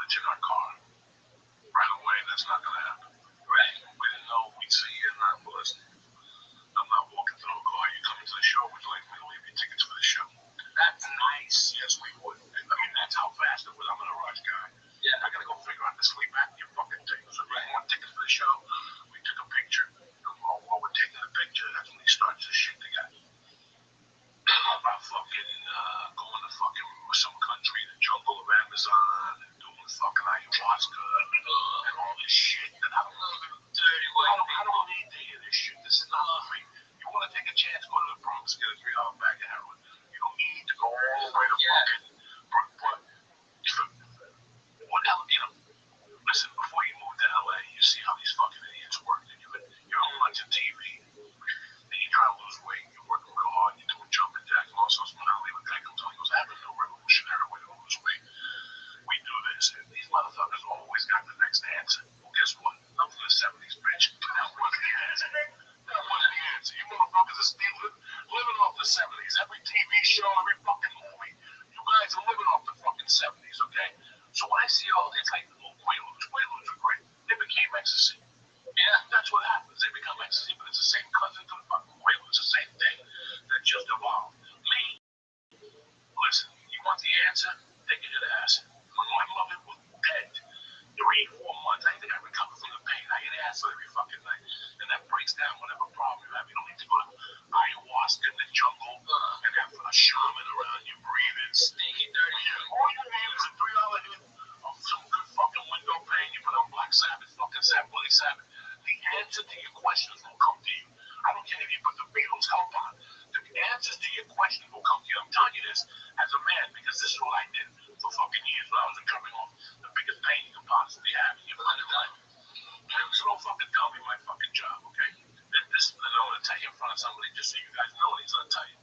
much in our car. Right away, that's not going to happen. Right. We didn't know we'd see you and not listen. I'm not walking through a car. You come into the show, would you like me to leave your tickets for the show? That's nice. Yes, we would. I mean, that's how fast it was. I'm in a rush guy. Yeah. I got to go figure out the sleep apnea fucking thing. So if you want tickets for the show, we took a picture. And while we're taking the picture, that's when he starts this shit together. About fucking going to fucking some country, the jungle of Amazon, and doing fucking ayahuasca and all this shit that I don't even dirty. I don't need to hear this shit. This is not for me. You want to take a chance, go to the Bronx, get a $3 bag of heroin. You don't need to go all the way to fucking. But what hell, you know? Listen, before you move to LA, you see how these fucking idiots work. You're on watching TV. Then you try to lose weight, you're working real hard, you're doing jumping jacks, and also when I leave a guy comes on, he goes, I have no revolutionary way to lose weight. We do this, and these motherfuckers always got the next answer. Well, guess what? I'm from the 70s, bitch. That wasn't the answer. That wasn't the answer. You motherfuckers are still living off the 70s. Every TV show, every fucking movie, you guys are living off the fucking 70s, okay? So when I see all this, like, little Quaaludes are great. They became ecstasy. Yeah, that's what happens. They become ecstasy, but it's the same cousin to the fucking whale. It's the same thing that just evolved. Me, listen, you want the answer? Take it to the acid. When my mother was dead, 3-4 months, I think I recovered from the pain. I get acid every fucking night. And that breaks down whatever problem you have. You don't need to go to ayahuasca in the jungle and have a shaman around you breathing stinky, dirty. All you need is a $3 hit of some good fucking window pane. You put on Black Sabbath, fucking Sabbath, Bloody Sabbath. The answer to your questions will come to you. I don't care if you put the Beatles' help on. The answers to your questions will come to you. I'm telling you this as a man because this is what I did for fucking years when I was jumping off the biggest pain you can possibly have in your fucking life. So don't fucking tell me my fucking job, okay? This I don't want to tell you in front of somebody just so you guys know what he's going to tell you.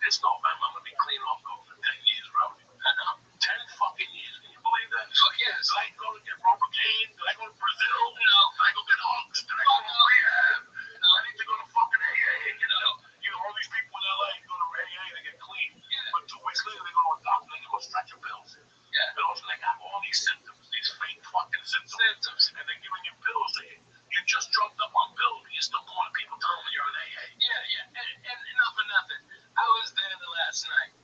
This November I'm going to be clean off coke for 10 years, bro. 10 fucking years. Can you believe that? Fuck yes. Did I go to get Rogaine? Did I go to Brazil? No. Did I go get hugs? Did I go to rehab? No. I need to go to fucking AA and get out. You know, all these people in LA go to AA to get clean. Yeah. But 2 weeks later they go to a doctor and they go stretch your pills. Yeah. But also they got all these symptoms, these fake fucking symptoms. And they're giving you pills that you just drugged up on pills, but you're still going to people telling them you're an AA. Yeah. And enough for nothing. I was there the last night.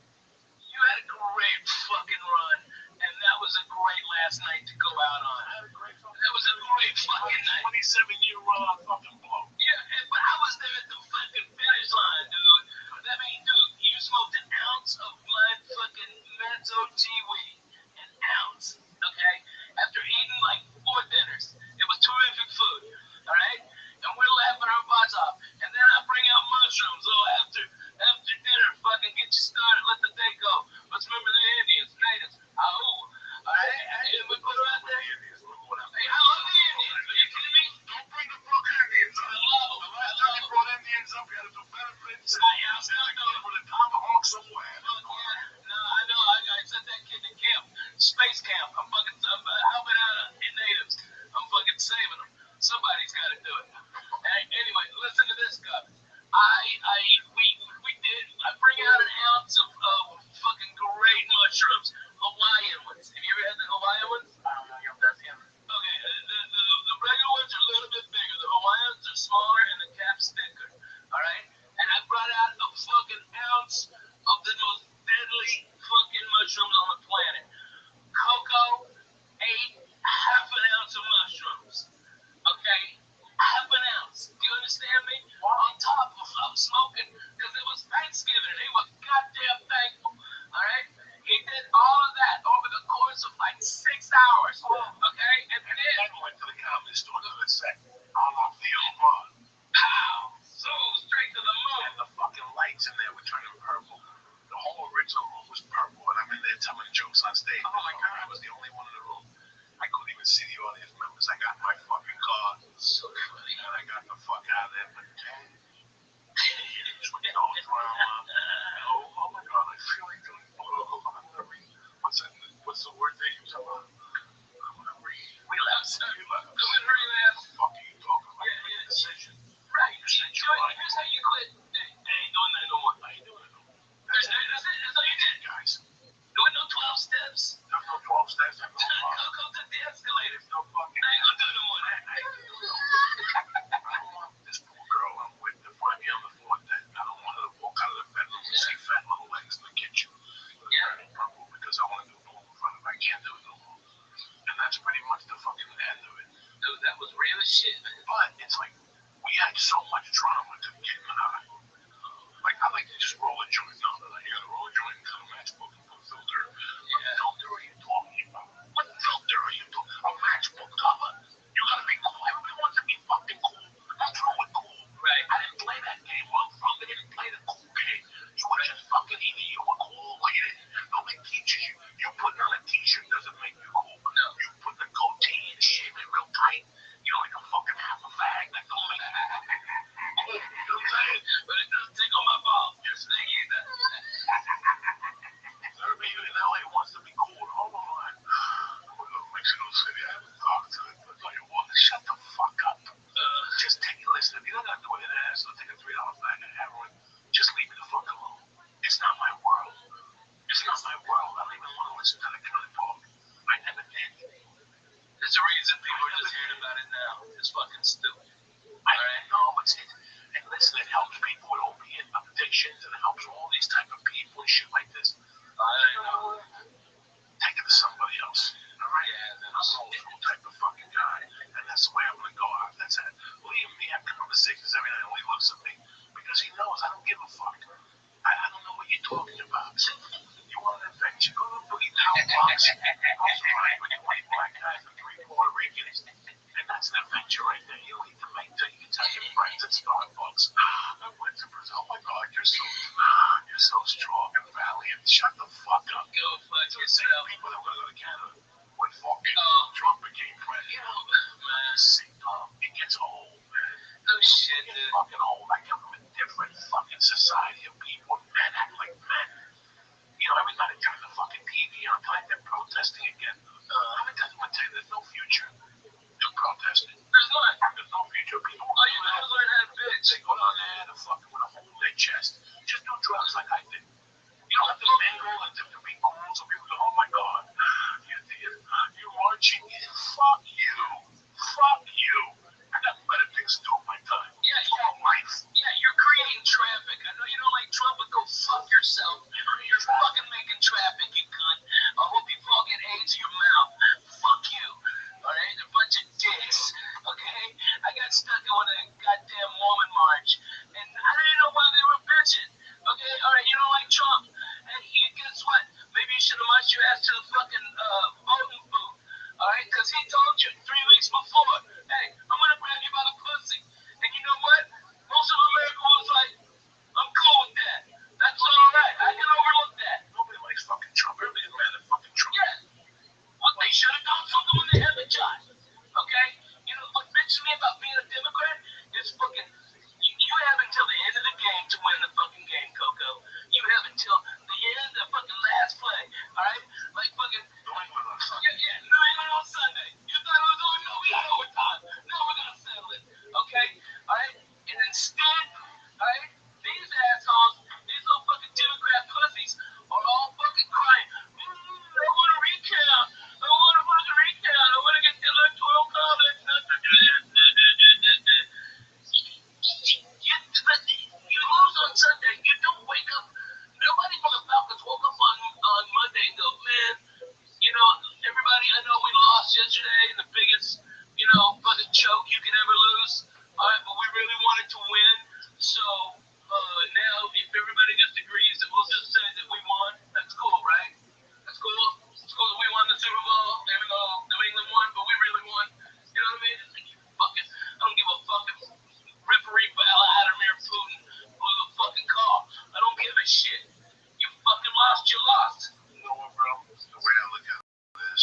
You had a great fucking run, and that was a great last night to go out on. I had a great fucking. That was a great fucking night. 27-year run on fucking blow. Yeah, but I was there at the fucking finish line, dude. I mean, dude, you smoked an ounce of my fucking Menzo T-weed. An ounce, okay? After eating like 4 dinners. It was terrific food, all right? And we're laughing our butts off. And then I bring out mushrooms, after dinner, fucking get you started, let the day go. Let's remember the Indians, natives. All right? And we put them out there. Hey, I love the Indians. Are you kidding me? Don't bring the fucking Indians up. I love them. The last time you brought Indians up, you had to do benefits. I still do. With a tomahawk somewhere. No, I know. I sent that kid to camp. Space camp. I'm fucking helping out natives. I'm fucking saving them. Somebody's got to do it. Hey, anyway, listen to this, guy. I bring out an ounce of fucking great mushrooms, Hawaiian ones. Have you ever had the Hawaiian ones? I don't know. You have that, yeah. Okay, the regular ones are a little bit bigger. The Hawaiians are smaller and the cap's thicker. All right, and I brought out a fucking ounce of the most deadly fucking mushrooms on the planet. Coco ate half an ounce of mushrooms. Okay, half an ounce. Do you understand me? On top of smoking real shit. But it's like, we had so much drama to get him and I. Like, I like to just roll a joint. No, you gotta roll a joint and cut a matchbook and put a filter. What filter are you talking about? What filter are you talking about? A matchbook cover? You gotta be cool. Everybody wants to be fucking cool. That's wrong with cool. Right. I didn't play that game. Motherfucker didn't play the cool game. You were just fucking either you were cool or you didn't. Nobody teaches you. You putting on a t-shirt doesn't make you cool. No. You putting a goatee and shaving real tight, you know, like a fucking half a fag. That don't make you cool. You know what I'm saying? But it does tickle my balls. You're singing that. Everybody in LA wants to be cool. Hold on. Mexico City, I haven't talked to it. But tell you what, shut the fuck up. Just take it. Listen, if you don't gotta do it in an ass, I'll take a $3 bag of heroin. Just leave me the fuck alone. It's not my world. It's not my world. I don't even want to listen to the kind of talk. I never did. There's a reason people are just hearing about it now. It's fucking stupid. I know it's it. And listen, it helps people with opiate addictions and it helps all these type of people and shit like this. Take it to somebody else. Alright? Yeah, I'm an old school type of fucking guy. And that's the way I'm gonna go out. That's it. Liam, we have conversations every night and he looks at me. Because he knows I don't give a fuck. I don't know what you're talking about. You want an adventure? Go to a boogie down box. I was right with 20 black guys and 3 Puerto Ricans. And that's an adventure right there. You don't need to make that. You can tell your friends at Starbucks. I went to Brazil. Oh my God, you're so strong and valiant. Shut the fuck up. Go fuck Same yourself. people that want to go to Canada when fucking Trump became president. Man, It gets old, man. no shit, It gets dude. fucking old. I come from a different fucking society of people. Men act like men. You know, every night I turn the fucking TV on, like they're protesting again. I'm gonna tell you, there's no future to protesting. There's not. There's no future. People All you do is learn how to bitch. they go down there and fucking with a hole in their chest. Just do drugs like I did. You don't have to mingle and to be cool. So people go, oh my God, you're marching. Fuck you. Fuck you. I got better things to do with my time. Yeah, It's called life. Yeah, you're creating traffic. I know you don't like Trump, but go fuck yourself. You're fucking making traffic, you cunt. I hope you fucking AIDS in your mouth. Fuck you. Alright? A bunch of dicks. Okay? I got stuck on a goddamn woman march. And I didn't know why they were bitching. Okay? Alright, you don't like Trump. Hey, you guess what? Maybe you should have marched your ass to the fucking voting booth. Alright? Because he told you 3 weeks before, hey, I'm gonna grab you by the pussy. And you know what? Most of America was like, I'm cool with that. That's alright. I can overlook that. Nobody likes fucking Trump. Everybody's mad at fucking Trump. Yeah. What they should have done something when they had the job. Okay? You know what bitches me about being a Democrat is fucking you have until the end of the game to win the fucking game, Coco. You have until the end of the fucking last play. Alright? Like fucking New England on Sunday. yeah, New England on Sunday. You thought it was over? No, we had overtime. No, we're gonna settle it. Okay? Alright? And instead, alright, these assholes, these little fucking Democrat pussies are all fucking crying. I want a recount. I want a fucking recount. I want to get the electoral college not to do this. You lose on Sunday. You don't wake up. Nobody from the Falcons woke up on Monday and go, man, you know, everybody, I know we lost yesterday in the biggest, you know, fucking choke you can ever lose. All right, but we really wanted to win. So now if everybody just agrees that we'll just say that we won, that's cool, right? That's cool. It's cool that we won the Super Bowl, even though New England won, but we really won. You know what I mean? It's like, you fucking, I don't give a fucking referee Vladimir Putin blew the fucking call. I don't give a shit. You fucking lost, you lost. You know what, bro? The way I look at it is,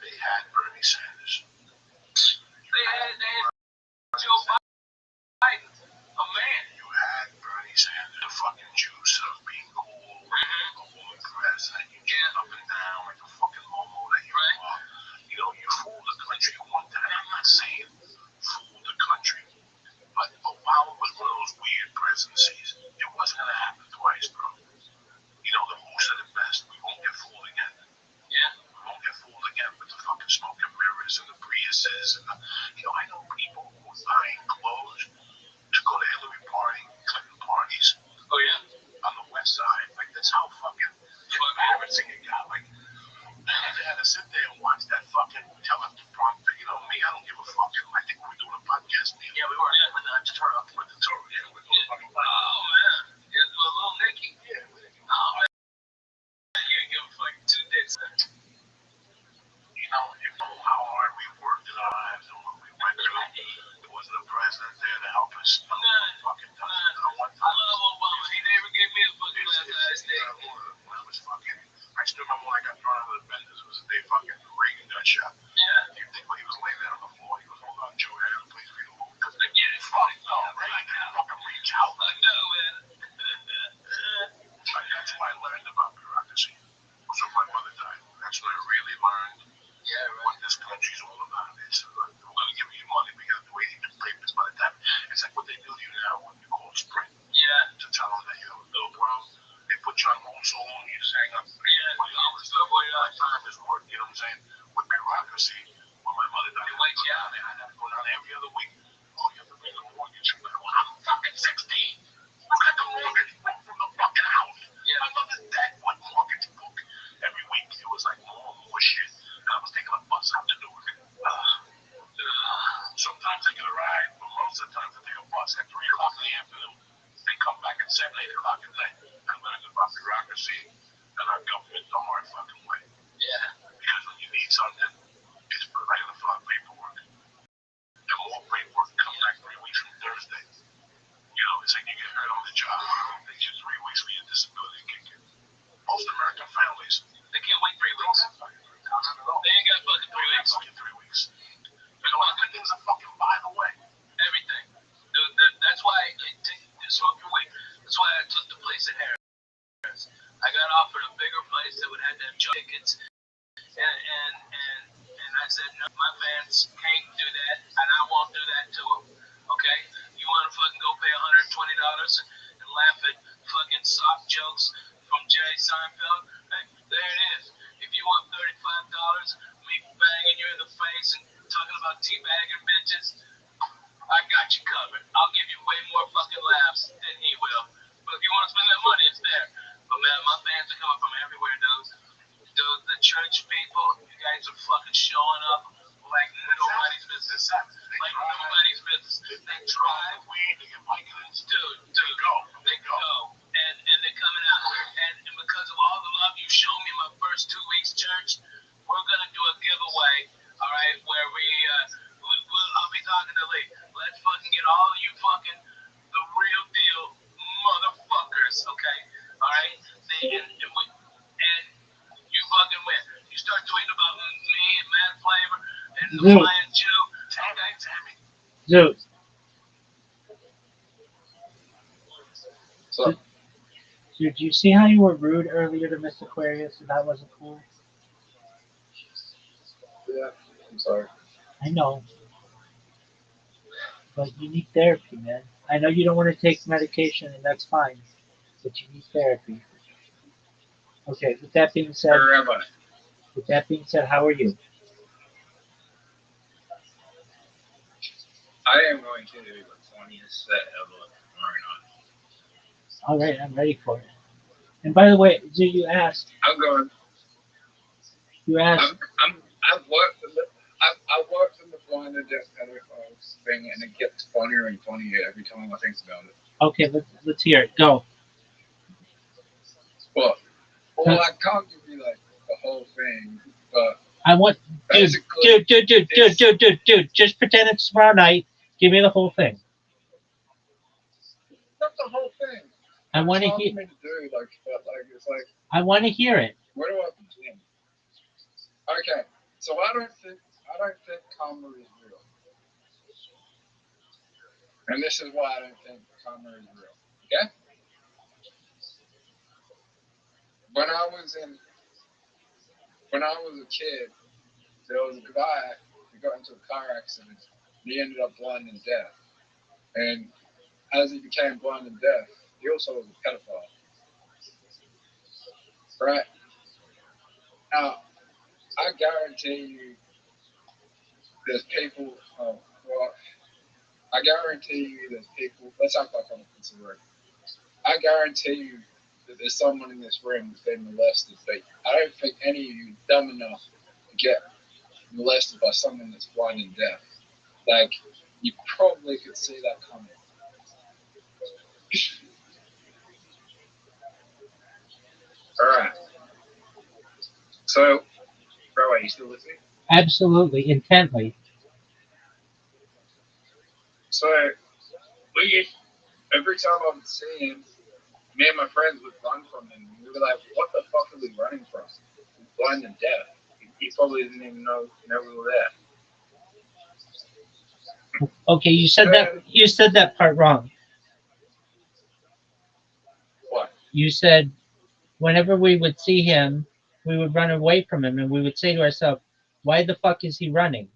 they had Bernie Sanders. They had Joe Biden, a man. You had Bernie Sanders, the fucking juice of being cool, a woman president. You jump up and down like a fucking momo that you are. You know, you fooled the country one time. I'm not saying fool the country, but Obama was one of those weird presidencies. It wasn't going to happen twice, bro. You know, the who said it best. We won't get fooled again. Yeah. We won't get fooled again with the fucking smoke and mirrors and the Priuses. And the, you know, I know people who are buying clothes to go to Hillary Clinton parties. Oh, yeah? On the west side. Like, that's how fucking embarrassing it got. Like, they had to sit there and watch that fucking teleprompter. You know me, I don't give a fucking that shot. Yeah. You think when he was laying there on the floor, he was holding on, Joey, I got a place for you to move. I get it. Fuck no, right? I didn't fucking reach out. I know, man. That's why I learned about bureaucracy. So my mother died. That's when I really learned what this country's all about. It's we're going to give you money. We got to do 82 papers by the time. It's like what they do to you now when you call Sprint. Yeah. To tell them that you have a little problem. They put you on hold so long, you just hang up. Yeah. My time is work, you know what I'm saying? With bureaucracy, when my mother died, I had to go down every other week. Oh, you have to bring a mortgage. Well, I'm fucking 16. Who got the mortgage book from the fucking house? Yeah. My mother's dead. What mortgage book? Every week it was like more shit. And I was taking a bus out to Newark. Sometimes I get a ride, but most of the time I take a bus at 3 o'clock in the afternoon. They come back at 7, 8 o'clock at night. I learned about bureaucracy and our government the hard fucking way. Yeah. Because when you need something, it's right on the front paperwork. And more paperwork comes back 3 weeks from Thursday. You know, it's like you get hurt on the job. They give 3 weeks for your disability kick in. Most American families, they can't wait 3 weeks. They ain't got fucking 3 weeks. Fucking 3 weeks. And all the things are fucking by the way. Everything. Dude, that's why that's why I took the place at Harris. I got offered a bigger place that would have to have tickets. And I said, no, my fans can't do that, and I won't do that to them. Okay? You want to fucking go pay $120 and laugh at fucking soft jokes from Jerry Seinfeld? Hey, there it is. If you want $35, me banging you in the face and talking about teabagging bitches, I got you covered. I'll give you way more fucking laughs than he will. But if you want to spend that money, it's there. But man, my fans are coming from everywhere, dude. The church people, you guys are fucking showing up like nobody's business. Like nobody's business. They drive. They get Vikings. Dude, they go. And they're coming out. And because of all the love you showed me my first 2 weeks church, we're gonna do a giveaway, all right, where I'll be talking to Lee. Let's fucking get all you fucking the real deal motherfuckers, okay? All right? And you fucking win. You start tweeting about me and Matt Flavor and the Flying Jew. Tammy. Dude. So, Dude, do you see how you were rude earlier to Miss Aquarius and that wasn't cool? yeah, I'm sorry. I know. But you need therapy, man. I know you don't want to take medication and that's fine. But you need therapy. Okay, with that being said, how are you? I am going to do the 20th set of a All right, I'm ready for it. And by the way, you asked. I'm going. You asked. I've worked in the blind and deaf pedophiles thing, and it gets funnier and funnier every time I think about it. Okay, let's hear it. Go. Well, I can't give you like the whole thing, but I want dude. Just pretend it's tomorrow night. Give me the whole thing. Not the whole thing. I want to hear. It's like. I want to hear it. Where do I begin? Okay, so I don't think karma is real, and this is why I don't think karma is real. Okay. When I was a kid, there was a guy who got into a car accident. And he ended up blind and deaf. And as he became blind and deaf, he also was a pedophile. Right? Now, I guarantee you there's people, let's act like I'm a considerate. I guarantee you that there's someone in this room that's been molested, but I don't think any of you are dumb enough to get molested by someone that's blind and deaf. Like, you probably could see that coming. Alright. So, Rabbi, are you still listening? Absolutely, intently. So, every time I would see him, me and my friends would run from him. We were like, what the fuck are we running from? He's blind and deaf. he probably didn't even know we were there. Okay, you said that part wrong. What? You said whenever we would see him, we would run away from him, and we would say to ourselves, "Why the fuck is he running?"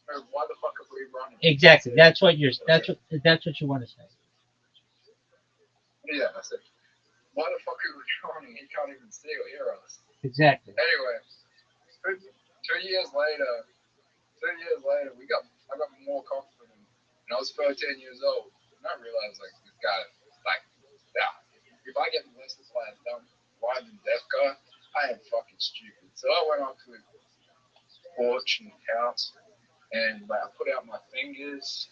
Why the fuck are we running? Exactly. That's what you want to say. Yeah, I said, why the fuck are we running? He can't even see or hear us. Exactly. Anyway, 2 years later, I got more confident, and I was 13 years old, and I realized like this guy, like, yeah, if I get molested by a dumb, blind and deaf guy, I am fucking stupid. So I went up to his porch and house, and like I put out my fingers,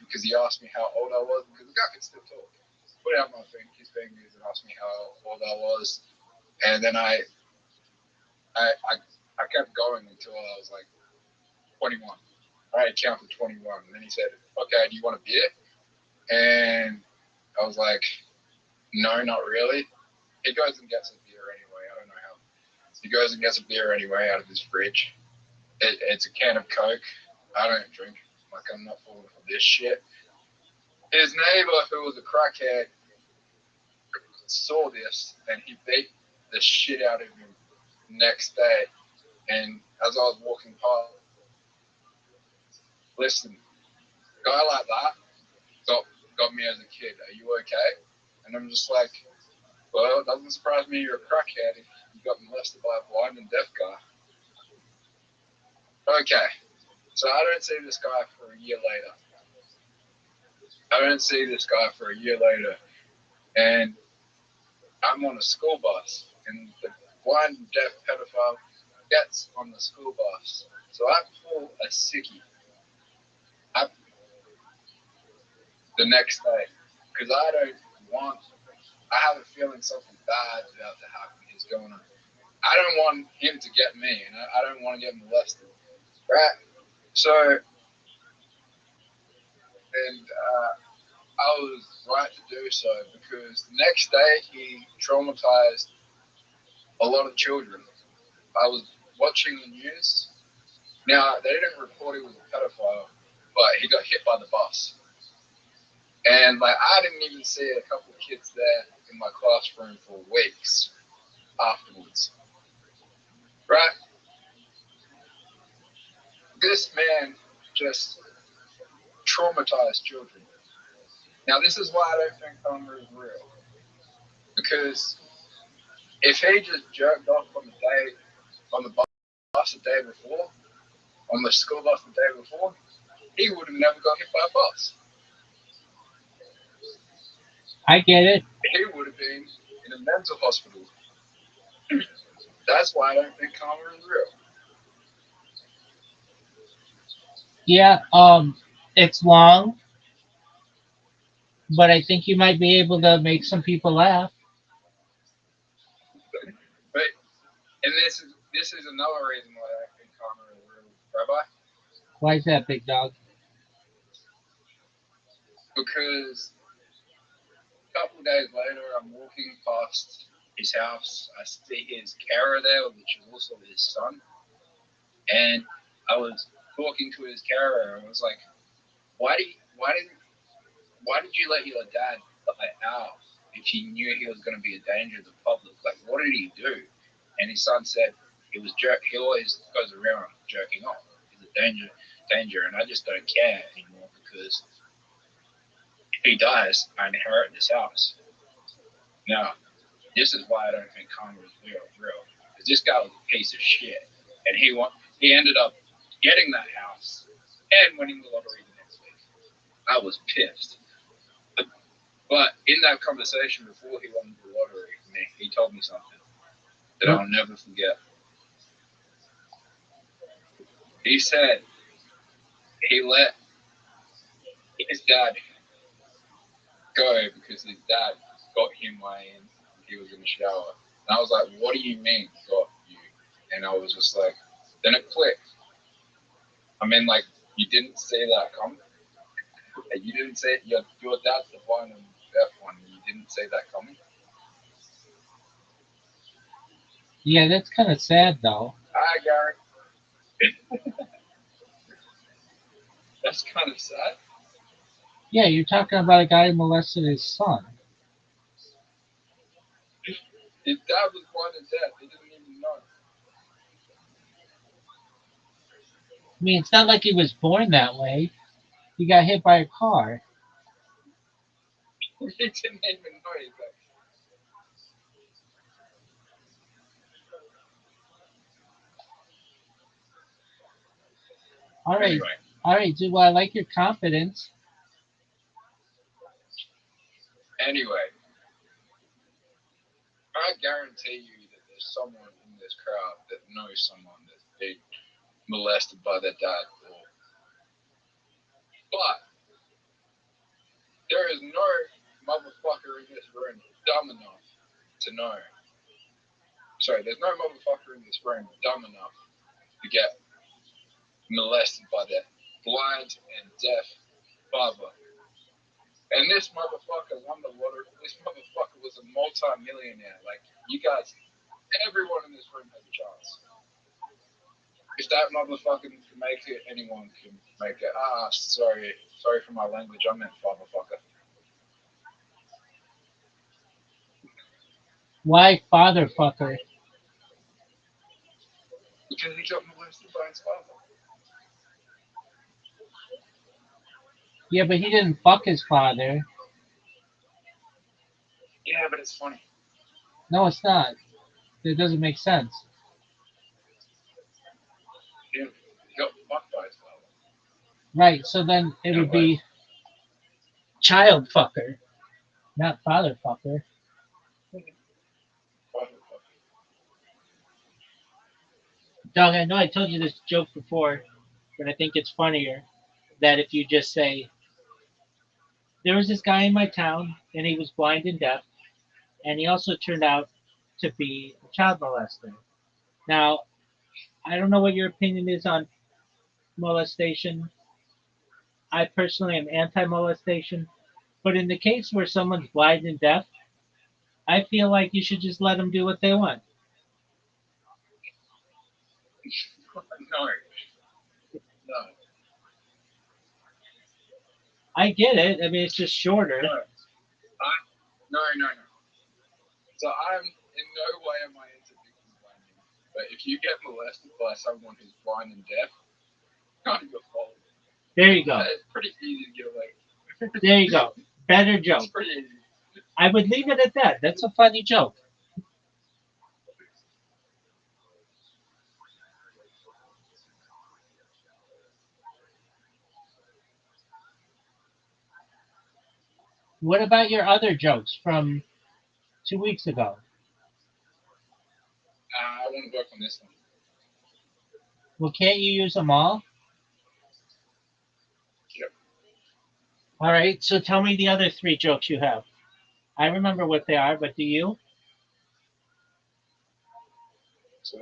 because he asked me how old I was, because the guy could still talk. Put out his fingers and asked me how old I was, and then I kept going until I was like 21. I had counted 21, and then he said, "Okay, do you want a beer?" And I was like, "No, not really." He goes and gets a beer anyway. I don't know how. He goes and gets a beer anyway out of his fridge. It's a can of Coke. I don't drink. Like, I'm not falling for this shit. His neighbor, who was a crackhead, saw this, and he beat the shit out of him next day. And as I was walking past, listen, a guy like that got me as a kid. Are you okay? And I'm just like, well, it doesn't surprise me you're a crackhead if you got molested by a blind and deaf guy. Okay, so I don't see this guy for a year later. And I'm on a school bus, and the blind and deaf pedophile gets on the school bus. So I pull a sickie the next day, because I have a feeling something bad's about to happen. He's going on. I don't want him to get me, and I don't want to get molested. Right? So, and I was right to do so, because the next day he traumatized a lot of children. I was watching the news. Now, they didn't report he was a pedophile, but he got hit by the bus. And like, I didn't even see a couple of kids there in my classroom for weeks afterwards. Right? This man just traumatized children. Now, this is why I don't think karma is real. Because if he just jerked off on the bus the day before, on the school bus the day before, he would have never got hit by a bus. I get it. He would have been in a mental hospital. That's why I don't think karma is real. Yeah, it's long, but I think you might be able to make some people laugh. But and this is another reason why I think karma is real, Rabbi. Why is that, big dog? Because a couple of days later, I'm walking past his house. I see his carer there, which is also his son. And I was talking to his carer, and I was like, why did you let your dad die out if you knew he was going to be a danger to the public? Like, what did he do? And his son said he always goes around jerking off. He's a danger, and I just don't care anymore, because if he dies, I inherit this house. Now, this is why I don't think karma is real. Because this guy was a piece of shit, and he ended up getting that house and winning the lottery the next week. I was pissed. But in that conversation before he won the lottery, he told me something that I'll never forget. He said he let his dad go because his dad got him when he was in the shower. And I was like, what do you mean got you? And I was just like, then it clicked. I mean, like, you didn't see that coming. You didn't say your dad's the blind and deaf one. You didn't see that coming. Yeah, that's kind of sad though. I guarantee. That's kind of sad. Yeah, you're talking about a guy who molested his son. His dad was blind and deaf. He didn't even know. I mean, it's not like he was born that way. He got hit by a car. He didn't even know. He's like, All right, anyway, all right, dude. Well, I like your confidence. anyway, I guarantee you that there's someone in this crowd that knows someone that's been molested by their dad. But there is no motherfucker in this room dumb enough to know. Sorry, there's no motherfucker in this room dumb enough to get molested by their blind and deaf father. And this motherfucker won the lottery. This motherfucker was a multi-millionaire. Like, you guys, everyone in this room has a chance. If that motherfucker can make it, anyone can make it. Sorry for my language. I meant fatherfucker. Why father fucker? Because he got molested by his father. Yeah, but he didn't fuck his father. Yeah, but it's funny. No, it's not. It doesn't make sense. He got fucked by his father. Right. So then it would be child fucker, not father fucker. Fatherfucker. Dog, I know I told you this joke before, but I think it's funnier that if you just say, there was this guy in my town, and he was blind and deaf, and he also turned out to be a child molester. Now, I don't know what your opinion is on molestation. I personally am anti molestation, but in the case where someone's blind and deaf, I feel like you should just let them do what they want. No. No. I get it. I mean, it's just shorter. No. So in no way am I into victim blaming. But if you get molested by someone who's blind and deaf, not your fault. There you go. It's pretty easy to get away. There you go. Better joke. It's pretty easy. I would leave it at that. That's a funny joke. What about your other jokes from 2 weeks ago? I want to work on this one. Well, can't you use them all? Yep. All right. So tell me the other three jokes you have. I remember what they are, but do you? So, I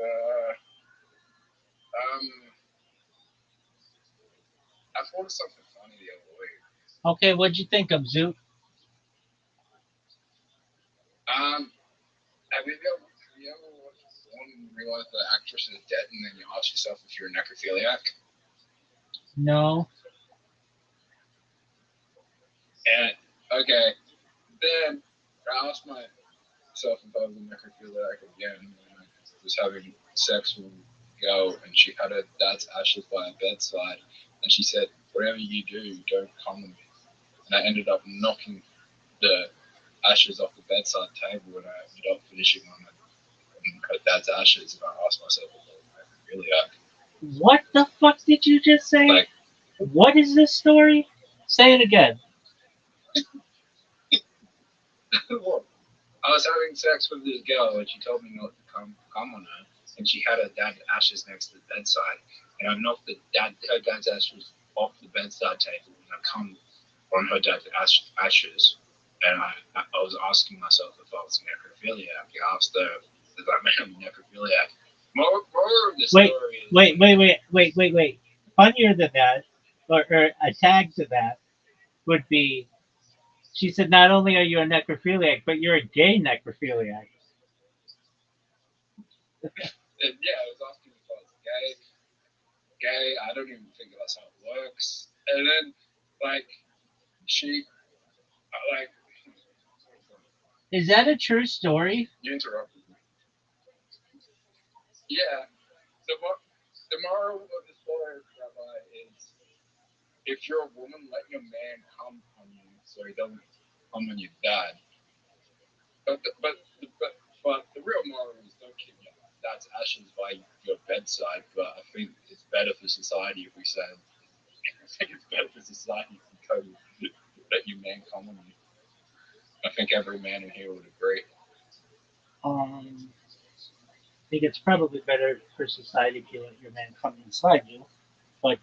thought of something funny the other week. Okay. What'd you think of Zoot? Have you ever watched one and realized the actress is dead, and then you ask yourself if you're a necrophiliac? No. And okay, then I asked myself if I was a necrophiliac again when I was having sex with a girl, and she had her dad's ashes by her bedside, and she said, "Whatever you do, don't come with me." And I ended up knocking the ashes off the bedside table, and I ended up finishing on her dad's ashes, and I asked myself if I was a necrophiliac. What the fuck did you just say? Like, What is this story? Say it again. what? I was having sex with this girl, and she told me not to come on her, and she had her dad's ashes next to the bedside, and I knocked her dad's ashes off the bedside table, and I come on her dad's ashes, and I was asking myself if I was a necrophiliac. I asked her, "Does that mean I'm a necrophiliac?" More of the story Wait. Funnier than that, or a tag to that, would be she said, not only are you a necrophiliac, but you're a gay necrophiliac. And yeah, I was asking if I was gay. I don't even think that's how it works. And then, like, she, like, Is that a true story? you interrupted me. Yeah, the moral of the story, Rabbi, is if you're a woman, let your man come on you so he doesn't come on your dad. But the real moral is don't keep your dad's ashes by your bedside. But I think it's better for society if we say, I think it's better for society if we go let your man come on you. I think every man in here would agree. I think it's probably better for society if you let your man come inside you. But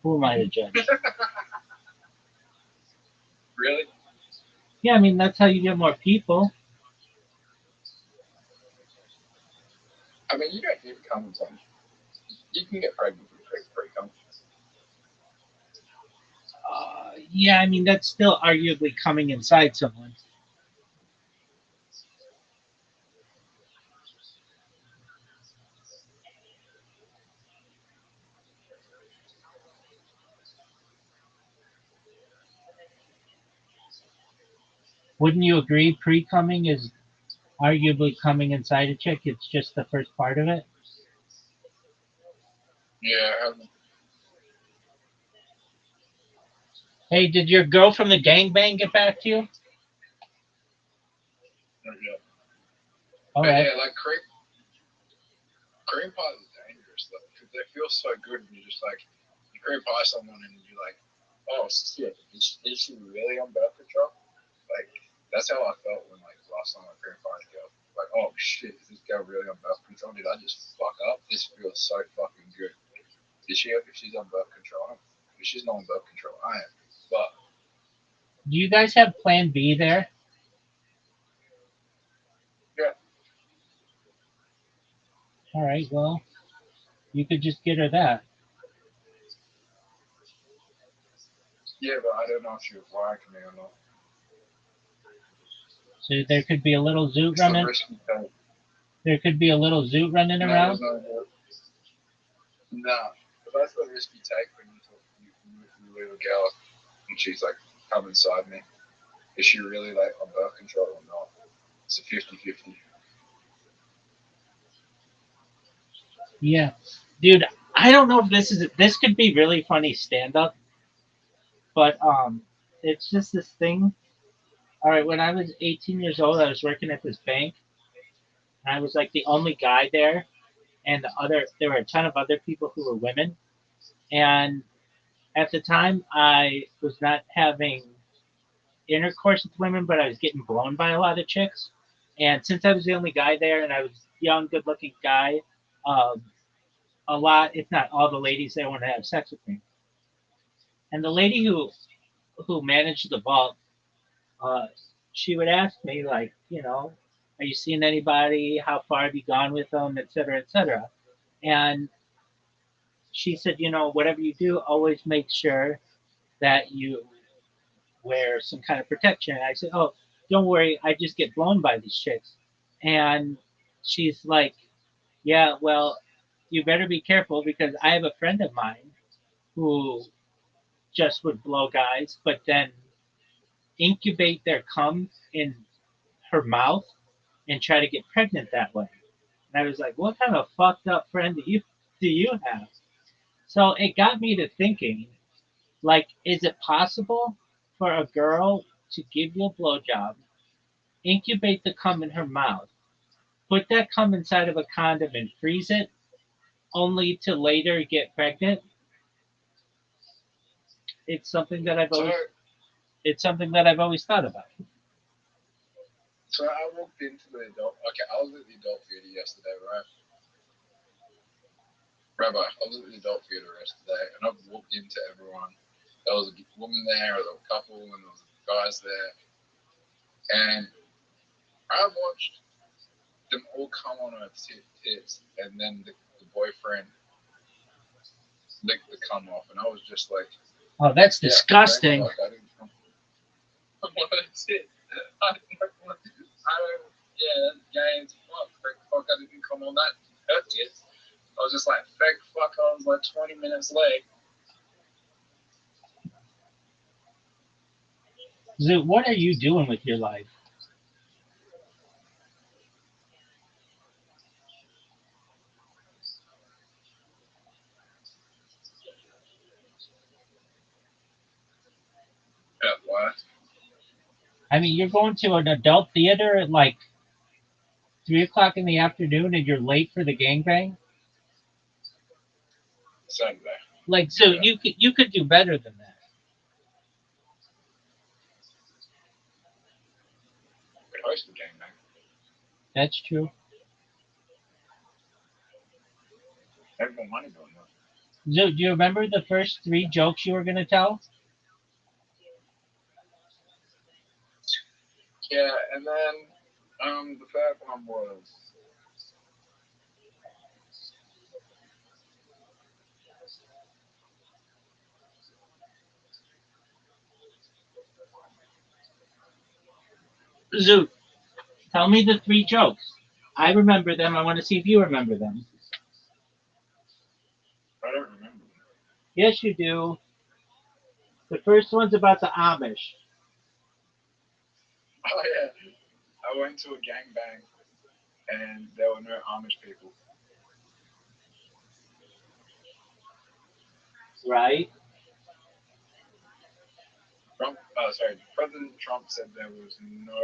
who am I to judge? Really? Yeah, I mean that's how you get more people. I mean, you don't need to come inside. You can get pregnant with free cum. Yeah, I mean that's still arguably coming inside someone. Wouldn't you agree? Pre-coming is arguably coming inside a chick. It's just the first part of it. Yeah, Hey, did your girl from the gangbang get back to you? yeah. All But right. yeah, like cream pies are dangerous though because they feel so good and you're just like you cream pie someone and you're like, oh shit, is she really on birth control? Like that's how I felt when like last time I cream pied a girl. Like, oh shit, is this girl really on birth control? Did I just fuck up? This feels so fucking good. Is she if she's on birth control? If she's not on birth control, I am. But Do you guys have Plan B there? yeah, All right. Well, you could just get her that. yeah, but I don't know if she was lying to me or not. So there could be a little zoot It's the running. risk you take. There could be a little zoot running No, around. there's no. Nah, but that's the risk you take when you leave a girl and she's like, come inside me. Is she really like on birth control or not? It's a 50-50. Yeah, dude. I don't know if this could be really funny stand up, but it's just this thing. All right, when I was 18 years old, I was working at this bank, and I was like the only guy there, and there were a ton of other people who were women, and at the time I was not having intercourse with women, but I was getting blown by a lot of chicks, and since I was the only guy there, and I was a young, good-looking guy, um, a lot, if not all, the ladies there wanted to have sex with me, and the lady who managed the vault, uh, she would ask me like, are you seeing anybody? How far have you gone with them, et cetera, et cetera. And she said, whatever you do, always make sure that you wear some kind of protection. And I said, oh, don't worry, I just get blown by these chicks. And she's like, yeah, well, you better be careful because I have a friend of mine who just would blow guys, but then incubate their cum in her mouth and try to get pregnant that way. And I was like, what kind of fucked up friend do you have? So it got me to thinking, like, is it possible for a girl to give you a blowjob, incubate the cum in her mouth, put that cum inside of a condom and freeze it, only to later get pregnant? It's something that I've So, always it's something that I've always thought about. so I walked into the adult. Okay, I was at the adult theater yesterday, right? Rabbi, I was at the adult theater yesterday, and I walked into everyone. There was a woman there, there was a couple, and there was guys there, and I watched them all come on her tits, and then the boyfriend licked the cum off, and I was just like, Oh, that's yeah, disgusting. like I didn't come. That's it. I don't. Yeah, that guy is fuck. Freak fuck, I didn't come on that yet. I was just like, freak fuck, I was like 20 minutes late. Zoo, what are you doing with your life? At what? I mean, you're going to an adult theater at like 3 o'clock in the afternoon, and you're late for the gangbang. Saturday. Like, so Yeah. you could do better than that. Could host the game, man. That's true. Have more money doing that. Zoo, do you remember the first three jokes you were going to tell? Yeah, and then the third one was Zoo, tell me the three jokes. I remember them. I want to see if you remember them. I don't remember. Yes, you do. The first one's about the Amish. Oh yeah, I went to a gangbang and there were no Amish people. Right? President Trump said there was no.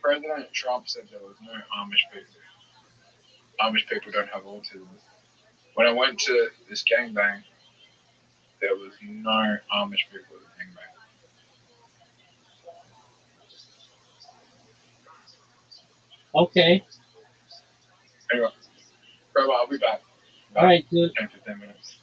President Trump said there was no Amish people. Amish people don't have autism. When I went to this gangbang, there was no Amish people at the gangbang. Okay. Anyway, bro, I'll be back. All right, Zoo. 10, 15 minutes.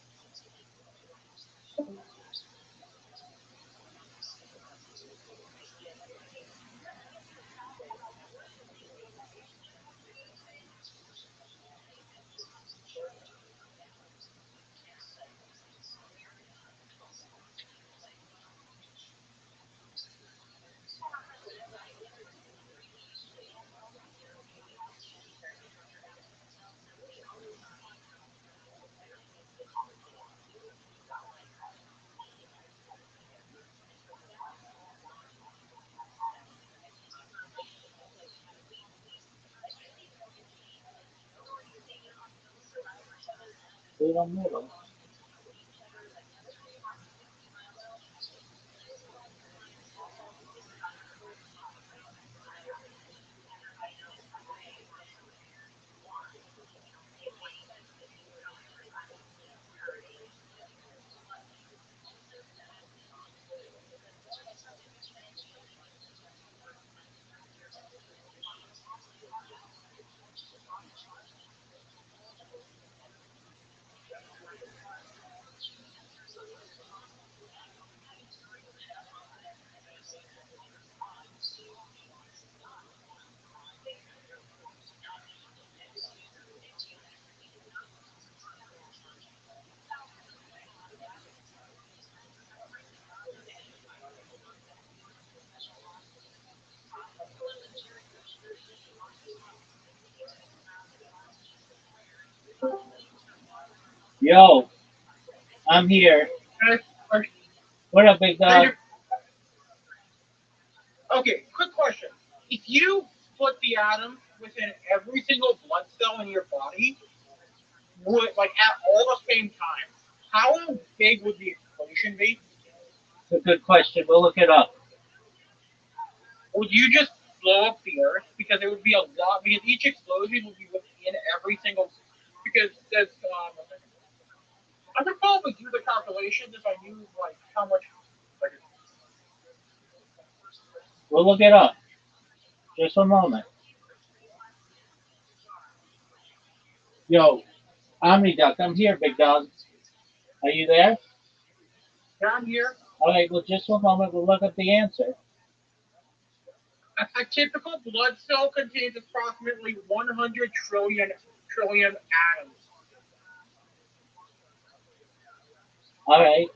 Yo, I'm here. Okay, What up, big dog? okay, quick question. If you put the atom within every single blood cell in your body, would like at all the same time, how big would the explosion be? It's a good question. We'll look it up. Would you just blow up the Earth? Because it would be a lot. Because each explosion would be within every single. Because there's I could probably do the calculations if I knew like how much. Like, We'll look it up. Just a moment. Yo, Omniduck, I'm here, big dog. Are you there? down here, All right, well, just one moment. We'll look up the answer. A typical blood cell contains approximately 100 trillion atoms. All right.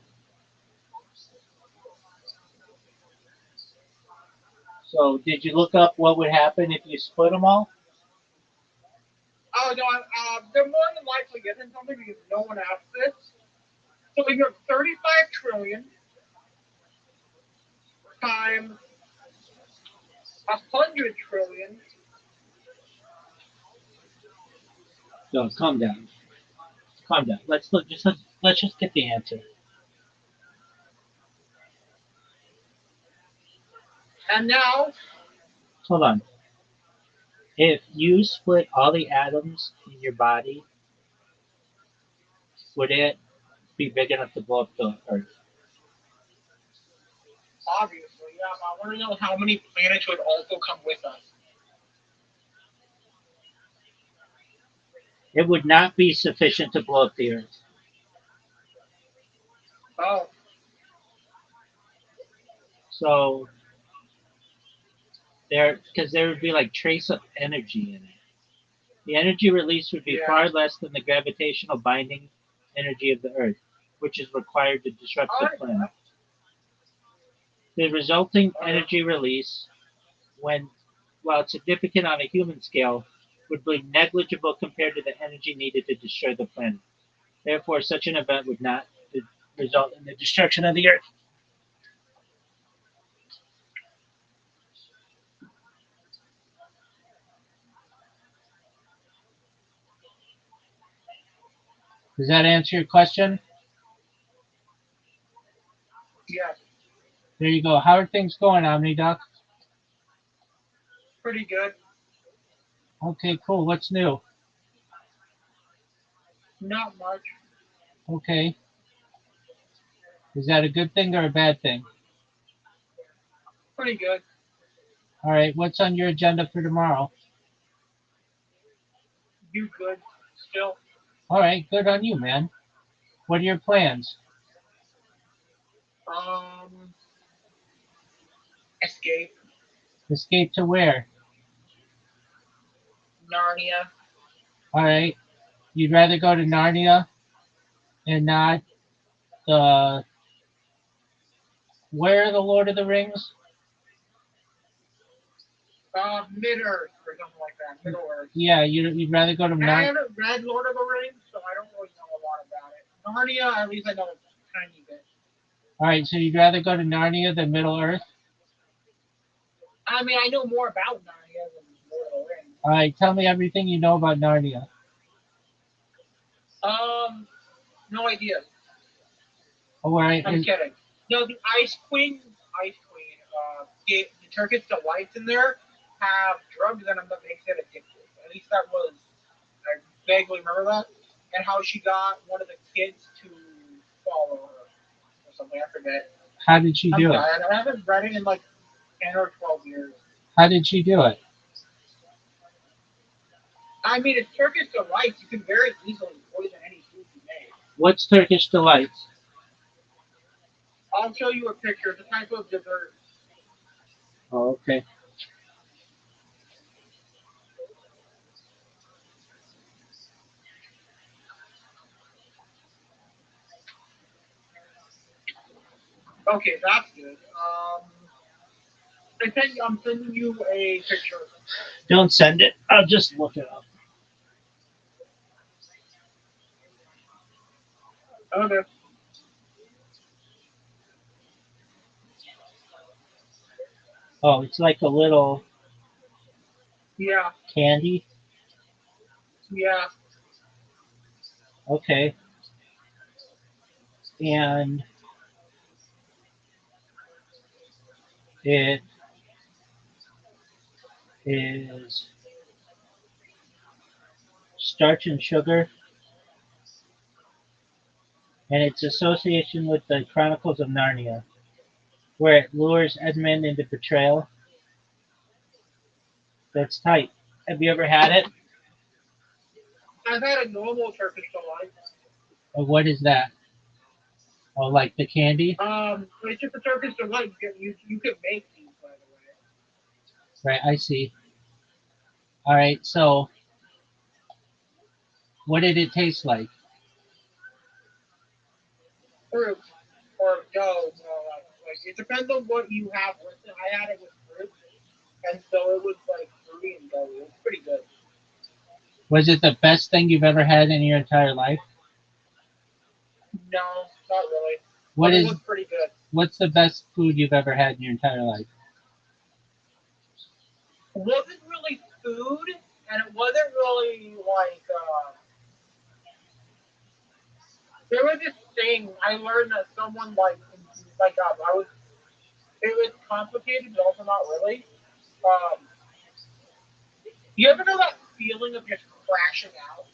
So did you look up what would happen if you split them all? Oh no, they're more than likely getting something because no one asked this. So we have 35 trillion times 100 trillion. No, calm down. Calm down. Let's just get the answer. And now, Hold on. If you split all the atoms in your body, would it be big enough to blow up the Earth? obviously, yeah, I want to know how many planets would also come with us. It would not be sufficient to blow up the Earth. Oh, So because there would be like trace of energy in it. The energy release would be yeah. far less than the gravitational binding energy of the Earth, which is required to disrupt the planet. The resulting energy release, when while significant on a human scale, would be negligible compared to the energy needed to destroy the planet. Therefore, such an event would not result in the destruction of the Earth. Does that answer your question? Yeah, There you go. How are things going, OmniDoc? pretty good. Okay, cool. What's new? Not much. Okay. Is that a good thing or a bad thing? Pretty good. All right. What's on your agenda for tomorrow? You good? Still. All right. Good on you, man. What are your plans? Um, Escape. Escape to where? Narnia. All right. You'd rather go to Narnia and not the where the Lord of the Rings? Mid Earth or something like that. Middle Earth. Yeah, you'd rather go to And I Narnia. haven't read Lord of the Rings, so I don't really know a lot about it. Narnia, at least I know a tiny bit. All right. So you'd rather go to Narnia than Middle Earth? I mean, I know more about Narnia than Lord of the Rings. All right. Tell me everything you know about Narnia. No idea. All right. I'm kidding. No, the Ice Queen, the Turkish delights in there have drugs in them that makes it addictive. At least that was, I vaguely remember that. And how she got one of the kids to follow her or something. I forget. How did she I'm do it? bad. I haven't read it in like 10 or 12 years. How did she do it? I mean, it's Turkish delights. You can very easily poison any food you make. What's Turkish delights? I'll show you a picture. It's a type of dessert. Oh, okay. Okay, that's good. I'm sending you a picture. Don't send it. I'll just look it up. Okay. Oh, it's like a little Yeah. candy. Yeah. Okay. And it is starch and sugar, and its association with the Chronicles of Narnia, where it lures Edmund into betrayal. That's tight. Have you ever had it? I've had a normal Turkish delight. Or what is that? Oh, like the candy? It's just a Turkish delight. You can make these, by the way. Right, I see. All right, so what did it taste like? Fruit or dough, more like it depends on what you have with it. I had it with fruit, and so it was like fruity and doughy. It was pretty good. Was it the best thing you've ever had in your entire life? No, not really, What but it is was pretty good. what's the best food you've ever had in your entire life? It wasn't really food, and it wasn't really like there was this thing I learned that someone I was it was complicated, but also not really. Um, you ever know that feeling of just crashing out?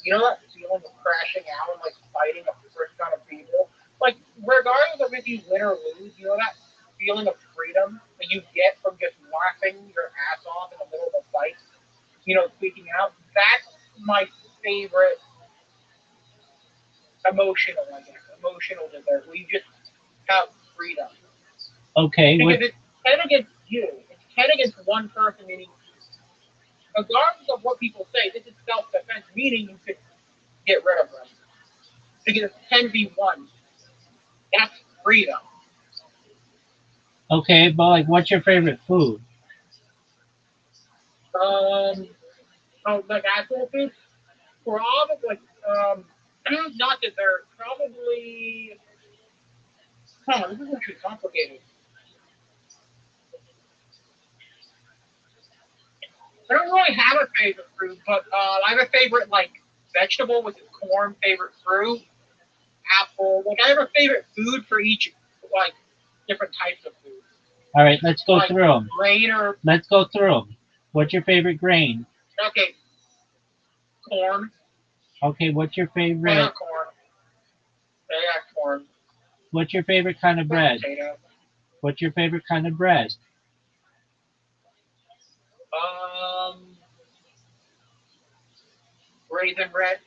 You know that feeling of crashing out and like fighting a frick ton of people? Like, regardless of if you win or lose, you know that feeling of freedom that you get from just laughing your ass off in the middle of a fight, speaking out? That's my favorite emotional dessert where you just have freedom. Okay, Because what it's 10 against you. It's 10 against one person, meaning, regardless of what people say, this is self defense, meaning you could get rid of them. Because it's 10v1. That's freedom. okay, but like what's your favorite food? Um, like actual food, probably not dessert. Probably. This is actually complicated. I don't really have a favorite fruit, but I have a favorite like vegetable, which is corn. Favorite fruit, apple. Like I have a favorite food for each like different types of food. All right, let's go Like through them. grain or Let's go through them. What's your favorite grain? okay, corn. Okay, what's your Well, favorite not corn. Yeah, corn. what's your favorite kind of Sweet bread? potato. What's your favorite kind of bread? Um, raisin bread.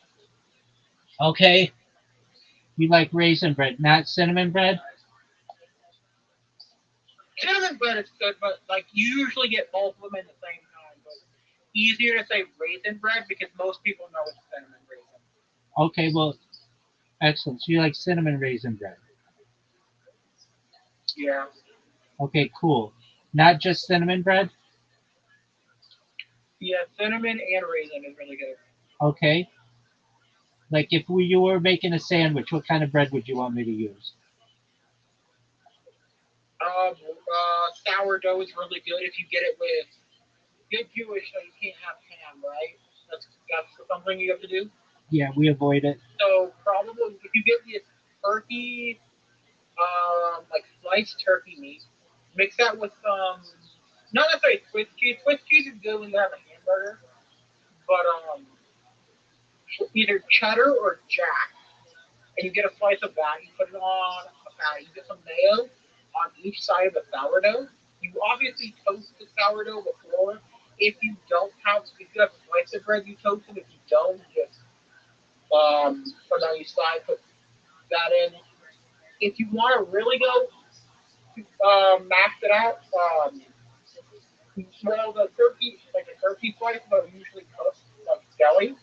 Okay, you like raisin bread, not cinnamon bread? Cinnamon bread is good, but like you usually get both of them at the same time. But easier to say raisin bread because most people know it's cinnamon raisin. Okay, well, excellent. So you like cinnamon raisin bread. Yeah. Okay, cool. Not just cinnamon bread? Yeah, cinnamon and raisin is really good. Okay. Like if you were making a sandwich, what kind of bread would you want me to use? Sourdough is really good if you get it with. You're Jewish, so you can't have ham, right? That's something you have to do. Yeah, we avoid it. So probably if you get this turkey, like sliced turkey meat, mix that with some, not necessarily Swiss cheese. Swiss cheese is good when you have a hamburger, but either cheddar or jack, and you get a slice of that. You put it on a patty. You get some mayo on each side of the sourdough. You obviously toast the sourdough before. If you have a slice of bread, you toast it. If you don't, just put it on each side. Put that in. If you want to really go max it out, well, the turkey, like a turkey slice, but usually cooked like deli.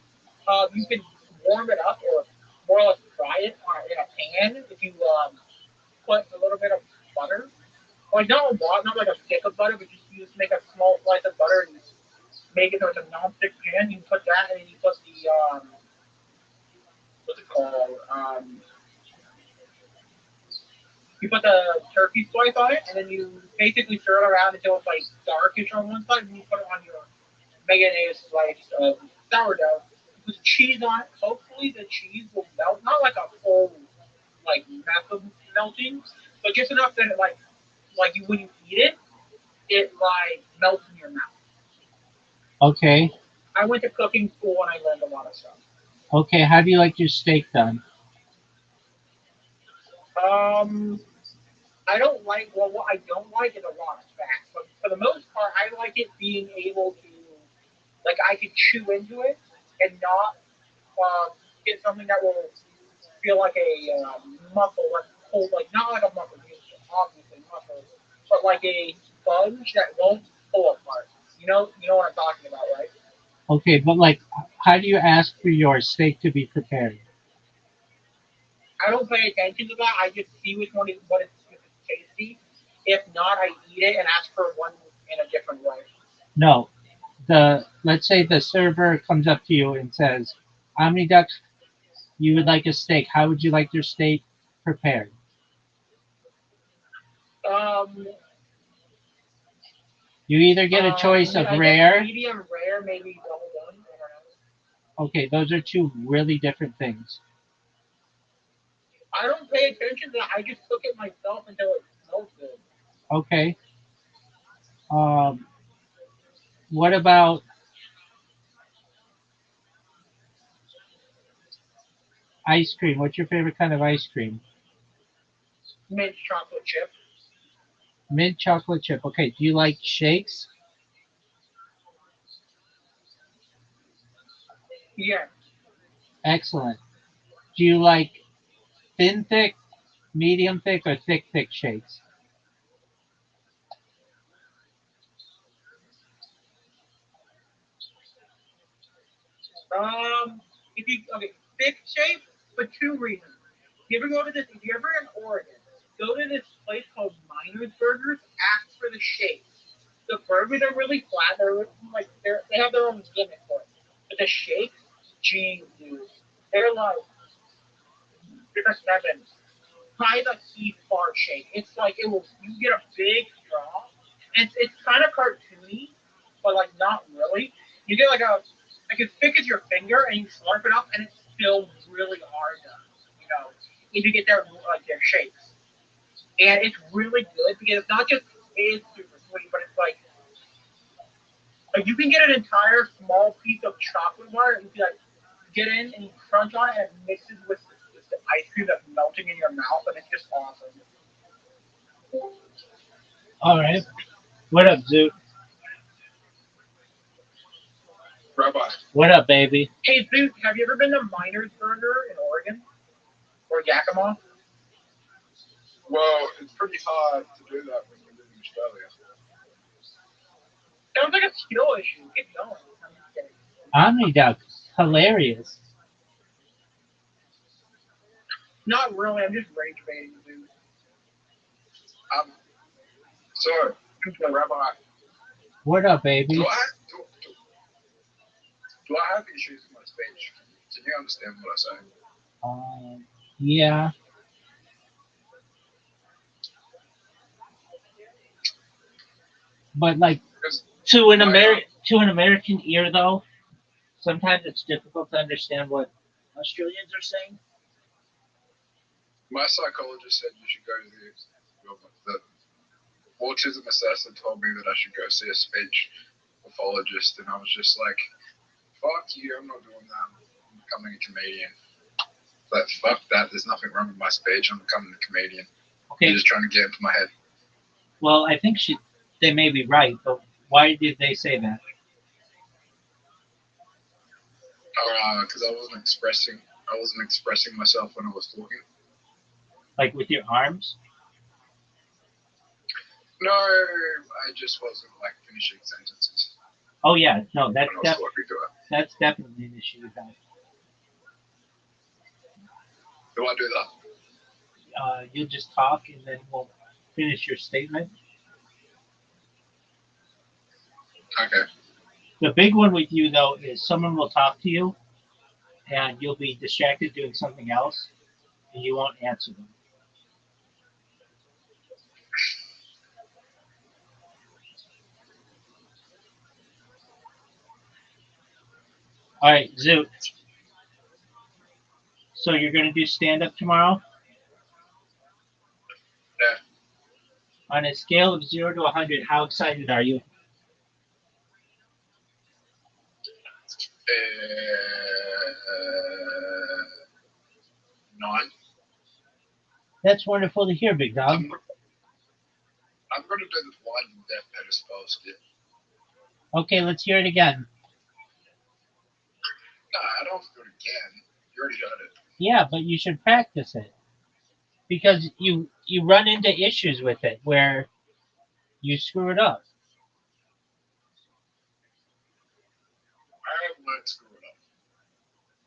You can warm it up or more or less fry it in a pan if you put a little bit of butter. Like not a lot, not like a stick of butter, but you just make a small slice of butter and you make it so it's a non-stick pan. You put that and then you put the what's it called? You put the turkey slice on it, and then you basically stir it around until it's like darkish on one side, and you put it on your mayonnaise slice of sourdough. With cheese on it. Hopefully the cheese will melt, not like a full like massive melting, but just enough that it like you when you eat it, it like melts in your mouth. Okay. I went to cooking school and I learned a lot of stuff. Okay, how do you like your steak done? Um, I don't like what I don't like is a lot of fat, but for the most part, I like it being able to like I can chew into it and not get something that will feel like a muscle, like hold, like not like a muscle, obviously muscle, but like a sponge that won't. pull apart. You know what I'm talking about, right? Okay, but like, how do you ask for your steak to be prepared? I don't pay attention to that. I just see which one is what is if it's tasty. If not, I eat it and ask for one in a different way. No, let's say the server comes up to you and says, "Omniduck, you would like a steak. How would you like your steak prepared?" Um, You either get a choice of I guess rare. medium rare, maybe well done. I don't know. Okay, those are two really different things. I don't pay attention to that. I just cook it myself until it smells good. Okay. Um, what about ice cream? What's your favorite kind of ice cream? Mint chocolate chip. Mint chocolate chip. Okay. Do you like shakes? Yeah. Excellent. Do you like thin, thick, medium, thick, or thick, thick shakes? If you okay, thick shape for two reasons. If you ever go to this, if you're ever in Oregon, go to this place called Miner's Burgers. Ask for the shakes. The burgers are really flat. They have their own gimmick for it. But the shakes, geez, dude, they're like they're seven. Try the Heath Bar shake. It's like it will. You get a big straw, and it's kind of cartoony, but like not really. You get like as thick as your finger, and you slurp it up, and it's still really hard to, if you get their shakes, and it's really good because it's not just is super sweet, but it's like you can get an entire small piece of chocolate bar, and you can like get in and you crunch on it, and it mixes with the ice cream that's melting in your mouth, and it's just awesome. All right. What up, Zoot? Rabbi. What up, baby? Hey, Zoot, have you ever been to Miner's Burger in Oregon or Yakima? Well, it's pretty hard to do that when you live in Australia. Sounds like a skill issue. Keep going. I'm just kidding. Omniduck. Hilarious. Not really. I'm just rage baiting, Zoot. So, Rabbi, What up, baby? do I have issues with my speech? Can you understand what I say? Yeah. But like Because to an American ear though, sometimes it's difficult to understand what Australians are saying. my psychologist said you should go to the autism assessor told me that I should go see a speech pathologist, and I was just like, fuck you, I'm not doing that. I'm becoming a comedian. But fuck that, there's nothing wrong with my speech, I'm becoming a comedian. Okay. You're just trying to get into my head. Well, I think they may be right, but why did they say that? Because I wasn't expressing myself when I was talking. Like with your arms? No, I just wasn't like finishing sentences Oh yeah, no, when I was talking to her. that's definitely an issue with that. Do I do that? You'll just talk and then we'll finish your statement. Okay. The big one with you though is someone will talk to you and you'll be distracted doing something else and you won't answer them. All right, Zoot. So you're going to do stand up tomorrow? Yeah. On a scale of 0 to 100, how excited are you? Uh, 9. That's wonderful to hear, big dog. I'm going to do the blind and deaf pedestal skit. Okay, let's hear it again. No, I don't have to do it again. You already heard it. Yeah, but you should practice it because you run into issues with it where you screw it up.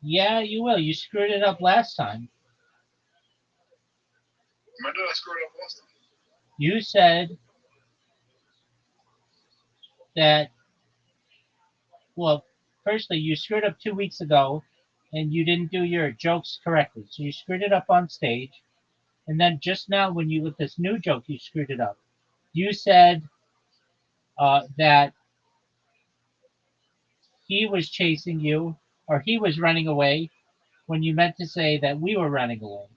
Yeah, you will. You screwed it up last time. When did I screw it up last time? You said that, well, firstly, you screwed up 2 weeks ago and you didn't do your jokes correctly. So you screwed it up on stage. And then just now, when you with this new joke, you screwed it up. You said that he was chasing you or he was running away when you meant to say that we were running away.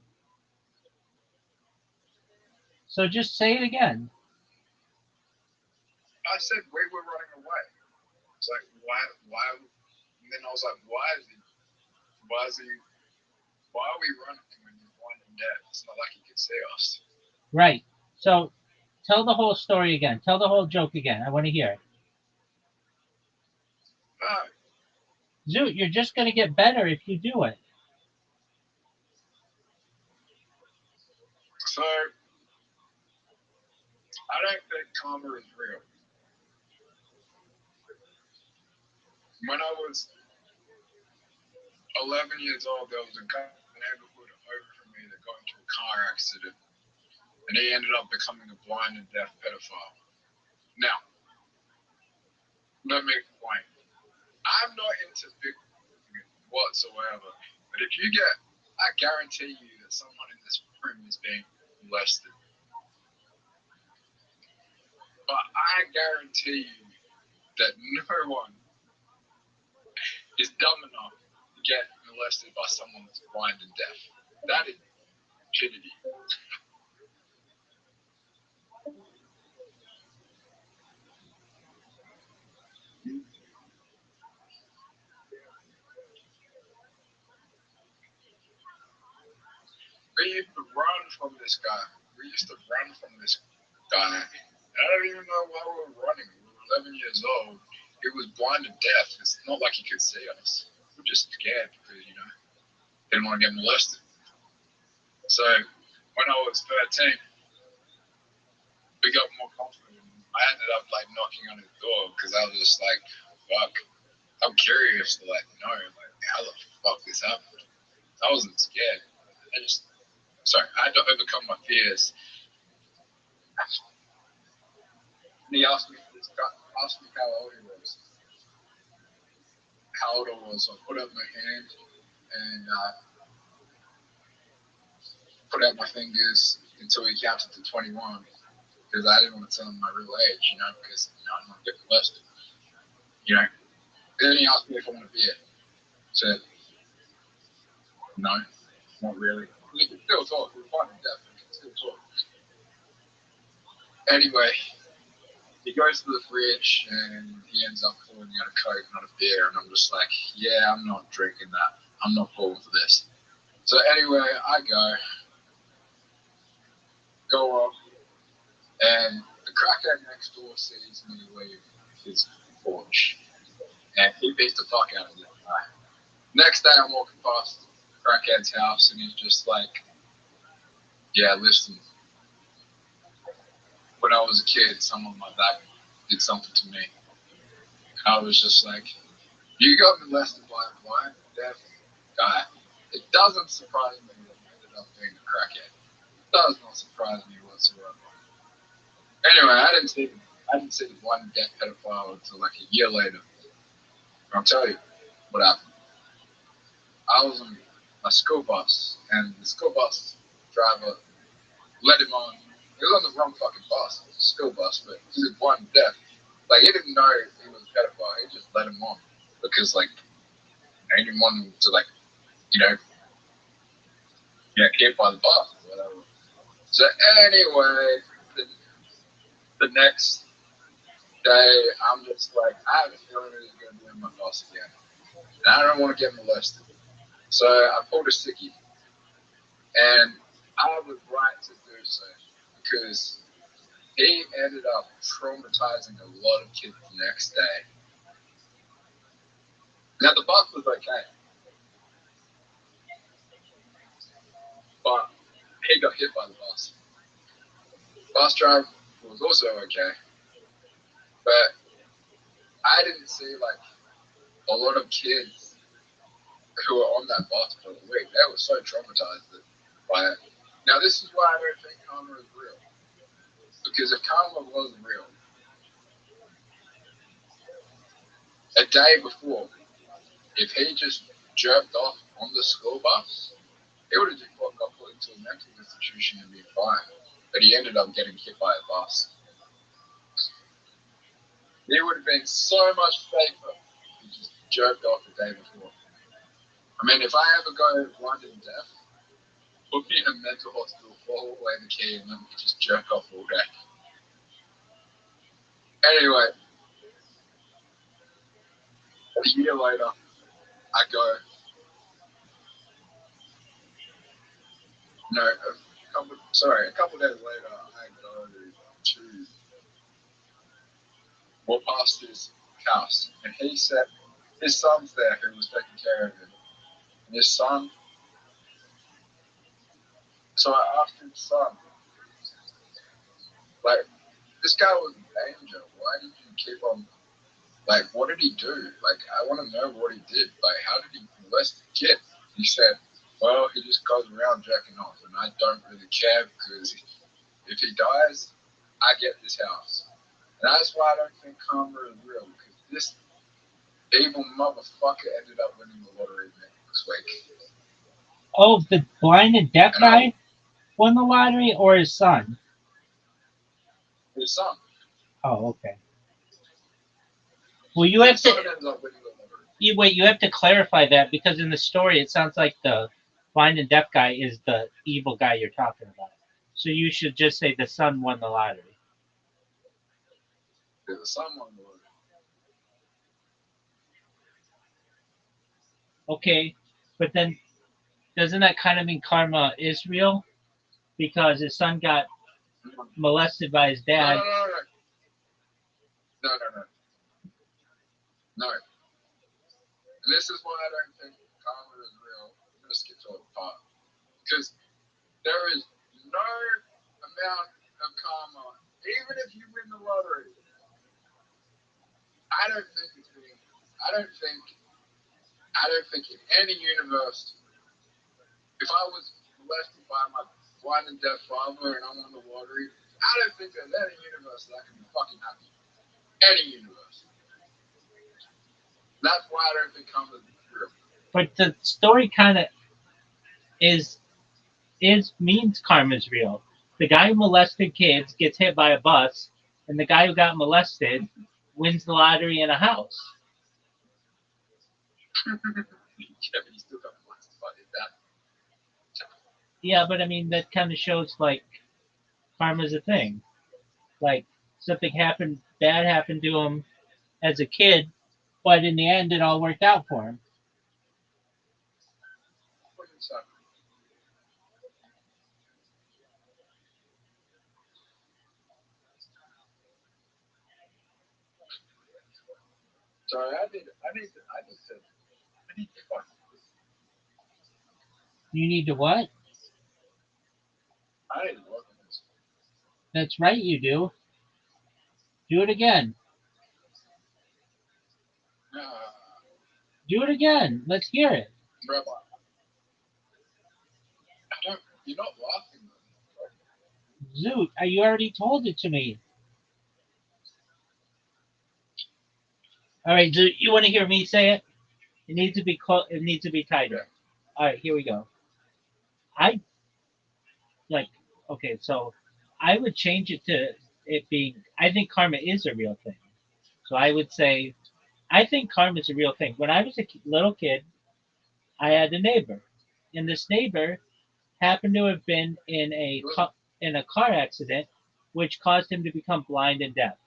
So just say it again. I said we were running away. It's like, why? And then I was like, why are we running when you're blind and deaf? It's not like he could see us. Right. So tell the whole story again. Tell the whole joke again. I want to hear it. No. Zoot, you're just going to get better if you do it. So, I don't think karma is real. When I was 11 years old, there was a guy in the neighborhood over from me that got into a car accident, and he ended up becoming a blind and deaf pedophile. Now, let me explain. I'm not into victim whatsoever, but if you get, I guarantee you that someone in this room is being molested. But I guarantee you that no one is dumb enough to get molested by someone that's blind and deaf. That is stupidity. We used to run from this guy. And I don't even know why we were running. We were 11 years old. He was blind and deaf. It's not like he could see us. We were just scared because, didn't want to get molested. So when I was 13, we got more confident. I ended up knocking on his door because I was just like, fuck. I'm curious to know how the fuck this happened. I wasn't scared. I had to overcome my fears. And he asked me how old he was. How old I was. So I put up my hand and put out my fingers until he counted to 21 because I didn't want to tell him my real age, because I didn't want to get molested. Then he asked me if I want a beer. I said, no, not really. We can still talk. We're fine and deaf. We can still talk. Anyway, he goes to the fridge and he ends up pulling out a Coke, not a beer. And I'm just like, yeah, I'm not drinking that. I'm not falling for this. So anyway, I go off, and the crackhead next door sees me leave his porch. And he beats the fuck out of that guy. Next day, I'm walking past the crackhead's house, and he's just like, yeah, listen, when I was a kid, someone like that did something to me. And I was just like, you got molested by a blind, deaf guy. It doesn't surprise me that you ended up being a crackhead. It does not surprise me whatsoever. Anyway, I didn't see the blind, deaf pedophile until a year later. I'll tell you what happened. I was on a school bus, and the school bus driver let him on. He was on the wrong fucking bus. It was a school bus, but he was blind and deaf. He didn't know he was a pedophile. He just let him on because, he didn't want him to, get hit by the bus or whatever. So anyway, the next day, I'm just like, I have a feeling that he's going to be on my bus again. And I don't want to get molested. So I pulled a sickie. And I was right to do so because he ended up traumatizing a lot of kids the next day. Now, the bus was okay. But he got hit by the bus. Bus driver was also okay. But I didn't see, a lot of kids who were on that bus for the week, they were so traumatized by it. Now, this is why I don't think karma is real. Because if karma was real, a day before, if he just jerked off on the school bus, he would have just got put into a mental institution and been fine. But he ended up getting hit by a bus. He would have been so much safer if he just jerked off the day before. I mean, if I ever go blind and deaf, put me in a mental hospital, throw away the key, and let me just jerk off all day. Anyway, a year later, I go. No, a couple days later, I go to walk past his house, and he said his son's there who was taking care of him. And his son, so I asked his son, like, this guy was in danger. Why did you keep on, like, what did he do? Like, I want to know what he did. Like, how did he molest the kid? He said, well, he just goes around jacking off, and I don't really care because if he dies, I get this house. And that's why I don't think karma is real, because this evil motherfucker ended up winning the lottery next week. Oh, the blind and deaf And guy won the lottery, or his son? His son. Oh, okay. Well, you have His son to ends up winning the lottery. you have to clarify that, because in the story it sounds like the blind and deaf guy is the evil guy you're talking about. So you should just say the son won the lottery. Yeah, the son won the lottery. Okay, but then doesn't that kind of mean karma is real? Because his son got molested by his dad. No. And this is why I don't think karma is real. I'm going to skip to a part. Because there is no amount of karma, even if you win the lottery. I don't think in any universe, if I was molested by my blind and deaf father and I won the lottery, I don't think there's any universe that I can be fucking happy. Any universe. That's why I don't think karma is real. But the story kind of means karma is real. The guy who molested kids gets hit by a bus, and the guy who got molested wins the lottery in a house. Yeah, but he still got molested by his dad. Yeah, but I mean that kind of shows like karma's a thing. Like something bad happened to him as a kid, but in the end it all worked out for him. Sorry, I need to fuck this. You need to what? I need to work on this. That's right, you do. Do it again. Do it again. Let's hear it. Rabbi, you're not laughing. Zoot, you already told it to me. All right, Zoot, you want to hear me say it? It needs to be it needs to be tighter. Yeah. All right, here we go. I like okay, so I would change it to it being. I think karma is a real thing. So I would say, I think karma is a real thing. When I was a little kid, I had a neighbor, and this neighbor happened to have been in a car accident, which caused him to become blind and deaf.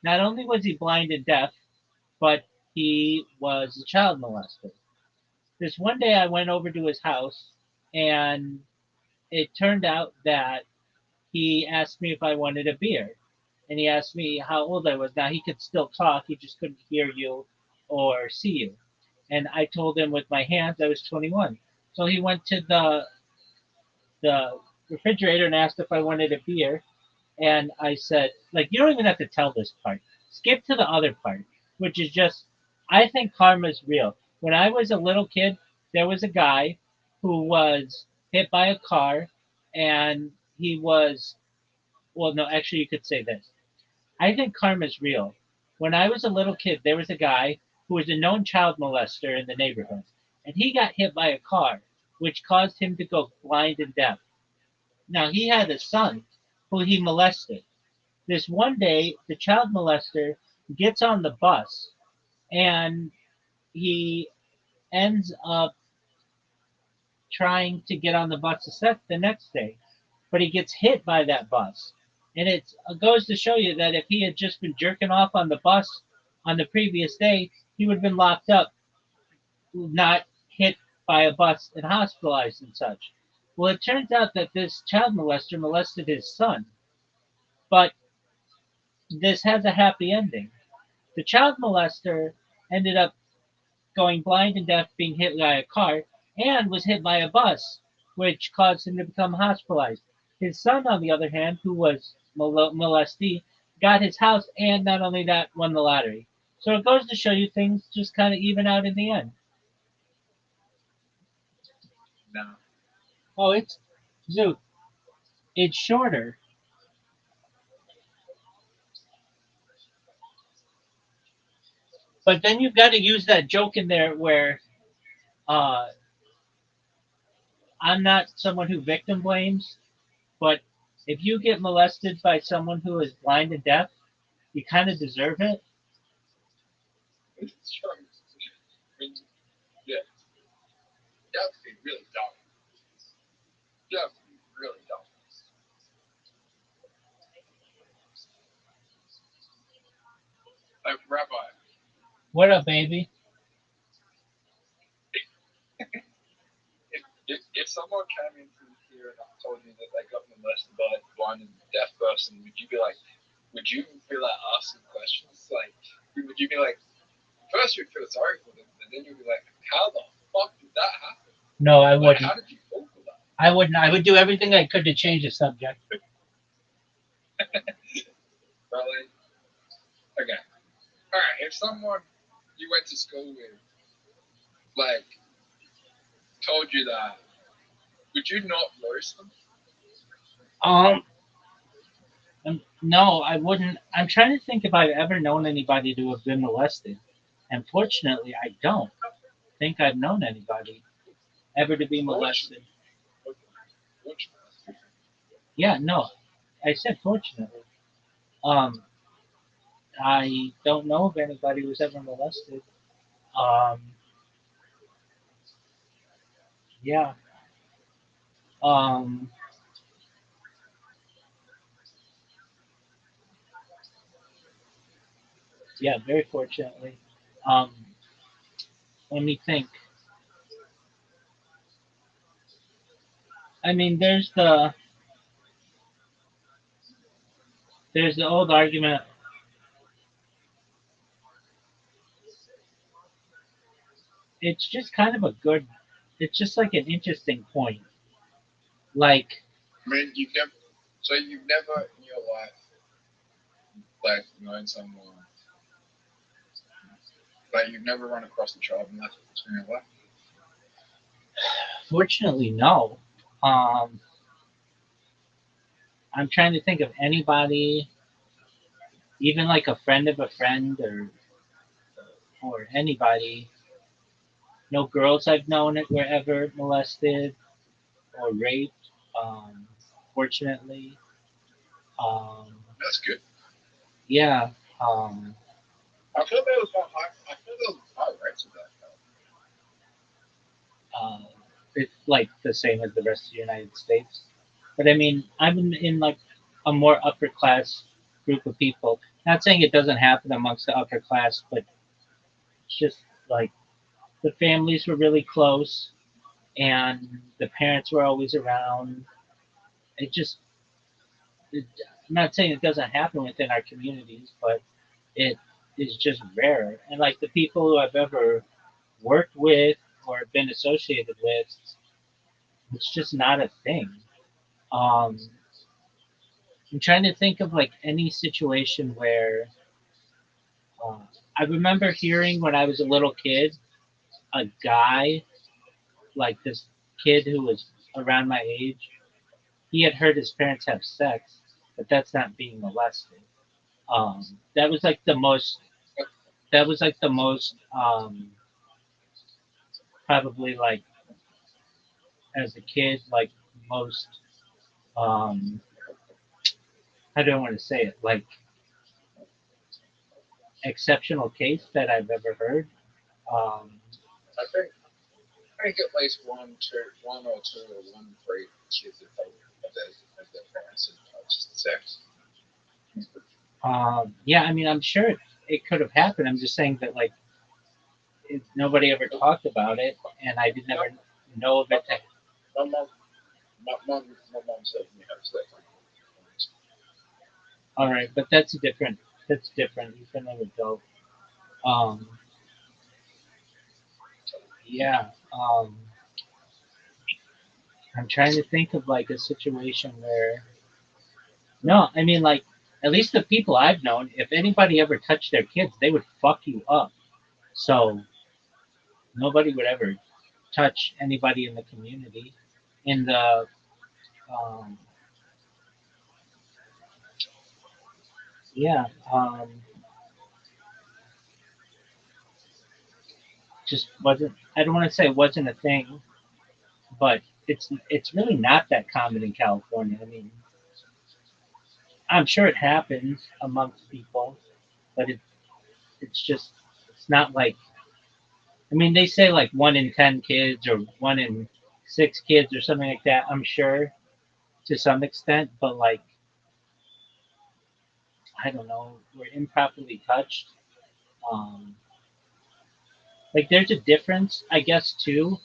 Not only was he blind and deaf, but he was a child molester. This one day I went over to his house, and it turned out that he asked me if I wanted a beer. And he asked me how old I was. Now he could still talk, he just couldn't hear you or see you. And I told him with my hands I was 21. So he went to the refrigerator and asked if I wanted a beer. And I said, like, you don't even have to tell this part. Skip to the other part, which is just, I think karma is real. When I was a little kid, there was a guy who was hit by a car, and he was, well, no, actually, you could say this. I think karma's real. When I was a little kid, there was a guy who was a known child molester in the neighborhood, and he got hit by a car, which caused him to go blind and deaf. Now, he had a son who he molested. This one day, the child molester gets on the bus, and he ends up trying to get on the bus the next day, but he gets hit by that bus. And it goes to show you that if he had just been jerking off on the bus on the previous day, he would have been locked up, not hit by a bus and hospitalized and such. Well, it turns out that this child molester molested his son, but this has a happy ending. The child molester ended up going blind and deaf, being hit by a car, and was hit by a bus, which caused him to become hospitalized. His son, on the other hand, who was molestee, got his house, and not only that, won the lottery. So it goes to show you things just kind of even out in the end. No. Oh, it's Zoot. It's shorter. But then you've got to use that joke in there where uh, I'm not someone who victim blames, but if you get molested by someone who is blind and deaf, you kind of deserve it. It's true. I mean, yeah, you have to be really dumb. You have to be really dumb. Like, Rabbi, What up, baby? if someone came into here and told you that they got molested by a blind and deaf person, would you be like asking questions? Like, would you be like, first you'd feel sorry for them, and then you'd be like, how the fuck did that happen? No, I Like, wouldn't. how did you fall for that? I wouldn't. I would do everything I could to change the subject. Really? Okay. Alright, if someone you went to school with, like, told you that, would you not roast them? Um, no, I wouldn't. I'm trying to think if I've ever known anybody to have been molested. And fortunately, I don't think I've known anybody ever to be molested. Fortunately. Yeah, no, I said fortunately. Um, I don't know of anybody who's ever molested. Um, yeah. Um, yeah, very fortunately. Um, let me think. I mean, there's the old argument. It's just kind of a good. It's just like an interesting point. Like, I mean, you've never in your life, like, known someone, like, you've never run across a child molester in your life? fortunately, no. Um, I'm trying to think of anybody, even like a friend of a friend, or anybody. No girls I've known that were ever molested or raped. Fortunately, um, That's good. yeah. Um, I feel there was high rates of that. uh, it's like the same as the rest of the United States. But I mean, I'm in like a more upper class group of people. Not saying it doesn't happen amongst the upper class, but it's just like the families were really close and the parents were always around. It just, I'm not saying it doesn't happen within our communities, but it is just rare. And like the people who I've ever worked with or been associated with, it's just not a thing. Um, I'm trying to think of like any situation where uh, I remember hearing when I was a little kid a guy like this kid who was around my age, he had heard his parents have sex, but that's not being molested. That was like the most. That was like the most. Probably like as a kid, like most. Um, how do I want to say it? Like exceptional case that I've ever heard. Um, I think at least one or two, or 1 3 kids of their parents have just sex. yeah, I mean, I'm sure it could have happened. I'm just saying that like nobody ever talked about it, and I did never know of it. My mom, my mom said we have sex. All right, but that's different. That's different. You've been an adult. Um, yeah. I'm trying to think of like a situation where no, I mean like at least the people I've known, if anybody ever touched their kids, they would fuck you up. So nobody would ever touch anybody in the community. In the um, yeah, just wasn't. I don't want to say it wasn't a thing, but it's really not that common in California. I mean, I'm sure it happens amongst people, but it's just it's not like I mean they say like 1 in 10 kids or 1 in 6 kids or something like that. I'm sure to some extent, but like I don't know, we're improperly touched. Um, like there's a difference, I guess too.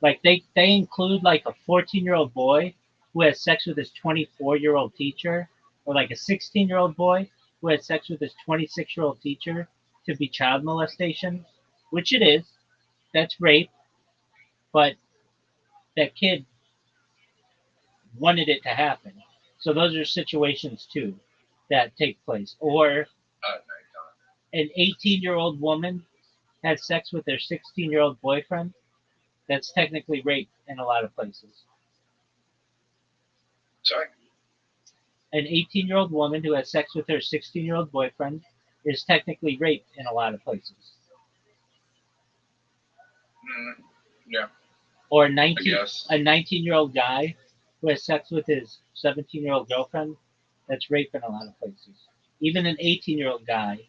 Like they include like a 14-year-old boy who has sex with his 24-year-old teacher, or like a 16-year-old boy who has sex with his 26-year-old teacher to be child molestation, which it is. That's rape, but that kid wanted it to happen. So those are situations too that take place. Or an 18-year-old woman has sex with their 16-year-old boyfriend. That's technically rape in a lot of places. Sorry. An 18-year-old woman who has sex with her 16-year-old boyfriend is technically rape in a lot of places. Yeah. Or a 19-year-old guy who has sex with his 17-year-old girlfriend, that's rape in a lot of places. Even an 18-year-old guy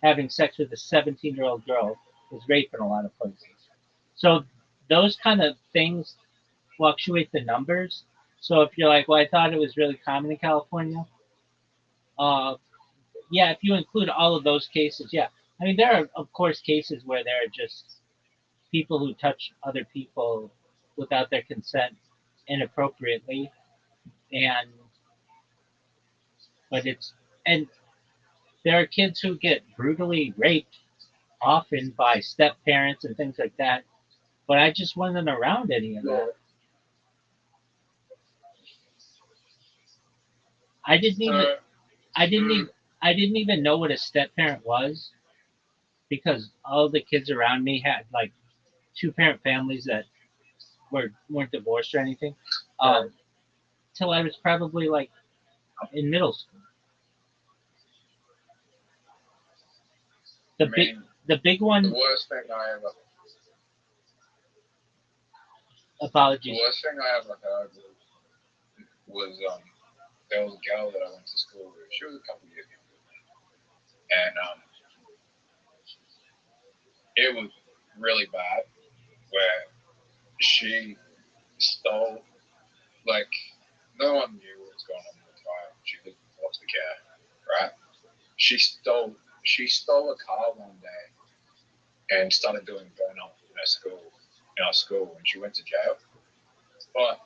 having sex with a 17-year-old girl is rape in a lot of places. So those kind of things fluctuate the numbers. So if you're like, well, I thought it was really common in California, uh, yeah, if you include all of those cases, yeah. I mean, there are, of course, cases where there are just people who touch other people without their consent inappropriately, and but it's and there are kids who get brutally raped often by step parents and things like that. But I just wasn't around any of that. I didn't even I didn't even I didn't even know what a step parent was because all the kids around me had like 2 parent families that weren't divorced or anything. Till I was probably like in middle school. The big The one. worst thing I ever. Apologies. The worst thing I ever heard was there was a girl that I went to school with. She was a couple years younger, and it was really bad. Where she stole, like, no one knew what was going on at the time. She lived in foster care, right? She stole a car one day and started doing burnout in our school, and she went to jail. But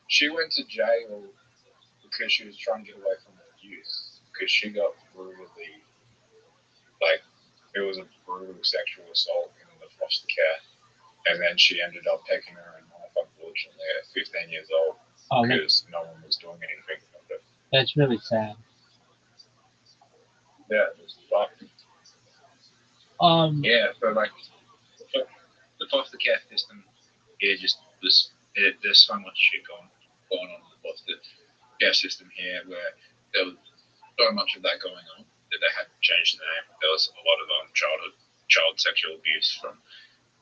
she went to jail because she was trying to get away from abuse. Because she got brutally, like, it was a brutal sexual assault in the foster care. And then she ended up taking her own life, unfortunately, at 15 years old. Because no one was doing anything with it. That's really sad. Yeah, it was fucked. Yeah, so like the foster care system, it just there's so much shit going on in the foster care system here, where there was so much of that going on that they had to change the name. There was a lot of child sexual abuse from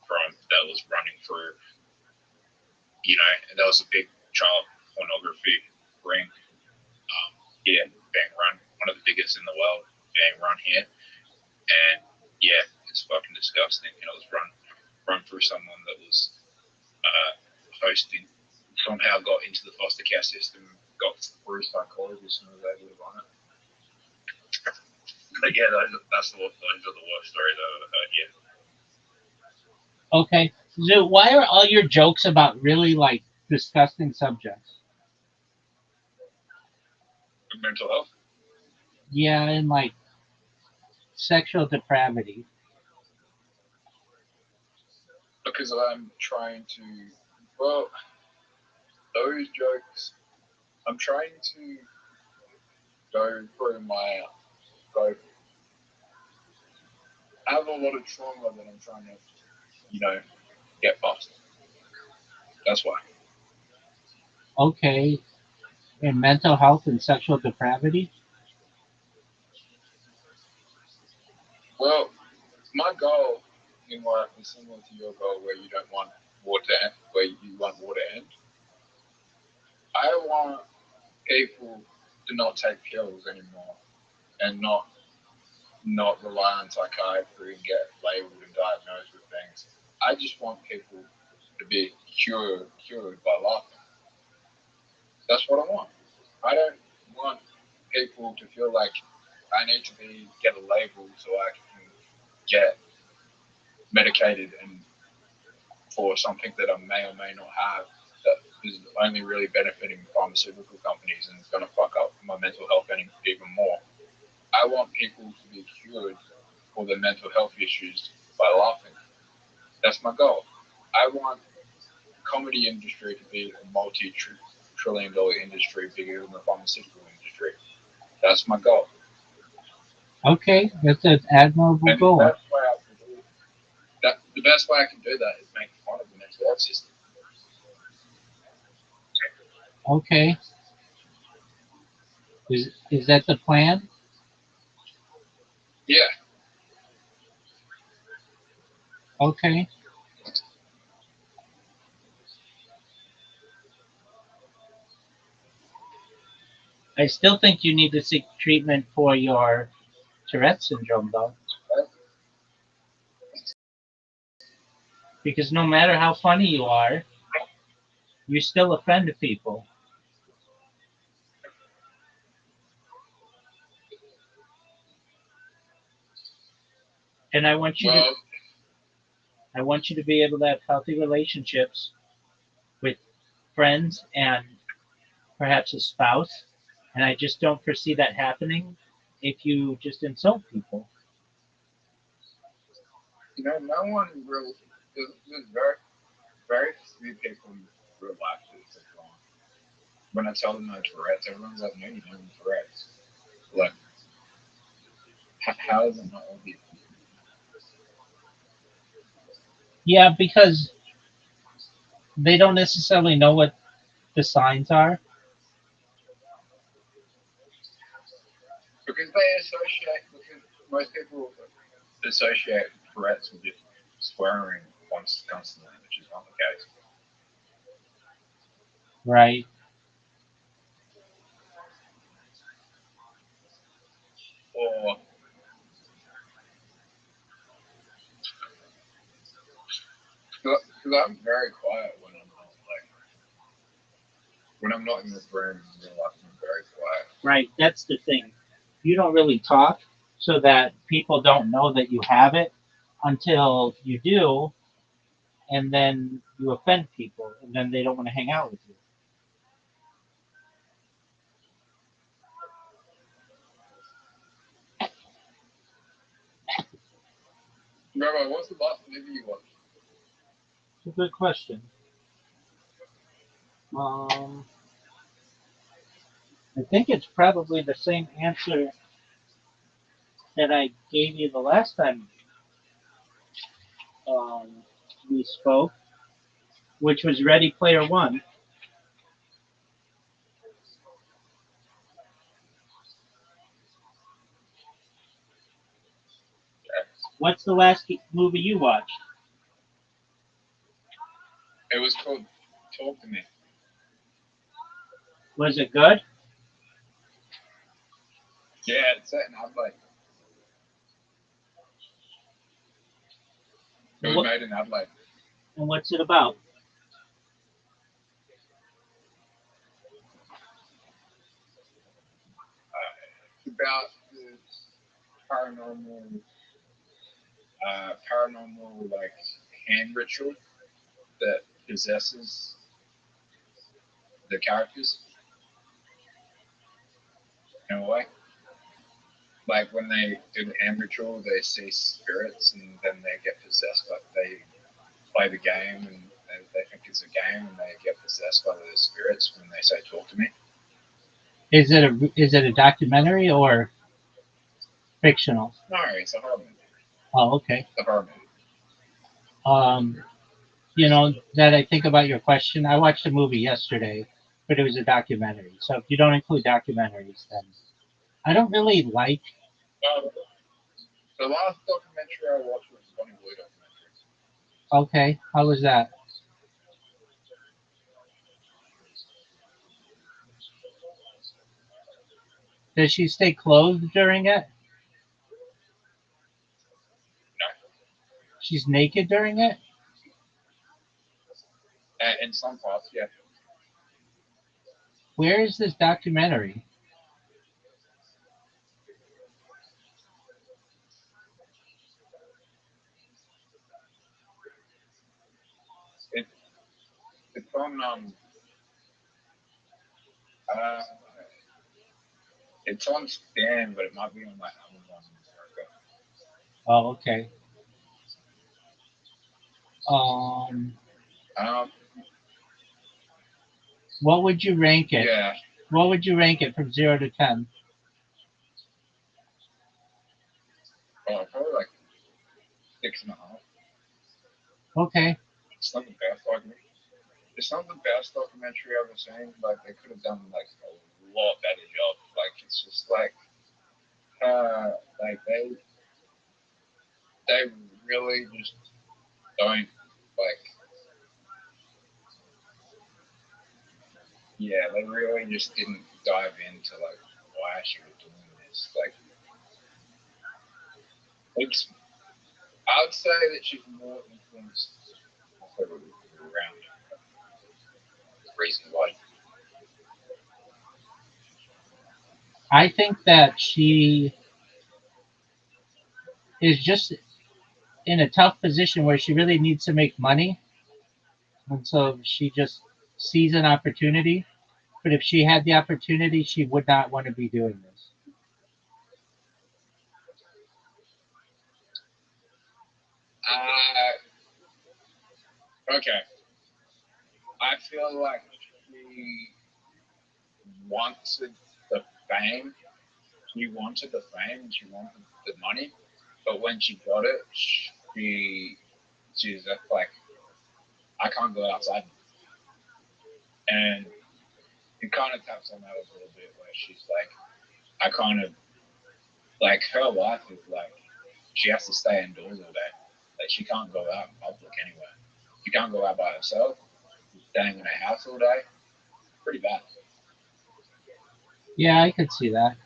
that was running through, and there was a big child pornography ring here being run, one of the biggest in the world being run here, and yeah, it's fucking disgusting. It was run through someone that was hosting, somehow got into the foster care system, got through psychologists and was able to run it. But yeah, those are the worst stories I've ever heard yet. Okay. So why are all your jokes about really like disgusting subjects? Mental health. Yeah, and like sexual depravity. Because I'm trying to, well, those jokes, I'm trying to go through my, go, I have a lot of trauma that I'm trying to, get past. That's why. Okay. And mental health and sexual depravity? Well, my goal in life is similar to your goal, where you don't want war to end, where you want war to end. I want people to not take pills anymore and not rely on psychiatry and get labeled and diagnosed with things. I just want people to be cured by laughing. That's what I want. I don't want people to feel like I need to get a label so I can get medicated and for something that I may or may not have, that is only really benefiting pharmaceutical companies and is going to fuck up my mental health even more. I want people to be cured for their mental health issues by laughing. That's my goal. I want the comedy industry to be a multi-trillion-dollar industry bigger than the pharmaceutical industry. That's my goal. Okay, that's an admirable And goal. the best way I can do that is make fun of the mental health system. Okay. Is that the plan? Yeah. Okay. I still think you need to seek treatment for your Tourette syndrome, though. Because no matter how funny you are, you still offend people. And I want you to be able to have healthy relationships with friends and perhaps a spouse. And I just don't foresee that happening if you just insult people. No one really. There's very few people in real life that are wrong. When I tell them I have Tourette's, everyone's like, "No, you don't have Tourette's." Like, how is it not obvious? Yeah, because they don't necessarily know what the signs are. Because most people associate Tourette's with just swearing constantly, which is not the case. Right. Or because I'm very quiet when I'm not in this room in real life. I'm very quiet. Right. That's the thing. You don't really talk so that people don't know that you have it until you do, and then you offend people, and then they don't want to hang out with you. Rabbi, what's the last movie you watched? It's a good question. I think it's probably the same answer that I gave you the last time um, we spoke. which was Ready Player One. What's the last movie you watched? It was called Talk to Me. Was it good? Yeah, it's set in Adelaide. It was What, made in Adelaide. and what's it about? It's about this paranormal like hand ritual that possesses the characters in a way. Like when they do the hand ritual, they see spirits and then they get possessed. Like they play the game and they think it's a game and they get possessed by the spirits when they say "talk to me." Is it a documentary or fictional? No, it's a horror movie. Oh, okay. It's a horror movie. That I think about your question. I watched a movie yesterday, but it was a documentary. So if you don't include documentaries, then I don't really like. The last documentary I watched was Bonnie Boy documentary. Okay, how was that? Does she stay clothed during it? No, She's naked during it? in some parts, yeah. Where is this documentary? It, it's on uh, it's on Stan, but it might be on like Amazon in America. Oh, okay. Um, Um, what would you rank it? yeah, What would you rank it from 0 to 10? probably like 6.5. Okay. It's not the best documentary. It's not the best documentary I've ever seen. Like they could have done like a lot better job. Like it's just like they really just don't like yeah, they really just didn't dive into like why she was doing this. Like it's I would say that she's more influenced around the reason why. I think that she is just in a tough position where she really needs to make money. And so she just sees an opportunity. But if she had the opportunity, she would not want to be doing this. Okay. I feel like she wanted the fame. She wanted the fame and she wanted the money. But when she got it, she's just like, I can't go outside. And it kind of taps on that a little bit where she's like, I kind of like her life is like she has to stay indoors all day. Like she can't go out in public anywhere. She can't go out by herself. She's staying in her house all day. Pretty bad. Yeah, I could see that.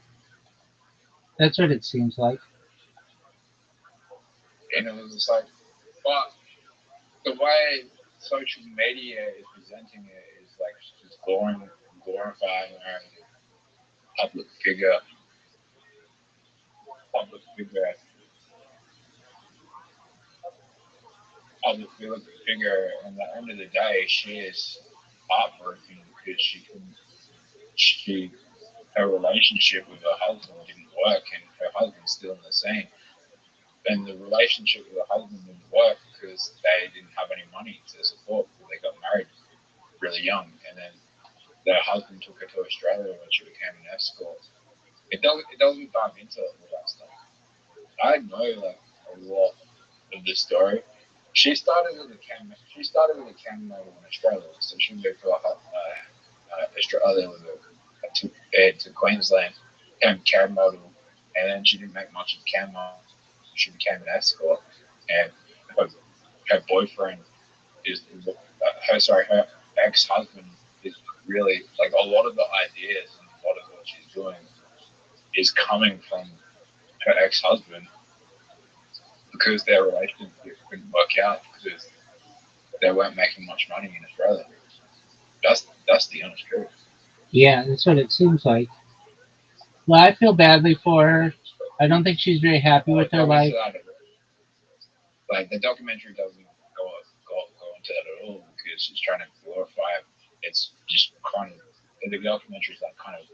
That's what it seems like. And it was just like, but the way social media is presenting it is like she's glorifying her as a public figure, public figure. And at the end of the day, she is heartbroken because she her relationship with her husband didn't work, and her husband's still in the scene. And the relationship with her husband didn't work because they didn't have any money to support because they got married really young, and then their husband took her to Australia when she became an escort. It doesn't dive into all that stuff. I know like a lot of the story, She started as a cam. She started as a cam model in Australia, so she moved to Australia with to Queensland, became a cam model, and then she didn't make much of cam model. She became an escort, and her, her boyfriend is her ex-husband is really like a lot of the ideas and a lot of what she's doing is coming from her ex-husband because their relationship couldn't work out because they weren't making much money in Australia. That's the honest truth. Yeah, that's what it seems like. Well, I feel badly for her. I don't think she's very happy with Like her life. obviously, like the documentary doesn't go into that at all because it's trying to glorify. It's just kind of the documentary is like kind of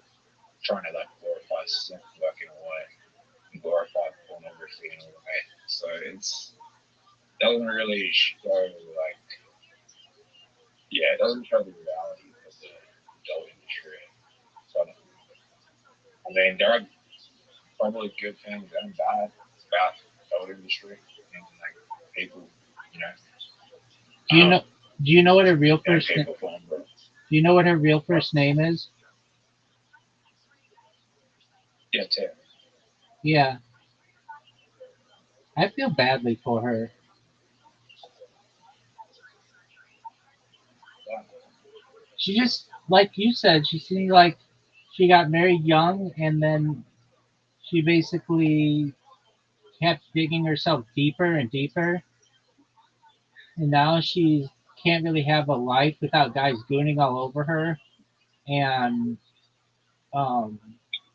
trying to like glorify sex work in a way and glorify pornography in a way. So it's doesn't really show like it doesn't show the reality of the adult industry. But I mean, there are probably good things and bad about the adult industry and like people, you know, Do you know? Do you know what her real and first? people falling for it. Do you know what her real first name is? Yeah, too. Yeah, I feel badly for her. Yeah. She just, like you said, she seemed like she got married young, and then she basically kept digging herself deeper and deeper, and now she can't really have a life without guys gooning all over her. And um,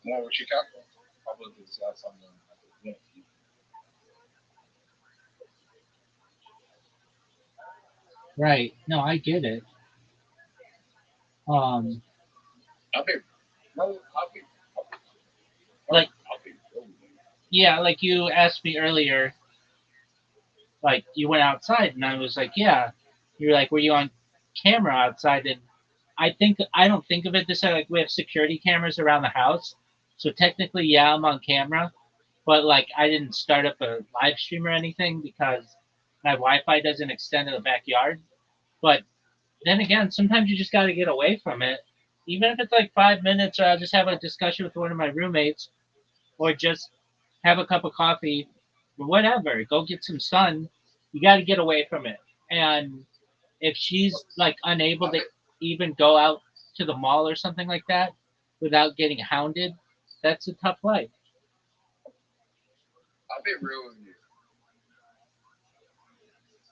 Well, Chicago probably got something like yeah. right? No, I get it. Um, I'll be no, like I'll be real with you. yeah, like you asked me earlier, like you went outside, and I was like, yeah. You're like, were you on camera outside? And I don't think of it this way. Like we have security cameras around the house, so technically, yeah, I'm on camera. But like, I didn't start up a live stream or anything because my Wi-Fi doesn't extend to the backyard. But then again, sometimes you just got to get away from it, even if it's like 5 minutes, or I'll just have a discussion with one of my roommates, or just have a cup of coffee, or whatever. Go get some sun. You got to get away from it. And if she's like unable I'll to be even go out to the mall or something like that without getting hounded, that's a tough life. I'll be real with you.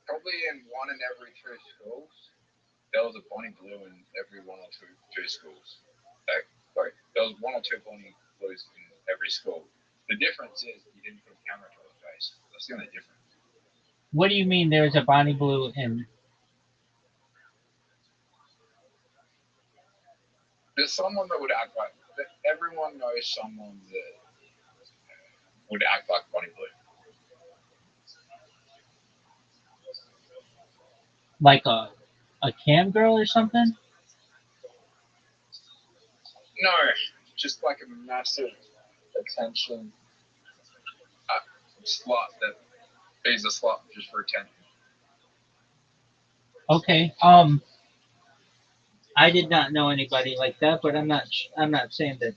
Probably in one in every two schools, there was a Bonnie Blue in every one or two schools. Like, sorry, there was one or two Bonnie Blues in every school. The difference is you didn't put a camera to her face. That's the only difference. What do you mean there's a Bonnie Blue in? There's someone that would act like that. Everyone knows someone that would act like Bonnie Blue. Like a cam girl or something? No, just like a massive attention slut that pays a slut just for attention. Okay. I did not know anybody like that, but I'm not saying that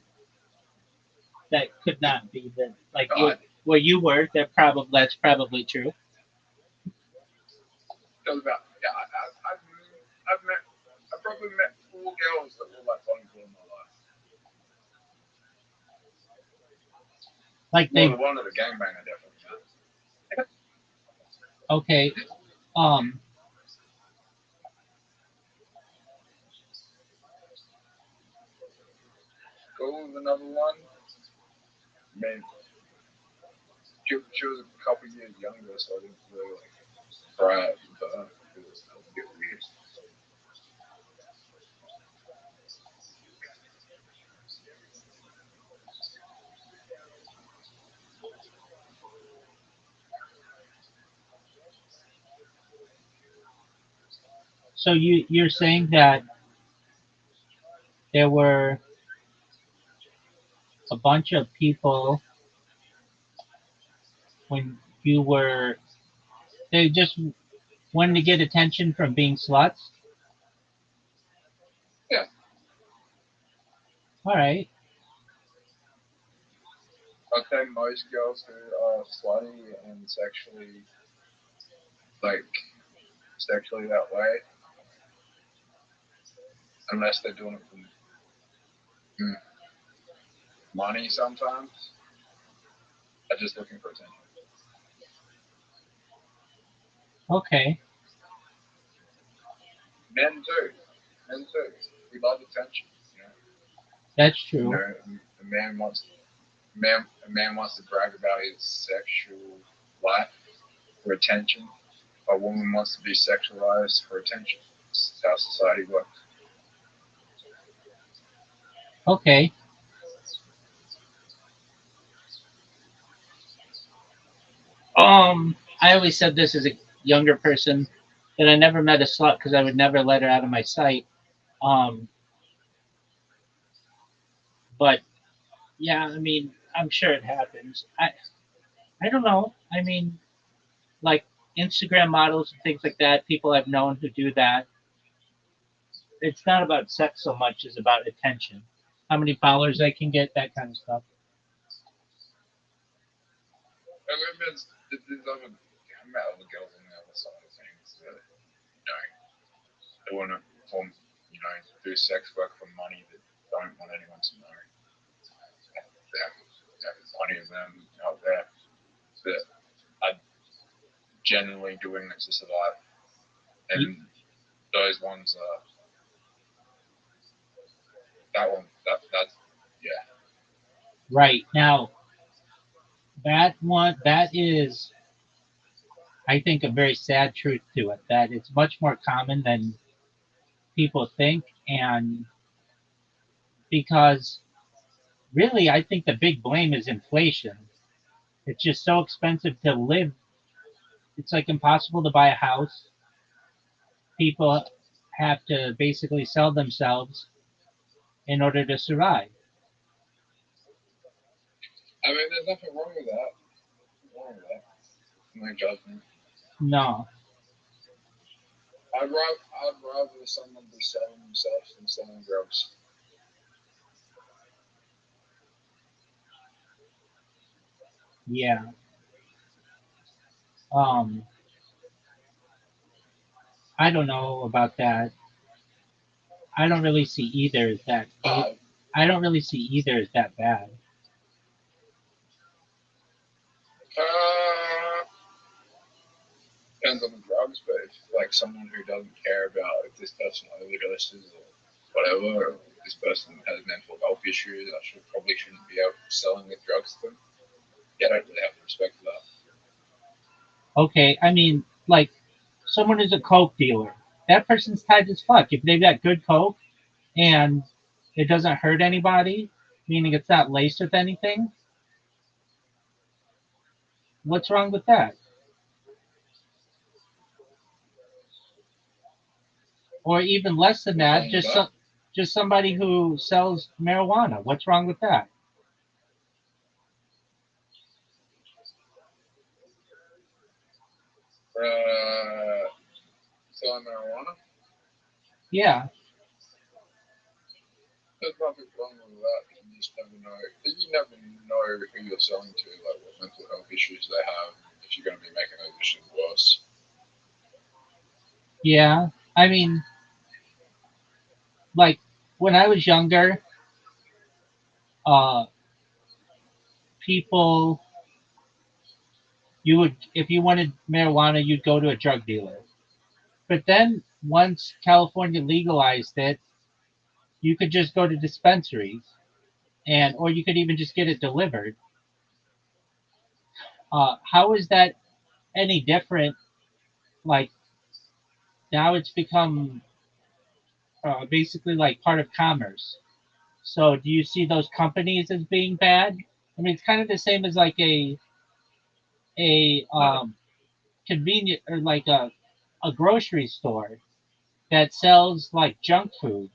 that could not be that like God, where you were. That's probably true. it was about yeah. I've met I've probably met four girls that were like Bonnie Blue in my life. Like Well, they the one at the gangbang I definitely met. okay. Um, School was another one. I mean, she was a couple years younger, so I didn't really like try it with her. It was a bit weird. so you're saying that there were a bunch of people when you were they just wanting to get attention from being sluts? Yeah. All right. I think most girls who are slutty and sexually that way, unless they're doing it for money sometimes, are just looking for attention. Okay. Men too. We love attention. That's true. A man wants to brag about his sexual life for attention. A woman wants to be sexualized for attention. This is how society works. Okay. I always said this as a younger person that I never met a slut because I would never let her out of my sight. Um, but yeah, I mean, I'm sure it happens. I don't know. I mean, like Instagram models and things like that, people I've known who do that. It's not about sex so much as about attention. How many followers I can get, that kind of stuff. I met other girls on the other side of things that, they want to do sex work for money that don't want anyone to know. There's plenty of them out there that are genuinely doing it to survive. And those ones are, that's, yeah. Right. Now, that is, I think, a very sad truth to it, that it's much more common than people think. And because really, I think the big blame is inflation. It's just so expensive to live. It's like impossible to buy a house. People have to basically sell themselves in order to survive. I mean, there's nothing wrong with that. No judgment. No. I'd rather someone be selling themselves than selling drugs. Yeah. Um, I don't know about that. I don't really see either as that. I don't really see either as that bad. Depends on the drugs, but if like someone who doesn't care about if this person overdoses or whatever, or this person has mental health issues, probably shouldn't be out selling the drugs to them. Yeah, I don't really have respect for that. Okay, I mean, like someone who's a coke dealer, that person's tight as fuck. If they've got good coke and it doesn't hurt anybody, meaning it's not laced with anything, what's wrong with that? Or even less than that, just somebody who sells marijuana. What's wrong with that? Selling marijuana? Yeah. There's nothing wrong with that. You just never know. You never know who you're selling to, like what mental health issues they have, if you're going to be making those issues worse. Yeah. I mean, like when I was younger, uh, people, you would, if you wanted marijuana, you'd go to a drug dealer. But then once California legalized it, you could just go to dispensaries, and or you could even just get it delivered. How is that any different? Like now it's become basically like part of commerce. So do you see those companies as being bad? I mean, it's kind of the same as like a convenient or like a grocery store that sells like junk food.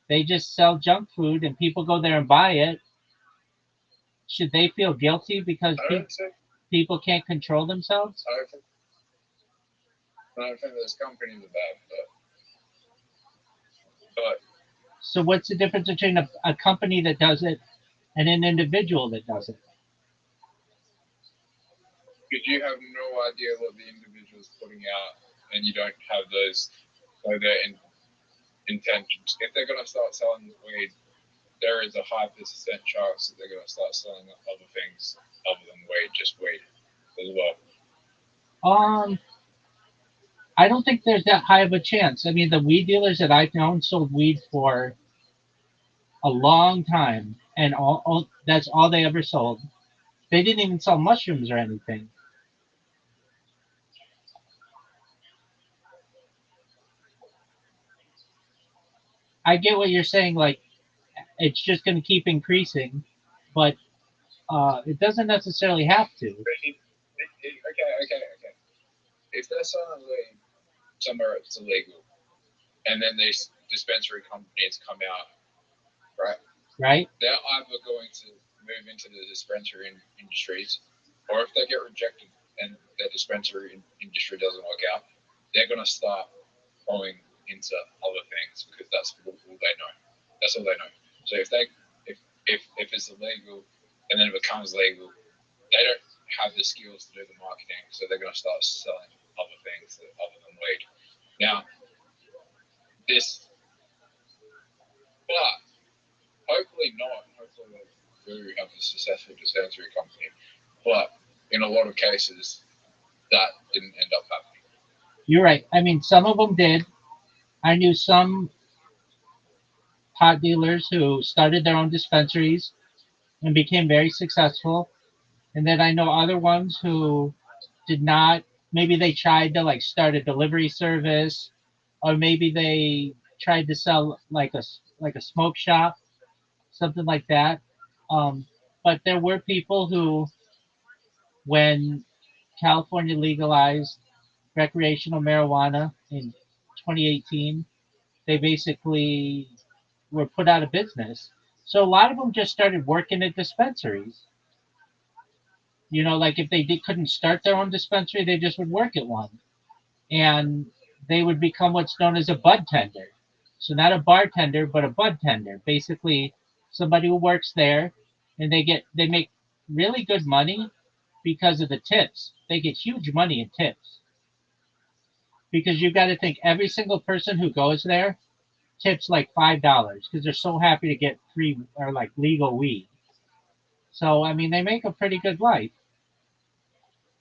They just sell junk food and people go there and buy it. Should they feel guilty because people can't control themselves? I don't think those companies are bad, but So what's the difference between a company that does it and an individual that does it? because you have no idea what the individual is putting out, and you don't have those their intentions. If they're going to start selling weed, there is a high percent chance that they're going to start selling other things other than weed, just weed as well. I don't think there's that high of a chance. I mean, the weed dealers that I've known sold weed for a long time, and all that's all they ever sold. They didn't even sell mushrooms or anything. I get what you're saying. Like, it's just going to keep increasing, but it doesn't necessarily have to. Okay. If they're selling weed somewhere it's illegal, and then these dispensary companies come out, right? Right? They're either going to move into the dispensary industries, or if they get rejected and their dispensary industry doesn't work out, they're going to start going into other things because that's all they know. That's all they know. So if it's illegal and then it becomes legal, they don't have the skills to do the marketing, so they're going to start selling other things other than weed. Now, but hopefully not. Hopefully they do have a successful dispensary company, but in a lot of cases, that didn't end up happening. You're right. I mean, some of them did. I knew some pot dealers who started their own dispensaries and became very successful. And then I know other ones who did not. Maybe they tried to like start a delivery service, or maybe they tried to sell like a smoke shop, something like that. But there were people who, when California legalized recreational marijuana in 2018, they basically were put out of business. So a lot of them just started working at dispensaries. You know, like if couldn't start their own dispensary, they just would work at one, and they would become what's known as a bud tender. So not a bartender, but a bud tender. Basically, somebody who works there, and they make really good money because of the tips. They get huge money in tips because you got to think every single person who goes there tips like $5 because they're so happy to get free or like legal weed. So I mean, they make a pretty good life.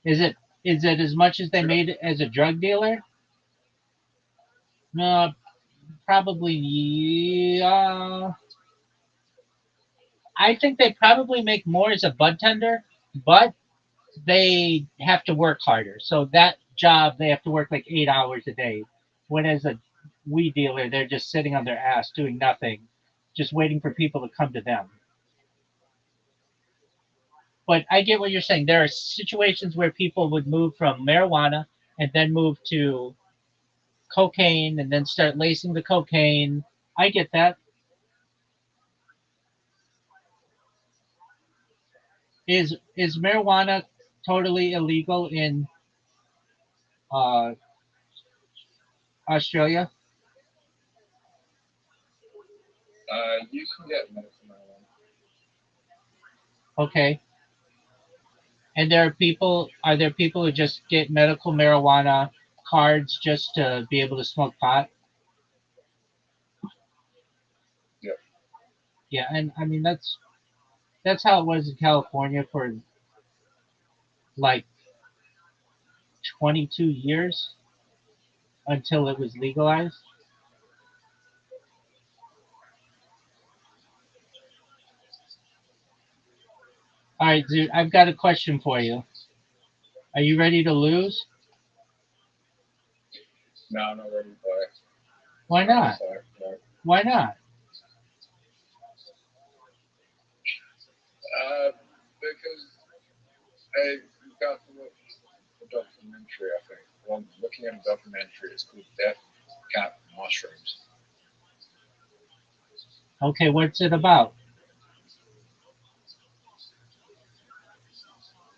Is it as much as they made as a drug dealer? No, probably. Yeah. I think they probably make more as a bud tender, but they have to work harder. So that job, they have to work like 8 hours a day. When as a weed dealer, they're just sitting on their ass doing nothing, just waiting for people to come to them. But I get what you're saying. There are situations where people would move from marijuana and then move to cocaine and then start lacing the cocaine. I get that. Is marijuana totally illegal in uh, Australia? You can get medical marijuana. Okay. And are there people who just get medical marijuana cards just to be able to smoke pot? Yeah. Yeah, and I mean that's how it was in California for like 22 years until it was legalized. All right, dude, I've got a question for you. Are you ready to lose? No, I'm not ready to buy. Why not? No. Why not? Because I got to watch a documentary, I think. Well, I'm looking at a documentary. It's called Death Cap Mushrooms. Okay, what's it about?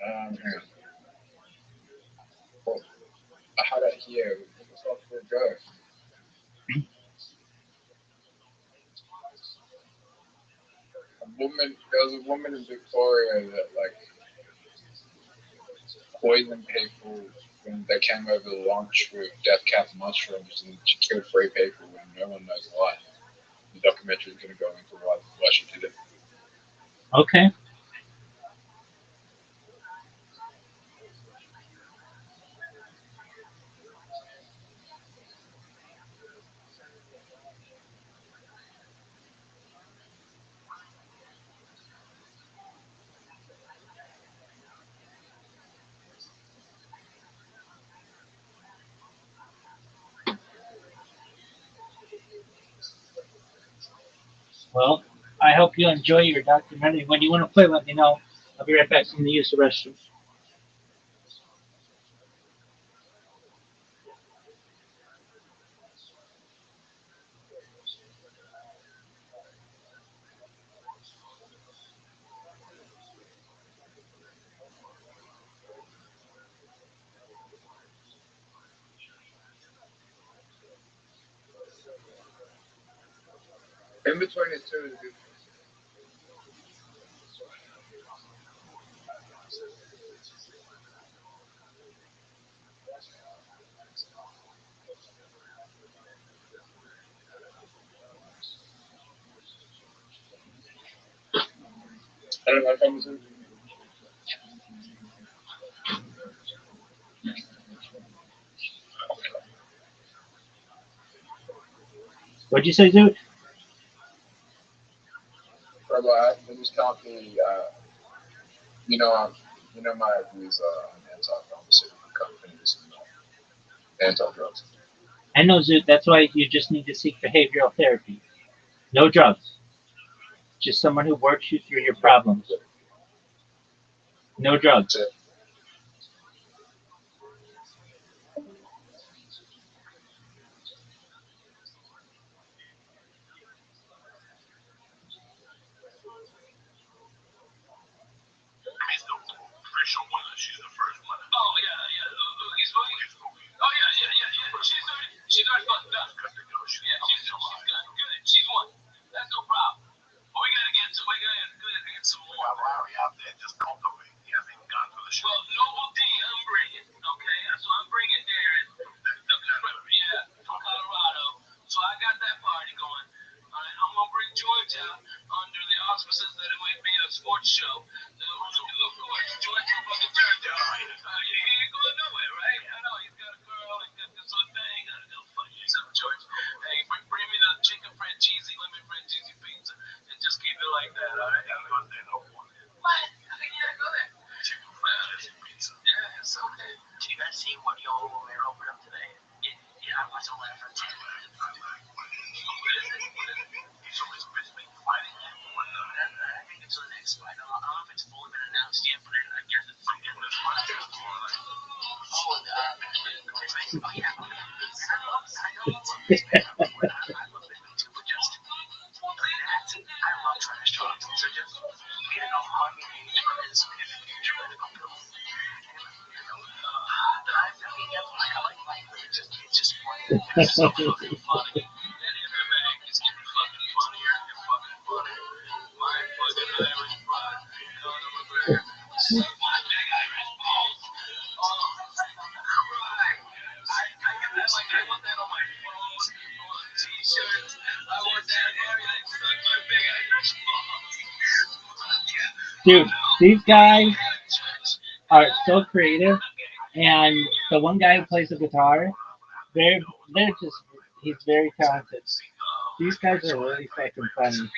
Hang on. Well, I had it here woman. There was a woman in Victoria that like poisoned people when they came over to lunch with death cap mushrooms, and she killed 3 people, and no one knows why. The documentary is going to go into why she did it. Okay. Well, I hope you enjoy your documentary. When you want to play, let me know. I'll be right back from the use of restroom. In between the two is good. I don't know if I'm What'd you say, dude? Rabbi, let me start the. You know, you know my views on anti-pharmaceutical companies and anti-drugs. I know, Zoot. That's why you just need to seek behavioral therapy. No drugs. Just someone who works you through your problems. No drugs. That's it. Official winner. She's the first winner. Oh, yeah. He's voting? Oh, yeah. She's already fucked up. Yeah, she's good. She's won. That's no problem. But we gotta get some We more. got Larry out there just cultivating. He hasn't even gone through the show. Well, Noble D, I'm bringing. Okay, so I'm bringing Darren. Yeah, from Colorado. So I got that party going. All right, I'm gonna bring George out under the auspices that it might be a sports show. Of course, George will fucking turn down. He ain't going nowhere, right? I know he's got a girl, he's got this little thing. Go fuck yourself, George. Hey, bring me the chicken francese, lemon francese pizza, and just keep it like that, all right? Gotta go there, no more. What? I think you gotta go there. Chicken francese pizza. Yeah, it's okay. Did you guys see what Yolo Romero opened up today? Yeah, I watched all that for 10 minutes. He's always busy fighting him or not. I think it's the next fight. I don't know if it's fully been announced yet, but I guess it's Getting this fight tomorrow night. Oh, oh yeah. I know you love this man. I love this man too, but just I love trash talk. So just me to go hug me is critical. It's just funny. It's so fucking funny. That MMA is getting fucking funnier and fucking funnier. My fucking Irish blood. Conor McGregor. My big Irish balls. Oh, cry. I want that on my phone, on t-shirts. I want that everything. Suck my big Irish balls. Dude, these guys are so creative. And the one guy who plays the guitar, they're just, he's very talented. These guys are really fucking funny.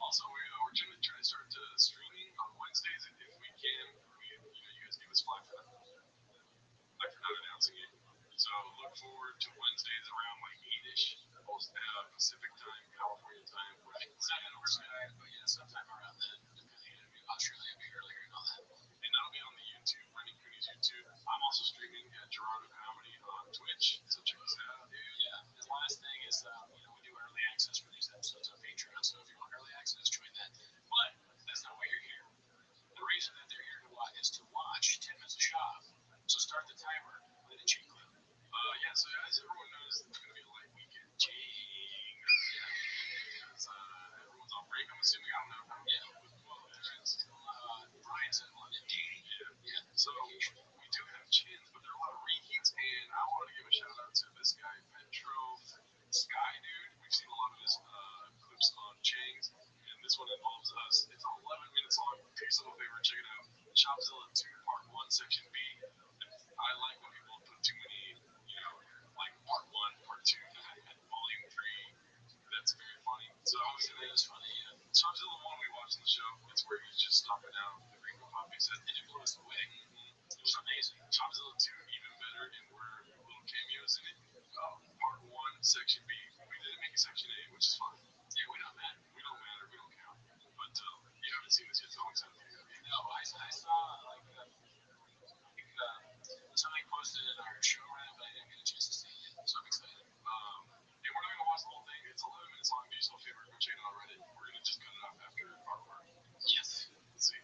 Also, we're trying to start streaming on Wednesdays if we can. You guys give us flack for not announcing it. So look forward to Wednesdays around like 8-ish Pacific time, California time. But yeah, sometime around then, depending on Australia, maybe earlier and all that. And that'll be on the YouTube, Brendan Cooney's YouTube. I'm also streaming at Gerardo Comedy on Twitch, so check us out. Yeah, and last thing is, we do early access It's 11 minutes long. Do yourself a favor, check it out. Shopzilla 2 Part 1 Section B. I like when people put too many, like Part 1, Part 2, and Volume 3. That's very funny. So obviously that is funny. Yeah. Shopzilla 1 we watched on the show. It's where he's just stomping out the Gringo Puppies and it blew us away. It was amazing. Shopzilla 2 even better and were little cameos in it. Part 1 Section B. We didn't make a Section A, which is fine. Yeah, we don't matter. We don't matter. We don't count. But you haven't seen this yet, so I'm excited for you. No, I saw like I think somebody posted in our show right, but I didn't get a chance to see it yet, so I'm excited. And we're not gonna watch the whole thing. It's 11 minutes long. Do yourself a favor, go check it out on Reddit. We're gonna just cut it off after our part. Yes. Let's see.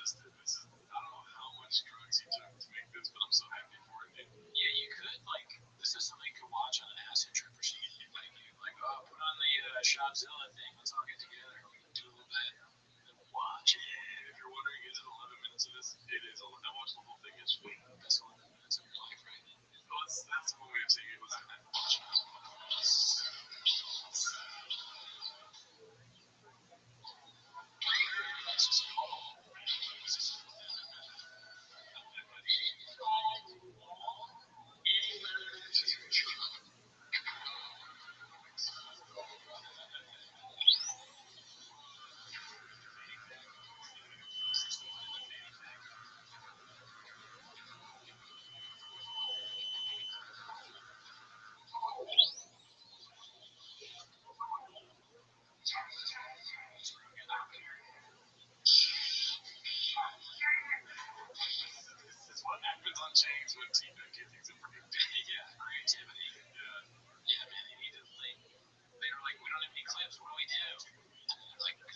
I don't know how much drugs he took to make this, but I'm so happy for it, dude. Yeah, you could like this is something you could watch on an acid trip or something. Like, oh, put on the Shopzilla thing. Let's all get together. We can do a little bit. And watch it. If you're wondering, is it 11 minutes of this? It is. I watched the whole thing yesterday. Best 11 minutes of your life, right? Well, that's one way of saying it. Was It's what happens on James when Tina gets things in Yeah, creativity. Yeah, man, they needed like they were like, we don't have any clips. What do we do? And they're like, good.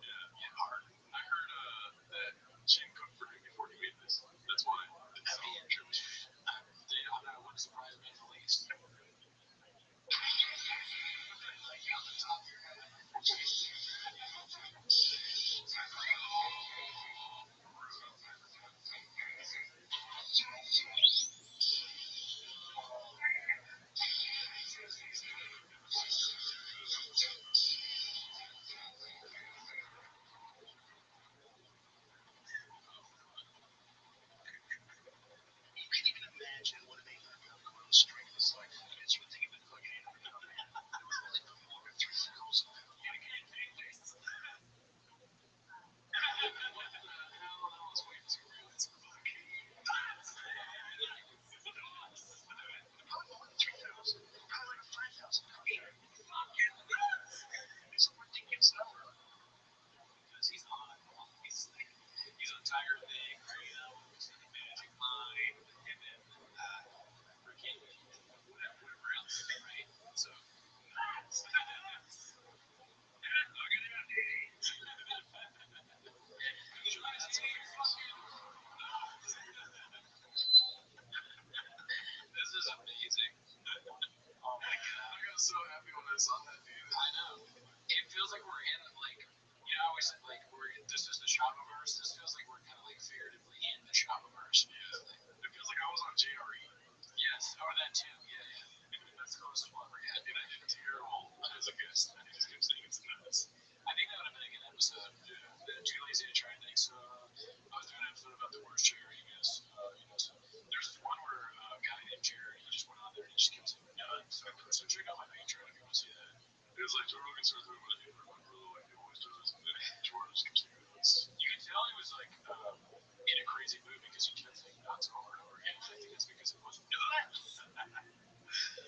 Yeah, hard. I heard that Jim cooked for him before he made this. That's why. I mean, that wouldn't surprise me in the least. You can't even imagine what an 800-pound gorilla strength is like. It's ridiculous. Like an 800-pound man. Like more than 3,000. That was way too real. It's fucking nuts, man. Probably more than 3,000. Probably like a 5,000-pound shark. Fucking nuts. It's a ridiculous number. Because he's hot. He's like, he's a tiger thing, right? He's like a magic mind, and then freaking whatever else, right? So, nuts. Look at him, dude. That's this is amazing. Oh my god. I got so happy when I saw that, dude. I know. It feels like we're in like I always said like this is the Shopaverse. This feels like we're kind of like figuratively in the Shopaverse. Yeah. It feels like I was on JRE. Yes, or that too. Yeah. That's the closest one we're And I did terrible as a guest. I just kept saying it's nuts. I think that would have been a good episode. Too lazy to try things. So I was doing an episode about the worst charity guests. So there's one where a guy named Jared, he just went on there and he just kept saying nuts. So check out my Patreon if you want to see that. It was like Joe Rogan started talking about it, like really like he always does. And then Jordan just kept saying nuts. You can tell he was like in a crazy mood because he kept saying nuts over and over again. I think it's because it was nuts.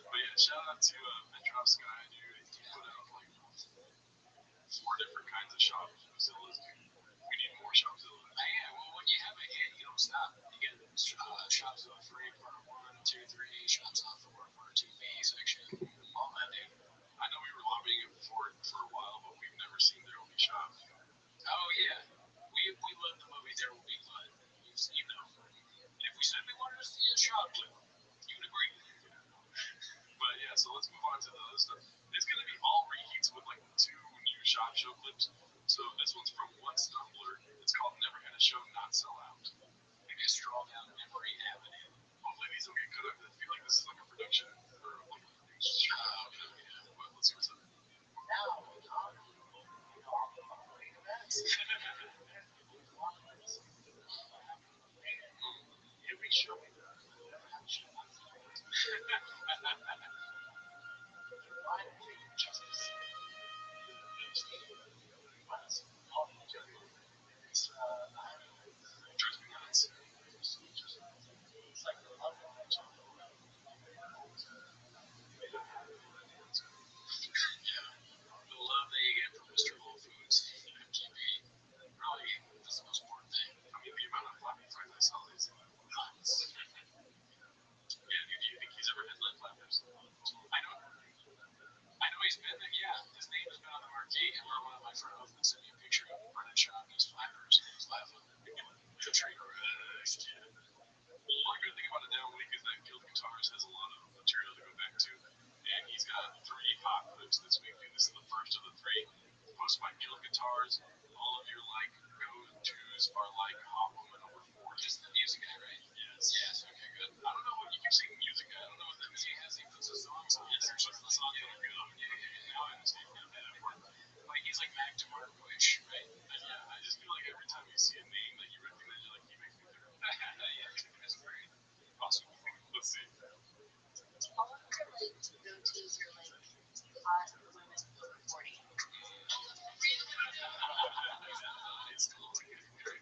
But yeah, shout out to Petrovsky, dude. He put out like 4 different kinds of Shopzillas, dude. We need Shopzilla. Yeah, well, when you have a hit, you don't stop. You get Shopzilla 3, part 1, 2, 3, Shopzilla 4, part 2B section, all that, dude. I know we were lobbying it for a while, but we've never seen There Will Be Shop. Oh, yeah. We love the movie There Will Be Blood. You know. If we said we wanted to see a shop clip, you would agree. But yeah, so let's move on to the other stuff. It's going to be all reheats with like 2 new shop show clips. So this one's from One Stumbler. It's called Never Had a Show Not Sell Out. Maybe a stroll down memory avenue. Hopefully these will get cut up. I feel like this is like a production or like a production. Okay, yeah. But let's see what's up. Every show we do, never have a show. Drives me nuts. The love that you get from Mr. Whole Foods, MTV, really, that's the most important thing. I mean, the amount of flappy fries I saw is nuts. Yeah, do you think he's ever had lead flappers? I know he's been there. Yeah, his name has been on the marquee, and one of my friends sent me a picture of him running shop. He's flappers, and he's laughing. The train crashed. One good thing about a down week is that Guild Guitars has a lot of material to go back to, and he's got 3 hot clips this week. And this is the first of the 3 posted by Guild Guitars. All of your like go-tos are like Hot Woman over 4. Just the music guy, right? Yes. Okay, good. I don't know what you keep saying music guy. I don't know what that means. He puts his songs on. Yes, there's like the song that are good on. Now I understand. Like he's like Mac DeMarco-ish, right? Yeah, I just feel like every time you see a name that you recognize, you're like, he makes me through. Yeah, that's great. Awesome. Let's see. All of your like go-tos are like hot women over 40. It's cool. Great.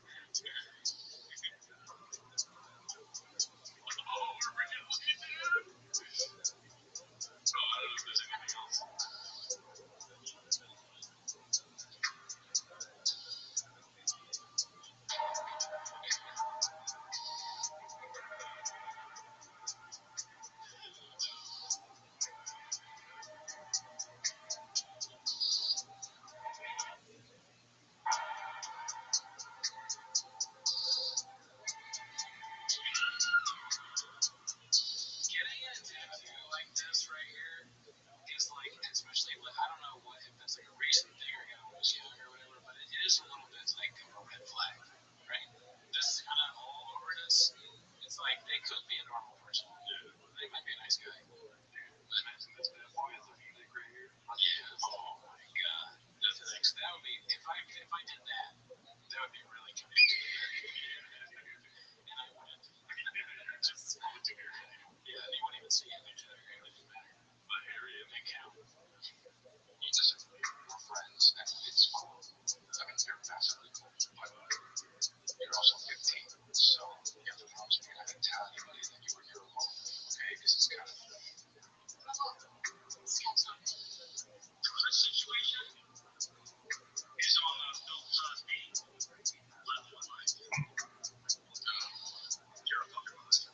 Oh, we're bringing this dude. So I don't know if there's anything else. Getting a tattoo like this right here is like, especially with, I don't know what if that's like a recent thing or when I was young or whatever, but it is a little bit like a red flag, right? This is kind of all over this. It's like they could be a normal person. Yeah. They might be a nice guy. Imagine this bad boy has a V-neck right here. Yeah. Oh my god. That's the next. That would be if I did that. That would be really committed. And I wouldn't. Just want to hear it. Yeah, you wouldn't even see it. It doesn't matter. But Harry and They count. you just we're friends. It's cool. I mean, you're massively cool. But you're also 15, so you have to promise me you're not going to tell anybody that you were here alone. Okay? This is kind of Current situation is on the Bill Cosby level in my view. you're a fucking mother.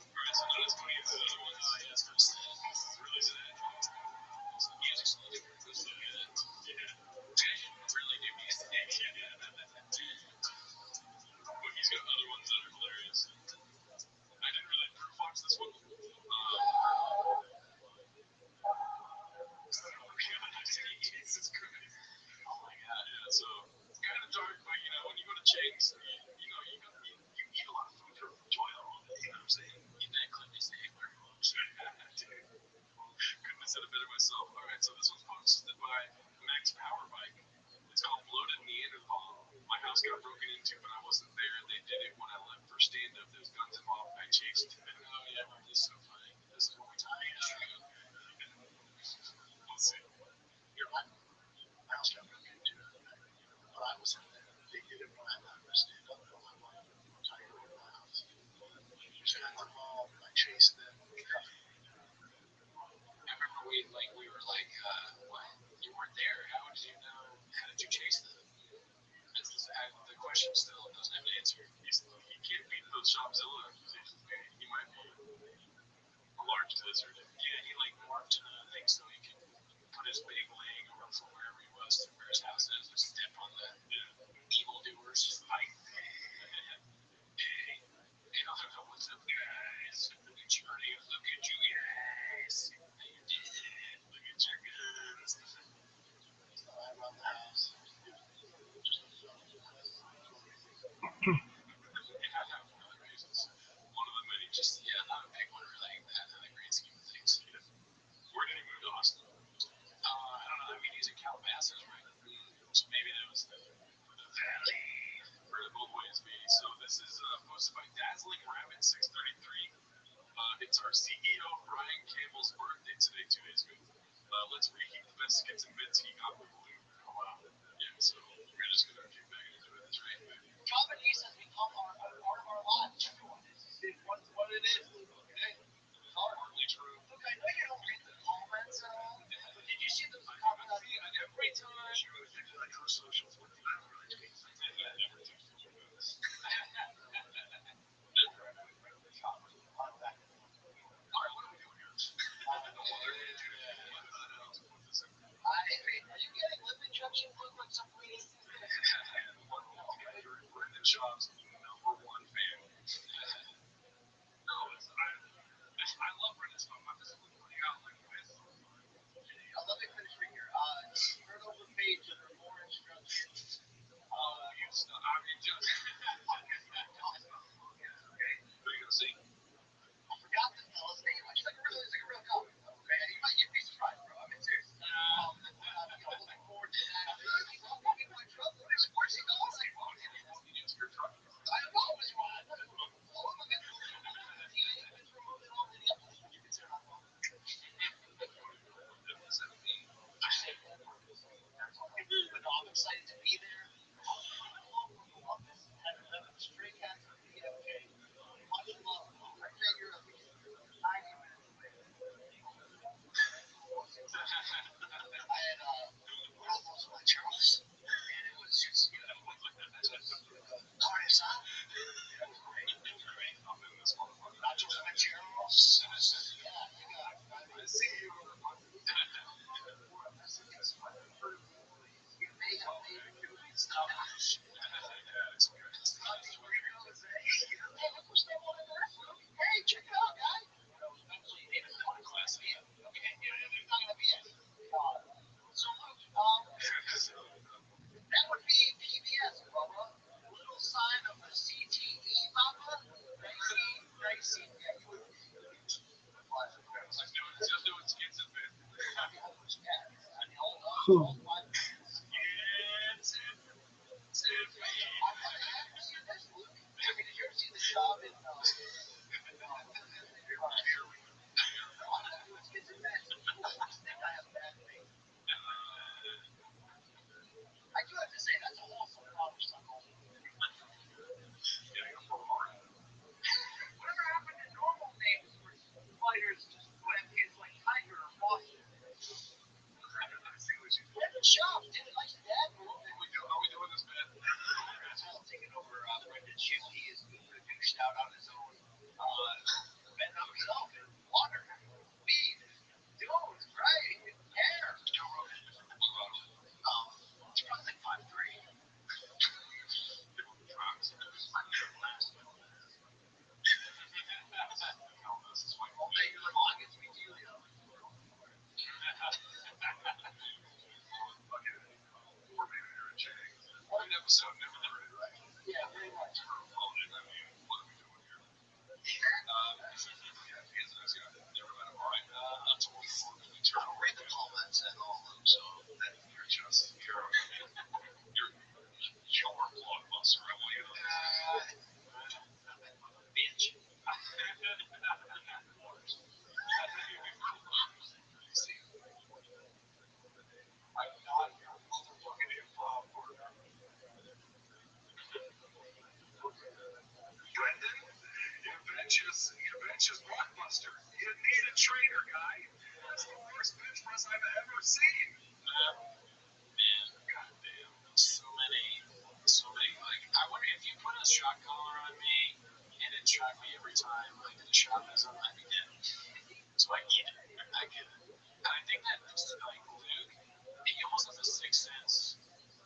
Alright, so now let's go to the other one. Yeah, it's kind of sad. It's really sad. The music's really good. It's so good. Yeah. They really do music. But he's got other ones that are hilarious. I didn't really proof watch this one. Jesus Christ. Oh my god. Yeah, so kind of dark, but you know, when you go to Chang's, you eat a lot of food for joy all day. You know what I'm saying? In that clip, they say Hitler. Dude. Couldn't have said it better myself. All right, so this one's posted by Max Power Bike. It's called Bloated Neanderthal. My house got broken into, but I wasn't there. They did it when I left for stand-up. There's guns involved. I chased it. Oh yeah, this is so funny. This is what we're talking about. Let's see. You're like, my house got broken into, but I wasn't there. They did it when I left for stand up. I want to tell you about my house. So I went home and I chased them. I remember we were like, what? You weren't there. How did you know? you chase them? The question still doesn't have an answer. He can't beat those Shopzilla accusations, man. He might be a large desert. Yeah, he like morphed into the thing so he can put his big leg over from wherever he was to where his house is and step on the evildoers. Fight. Hey, what's up, guys? Look at you, honey. Look at you guys. How you did? Look at your guns. I run the house. One of the many. Just, yeah, not a big one really in the grand scheme of things. Where did he move to Austin? I don't know. I mean, he's in Calabasas, right? So maybe that was the valley. Heard it both ways, baby. So this is posted by Dazzling Rabbit 633. It's our CEO Brian Campbell's birthday today, 2 days ago. Let's reheat the best skits and bits he got with Blue. Oh wow. Yeah, so we're just gonna keep back into it. That's right, baby. Comedy has become a part of our lives. Everyone is. It's what it is. Okay? It's hardly true. Look, I know you don't read the comments at all, but did you see the comments? Every time. She really thinks like her socials with the I don't really tweet. Never texted you guys. Alright, what are we doing here? Are you getting lip injections? Look like some lady. Brendan Schaub's #1 fan. No, I love Brendan Schaub. I'm just putting out like Let me finish right here. Turn over page for more instructions. you stop. I mean, just. Okay. What are you gonna see? I forgot the Ellis name. She's like a real comic. Okay, you'd be surprised, bro. I mean, seriously. Looking forward to that. He's all fucking my trouble. Where's he going? Like, He needs your truck. I don't know. It's why. I'm excited to be there. Stray Cats and PFJ. Much love. I figure at least 90 minutes away. I had problems with Charles, and it was just, cardi's up. Not just with Charles. Yeah, you got it. I see you. You may have made it through these numbers. Hey, check it out, guy. Eventually, maybe it's not a class B. Okay, there's not going to be any. So, look, that would be PBS, Bubba. Little sign of the CTE, Bubba. Dicey. Yeah, you would. Just doing skits and bits. I do have to say that's a wholesome conversation. Whatever happened to normal names for fighters just went kids like Tiger or Boston? Brendan Schaub did it like that. How we doing this, man? I'll take it over Brendan's shift. He is produced out on his own. Ben himself in water, weed, dudes, right? Hair. Joe Rogan. It's probably like 5'3". All day you're like, oh, I get to meet you. One episode never read, right? Yeah, very much. What are we doing here? Never met him. All right, that's what we're going to do. I don't read the comments at all, so You're just, you're blockbuster. I want you to bitch. I'm not your motherfucking improv partner. Brendan, Adventures Blockbuster. You need a trainer, guy. That's the worst bench press I've ever seen. Man, goddamn. many, like, I wonder if you put a shot collar on me and it shot me every time I did a shot visit, I'd be dead. So I get it. I get it. And I think that, like, Luke, he almost has a sixth sense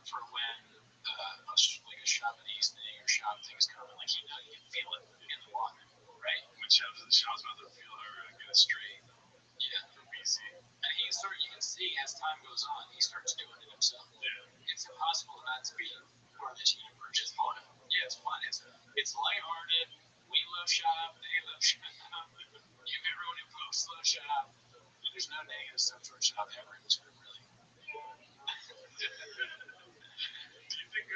for when, like a Japanese thing or shop thing is coming. Like, you know, you can feel it in the water, right? When shop's about to feel her get a straight. Yeah, from BC. And you can see as time goes on, he starts doing it himself. Yeah. It's impossible not to be part of this universe. It's fun. Yeah, it's fun. It's lighthearted. We love shop. They love shop. Everyone who posts love shop. There's no negative stuff towards shop ever in this group, really. Do you think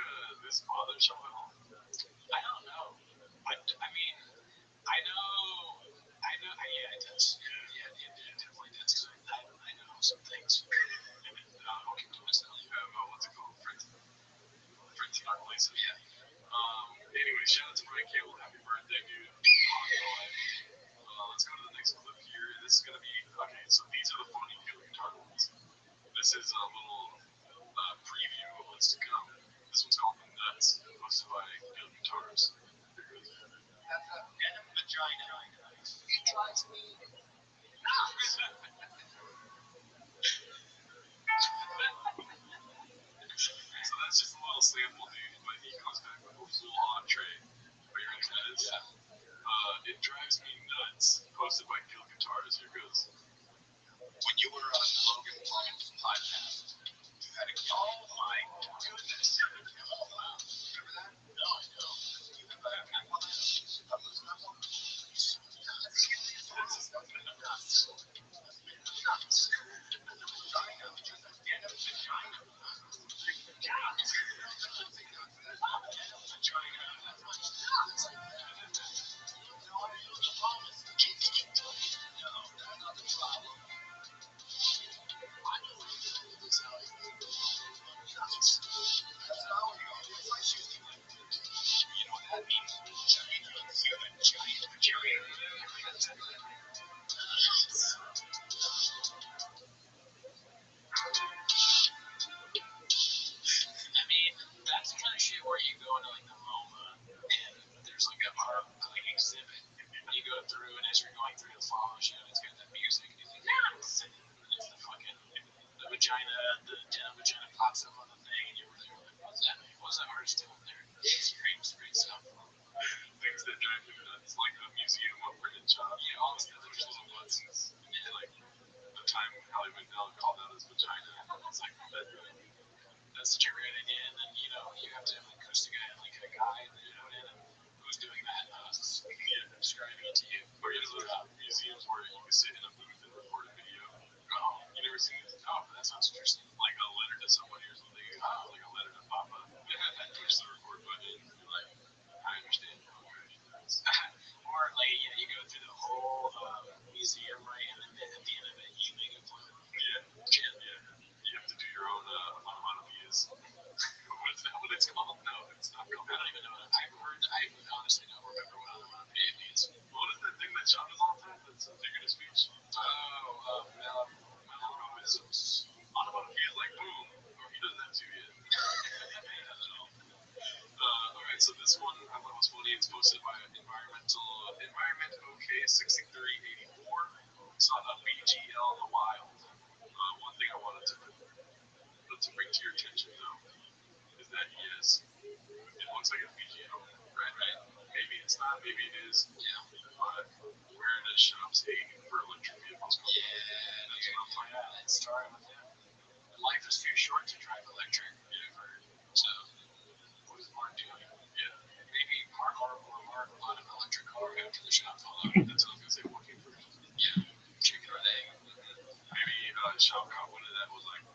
this bothers him at all? I don't know. I mean, yeah, it does. Yeah, it definitely does. Because I know some things. I'll keep to myself. What's it called? Friends not places. Yeah. Anyway, shout out to Brian Cable. Happy birthday, dude. Let's go to the next clip here. This is going to be, okay, so these are the funny Gil guitar ones. This is a little preview of what's to come. This one's called Nuts, hosted by Gil Guitars. Here goes. That's a denim vagina. It drives me nuts. So that's just a little sample, dude, but he comes back with a full entree. Are you ready for this? Yeah. It drives me nuts, hosted by Gil Guitars. Here goes. When you were on Logan Paul's podcast, you had a oh my goodness. Oh wow. Remember that? No, I don't. You have a grandpa that was grandpa? Nuts. Nuts. Vagina. Denim vagina. That's the kind of shit where you go into like the MoMA and there's like a art like exhibit and you go through and as you're going through the photo shoot it's got that music and you think yes and it's the fucking the denim vagina pops up on the thing and you're really like what's that artist doing there? It's great stuff. Things that drive me nuts, like a museum of printed shop. Yeah, all the little buttons. Yeah, like the time Howie Mandel called out his vagina. It's like that's such a great idea, and then you have to have an acoustic guy and like a guide that you put in, and who's doing that? Describing it to you. Or you know those museums where you can sit in a booth and record a video. Oh, you never seen this? Oh, that sounds interesting. Like a letter to somebody or something. Oh, like a letter to Papa. Push the record button. You're like, I understand. Or like you go through the whole museum, right, and then at the end of it, you make a flute. Yeah. You have to do your own onomatopoeias. What is that? What it's called? No, it's not called. I don't even know. I honestly don't remember what onomatopoeia means. What is that thing that Sean does all the time? That's a figurative speech. Malapropisms. Onomatopoeia is like boom. Or he does that too, yeah. Alright, so this one I thought was funny. It's posted by Environment OK 6384. It's on BGL The Wild. One thing I wanted to bring to your attention though is that yes, it looks like a BGL, right? Maybe it's not, maybe it is. Yeah. But where does shops hate for electric vehicles come from? Yeah, that's what I'm talking about. It started with him. Life is too short to drive electric. Yeah. So what is Mark doing? Yeah. Maybe Mark bought an electric car after the shop fell out. That's what I was gonna say. What came first? Yeah. Chicken or the egg. Maybe shop caught one of that was like,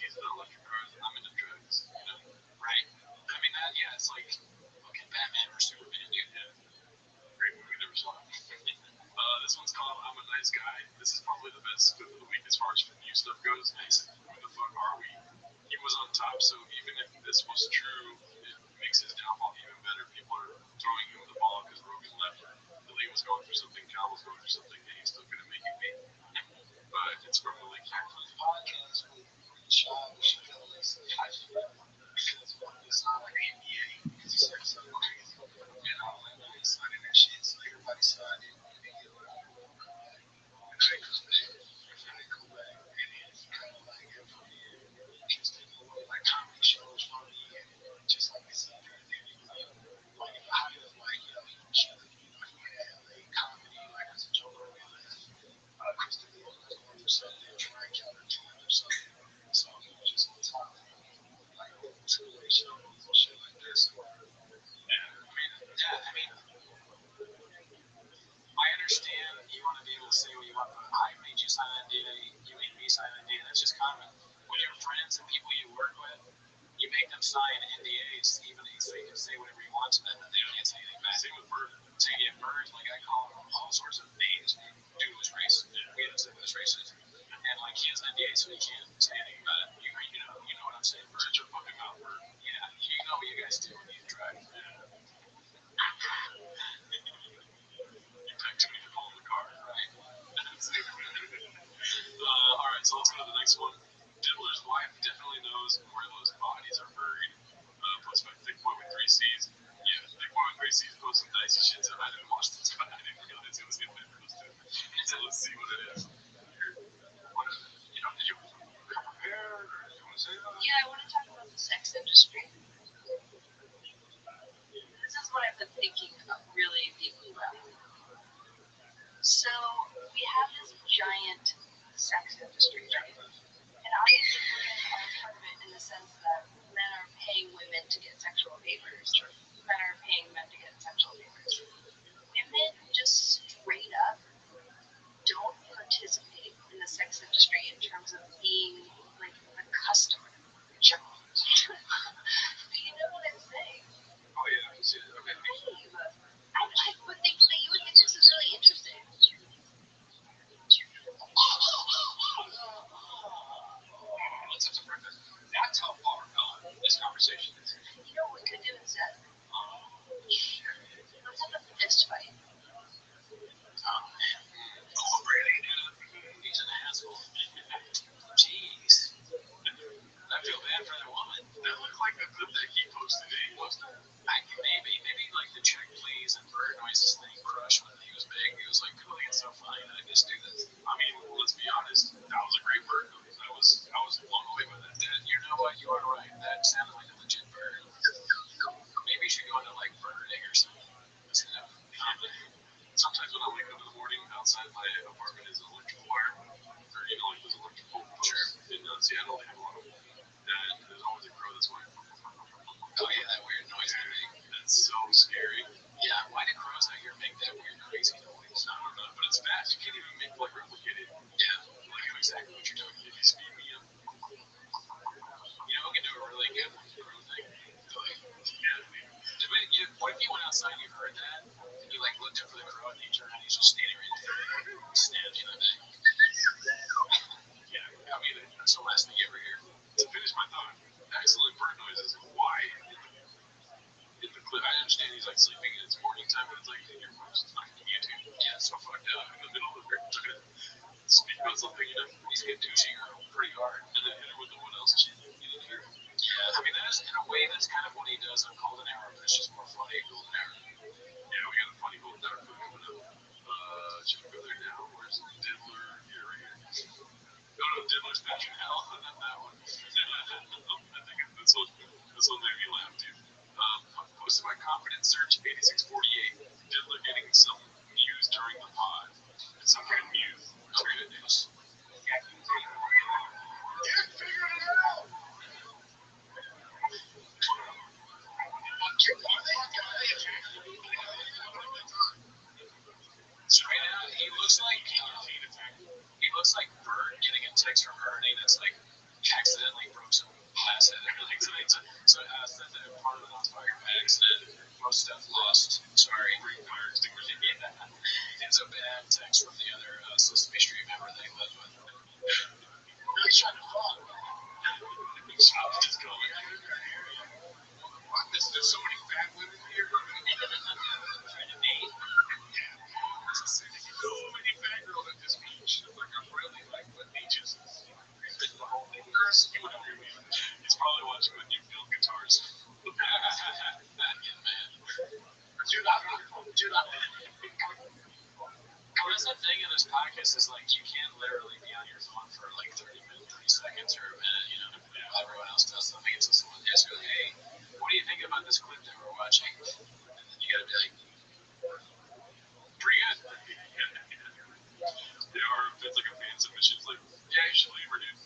he's into electric cars and I'm into drugs. Right. I mean it's like fucking Batman or Superman, dude. Yeah. Great movie, never saw it. This one's called I'm a Nice Guy. This is probably the best clip of the week as far as new stuff goes. Who the fuck are we? He was on top, so even if this was true, it makes his downfall even better. People are throwing him the ball because Rogan left. The league was going through something, Cal was going through something, and he's still going to make it big. But it's from the league. Podcast with Shop. right? Because if I go back and it's kind of like everybody interested in the way like comedy shows funny and just like this kind of thing, like how does like like LA comedy like as a joke on Kristen Bell was going through something, trying counterattack or something, so he was just on top of it, like two-way shows and shit like this. I understand you want to be able to say what you want, but I made you sign an NDA, you made me sign an NDA. That's just common. When your friends and people you work with, you make them sign NDAs, even so you can say whatever you want to them, and they can't say anything back. Same with Bird. So you get Bird, like I call him all sorts of names due to his race. We didn't say what his race is. And like he has an NDA, so he can't say anything about it. You know what I'm saying, Bird? Shut your fucking mouth, Bird. Yeah, you know what you guys do when you drive. You pack too many people in the car. Right. All right, so let's go to the next one. Diddler's wife definitely knows where those bodies are buried. Posted by Thick Boy with 3 C's. Yeah, Thick Boy with 3 C's posted some dicey shit, so I didn't watch this, but I didn't realize it was him that posted it. So let's see what it is. Did you come prepared, or did you want to say that? Yeah, I want to talk about the sex industry. This is what I've been thinking really deeply about. So we have this giant sex industry, right? And obviously women are part of it in the sense that men are paying women to get sexual favors. Men are paying men to get sexual favors. Women just straight up don't participate in the sex industry in terms of being like a customer. But you know what I'm saying? Oh, yeah, I can see it. Okay. But you would think this is really interesting. Let's have some breakfast. That's how far gone this conversation is. You know what we could do instead? Let's have a fist fight. Oh, really? He's an asshole. Jeez. I feel bad for that woman. That looked like the clip that he posted. He posted. Maybe like the check please and bird noises thing crushed when he was big. He was like, oh, it's so funny that I just do this. I mean, let's be honest. That was a great bird noise. I was blown away by that. You know what? You are right. That sounded like a legit bird. Maybe you should go into like birding or something. That's enough. Sometimes when I wake up in the morning, outside my apartment is electrical wire, or like those electrical posts. Sure. In Seattle, they have a lot of them, and there's always a crow that's going. Oh yeah, that weird noise they make. That's so scary. Yeah, why do crows out here make that weird crazy noise? I don't know, but it's fast. You can't even replicate it. Yeah, like I know exactly what you're doing. If you speed me up, You know, we can do a really good crow thing. yeah, What if you went outside and you heard that, and you like looked up for the crow and you turned around and he's just standing right there, stabbed you in the back? yeah. I mean, That's the last thing you ever hear. to finish my thought, excellent bird noises. Why? In the clip, I understand he's like sleeping and it's morning time, but it's like in your voice. It's not going to YouTube. Yeah, it's so fucked up in the middle of the night. Speak about something, He's getting douchey girl pretty hard. and then hit her with the what else shit. You didn't hear? Yeah, I mean, that is, in a way, that's kind of what he does on Golden Hour, but it's just more funny Golden Hour. Yeah, we got a funny golden hour clip coming up. Should we go there now? Where's Diddler? Here, right here. No, Diddler's back in hell. Not that one. I think this one made me laugh too. Posted by Confidence Search 8648. Diddler getting some news during the pod. It's some kind of news. Okay, news. Can't figure it out. So right now, he looks like Bird getting a text from Ernie that's like accidentally broke some glass head or everything. So said that part of it was fire by accident. Most stuff lost. Sorry. Fire extinguisher. Yeah. It's a bad text from the other Sesame Street member they lived with. Really trying to fall. Shop's just going. There's so many fat women here. Trying to date. So many fat girls at this beach. Like, I'm really like, what beaches? The whole thing. Chris, you would agree with me. He's probably watching with new field guitars. Yeah, man. Dude, I don't know. What is that thing in this podcast is like you can't literally be on your phone for like 30 seconds or a minute, you know. Everyone else does something until someone asks you, hey, what do you think about this clip that we're watching? And then you gotta be like, pretty good. Or if it's like a fan submission, it's like, yeah, you should leave her, dude.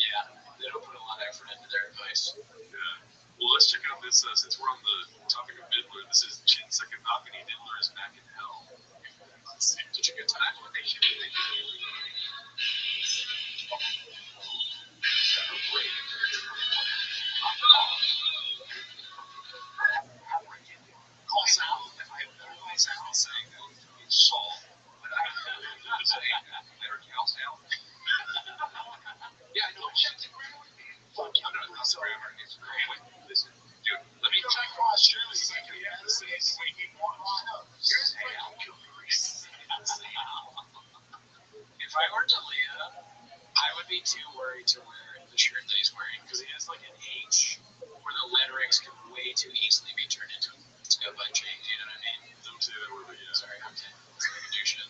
Yeah, they don't put a lot of effort into their advice. Yeah. Well, let's check out this, since we're on the topic of Diddler, this is Chin Second Balcony. Diddler is back in hell. Let's see, did you get to that one? Great. Call Sal. If I call Sal, I'll say, Saul. But I don't say, better call Sal. Yeah, I know. Fuck you. I'm not sorry. It's great. Listen, dude, let me check Ross. Surely he's like, yeah, this is the way he wants. Here's the thing. I'll kill you. If I were Dalia, I would be too worried to wear the shirt that he's wearing because he has like an H where the letterings can way too easily be turned into a scuba chain. You know what I mean? Don't say that word, but yeah. Sorry, I'm saying do shit.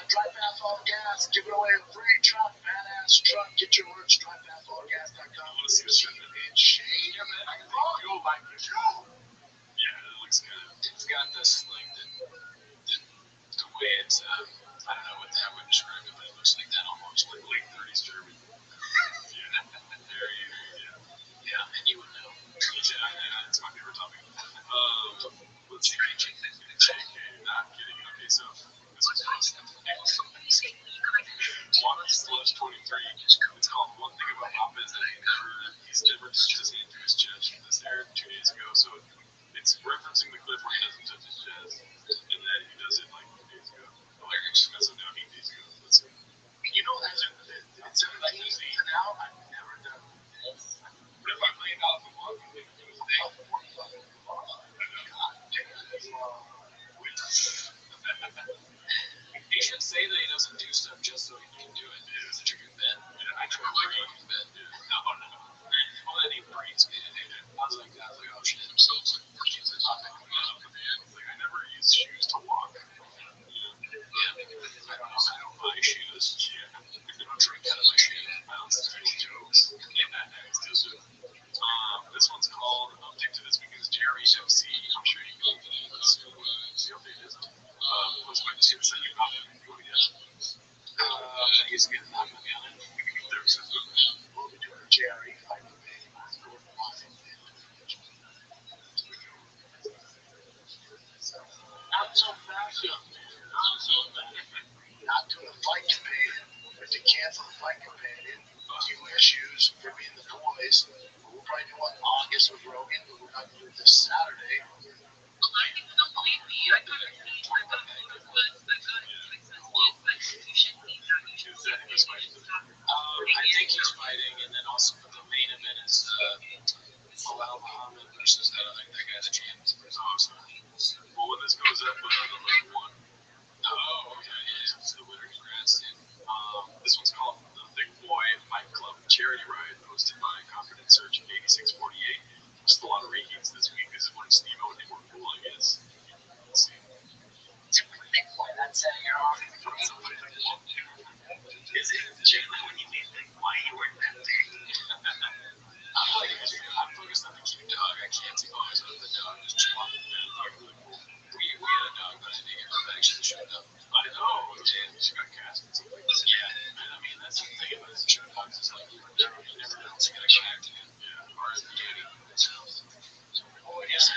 Drive Path All Gas, giving away a free truck, badass truck. Get your merch, drivepathallgas.com. I want to see the shirt. In shade. Yeah, man. You'll like it. Yeah, it looks good. It's got this like the way it's I don't know how I would describe it, but it looks like that almost Like late 30s German. Yeah. Very, yeah. Yeah, and you would know. Yeah, it's my favorite topic. Let's see. JK, not kidding. Okay, so this is Waters 23. It's called One Thing About Papa is that he's never touched his hand to his chest. This aired 2 days ago, so it's referencing the clip where he doesn't touch his chest, and then he does it like 2 days ago. The lyrics mess up now 8 days ago. Let's see. You know, as it's a ladies to now, I've never done this. But if I played out the one, you think it was a thing? He should say that he doesn't do stuff just so he can do it. It's such a good bet. Yeah, I tried to make a bet. No. Well, then he breathes me. I was like, oh shit. So it's like, the topic. Like, I never use shoes to walk. Yeah. I don't buy shoes. Yeah. I don't drink out of my shoe. I don't steal jokes. Yeah, steal shit. This one's called Update to This Weekend's Jerry MC. I'm sure you can let's see what the update is. What's my Chin Second Balcony? Go again. He's getting knocked on the other. There's We'll be doing a Jerry fighting game. Not so fast, young man. Not so fast. Not doing a fight campaign. If they cancel the fight campaign, few issues for me and the boys. We'll probably do one in August with Rogan, but we're not doing it this Saturday. I think he's fighting, and then also the main event is Bilal Muhammad versus that guy, the champ. awesome. Well, when this goes up, number 1. Oh, okay. Yeah, it's the winner. Congrats, dude. This one's called The Thick Boy Fight Club Charity Ride, hosted by Confident Search 8648. Just a lot of reheats this week. This is when Steve-O and him were cool, I guess. Let's see. That's it. You're on. Is it generally when you think, like, why you wearing that thing? I'm focused on the cute dog. I can't see always on the dog just chilling. Really cool. We had a dog, but I think it actually showed up. I know. She got cast and stuff like that. Yeah, and I mean that's the thing about the show dogs is like you never know what's gonna come back to you. Yeah. Or the beauty. Oh, yes.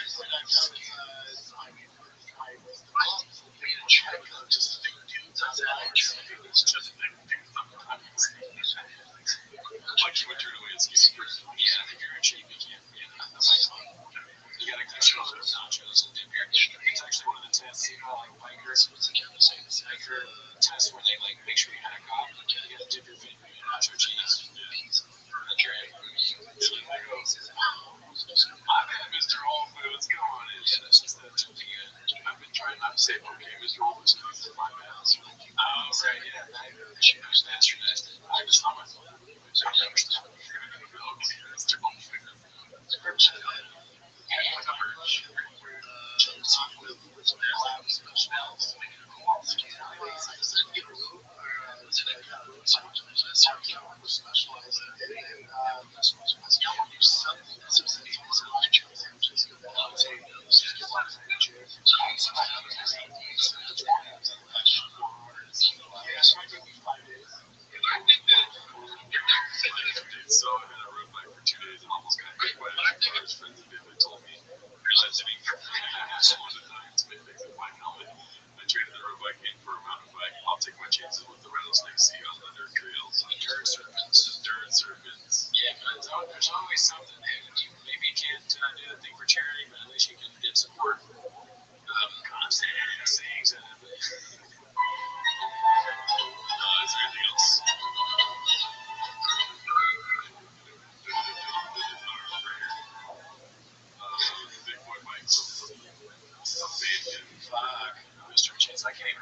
Just big dudes on that. It's just big dudes on the like you would turn away and see first. Yeah, if you're in shape, you can't. You gotta control those nachos and dip your. It's actually one of the tests. You know, like bikers, what's the biker test where they like make sure you hack off. You gotta dip your feet in your nacho cheese. That's right. I'm Mr. All Foods. Come on in. Yeah, that's just that tipping in. I've been trying not to say okay, Mr. All Foods in my mouth. Oh, right, yeah. She was bastardized. I just thought myself. So I never stopped. Okay, Mr. All Foods. Scripture.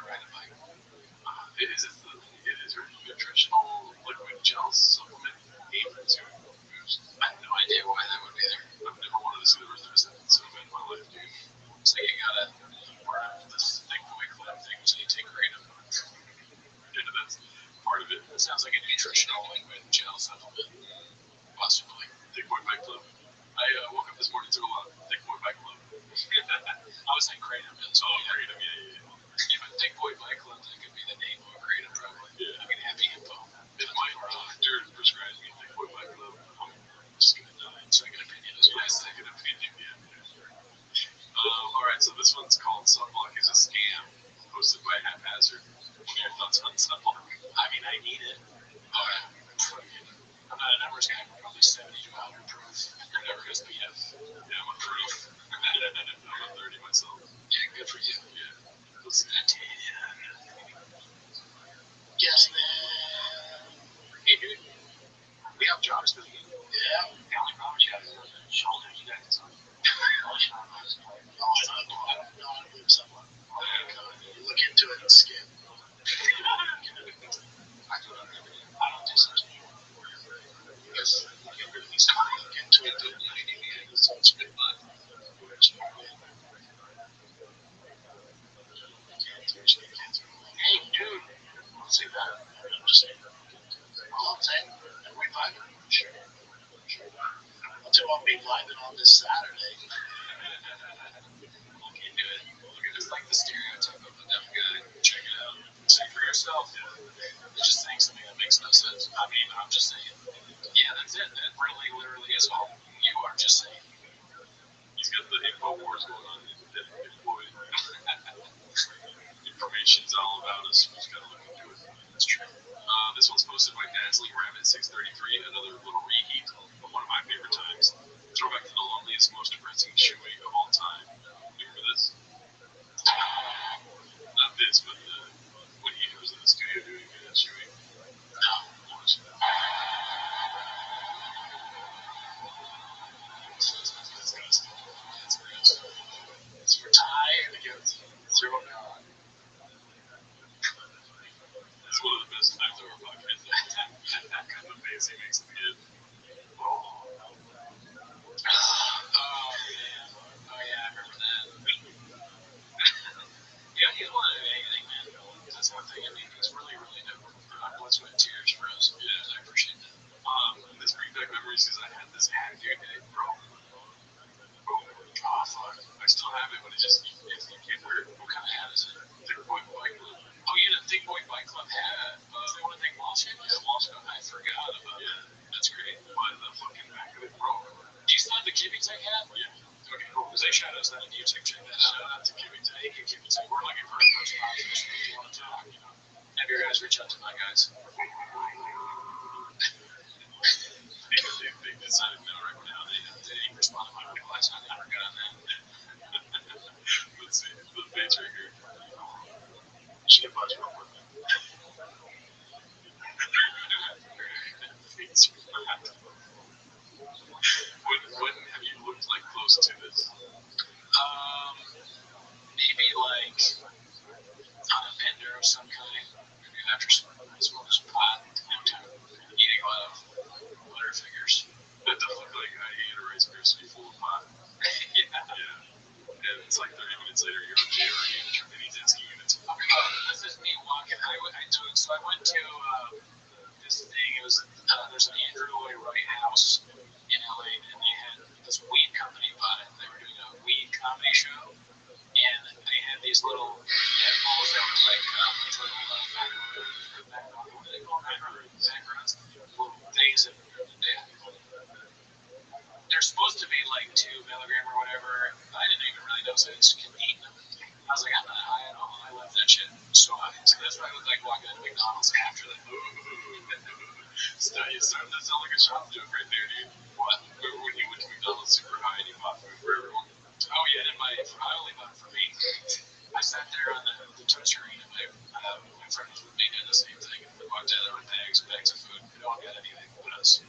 ride a bike. It is nutritional liquid gel supplement aimed to boost. I have no idea why that would be there. I've never wanted to see the rest of this episode in my life, dude. It's like you gotta part of this Thick Boy Club thing, so you take kratom. Yeah, that's part of it. It sounds like a nutritional liquid gel supplement. Possibly. Thick Boy Bike Club. I woke up this morning to a lot of Thick Boy Bike Club. I was saying kratom. That's all. Kratom, yeah. Even Thick Boy Bike Club, that could be the name of a kratom, probably. Yeah. I mean, happy info. If my doctor prescribes me Thick Boy Bike Club, I'm Just gonna die. Second opinion is yeah, what second opinion, yeah. Alright, so this one's called Sunblock is a Scam, hosted by Haphazard. What are your thoughts on Sunblock? I mean, I need it. I'm not a numbers guy, but probably 70 to 100 proof. Whatever SPF. Yeah, I'm a proof. I'm a 30 myself. Yeah, good for you. Yeah. Let's see. Yes, man. Hey, dude. We have jobs to do. Yeah. The only problem you have is your shoulders. You got this on. Oh, I don't know how to move someone. Oh my god. You look into it and skin. I don't do such thing. Because you can really look into it, dude. So it's good, but hey, dude. I'll say that. I'm just saying. All I'm saying, are we vibing? Sure. I'll tell you what, be vibing on this Saturday. Look into it. Look at it's like the stereotype of the deaf guy. Check it out. Say for yourself. They're just saying something that makes no sense. I mean, I'm just saying. Yeah, that's it. That really, literally is all. You are just saying. He's got the info wars going on. Information's all about us. We just gotta look into it. That's true. This one's posted by Dazzling Rabbit 633. Another little reheat of one of my favorite times. Throwback to the loneliest, most depressing shoey of all time. Remember this? Not this, but when he was in the studio doing shoey. No. That's disgusting. That's gross. So we're tired to get through it on. It's one of the best times of our podcast. That kind of face he makes the kid. Oh, man. Oh, yeah, I remember that. Yeah, he's one of anything, man. That's one thing. I mean, he's really, really dope. Blood, sweat, and tears for us. Yeah, I appreciate that. This brings back memories because I had this hat, dude, and it broke. Oh, fuck. I still have it, but it can't wear it. What kind of hat is it? Thick Boy Bike Club. Oh, you had a Thick Boy Bike Club hat. Is that one of the Walsh had? Yeah, Walsh. I forgot about Yeah, that. That's great. but the fucking back of it broke. Do you still have the Kibby Tech hat? Yeah. Okay, cool. Because they shot us that on YouTube. Check that Shout out. out to Kimmy Tech. Thank you, Kibby Tech. We're looking for a person option if you want to talk. Have your guys reach out to my guys. They decided no right now. They didn't respond to my replies. I never got on that. Let's see. The face right here. She get buzzed real quick. Face flat. When have you looked like close to this? Maybe like on a bender of some kind. Maybe after some pot, eating a lot of Butterfingers. That does look like I ate a Rice Krispie full of pot. Yeah. And it's like 30 minutes later, you're on jail and he's asking you to talk. This is me walking. I went to this thing. It was there's an Andrew Lloyd Wright house in LA, and they had this weed company bought it. They were doing a weed comedy show, and they had these little balls that were like what do they call macarons? Little things that they're supposed to be like 2 milligram or whatever. I didn't even really know, so I just couldn't eat them. I was like, I'm not high at all. I left that shit so high. So that's what I looked like walking into McDonald's after that. You started to sound like a shop joke right there, dude. What? Remember when you went to McDonald's super high and you bought food for everyone? Oh, yeah, I only bought it for me. I sat there on the touch screen, and my friend was with me doing the same thing. And we walked in there with bags of food. We don't get anything but us.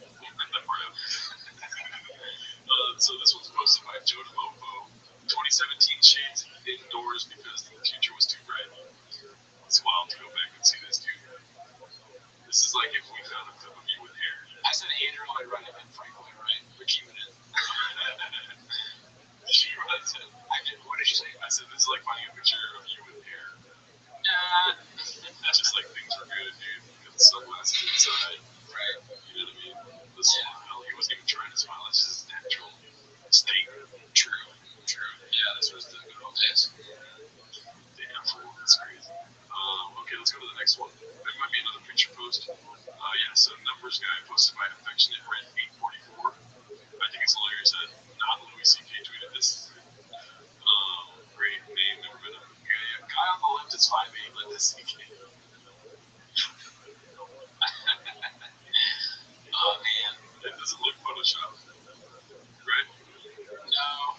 So this one's posted by Joe DeLopo. 2017 shades indoors because the future was too bright. It's wild to go back and see this dude. This is like if we found a clip of you with hair. I said hater when I read it, and frankly, right? We're keeping it. She runs it. I did. What did you say? I said this is like finding a picture of you with hair. Just like things were good, dude. Got the sunglasses inside. Right. You know what I mean? The smile. He wasn't even trying to smile. That's just his natural state. True. Yeah, this was the good old days. Damn fool. That's crazy. Okay, let's go to the next one. There might be another picture post. Yeah, so numbers guy posted by affectionate red 844. I think it's hilarious that not Louis C.K. tweeted this. Great name, never been a guy on the left is 5'8", let this C.K. Oh man, It doesn't look photoshopped, right? no.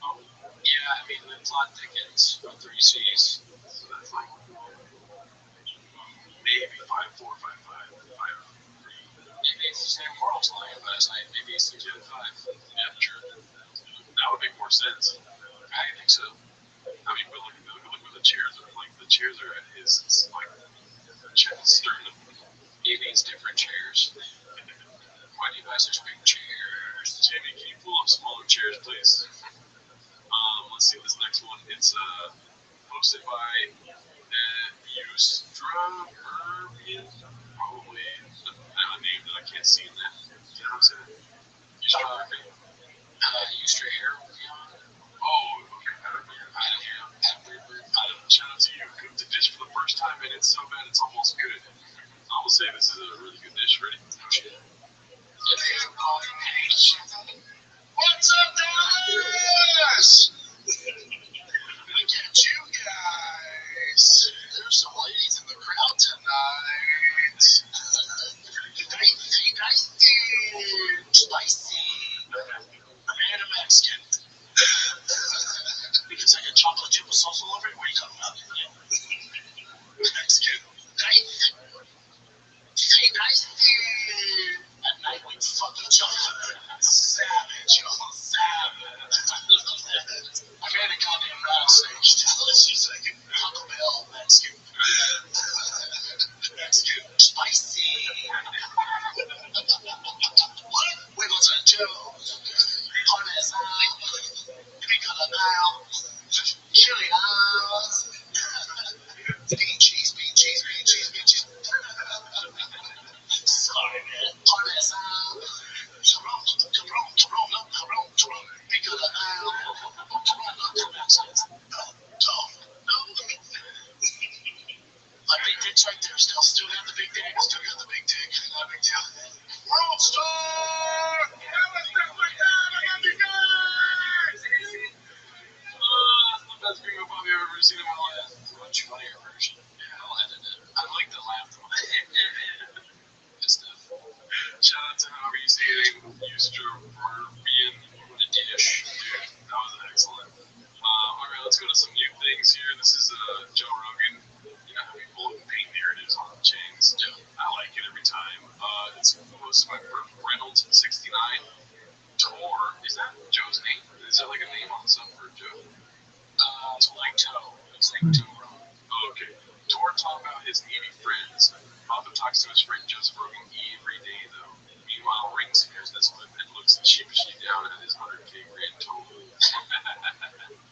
Oh, yeah, I mean the plot thickens from 3Cs. So that's like maybe 5'4", 5'5", 5'3". Maybe it's the same world's lying last night. Maybe it's the Gen 5. Yeah, true. That would make more sense. I think so. I mean, but look where the chairs are. Like the chairs are at his like sternum. Maybe it's different chairs. Why do you buy such big chairs? Jamie, can you pull up smaller chairs, please? Let's see this next one. It's posted by Rabbi, probably a name that I can't see in that. You know what I'm saying? Rabbi. Used your hair. Oh, okay. I don't know. Shout out to you. Cooked the dish for the first time, and it's so bad it's almost good. I will say this is a really good dish. Ready? Oh shit. What's up, Dallas? Look at you guys. There's some ladies in the crowd tonight. Spicy. I'm a Mexican. Because I got chocolate chip with sauce all over it. What are you talking about? Mexican. At night we fuck each other. Savage, y'all. Savage. I made a goddamn backstage. Let's use like a Taco Bell Mexican. Mexican. Spicy. What? Wiggles and Joe. Parmesan. Piccolo now. Chili. Bean cheese. Sorry, man. Parmesan. Jerome. Piccolo now. No. My big dick's right there still. Still got the big dick. Not a big deal. Rothschild! That's the best bingo pop I've ever seen in my life. Much funnier version. Yeah. I'll edit it. I like the laugh though. Good stuff. Shout out to however you say it. Eustrobian. The dish. Dude, that was excellent. Alright, let's go to some new things here. This is Joe Rogan. You know how we pull up paint narratives on the chains. Yeah. I like it every time. It's posted by Reynolds 69. Tor, is that Joe's name? Is that like a name on something for Joe? It's like toe. It's like toe wrong. Oh, okay. Tor talking about his 80 friends. Papa talks to his friend Joseph Rogan every day, though. Meanwhile, Rings hears this clip and looks sheepishly down at his 100K grand total.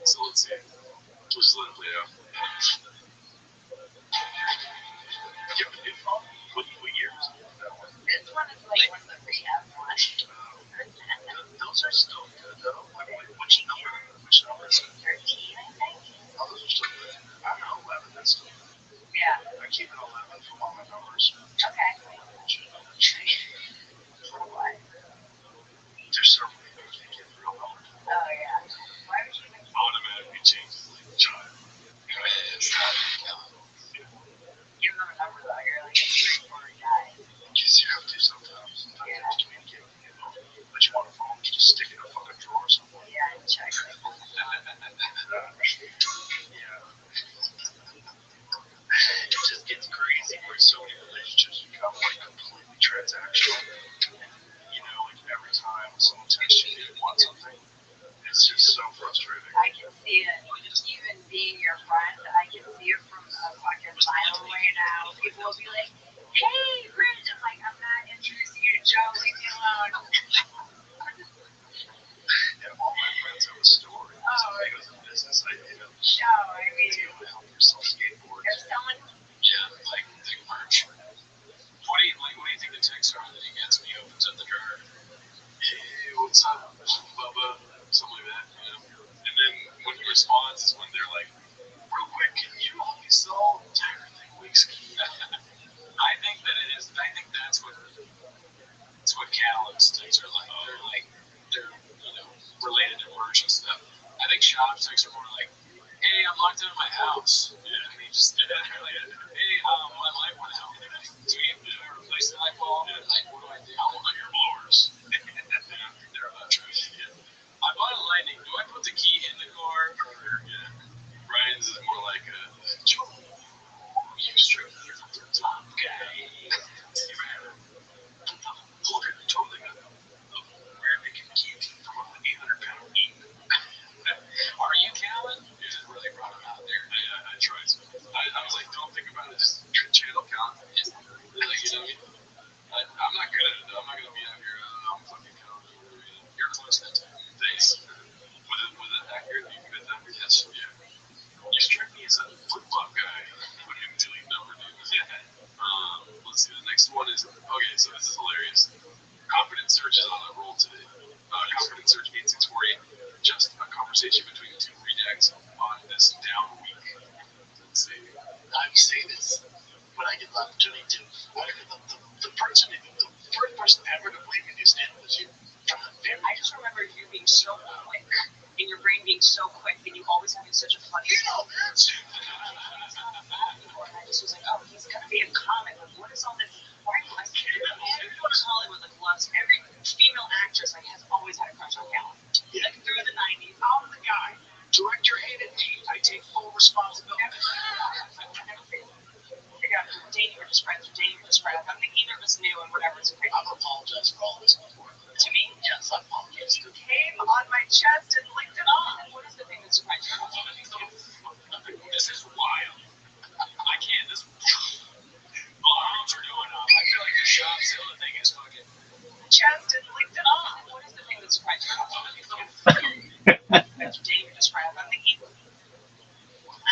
So let's see. We'll just let it play out. What year is it? This one is like one of the rehab ones. Those are still good, though. I mean, which number is it? 13, I think. Oh, those are still good. I'm at 11. That's still good. Yeah. I keep it 11 for all my numbers. Okay. For what? There's so many numbers that get real numbers. Oh, yeah. Why would you even Automatically changes like a child. It's not. give them a number, though? You're like a straightforward guy. Because you have to sometimes. Sometimes you have to communicate with people. But you want a phone, you just stick it in a fucking drawer somewhere. Yeah, exactly. Yeah. It just gets crazy where so many relationships become like completely transactional. like, hey, Bridge. I'm like, I'm not introducing you to Joe. Leave me alone. And all my friends have a story. Oh, Somebody goes in business idea. Joe, I mean, You want to help yourself skateboard. if someone, Yeah, like merch. What do you think the texts are that he gets when he opens up the drawer? Hey, what's up, Bubba? Something like that, you know. And then when he responds is when they're like, real quick, can you help me sell entire thing whiskey? I think that it is. I think that's what catalyst texts are like. They're related to merch and stuff. I think shop texts are more like, hey, I'm locked out of my house. Yeah. And he just did that. Like, hey, my light went out. Do you replace the light bulb? Yeah. Like, what do I do? I'll look at your blowers. They're about trash. Yeah. I bought a lightning. Do I put the key in the car? Or, Brian's is more like, Joe, you straight here from the top guy. Look at totally got we're making guillotine from an 800-pound meat. Are you Calvin? You just really brought him out there. I tried. I was like, don't think about it. Just channel Calvin. Like, you know what I mean? I'm not good at it, though. I'm not going to be out here. I'm fucking Calvin. You're close that time. Thanks. Was it accurate? You good at that? Yes. Yeah. You strike me as a flip-flop guy. Put him delete number, dude. Let's see. The next one is, okay, so this is hilarious. Confidence search is on a roll today. Confidence search 8648. Just a conversation between two redacts on this down week. Let's see. I say this when I get the opportunity to. The first person ever to believe in you, Stan, was you. I just remember you being so quick, and your brain being so quick, and you always having such a funny. And I just was like, oh, he's gonna be a comic. Like, what is all this? Why are you like, everyone in Hollywood like loves every female actress like has always had a crush on Calvin. Yeah. Like through the 90s, I'm the guy. Director hated me. I take full responsibility. Dating or just friends, or dating or just friends. I think either of us knew and whatever is great. I've apologized for all this before. To me? Yes, I apologize. You came on my chest and licked it off. What is the thing that surprised you? This is wild. I can't. This. Well, arms are going up. I feel like the shop sale thing is fucking. Chest and licked it off. What is the thing that surprised you? Dating or just friends. I think either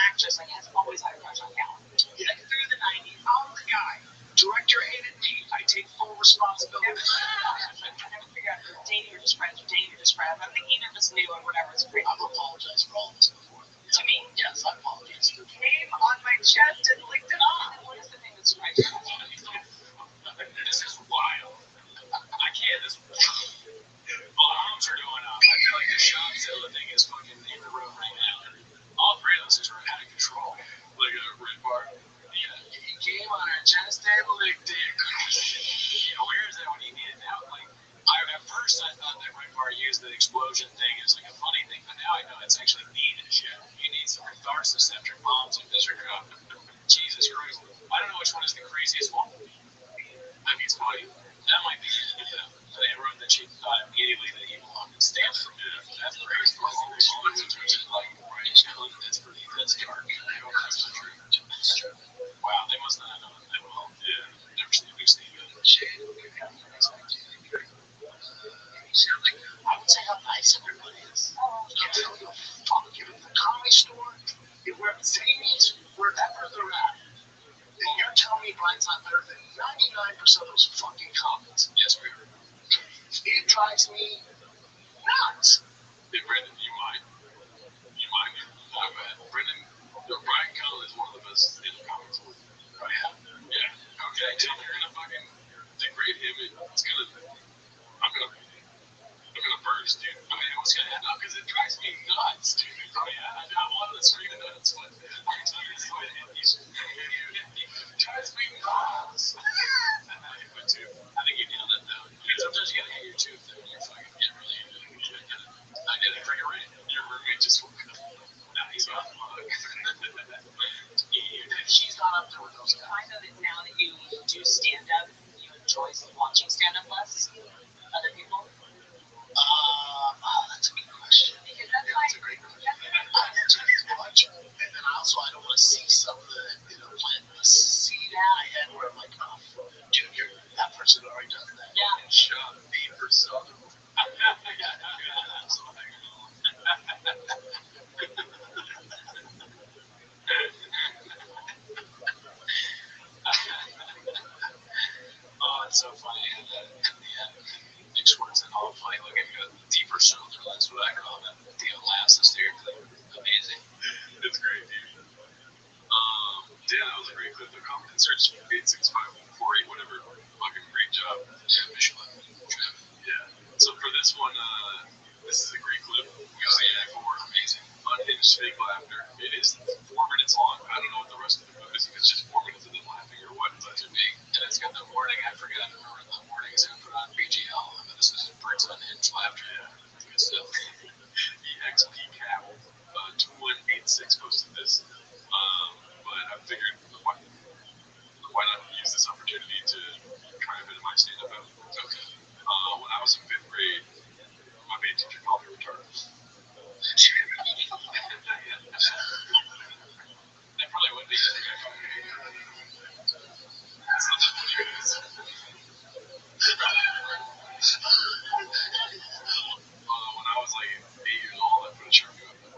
actress like has always had a crush on Calvin. Like through the 90s, I'm the guy. Director hated me. I take full responsibility. I never figured out if dating or just friends, or dating or just friends. I think either of us knew and whatever is great. I've apologized for all this before. To me? Yes, I apologize. You came on my chest and licked it off. What is the thing that surprised you? This is wild. I can't. This. Well, arms are going up. I feel like the shop sale thing is fucking in the room right now. All three of us are out of control. Like a red bar. Yeah, he came on our chest and licked it. Where is that when you need it now? Like, at first I thought that red bar used the explosion thing as like a funny thing, but now I know it's actually needed. Yeah, you need some catharsis after bombs like this are dropped. Jesus Christ. I don't know which one is the craziest one. I mean, it's funny. That might be it. Yeah. So they wrote that she thought immediately that he belonged in Stanford. Yeah, that's crazy. That's dark. Wow, they must not have known that well. Yeah, never seen a Steve. Shade. I would say how nice everybody is. You tell you, fuck you in the comedy store, where zanies, wherever they're at. And you're telling me Brian's not better than 99% of those fucking comics. Yes, we are. It drives me nuts. Hey, Brendan, you mind? Not bad. Brian Cullen is one of the best in the comics. Oh, yeah? Yeah. Okay, tell me you're gonna fucking degrade him. I'm gonna burst, dude. I mean, what's gonna happen? Because it drives me nuts, dude. Oh, yeah. I wanted to scream nuts, but I'm telling you what, it drives me nuts. But, dude, I think you nailed it, though. Because sometimes you gotta hit your tooth, and you're fucking get really into it. I did it for your roommate. Your roommate just woke up. Now he's on the mug. He's not up there with those guys. I know that now that you do stand up, you enjoy watching stand up less. Other people. That's a good question. Because that's That's a great question. I don't check as much, and then also I don't want to see some of the plant the seed in my head where I'm Yeah, that was a great clip. The comment search 86548, whatever. Fucking great job. Yeah, Michelin. Yeah. So for this one, this is a great clip. We got AI for amazing. Unhinged fake laughter. It is 4 minutes long. I don't know what the rest of the clip is. If it's just 4 minutes of them laughing or what, but To me, and it's got the warning. I forgot to remember the warning is going to put on BGL. And this is Brits Unhinged Laughter. yeah. Good stuff. EXP Cap 2186 posted this. But I figured, why not use this opportunity to try a bit of my stand-up out? Okay. When I was in 5th grade, my main teacher called me retarded. That probably wouldn't be the thing I called me. That's not that funny, guys. When I was like 8 years old, I put a Sharpie on that.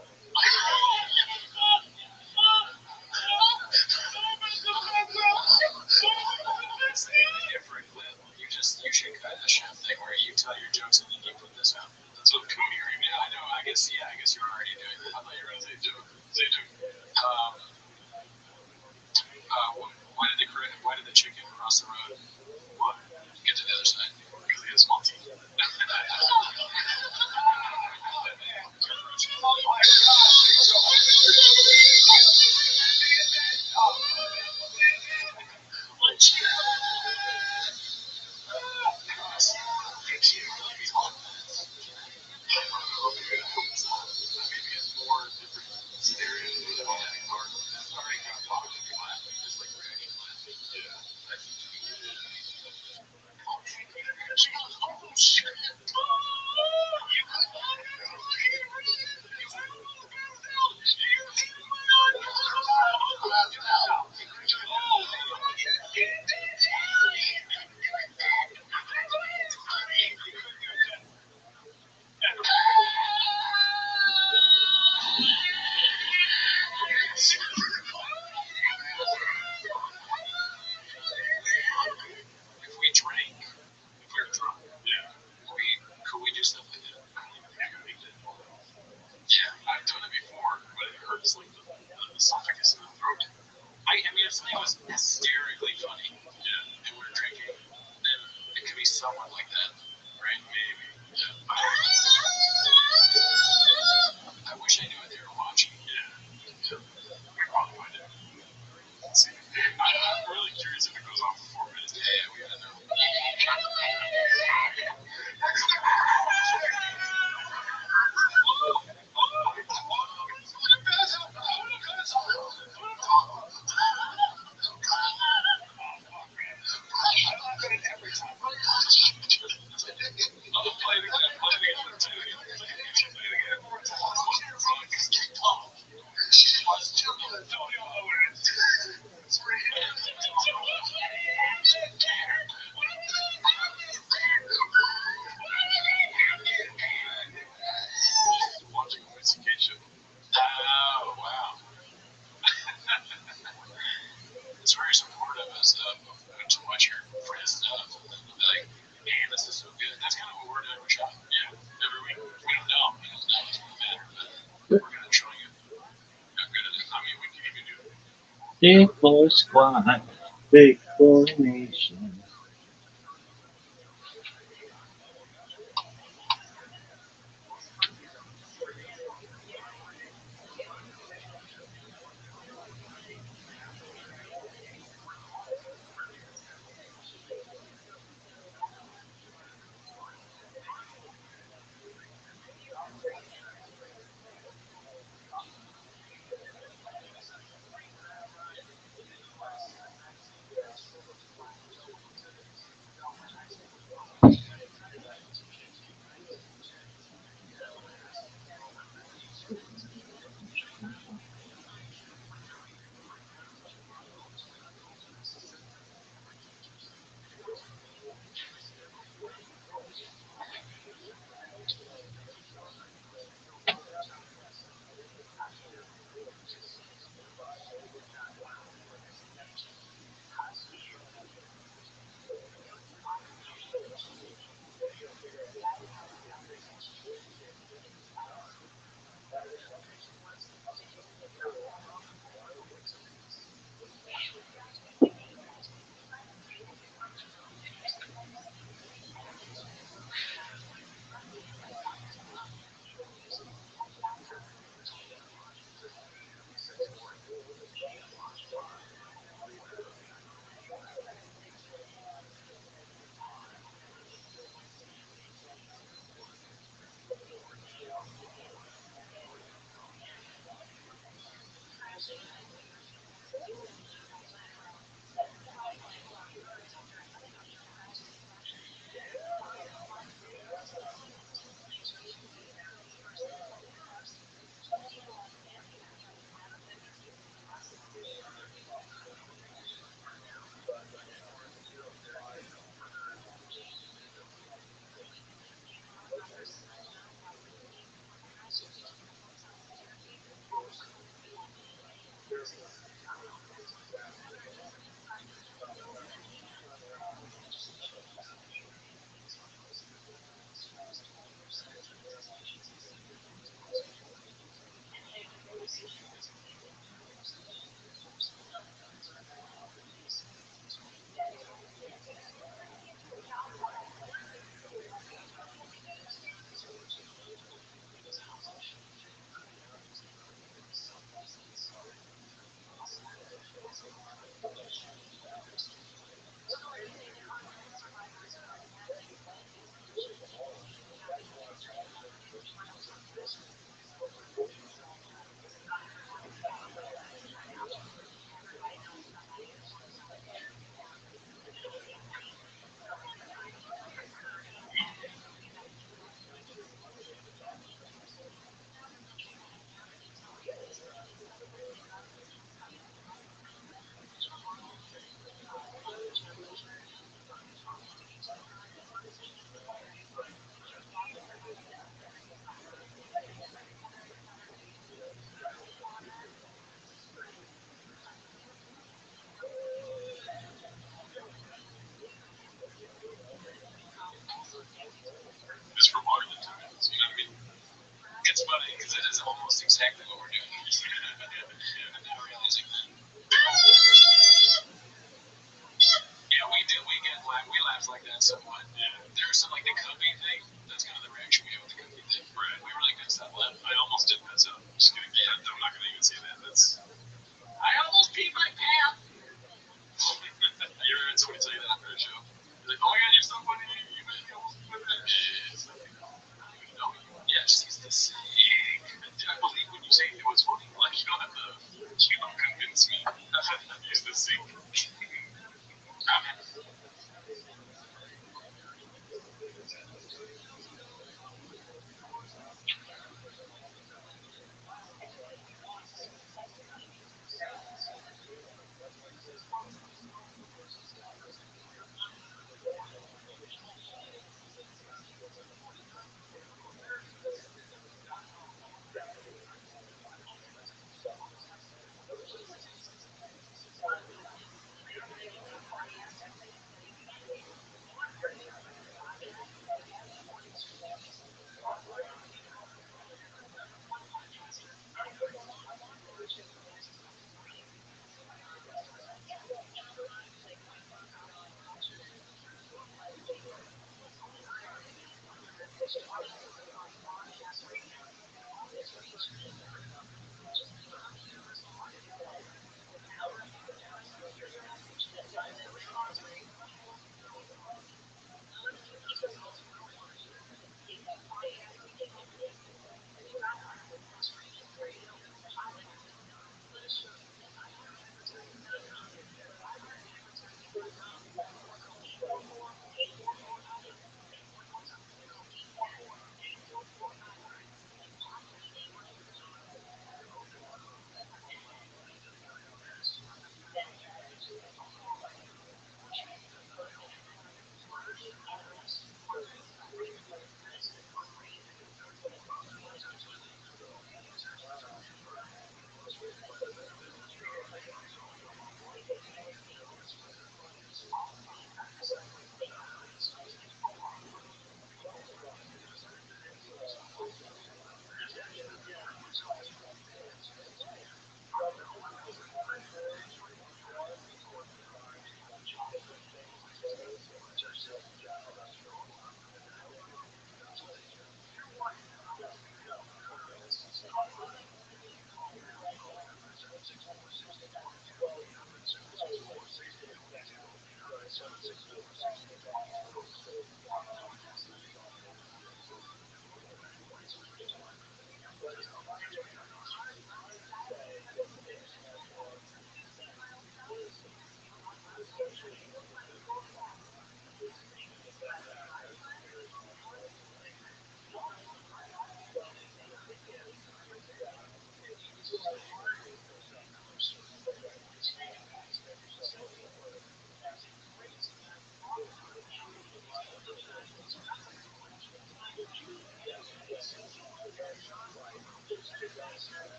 It's the different clip. You should cut a chef thing where you tell your jokes and then you put this out. That's what Cody right now. I know. I guess you're already doing that. I thought you were gonna say a joke. Say a joke. Why did the chicken cross the road? Why? Get to the other side. Because he has small teeth. If we drank, If we were drunk, yeah. could we do stuff like that? Yeah, I've done it before, but it hurts like the esophagus and the throat. I mean, if something was hysterically funny, Yeah, and we're drinking, then it could be somewhat like that, right? maybe. Yeah. I wish I knew what they were watching. Yeah. We probably find it. Let's see. I'm really curious if it goes on for 4 minutes. Yeah, we gotta know. Play it again. Play it again. Play it again. Play it again. Watching a Missy Kate show. Oh, wow. It's very supportive as to watch your friends stuff. Like, man, this is so good. That's kind of what we're doing with Sean. Yeah, every week. We don't know. It doesn't matter, but we're kind of showing it. How good it is. I mean, we can even do it. Big boy squad, big boy nation. exactly what we're doing. I'm now realizing that. Yeah, we do. We laugh like that somewhat. Yeah. There's some like the cookie thing. That's kind of the reaction we have with the cookie thing. Right. We really messed up. I almost did mess up. Just kidding. Yeah, I'm not gonna even say that. I almost peed my pants. You ever had somebody tell you that after a show? You're like, oh my god, you're so funny. You almost peed my pants. Yeah, just use the sick. I believe when you say it was funny. Like you don't have to. You don't convince me. Use the sick.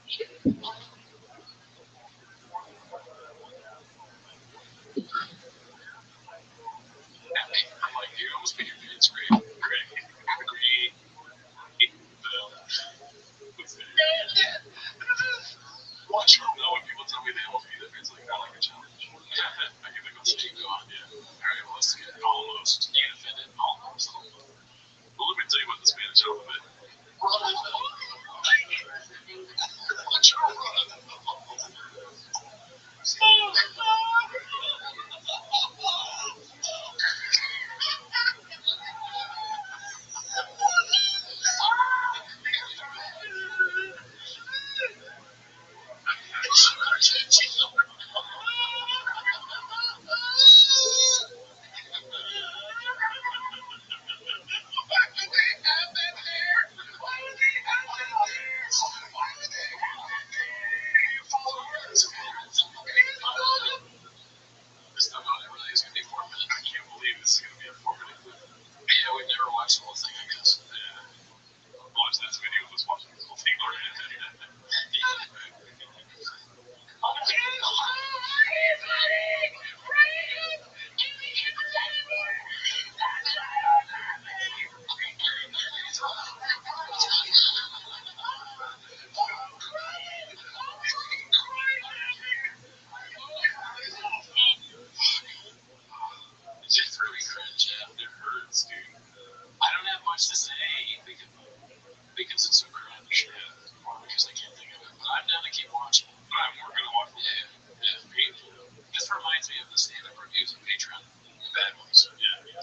I'm like, dude, almost pick your kids great. Watch her. No, when people tell me they almost beat their kids, like, I like a challenge. I give it a go. Keep going. Yeah. Very almost. Yeah. Almost. You defended. Almost. Well, let me tell you what the Spanish alphabet. Watch her run. This time out, it really is going to be 4 minutes. I can't believe this is going to be a 4-minute clip. Yeah, we've never watched the whole thing, I guess. Yeah. Watch this video of us watching this whole thing already. It's just really cringe, yeah. It hurts, dude. I don't have much to say because it's so cringe. Yeah. Or because I can't think of it. But I'm down to keep watching. We're going to watch it. Yeah. Painful. This reminds me of the stand-up reviews on Patreon. Bad ones. Yeah. The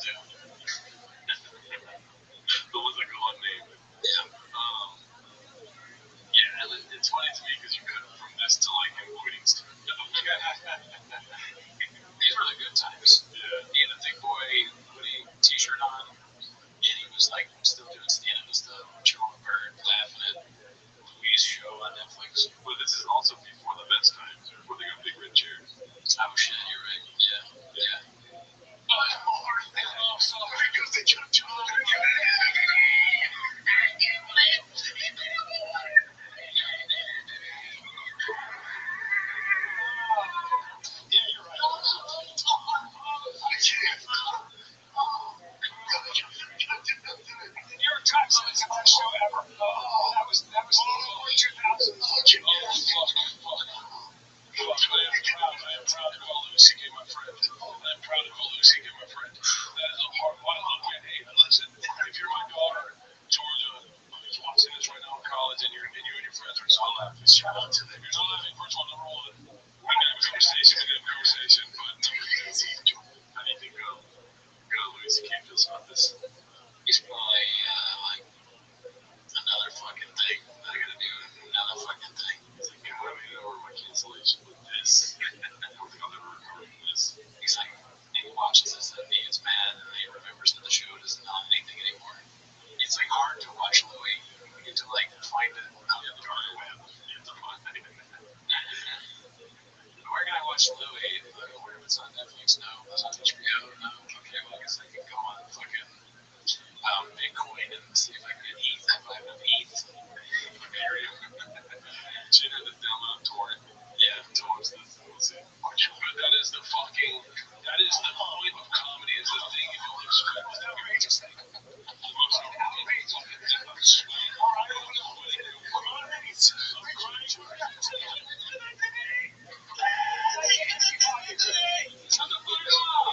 ones that go unnamed. Yeah. Yeah, it's funny to me because you cut from this to like avoiding stuff. These were the good times. Yeah. He had a thick boy hoodie t-shirt on, and he was like still doing stand-up and stuff, chewing a bird, laughing at Louis' show on Netflix. But this is also before the best times, before they got big red chairs. Oh shit, you're right. Yeah. Oh, sorry, because they jumped to Yeah, you're right. New York Times said it's the best show ever. That was before 2000. I am proud to call Lucy Gay my friend. I'm proud to call Lucy Gay my friend. That is a hard one to look at. Hey, listen, if you're my daughter, Georgia, who's watching this right now in college, and you and your friends are not laughing, shout out to them. You're not laughing. First one, number one, we can have a conversation. But number two, how do you think Louis C.K. feels about this? He's probably like another fucking thing. I gotta do another fucking thing. He's like, God, I made it over my cancellation with this. I don't think I'll ever recover from this. He's like, he watches this and he gets mad and he remembers that the show doesn't know anything anymore. It's like hard to watch Louis. You get to like find it on the dark web. It's a fun thing. Where can I watch Louis? Where it's on Netflix? No. It's on HBO? No. Okay, well I guess I can go on fucking Bitcoin and see if I can get ETH. If I have enough ETH. Jenna, the download torrent. Yeah. Towards this. We'll see. But that is the point of comedy is the thing you don't expect. That outrageous thing. The most outrageous thing. Shut the fuck up!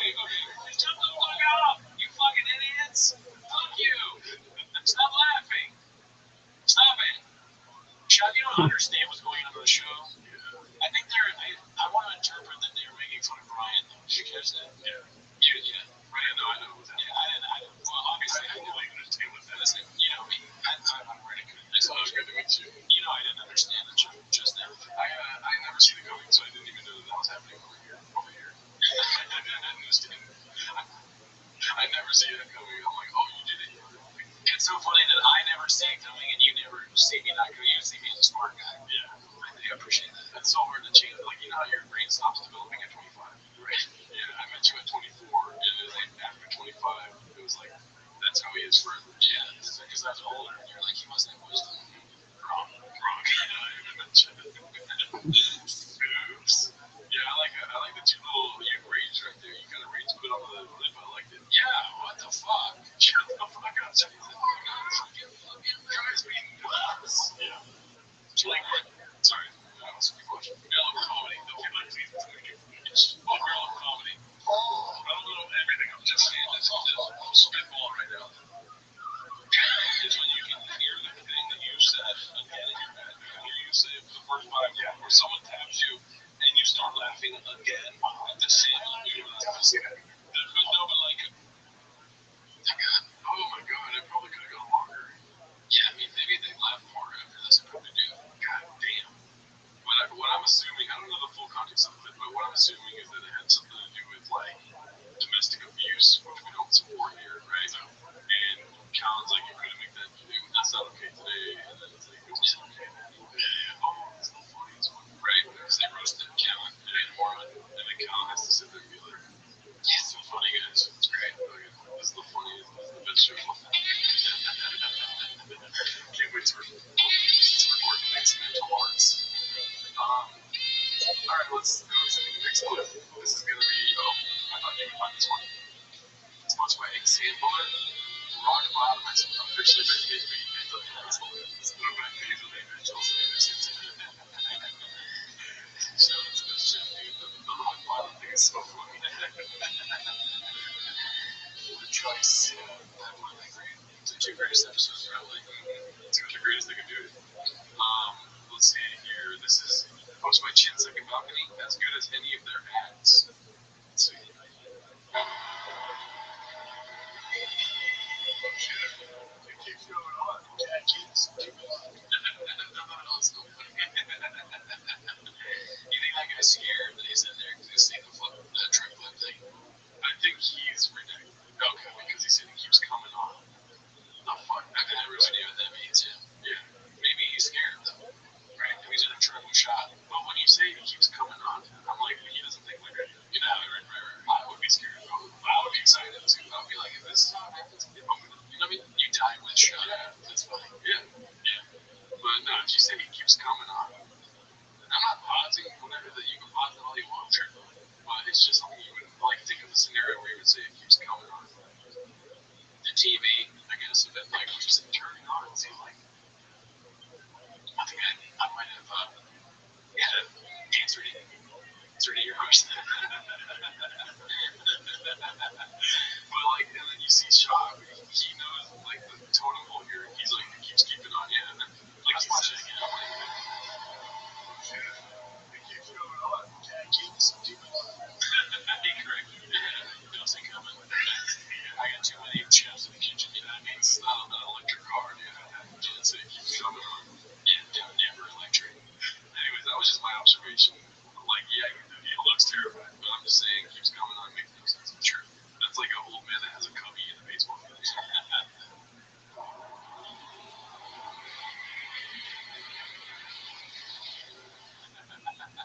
Shut the fuck up! You fucking idiots! Fuck you! Stop laughing! Stop it! Chuck, you don't understand what's going on in the show. I think I want to interpret that they're making fun of Brian, though. Did you catch that? Yeah. Yeah. Right, no, I know. Yeah, I didn't. Well, obviously, I know. Listen, you know me. I'm pretty good. It's always good to meet you. You know, I didn't understand the joke just now. I never seen it coming, so I didn't even know that was happening over here. I didn't understand. I never see it coming. I'm like, oh, you did it. It's so funny that I never see it coming and you never see me not coming. You see me as a smart guy. Yeah. I appreciate that. That's so hard to change. Like, you know how your brain stops developing at 25? Right. Yeah, I met you at 24, and then like after 25, it was like, that's how he is forever. Yeah, because I was older and you're like, he must have wisdom. Wrong. Yeah, I met you. Like, sorry, I was watching. I love comedy. Okay, like, please, it's I love comedy. I don't know everything. I'm just saying this. I'm spitball right now. It's when you can hear the thing that you said again in your head. You hear you say it for the first time, where someone taps you and you start laughing again at the same time. I've seen it. No, but like, oh my god, it probably could have gone longer. Yeah, I mean, maybe they laughed more after this. I probably do. God damn. What I'm assuming, I don't know the full context of it, but what I'm assuming is that it had something to do with like domestic abuse, which we don't support here, right? And Colin's like, you couldn't make that, that's not okay today. And then it's like, it was okay. Yeah. Oh, it's the funniest one. Right? Because they roasted Callan and Moron, and then Callan has to sit there and be like, yeah, it's so funny, guys. It's great. This is the funniest, this is the best show. Can't wait to record next mental arts. Alright, let's go to the next clip. This is gonna be, I thought you would find this one. It's sponsored by Example. Rock bottom has officially been hit by it's one of my favorite individuals. So it's the shit, dude. The rock bottom thing is so funny. The choice, that one, like, the two greatest episodes, probably. Two of the greatest they could do. Let's see here. This is hosted by Chin Second Balcony, as good as any of their ads. Let's see. It keeps going on. Yeah, it keeps going on. You think that guy's scared that he's in there because he's seeing the trip flip thing? I think he's ridiculous. Okay, because he said he keeps coming on. The fuck? I have no idea what that means, yeah. Maybe he's scared, though. Right? If he's in a triple shot. But when you say he keeps coming on, I'm like, he doesn't think like I do. You know, right. I would be scared. I would be excited, too. I would be like, if this is how it happens, you know what I mean? You die with shot. Yeah, that's funny. Yeah. But no, if you say he keeps coming on, I'm not pausing whatever that you can pause it all you want, sure. But it's just something you would like think of the scenario where you would say it keeps coming on. The TV, I guess, if it like was just turning on, it seemed like. I think I might have answered your question. But like, and then you see Shaw, he knows like the totem pole here. He's like, he keeps keeping on, yeah. And then, like he's watching it, I'm like, It keeps going on. Yeah, it keeps going on. correct. Yeah, doesn't come in. I got too many chefs in the kitchen, you know what I mean? It's not an electric car, yeah. So it keeps coming on. Yeah, never electric. Anyways, that was just my observation. Like, yeah, he looks terrified, but I'm just saying, keeps coming on, makes no sense. It's true. That's like an old man that has a cubby in a baseball field.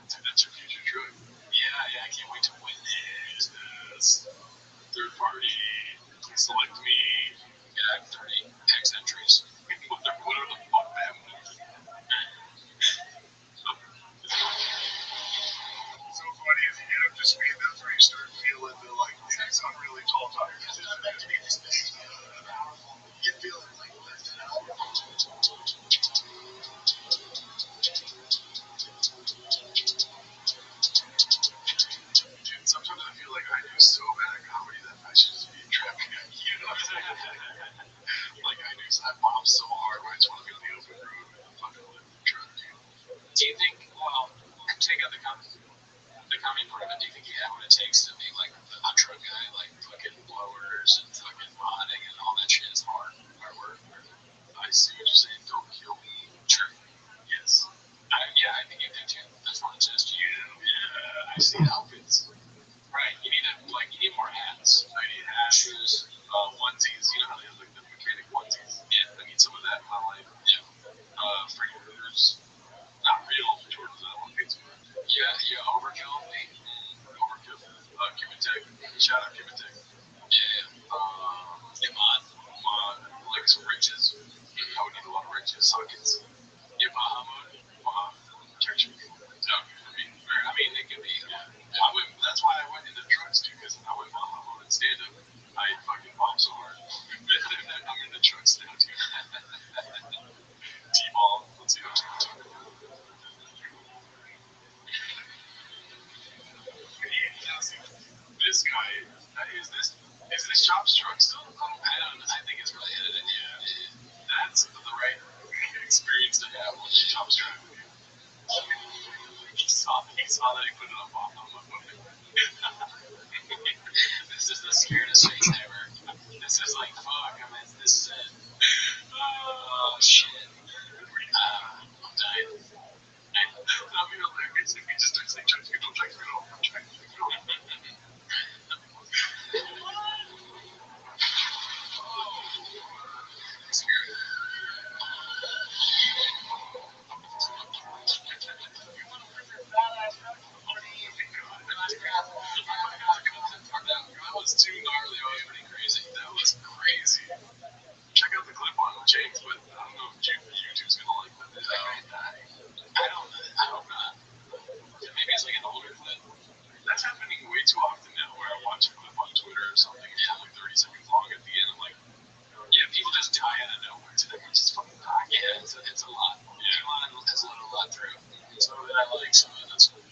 That's your future truck. Yeah, I can't wait to witness this. Third party, select me. Yeah, I have 30 X entries. What the fuck that means? So funny is you get up to speed, that's where you start feeling the like these unreally tall tires. You feel it like lifting out. Dude, sometimes I feel like I do so bad at comedy that I should just be a trap guy. You know what I'm saying? Like I bomb so hard when I just want to be on the open road and fucking lift the truck, dude. Do you think, well, take out the comedy part of it, do you think you have what it takes to be like a truck guy, like fucking blowers and fucking modding and all that shit is hard work? I see what you're saying, don't kill me. True. Yes. I think you do too. That's one test you do. Yeah, I see outfits. Right, you need more hats. I need hats, shoes, onesies. You know how they have like the mechanic onesies? Yeah, I need some of that in my life. Yeah. Freaking hooters. Not real Jordans, I don't want to pay too much. Yeah, overkill. Overkill. Give and take. Shout out, give and take. Yeah. Mod. Like some wrenches. I would need a lot of wrenches, sockets. Yeah, Baha mode. Church would be cool. I mean, it could be. Yeah. That's why I went into trucks too, because I went Baha mode and stand up. I fucking He saw that he put it up on my book. This is the weirdest face ever. This is like, fuck, I mean, this is it. Oh, shit. I'm dying. That'd be hilarious if he just starts saying, Chinese people, Chinese people, Chinese people. It's weird. That was too gnarly. That was pretty crazy. That was crazy. Check out the clip on James, but I don't know if YouTube's gonna like that. I hope not. Maybe it's like an older clip. That's happening way too often now, where I watch a clip on Twitter or something, and it's only 30 seconds long at the end. I'm like, Yeah, people just die out of nowhere. Today we just fucking die. Yeah, it's a lot. Yeah. Elon has let a lot through. Some of it I like, some of it not so much.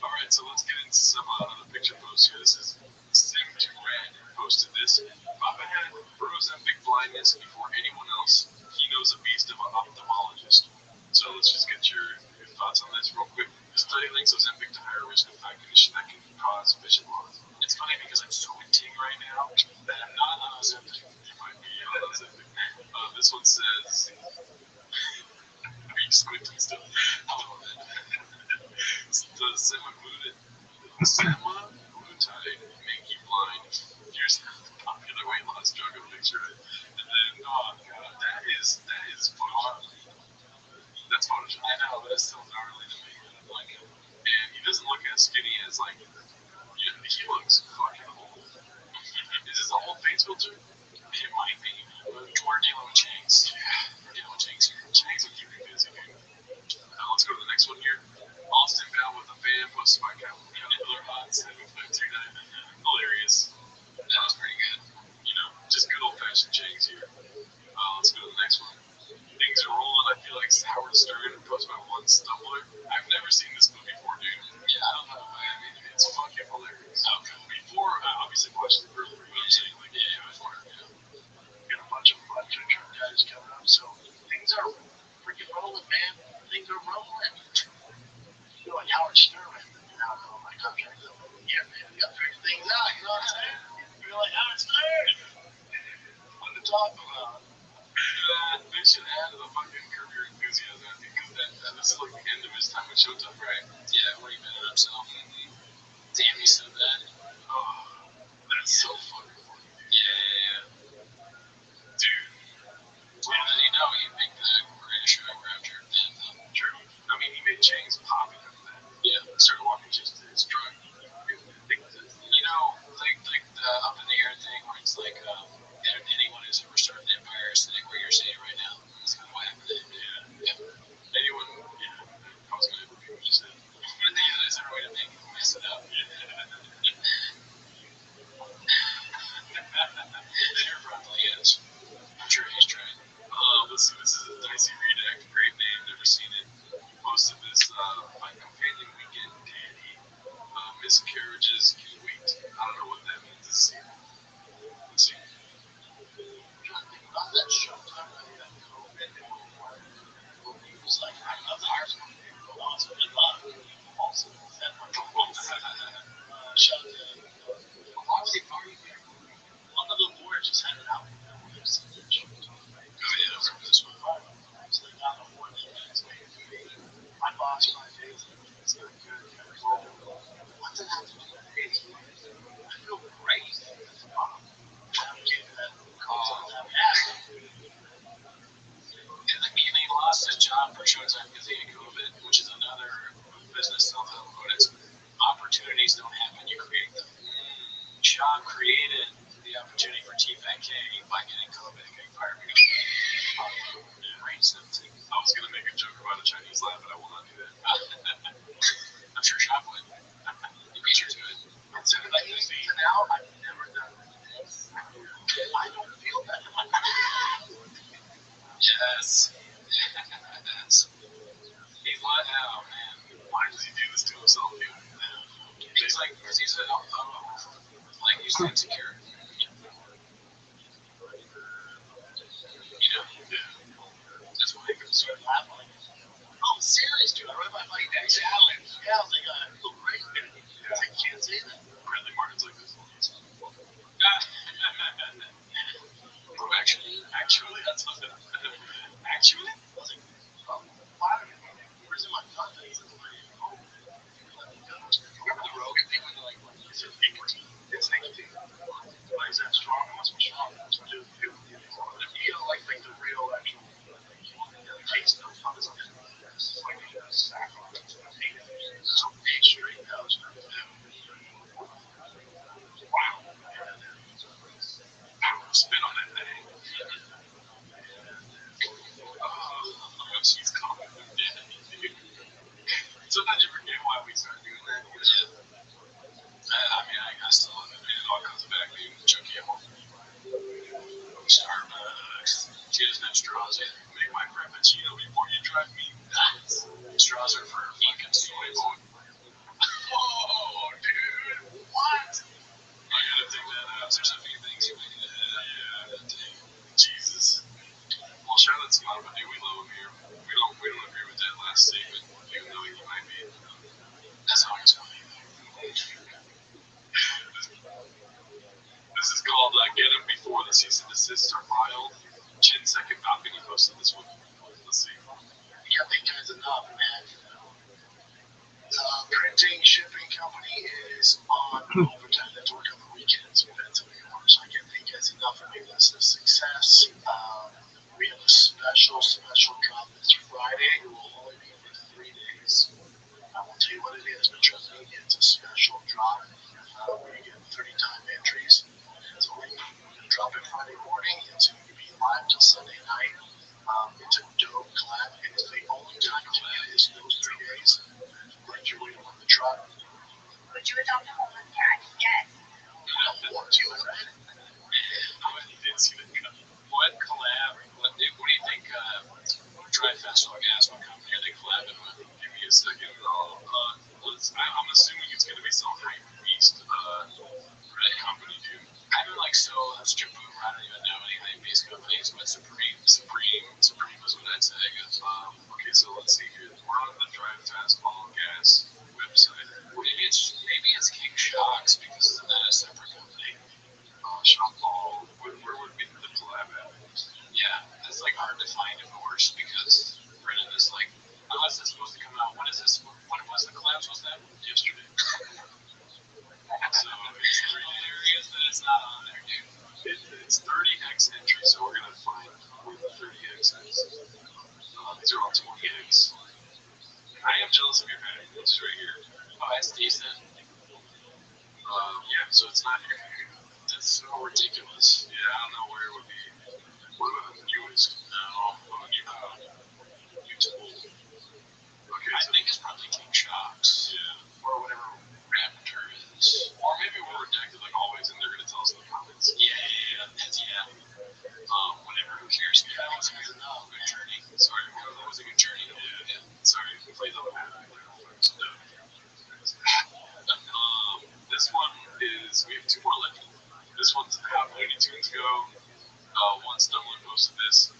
all right, so let's get into some picture posts here. This is Sim2Red posted this. Papa had Ozempic blindness before anyone else. He knows a beast of an ophthalmologist. So let's just get your thoughts on this real quick. The study links Ozempic to higher risk of eye condition that can cause vision loss. It's funny because I'm so fatigued right now that I'm not on Ozempic. You might be on Ozempic. This one says, are you squinting still? Hello, man. The semaglutide make you blind. Here's the popular weight loss drug. I'll picture it. And then, oh god, that is Photoshop. That's Photoshop. I know, but it's still gnarly to me. I don't like it. And he doesn't look as skinny as like. Yeah, he looks fucking old. Is this a old face filter? It might be. We're dealing with Chang's. We're dealing with Chang's here. Chang's will keep you busy, dude. Let's go to the next one here. Austin Bell with a fan posted by Miller Hot 7529. Hilarious. That was pretty good. You know, just good old fashioned Chang's here. Let's go to the next one. Things are rolling. I feel like Howard Stern posted by One Stumbler. I've never seen this movie before, dude. Yeah, I don't know. I mean, It's fucking hilarious. okay. Before, I obviously watched the first movie, but I'm saying, like, Yeah, before. Yeah. Got a bunch of fun picture guys coming up, so things are freaking rolling, man. Things are rolling. You're like Howard Stern, now on my contract. Yeah, man, we got to figure things out, you know what I'm saying? You're like Howard Stern. What to talk about? They should add the fucking Curb Your Enthusiasm, I think, because this is like the end of his time with Showtime, right? Yeah, when he made it himself. Damn, he's so bad. Oh, that's so fucking funny, dude. Yeah. Dude, Little did he know he'd make the greatest show ever after that. true. I mean, he made Chang's popular after that. Yeah. He started walking just to his drug. You know, like the up in the air thing where it's like anyone who's ever started an empire is sitting where you're sitting right now. That's kind of what happened. Yeah. Anyone, yeah, I was going to repeat what you said. Yeah, there's a way to make it mess it up. Sure, probably is. I'm sure he's trying. Let's see, this is a Dicey Redact. Great name, never seen it. Posted this by Companion Weekend Danny. Miscarriages can wait. I don't know what that means. Let's see. I'm trying to think about that Showtime that COVID movie was like, I love ours. Also, in love. Also, that one. Shout out to Quality Party. One of the lawyers just had it out. This one. So they got a one that's made for me. My boss, my face, it's not good. What's it have to do with AIDS? I feel great. I'm getting that call that bad. He lost his job for Showtime because he had COVID, which is another business self-help notice. Opportunities don't happen, you create them. Sean created the opportunity for T-Pack K by getting COVID and getting fired. I was going to make a joke about a Chinese lab, but I will not do that. I'm sure Sean would. He beat you to it. It's like to now, I've never done this. I don't feel that. Yes. Yes. He's like, oh man. Why does he do this to himself, dude? He's like, because he's he's insecure. You know? Yeah. That's why he goes Start laughing like dude, I ride my bike next to Alan. Yeah, I was like, look, right? I was like, you can't say that. Bradley Martin's like this. Actually, that's something. Actually, I was like, oh, why? Where's in my contacts? Remember the Rogan thing when they're like, is it nicotine? It's nicotine. Why is that strong? It must be strong. That's what it is. You know, like the real actual taste of how it's like a sack on it. So big straight out. wow. Spin on that thing. She's coming. Sometimes you forget why we started doing that. I mean, I still love it. It all comes back to Chucky at home. Starbucks. She doesn't have straws in. Make my frappuccino before you drive me nuts. Straws are for fucking soy boy. Oh, dude. What? I gotta take that out. There's a few things you need to take. Jesus. Well, shout out to Mama, dude. We love him here. We don't agree with that last statement, even though he might be. That's how it's funny. This is called Get Him Before the Cease and Desists are filed. Chin second copy. He posted this one. Let's see. Yeah, they guys enough, man. The printing shipping company is on overtime. That's work on the weekends. We've had so many orders. I can't thank you guys enough for making this a success. We have a special drop this Friday. It will only be for 3 days. I won't tell you what it is, but trust me, it's a special drop. We're going to get 30 time entries. So we're going to drop it Friday morning. It's going to be live till Sunday night. It's a dope collab. It is the only time to get this those 3 days. Like you're waiting on the truck. Would you adopt a homeless cat? Yes. What do you read? I did see that. What collab? What do you think? Drive Fast Dog asked what company are they collabing with? Give me a second. I'm assuming it's going to be some hype beast company, dude. I feel like so. That's Jaboom. I don't even know any hype-based companies, but Supreme is what I'd say. Okay, so let's see here. We're on the Drive Fast All Gas website. Maybe it's King Shocks because isn't that a separate company? Shop All. Where would be the collab at? Yeah, it's like hard to find, of course, because Brennan is like, unless it's supposed to come out. When is this? When was the collab supposed to happen? Yesterday. So it's 3 Hilarious that it's not on there, dude. It's 30x entry, so we're gonna find where the 30x's. These are all 20x. I am jealous of your pattern. This is right here. Oh, that's decent. Yeah, so it's not here. That's so ridiculous. Yeah, I don't know where it would be. What about the newest? No, YouTube. Okay, I think it's probably King Shocks. Yeah. Or whatever Raptor is. Or maybe we're redacted like always, and they're gonna tell us in the comments. Yeah. Whatever. Who cares? Yeah, that was a good journey. Sorry, That was a good journey. Yeah. Sorry, we played on the map. This one is, we have 2 more left. This one's how Looney Tunes go. Once Dublin posted this,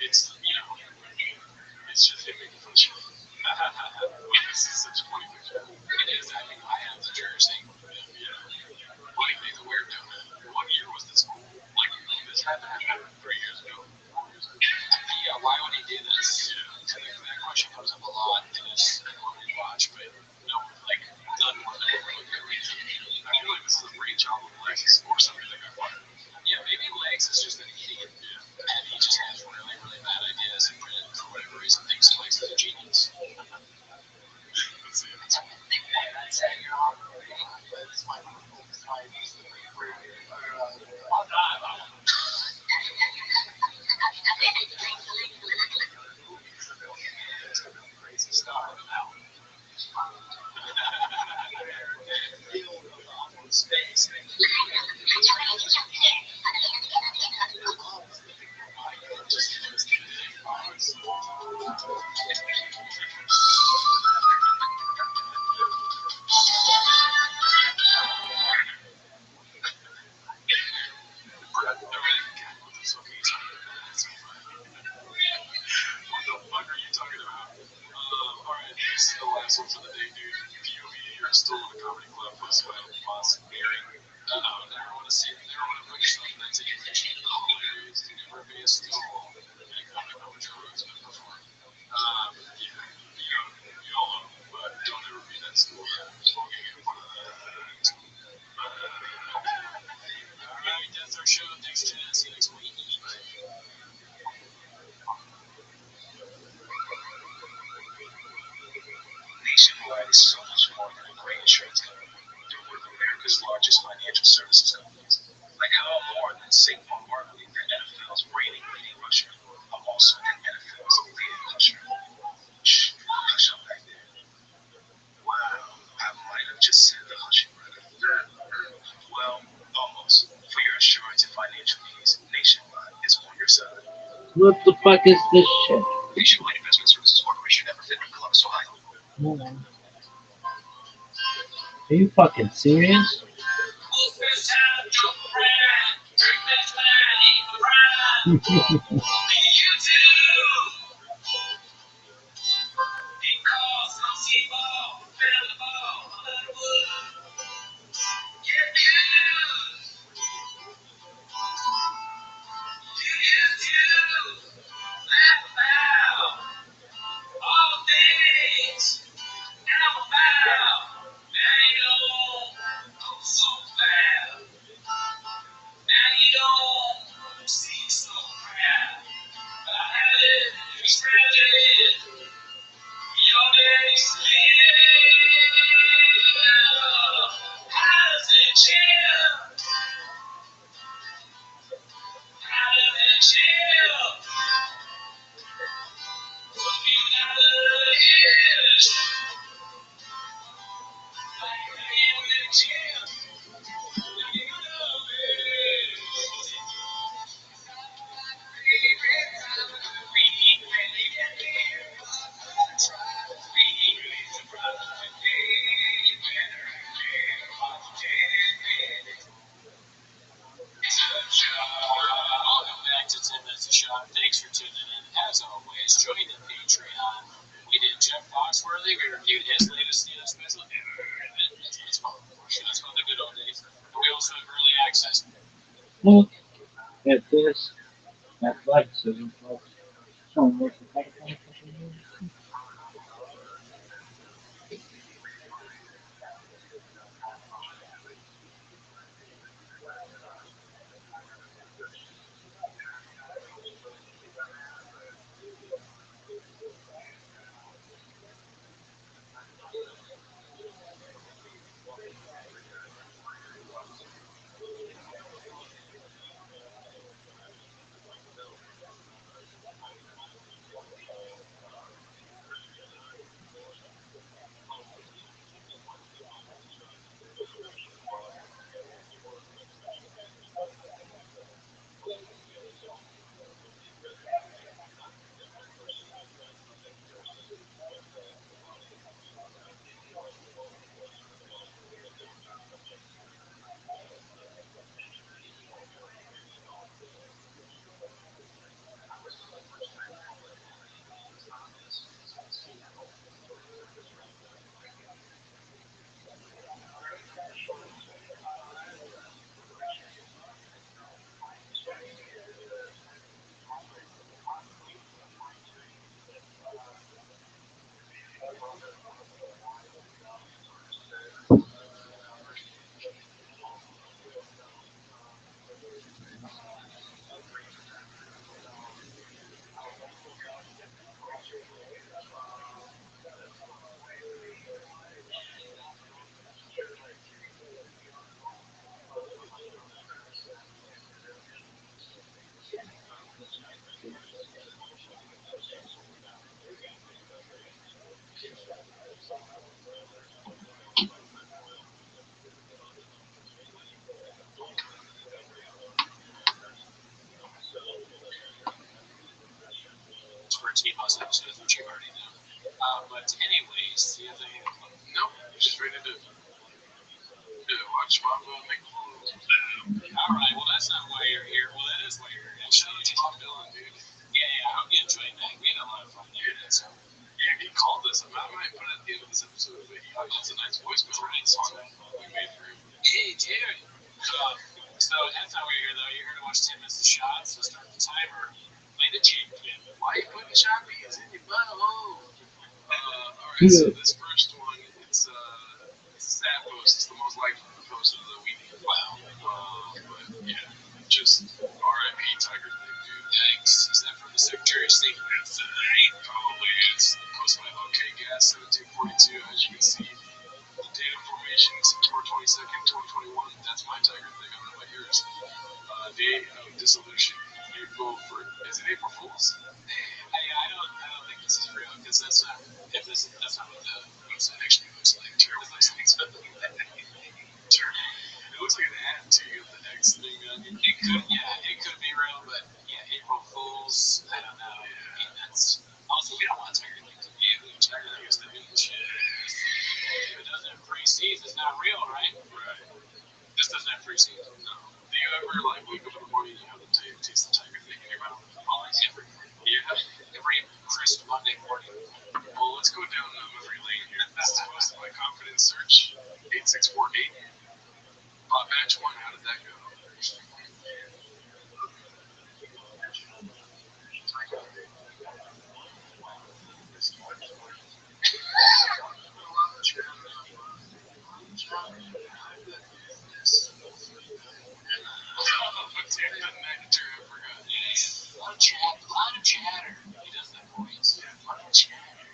it's, it's just him making fun of shit. This is such a funny picture. It is. I have the jersey. Yeah. Funny thing, the weird donut. What year was this? Like, this happened 3 years ago. 4 years ago. Yeah, why would he do this? Yeah. I think that question comes up a lot in this what we watch, but no, like, none more than really good reason. I feel like this is a brainchild of Lex or something that got fired. Yeah, maybe Lex is just an idiot, and he just has really, really bad ideas, and for whatever reason thinks Lex is a genius. Let's see. That's it, you know. It's my also for the day, dude. You're still in the comedy club plus boss Mary. Never want to see it. Never want to put yourself in that situation. Hilarious, dude. Never be a stool. I know what your road's been before. You'll know, but don't ever be that stool. Smoking in front of that. Alright, that's our show. Thanks for tuning in. See you next week. Nationwide is so much more than a great insurance company. They're one of America's largest financial services companies. Like how I'm more than Saquon Barkley, the NFL's reigning leading rusher. I'm also the NFL's leading rusher. Shh, hush up back there. Wow, I might have just said the hushing word. Well, almost. For your insurance and financial needs, Nationwide is on your side. What the fuck is this shit? Nationwide Investment Services Corporation, never fit in Columbus, Ohio. Hold on. Are you fucking serious? Welcome back to 10 Minutes of Shot. Thanks for tuning in. As always, join the Patreon. We did Jeff Foxworthy. We reviewed his latest special. That's fun. That's fun, the good old days. And we also have early access. Look at this athleticism, folks. So much For T-Bus episodes, which you already know. But anyways, the other... No, just ready to watch my McClone. Alright, well that's not why you're here. Well, that is why you're here. Shout out to Bob Dylan, dude. Yeah, I hope you enjoyed that. We had a lot of fun there. So, yeah, he called us. I'm not might put it at the end of this episode, but he left a nice voicemail song we made for him. Hey, dude. So next time we're here, though, you're going to watch 10 minutes of shots. So start the timer. Play the champion. Why you putting shot beans in your butthole? Alright, so this first one, it's a sad post. It's the most liked post of the week. Wow. But yeah, just R.I.P. Tiger thing, dude. Yikes. Is that from the Secretary of State? Probably it's posted by OK Gas 1742. As you can see, the date of formation September 22nd, 2021. That's my Tiger thing. I don't know about yours. Date of dissolution April for is it April Fool's? I don't think this is real because that's not what the website actually looks like. It looks like an ad too. You got the X thing on it. It could be real, but yeah, April Fools. I don't know. Yeah. And that's also we don't want Tiger Thing to be a Tiger Thing is the new shit. If it doesn't have free seats, it's not real, right? Right. This doesn't have free seats. No. Do you ever like wake up in the morning and you have to taste the Tiger thing in your mouth? Oh, every crisp Monday morning. Well, let's go down memory lane here. This is posted by Confidence Search 8648. Batch 1, how did that go? A lot of chatter. He does that voice. A lot of chatter.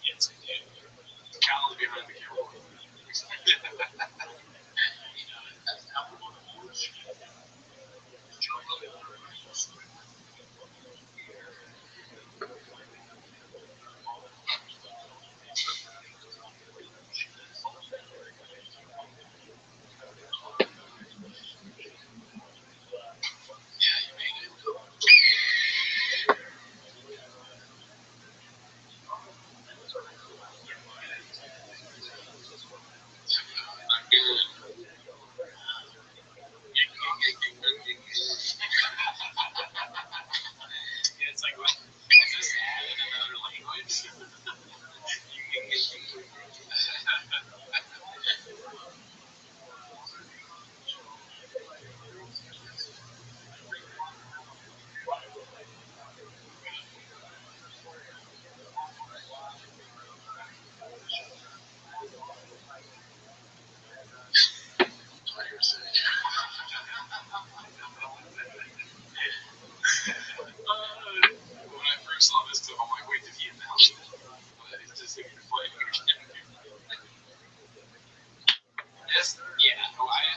Yes, I do. Cal is behind the camera. It's like, what? Is this ad in another language? When I first saw this too, I'm like, wait, did he announce it? But it's just like playing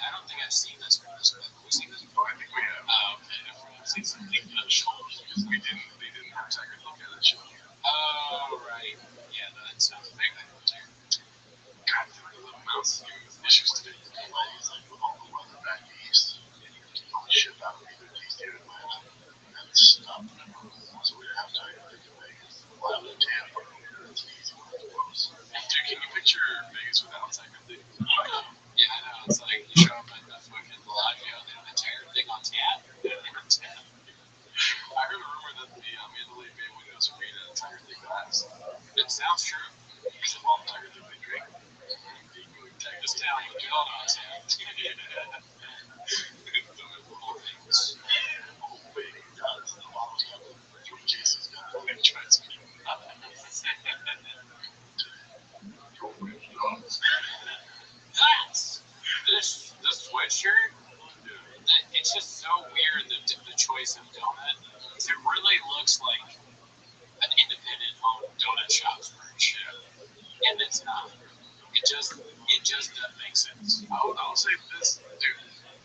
I don't think I've seen this one. Have we seen this before? I think we have. Oh, okay. I've seen something unshouldered. Because they didn't have Tiger look at that show. Oh, right. Yeah, no, that sounds big. God, the little mouse is giving us issues today. He's like, with all the weather back east, all the shit out of either DC or Atlanta, and it's stopped. So we didn't have Tiger Lake in Vegas. Well, in Tampa, it's an easy one to close. Dude, can you picture Vegas without Tiger League? Yeah, I know. It's like you show up at the fucking Bellagio, they have a entire thing on tap. I heard a rumor that the Mandalay Bay windows are made out of Tiger League glass. It sounds true. Because of all the Tiger League they drink. Just tell you, get on tap. Jason's got a big trans The sweatshirt, it's just so weird, the choice of donut. Because it really looks like an independent owned donut shop's merch. And it's not. It just doesn't make sense. I'll say this, dude.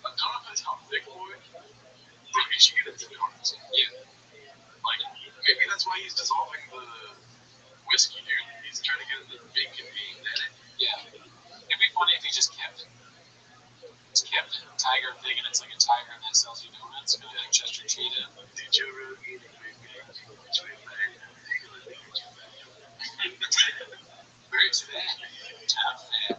A donut place called Big Boy, dude, you should get into donuts. Yeah. Like, maybe that's why he's dissolving the whiskey, dude. He's trying to get into the bacon being in it. Yeah. It'd be funny if he just kept it. Tiger thing, and it's like a tiger that sells you donuts, kind of like Chester Cheetah. Did you really eat it? Very fat. Top fat.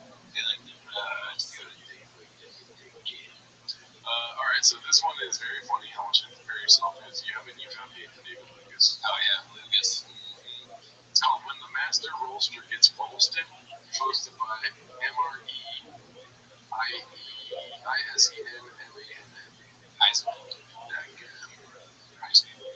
Alright, so this one is very funny how much you compare yourself is. You found David Lucas. Oh, yeah, Lucas. It's called When the Master Rolls Bolster Gets Bolsted, posted by MREIEISENMAN.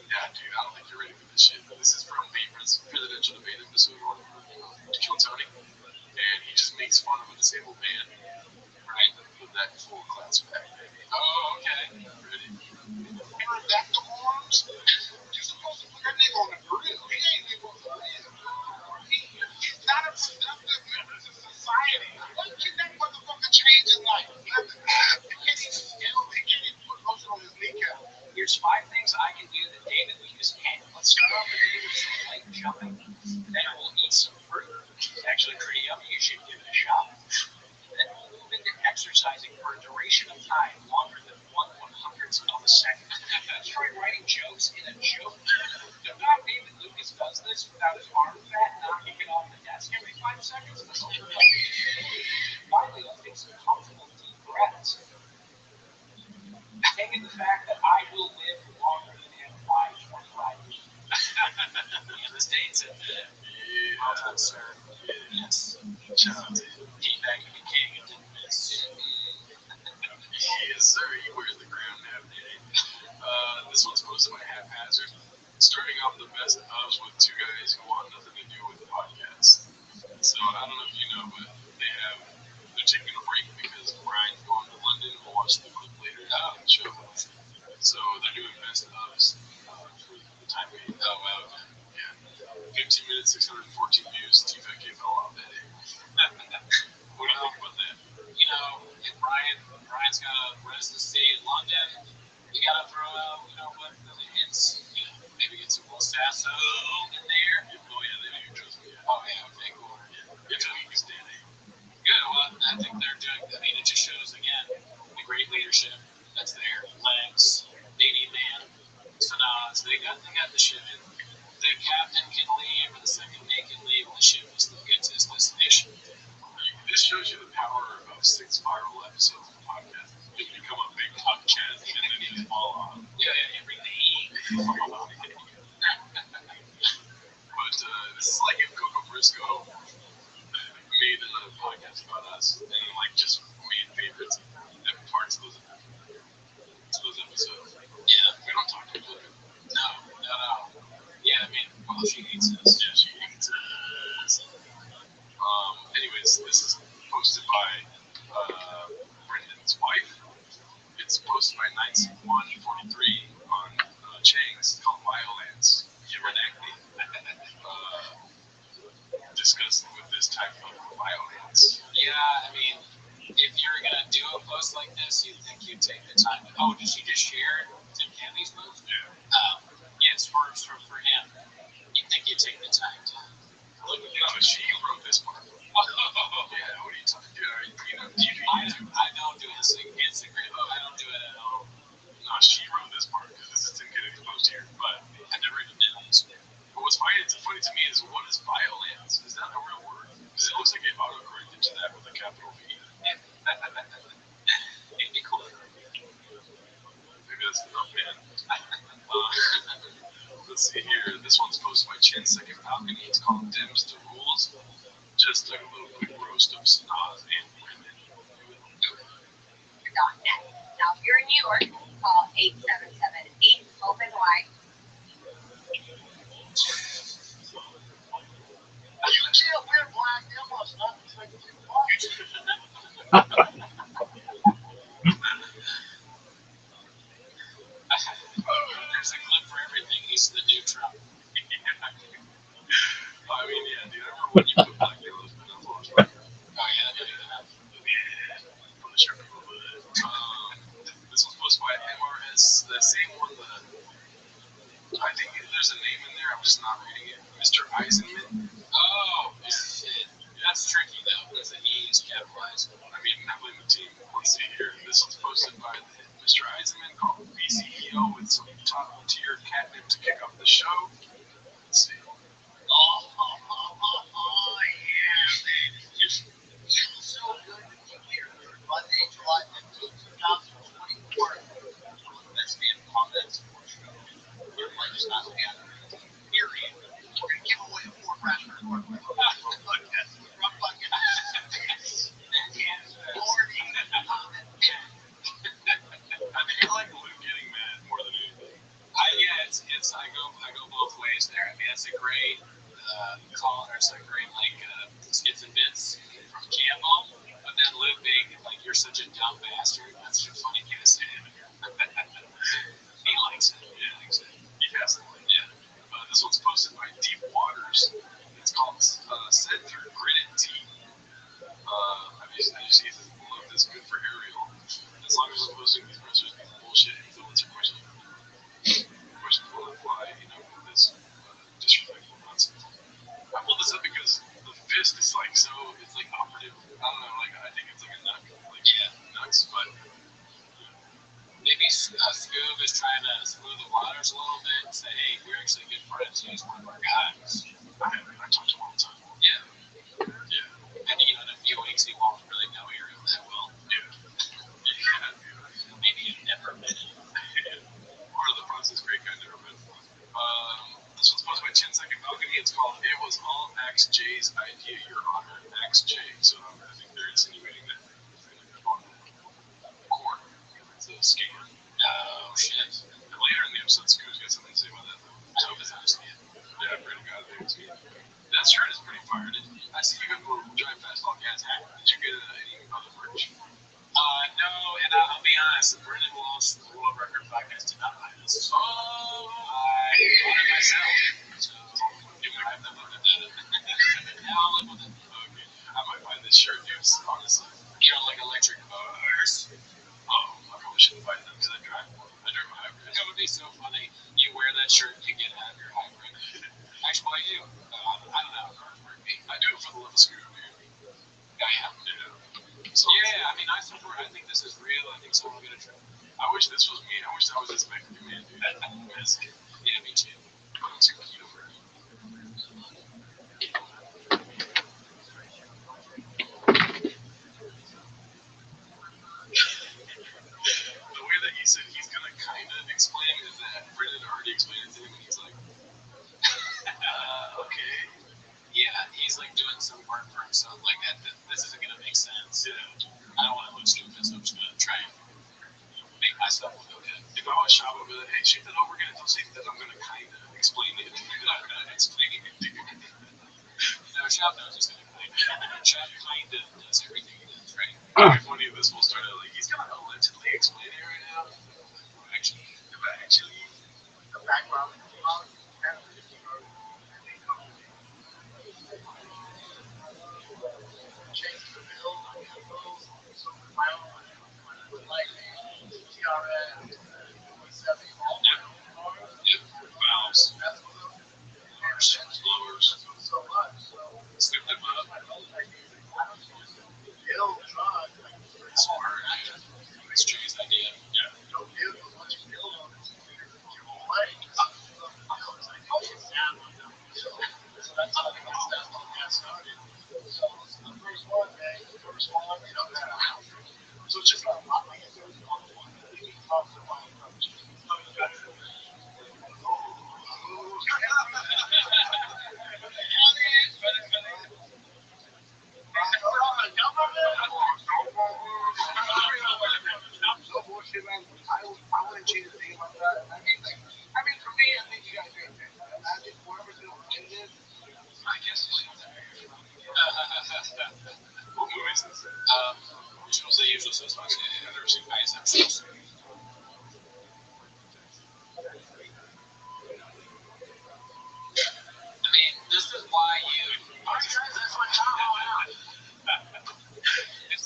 Yeah, dude, I don't think you're ready for this shit. This is from the presidential debate episode on To Kill Tony, and he just makes fun of a disabled man, right? With that full class back. Oh, okay. Ready? You're back to arms. You're supposed to put that nigga on the grill. He ain't even on the grill. He's not a productive member of society. What can that motherfucker change in life? Nothing. He can't even skill. He can't even put lotion on his kneecap. Here's 5 things I can do that David Lucas can't. Let's start off the day with some light jumping. Then we'll eat some fruit. It's actually pretty yummy. You should give it a shot. Then we'll move into exercising for a duration of time longer than 1/100th of a second. Try writing jokes in a joke. If not, David Lucas does this without his arm fat not kicking off the desk every 5 seconds. Finally, let's take some comfortable deep breaths. Taking the fact that I will live longer than him by 25 years. In the States, Yeah, sir. Yes. shout out to him. Teabag the king and didn't miss. Yes, sir. He wears the crown nowadays. This one's posted by Haphazard. Starting off the best ofs with 2 guys who want nothing to do with the podcast. So I don't know if you know, but they're taking a break because Brian's going to London. We'll watch the clip later on the show. So they're doing best ofs for the time being. Oh wow. Yeah. 15 minutes, 614 views. T-Fac gave it a lot that day. What do you think about that? You know, if Brian's got a residency in London, you gotta throw out, what really hits. Maybe get some Sasso in there. Oh yeah, they do trust me. Oh yeah, okay, cool. It's a week standing. Good. Well, I think they're doing. I mean, it just shows again the great leadership that's there. Legs, Danny Man, Sanaz. They got the ship. The captain can leave, or the second mate can leave, and the ship will still get to its destination. This shows you the power of 6 viral episodes of the podcast. You become a big podcast and then you just fall off. Yeah, every day. But this is like if Coco Briscoe made another podcast about us and just made favorites and parts of those episodes. Yeah. We don't talk to each other. No. Yeah, I mean, well, she hates us. Yeah, she hates us. Anyways, this is posted by Brendan's wife. It's posted by 1943 on Chang's called Violence. Discussing with this type of violence. Yeah, I mean, if you're gonna do a post like this, you'd think you'd take the time. Oh, did she just share Tim Cammy's post? Yeah. Yes, for him. You'd think you'd take the time to look at it. She wrote this part. Yeah, what are you talking about? I don't do Instagram. I don't do it at all. No, she wrote this part because this didn't get exposed here. But I never even did this. But what's funny to me is what is violence? Is that a real word? Because it looks like it autocorrected to that with a capital V. It'd be cool. Maybe that's enough, man. Let's see here. This one's posted by Chin Second Balcony. It's called Dims to Rules. Just like a little quick roast of Sanaz and Brendan. Now, if you're in New York, call 8778 open wide. You can't wear black earmuffs, not protect your There's a clip for everything. He's the new Trump. I mean, yeah, dude. I remember when you put black arrows in the floors, right? Oh yeah, I did that. Yeah. I'm not sure people do that. This was posted by MRS. The same one that I think there's a name in there. I'm just not reading it. Mr. Eisenman. Oh, shit. That's tricky though, because the E is capitalized. I mean, not blame the team. Let's see here. This one's posted by Mr. Eisenman called VCEO with some top tier catnip to kick off the show. Let's see. Oh, yeah, man. It feels so good to be here. Monday, July 15th, 2024. Let's be in combat sports show. We're just not together. Period. We're going to give away a 4 raspberry. bring like skits and bits from Campbell, but then live big. Like you're such a dumb bastard. That's such a funny thing to say. He likes it. Yeah, exactly. He has it. Yeah. This one's posted by Deep Waters. It's called Set Through Gritted Tea. You see, love this good for Ariel. As long as I'm posting these messages, these bullshit influencer questions will apply, with this disrespectful nonsense. I pulled this up because the fist is like so, it's like operative. I don't know, like I think it's like a nut, like nuts, but maybe Scoob is trying to smooth the waters a little bit and say, hey, we're actually good friends. He's one of our guys. I talk to him all the time. Yeah. And in a few weeks, he won't really know Ariel that well. Maybe you've never met him. Part of the process, great guy, never met him. This one's posted by 10 Second Balcony. It's called It Was All Axe J's Idea, Your Honor. Axe J. So I think they're insinuating that court. It's a scam. Oh, shit. And later in the episode, Scoot's got something to say about that. I hope it's not a scam. Yeah, I pray to God that it's scam. That shirt is pretty fire. I see you go drive fast all gas. Did you get any other merch? No, and I'll be honest, Brendan Walsh, the World Record Podcast, did not buy this. Oh! I bought it myself. So you might have to look at that. Now I'll live with it. Okay. I might buy this shirt, dude. Honestly. You don't like electric cars? Oh, I probably shouldn't buy them because I drive a hybrid. It would be so funny. You wear that shirt to get out of your hybrid. Actually, well, I do. I don't know how cars work. I do it for the love of Scoob, dude. I have to. So yeah, I mean, I think this is real. I think someone will get a trip. I wish this was me. I wish I was this Mexican man, dude. Yeah, me too. I'm too cute over it. The way that he said he's gonna kind of explain is that Brendan already explained it to him, and he's like, okay. Yeah, he's like doing some work for himself. Like that. This isn't gonna make sense. Yeah. I don't want to look stupid, so I'm just gonna try and make myself look okay. If I was Shab, I'd be like, hey, shoot that over again. Don't say that I'm gonna kind of explain it. I'm not gonna explain it. No, Shab knows he's gonna kind of. Shab kind of does everything he does, right? It'd be funny if this will start out like he's gonna allegedly explain it right now. Actually, The background. Change the bill, so my own would like TRS, 7 valves, blowers, so much. So scoop them up. build truck, Smart. It's Jay's idea. Yeah. don't build as much build on it. You won't like. So that's how they got started. So the first one, man, so it's just not a lot. No bullshit, man. I wouldn't change a thing about that. I mean, for me, I think you guys are okay. I think whoever's gonna win this, I guess it's what movie is this? Originals, the usual suspects. I've never seen ISM. I mean, this is why you.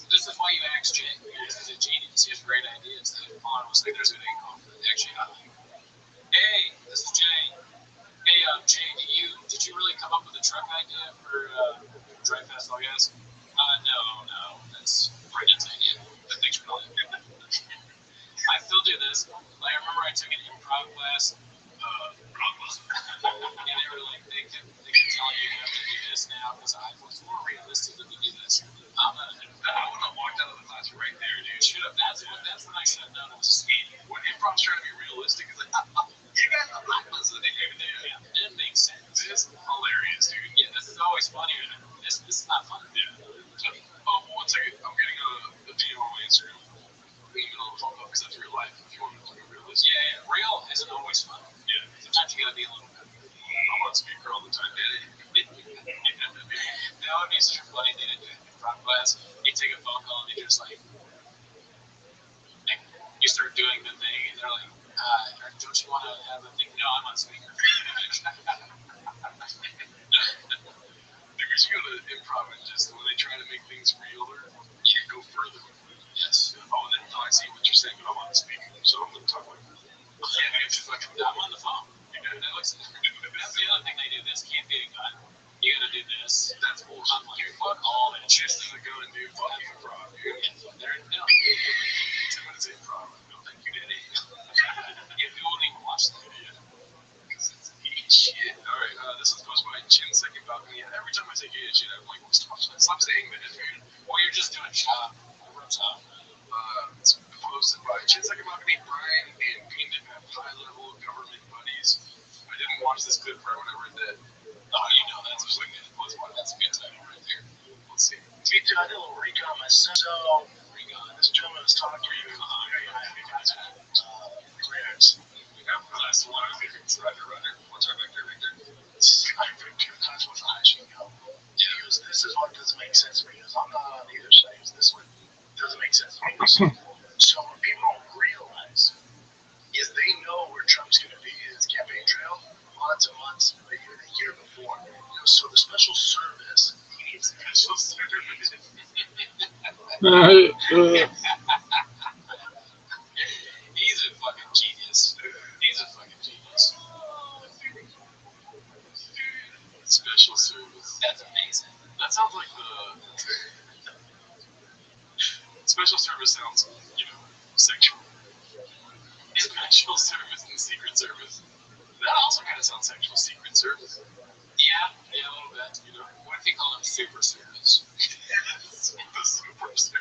This is why you ask Jay. He's a genius. He has great ideas. Hold on, I was thinking there's an call. Actually, hey, this is Jay. Hey, Jay, did you really come up with a truck idea for Drive Fast All Gas? No, that's Brendan's idea. But thanks for calling. I still do this. I remember I took an improv class. And they were like, they kept telling you have to do this now because I was more realistic than to do this. I would have walked out of the class right there, dude. should have. That's when I should have done. It was a scheme. When improv's trying to be realistic, it's like, you guys are black ones. It makes sense. This is hilarious, dude. Yeah, this is always funnier. This is not fun. Yeah. Oh, 1 second. I'm getting a DM on my Instagram. In the middle of the phone call because that's real life. If you want to look at realistic. Yeah, real isn't always fun. Yeah. Sometimes you gotta be a little bit. I'm on speaker all the time. That would be such a funny thing to do in front class. You take a phone call and you just like you start doing the thing, and they're like, "Don't you want to have the thing?" No, I'm on speaker. Dude, we should go to improv and just when they try to make things realer, you go further. Yes. Oh, and then I see what you're saying, but I'm on the speaker, so I'm gonna talk like that. Yeah, it's just like I'm on the phone. That looks, that's the other thing they do. This can't be a gun. You gotta do this. That's bullshit. I'm like, fuck all that shit. This is a gun, dude. Fucking improv, dude. They're, no, 10 minutes improv. No, thank you, Daddy. yeah, people won't even watch that. Because it's shit. Alright, this is posted by Chin Second Balcony. Every time I say gay shit, I'm like, stop saying that, dude. Or you're just doing job. It's posted by Chin Second Balcony. Brian and Bean didn't have high-level government buddies. I didn't watch this clip right when I read that. Oh, you know that's really good. That's a good title right there. Let's see. Me too. I did a little recon myself. So, this gentleman was talking to you. Clearance. That's the one I was thinking. Runner. What's our Victor? I Victor. That's what I should go. He goes, this is what doesn't make sense to me. He goes, I'm not on either side. He goes, this one doesn't make sense to me. So what people don't realize is they know where Trump's going to be in his campaign trail months and months, maybe even a year before. He goes, so the special service, he needs special service. He's a fucking genius. He's a fucking genius. Special service. That's amazing. That sounds like the special service sounds, sexual. Special service and secret service. That also kind of sounds sexual. Secret service. Yeah, a little bit. What if you call him super service? The super service.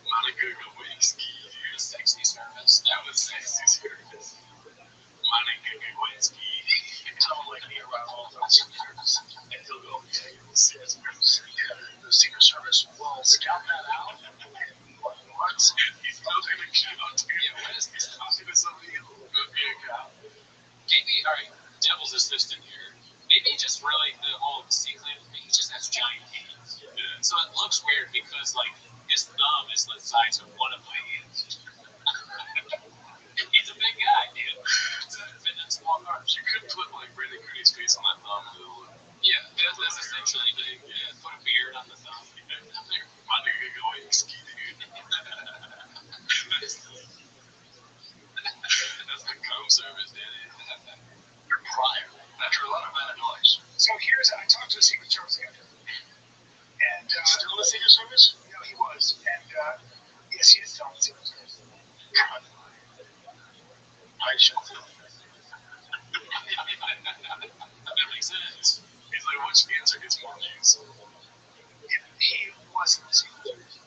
Monica Lewinsky, dude. The sexy service. That was sexy service. Monica Lewinsky. Tell him like me around all the service. And he'll go, yeah, you're the secret service. Yeah, the Secret Service will scout that out. What? He's not going to count, dude. Yeah, what is He's talking to somebody else. Be a cop. Maybe, alright, devil's assistant here. Maybe he just really, the whole secret, maybe he just has giant hands. Yeah. So it looks weird because, like, his thumb is the size of one of my hands. He's a big guy, dude. Fit in small cars. You could put like Brandon Cooney's face on that thumb and it'll look. Yeah, that's essentially big. Yeah, put a beard on the thumb. My nigga Lewinsky, dude. That's the cum service, Daddy. You're prior. After a lot of bad noise. So I talked to the Secret Service guy. And still in the Secret Service? No, he was. And yes, he is still in the Secret Service. I should. That makes sense. He's like, which answer gets more views? He was in the Secret Service.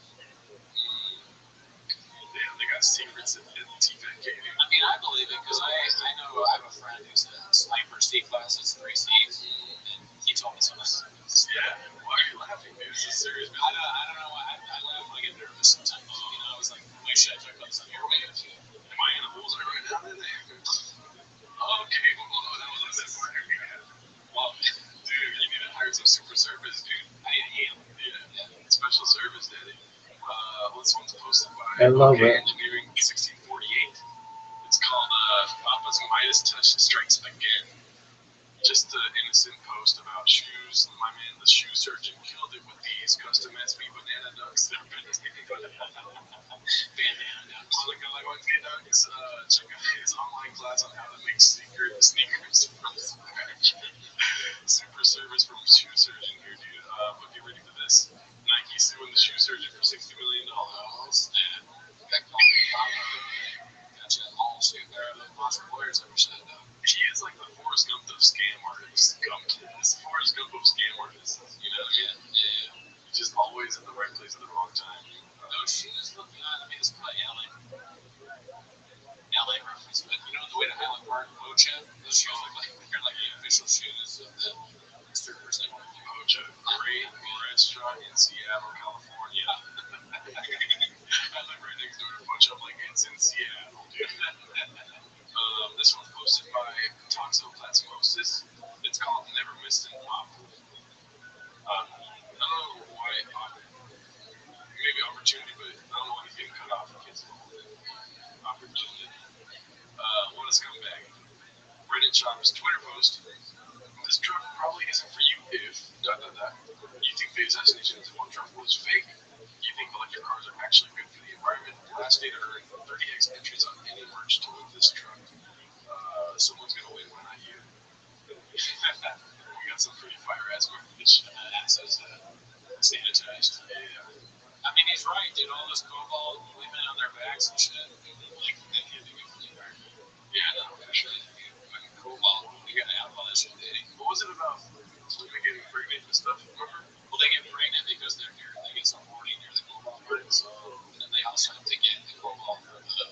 Damn, they got secrets in TVK, dude. I mean, I believe it because I know I have a friend who's in sniper C class, it's 3 Cs, and he told me some of this. Yeah, why are you laughing, dude? This is serious. I don't know why. I laugh when I get nervous sometimes. I was like, wait, should I talk about something? Or wait, Am I in a bullseye right now? Okay, well, that was a good part. Well, dude, you need to hire some super service, dude. I need a hand. Yeah, special service, Daddy. This one's posted by I love OK it. Engineering 1648. It's called Papa's Midas Touch Strikes Again. Just an innocent post about shoes. My man, the shoe surgeon, killed it with these custom SB banana ducks. They're bandana ducks. Monica Lewinsky ducks. Check out his online class on how to make sneakers from scratch. Super service from shoe surgeon here, dude. But get ready for this. Nike suing the shoe surgeon for $60 million. And that called me Papa. Gotcha. All shit there. The lots of lawyers ever said that. He is like the Forrest Gump of scam artists. Forrest Gump of scam artists. You know what I mean? Yeah. He's just always in the right place at the wrong time. Those shoes look good. I mean, it's probably LA reference, but you know the way to Highland Park, Mocha? Those shoes look like they're like the official shoes of the strippers. Mocha, great restaurant in Seattle, California. I live right next door to Mocha. I'm like, it's in Seattle, dude. This one's posted by toxoplasmosis. It's called Never Missed an Op. opportunity, but I don't know when he's getting cut off. He gets the opportunity. What a scumbag. Reddit Shop's Twitter post. This drug probably isn't for you if ... You think the assassination of Donald Trump was fake? You think electric cars are actually good for the environment? Last data earned 30x entries on any merch to with this truck. Someone's gonna win, why not you? We got some pretty fire ass merch. That says sanitized. Yeah. I mean, he's right, dude. All this cobalt women on their backs and shit. Like, that can't be good for the environment. Yeah, no, for sure. Fucking cobalt. We gotta have all that shit dating. What was it about women getting pregnant and stuff? Remember? Well, they get pregnant because they get so horny near the cobalt mines. And then they also have to get the cobalt from the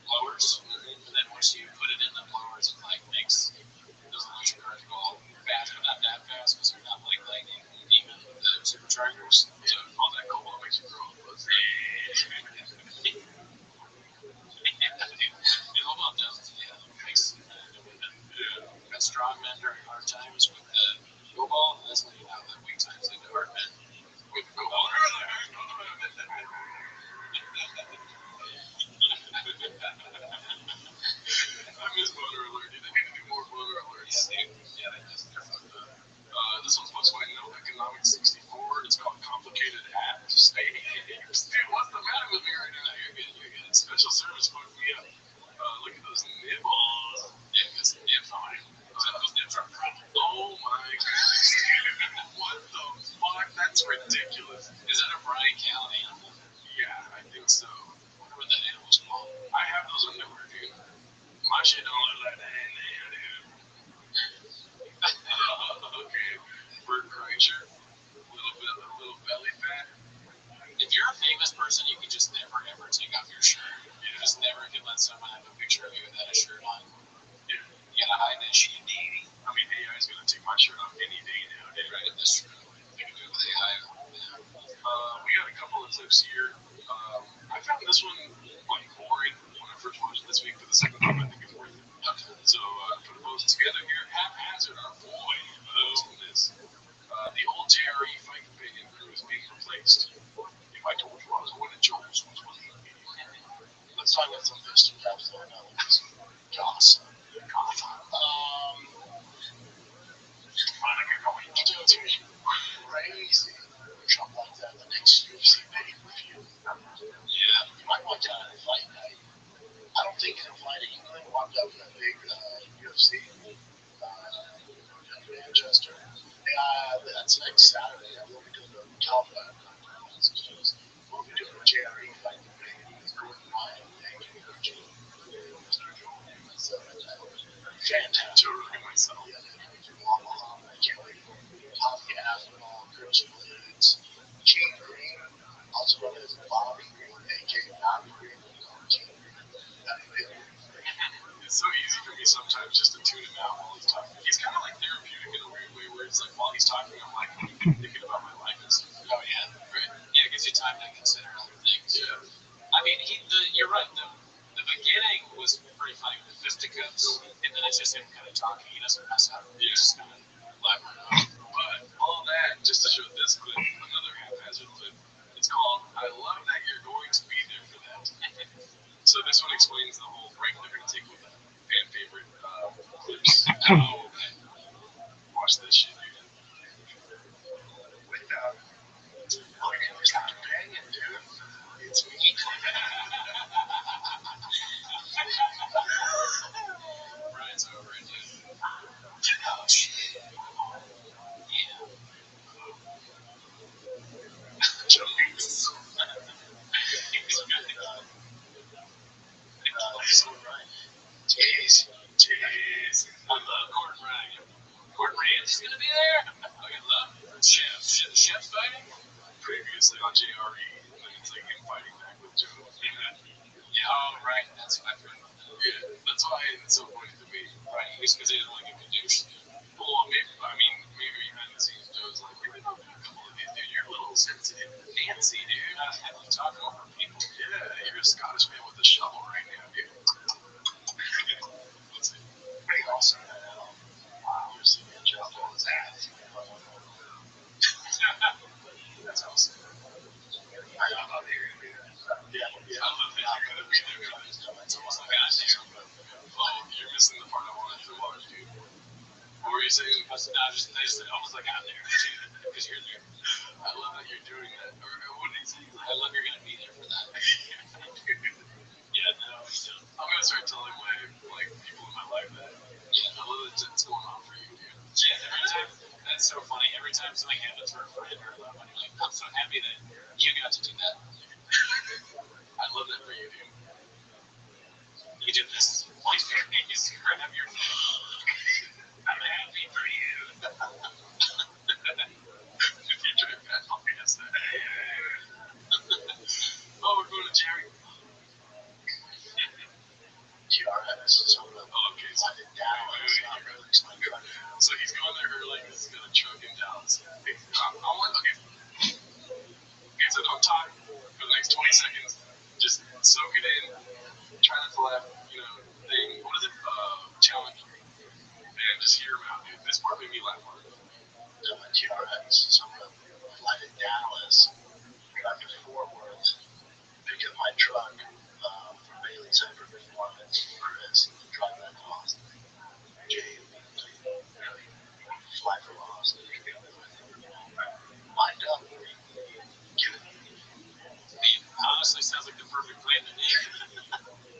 blowers. And then once you put it in the blowers, it like makes those electric cars go all fast, but not that fast because they're not like lightning, even the superchargers. So all that cobalt makes you grow up. Cobalt does, yeah. Makes got strong men during hard times with the cobalt. That's when you have the weak times into hard men with cobalt. I miss Motor Alert. They need to do more Motor Alerts. Yeah, they just they're fucked up. This one's posted by No Economics 64. It's called Complicated Hat. Stay. Dude, what's the matter with me right now? You're good. Special service fucked me up. Look at those nibbles. Yeah, because nibs on it. Those nibs are problem. Oh my goodness, dude. What the fuck? That's ridiculous. Is that a Bryan Callen animal? Yeah, I think so. I wonder what that animal's called. I have those underwear, dude. My shit don't look like that in there, dude. Okay. Bert Kreischer. A little belly fat. If you're a famous person, you can just never ever take off your shirt. You just never can let someone have a picture of you without a shirt on. Yeah. You gotta hide that shit, baby. I mean, AI is gonna take my shirt off any day now, dude. Right, that's true. They can do it with AI. We got a couple of clips here. I found this one like boring when I first watched it this week. For the second time, I think it's worth it. So put both together here. Haphazard, our boy, this. The old JRE fight companion crew is being replaced. If I told you I was going to Joel's, which was Let's talk about some Mr. Capsule analysis. Gossip. Monica going to do Dude, crazy. Trump like that the next UFC pay-per-view. Yeah. You might watch out at fight night. I don't think he'll fight in England. Walked up in that big UFC in Manchester. That's next Saturday. I will be doing the top analysis. We'll be doing a JRE fight debate with Gordon Ryan. Thank you, Mr. Joel. So, fantastic. Joe Rogan myself. Yeah, I can't wait for Tommy Aspinall, Chris Woods, Gene Green, also known as Bobby Green, aka Bobby Green. It's so easy for me sometimes just to tune him out while he's talking. He's kind of like therapeutic in a weird way, where it's like while he's talking, I'm like thinking about my life and stuff. Oh yeah, right. Yeah, it gives you time to consider other things. Yeah. I mean, you're right. The beginning was pretty funny with the fisticuffs, and then it's just him kind of talking. He doesn't mess up. He just kind of elaborate on it. But all that just to show this clip, another haphazard clip. It's called "I Love That You're Going to Be There for That." So this one explains the whole break they're going to take with the fan favorite clips. Watch this shit, dude. Without all you can do is have to bang it, dude. It's me. Brian's over it, dude. Oh shit. Yeah. Jumps. Jeez. I love Gordon Ryan. Gordon Ramsay's gonna be there. I love Chef fighting. Previously on JRE, and then it's like him fighting back with Joe. Yeah, oh right. That's I forgot about that. Yeah, that's why it's so funny to me. Right, just because he doesn't want to get douche. Well, maybe behind the scenes, Joe's like, maybe I'll do a couple of these, dude. You're a little sensitive, fancy, dude. You talk over people. Yeah, you're a Scottish man with a shovel right now, dude. Let's see. Pretty awesome. You're seeing a job on his ass. That's awesome. I thought they were going to be Because you're there. I love that you're doing that. Or what did he say? I love you're gonna be there for that. Yeah, no, I'm gonna start telling my people in my life that. Yeah, I love that it's going on for you, dude. Yeah, every time that's so funny. Every time something happens for a friend or a loved one, you're like, I'm so happy that you got to do that. I love that for you, dude. You do this. Please grab your phone. I'm happy for you. If you drink that, I'll be just oh, we're going to Jerry. GRS. So, okay, so, so he's going to Hurling. He's got a truck in Dallas. Okay, so don't talk for the next 20 seconds. Just soak it in. Try not to laugh. What is it? Challenge. And just hear him out, dude. This part made me laugh hard. GRS. So, fly to Dallas. Drive to Fort Worth. Pick up my truck from Bailey's Head for performance. Chris. Drive back to Austin. Jay. Fly from Austin. Lined up. Get it. Honestly, sounds like the perfect plan to me.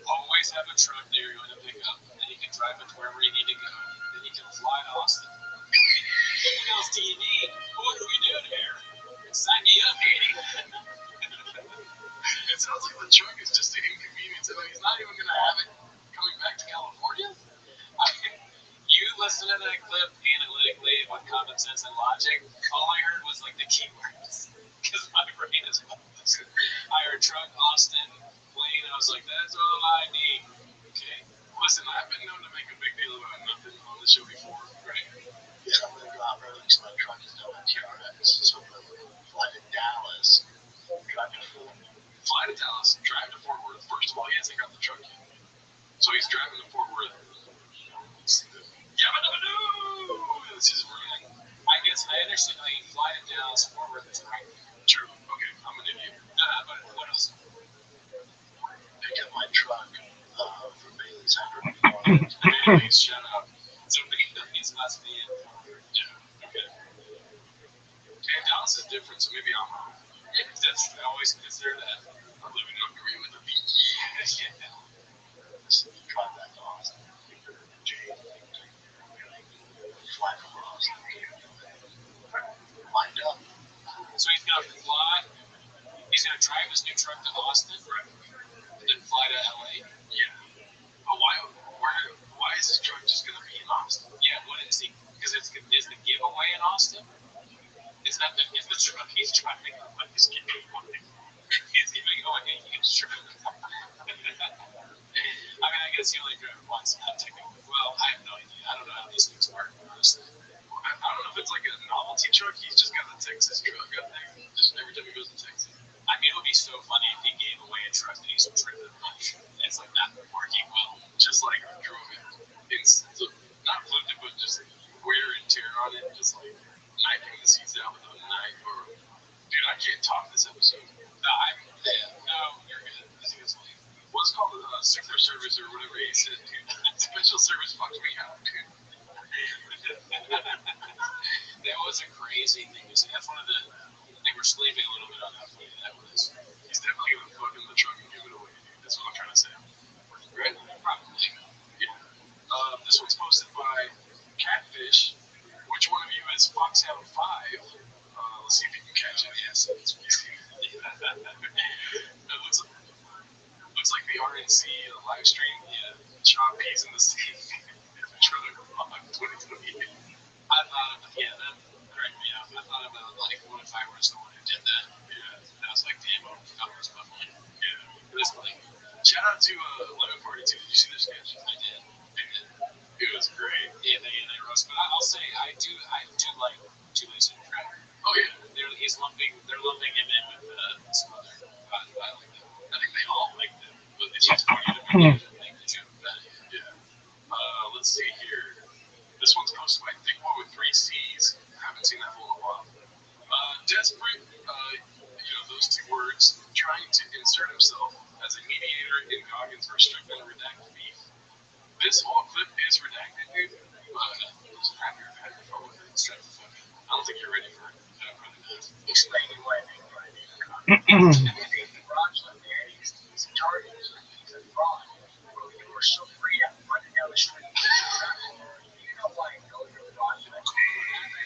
Always have a truck that you're going to pick up. Then you can drive it to wherever you need to go. Then you can fly to Austin. What else do you need? What are we doing here? Sign me up, Katie. It sounds like the truck is just an inconvenience. I mean, he's not even going to have it coming back to California. You listen to that clip analytically with common sense and logic. All I heard was like the keywords because my brain is closed. I heard truck, Austin, plane. I was like, that's all I need. Okay. Listen, I've been known to make a big deal about nothing on the show before, right? Yeah, I'm going to drop early because my truck is done at TRX. So I'm going to fly to Dallas, drive to Fort Worth. Fly to Dallas, drive to Fort Worth. First of all, he hasn't got the truck yet. So he's driving to Fort Worth. This is running. I guess I understand how you fly to Dallas, Fort Worth is right. True. Okay, I'm an idiot. But what else? Pick up my truck from Bailey's Head. Bailey's, shout out. So Bailey's must be it. Yeah, okay. And Dallas is different, so maybe I'm wrong. Yeah, that's, I always consider that. I'm living in agreement with the yeah. Drive back to Austin. Jay. Fly from Austin. Lined up. So he's going to fly. He's going to drive his new truck to Austin, right? And then fly to LA. Yeah. But why is his truck just going to be in Austin? Yeah, what is he? Because is the giveaway in Austin? Is the truck he's driving what is giving away? He's giving away his truck. I mean, I guess he only drove once, not technically. Well, I have no idea. I don't know how these things work, honestly. I don't know if it's like a novelty truck. He's just got a Texas truck, I think. Just every time he goes to Texas. I mean, it would be so funny if he gave away a truck that he's driven. It's like not working well. Just like drove it. Not flipped it, but just wear and tear on it. Just like knifing the seats out with a knife. Dude, I can't talk this episode. No, you're good. This is funny. What's called Secret Service or whatever he said, dude. Special Service fucked me out, dude. That was a crazy thing to say. That's one of the. They were sleeping a little bit on that plane. That was. He's definitely gonna fuck in the truck and give it away, dude. That's what I'm trying to say. Right? Probably. Yeah. This one's posted by Catfish. Which one of you is Foxhound 5? Let's see if you can catch it. Yes, it's easy. It looks like the RNC live stream. Yeah, Chop Peas in the Sea. Trailer on 2020. I thought about, that cracked me up. I thought about, like, what if I was the one who did that? Yeah. And I was like, damn, I was my mind. Yeah. It was like, shout out to Lemon Party 2. Did you see their sketch? I did. It was great. Yeah, they roast. But I'll say, I do like Two Laces and Trap. Oh, yeah. They're lumping him in with some other. I like them. I think they all like them. But it's just funny to me to make the joke about it. Yeah. Let's see here. This one's posted by Thick Boy with 3 C's. I haven't seen that one in a while. Desperate, those 2 words, trying to insert himself as a mediator in Goggins versus Strickland redacted beef. This whole clip is redacted, dude. Just have your phone with it. It's trying to fucking. don't think you're ready for it. Explain me why I think Rothschild there, he's a target, he's a fraud. You were so free up running down the street. You know why I know you're a fraud. I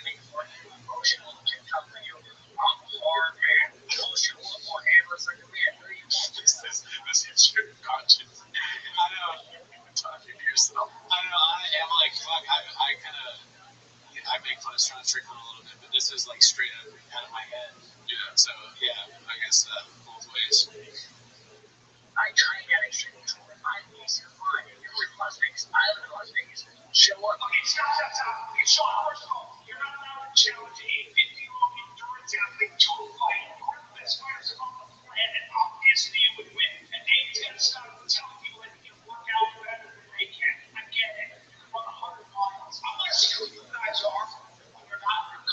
make fun of you, emotional TikTok video. I'm hard, man. Bullshit, more hammers like a man. This is your conscience. I know. You're talking to yourself. I don't know. I am like, fuck. I kind of. I make fun of Sean Strickland a little bit, but this is like straight out of my head. Yeah. So yeah, I guess both ways. I try to get extreme control. I'm easy to find. You're in Las Vegas. I live in Las Vegas. Show up. Okay, stop. Okay, Sean, first of all, you're not allowed to challenge a 50-year-old endurance athlete to a fight. You're the best fighters on the planet. Obviously, you would win. And Dave's going to stop telling people that you can work out better than they can. I get it. Run 100 miles. I'm going to see who you guys are when you're not in your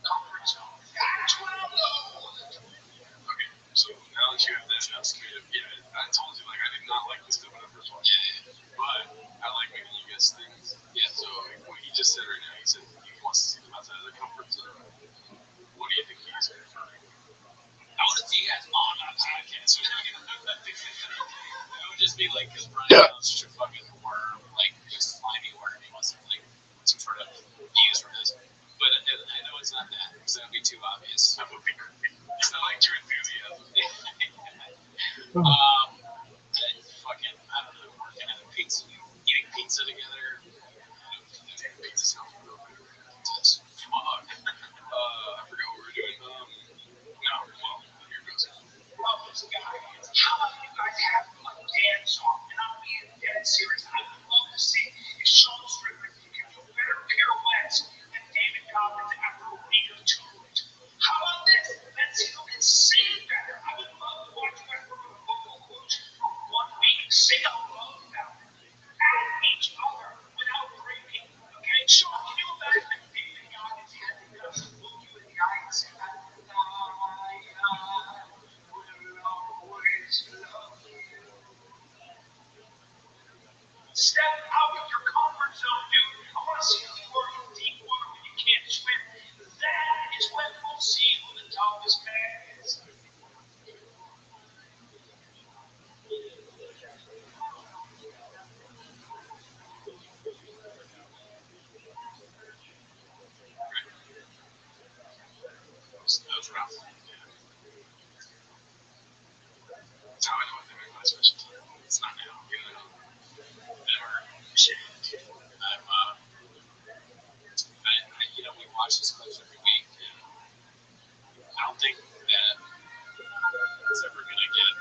comfort zone. That's what I know. Okay, so now that you have that, that's creative. Yeah, I told you, like, I did not like this stuff when I first watched it. But I like making you guess things. Yeah, so like, what he just said right now, he said he wants to see them outside of their comfort zone. What do you think he's going to do? I want to see you guys on a podcast. It would just be like, because Brian's such a fucking worm, like, just slimy worm. He wants to, like, some sort of use for this. But I know it's not that, because that would be too obvious. That would be creepy. It's not like your enthusiasm. I don't know, working at a pizza, eating pizza together. Pizza sounds real good. Fuck. I forgot what we were doing. No, well, here goes. Love this guy. How about you guys have a dance off? And I'm being dead serious. I would love to see if Sean Strickland can do better pirouettes than David Goggins after a week of tournament. How about this? Let's see who can sing better. I would love to watch you guys work with a vocal coach for 1 week. Sing a love ballad at each other without breaking. Okay? Sean, can you imagine if David Goggins had to just look you in the eye and say that? Step out of your comfort zone, dude. I want to see you work in deep water when you can't swim. That is when we'll see who the toughest man is. That was rough. That's how I know what they make my specialty. It's not now. Never. Shit. We watch this clips every week, and I don't think that it's ever going to get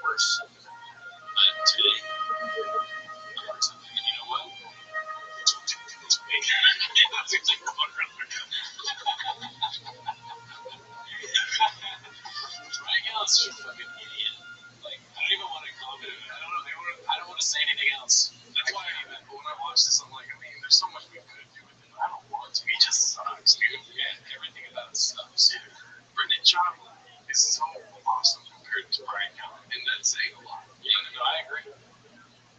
worse. But today, I learned something, and you know what? It's me. That seems like the one Ryan Gall's such a fucking idiot. Like, I don't even want to comment. I don't want to say anything else. That's why when I watch this, I'm like, I mean, there's so much we could do with him. I don't want to. He just sucks, dude. Yeah, everything about it sucks. Yeah. Brendan John is so awesome compared to Brian Callen, and that's saying a lot. Yeah, no, I agree.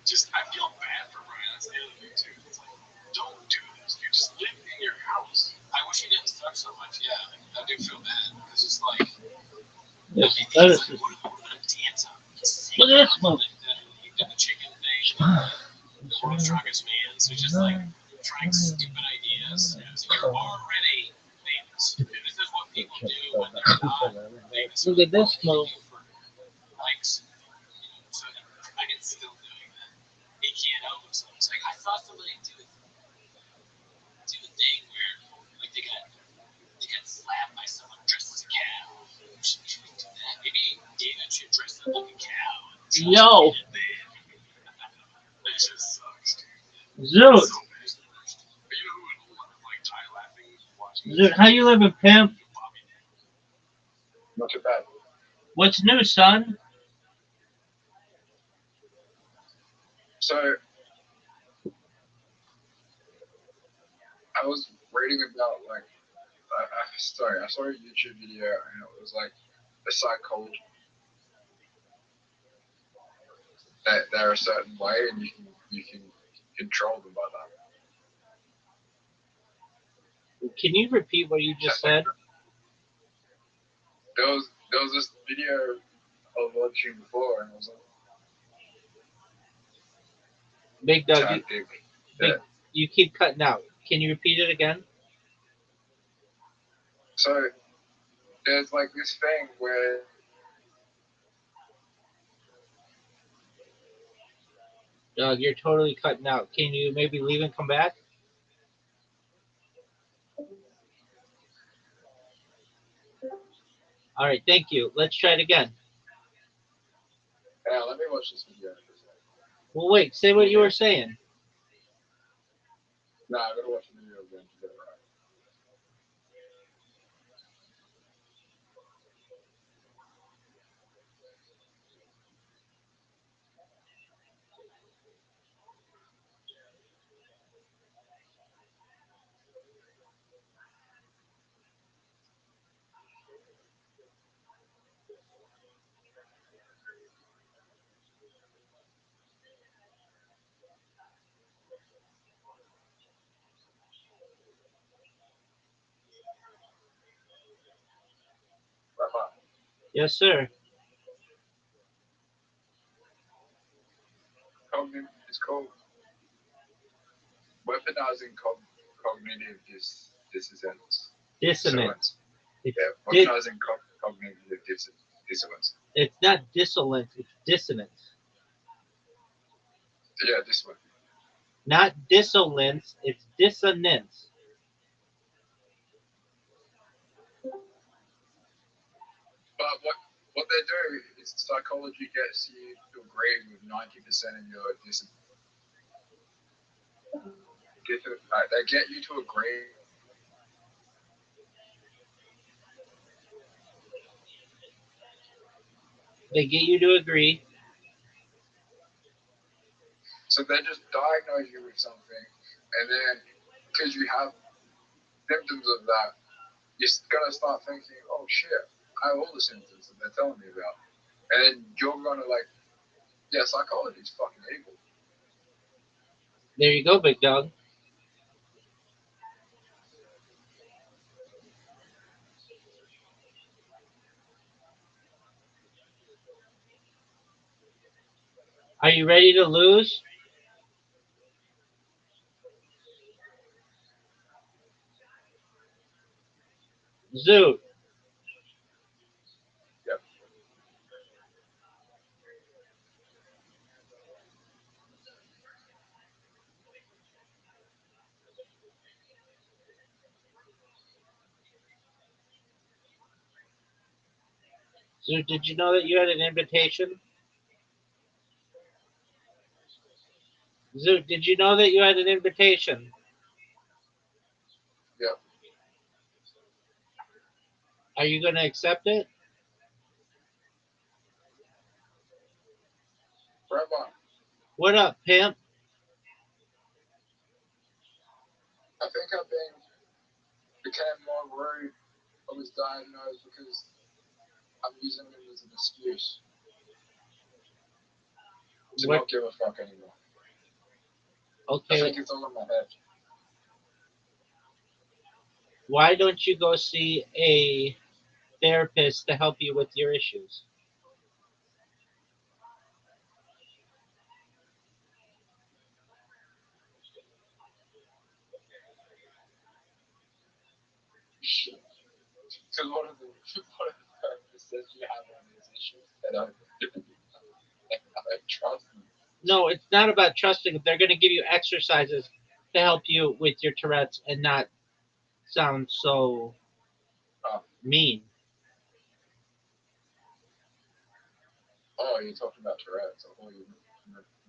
Just, I feel bad for Brian. That's the other thing, too. It's like, don't do this. You just live in your house. I wish he didn't suck so much. Yeah, I do feel bad. Because it's like, Yes, he's that is. like, what a dance on. Look at this smoke. He did the chicken thing. The world's strongest man. So just like trying stupid ideas. You're already famous. This is what people do when they're not famous. Look at this smoke. Likes. So Ryan's still doing that. He can't help himself. It's like I saw somebody do a thing where like they got slapped by someone dressed as a cow. Should we do that? Maybe David should dress up like a cow. Yo. This just sucks, dude. Zoot. So bad. But you know who would like die laughing watching Zoot, how you living, pimp? Bobby David. Not too bad. What's new, son? So I was reading about like I saw a YouTube video and it was like a psychology that they're a certain way and you can control them by that. Can you repeat what you just said? There was this video I was watching before, and I was like, Big Doug, trying to think. Big, you keep cutting out. Can you repeat it again? So there's like this thing where Doug, you're totally cutting out. Can you maybe leave and come back? All right, thank you. Let's try it again. yeah, let me watch this video. Well, wait. Say what you were saying. Nah, I gotta watch the video again to get it right. Rabbi, Yes, sir. it's called weaponizing cognitive dissonance. Dissonance. It's, Yeah, di- weaponizing cognitive dissonance. it's not dissonance. It's dissonance. Yeah, this one. Not dissonance. It's dissonance. But what they do is psychology gets you to agree with 90% of your they get you to agree. They get you to agree. So they just diagnose you with something, and then because you have symptoms of that, you're gonna start thinking, "Oh shit, I have all the symptoms that they're telling me about," and then you're gonna like, "Yeah, psychology is fucking evil." There you go, Big Dog. Are you ready to lose? Zoot. Yep. Zoot, did you know that you had an invitation? Zoot, did you know that you had an invitation? Yep. Are you going to accept it? Rabbi, What up, pimp? I think I've became more worried. I was diagnosed because I'm using it as an excuse to What? not give a fuck anymore. I Okay. think it's all in my head. Why don't you go see a therapist to help you with your issues? Because one of the therapists says you have one of these issues, and I trust them. No, it's not about trusting. They're going to give you exercises to help you with your Tourette's and not sound so mean. Oh, you're talking about Tourette's. I thought you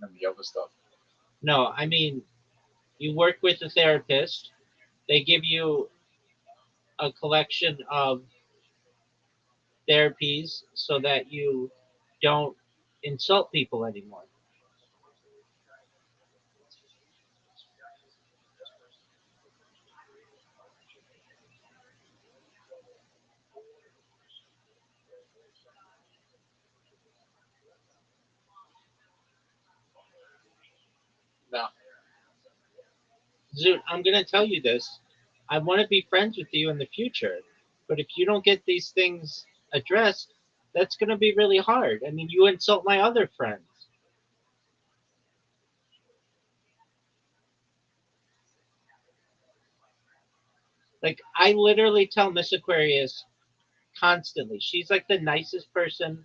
meant the other stuff. No, I mean, you work with a therapist. They give you a collection of therapies so that you don't insult people anymore. No. Zoot, I'm going to tell you this. I want to be friends with you in the future. But if you don't get these things addressed, that's going to be really hard. I mean, you insult my other friends. Like, I literally tell Miss Aquarius constantly, she's like the nicest person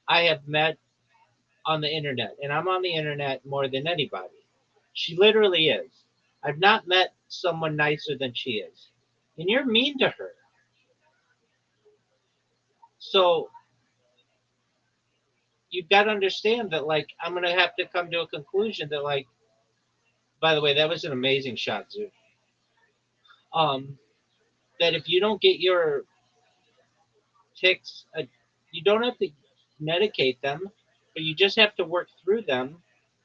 I have met on the internet. And I'm on the internet more than anybody. She literally is. I've not met someone nicer than she is. And you're mean to her. So you've got to understand that, like, I'm going to have to come to a conclusion that, like, by the way, that was an amazing shot, Zoo. Um, that if you don't get your ticks, you don't have to medicate them, but you just have to work through them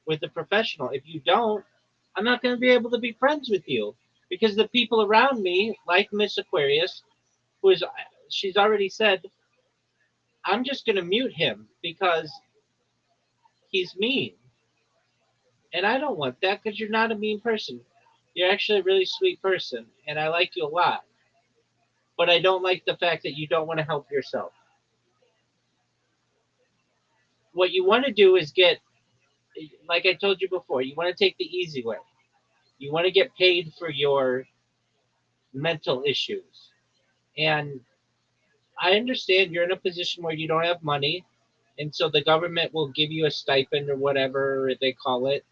with a professional. If you don't, I'm not going to be able to be friends with you because the people around me, like Miss Aquarius, who is, she's already said, I'm just going to mute him because he's mean. And I don't want that because you're not a mean person. You're actually a really sweet person, and I like you a lot. But I don't like the fact that you don't want to help yourself. What you want to do is get, like I told you before, you want to take the easy way. You want to get paid for your mental issues. And I understand you're in a position where you don't have money, and so the government will give you a stipend or whatever they call it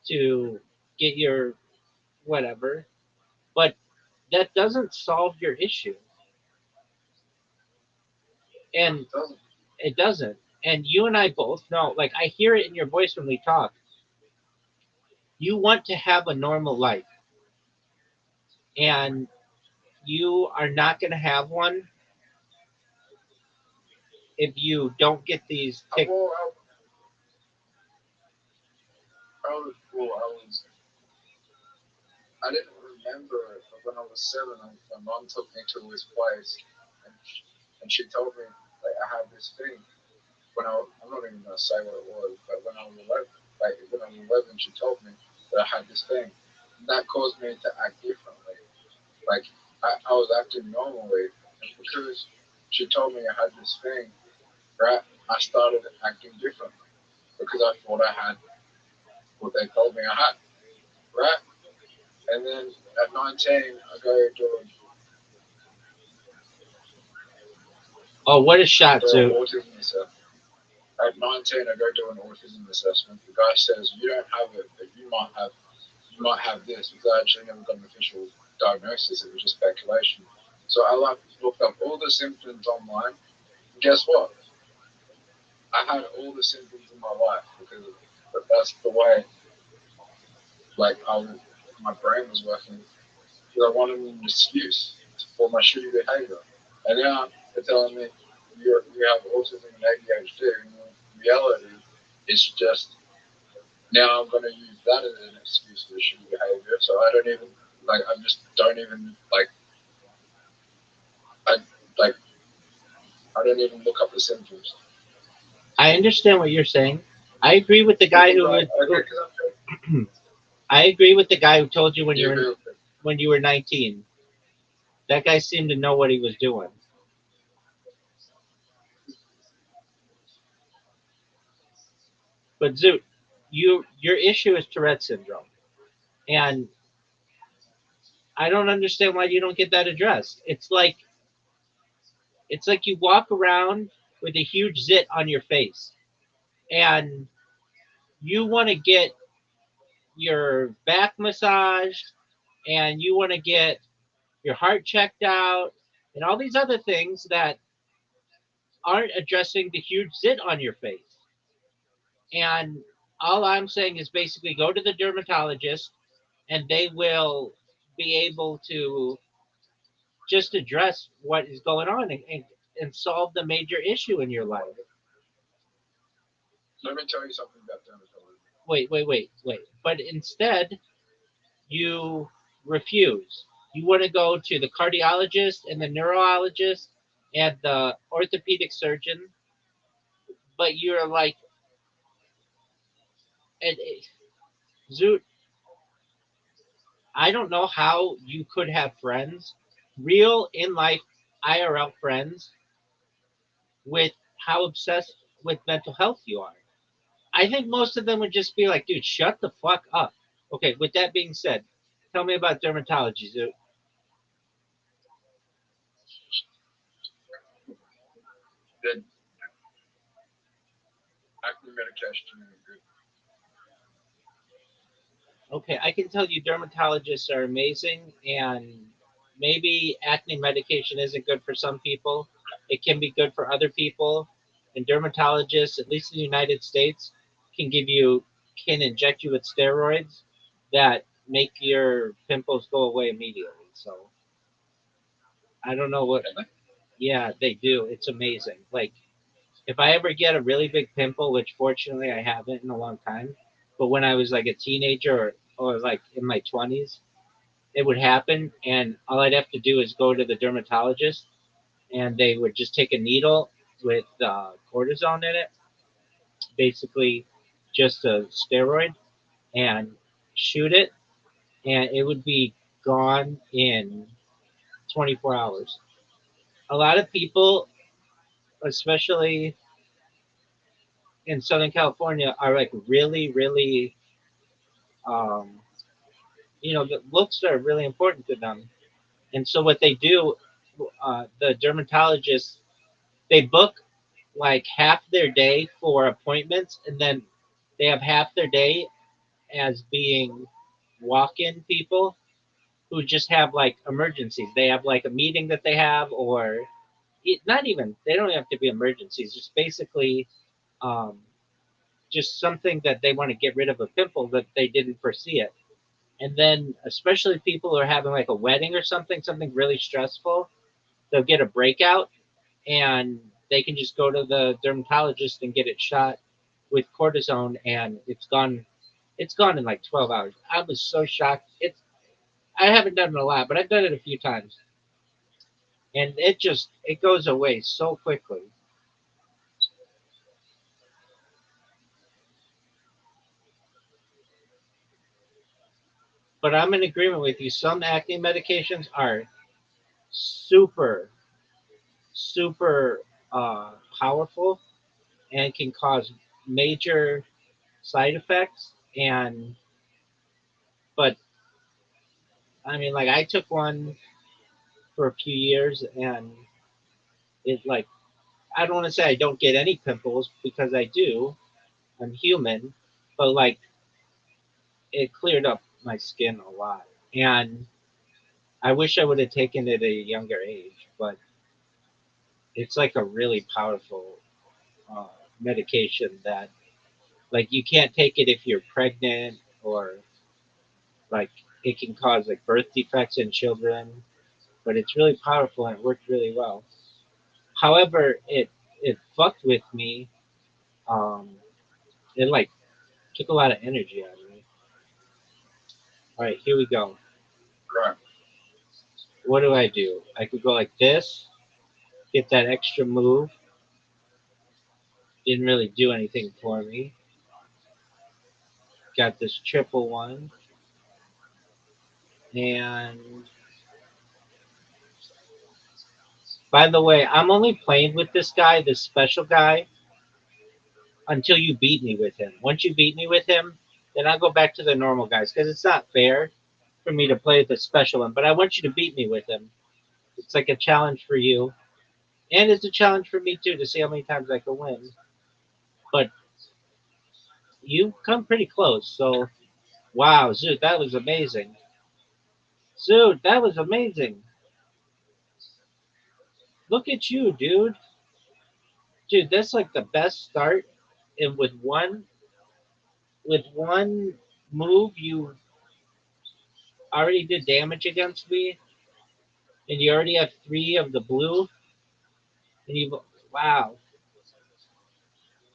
to get your whatever. But that doesn't solve your issue. And it doesn't. And you and I both know, like, I hear it in your voice when we talk. You want to have a normal life, and you are not going to have one if you don't get these tick. I didn't remember it, but when I was 7, my mom took me to his place, and she told me like I had this thing. I'm not even gonna say what it was, but when I was 11, she told me that I had this thing. And that caused me to act differently. Like I was acting normally, and because she told me I had this thing, right? I started acting differently because I thought I had what they told me I had, right? And then at 19, I go Oh, what a shot, do an Zoo. autism assessment. At 19, I go do an autism assessment. The guy says you don't have it, but you might have this because I actually never got an official diagnosis. It was just speculation. So I looked up all the symptoms online. And guess what? I had all the symptoms in my life because that's the way like my brain was working. Because I wanted an excuse for my shitty behavior. And now they're telling me you have autism and ADHD. And in reality, it's just now I'm going to use that as an excuse for shitty behavior. So I don't even I just don't even I like I don't even look up the symptoms. I understand what you're saying. I agree with the guy who would. I agree with the guy who told you when you were 19. That guy seemed to know what he was doing. But Zoot, your issue is Tourette syndrome, and I don't understand why you don't get that addressed. It's like you walk around with a huge zit on your face, and you want to get your back massaged, and you want to get your heart checked out, and all these other things that aren't addressing the huge zit on your face. And all I'm saying is basically go to the dermatologist, and they will be able to just address what is going on and solve the major issue in your life. Let me tell you something about dermatology. Wait. But instead, you refuse. You want to go to the cardiologist and the neurologist and the orthopedic surgeon, but you're like, and, Zoot, I don't know how you could have friends, real in life IRL friends, with how obsessed with mental health you are. I think most of them would just be like, dude, shut the fuck up. Okay, with that being said, tell me about dermatology. So, Then acne medication is good. okay, I can tell you dermatologists are amazing, and maybe acne medication isn't good for some people. It can be good for other people. And dermatologists, at least in the United States, can give you can inject you with steroids that make your pimples go away immediately. So I don't know what. Yeah, they do. It's amazing. Like if I ever get a really big pimple, which fortunately I haven't in a long time, but when I was like a teenager or like in my 20s, it would happen, and all I'd have to do is go to the dermatologist, and they would just take a needle with cortisone in it, basically just a steroid, and shoot it, and it would be gone in 24 hours. A lot of people, especially in Southern California, are like really, really, um, the looks are really important to them. And so what they do, the dermatologists, they book like half their day for appointments, and then they have half their day as being walk-in people who just have like emergencies. They have like a meeting that they have, or not even, they don't have to be emergencies, just basically um, just something that they want to get rid of a pimple that they didn't foresee it. And then especially people who are having like a wedding or something really stressful, they'll get a breakout, and they can just go to the dermatologist and get it shot with cortisone, and it's gone in like 12 hours. I was so shocked. I haven't done it a lot, but I've done it a few times, and it goes away so quickly. But I'm in agreement with you. Some acne medications are super, super powerful and can cause major side effects. And but I mean, like I took one for a few years, and it like I don't want to say I don't get any pimples because I do. I'm human, but like it cleared up my skin a lot. And I wish I would have taken it at a younger age, but it's like a really powerful uh, medication that like you can't take it if you're pregnant, or like it can cause like birth defects in children, but it's really powerful and it worked really well. However, it fucked with me. Um, it like took a lot of energy out of me. All right, here we go. Right. What do I do? I could go like this, get that extra move. Didn't really do anything for me. Got this triple one. And by the way, I'm only playing with this guy, this special guy, until you beat me with him. Once you beat me with him, then I'll go back to the normal guys because it's not fair for me to play with the special one. But I want you to beat me with him. It's like a challenge for you, and it's a challenge for me too to see how many times I can win. But you come pretty close. So wow, Zoot, that was amazing. Zoot, that was amazing. Look at you, dude. Dude, that's like the best start. And with one move, you already did damage against me, and you already have three of the blue, and you wow,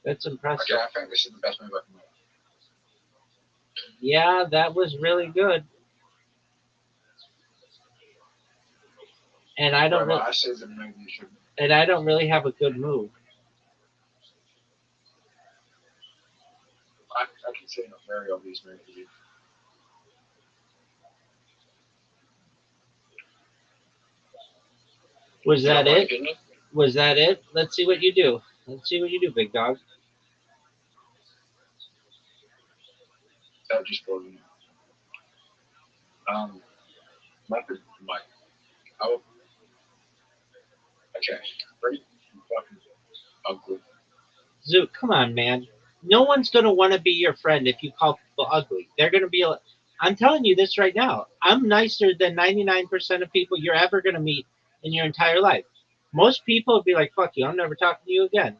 that's impressive. Okay, I think this is the best move I can make. Yeah, that was really good. And I don't Whatever really, I say the move you should. and I don't really have a good move. I can say a very obvious move for you. Was You know that my it? opinion? Was that it? Let's see what you do. Let's see what you do, big dog. That just wasn't. My my. I will, okay. Pretty fucking ugly. Zoot, come on, man. No one's gonna want to be your friend if you call people ugly. They're gonna be. I'm telling you this right now. I'm nicer than 99% of people you're ever gonna meet in your entire life. Most people will be like, "Fuck you. I'm never talking to you again."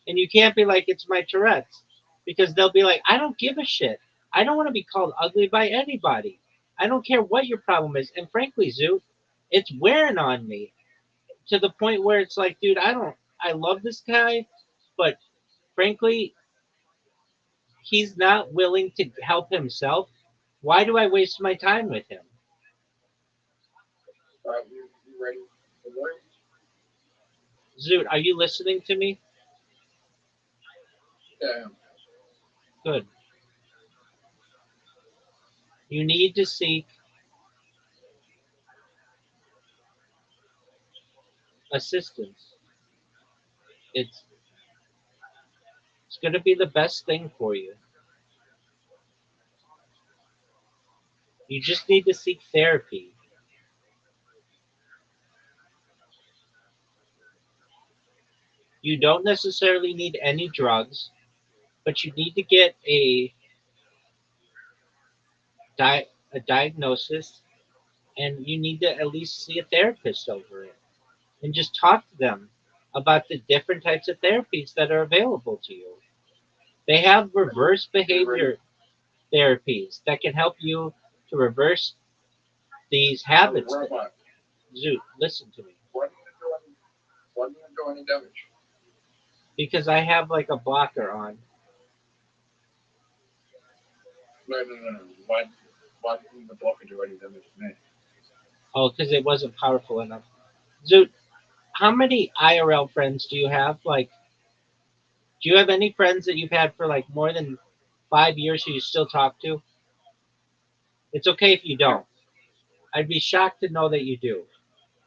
And you can't be like, "It's my Tourette's," because they'll be like, "I don't give a shit. I don't want to be called ugly by anybody. I don't care what your problem is." And frankly, Zoot, it's wearing on me to the point where it's like, dude, I don't. I love this guy, but frankly, he's not willing to help himself. Why do I waste my time with him? You ready for more? Zoot, are you listening to me? Yeah. Good. You need to seek assistance. It's it's going to be the best thing for you. You just need to seek therapy. You don't necessarily need any drugs, but you need to get a diagnosis, and you need to at least see a therapist over it and just talk to them about the different types of therapies that are available to you. They have reverse behavior therapies that can help you to reverse these habits. Robot. Zoot, listen to me. Why didn't it do any damage? Because I have like a blocker on. No. Why didn't the blocker do any damage to me? Oh, because it wasn't powerful enough. Zoot, how many IRL friends do you have? Like, do you have any friends that you've had for like more than 5 years who you still talk to? It's okay if you don't. I'd be shocked to know that you do.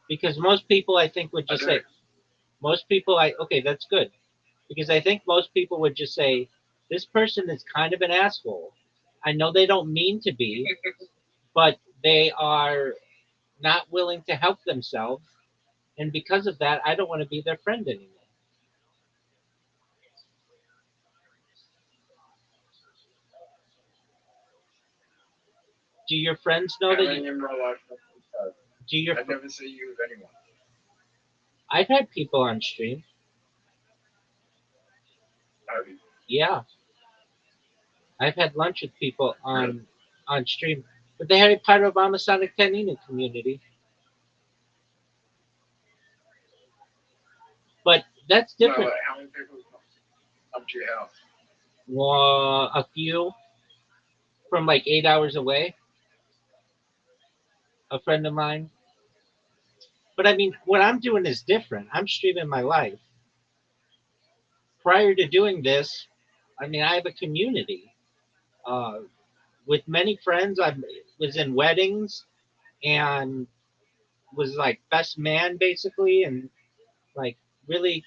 Because most people, I think, would just say, most people, okay, that's good. Because I think most people would just say, this person is kind of an asshole. I know they don't mean to be, but they are not willing to help themselves. And because of that, I don't want to be their friend anymore. Do your friends know that you? In real life, Do your? I never see you with anyone. I've had people on stream. Yeah, I've had lunch with people on stream, but they had a part of Obama Sonic Tanina community. But that's different. No, how many people come to your house? Well, a few from like 8 hours away. A friend of mine. But I mean, what I'm doing is different. I'm streaming my life. Prior to doing this, I mean, I have a community uh, with many friends. I was in weddings and was like best man basically, and like really,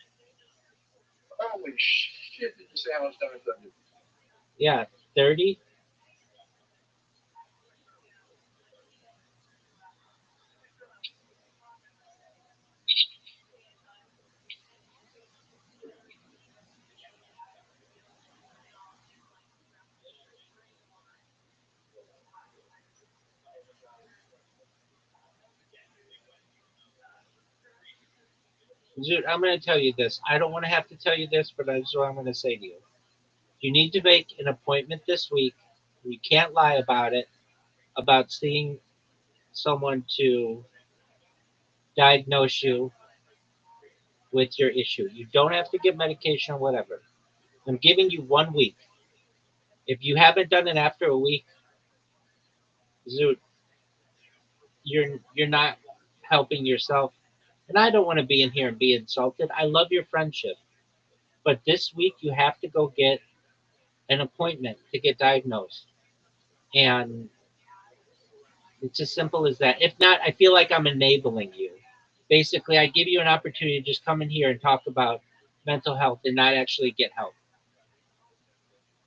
Holy shit! Did you say how much damage that did? yeah, 30. Dude, I'm going to tell you this. I don't want to have to tell you this, but that's what I'm going to say to you. You need to make an appointment this week. You can't lie about it, about seeing someone to diagnose you with your issue. You don't have to get medication or whatever. I'm giving you 1 week. If you haven't done it after a week, Zoot, you're not helping yourself. And I don't want to be in here and be insulted. I love your friendship. But this week you have to go get an appointment to get diagnosed. And it's as simple as that. If not, I feel like I'm enabling you Basically, I give you an opportunity to just come in here and talk about mental health and not actually get help.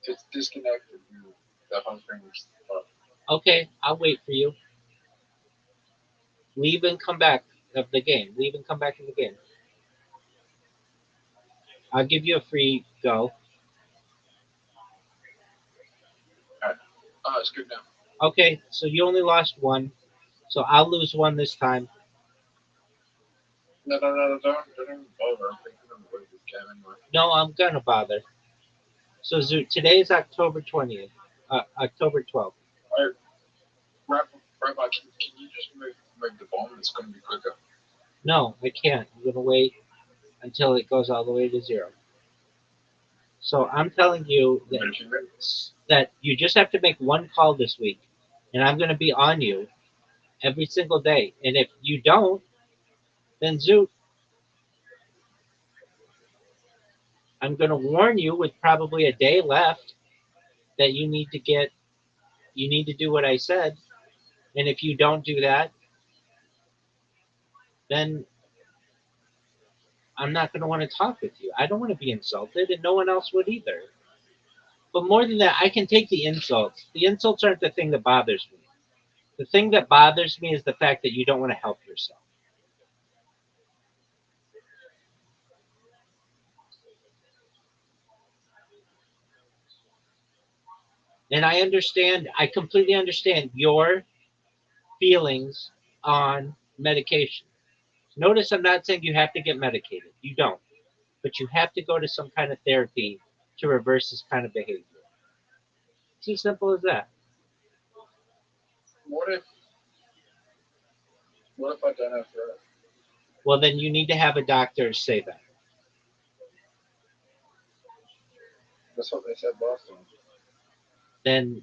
It's disconnected. The whole thing is Okay, I'll wait for you. Leave and come back of the game. Leave and come back in the game. I'll give you a free go. alright. Oh, it's good now. Okay, so you only lost one, so I'll lose one this time. No, don't even bother. I'm thinking I'm going to this game anyway. No, I'm gonna bother. So Zoot, today is October 20th, October 12th. Alright, Rabbi, can you just move the bomb? It's going to be quicker. No, I can't. I'm gonna wait until it goes all the way to zero. So I'm telling you that you just have to make one call this week, and I'm gonna be on you every single day. And if you don't, then Zoot, I'm gonna warn you with probably a day left that you need to do what I said. And if you don't do that, then I'm not going to want to talk with you. I don't want to be insulted, and no one else would either. But more than that, I can take the insults. The insults aren't the thing that bothers me. The thing that bothers me is the fact that you don't want to help yourself. And I completely understand your feelings on medication. Notice I'm not saying you have to get medicated. You don't. But you have to go to some kind of therapy to reverse this kind of behavior. It's as simple as that. What if I don't have Tourette's? Well, then you need to have a doctor say that. That's what they said last time. Then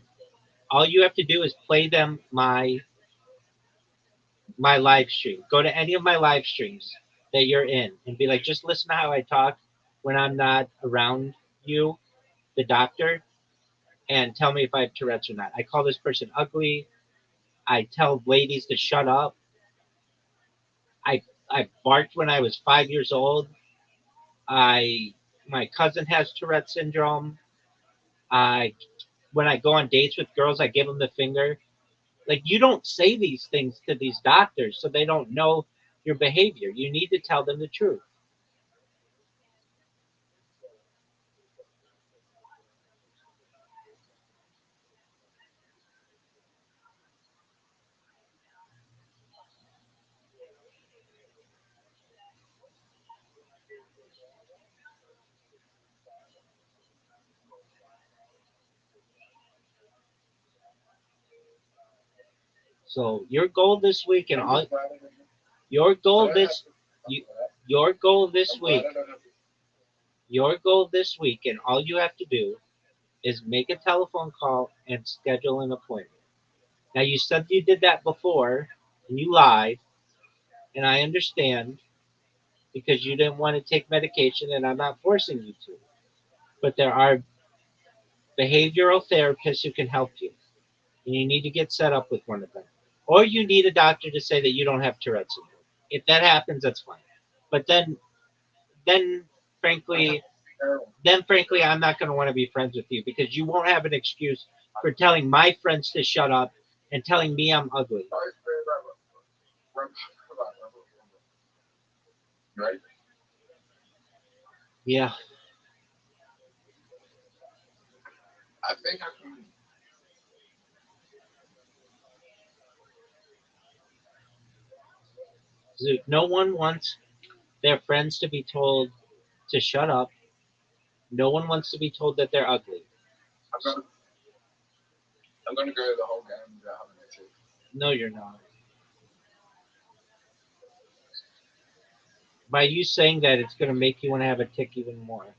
all you have to do is play them my live stream. Go to any of my live streams that you're in and be like, just listen to how I talk when I'm not around you, the doctor, and tell me if I have Tourette's or not. I call this person ugly. I tell ladies to shut up. I barked when I was 5 years old. I My cousin has Tourette's syndrome. I When I go on dates with girls, I give them the finger. Like, you don't say these things to these doctors so they don't know your behavior. You need to tell them the truth. So your goal this week and all your goal this you, your goal this week your goal this week and all you have to do is make a telephone call and schedule an appointment. Now you said you did that before and you lied, and I understand because you didn't want to take medication and I'm not forcing you to. But there are behavioral therapists who can help you, and you need to get set up with one of them. Or you need a doctor to say that you don't have Tourette's syndrome. If that happens, that's fine. But then frankly, I'm not going to want to be friends with you because you won't have an excuse for telling my friends to shut up and telling me I'm ugly. Right? Yeah. I think I can. No one wants their friends to be told to shut up. No one wants to be told that they're ugly. I'm gonna go the whole game without having a tea. No, you're not. By you saying that, it's going to make you want to have a tick even more.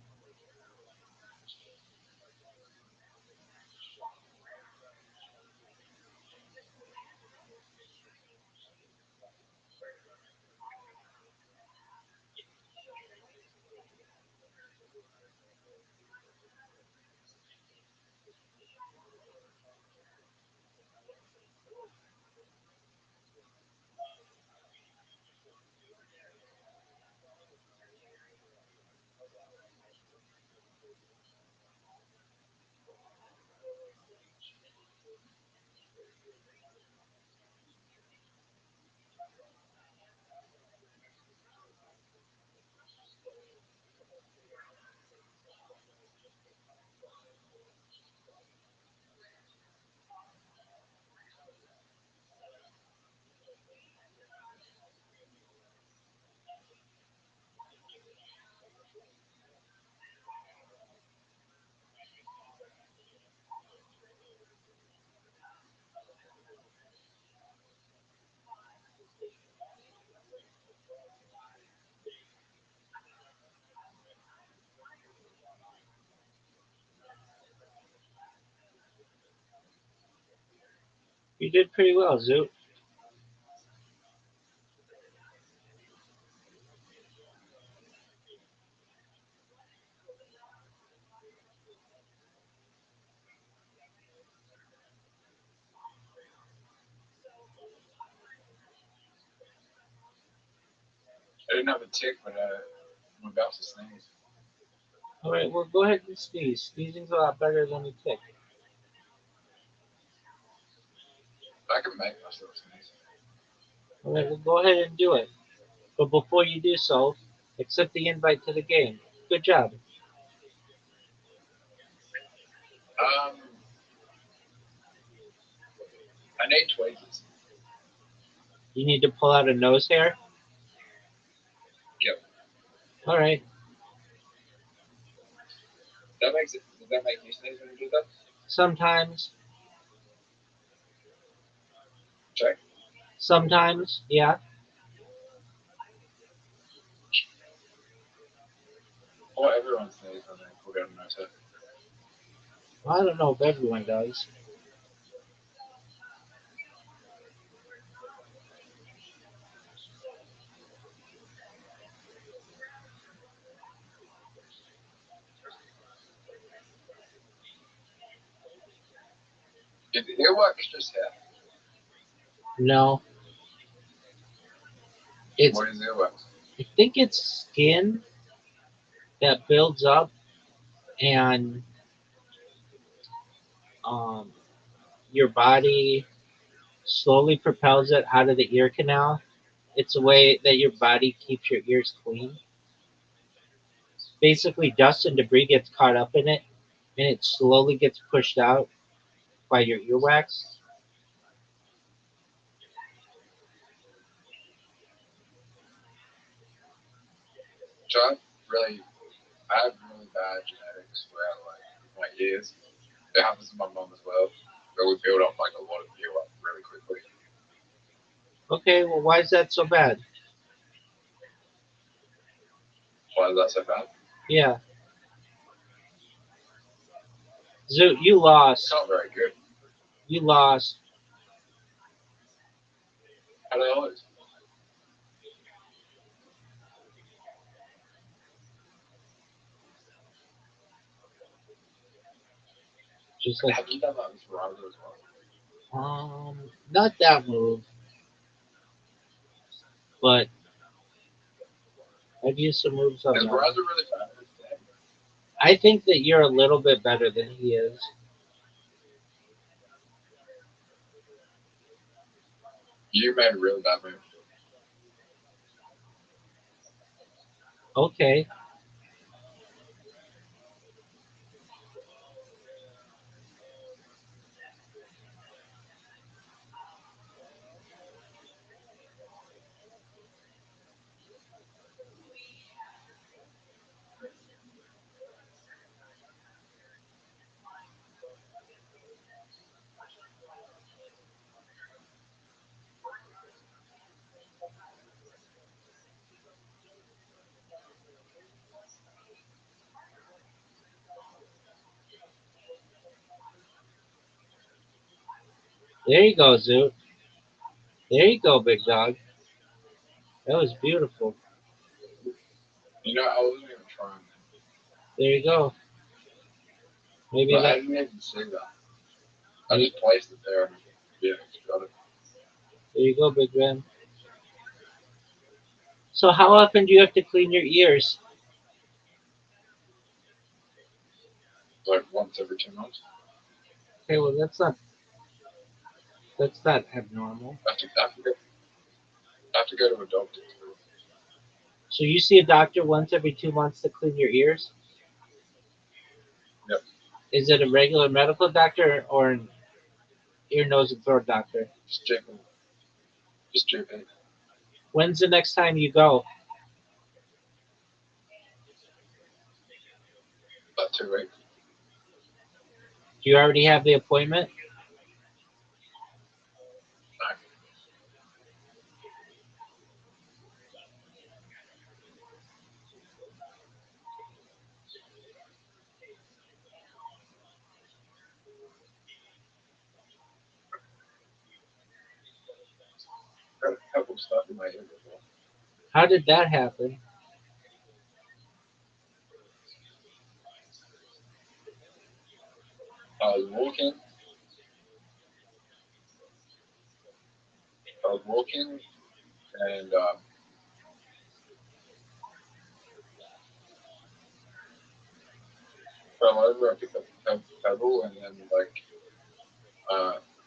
You did pretty well, Zoot. I didn't have a tick, but I'm about to sneeze. All right, well, go ahead and sneeze. Sneezing's a lot better than a tick. I can make myself sneeze. All right, well, go ahead and do it. But before you do so, accept the invite to the game. Good job. Um, I need tweezers. You need to pull out a nose hair. Yep. All right. Does that make you sneeze when you do that? Sometimes, Check. sometimes, yeah. Or everyone sneezes when they pull down a nose hair. I don't know if everyone does. Did the earwax just hair? No, it's. What is earwax? I think it's skin that builds up and um, your body slowly propels it out of the ear canal. It's a way that your body keeps your ears clean. Basically, dust and debris gets caught up in it, and it slowly gets pushed out by your earwax. So I have really bad genetics where like my ears. It happens to my mom as well. But we build up like a lot of earwax really quickly. Okay, well, why is that so bad? Why is that so bad? Yeah, Zoot, you It's lost. not very good. You lost. How do I lose? Just like Have you done that with Verizon as well? not that move, but I've used some moves on Is that. Verizon really bad at this game? I think that you're a little bit better than he is. You made a really bad move. Okay, there you go, Zoot. There you go, big dog. That was beautiful. You know, I wasn't even trying. There you go. Maybe But I that. didn't even see that. I just placed it there and yeah, just got it. There you go, big man. So how often do you have to clean your ears? Like once every 2 months. Okay, well that's not abnormal. I have to go to a doctor too. So you see a doctor once every 2 months to clean your ears? Yep. Is it a regular medical doctor or an ear, nose, and throat doctor? Just checking. Just checking. When's the next time you go? About 2 weeks. Do you already have the appointment? No. stuck in my ear before. How did that happen? I was walking. And fell over. I picked up a pebble, and then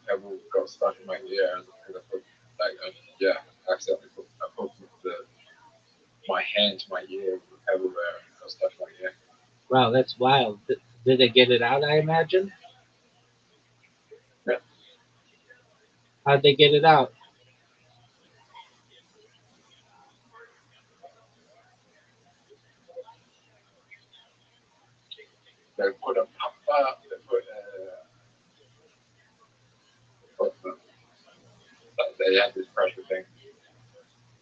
pebble got stuck in my ear, and I put accidentally put my hand to my ear with the pebble there, and it got stuck in my ear. Wow, that's wild. Did they get it out? I imagine. Yeah. How'd they get it out? They put a they had this pressure thing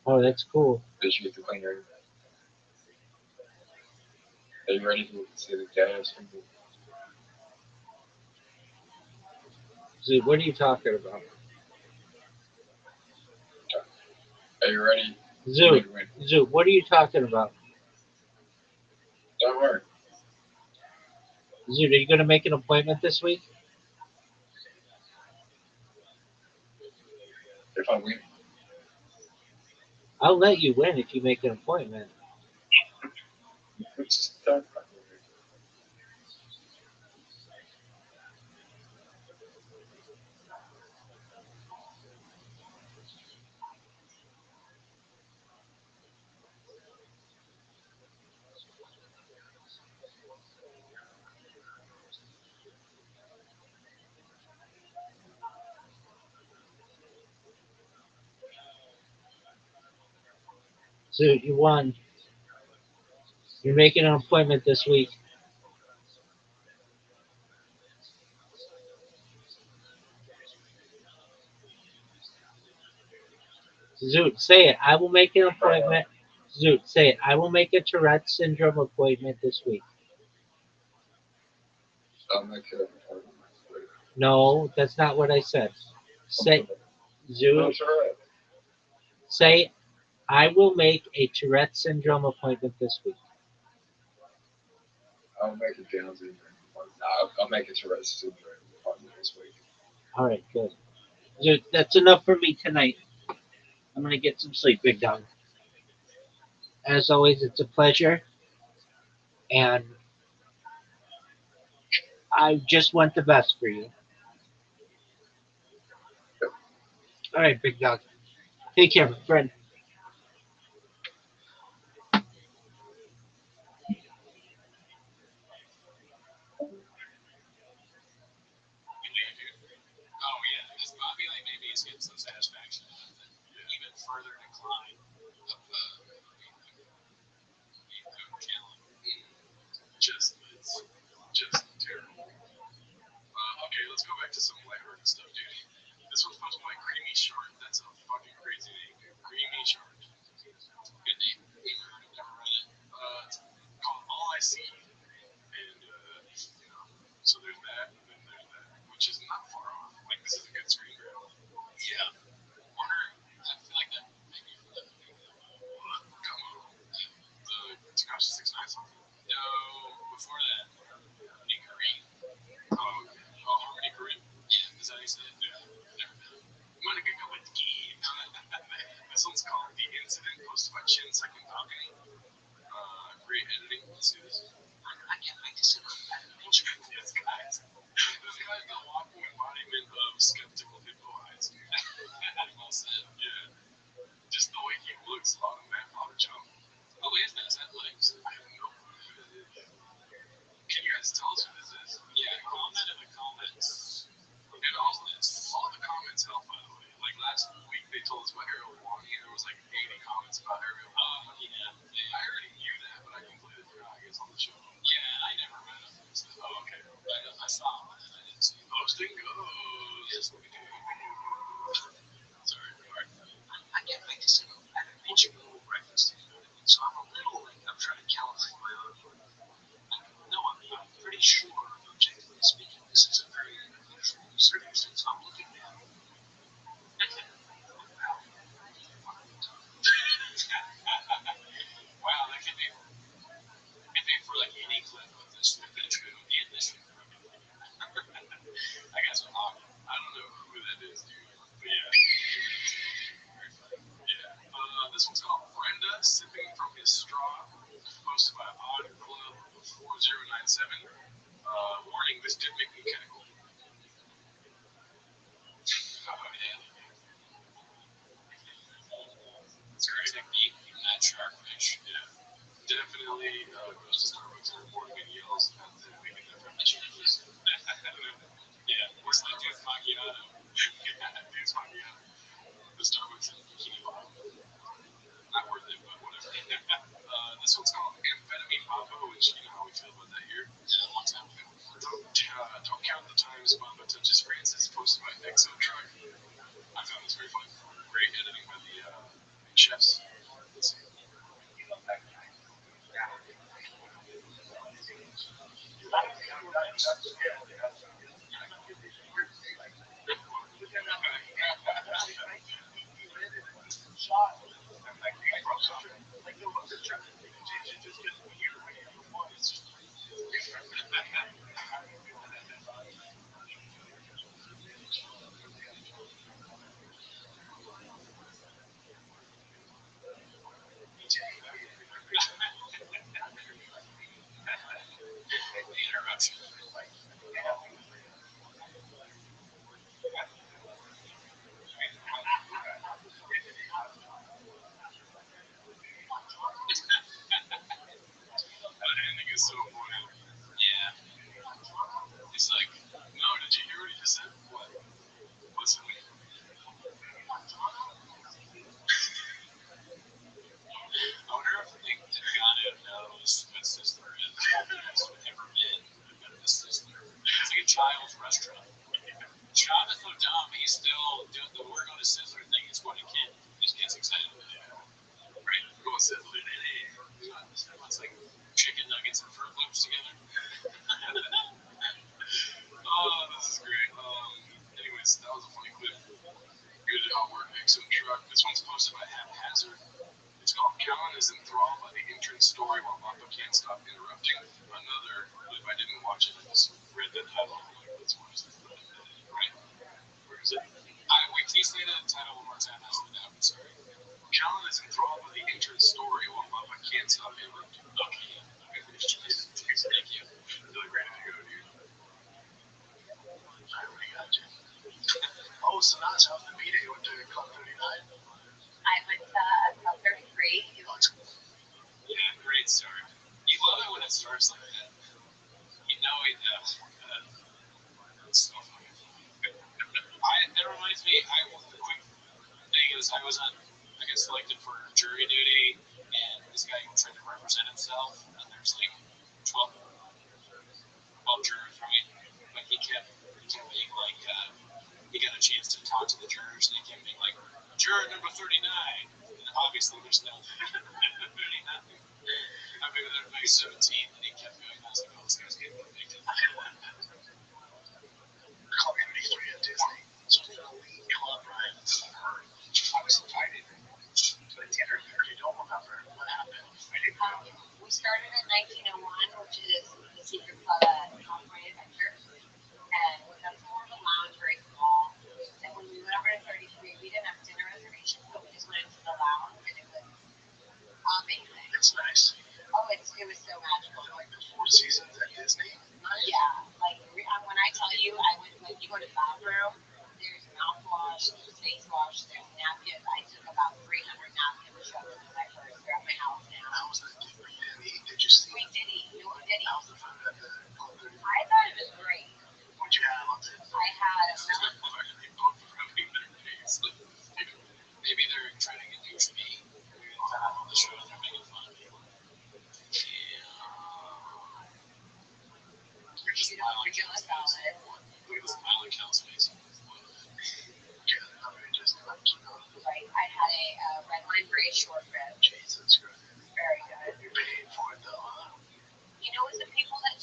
Oh, that's cool. that you get to clean your ear. Are you ready to see the gas? Dude, what are you talking about? Are you ready? Zoo, Zoo, what are you talking about? Don't worry. Zoo, are you going to make an appointment this week? If I win, I'll let you win if you make an appointment. it's done. Zoo, you won. You're making an appointment this week. Zoot, say it. I will make an appointment. Zoot, say it. I will make a Tourette syndrome appointment this week. I'll make it. No, that's not what I said. Say, Zoot, That's all right. say, I will make a Tourette syndrome appointment this week. I'll make it down to. I'll make it to rest this week. All right, good. Zoot, that's enough for me tonight. I'm going to get some sleep, big dog. As always, it's a pleasure. And I just want the best for you. All right, big dog. Take care, my friend. Oh yeah, this Bobby like maybe he's getting some satisfaction out of it. Even further decline of just it's just terrible. Okay, let's go back to some lighthearted stuff, dude. This one's posted by Creamy Shark. That's a fucking crazy name, dude. Creamy Shark. Good name. I've never read it. It's called All I See, and so there's that, and then there's that, which is not far off. Like this is a good screen grab. Yeah. Wonder. I feel like that maybe for the come on the Takashi 6ix9ine song. No, before that, Harmony Korine. Oh, okay. Oh, Harmony Korine. Yeah, is that how you say it? Yeah, never been. Monica Lewinsky. This one's called The Incident, posted by Chin Second Balcony. Great editing. Let's see this. I can't make this enough. This guy's the walking embodiment of skeptical hippo eyes. Well said. Yeah. Just the way he looks on a map on a jump. Who is this? That legs. I have no clue who it is. Can you guys tell us who this is? Yeah, comment in the comments. And all the comments help, by the way. Like last week, they told us about Ariel Wani, and there was like 80 comments about Ariel. Yeah. I already knew that, but I completely forgot. I guess on the show. Yeah, I never read it. So, oh, okay. I saw it, and I didn't see it. Posting goes. Yes, we do. Sorry. All right. I can't make this enough. I had a nature breakfast, so I'm a little late. I'm trying to calibrate my own. No, I'm pretty sure, objectively speaking, this is a very unusual circumstance. I'm looking at sipping from his straw, posted by Odd Club 4097. Warning: this did make me kind of cool. Oh yeah. It's great. Technique from that sharkfish. Yeah. Definitely goes to Starbucks and reporting and yells at the making their frappuccinos. Yeah, what's that dude macchiato? Yeah, dude's macchiato. The Starbucks and bikini bottom. Not worth it, but whatever. This one's called Amphetamine Papa, which you know how we feel about that here. Yeah, long time ago. Don't count the times Papa touches Francis, posted by Exo Truck. I found this very funny. Great editing by the chefs. Let's see. Interruption. That ending is so funny. Yeah. He's like, no, did you hear what he just said? What? Listen. I wonder if they Keanu knows what Sizzler is. Has ever been a Sizzler. It's like a child's restaurant. Sean is so dumb, he's still doing the work on a Sizzler thing. It's what a kid just gets excited about. Right? Go on Sizzler. It's like chicken nuggets and Fruit Loops together. Oh, this is great. Anyways, that was a funny clip. Good work, excellent truck. This one's posted by Haphazard. It's called Callan is enthralled by the entrance story while Papa can't stop interrupting. Another, but if I didn't watch it, I just read the title. I'm like, let's watch this. Right? Where is it? Wait, can you say the title one more time? I slowed down. Sorry. Callan is enthralled by the entrance story while Papa can't stop interrupting. Okay. Thank you. Really ready to go, dude. I already got you. Oh, so now it's how the meeting went to Club 39. I went to Club 33. Yeah, great start. You love it when it starts like that. You know it. It's so funny. That reminds me. The quick thing is, I was got selected for jury duty, and this guy tried to represent himself, and there's like 12 jurors, right? But he kept being like, he got a chance to talk to the jurors, and he kept being like, juror number 39. And obviously, there's no 39. I mean, there's maybe 17, and he kept going. I was like, oh, this guy's getting convicted. Club 33 at Disney. So it's an elite club, right? I was invited to a dinner there. You don't remember what happened? I didn't know. We started in 1901, which is the secret club at California Adventure. And that's more of a lounge, very small. And when we went over to 33, we didn't have dinner reservations, but we just went into the lounge, and it was amazing. It's nice. Oh, it was so magical. Like the Four Seasons at Disney, right? Yeah, like when I tell you, I went like you go to the bathroom, there's mouthwash, there's face wash, there's napkins. I took about 300 napkins shoveled in my purse throughout my house now. How was that? But you didn't eat? Did you see? We did eat. No, we did How was eat. the food at the Club 33? I thought it was great. What'd you have on it? I had a melon. Why are they both rubbing their face? Maybe they're trying to get news to me. On the show, they're making fun of me. You're just smiling. Regular salad. Look at the smile on Cal's face. Yeah, I mean, just like, Right. I had a red wine braised short rib. Jesus Christ. Very good. You're paying for it though, huh? You know, it's the people that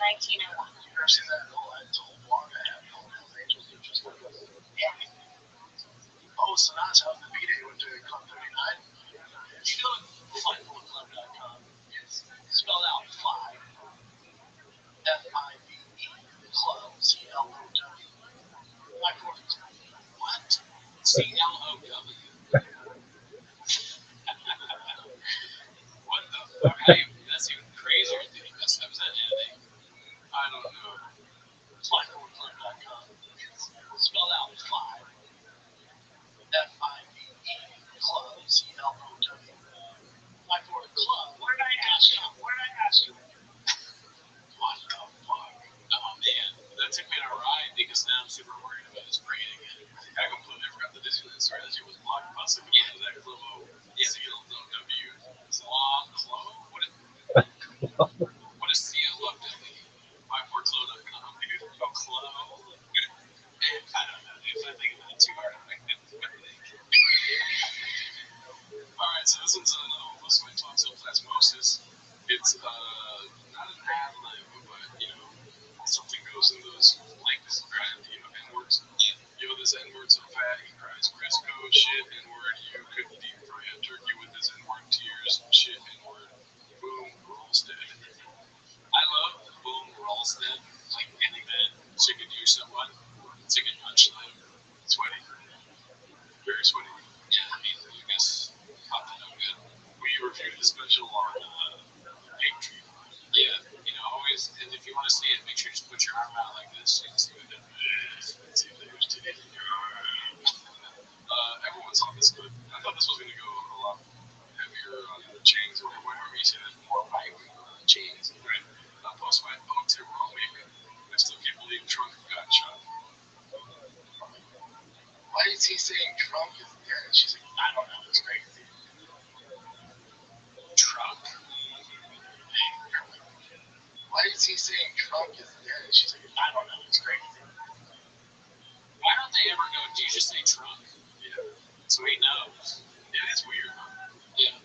1901. You ever seen that whole blog I have called Hell's Angels? Yeah. Oh, Sinatra out in the B-Day went to Club 39. If you go to flyforwardclub.com, it's spelled out fly, F-I-V-E, Club, C-L-O-W. My fourth club. what? C-L-O-W. What the fuck? That's even crazier than he messed up. Is that editing? I don't know. Flyforwardclub.com. It's spelled out fly. F-I-V-E, Club, C-L-O-W. My fourth club. What did I ask you? What the fuck? Oh man, that took me on a ride because now I'm super worried about his brain again. I completely forgot the Disneyland story that she was blockbuster because of that Clovo CLW. Clo? What is CLW? MyFortClo.com, dude. Oh, Clo? I don't know. If I think about it too hard, I think. Alright, so this one's another one of my toxoplasmosis. It's not an ad lib, but something goes in those links, right? N-words. Yo, this N-word so fat, he cries Crisco, shit, N-word, you could deep fry a turkey with this N-word, tears, shit, N-word, boom, Rolstead. I love boom, Rolstead, like ending that chicken do someone. It's like a punchline. Sweaty. Very sweaty. Yeah, I mean, I guess how to know good. We reviewed the special on Patriot. Yeah, always, and if you want to see it, make sure you just put your arm out like this so you can see what it is. Let's see if there's titties in your arm. Everyone saw this clip. I thought this was going to go a lot heavier on the chains or whatever you said, more pipe chains, right? Post-fight, it's a wrong week. I still can't believe Trump got shot. Why is he saying Trump is dead? She's like, I don't know, it's crazy. Trump. Why is he saying Trump is dead? She's like, I don't know, it's crazy. Why don't they ever go, do you just say Trump? Yeah. So he knows. Yeah, it's weird, huh? Yeah.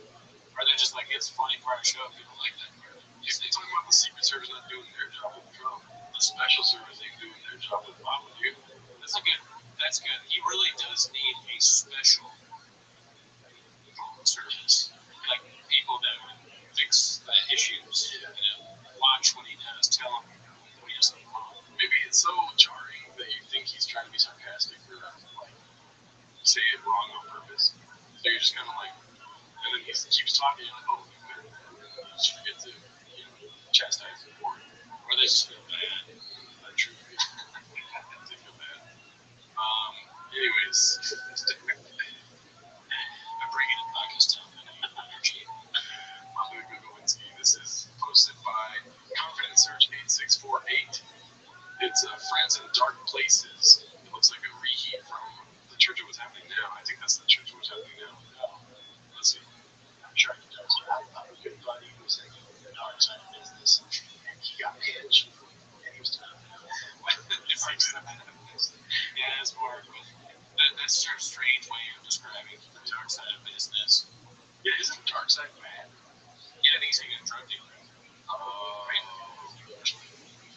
Or they're just like, it's a funny part of the show if people like that part. If they talk about the Secret Service not doing their job with Trump, the Special Service ain't doing their job with Obama, dude. That's good. He really does need a special service. Like people that would fix the issues. Watch what he does, tell him what he doesn't want. Maybe it's so jarring that you think he's trying to be sarcastic or like say it wrong on purpose. So you're just kind of like, and then he keeps talking, you're like, oh, man, you just forget to, chastise him for it. Or they just feel bad. Not true. They feel bad. Anyways, I'm bringing in Pakistan energy. I'm going to go and see. This is posted by Confident Search 8648. It's Friends in Dark Places. It looks like a reheat from the Church of What's Happening Now. I think that's the Church of What's Happening Now. Let's see. I'm sure he does. I have a good buddy who's like the dark side of business, and he got pitched, and he was done. Yeah, it's more of that's sort of a strange way of describing the dark side of business. Yeah, isn't the dark side bad? Yeah, I think he's like a drug dealer. Right?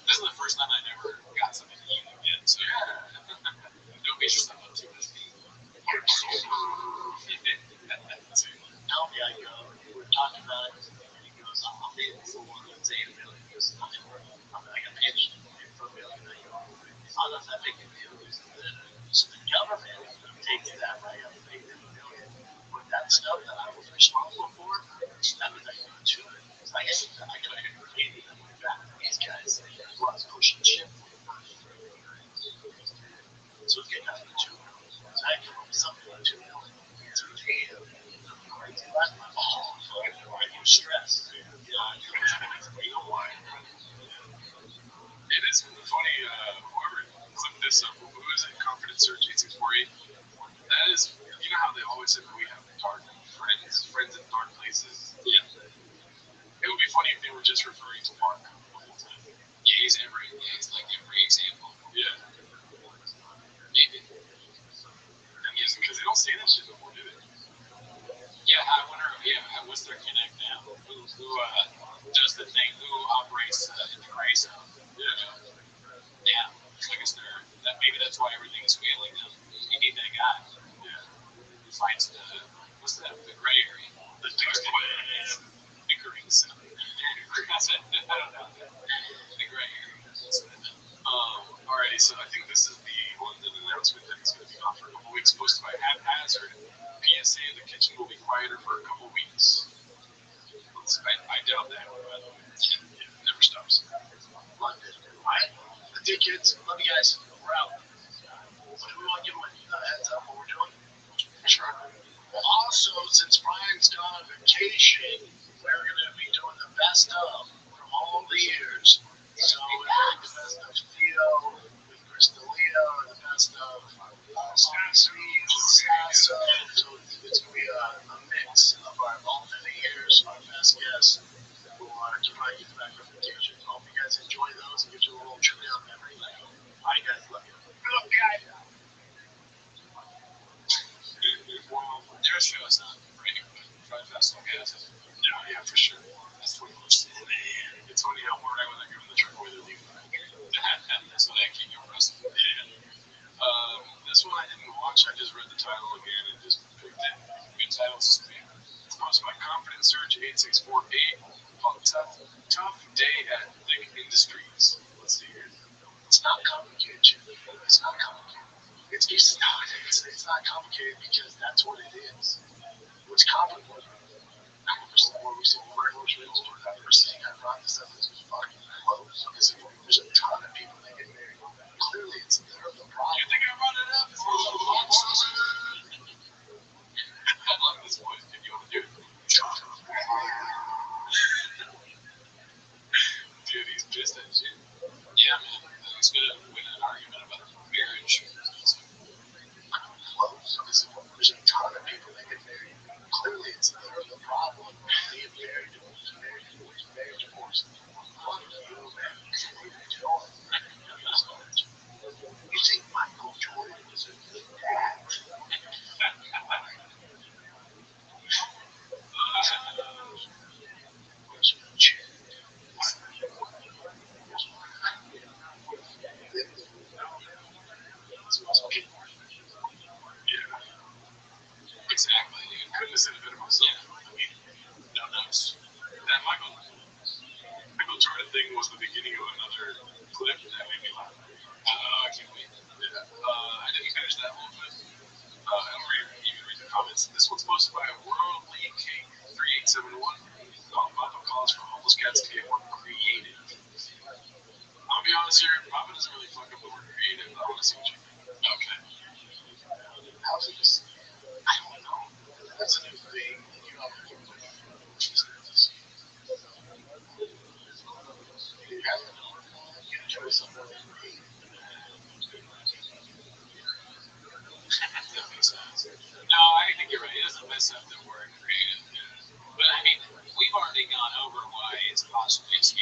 This is the first time I never got something to eat again, so yeah. Don't beat yourself up too much. Tell me, I go, we're talking about it, and he goes, I'll pay it for, let's say, $1 million. He goes, I got pitched for $1 million. I go, oh, that's not a big deal. So the government takes that right up and pays them $1 million. But that stuff that I was responsible for, that was like good too. I got to pay them back. These guys, I was pushing That's why everything is failing now. You need that guy. Yeah. Who finds the what's that? The gray area. The bickering sound. I don't know. The gray area. That's what I meant. Alrighty, so I think this is the London announcement that is going to be on for a couple weeks, posted by Haphazard. PSA: the kitchen will be quieter for a couple weeks. I doubt that, by the way. It never stops. London. Alright? The tickets. Love you guys. We're out. So do we want to give them a heads up what we're doing? Sure. Also, since Brian's gone on vacation, we're going to be doing the best of from all the years. So we're doing the best of Theo with Crystalia, the best of Stacy with Sasso. So it's going to be a mix of our alternate years, our best guests who are to probably get back from vacation. Hope you guys enjoy those and gives you a little trip down memory lane. All right, guys, love you. Love you guys. Their show is not right, but Pride Festival gas is. Yeah, for sure. That's 20%. Man, it's funny how we're right when they're giving the truck away, they're leaving. That's what I keep impressed with. Yeah. This one I didn't watch. I just read the title again and just picked it. Good title. It's sponsored by Confidence Surge 8648. Called Tough Day at Thick Industries. Let's see here. It's not complicated, Jimmy. It's not complicated. It's not complicated because that's what it is. What's complicated? Where we see groceries or we're seeing I brought this up is fucking close because there's a ton of people that get married. Clearly, it's they're the problem. You think I brought it up? I love this voice. If you want to do it. Dude, he's pissed at shit. Yeah, man. He's gonna win an argument about marriage. Close because there's a ton of people that get married. Clearly, it's they're the problem. Being married, divorce. Fuck you, man. You think Michael Jordan was a good dad? Yeah. Exactly. You couldn't have said it better myself. Yeah. I mean, no notes. That Michael Jordan thing was the beginning of another clip that made me laugh. I can't wait. Yeah. I didn't finish that one, but I'm even read the comments. This one's posted by World League King 3871. Called Papa calls for homeless cats to get more creative. I'll be honest here, Papa doesn't really fuck up the word creative. I want to see what you think. Okay. How's it just? I don't know. That's a new thing. You know, you have to get a choice of what they create. That makes sense. No, I think you're right. It doesn't mess up the word creative. But I mean, we've already gone over why it's possible. It's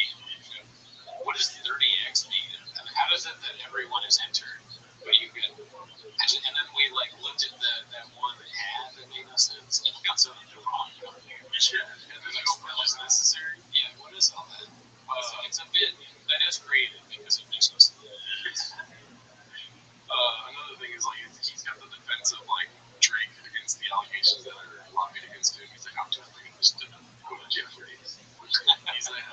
what does 30x mean? And how does it that everyone is entered? But you get, and then we like looked at that one ad that made no sense and got something wrong. Yeah, and then like, that was necessary. Yeah, what is all that? So it's a bit that is creative because it makes no sense. Another thing is like he's got the defense of like Drake against the allegations that are lobbied against him. He's like, I'm too famous to go to jail for these. He's like,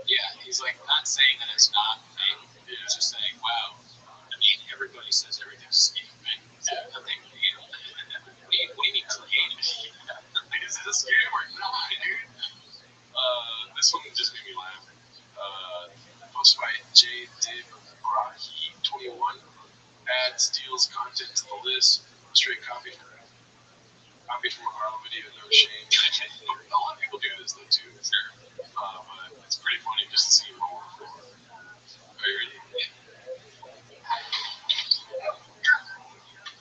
yeah, he's like not saying that it's not fake. He's just saying, wow. I mean, everybody says everything's fake. Yeah, nothing. What do you mean creative? Is this a scam or not, dude? This one just made me laugh. Posted by J. Dib Rahi 21. Add steals content to the list. Straight copy from a viral video, no shame. A lot of people do this though too. Sure. But it's pretty funny just to see it all. Are you ready? Yeah.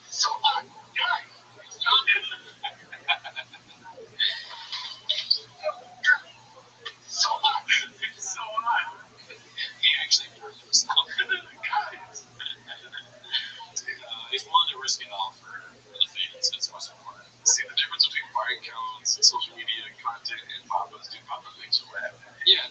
So hot, guys. So hot. So hot. He actually proved himself. Guys. He's willing to risk it all for the fans. That's what's important. See the difference between buying counts, social media content, and Papa's. Dude, Papa makes you laugh. Yeah,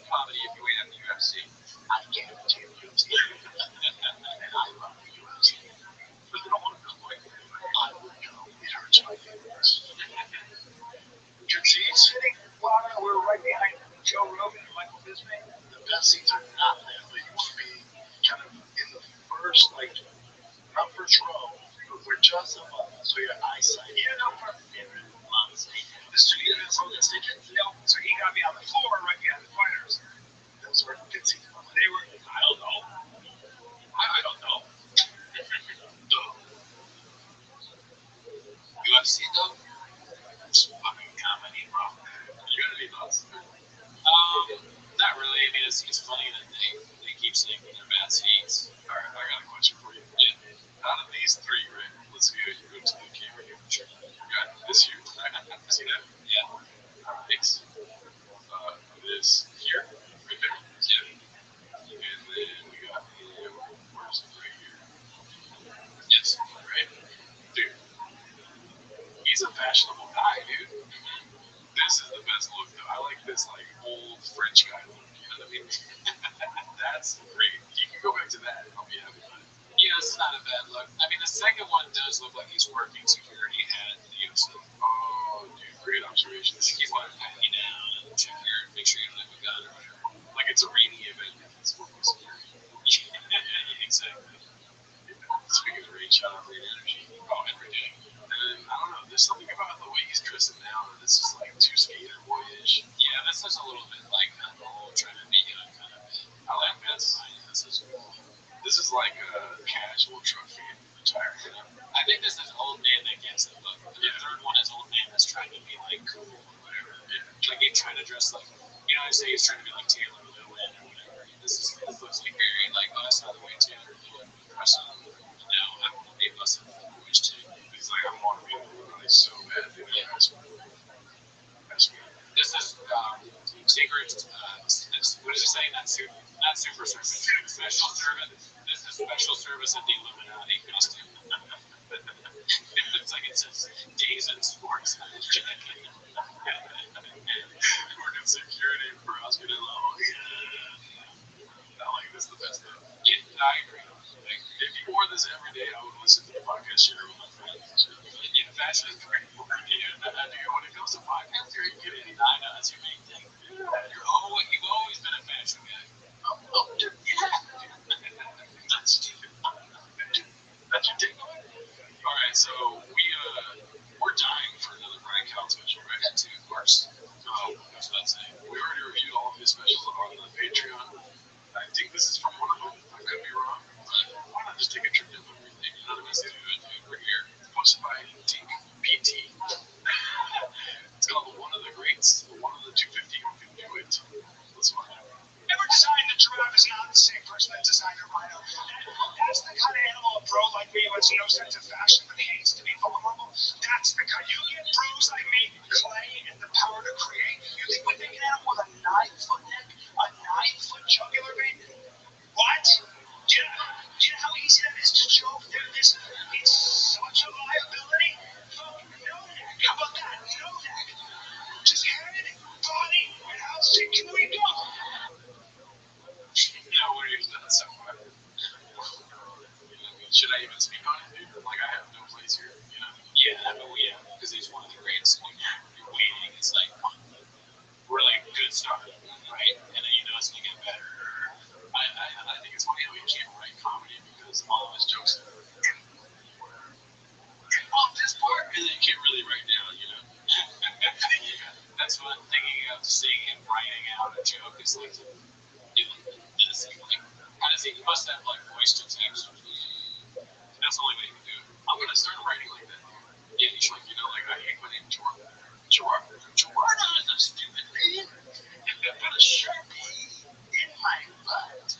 comedy if you ain't at the UFC. I guarantee you, UFC. And I love the UFC. But they don't want to come like that. I would know. It hurts my feelings. Good seats. Sitting while we're right behind Joe Rogan and Michael Bisping. The best seats are not there, but you want to be kind of in the first, like, not first row, but we're just above, so your eyesight. You know, the studio is Rogan Stitches. No, so he got me on the floor right behind the fighters. Those were good seats. They were, I don't know. I don't know. UFC though, it's fucking comedy, bro. You got any thoughts? Not really. I mean, it's funny that they keep saying that they're bad seats. All right, I got a question for you. Yeah. Out of these three, right? Let's go to the camera here. Sure. Got this here. See that? Yeah. Thanks. This here, right there. Yeah. And then we got him. Where's it? Right here. Yes. Right. Dude. He's a fashionable guy, dude. This is the best look, though. I like this, like, old French guy look. You know what I mean? That's great. You can go back to that and I'll be happy with it. Yeah, it's not a bad look. I mean, the second one does look like he's working security at the UFC. Oh, dude, great observations. He's like hanging down and check here and make sure you don't have a gun or whatever. Like it's a rainy event and he's working security. Yeah, exactly. Speaking of rain, shout out Rain Energy. Oh, every day. And I don't know, there's something about the way he's dressing now that this is like too skater boyish. Yeah, this is a little bit like that whole trying to be young kind of bit. I like this. This is cool. This is like a casual truck fan attire, you know? I think this is old man that gets it, but the third one is old man that's trying to be like cool or whatever. Yeah. Like he's trying to dress like, you know, I say he's trying to be like Taylor Lewin or whatever. This looks like very like, oh, that's not the way Taylor Lewin would dress up. No, I want to be busting for the boys too. He's like, I want to be the guy so bad, dude. Yeah. That's me. This is secret. What is it saying? Not super service. Special servant. This is special service at the Illuminati costume. It's like it says days in sports. Working security for Oscar de la Hoya. I like this the best though. Yeah, I agree. Like, if you wore this every day, I would listen to the podcast share with my friends. Yeah, fashion is great. Yeah, when it comes to podcasts, you're getting it. I know, that's your main thing. Yeah, you've always been a fashion guy. Oh, dude, yeah. That's your thing. All right, so we're dying for another Brian Cal special, right? That too, of course. That's what I'd say. We already reviewed all of his specials on the Patreon. I think this is from one of them. I could be wrong, but why not just take a trip to everything? You know what I mean? Dude, we're here. Hosted by Tink PT. It's called One of the Greats, one of the 250 who can do it. Let's find out. Never designed the giraffe is not the same person that designed a rhino. That's the kind of animal a bro like me who has no sense of fashion but hates to be vulnerable. That's the kind. You get bros like me, clay, and the power to create. You think we make an animal with a 9-foot neck, a 9-foot jugular vein? What? Do you know how easy that is to joke? It's such a liability. No neck. How about that? No neck. Just head, body, and how sick can we go? Yeah, what are your thoughts so far? Should I even speak on it, dude? Like, I have no place here, you know? Yeah, because he's one of the greats. You're waiting, it's like really good stuff, right? And then you know it's going to get better. I think it's funny how he can't write comedy because all of his jokes are off this part, and then you can't really write down, you know? Yeah, that's what I'm thinking of seeing him writing out a joke is like, this, like, how does he must have like voice to text? That's the only way he can do it. I'm gonna start writing like that. Yeah, he's like, you know, like I hate my name Jordan. Jordan is a stupid name. Put a Sharpie in my butt.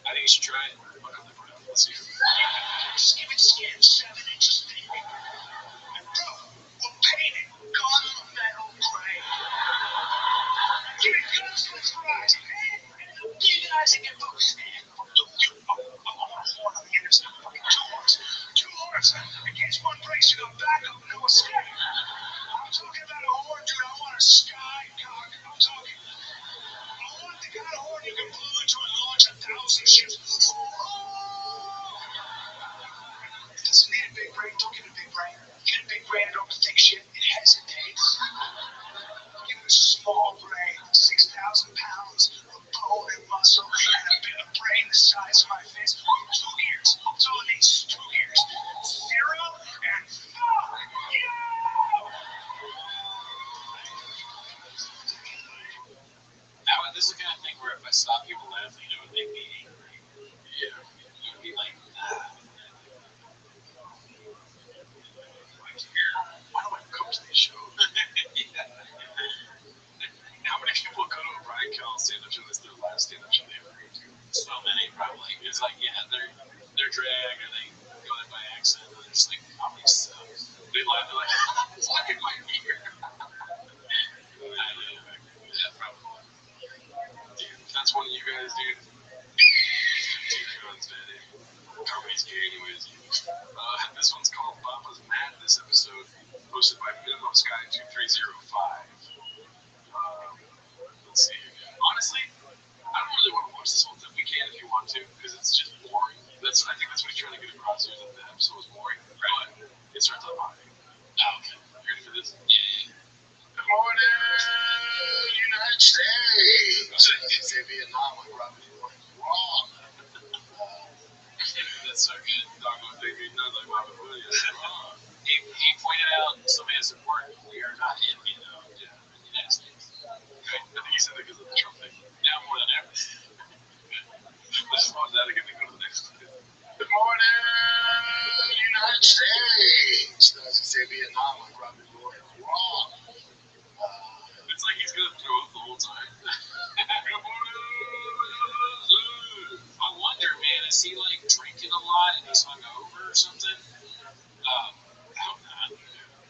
I think you should try it. Let's see. Just give it skin 7 inches thick. Bro, we'll paint it gunmetal gray. Give it guns for its eyes. And big eyes that get books. I'm on a horn on the other side. Two horns. In case one breaks, you got backup. No escape. thick shit, it hesitates. Give it a small brain, 6,000 pounds of bone and muscle, and a bit of brain the size of my face. 2 years. So it needs 2 years. 0 and fuck you! Now, this is the kind of thing where if I saw people laughing, it would make me angry. Yeah. It would be like, why do I come to these shows? Yeah. How many people go to a Brian Callen stand-up show that's their last stand-up show they ever go to? So many, probably. It's like, yeah, they're drag, or they go there by accident, and they're just like, comedy sucks. They laugh, they're like, look at my ear. Yeah, probably. Dude, if that's one of you guys, dude, comedy's gay anyways. This one's called Papa's Mad this episode, hosted by Minimum Sky 2305. Let's see. Honestly, I don't really want to watch this whole thing. We can if you want to, because it's just boring. I think that's what he's trying to get across here, that the episode was boring. Right. But it starts off high. Oh, okay. You ready for this? Yeah. Good morning, United States. It's a Vietnam with Rabbi. Wrong. That's so good. Dog would think he's not like Robin Williams. He pointed out something that's important. We are not in Vietnam. Yeah. In the United States. Okay. I think he said that because of the Trump thing. Now more than ever. Let's just watch that again and go to the next one. Good morning, United States. It's a Vietnam with Rabbi. Wrong. It's like he's gonna throw up the whole time. I wonder, man, is he like drinking a lot and he's hungover or something? I hope not.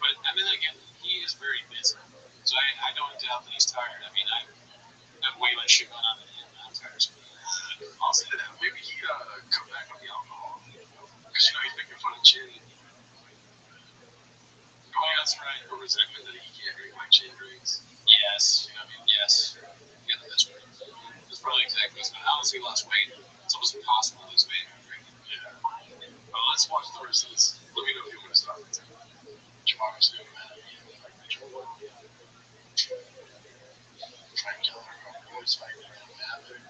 But I mean, again, he is very busy, so I don't doubt that he's tired. I mean, I'm way less shit going on than him. I'm tired. I'll say that. Maybe he cut back on the alcohol because he's making fun of Chin. Oh, that's right. A resentment that he can't drink my Chin drinks. Yes. I mean, yes. Yeah, that's right. That's probably exactly what's going on. Unless he lost weight. It's almost impossible to lose weight. Yeah. Well, let's watch the rest of this. Let me know if you want to stop it. Tomorrow's doing that. Frank Keller, boys fighting around Maverick.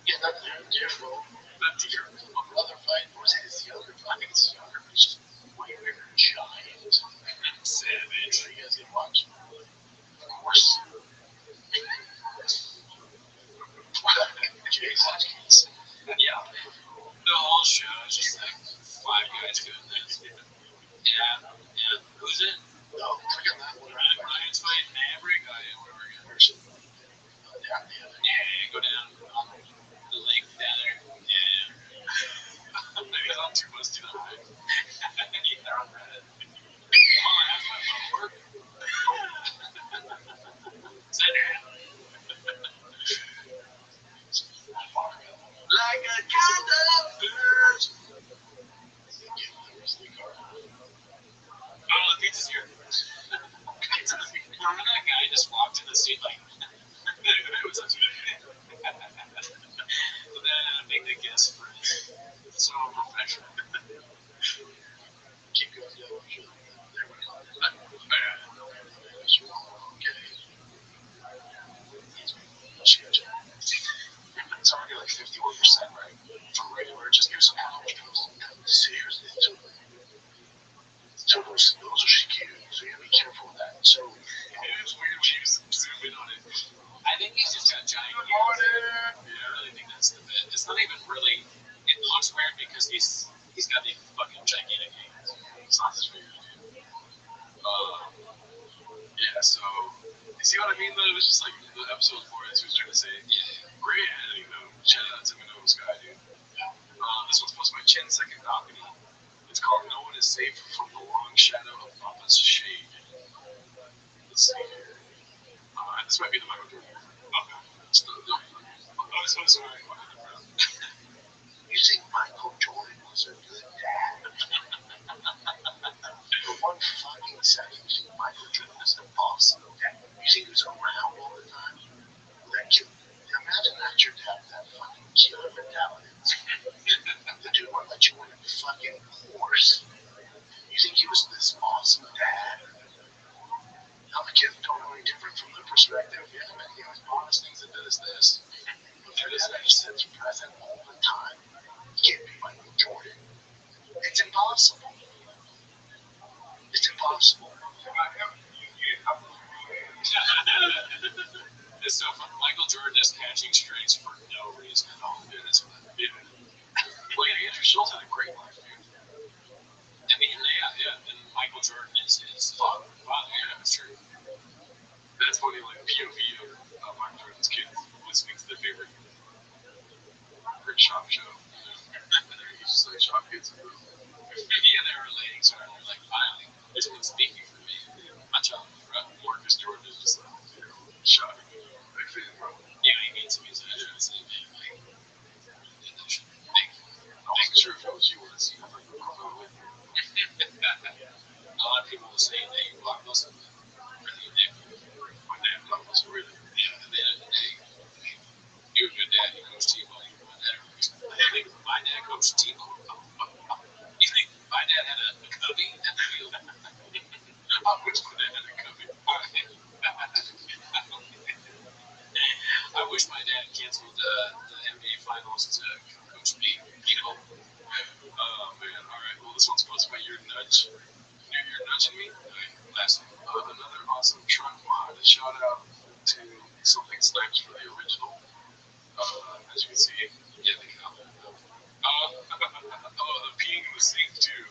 Yeah, not deer, bro. Not deer. My brother fight. Was it his younger? I think it's his younger, but he's just way bigger, giant. Savage. So you guys can watch. Of course. Jay Hodgkins. Yeah. The whole show is just like 5 guys doing this. Yeah. Who's it? No, click on that one. Ryan's fighting Maverick. Oh, yeah, whatever. Yeah, go down the lake down there. Yeah. Maybe I'm too close to the high. They're on red. Oh, that's my homework. Sit down. Like a caterpillar. Oh, the pizza's here. Remember that guy just walked in the seat like, it was such a so then make the guest friends. So professional. Keep going down. There we go. It's already like 51%, right? For regular, just give some hours. Seriously, so those are skewed, so you gotta be careful with that. So it's weird when you zoom in on it. I think he's just got giant ears. Yeah, I really think that's the bit. It's not even really. It looks weird because he's got the fucking gigantic hands. It's not this weird. Yeah. So you see what I mean? Though it was just like the episode 4. As he was trying to say, yeah, great editing though. Shout out to Minimum Sky, dude. This one's posted by Chen's second balcony. It's called "No One Is Safe from the Long Shadow of Papa's Shade." Let's see here. This might be the Michael Jordan. Okay. Sorry. you think Michael Jordan was a good dad? For 1 fucking second, you think Michael Jordan was an awesome dad? You think he was around all the time? That kid, imagine that your dad with that fucking killer mentality. The dude would let you win a fucking horse. You think he was this awesome dad? impossible. It's impossible. It's so fun. Michael Jordan is catching straights for no reason at all. Dude, it's well, yeah, Andrew Schultz had a great life, dude. I mean, yeah. And Michael Jordan is his father. Yeah, that's true. That's funny, like POV of Michael Jordan's kids listening to their favorite shop show. He's just like shop kids. Yeah, they're relating, so they're like, finally, this one's speaking for me. My child, right? Marcus Jordan is just like, shot. Big fan, bro. Yeah, he needs some music. Yeah, it's like, I wasn't sure if it was you or it's you. A lot of people will say that you block most of them. Really, you did. My dad blocked most of them, really. Yeah, at the end of the day, you're a good dad. You coach T-ball. My dad coached T-ball. You think my dad had a cubby at the field? I wish my dad had a cubby. I wish my dad canceled the NBA Finals to coach me. You know? Oh man! All right. Well, this one's sponsored by Your Nudge. You're nudging me. Last one. Another awesome truck mod. Shout out to Something Slaps for the original. As you can see, yeah, they got the peeing in the sink too,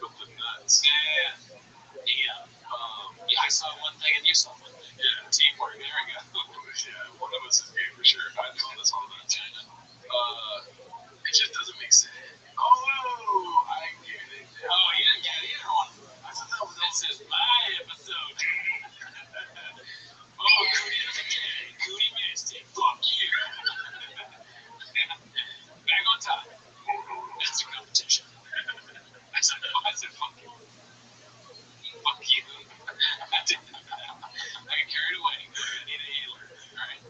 with the nuts. Yeah. I saw one thing and you saw one thing. Yeah, teamwork. There we go. Yeah, one of us is gay for sure. I know this all about China. It just doesn't make sense. Oh, I get it. Oh, you didn't get either one. I thought that was this is my episode. Oh, Cootie doesn't get it. Cootie missed it. Fuck you. Back on top. That's a competition. I said, fuck you. Fuck you. I got carried away. I need a healer. Alright.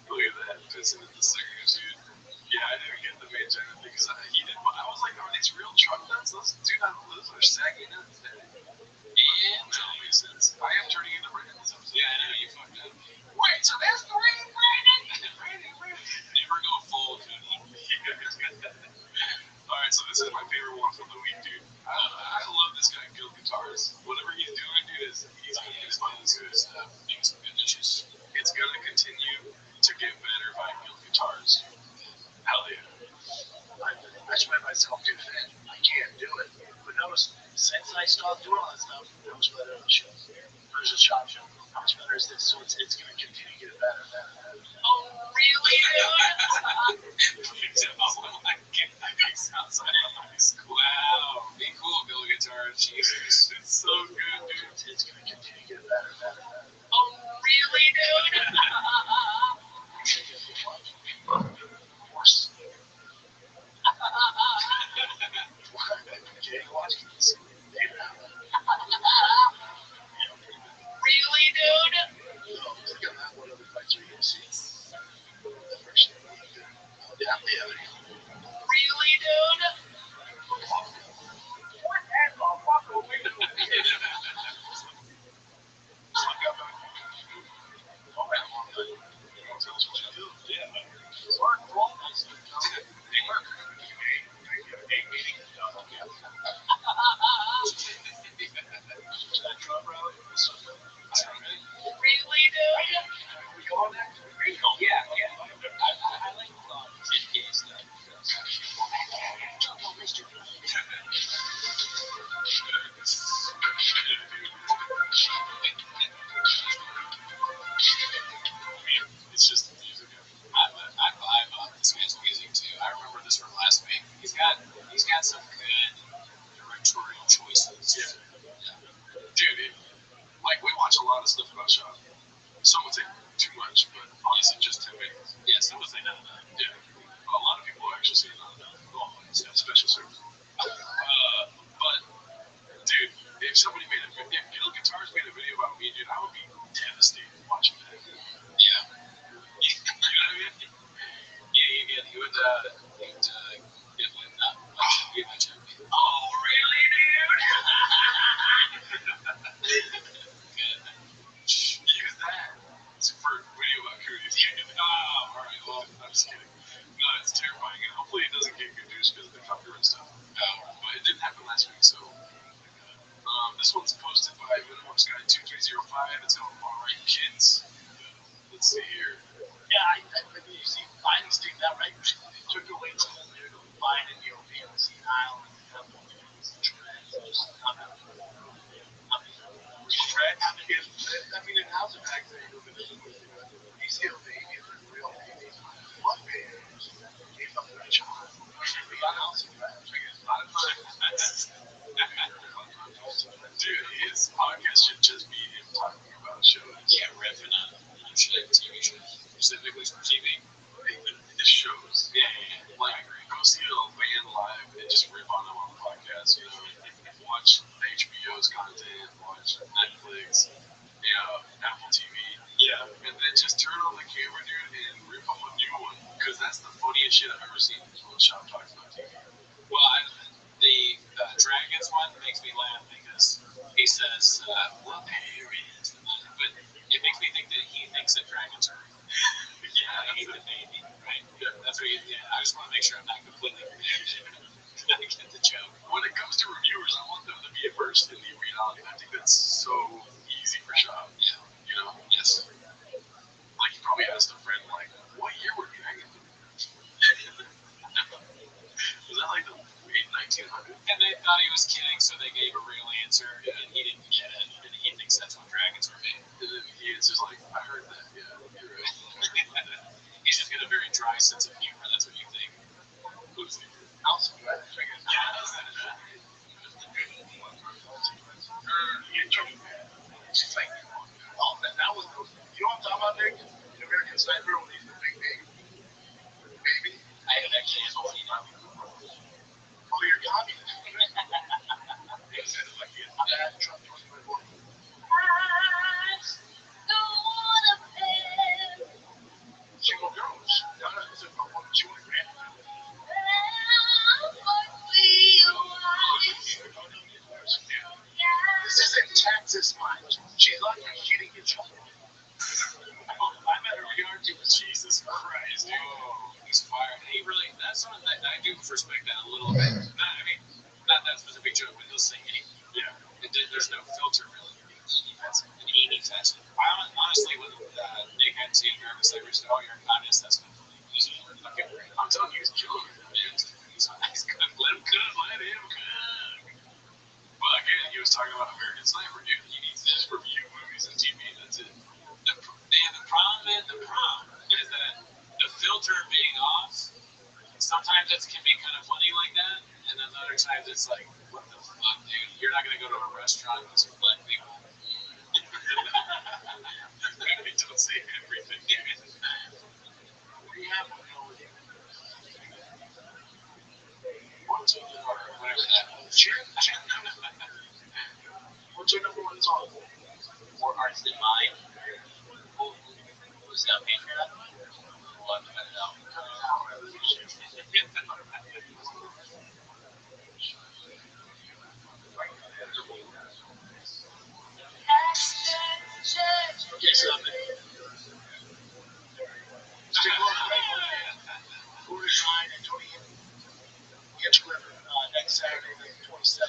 Look at that. Pissing at the suckers, dude. Yeah, I didn't get the vagina thing because he didn't. I was like, are these real truck nuts? Those are saggy nuts. Yeah, that makes sense. I am turning into Brandon this episode. Yeah, I know, you fucked up. Wait, so that's the real Brandon? Never go full, Cootie. Alright, so this is my favorite one from the week, dude. I love this guy, Guild Guitars. Whatever he's doing, dude, he's playing this good stuff. Making some good dishes. It's gonna continue to get better by Guild Guitars. Hell yeah. I swear myself too thin. I can't do it. But notice, since I stopped doing all that stuff, how much better on the show. There's a shop show. How much better is this? So it's going to continue to get better and better. Oh, really, dude? Wow. Be cool, Guild Guitars. Jesus. It's so good, dude. It's going to continue to get better and better. Oh, really, dude? Of course. Jay Watkins. Really, dude? No, click on that one other fights you're going to see. The first thing you do. Yeah. Really, dude? What the fuck are we doing? Tell us what you do. Yeah. Work, bro. Work. Really, dude? We go on that? Yeah. I like kid gay stuff. It's just the music. I vibe on this guy's music too. I remember this from last week. He's got some good directorial choices. Yeah. Dude, like we watch a lot of stuff about Sean. Some would say too much, but honestly, just too many. Yeah, some would say not enough. Yeah. A lot of people actually say not enough. Oh, it's a special service. But dude, if somebody made if Guild Guitars made a video about me, dude, I would be devastated watching that. Yeah. You know what I mean? Yeah, you would get lit up. Oh, really, dude? Use that for a video about cooties. Oh, alright, well, I'm just kidding. No, it's terrifying, and hopefully it doesn't get good news because of the copyright stuff. But it didn't Minimum's got 2305. It's going all right, kids. Let's see here. Yeah, you see, Biden's taking that right. They took away the whole there to Biden, being senile and have one of these trends. I mean, in house back there, these little babies are real babies. What babies? They fucking got child. We got house back. Dude, his podcast should just be him talking about shows. Yeah, riffing on TV shows, specifically for TV. His shows. Yeah. Like, go see a band live and just rip on them on the podcast. Watch HBO's content, watch Netflix, Apple TV. Yeah. And then just turn on the camera, dude, and rip on a new one. Because that's the funniest shit I've ever seen when Sean talks about TV. Well, the Dragons one makes me laugh because he says, "What parents?" But it makes me think that he thinks that dragons are. Yeah, he's a baby, right? Yeah, that's what he. Yeah, I just want to make sure I'm not completely confused. I get the joke. When it comes to reviewers, I want them to be immersed in the reality. I think that's so easy for Sean. Yeah. Yes. Like, he probably asked a friend, like, what year were dragons? Was that like the late 1900s? And they thought he was kidding, so they gave a real answer, and he didn't get it. And he thinks that's when dragons were made. And then he answers like, I heard that. Yeah, you're right. He's just got a very dry sense of humor. That's what you think. Who's the House back. She's like, oh, that was those. You know what I'm talking about, Nick? The American Sniper when he's the big baby. Baby. I have actually his whole team. Oh, you're communist. They said it like that. Trump 2024. She go girls. She want a grand. This isn't Texas, mind you. She's lucky she didn't get trouble. I met her yard to Jesus Christ, dude. He's fired. He really, that's something that I do respect that a little bit. I mean, not that specific joke, but he'll say anything. Yeah. There's no filter really. Any offensive. Honestly, with Nick hadn't seen American Slavery, so, oh, you're a communist, that's going to be easy. Okay, I'm telling you, he's killing it. he's good. Let him cook. Well, again, he was talking about American slavery, dude. He needs to just review movies and TV, that's it. The problem is that the filter being off, sometimes it can be kind of funny like that, and then other times it's like, what the fuck, dude? You're not going to go to a restaurant with some black people. Maybe don't say everything. We have What's your whatever that Chin. What's your number one song? More arts than mine. Who's that paying for that? We'll have to cut it out. Okay, so stick on the 49 and 20. Get your liver next Saturday, the 27th.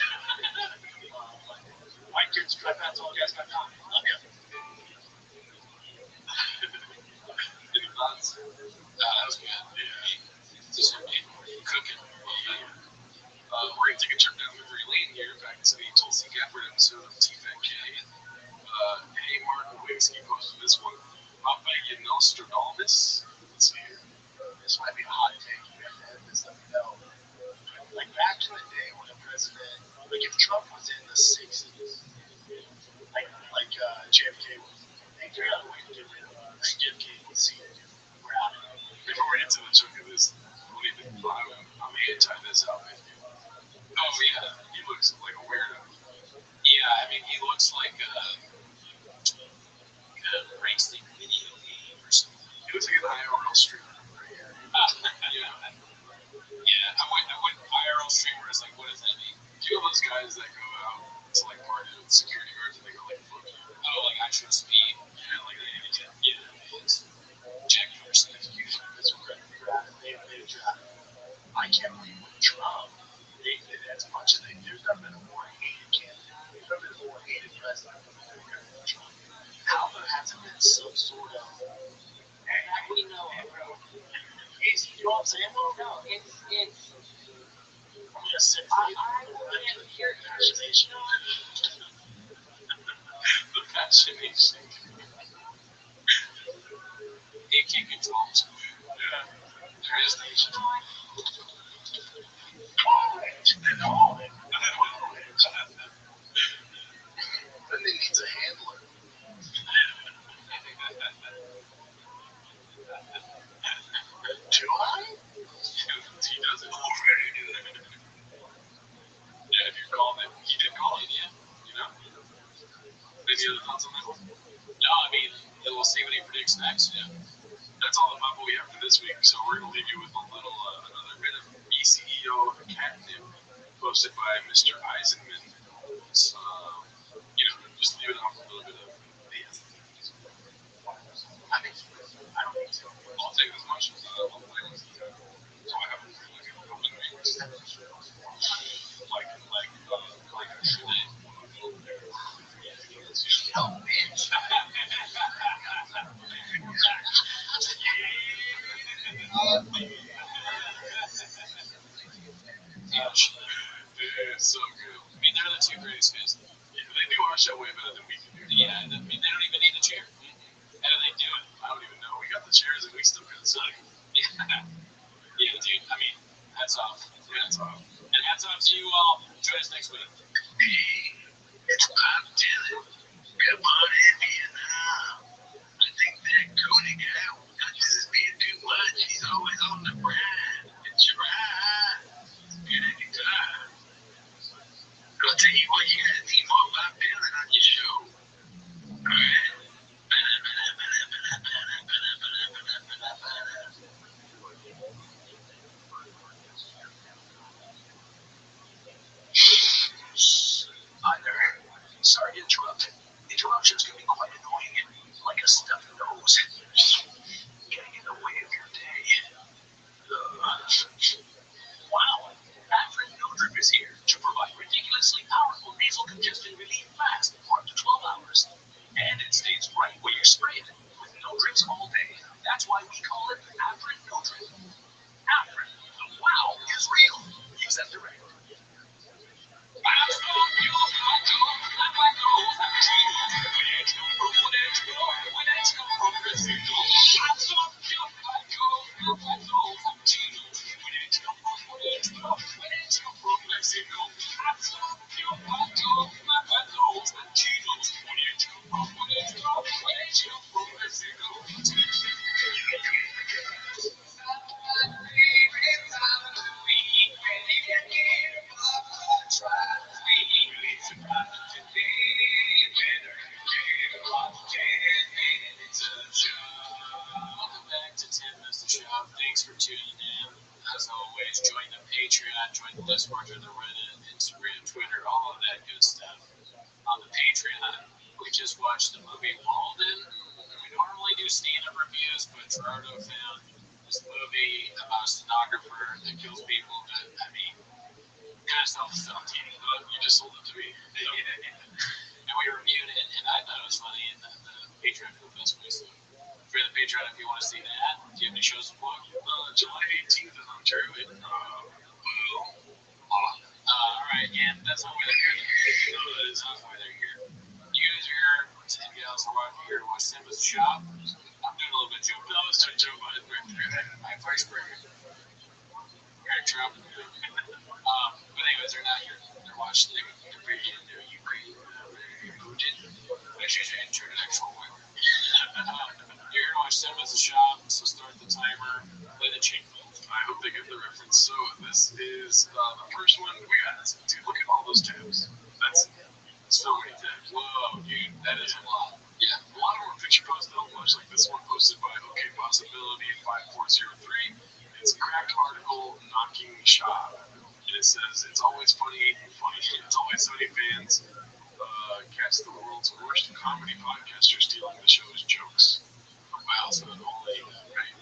White kids, dry pants, all guys got time. Love you. Any thoughts? That was good. Yeah. Just cooking. We're going to take a trip down memory lane here, back to the Tulsi Gabbard episode of TFNK. Hey, Mark Lewinsky posted this one. Papa Nostradamus. Let's see here. This might be a hot take. You have to edit this up. No. Like back in the day when a president, like if Trump was in the 60s, like JFK was, they figured out a way to get rid of JFK and see it. We're out of it. Before we get to the chunk of this, I'm anti this outfit. Oh, yeah. He looks like a weirdo. Yeah, I mean, he looks like a racing video game or something. He looks like an IRL streamer right here. Yeah. Yeah, I went IRL streamer is like, what does that mean? Do you know those guys that go out to like party with security guards and they go like, fuck you? Oh, like actual speed. Yeah, like they Yeah, it's Jack Nicholson execution. That's what they tried. I can't believe with Trump, they did as much as they do. There's never been a more hated candidate. There's never been a more hated president. sort of. We know it, bro. You know what I'm saying? No, it's. I'm gonna sit for you. I hear imagination. The fascination. It can't control us. Yeah. There is nation. Then he needs a handler. Do I? He doesn't already do that. Yeah, if you called it, he did call it, yeah. You know? Any other thoughts on that one? No, I mean, we'll see what he predicts next. Yeah. That's all the Bible we have for this week. So we're going to leave you with a little, another bit of ECEO catnip posted by Mr. Eisenman. So, just leave it off a little bit of I think I don't think so. I'll take as much as I'll play with. So I have a couple of weeks. Like I should. Yeah, so good. I mean, they're the two greatest guys. Yeah, they do our show way better than we can do. Yeah, I mean, they don't even need a chair. How do they do it? I don't even know. We got the chairs and we still couldn't suck. Yeah, dude. I mean, hats off. Hats off. And hats off to you all. Join us next week. It's Bob Dylan. Come on in here now. I think that Cody guy touches his beard too much. He's always on the grind. It's your ride. Good anytime. I'll tell you what, you're gonna need more Bob Dylan on your show. Alright. Hi there. Sorry to interrupt. Interruptions can be quite annoying, like a stuffed nose. Getting in the way of your day. Wow. Afrin No Drip is here to provide ridiculously powerful nasal congestion relief fast for up to 12 hours. And it stays right where you spray it, with no drips all day. That's why we call it Afrin No Drip. Afrin, the wow is real. Use that direct. Welcome back to 10 Minutes to Shop. Thanks for tuning in. As always, join the Patreon, join the Discord, join the Reddit, Instagram, Twitter, all of that good stuff. On the Patreon, we just watched the movie Walden. We normally do stand-up reviews, but Gerardo found this movie about a stenographer that kills people, but I mean, kind of self-facilitating. You just sold it to me. And we reviewed it, and I thought it was funny, and the Patreon felt the best way. So, for the Patreon, if you want to see that, do you have any shows to plug? July 18th in Ontario at All right, and that's not why they're here. No, that is not why they're here. You guys are here, and gals are here to watch Simba's shop. I'm doing a little bit of joke. I was doing Joe Biden right there. My vice president. Eric Trump. But anyways, they're not here. They're watching. They're pretty into Ukraine. Putin. Which is an introduction. You're here to watch Simba's shop, so start the timer. Play the chain. I hope they get the reference. So this is the first one we got. Dude, look at all those tabs. That's so many tabs. Whoa, dude, that is a lot. Yeah, a lot of them are picture posts, not much. Like this one posted by OK Possibility 5403. It's a cracked article knocking shop. And it says, it's always funny. It's always so many fans. Cast the world's worst comedy podcaster stealing the show's jokes. Oh, wow, so only, right?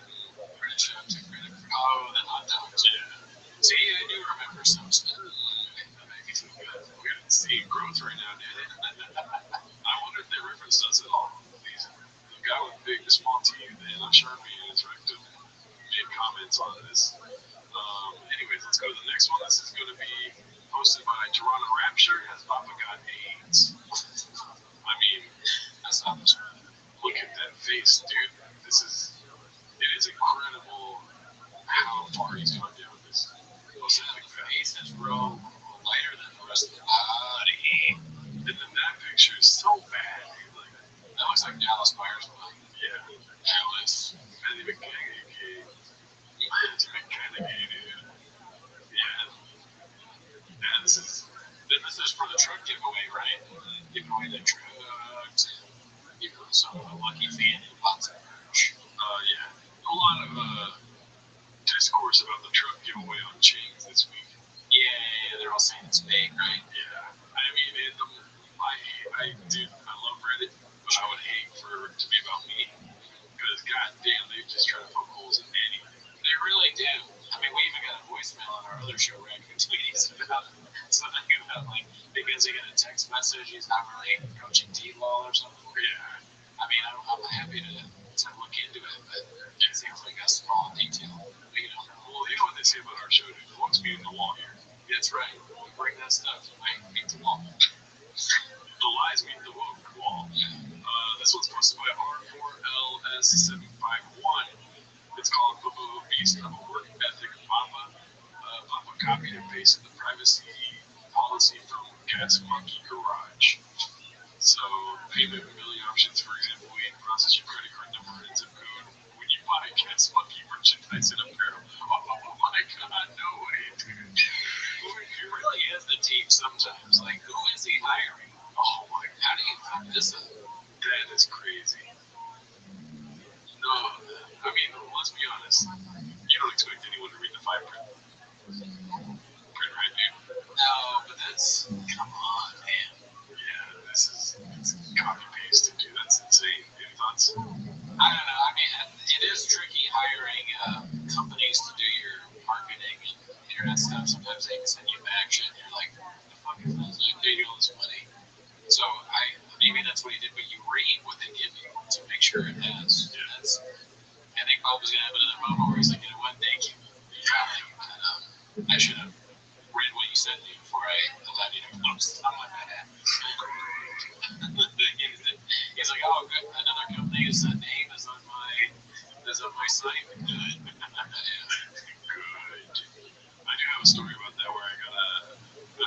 British show took credit for. Oh, the hot dogs. Yeah. See, I do remember some stuff. That made me feel good. We're going to see growth right now, dude. I wonder if they referenced us at all. The guy with big Sharpie and his rectum made comments on this. Anyways, let's go to the next one. This is going to be posted by Toronto Rapture. Has Papa got AIDS? I mean, That's not the look at that face, dude. It is incredible how far he's gone down this. Pacific face is real lighter than the rest of the body. And then that picture is so bad, dude. Like, That looks like Dallas Buyers Club. yeah. Dallas. Matthew McConaughey, dude. Yeah. Yeah, this is for the truck giveaway, right? Giving away the trucks and giving some lucky fan who bought some merch. yeah. A lot of discourse about the truck giveaway on chains this week. Yeah, they're all saying it's fake, right? Yeah. I mean, dude, I love Reddit, but I would hate for it to be about me. Because, goddamn, they just try to poke holes in anything. They really do. I mean, we even got a voicemail on our other show, right? Tweeties about something about, like, because they get a text message, he's not really coaching T-ball or something. Yeah. I mean, I'm happy to look into it, but it seems like a small detail. Well, you know what they say about our show, dude? The what's meeting the wall here. That's right. We bring that stuff. I meet the wall. The lies meet the wall. This one's posted by R4LS751. It's called Boo Beast of a Work Ethic Papa. Papa copied and pasted the privacy policy from Gas Monkey Garage. So, payment billing options, for example, we process your credit card number and zip code when you buy Gas Monkey merchandise and apparel. Oh my god, no way, dude. He really is the team sometimes. Like, who is he hiring? Oh my god. How do you fuck this up? That is crazy. No, I mean, let's be honest. You don't expect anyone to read the fine print. Print, right, dude? No, but that's, come on, man. Yeah, it's copy pasted, dude. That's insane. Any thoughts? I don't know. I mean, it is tricky hiring companies to do your marketing and internet stuff. Sometimes they can send you back shit and you're like, what the fuck is this? I paid you all this money. So maybe that's what he did, but you read what they give you to make sure it has. Yeah. I think Bob was going to have another moment where he's like, you know what, thank you. I should have read what you said to me before I allowed you to post on my bad. He's like, oh, good. Another company's name is on my site. Good. Good. I do have a story about that where I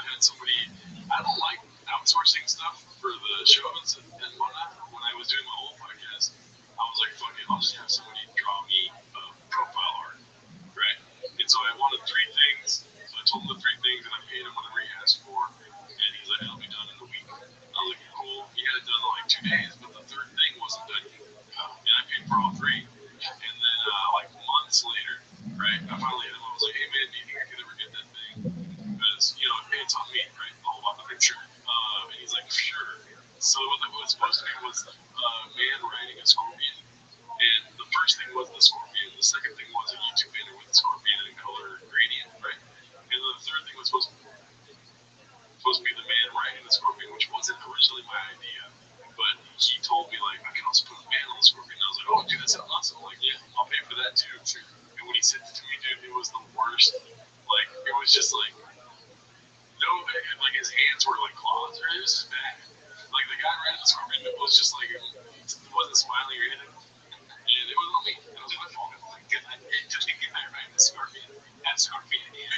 had somebody. I don't like outsourcing stuff for the shows and whatnot. When I was doing my whole podcast, I was like, fuck it, I'll just have somebody draw me profile art, right? And so I wanted 3 things. So I told him the 3 things, and I paid him whatever he asked for. And he's like, it'll be done in a week. I was like, cool. He had it done in like 2 days, but the 3rd thing wasn't done yet. And I paid for all 3. And then like months later, right, I finally hit him. I was like, hey man, do you think I could ever get that thing? Because, you know, it's on me, right? The whole lot of picture. And he's like, sure. So what it was supposed to be was a man riding a scorpion. And the first thing was the scorpion. The second thing was a YouTube banner with the scorpion in color gradient, right? And then the third thing was supposed to be the man riding the scorpion, which wasn't originally my idea. But he told me, like, I can also put a man on the scorpion. And I was like, oh, dude, that sounds awesome. I'm like, yeah, I'll pay for that too. And when he sent it to me, dude, it was the worst. Like, it was just like, no, like his hands were like claws, or it was just bad. Like the guy riding the scorpion, it was just like, he wasn't smiling or anything. And it wasn't me. It was my fault. It was like, good. Just the guy riding the scorpion. That scorpion. You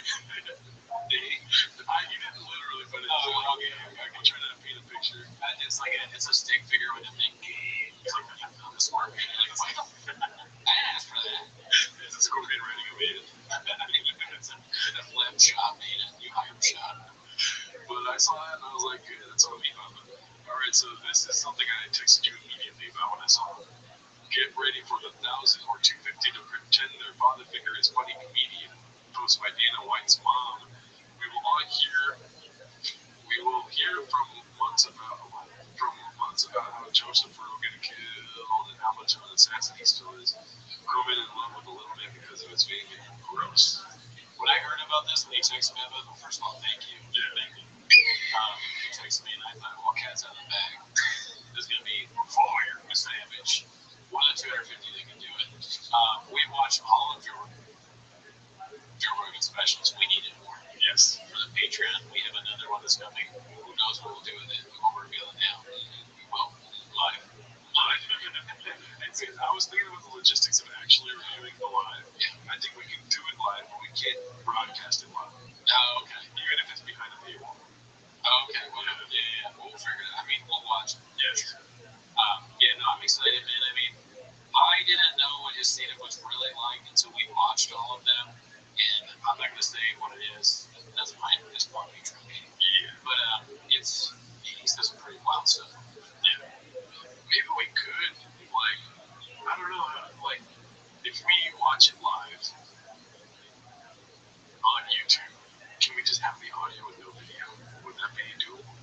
didn't literally put it. I can try to paint a picture. It's a stick figure with a big game. It's like the scorpion. I asked for that. It's a scorpion riding a man. It's a flip shot made it. You hired shot. But I saw that and I was like, good, that's on me, Papa. Alright, so this is something I texted you immediately about when I saw it. Get ready for the 1,000 or 250 to pretend their father figure is funny comedian. Post by Dana White's mom. We will hear from months about how Joseph Rogan killed and how much of an assassin he still is. Grooming in love with a little man because of his family. Gross. When I heard about this, when he texted me about it, well, first of all, thank you. Yeah, thank you. He texted me and I thought, well, cat's out of the bag. There's going to be 4 savage. 1 to 250, they can do it. was thinking about the logistics of actually reviewing the live. I think we can do it live, but we can't broadcast it live. Oh, okay. Even if it's behind a paywall. Oh, okay. Well, yeah. We'll figure it out. I mean, we'll watch it. Yes. Yeah, no, I'm excited, man. I mean, I didn't know what his stand-up was really like until we watched all of them. And I'm not going to say what it is. That's fine. That's probably true. Yeah. But he says some pretty wild stuff. Yeah. Maybe we could, like, I don't know, like, if we watch it live on YouTube, can we just have the audio with no video? Would that be doable?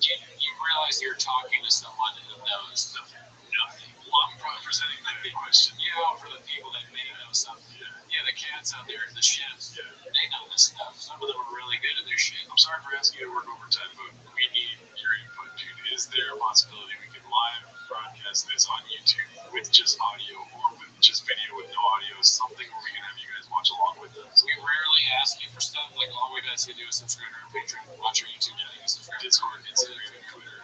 You realize you're talking to someone who knows Nothing. Well, I'm probably presenting that big question. Yeah, for the people that may know something. Yeah, the cats out there, the chefs, they know this stuff. Some of them are really good at their shit. I'm sorry for asking you to work overtime, but we need your input, dude. Is there a possibility we can live broadcast this on YouTube with just audio or with just video with no audio? Something where we can have you guys watch along with us. We rarely ask you for stuff. Like, all we've asked you to do is subscribe to our Patreon, watch our YouTube, and subscribe to Discord, Twitter.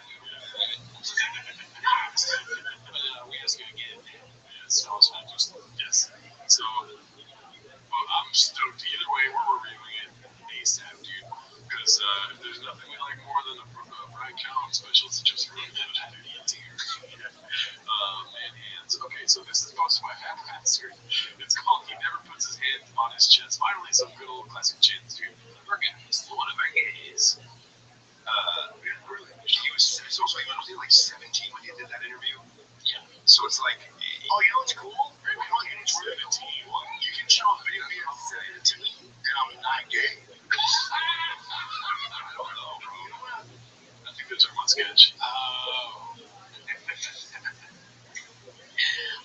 But we ask you again. Yes. Yes. So, well, I'm stoked either way we're reviewing it ASAP, dude. Because if there's nothing we like more than the Brian Callen special, it's just really good at the tier. And hands. Okay, so this is posted by Half Master. It's called He Never Puts His Hand on His Chest. Finally, some good old classic chins, dude. Our guys, one of our guys. He was also he was like 17 when he did that interview. Yeah. So it's like, Oh, you know what's cool? You know what? It's 17. You can show a video of me at 17, and I'm not gay. I don't know, bro. I think that's our one sketch. Oh.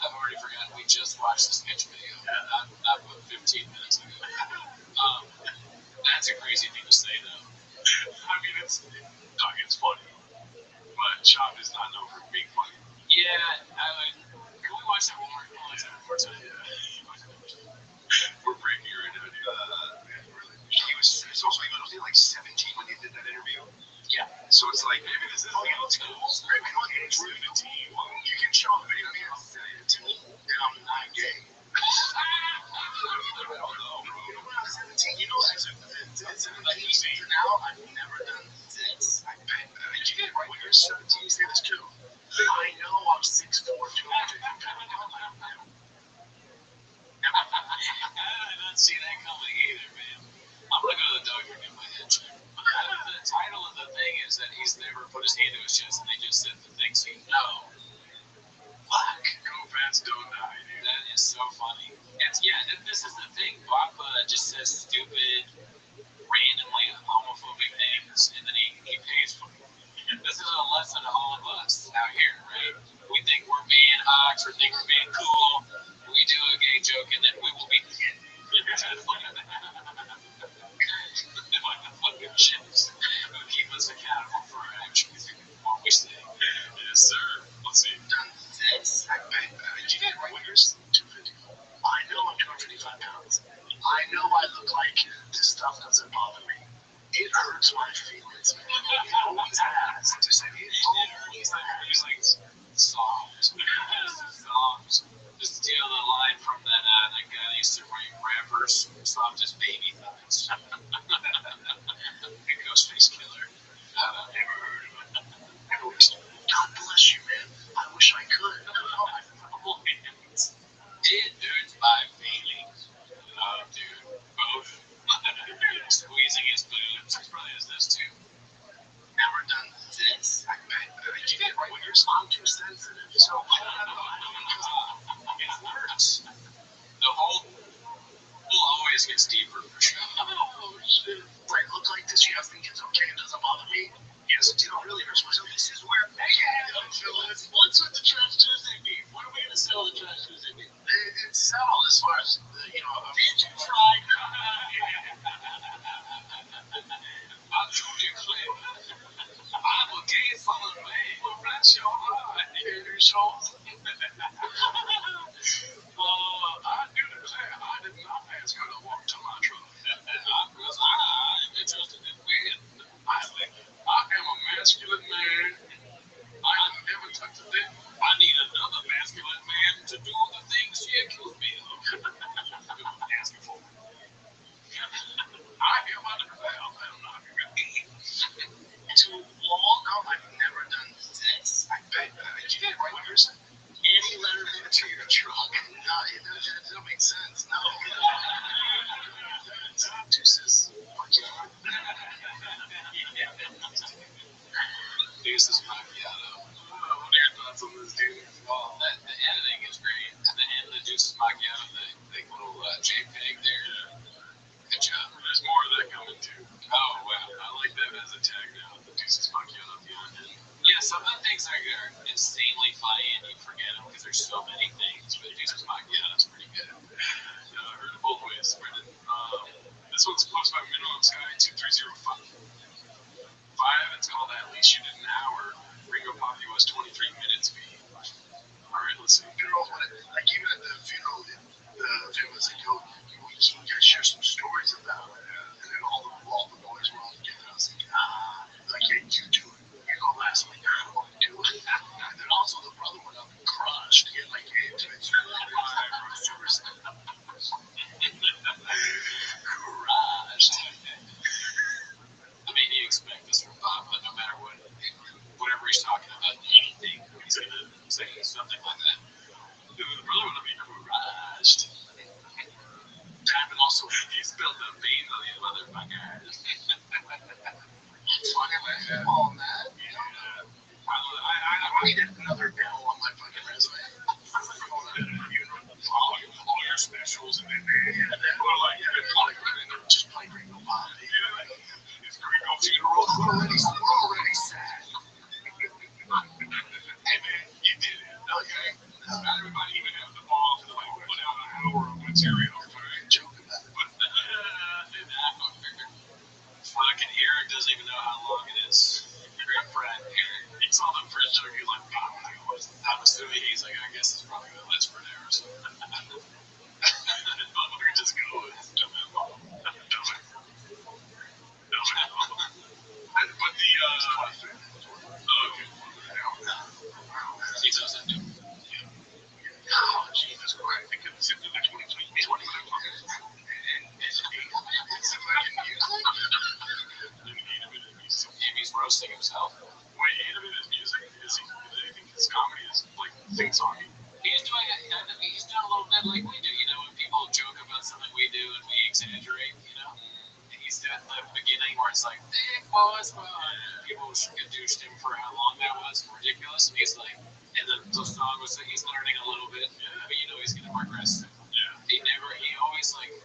I've already forgotten. We just watched the sketch video. Not about 15 minutes ago. That's a crazy thing to say, though. I mean, it's funny, but Chop is not known for being funny. Yeah, can we watch that one more time? We're breaking right now, dude. He was also he was like 17 when he did that interview. Yeah. So it's like maybe this is. Oh, you know what's cool? You know what? It's 17. You can show a video of me at 17, and I'm not gay. I don't know, bro. You know, when I was 17, you know, as a now, I've never done this. I bet. You get it right when you're 17. You say this too. I know I'm 6'4", 200. I didn't see that coming either, man. I'm gonna go to the doctor and get my head checked. The title of the thing is that he's never put his hand to his chest, and they just said the things he know. Fuck. Go fast, don't die, dude. That is so funny. This is the thing. Bob just says stupid, randomly homophobic things, and then he pays for it. This is a lesson to all of us out here, right? We think we're being hot, or think we're being cool. We do a gay joke, and then we will be fucking shits who keep us accountable for our actions and what we say. Yes, sir. Let's see. Done this. I bet. You get it right when you're 250. I know I'm 255 pounds. I know I look like this stuff doesn't bother me. It hurts my feelings. It always has. Just like it always has. He's like songs. Just steal the line from that guy that used to write rappers. Songs just baby thighs. Ghostface Killer. I've never heard of it. Never listened. God bless you, man. I wish I could. It hurts my feelings. Oh, dude. Both. Squeezing his boobs. He probably does this too. Never done this. I bet. You get it right when you're I'm too sensitive. So it hurts. The whole always gets deeper for sure. Oh shit. When I look like this, you guys think it's okay? It doesn't bother me. Yes, it really hurts myself. This is where what's with the Trash Tuesday beef? What are we gonna sell the Trash Tuesday beef? It's settled as far as did you try? I told you, Cliff. I'm a gay fallen man. Well, bless your heart. Your souls. I do declare I did not ask her to walk to my truck. Because I'm interested in men. I think I am a masculine man. I never touch a dick. I need another masculine man to do the things she accused me of. Asking for. I am under valve. I'm not Too long? No, I've never done this. I bet you didn't write yours. Any letter to your truck? No, it doesn't make sense. No. Deuces. Deuces macchiato. What are your thoughts on this, dude? Well, the editing is great. At the end of the Deuces macchiato, the little JPEG there. Good job. There's more of that coming too. Oh wow, I like that as a tag now. The Deuces macchiato at the end. Yeah, some of the things are insanely funny and you forget them because there's so many things. But Deuces macchiato is pretty good. Yeah, I heard it both ways. This one's posted by Minimum Sky 2305. It's called At Least You Did an Hour. Ringo Poppy was 23 minutes. Alright, let's see. Funeral, like even at the funeral, there was like, yo, you guys share some stories about it. And then all the boys were all together. I was like, yeah, you do it. You go last, like, I don't want to do it. And then also the brother went up and crushed to get like into it. Super sad. Crushed. I mean, you expect this from Bob, but no matter whatever he's talking about, anything, he's going to say something like that. The brother would be crushed. And also, he spelled the bean on the motherfuckers. It's funny, man. On that, you know? I needed another L on my fucking resume. All your specials and then just play Ringo Poppy. It's Ringo funeral. We're already sad. Hey man, you did it. Okay. Not everybody even have the balls to like put out an hour of material. Right? Joking about it. Fucking Eric doesn't even know how long it is. Great friend. He saw the first joke. He's like, I'm assuming he's like, I guess it's probably gonna last for an hour or so. We're just going. But the okay. He doesn't do. Oh, Jesus Christ. Because it's in the 2020. He's roasting himself. Wait, he hated his music? Is he? Do you think his comedy is like sing-songy? He's doing it. He's doing a little bit like we do. You know, when people joke about something we do and we exaggerate. You know, he's doing the beginning where it's like, "Big boys," people douched him for how long that was, ridiculous, and he's like, and the song was he's learning a little bit, but you know he's gonna progress. Yeah. He always like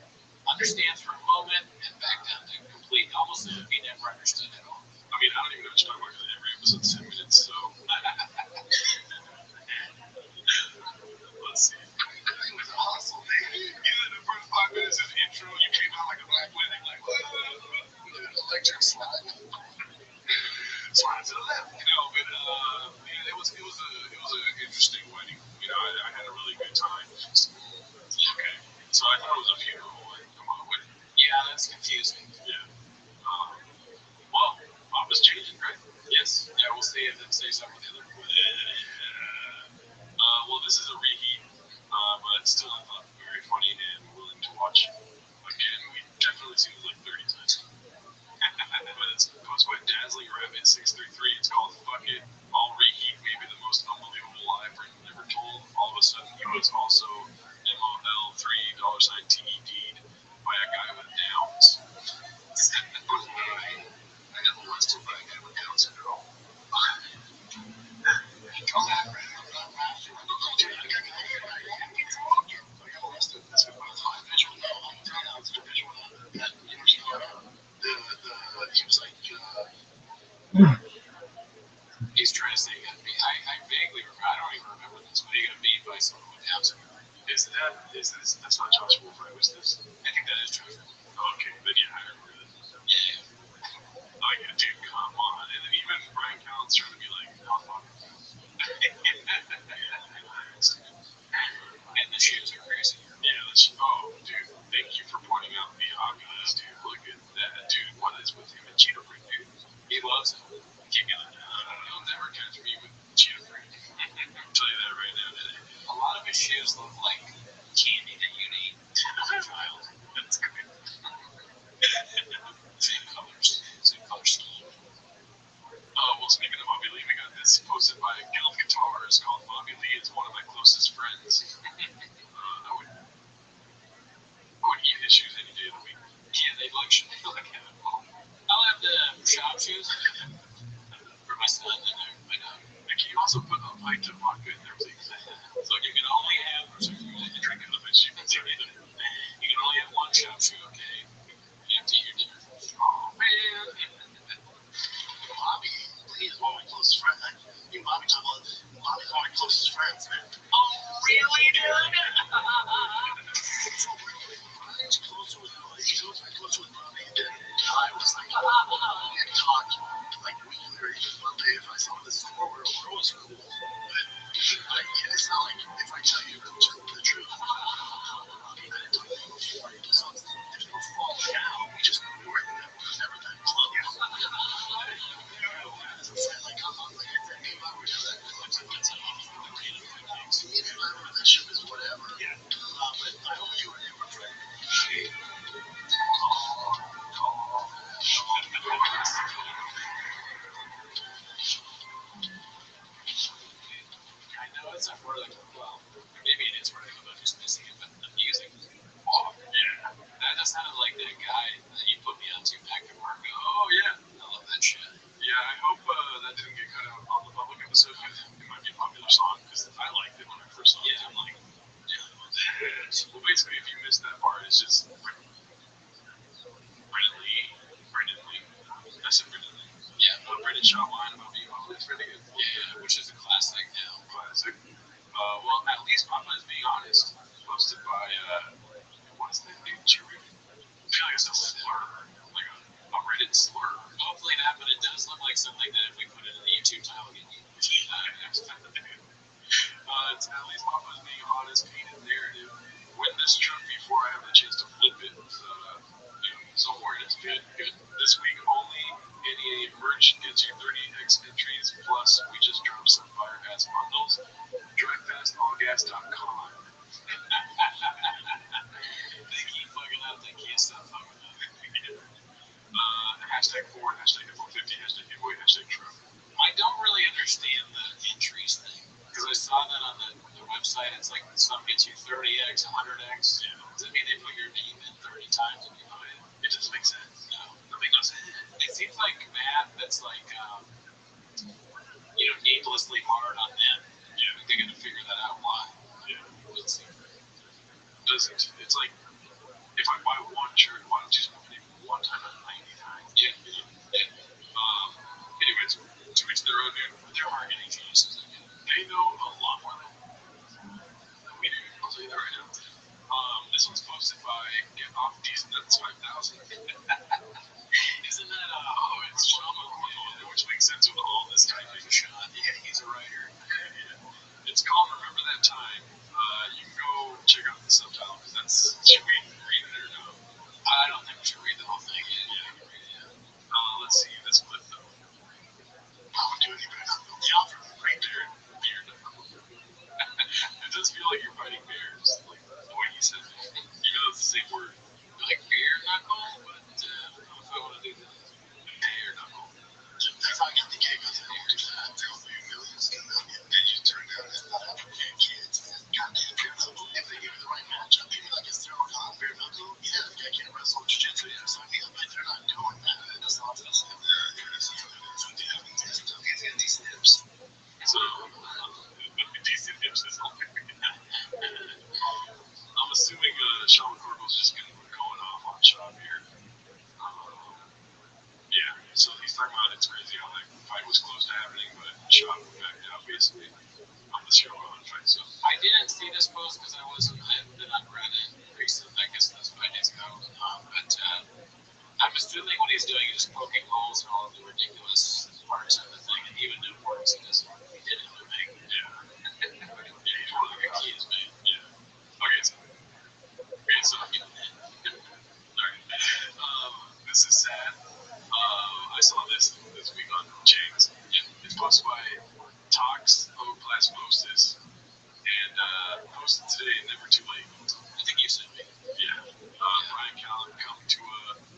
understands for a moment and back down to complete, almost as if he never understood at all. I mean, I don't even know what you're talking about because every episode's 10 minutes, so. Let's see. It was a hustle, baby. The first 5 minutes is intro, you came out like a black wedding, like, what? We did an electric slide. Slide to the left. No, but yeah, it was an interesting wedding. You know, I had a really good time. Okay. So I thought it was a funeral. Like, come on, wedding. Yeah, that's confusing. Yeah. Well, Papa's changing, right? Yes. Yeah, we'll see if it stays up with the other. Well, this is a reheat, but still I thought very funny and willing to watch. Again, we definitely seen it like 30 times. But it's posted by Dazzling Rabbit 633. It's called Fuck It. I'll reheat maybe the most unbelievable lie I've ever told. All of a sudden, he was also MOL $3.TED'd by a guy with Downs. I got the list of a guy with Down syndrome. Come back, man. He was like, He's trying to say he got beat. I vaguely remember. I don't even remember this, but he got beat by someone with Down syndrome. That's not Josh Wolf, right? Was this? I think that is Josh Wolf. Okay, then yeah, I remember this. Yeah. Like, dude, come on. And then even Brian Callen's trying to be like, oh, fuck. And the shoes are crazy. Yeah, dude, thank you for pointing out the obvious, dude. Look at that, dude. What is with him and Cheetah Print, dude? He loves it. Keep getting it. He'll never catch me with Cheetah Print. I'll tell you that right now. A lot of his shoes look like candy that you'd eat as a child. That's great. Same colors, same color scheme. Well, speaking of Bobby Lee, we got this posted by Guild Guitars called Bobby Lee is one of my closest friends. I would eat his shoes any day of the week. Yeah, they look like heaven. I'll have the shop shoes for my son and my dog. And can you also put a pint of vodka in there, please? So you can only have, or so if you drink it, you can only have one shop shoe, okay? You have to eat your dinner. Oh, man. Bobby Lee is one of my closest friends. You and Bobby talk about Bobby's one of my closest friends, man. Oh, really, dude? He's closer with Bobby. He's always been closer with Bobby than I was. Like, we had talked like weekly or even Monday if I saw him in the store. We're always cool. But like, it's not like if I tell you the truth. Bobby and I didn't talk to him before. So there's no falling out. We just were never that close. As a friend, like I'm like me and Bobby were never that close. Like that's me and him, our relationship is whatever. Yeah. But I hope you and him are friends. I know it's not really, well, maybe it is really about just missing it, but the music, Oh, yeah. that sounded like that guy that you put me onto back in Marco. Oh, yeah. I love that shit. Yeah, I hope that didn't get cut out on the public episode because it might be a popular song because I liked it when I first saw it. Yeah, I'm like, Well, basically, if you missed that part, it's just Brendan Lee. I said Brendan Lee. yeah, Brendan shot line about being Papa. It's pretty good. yeah, which is a classic now. Classic. Well, at least Papa is being honest. Posted by, what is that name? Jerry? I feel like it's a slur. Like a Reddit slur. Hopefully not, but it does look like something that if we put it in the YouTube title, it It's at least Papa's being honest, painted narrative. Win this trophy before I have the chance to flip it. So far, it's good. This week only, NEA merch gets you 30x entries. Plus, we just dropped some fire ass bundles. DriveFastAllGas.com. they keep fucking up. They can't stop fucking up. Hashtag forward, hashtag F450, hashtag giveaway, hashtag truck. I don't really understand the entries thing because I saw that on the website. It's like some gets you 30x, 100x. Yeah. Does that mean they put your name in 30 times when you buy it? It doesn't make sense. No. Nothing does it. It seems like math that's like, needlessly hard on them. Yeah. They're going to figure that out why. Yeah. Let's see. Doesn't. It's like, if I buy one shirt, why don't you just put it one time out of 90 times? Yeah. Anyways, to each their own, dude. They're marketing geniuses. They know a lot more than we do. I'll tell you that right now. This one's posted by Get Off These Nuts 5000. Isn't that, It's Sean McCormick, which makes sense with all this typing. Sean? Yeah, he's a writer. Yeah. It's called Remember That Time. You can go check out the subtitle because that's, should we read it or no? I don't think we should read the whole thing. Yeah. Let's see this clip though. I would do any better. The offer was great there. Beer knuckle. It does feel like you're fighting bears, like the way you said it. Even though it's the same word. Like beer knuckle, but I don't know if I want to do that. Bear knuckle. If I get the gig, I think I'll do that. They'll pay millions and then you turn down this kids. Goddamn beer knuckle. If they give you the right matchup, maybe like a zero con beer knuckle. Yeah, the guy can't wrestle jiu-jitsu. So I mean, but they're not doing that. That's not the same. He's got decent hips. So, decent hips is all. I'm assuming Sean McCormick's just going off on Sean here. Yeah, so he's talking about it's crazy how that fight was close to happening, but Sean backed out basically on the show on fight. So I didn't see this post because I haven't been on Reddit recently. I guess that's 5 days ago. But I'm assuming what he's doing is just poking holes in all of the ridiculous parts of the thing, and even new words he didn't know make. yeah, he's one of the He guys. is made. Yeah. Okay, so all right. This is sad. I saw this week on James. It's posted by Tox Oplasmosis and post it today, never too late. I think you sent me. Yeah. Brian Callen coming to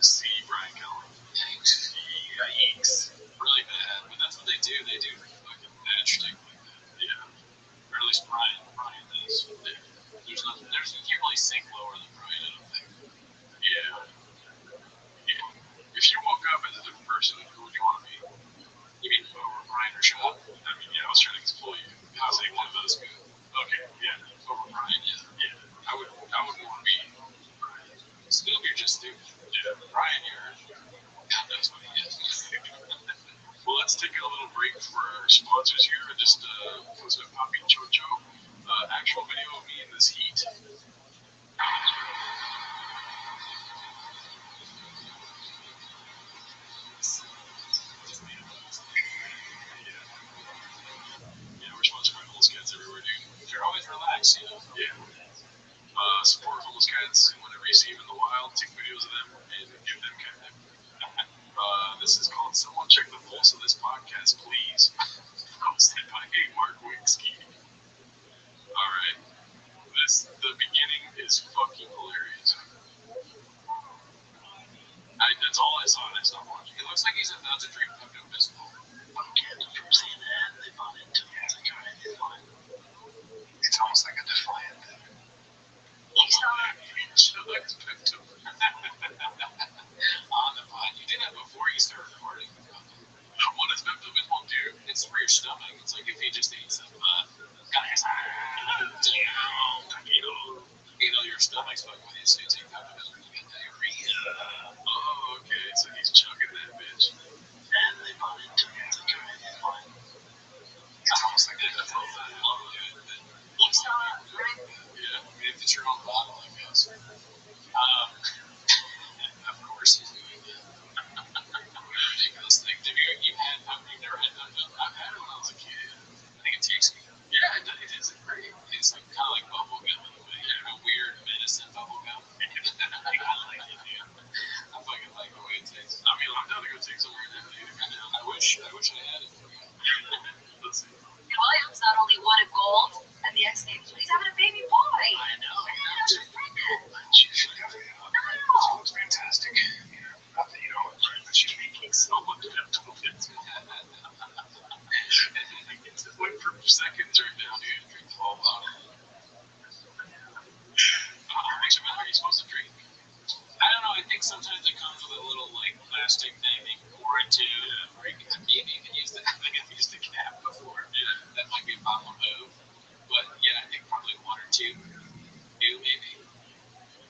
see Brian Callen. Yikes. Really bad, but that's what they do. They do fucking bad shit like that. Yeah. Or at least Brian does. Yeah. You can't really sink lower than Brian, I don't think. Yeah. If you woke up as a different person, who would you want to be? You mean over Brian or Shaw? I mean, yeah, I was trying to exploit you. I was like one of those good. Okay, yeah. Over Brian, yeah. I would want to be Brian. Still, you're just stupid. Yeah. Brian, God knows what he is. Well, let's take a little break for our sponsors here and just post a Papi Chocho actual video of me in this heat. Yeah, we're sponsored by homeless cats everywhere, dude. They're always relaxed, you know? Yeah. Support homeless cats whenever you see them in the wild. Take videos of them and give them catnip. This is called Someone Check the Pulse of This Podcast, Please. Hosted by Mark Winsky. Alright. The beginning is fucking hilarious. That's all I saw and I stopped watching. It looks like he's about to drink Pepto-Bismol. From seeing that, they bought into it's almost like a defiant thing. Like Pepto. On the pod. You did that before you started recording. What does Pepto-Bismol do? It's for your stomach. It's like if you just ate some your stomach's fucking with you, so you take Pepto-Bismol, you get diarrhea. Oh, okay, so he's chugging that bitch. And they bought into it. It's almost like a defiant thing. Yeah, I mean, if it's your own bottle, I guess. Of course he's doing that. Ridiculous thing. You've never had Pepto? I've had it when I was a kid. I think it tastes good. Yeah, it is great. It's like kind of like bubble gum in a way. A weird medicine bubble gum. I like it, dude. I fucking like the way it tastes. I mean, I'm down to go take somewhere in there, dude. I wish I had it for you. Let's see. Williams not only won a gold at the X Games, but he's having a baby boy. I know. She looks fantastic. Not that you know it, but she's making So much Pepto-Bismol. It's like for seconds right now, dude. Drink 12 bottles. How much of it are you supposed to drink? I don't know. I think sometimes it comes with a little like plastic thing they can pour into. Maybe you can use the cap before. Yeah. That might be a problem move. But yeah, I think probably one or two. Two maybe.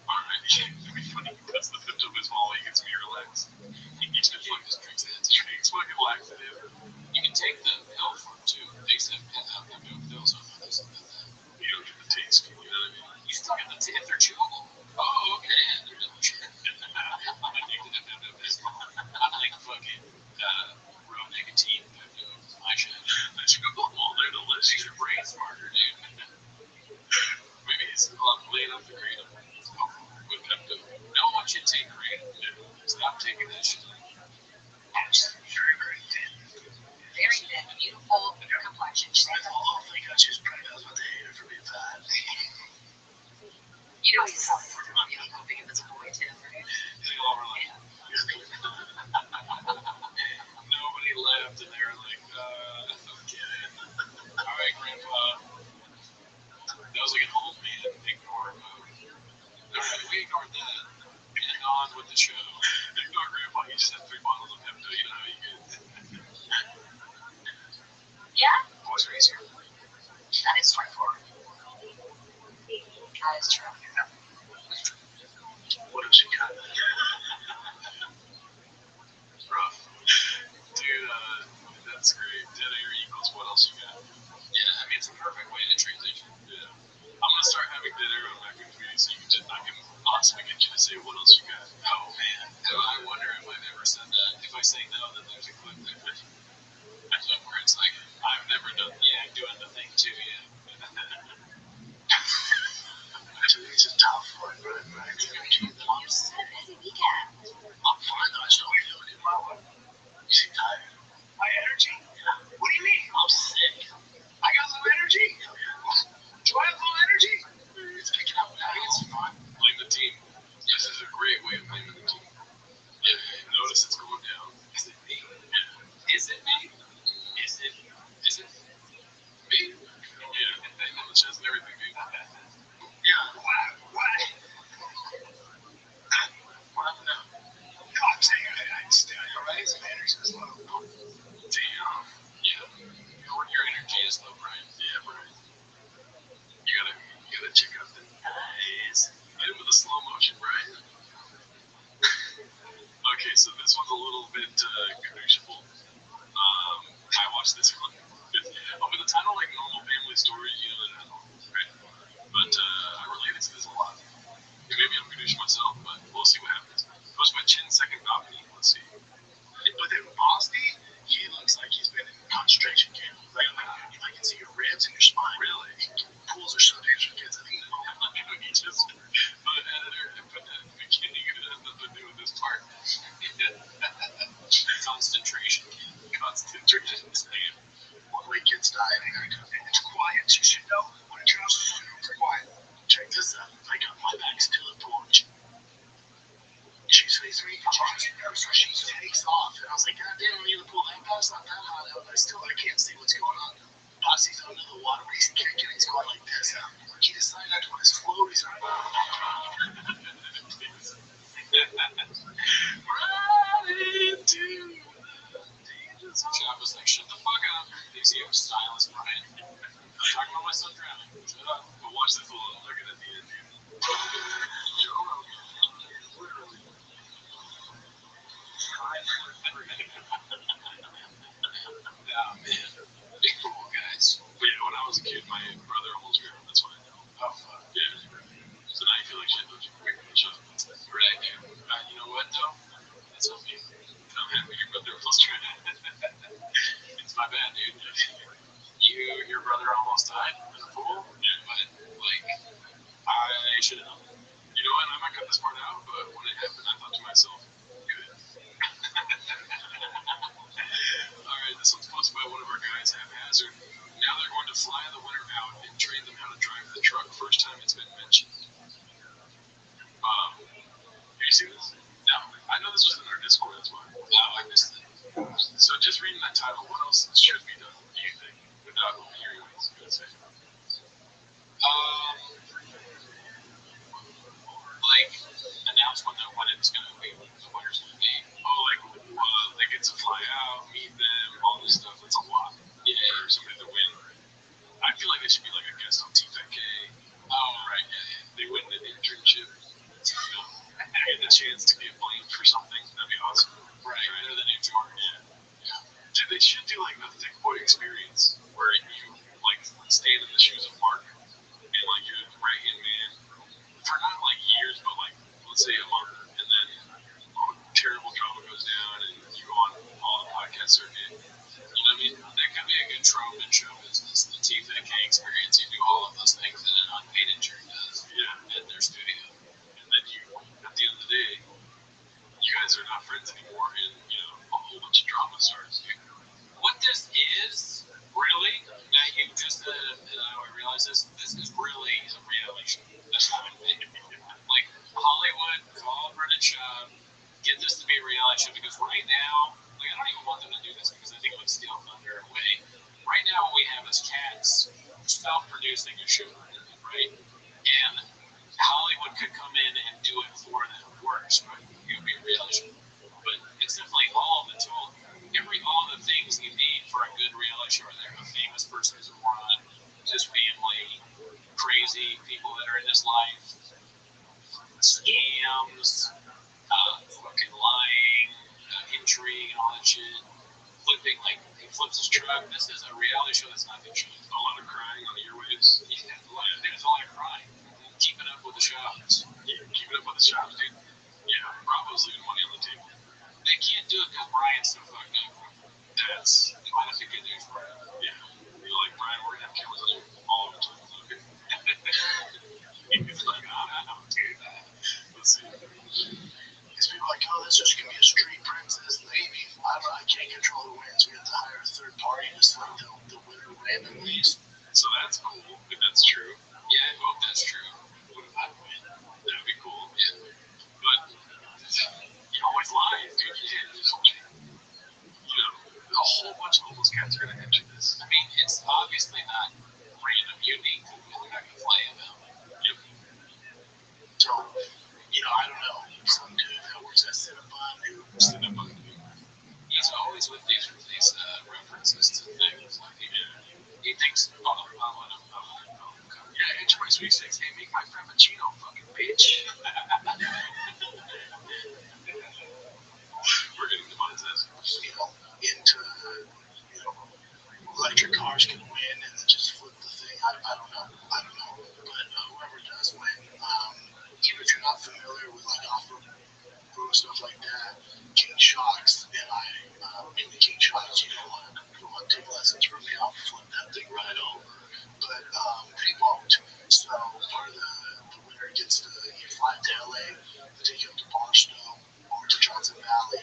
Alright, it'd be funny because the Pepto-Bismol he gets me relaxed. He just drinks that. Drinks fucking laxative. You can take the pill for it too. They used to have Pepto pills on it. You don't get the taste, you know what I mean? You still get the if they're chewable. Oh, okay. Yeah, they're delicious. I'm addicted to Pepto-Bismol. I'm like fucking raw nicotine Pepto. My shit. They should go, oh, they're delicious. Makes your brain smarter, dude. Maybe it's laying off the kratom with Pepto. No one should take kratom. Stop taking that shit. very, very thin. Very thin, beautiful complexion. She's I all think she's pregnant, but they hate her for being fat. You know he's probably working on you hoping if it's a boy too, right? They all were like, nobody laughed, and they were like, okay. All right, Grandpa. That was like an old man ignore mode. All right, we ignored that. And on with the show. Ignore Grandpa, he just had 3 bottles of Pepto, you know how you get. Yeah, Boys are easier. that is 24. That is true. What else you got? Rough. Dude, that's great. Dead air equals what else you got? Yeah, I mean, it's a perfect way to transition. Yeah. I'm gonna start having dead air on back in community so I can possibly get you to say what else you got. Oh, man. I wonder if I've ever said that. If I say no, then there's a clip there. Where it's like, I've never done, yeah, doing the thing too, yeah. Actually, it's a tough one, but You said a busy weekend. I'm fine. I just don't feel it in my way. You seem tired. My energy? What do you mean? I'm sick. I got low energy? Do I have low energy? team. This is a great way of naming the team. Yeah, notice it's going down. Is it me? Yeah. Is it me? Is it? Is it me? Yeah, on the chest and everything, dude. Yeah. What? What happened now? No, I'm saying I stay on your right. Manners is low. Damn. Yeah. Your energy is low, Brian. Yeah, Brian. You gotta check out the eyes. Hit him with a slow motion, Brian. Okay, so this one's a little bit crucial. I watched this one. With the title like Normal Family Stories, you know that I don't, right? But I related to this a lot. Maybe I'm Ganush myself, but we'll see what happens. Goes by Chin Second Balcony. Let's see. But then Bosby, he looks like he's been in a concentration camp. Like, I can see your ribs and your spine. Really? Pools are so dangerous for kids. I think He just put an editor and put that in the beginning. It has nothing to do with this part. Concentration camp. one way kids die, they gotta come in. It's quiet. You should know when a child's it's quiet. Check this out. I got my back to the porch. She's facing me. She takes off, and I was like, God damn, we need to pull that guy's not that hot out, but still, I can't see what's going on. Posse's under the water, but he's kicking. He's going like this. He decided not to put his floaties on. Chad was like, shut the fuck up. They see him stylist, Brian. I'm talking about my son drowning. Shut up. But watch this little nugget at the end, dude. Joe Rogan, literally. Oh, man. Big football guys. But yeah, when I was a kid, my brother almost drowned. That's why I know. Oh, fuck. Yeah. So now you feel like shit, don't you? Shut up. Right, dude. You know what, though? That's on me. I'm happy your brother almost drowned. It's my bad, dude. Your brother almost died in a pool? Yeah. But, like, I should have known. You know what? I might cut this part out, but when it happened, I thought to myself, good. Alright, this one's posted by one of our guys, Haphazard. Now they're going to fly the winner out and train them how to drive the truck. First time it's been mentioned. Have you seen this? No. I know this was in our Discord, that's why. No, I missed it. So just reading that title, what else should be done, do you think, without hearing what he's going to say? Like, announce when it's going to be, the winner's going to be. Oh, like, they get to fly out, meet them, all this stuff. That's a lot for somebody to win. I feel like they should be like a guest on TFK. Oh, right, yeah. They win an internship. Get the chance to get blamed for something. That'd be awesome. Right. Better than New York. Yeah. Dude, they should do like the Thick Boy experience where you like stand in the shoes of Mark and like you're the right hand man for not like years, but like let's say a month, and then terrible drama goes down and you go on all the podcast circuit. You know what I mean? That could be a good trope in show business. The TFK experience. You do all of those things that an unpaid intern does. Yeah. At their studio. And then you, at the end of the day, you guys are not friends anymore, and you know a whole bunch of drama starts. What this is, really, now you just, I realize this is really a reality show. That's what I'm thinking. Like, Hollywood, call Brendan Schaub, get this to be a reality show, because right now, like, I don't even want them to do this, because I think it would steal thunder away. Right now, what we have is cats self-producing a show, right? And Hollywood could come in and do it for them, worse, but it would be a reality show. But it's definitely all of the tools. All the things you need for a good reality show are there. A famous person who's a moron, his family, crazy people that are in his life, scams, fucking lying, intrigue, and all that shit. Flipping, like, he flips his truck. This is a reality show that's not fiction. A lot of crying on the airwaves. Yeah, there's a lot of crying. Keeping up with the shops. Yeah, keeping up with the shops, dude. Yeah, Bravo's leaving money on the table. They can't do it because Brian's so fucked up. That's might have to get news for him. Yeah. You're like, Brian, we're gonna have cameras on you all the time. Okay. He's like, I don't do that. Let's see. These people are like, oh, this is gonna be a street princess, maybe. I can't control who wins. We have to hire a third party to select the winner randomly. So that's sweepstakes. Hey, make my frappuccino, fucking bitch. We're getting demonetized. Into electric cars can win and just flip the thing. I don't know. But whoever does win, even if you're not familiar with like off-road stuff like that, King Shocks, and in the King Shocks, you don't want to take lessons from me. I'll flip that thing right over. But they won't. So part of the winner gets to fly to LA, take you up to Barstow or to Johnson Valley.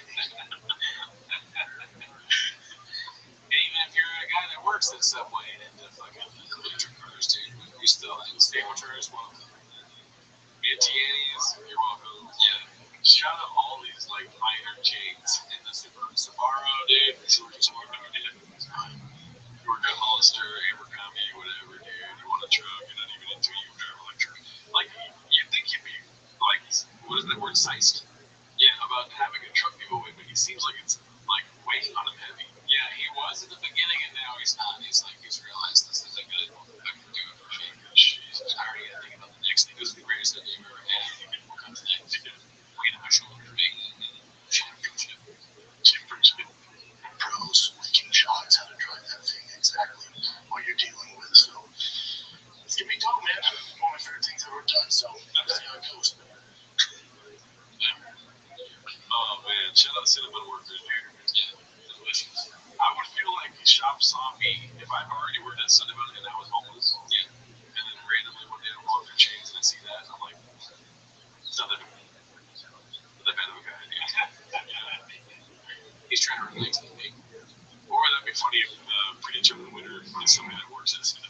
And even if you're a guy that works at Subway and into fucking electric cars, dude, you still in sandwichers, welcome. Annie's, you're welcome. Yeah. Shout out all these like minor chains in the Sbarro, dude. Sbarro, dude. You work at Hollister, Abercrombie, whatever, dude. You want a truck, you're not even into it, you drive electric. Like, you'd think he'd be like, what is that word, sized? Yeah, about having a truck giveaway, but he seems like it's like weighing on him heavy. Yeah, he was at the beginning, and now he's not. He's realized this is a good, I can do it for me. Jesus, I already got to think about the next thing. This is the greatest idea you've ever had. What comes next? We can push over to me. Pros with King Shots, how to drive that thing exactly, what you're dealing with. So it's gonna be dope, man. One of my favorite things I've ever done. So that's how it goes. Oh man, shout out Cinnamon Workers, dude. Yeah, delicious. I would feel like the shop saw me if I've already worked at Cinnamon and I was homeless. Yeah. And then randomly one day I'm going through chains and I see that and I'm like, it's not that bad of a guy, dude. He's trying to relate to me. Or that'd be funny if Pretty Chum in the Winter is somebody that works at Cinnamon.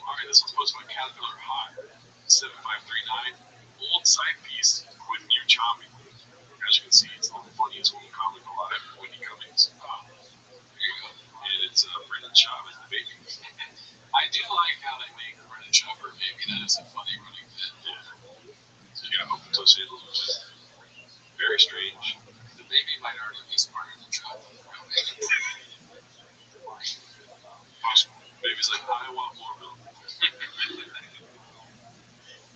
Alright, this one's posted by Caterpillar Hot 7539. Old side piece with new chopping. As you can see, it's the funniest one comic alive, Wendy Cummings. There you go. And it's Brendan Schaub as the baby. I do like how they make Brendan Schaub her baby. That is a funny running bit. Yeah. So you got open toe sandals, which is very strange. The baby might already be smarter than Schaub. Possible. Baby's like, I want more milk.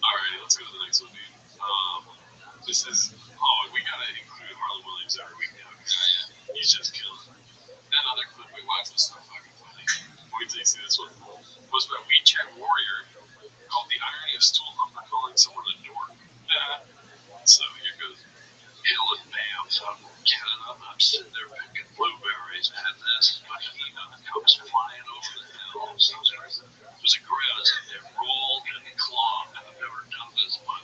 Alrighty, let's go to the next one, dude. This is, we gotta include Harlan Williams every week now. Yeah. He's just killing. That other clip we watched was so fucking funny. Wait till you see this one. It was about WeChat Warrior called The Irony of Stool Humper Calling Someone a Dork. So here goes. Hill and Bam, so I'm in Canada. I'm sitting there picking blueberries, and this hyena comes flying over the hills. There's a grizz, and they're rolled and clawed. I've never done this, but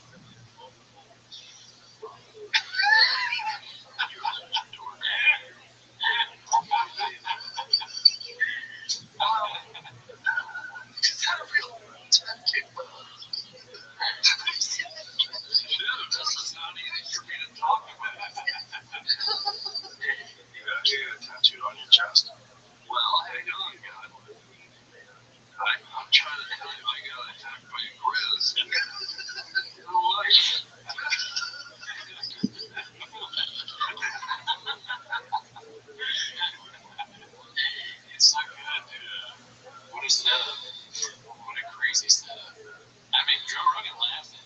Is that a real time kick? it's not easy for me to talk about. You actually got a tattoo on your chest. Well, hang on, God. I'm trying to tell you, I got attacked by a grizz. You know what? It's so good, dude. What a setup. What a crazy setup. I mean, Joe Rogan laughed.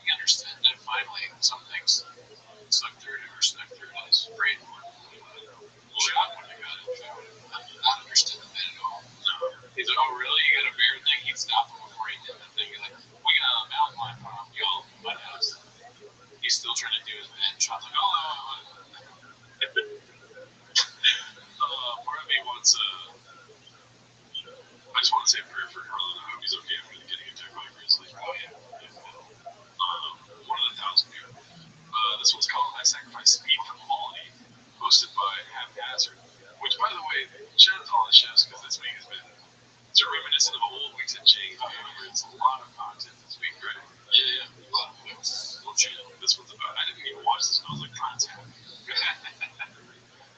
He understood that finally some things stuck through to or stuck through to his brain. Shot when I got it. Not understood the bit at all. He's like, oh, really? You got a beard thing? He'd stop him before he did the thing. He's like, we got a mountain lion farm. Y'all, my house. He's still trying to do his bit. Sean's like, oh, part of me wants I just want to say a prayer for Harlan. I hope he's okay after getting attacked by a grizzly. Oh, yeah. One of the thousand, dude. This one's called I Sacrifice Speed for Quality, hosted by Haphazard. Which, by the way, shout out to all the chefs, because this week has been it's reminiscent of old weeks at James, where it's a lot of content this week, right? Yeah, a lot of clips. This one's about, I didn't even watch this, and I was like, content.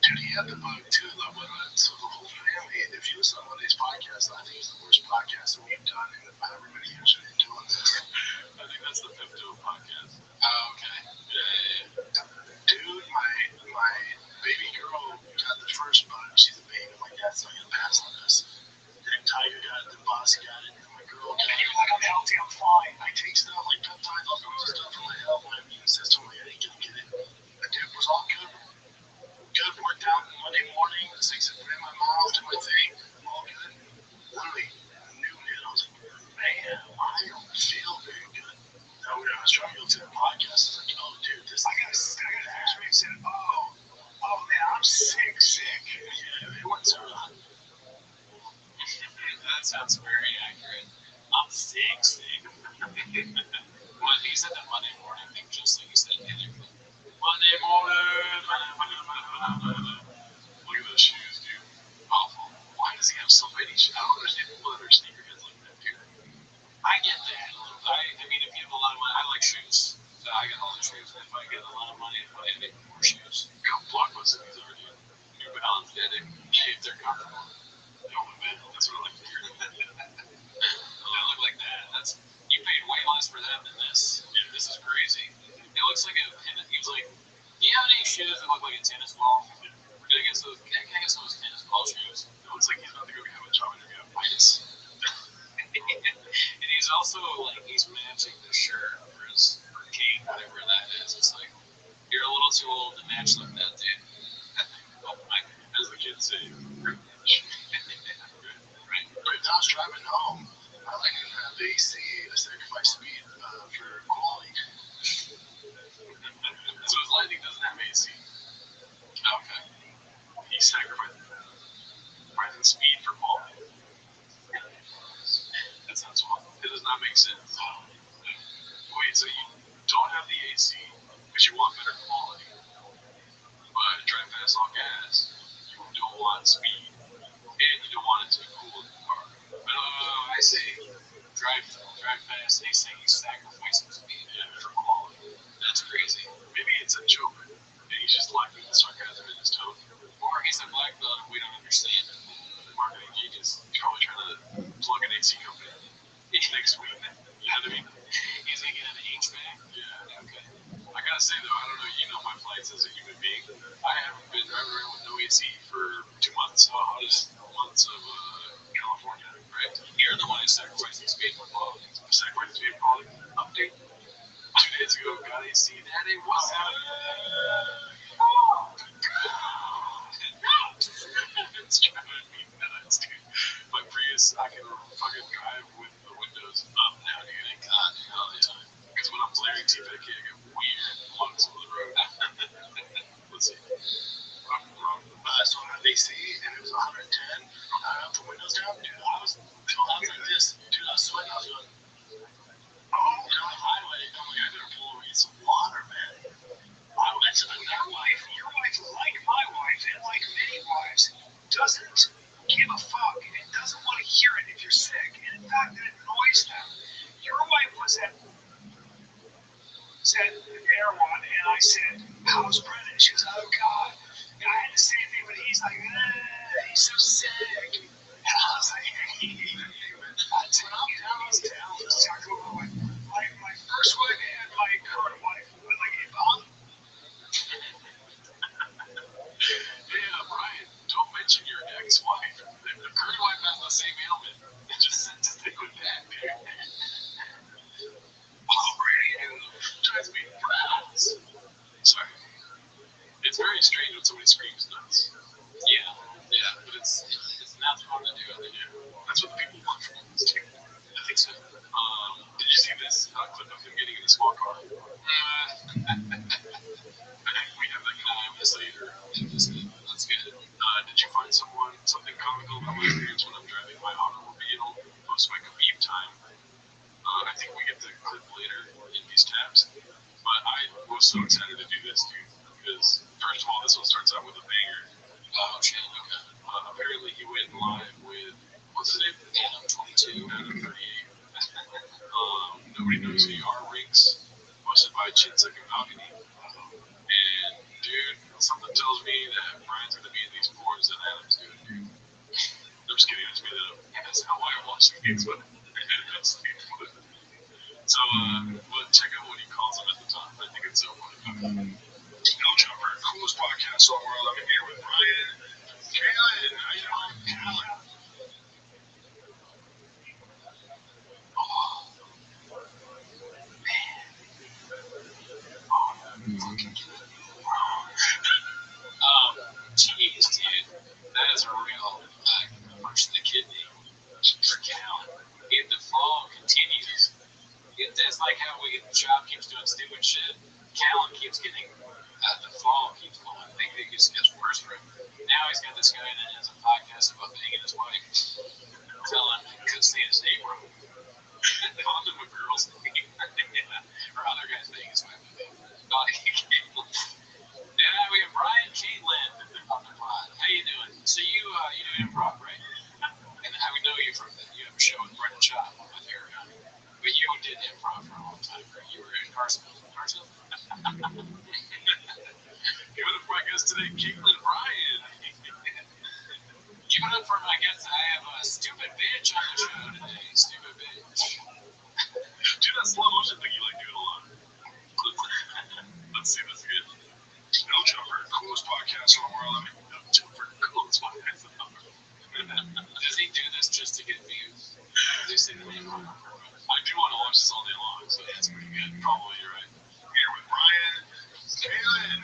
Dude, he had the bug too, though, but so the whole family, if you listen to one of these podcasts, I think it's the worst podcast that we've done in however many years we've been doing this. I think that's the Pipto podcast. Oh, okay. Yeah. Dude, my baby girl got the first bug. She's a baby. I'm like, that's not going to pass on this. Then Tiger got it, then Boss got it, then my sounds very accurate. I'm sick. Well, he said that Monday morning thing, just like he said the other clip. Monday morning. Look at those shoes, dude. Awful. Why does he have so many shoes? I don't understand people that are sneakerheads like that, dude. I get that. I mean, if you have a lot of money, I like shoes. So I got all the shoes. If I get a lot of money, I make more shoes. Look how blockbuster these are, dude. New Balance, if they're comfortable. That's what I like to hear. They look like that. You paid way less for that than this. Dude, this is crazy. It looks like a tennis. He was like, "Do you have any shoes that look like a tennis ball?" I guess those tennis ball shoes. It looks like he's about to go have a job interview at Midas. And he's also like, he's matching the shirt for his king, whatever that is. It's like, you're a little too old to match like that, dude. As the kids say. Right. But I was driving home. I like to have the AC to sacrifice speed for quality. So his Lightning doesn't have AC. Okay. He sacrificed speed for quality. That sounds wild. It does not make sense. Wait, so you don't have the AC, but you want better quality. But drive fast on gas, you don't want speed, and you don't want it to be cool in the car. I see. Drive fast. They say he's sacrificing speed for quality. That's crazy. Maybe it's a joke, and he's just laughing at the sarcasm in his tone. Or he's a black belt and we don't understand it. The marketing genius. He's probably trying to plug an AC company next week. You know what I mean? He's gonna get an HVAC? Yeah. Okay. I gotta say though, I don't know, you know my flights as a human being. I haven't been driving around with no AC for 2 months. So hottest months of California, right? You're the one who's sacrificing speed for quality. Sacrificing speed for quality. Update. 2 days ago, got AC. Daddy, what's up? It's driving me nuts, dude. My Prius, I can fucking drive with the windows up now, dude. Thank God, dude, all the time. Because when I'm blaring TPK, I get weird looks on the road. Let's see. So I had AC and it was 110. I put windows down, dude. I was like this. Dude, I was sweating. I was going, on the highway. I'm like, I gotta pull over and get some water, man. I went to your wife, like my wife, and like many wives, doesn't give a fuck and doesn't want to hear it if you're sick. And in fact, it annoys them. Your wife was at Air One, and I said, "How's Brennan?" She goes, "Oh God." And I had the same thing, but he's like, "He's so sick." And I was like, "Hey." I said, "I'm down. Let's talk about my first wife and my current wife." But like, if I'm Yeah, Brian, don't mention your ex-wife. The current wife has the same ailment. Just stick with that, dude. Radio drives me nuts. Sorry. It's very strange when somebody screams nuts. Yeah, but it's not fun to do. That's what the people want from us, too. I think so. Did you see this clip of him getting in a small car? We have that kind of this later. That's good. Did you find something comical about my experience when I'm driving my automobile post my commute time? I think we get the clip later in these tabs. But I was so excited to do this, dude, because first of all, this one starts out with a banger. Oh shit, okay. Apparently he went live with, what's his name? Adam 22 out of 38. Nobody knows who you are, Rinks, hosted by Chinsek and Balcony. And dude, something tells me that Brian's gonna be in these boards that Adam's doing, dude. I'm just kidding, I just made that up. That's how I watch the games, but so, but check out what he calls them at the top. I think it's so funny. No Jumper, coolest podcast in the world. I'm here with Brian. Kalen, how you doing? Kalen. Jeez, dude. That is a real punch to the kidney for Cal. If the fall continues, it's like how the job keeps doing stupid shit. Callan keeps getting, the fall keeps going. It just gets worse for him. Now he's got this guy that has a podcast about banging his wife. Telling Yeah, we have Brian Caitlin on the pod. How you doing? So you do improv, right? And I would know you from that. You have a show with Brendan Schaub with your, but you did improv for a long time, right? You were in Carsville. Carsville? Give it up for my guest today, Caitlin Bryan. Give it up for my guest. I have a stupid bitch on the show today. Stupid bitch. Do that slow motion thing you like doing a lot. Let's see this again. No Jumper, coolest podcast in the world. I mean, No Jumper, coolest podcast in the world. Does he do this just to get views? They say the name on it. I do want to watch this all day long, so that's pretty good. Probably, you're right. Here with Brian, Caitlin,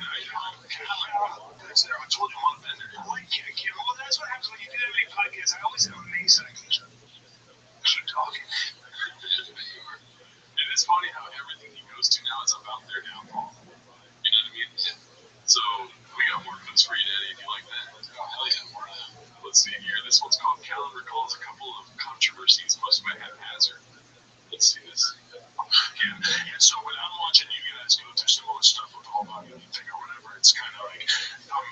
that's there. I told you I'm on a bender. Why can't I get? Well, that's what happens when you do that many podcasts. I always have a mini segment. Keep talking. It is funny how everything he goes to now is about their downfall. You know what I mean? So we got more clips for you, Daddy, if you like that. Oh, hell yeah, more of that. Let's see here. This one's called Calendar Calls a couple of controversies, most by haphazard. Let's see this. Yeah. And so when I'm watching you guys go through some more stuff with the whole body thing or whatever, it's kind of like I'm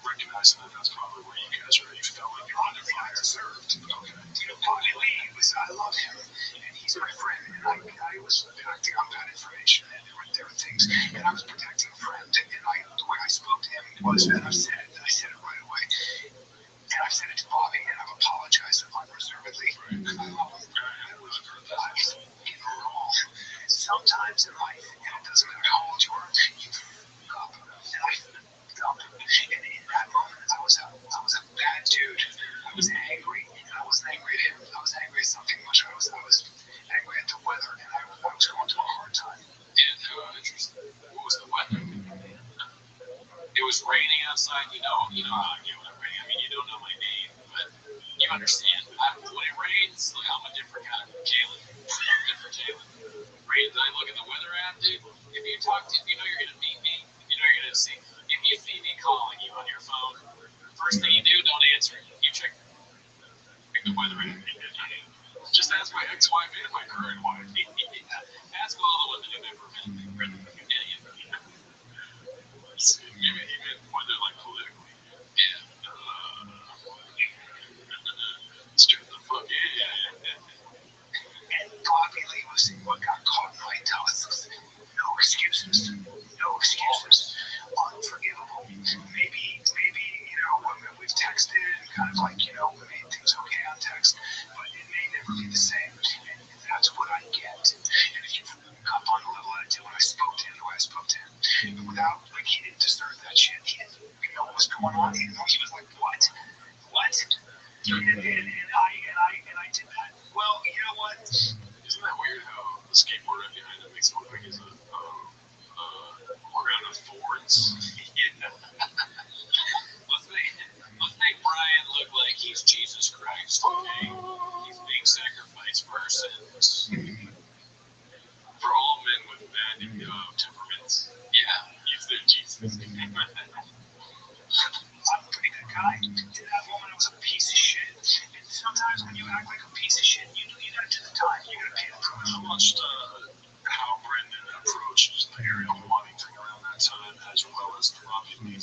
recognizing that that's probably where you guys are. You felt like you're under fire. Deserved. Okay. You know, Bobby Lee I love him, and he's my friend. And I was acting on bad information, and there were things, and I was protecting a friend. And the way I spoke to him was, and I said it right away. And I've said it to Bobby, and I've apologized unreservedly. I love him. I was in the wrong. Sometimes in life, and it doesn't matter how old you are, you fuck up. And I fucked up. And in that moment, I was a bad dude. I was angry, and I wasn't angry at him. I was angry at something much. I was angry at the weather, and I was going through a hard time. Yeah, interesting. What was the weather? It was raining outside. You know how I get when it rains. I mean, you don't know my name, but you understand. When it rains, like, I'm a different kind of Caitlin. Rains, I look at the weather app, dude. If you know you're gonna meet me, you know you're gonna see. If you see me calling you on your phone, first thing you do, don't answer it. You check the weather app. Just ask my ex-wife and my current wife. Ask all the women who've ever met me. Maybe he meant weather like politically. Yeah. Straight the fuck in. And Bobby Lee was what got caught in my toes. No excuses. No excuses. Unforgivable. Maybe, we've texted and kind of like, made things okay on text, but it may never be the same. And that's what I get. And if you up on the level I did when I spoke to him, the way I spoke to him, without, like, he didn't deserve that shit. He didn't know what was going on. He was like, what? And I did that. Well, you know what? Isn't that weird how the skateboard right behind him makes it look like he's a crown of thorns? Yeah. Let's make Brian look like he's Jesus Christ, okay? He's being sacrificed for our sins. For all men with bad temperaments. Yeah. He's their Jesus. I'm a pretty good guy. To that woman, I was a piece of shit. And sometimes when you act like a piece of shit, you gotta do the time. You gotta pay the price. I watched how Brendan approached the Ariel money thing around that time, as well as the Rabbi thing,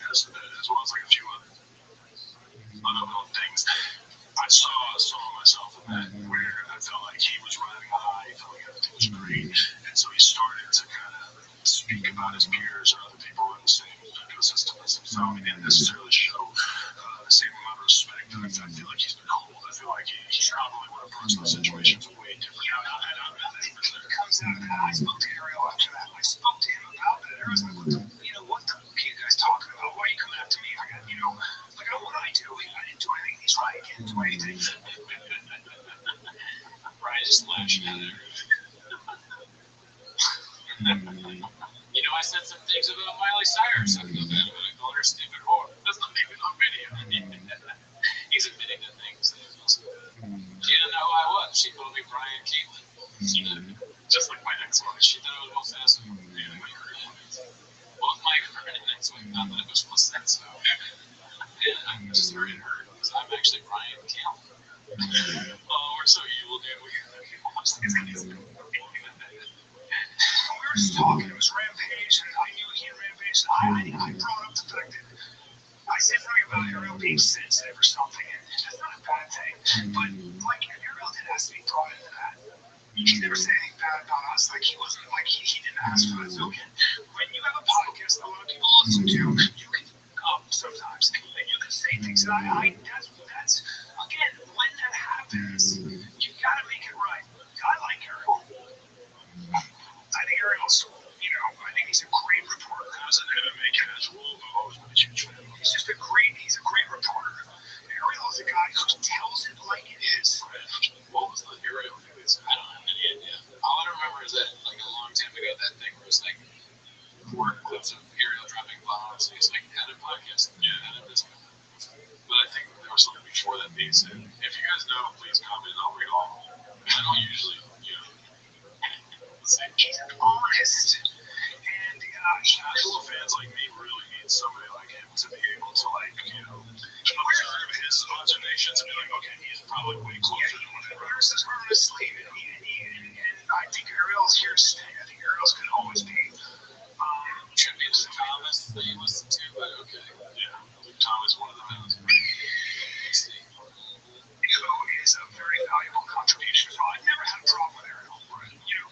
as well as like a few other things. I saw myself in that, where I felt like he was riding high, he felt like everything was great, and so he started to kind of speak about his peers or other people in the same ecosystem as himself. He didn't necessarily show the same amount of respect. I feel like he's been cold. I feel like he probably would approach those situations way differently. It comes out of that. I spoke to Ariel after that. I spoke to him about that. Ariel's like, what the fuck are you guys talking about? Why are you coming after me? I got, what I do? I didn't do anything. He's right. I didn't do anything. Brian just lashing at it. I said some things about Miley Cyrus. I feel bad about it. I called her a stupid whore. That's not even on video. He's admitting to things. She didn't know who I was. She called me Brian Caitlin. Just like my ex-wife. She thought I was most asshole. Both my current and ex-wife thought that it was supposed to so. And I just heard it hurt because I'm actually Brian Caitlin. Oh, we're so evil, dude. We were just talking. It was Rampage, and I brought up the fact that I said something about Ariel being sensitive or something, and that's not a bad thing. But like Ariel did ask me prior to that. He never said anything bad about us. Like he wasn't like he didn't ask for that. So again, when you have a podcast that a lot of people listen to, you can come sometimes and you can say things. And that's again, when that happens, you gotta make it right. I like Ariel. I think Ariel's, I think he's a great reporter. As an MMA casual, I've always been a huge fan of him. He's a great reporter. Ariel is a guy who tells it like it is. What was the Ariel phase? I don't have any idea. All I remember is that like a long time ago, that thing where it was like clips of Ariel dropping bombs, and he's like, had a podcast, had a this. But I think there was something before that being said. If you guys know, please comment. I'll read all of them. I don't usually, He's honest. And casual fans like me really need somebody like him to be able to observe his observations and be like, okay, he's probably way closer than whatever. Where's his heart on his sleeve? And I think Ariel's here to stay. I think Ariel's going to always be. Should be the Thomas that you listen to, but okay. Yeah, Luke Thomas, one of the best. Let's see. Who is a very valuable contribution. So I've never had a problem with Ariel.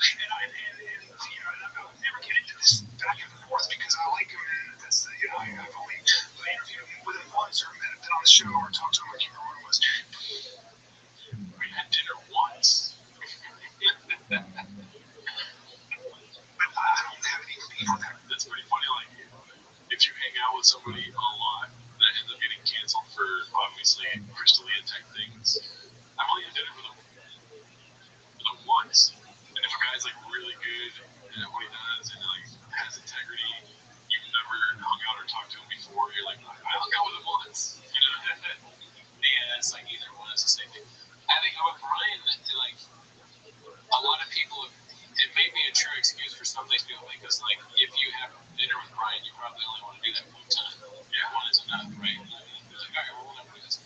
And I'll never get into this back and forth because I like him, and that's I've only interviewed him with him once or met him on the show or talked to him. I can't remember what it was. We had dinner once. But I don't have any beef with that. That's pretty funny. Like, if you hang out with somebody a lot that ends up getting canceled for obviously Crystalia type things, I've only had dinner with them once. And if a guy's like really good at what he does and like has integrity, you've never hung out or talked to him before, you're like, I hung out with him once. Yeah, it's like either one is the same thing. I think with Brian, like a lot of people, it may be a true excuse for some of these people because like if you have dinner with Brian, you probably only want to do that one time. Yeah, one is enough, right? You're like, all right, well, we'll never do this.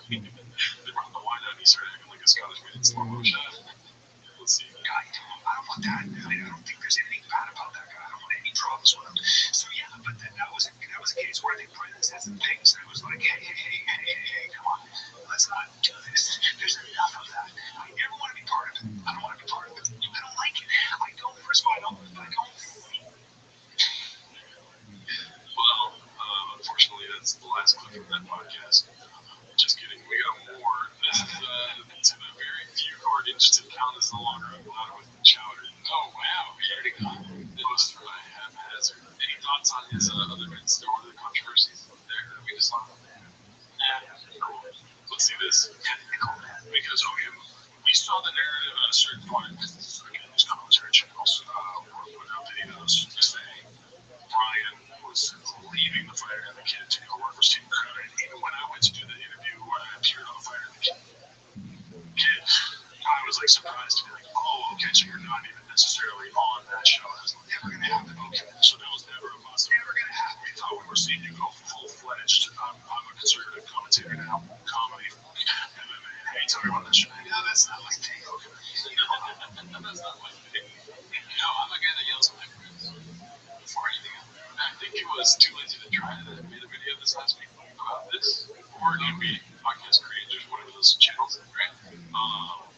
They brought the wine out and he started acting like a Scottish man in slow motion. Let's see. I don't want that. I don't think there's anything bad about that guy. I don't want any problems with him. So yeah, but then that was a case where I think Brian said some things and I was like, hey, come on, let's not do this. There's enough of that. I never want to be part of it. I don't want to be part of it. I don't like it. First of all, I don't. Well, unfortunately, that's the last clip of that podcast. Just kidding. We got more. This is to the very few who are interested. Count is no longer allowed with Chowder. Oh wow, he already gone. It was through a haphazard. Any thoughts on his other events or the controversies there that we just saw? Cool. Let's see this. Because we saw the narrative at a certain point. Again, these commentary channels were putting out videos saying Brian was leaving the Fighter and the Kid to go work for Steve Crowder. And even when I went to do the interview where I appeared on the Fighter and the Kid, I was like surprised to be like, oh, okay, so you're not even necessarily on that show. That's never going to happen. Okay, so that was never a possibility. Never going to happen. We thought we were seeing you go full-fledged. I'm a conservative commentator now, comedy, MMA. Hey, tell me about that show. No, that's not my thing. Okay. That's not my thing. No, I'm a guy that yells at my friends before anything else. I think it was Too Lazy to Try that made a video this last week about this, or maybe Podcast Creators, whatever those channels, right? About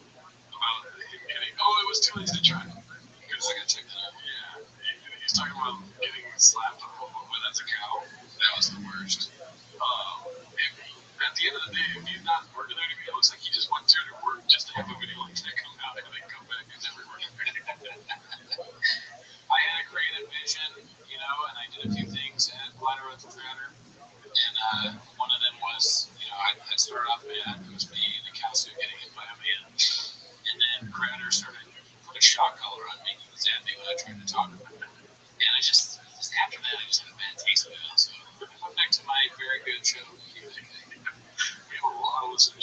him getting, it was Too Lazy to Try. Because I gotta check that out. Yeah, he's talking about getting slapped with as a cow. That was the worst. At the end of the day, if he's not working there to me, it looks like he just went there to work just to have a video like that come out and then come back and never work. I had a creative vision, and I did a few things at Glider with the Crowder. And one of them was, I started off bad. It was me in the cow suit getting hit by a man. And then Crowder started to put a shock collar on me. He was at me when I tried to talk about it. And I just after that, I just had a bad taste of it. So I went back to my very good show. We have a lot of listeners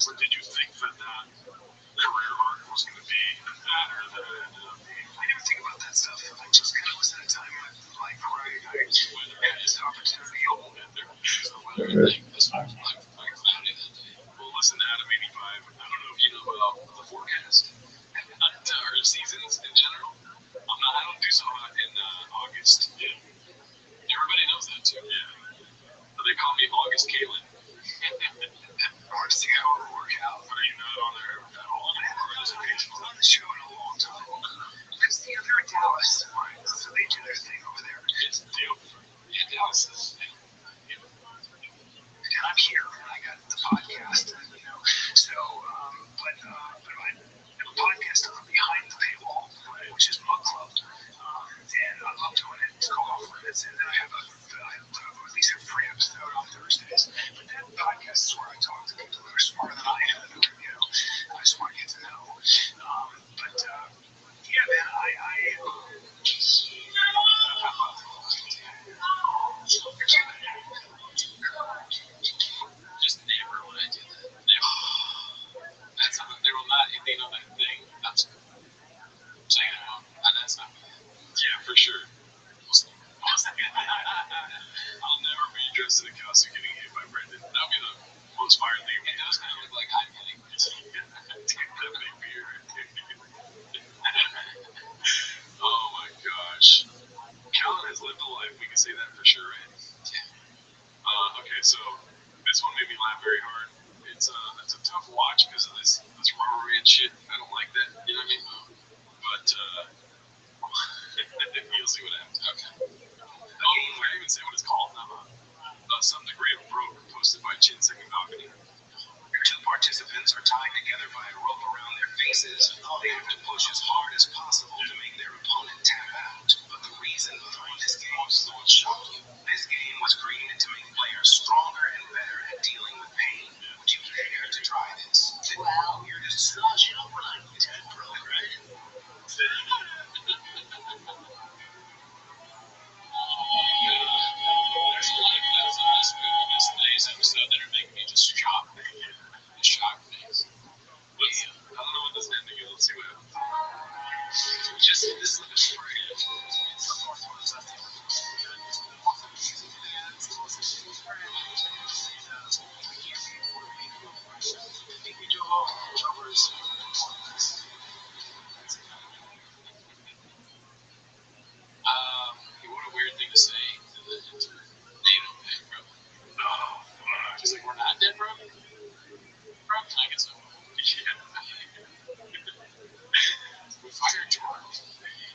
But did you think that career arc was going to be better than it ended up being? I never think about that stuff. I just kind of was in a time in my life where I had this opportunity. Well, listen, Adam 85. I don't know if you know about the forecast or seasons in general. I don't do so hot in August. Yeah. Everybody knows that too. Yeah. But they call me August Kalen. I want to see how it will work out. But are you not on there at all anymore? Or is it occasional? On the show in a long time. Because they're in Dallas. Right. So they do their thing over there. It's deal. Yeah, Dallas is. And I'm here, and I got the podcast, So, but I have a podcast on Behind the Paywall, which is Mug Club, and I love doing it. It's called Off Limits, and then I have at least a free episode on Thursdays. But that podcast is where I talk to people that are smarter than I am, I just want to get to know. But yeah, man, Just never when I do that. Never. That's not. There will not anything on that thing. That's saying it wrong. That's not. Yeah, for sure. I'll never be dressed in a costume getting hit by Brendan. That'll be the most fire thing. It does kind of look like I'm getting that big beard. Oh my gosh. Callan has lived a life. We can say that for sure, right? Okay, so this one made me laugh very hard. It's a tough watch because of this rubber band shit. I don't like that. You know what I mean? But you'll see what happens. Okay. Oh, I didn't even say what it's called. Something the Grave Broke, posted by Chin Second Balcony. Two participants are tied together by a rope around their faces. They have to push as hard as possible to make their opponent tap out. But the reason behind this game will shock you. This game was created to make players stronger and better at dealing with pain. Would you care to try this? Well, You're just sloshing over like Ted Broke, right? There's a lot of things on today's episode that are making me just shocked. Shock face. I don't know what this ending is. Let's see what happens. Just this is the story. What a weird thing to say to the native pig, bro. No. Just like, we're not dead, bro? Bro, I guess so. We fired George.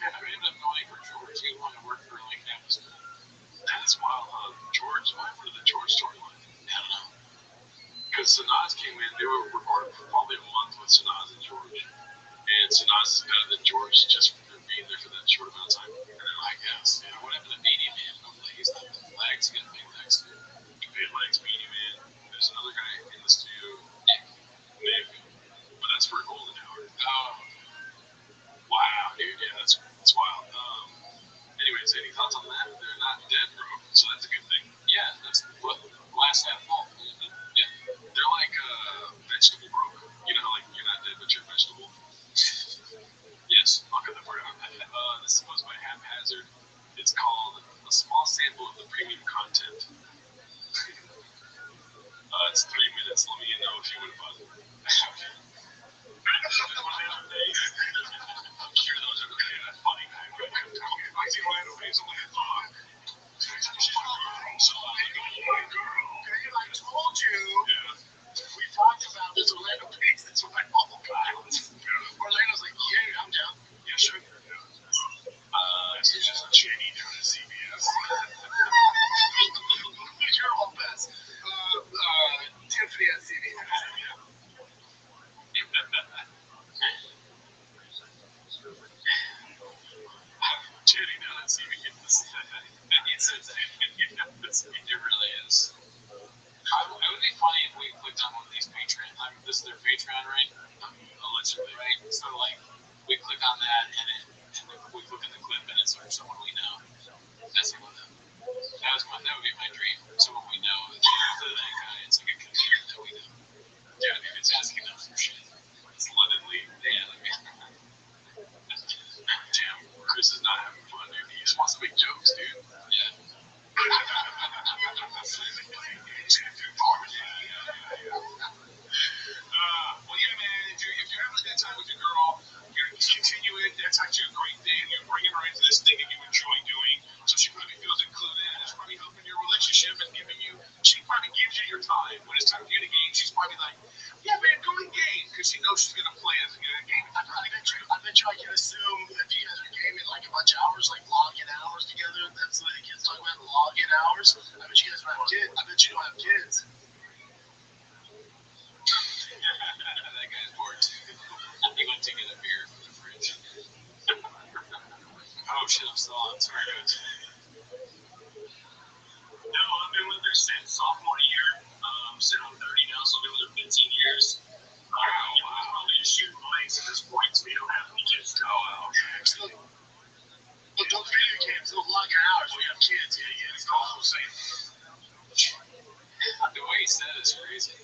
I ended up going for George. He wanted to work for like campus. That's wild, huh? George, why for the George storyline? I don't know. Because Sanaz came in, they were recording for probably a month with Sanaz and George. And Sanaz is better than George just for being there for that short amount of time. And they're like, yes, yeah, what happened to Media Man? No legs, not the legs, you got big legs too. Big legs, Media Man. There's another guy in the studio, Nick. But that's for Golden Hour. Oh. Wow, dude, yeah, that's wild. Anyways, any thoughts on that? They're not dead, bro, so that's a good thing. Yeah, that's what last half fall. Yeah, they're like vegetable broke. You know how like you're not dead, but you're a vegetable. Yes, I'll cut that part out. This is posted by Haphazard. It's called A Small Sample of the Premium Content. It's 3 minutes. Let me know if you would have bothered. Okay. I'm sure those are really funny. I see Ryan O'Bay's on that dog. So I'm like, oh my girl. Okay, I told you. Yeah. We talked about this Orlando Pace. That's what my bubble guy was. Orlando's like, yeah, I'm down. Yeah, sure. This is just Jenny down at CBS. You're all best. Tiffany at CBS. Jenny down at CBS. It really is. It would be funny if we clicked on one of these Patreon. This is their Patreon, right? Allegedly, right? So like, we click on that and we look at the clip and it's like someone we know. That's what that would be my dream. Someone we know. That guy, it's like a comedian that we know. Yeah, dude, it's Yeah, man, go in game because she knows she's gonna play as a good game. I bet you I can assume if you guys are gaming like a bunch of hours, like logging hours together, that's what the kids talk about, logging hours. I bet you guys don't have kids. I bet you don't have kids. That guy's bored too. He went to get a beer from the fridge. Oh shit, I'm still on. Sorry, guys. No, I've been with her since sophomore year. So I'm 30 now, so I've been with her 15 years. Wow. Probably just shooting blanks at this point, so we don't have any kids. Oh, wow. Excellent. But those video games, those logging hours, we have kids. Yeah, it's all the same. The way he said it is crazy.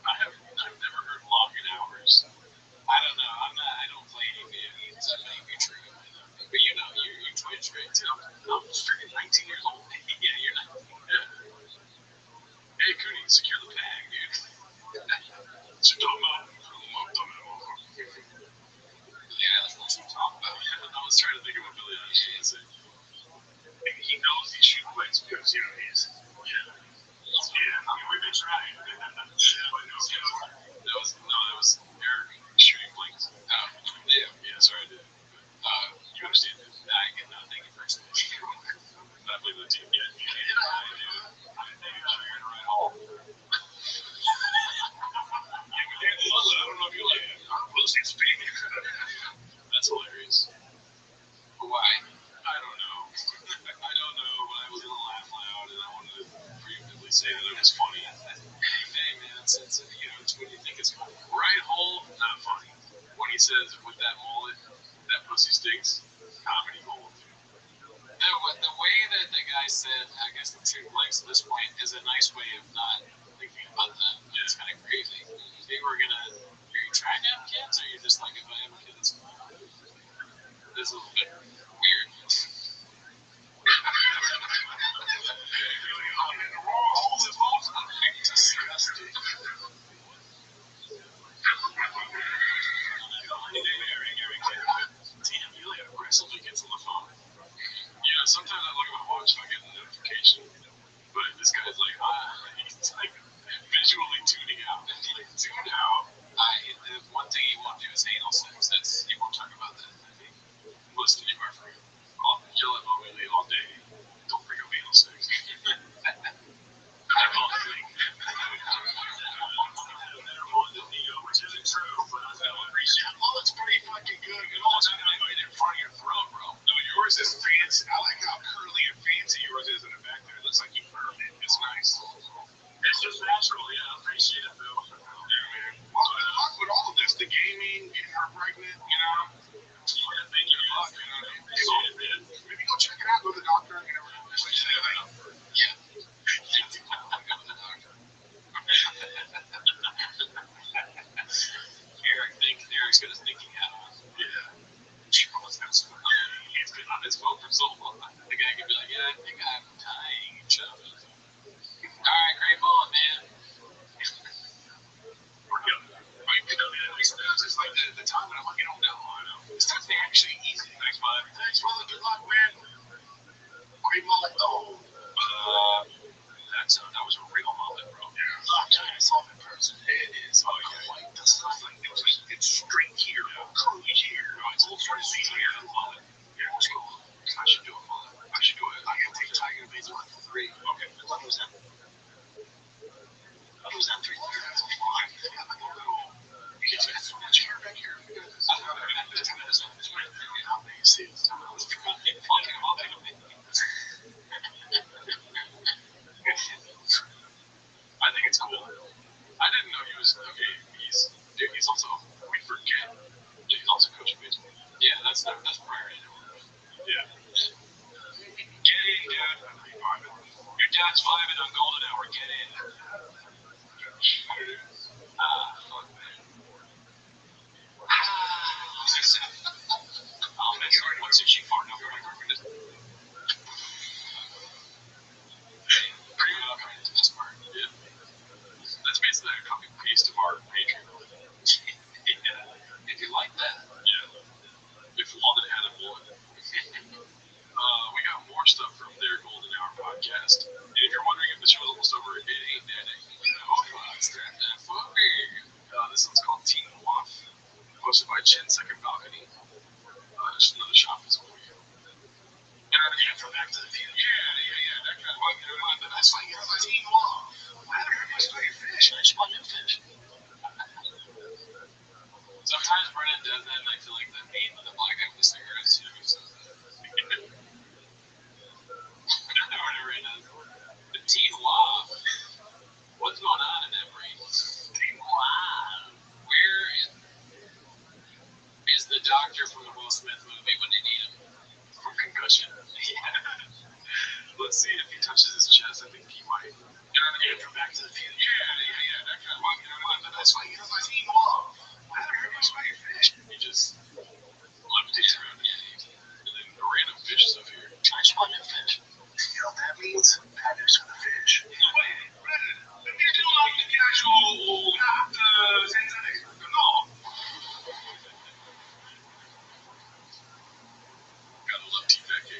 I've never heard logging hours. I don't know. I don't play any video games. That may be true. But you know, you Twitch, right? I'm freaking 19 years old. Yeah, you're not. Hey, Cooney, secure the bag, dude. Yeah, that's what I'm talking about. I was trying to think of a Billy Eilish answer. He knows these shoot plays because, you know, he's. Yeah, I mean, we've been trying. That was Eric Shooting blanks. yeah, sorry, dude. You understand that? I get no, thank you for explaining. I believe the team. Yeah, I think I'm sure you're in the right hole. Yeah, but Dan Lilla, I don't know if you like it. We'll see it's big. That's hilarious. But why? I don't know. I don't know, but I was going to laugh loud, and I wanted to preemptively say that it was funny. Hey, man, it's you know, it's when you think it's funny. Right hole, not funny. When he says, with that mullet, that pussy stinks, comedy gold. The way that the guy said, I guess the two blanks at this point is a nice way of not thinking about that. It's kind of crazy. If they were gonna, are you trying to have kids, or you're just like, if I have a kid, it's fine? This is a little bit weird. Disgusting. Damn, you really aggressively gets on the phone. Yeah, sometimes I look at my watch and I get a notification. But this guy's like, he's like visually tuning out. Like, dude, hosted by Chin Second Balcony. Just another shop is over here. You know what I mean? From Back to the Future. Yeah. That kind of like, you know, that's like, Team Law. I don't know much about your fish. I just want new fish. Sometimes Brennan does that, and I feel like the meme of the black guy with the cigarettes, you know, he says that. Whatever it is. The Team Law. What's going on in that brain? Team Law. Where is the doctor from the Will Smith movie when they need him? From concussion. Yeah. Let's see if he touches his chest. I think he might. You know what I mean? From Back to the Future. Yeah. That kind of like, you know, that's why he's my Team Law. I don't know much about your fish. He just levitates around it. And then a random fish is up here. I just want new fish. You know what that means? Bad news for the fish. Wait, let me do like the actual no. Gotta love T-Pack KU.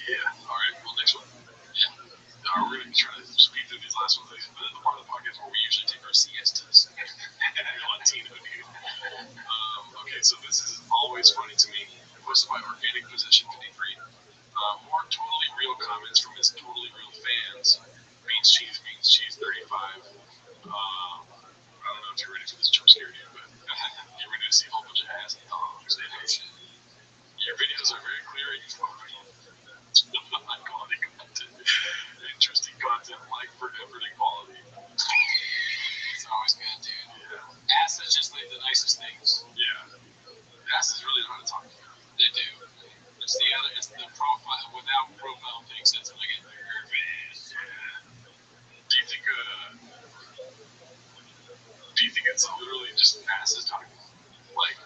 Yeah. All right. Well, next one. Yeah. We're going to try to speed through these last ones. This is the part of the podcast where we usually take our siestas. Latino, dude. Okay, so this is always funny to me. Posted by Organic Possession 53. More totally real comments from his totally real fans. Beans Cheese 35. I don't know if you're ready for this jump scare, dude, but you're ready to see a whole bunch of ass and dogs. Your videos are very clear and informative. Quality content. Interesting content, like for effort and quality. It's always good, dude. Yeah. Ass is just like the nicest things. Yeah. Asses really know how to talk to you. They do. It's the profile, without profile pics, that's when I get nervous. Yeah. Do you think it's literally just asses talking? Like,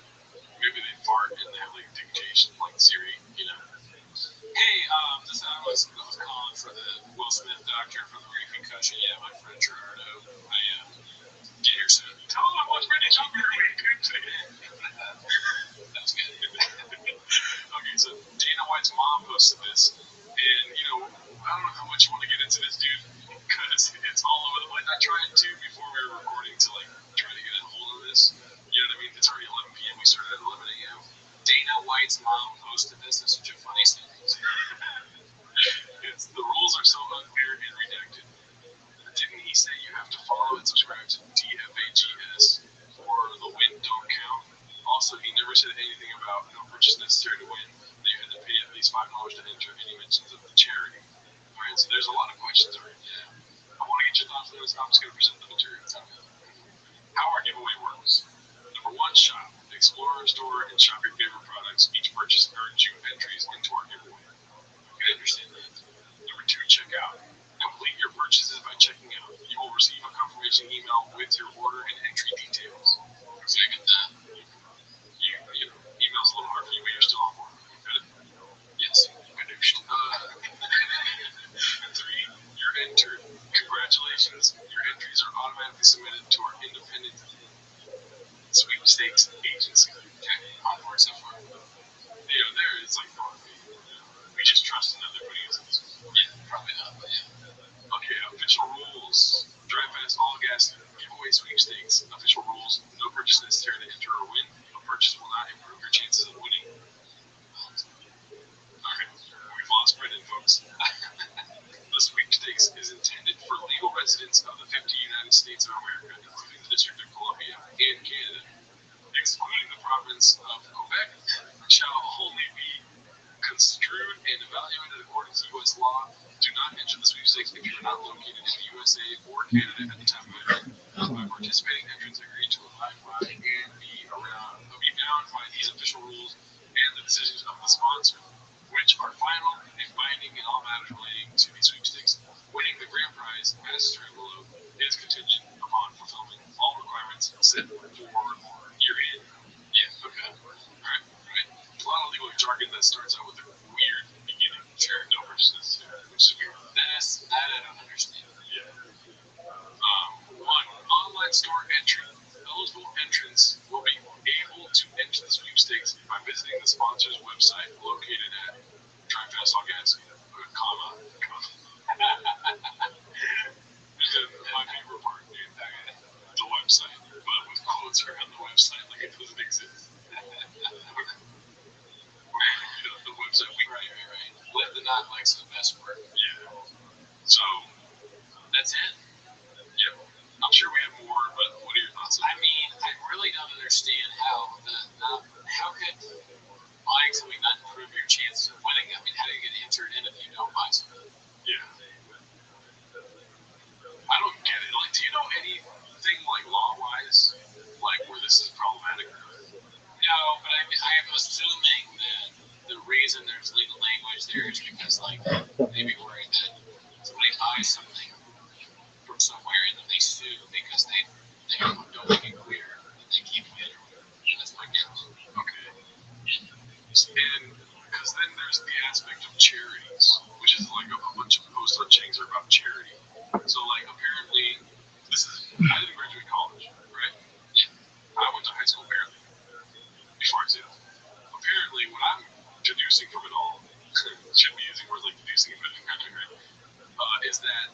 maybe they fart and they have like dictation, like Siri, you know? Hey, I was calling for the Will Smith doctor for the concussion. Yeah, my friend Gerardo. I get here soon. Tell him I was ready to jump every week. That was good. Okay, so Dana White's mom posted this, and I don't know how much you want to get into this, dude, because it's all over the place. I tried to before we were recording to try to get a hold of this. You know what I mean? It's already 11 p.m. We started at 11 a.m. Dana White's mom posted this. It's such a funny sentence. The rules are so unclear and redacted. Didn't he say you have to follow and subscribe to TFAGS or the win don't count? Also, he never said anything about no purchase necessary to win. That you had to pay at least $5 to enter any mentions of the charity. Alright, so there's a lot of questions already. I want to get your thoughts on this. I'm just going to present the material. How our giveaway works. Number 1, shop. Explore our store and shop your favorite products. Each purchase earns you entries into our giveaway. You understand that. Number 2, check out. Complete your purchases by checking out. You will receive a confirmation email with your order and entry details. So I get that. Email's a little hard for you, but you're still on board. Got it? Yes. Finished. 3, you're entered. Congratulations. Your entries are automatically submitted to our independent sweepstakes agency. Okay. On board so far. There it's like we just trust another putting us. Yeah, probably not, but yeah. Okay, official rules. Drive Fast All Gas Giveaway Sweepstakes. Official rules. No purchase necessary to enter or win. A purchase will not improve your chances of winning. Okay, we've lost Brendan, folks. The sweepstakes is intended for legal residents of the 50 United States of America, including the District of Columbia and Canada, excluding the province of Quebec, shall only be construed and evaluated according to U.S. law. Do not enter the sweepstakes if you are not located in the USA or Canada at the time of entry. By participating, entrants agree to abide by and be bound by these official rules and the decisions of the sponsor, which are final and binding in all matters relating to the sweepstakes. Winning the grand prize, as described below, is contingent upon fulfilling all requirements set for your end. Yeah, okay. Alright. A lot of legal jargon that starts out with a weird beginning. Sure, no purchase necessary, which is weird. That I don't understand. Yeah. 1, online store entry. Eligible entrants will be able to enter the sweepstakes by visiting the sponsor's website located at drivefastallgas, comma. And then my favorite part, dude, the website, but with quotes around upstairs because like they'd be worried that somebody buys something from somewhere and then they sue because they don't make it clear that they keep it. That's my guess. Okay. And because then there's the aspect of charities, which is like a bunch of posts on Chang's are about charity. So like apparently, I didn't graduate college, right? Yeah. I went to high school barely before I did. Apparently, what I'm deducing from it all, shouldn't be using words like deducing, but is that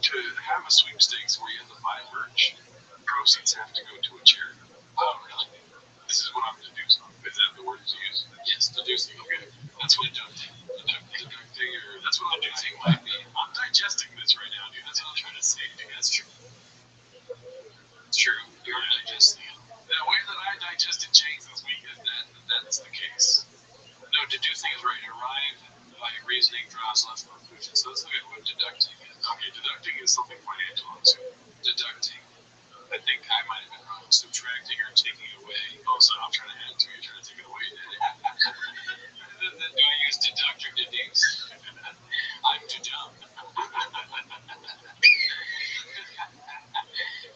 to have a sweepstakes where you have to buy merch, proceeds have to go to a charity. Oh, really? This is what I'm deducing. Is that the word you use? Yes, deducing. Okay. That's what deducting. Deducting, or that's what I'm Deducing doing. might be. I'm digesting this right now, dude. That's what I'm trying to say. Dude. That's true. It's true. You're digesting it. The way that I digested James this week is that's the case. No, deducing is right. Arrive by reasoning draws less conclusion. So let's look at what deducting is. Okay, deducting is something financial, I'm assuming. Deducting. I think I might have been wrong. Subtracting or taking away. Oh, so I'm trying to add to you, you're trying to take it away. Do I use deduct or deduce? I'm too dumb.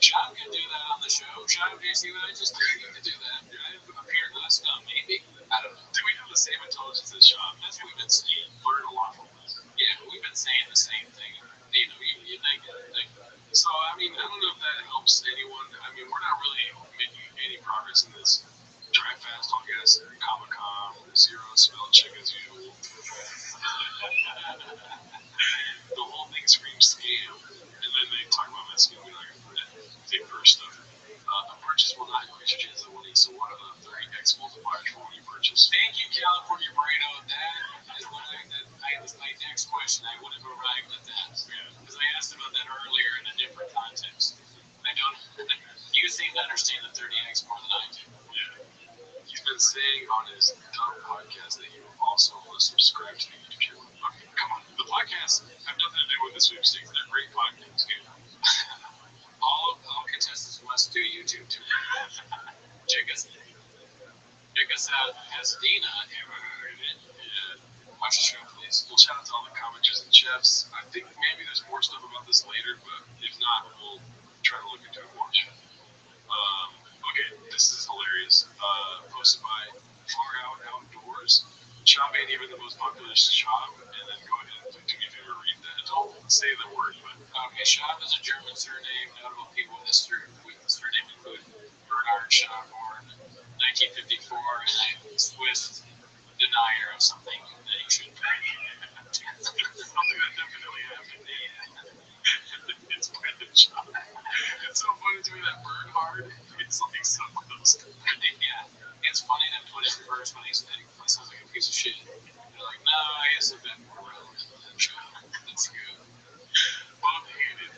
Sean can do that on the show. Sean, do you see what I just did? You can do that. Did I appear less dumb? Maybe. I don't know. Do we have the same intelligence as Sean? That's what we've been saying. Learn a lot from this. Yeah, we've been saying the same thing. You know, you think it. So, I mean, I don't know if that helps anyone. I mean, we're not really making any progress in this Drive Fast podcast, Comic-Con, Zero Spell Check as usual. The whole thing screams scam. And then they talk about messaging. We're not going to take first stuff. A purchase will not increase your chances of winning. So, what are the 30x multipliers for when you purchase? Thank you, California Burrito. That is what was my next question. I would have arrived at that. Because I asked about that earlier in a different context. I don't. You seem to understand the 30x more than I do. Yeah. He's been saying on his dumb podcast that you also must subscribe to the YouTube channel. Okay, come on. The podcasts have nothing to do with the sweepstakes. They're great podcasts, dude. All contestants must do YouTube too. Check us out, Pasadena. Ever heard of it? Yeah. Watch the show, please. Well, shout out to all the commenters and chefs. I think maybe there's more stuff about this later, but if not, we'll try to look into it more. Okay, this is hilarious. Posted by Far Out Outdoors. Shop ain't even the most popular shop, and then go ahead and do me a favor, read that. Don't say the word, but Okay, Schaub is a German surname. Notable people with this surname include Bernard Schaub, born 1954, and a Swiss denier of something that he shouldn't be. something that definitely happened. It's Brendan Schaub. It's so funny to me that Bernhard is something so close. Yeah, it's funny to put it first when he sounds like a piece of shit. You're like, no, he's a bit more relevant than Schaub. That's good. Both hated.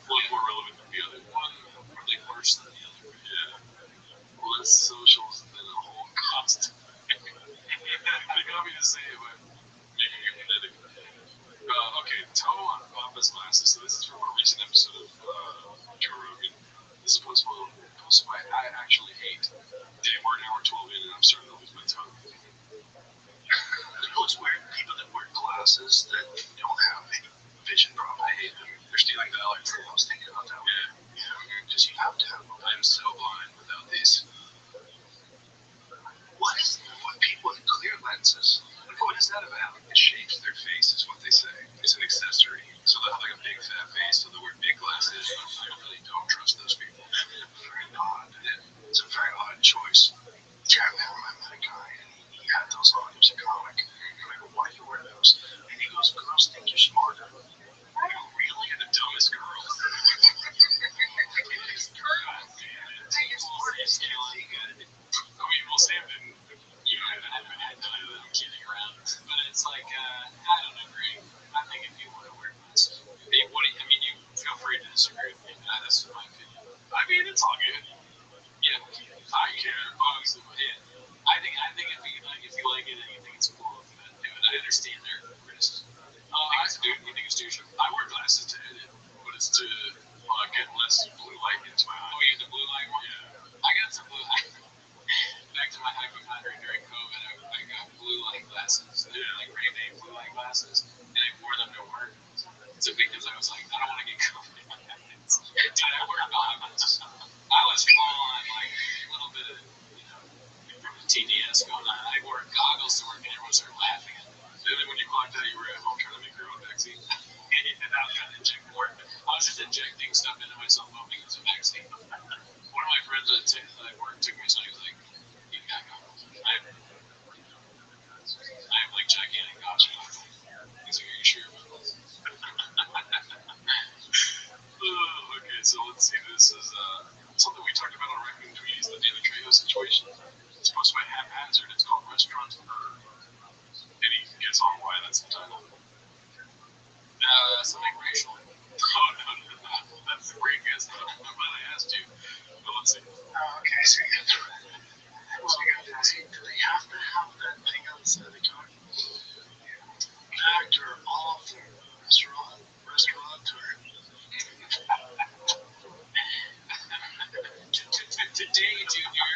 One more relevant than the other. One really worse than the other. Yeah. Less socials than a whole cost. They got me to say it, but maybe you're kinetic. Okay, toe on office glasses. So this is from a recent episode of Joe Rogan. This is posted by I Actually Hate. Damn, we're an hour 12 in and I'm starting to lose my tongue. You know what's weird? People that wear glasses that don't have any vision problem, I hate them. They're stealing dollars. I was thinking about that. Yeah, because you have to have them. I'm so blind without these. What is with people with clear lenses? Like, what is that about? It shapes their face, is what they say. It's an accessory. So they'll have like a big fat face, so they wear big glasses. I really don't trust those people. Very odd. It's a very odd choice. Yeah, I met a guy, and he had those on. He was a comic. And I go, why do you wear those? And he goes, girls think you're smarter. I go, really? You're the dumbest girl. It is girls. I mean, well, Sam didn't. I'm kidding around, but it's like I don't agree. I think if you want to wear glasses, you feel free to disagree with me. That's my opinion. I mean, it's all good. Yeah, I care. Obviously, yeah. I think if you like it and you think it's cool, then do it. I understand their criticism. You think it's too short? I wear glasses to edit, but it's to get less blue light into my eye. Oh, you have the blue light one? Yeah. I got some blue light. Back to my hypochondria during COVID, I got blue light glasses. taking stuff into my cell phone because of vaccine. One of my friends at work took me aside. He was like, "You got goggles." I have like gigantic goggles. He's like, "Are you sure about this?" Okay, so let's see. This is something we talked about on Raccoon Tweeties, the Danny Trejo situation. It's posted by Haphazard. It's called Restaurant Any guess on why that's the title? Something racial. Oh, no. That's a great guess. I'm glad I asked you. But let's see. Okay, so you got do they have to have that thing outside the car? Actor, author, restaurateur. Today, Junior.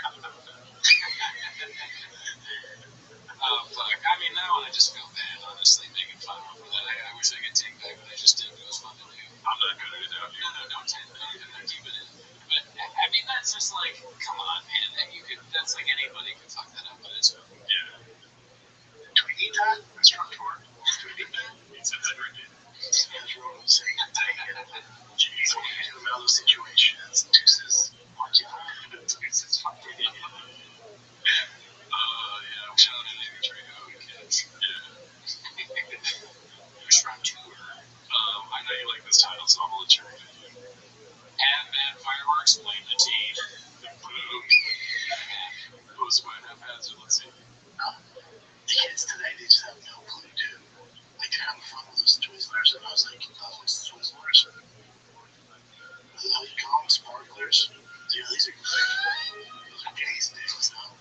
Oh, fuck. I mean, now I just feel bad, honestly, making fun of him for that. I wish I could take back what I just did, but it was fun to do. I'm not good at it now. No, don't take it. I'm keeping it. But, I mean, that's just like, come on, man. That's like anybody can fuck that up, but it's, yeah. Do we need that? Restaurateur? Do we need that? It's a hundred. As Roman saying, take it. Jeez, when you do about those situations, deuces, fuck yeah. Deuces, fuck yeah. Yeah, shout out to Danny Trejo, kids. Yeah. Restaurateur. I know you like this title, so I'm gonna let you read it. Have bad fireworks, blame the teen. Boom. Posted by Haphazard. Let's see. The kids today, they just have no clue, dude. Like, they're having fun with those Twizzlers, and I was like, what's Twizzlers? What the hell you call them? Sparklers? Dude, these are great. Those are gay sticks, huh?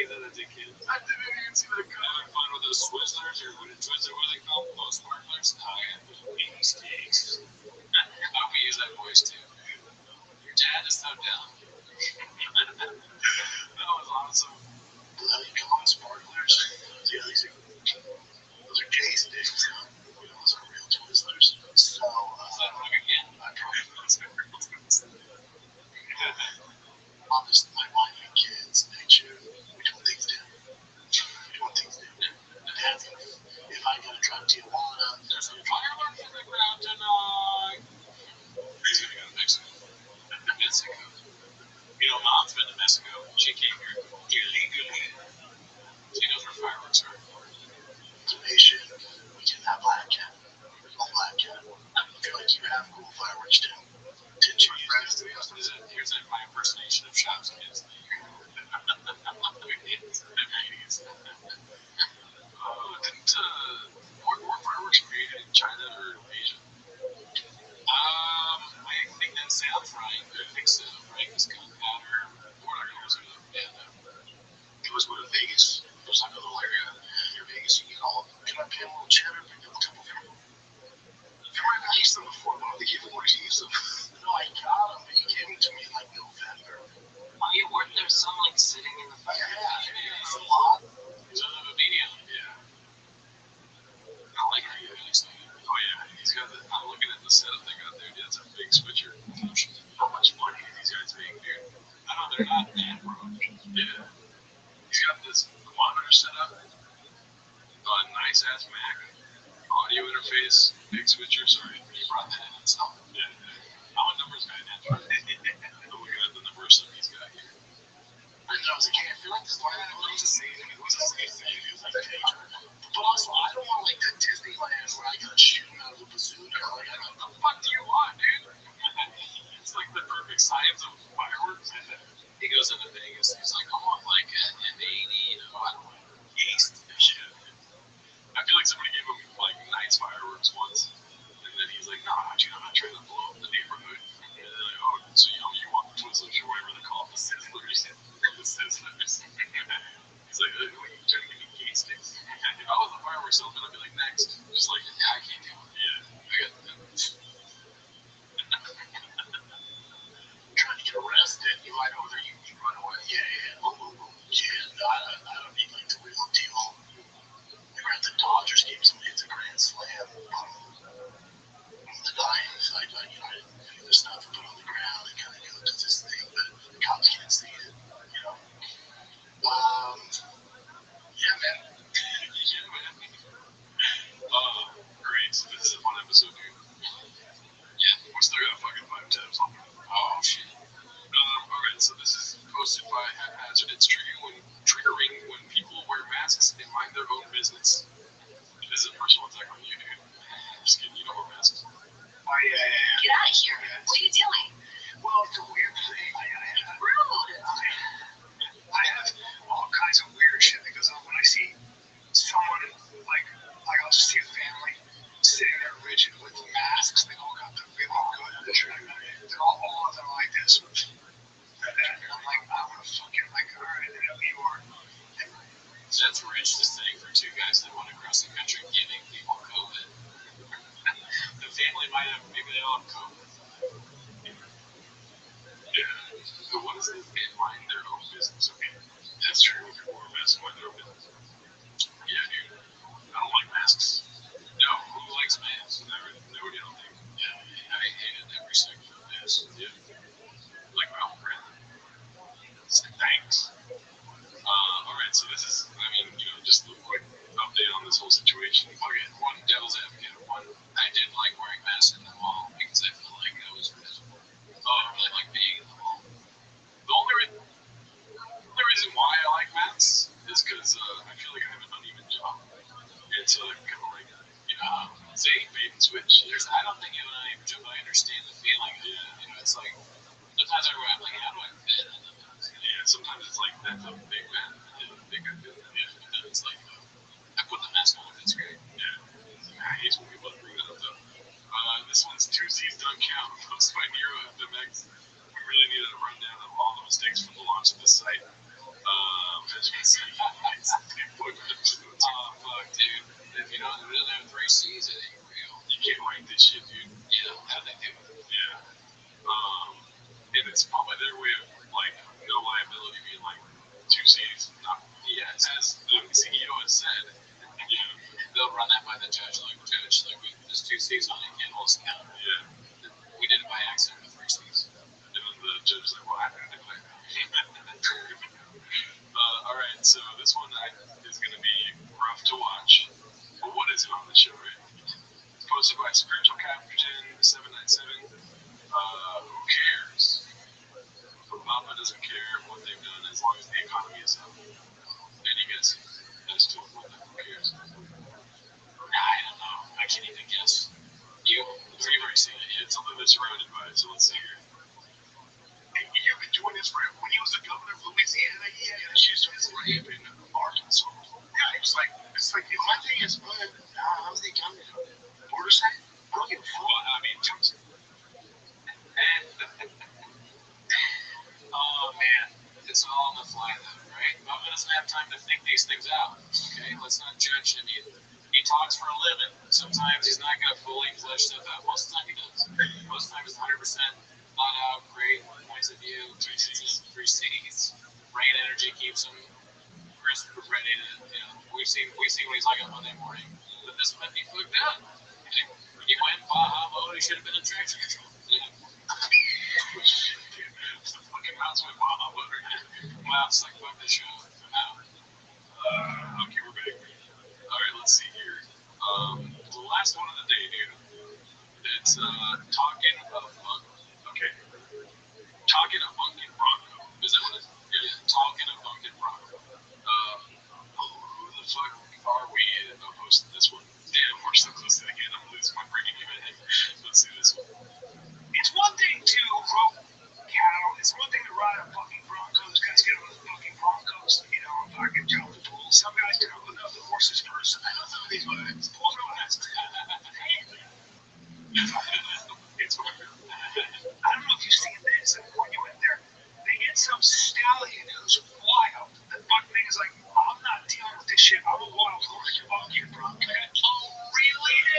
As a kid. I didn't even see that coming. Having fun with those Twizzlers, or what do they call them? Those sparklers? Oh, yeah, those big sticks. I hope we use that voice too. Your dad is so down. That was awesome. You call them sparklers? Yeah, those are gay sticks, huh? Those are real Twizzlers. So, again, I probably I'll just my wife and kids, they choose which one things do. Which one things do. If I gotta drive to Tijuana, there's some fireworks in the ground tonight. He's gonna go to Mexico. Mexico. You know, Mom's been to Mexico. She came here illegally. She knows where fireworks are. Information, we can have black cat. All black cat. I feel like you have cool fireworks too. Didn't you use it? Here's my impersonation of Shop's kids. Were fireworks created in China or Asia? I think that sounds right. I think so, right? Because gunpowder, we're not going to listen to them. It was with Vegas. It was like a little area near Vegas. You get all of them. Can I pay a little cheddar? Pick up a couple of them. You might have used them before, but I don't think you ever wanted to use them. No, I got them, but you gave them to me in like November. Oh, you weren't there some like sitting in the fire? Yeah, it's a lot. He's on the medium, yeah. I like how you guys. Oh, yeah. He's got the. I'm looking at the setup they got there. That's a big switcher. How much money do these guys make, dude? I know they're not that broke. Yeah. He's got this monitor set up. A nice ass Mac. Audio interface. Big switcher. Sorry. You brought that in itself. Yeah. I'm a numbers guy now. I'm looking at the numbers that he's got here. I know, I was like, hey, I feel like this line was the same. It was the same thing. It was like pager. But also, I don't want like the Disneyland where I gotta shoot him out of a bazooka. Like, What the fuck do you want, dude? It's like the perfect size of fireworks. He goes into Vegas. He's like, I want like an 80, you know, I don't want yeast. Shit. I feel like somebody gave him like nice fireworks once. And then he's like, nah, dude, I'm not trying to blow up the neighborhood. And they're like, oh, so you want the Twizzlers or whatever they're called, the Sizzlers. The Sizzlers. He's like, oh, you trying to give me gay sticks? If I was a fireworks salesman, I'd be like, next. Just like, yeah, I can't deal with it. Yeah, I got that. trying to get arrested. You might over there, you run away. Yeah. Yeah, no, I don't need like the real deal. Remember at the Dodgers game, somebody hits a grand slam. The guy inside, you know, the stuff put on the ground and kind of does this thing, but the cops can't see it, you know. their own business. This is a personal attack on you, dude. Just kidding, you don't wear masks. Oh, yeah. Get out of here. What are you doing? Well, it's a weird thing. Rude. I have all kinds of weird shit that goes on when I see someone, like I'll just see a family sitting there rigid with masks. They all got the really good. They're all of them like this. And I'm like, I want to fucking, like, all right, I know you are. That's rich to say for two guys that went across the country giving people COVID. The family might have, maybe they all have COVID. Yeah. So what is it? They mind their own business. Okay. That's true. People wear masks, mind their own business. Yeah, dude. I don't like masks. No, who likes masks? Nobody, I don't think. Yeah, I hated every second of this. Yeah. Like my own breath. Thanks. Alright, so this is, I mean, just a quick update on this whole situation. Okay, one devil's advocate. One, I did like wearing masks in the mall because I felt like I was miserable. Oh, I really like being in the mall. The only reason why I like masks is because I feel like I have an uneven job. It's kind of like, say, bait and switch. I don't think you have an uneven job, but I understand the feeling. Yeah, it's like, sometimes I'm like, how do I fit? Yeah, sometimes it's like, that's a big man. Big guy fit. Yeah, and then it's like, I put the mask on, it's great. Yeah. I hate when people bring that up, though. This one's 2 C's don't count. Post by Nero FMX. We really needed a rundown of all the mistakes from the launch of the site. As you can see, it's fuck, dude. If you don't have 3 C's, it ain't real. You can't write this shit, dude. Yeah, how they do it. Yeah. And it's probably their way of, like, no liability being like 2 C's. Not, yeah, as the CEO has said, they'll run that by the judge. Like, there's 2 C's on it, can't hold us accountable. Yeah. We did it by accident with 3 C's. And then the judge's like, well, I didn't declare that. Alright, so this one is going to be rough to watch. But what is it on the show, right? It's posted by Spiritual Captain 797. Who cares? Obama doesn't care what they've done as long as the economy is up. And you guys still what who cares? I don't know. I can't even guess. You've already seen it. Yeah, it's something they're surrounded by. So let's see here. You've been doing this for when he was the governor of Louisiana. He had issues with rape in Arkansas. Yeah, it's like my thing is, how's the economy? Border state? I don't give a fuck. Well, I mean, oh man, it's all on the fly though, right? Bubba doesn't have time to think these things out. Okay, let's not judge him. He talks for a living. Sometimes he's not going to fully flesh stuff out. Most of the time he does. Most of the time it's 100% thought out, great points of view, 3 C's. Brain energy keeps him crisp, ready to, we've seen what he's like on Monday morning. But this might be fucked up. He went Baja mode, he should have been in traction control. It's the fucking mouse went Baja mode. Mouse like, fuck this show. I'm out. Okay, we're back. Alright, let's see here. The last one of the day, dude. It's talking of Funkin' Bronco. Is that what it is? It is talking of Funkin' Bronco. Who the fuck are we hosting this one? Damn, we're so close to the game. I'm losing my brain even. Let's see this one. It's one thing to rope cattle. It's one thing to ride a fucking Broncos. Guys get on those fucking Broncos, fucking jump the pool. Some guys get on the horses first. I know some of these ones. Pulls are last. It's wonderful. I don't know if you've seen this. When you went there, they get some stallion who's wild. The fucking thing is like, I'm not dealing with this shit. I'm a wild horse. You're fucking Bronco. Oh, really, dude?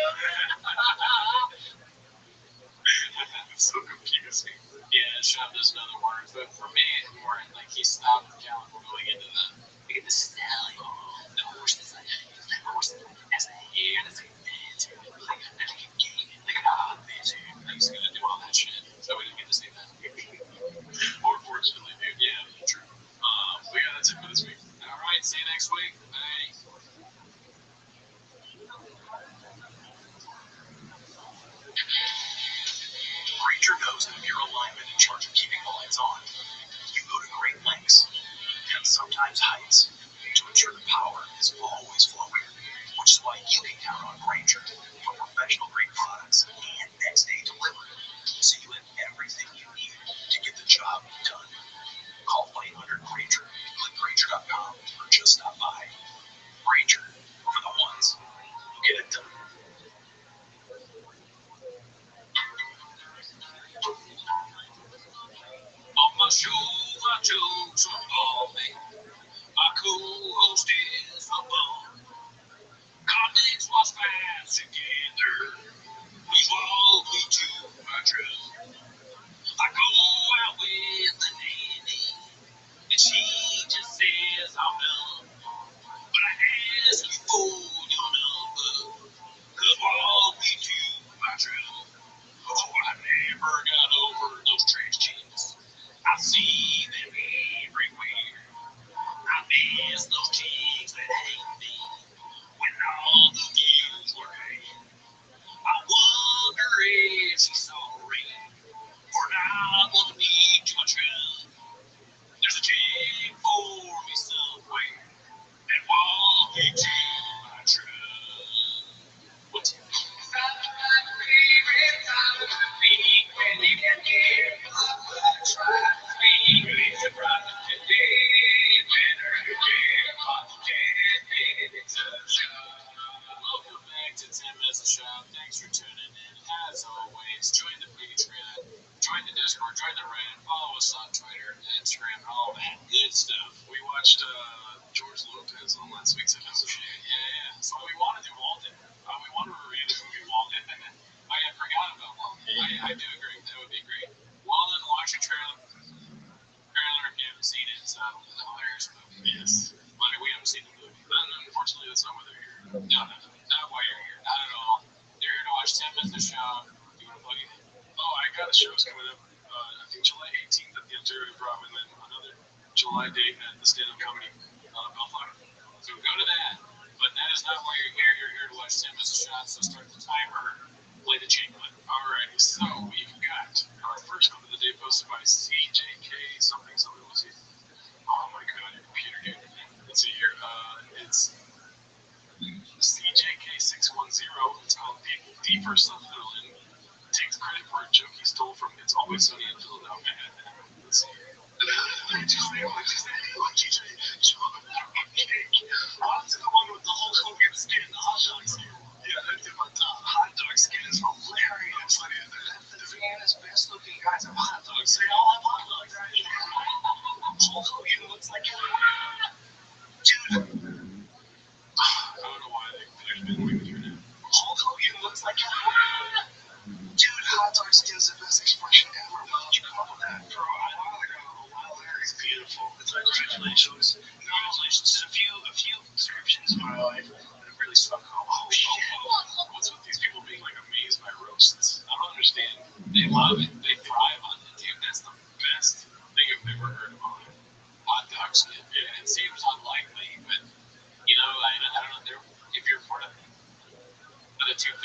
It's so confusing. Yeah, Shop does another word, but for me, it's more like he stopped the calendar going into the stallion. The horse is like, the horse has a hair, it's like, like a gate, like he's gonna do all that shit. So we didn't get to see that. More fortunately, dude. Yeah, true. But yeah, that's it for this week. All right, see you next week. Bye. Ranger knows that if you're a lineman in charge of keeping the lights on, you go to great lengths, and sometimes heights, to ensure the power is always Thanks for tuning in. As always, join the Patreon, join the Discord, join the Reddit, follow us on Twitter, Instagram, and all that good stuff. We watched George Lopez on last week's episode. Yeah. So we want to do Walden. We want to review the movie Walden. I forgot about Walden. I do agree. That would be great. Walden, watch your trailer. If you haven't seen it, it's a hilarious movie. Yes. But we haven't seen the movie. Unfortunately, that's not why they're here. No, not why you're here. Not at all. You're here to watch 10 minutes of the show. Do you want to plug it in? Oh, I got a show's coming up. I think July 18th at the Ontario Improv, and then another July date at the stand-up comedy Bellflower. So go to that. But that is not why you're here. You're here to watch 10 minutes of shots. So start the timer. Play the chain button. Alrighty, so we've got our first clip of the day posted by CJK something was he? Oh my god, your computer, dude. Let's see here. It's CJK610. It's called Deeper Sutherland. Takes credit for a joke he stole from It's Always Sunny in Philadelphia. Let's see here. What'd you say? What's the one with the Hulk Hogan skin, the hot dog skin? Yeah, that's in my top. Hot dog skin is hilarious. The Vienna's best looking guys have hot dogs. They all have hot dogs, right? Hulk Hogan looks like dude. I don't know why they've been away with your name. Hulk Hogan looks like dude, hot dog skin's the best expression ever. Why don't you come up with that? Bro, I don't know. Wow, it's beautiful. It's like congratulations. Congratulations. A few descriptions in my life that have really stuck out. Oh shit. What's with these people being like amazed by roasts? I don't understand. They love it. They thrive on it, dude. That's the Best thing I've ever heard about it. hot dog skin. Yeah, it seems unlikely, but you know, I don't know. If you're part of the 250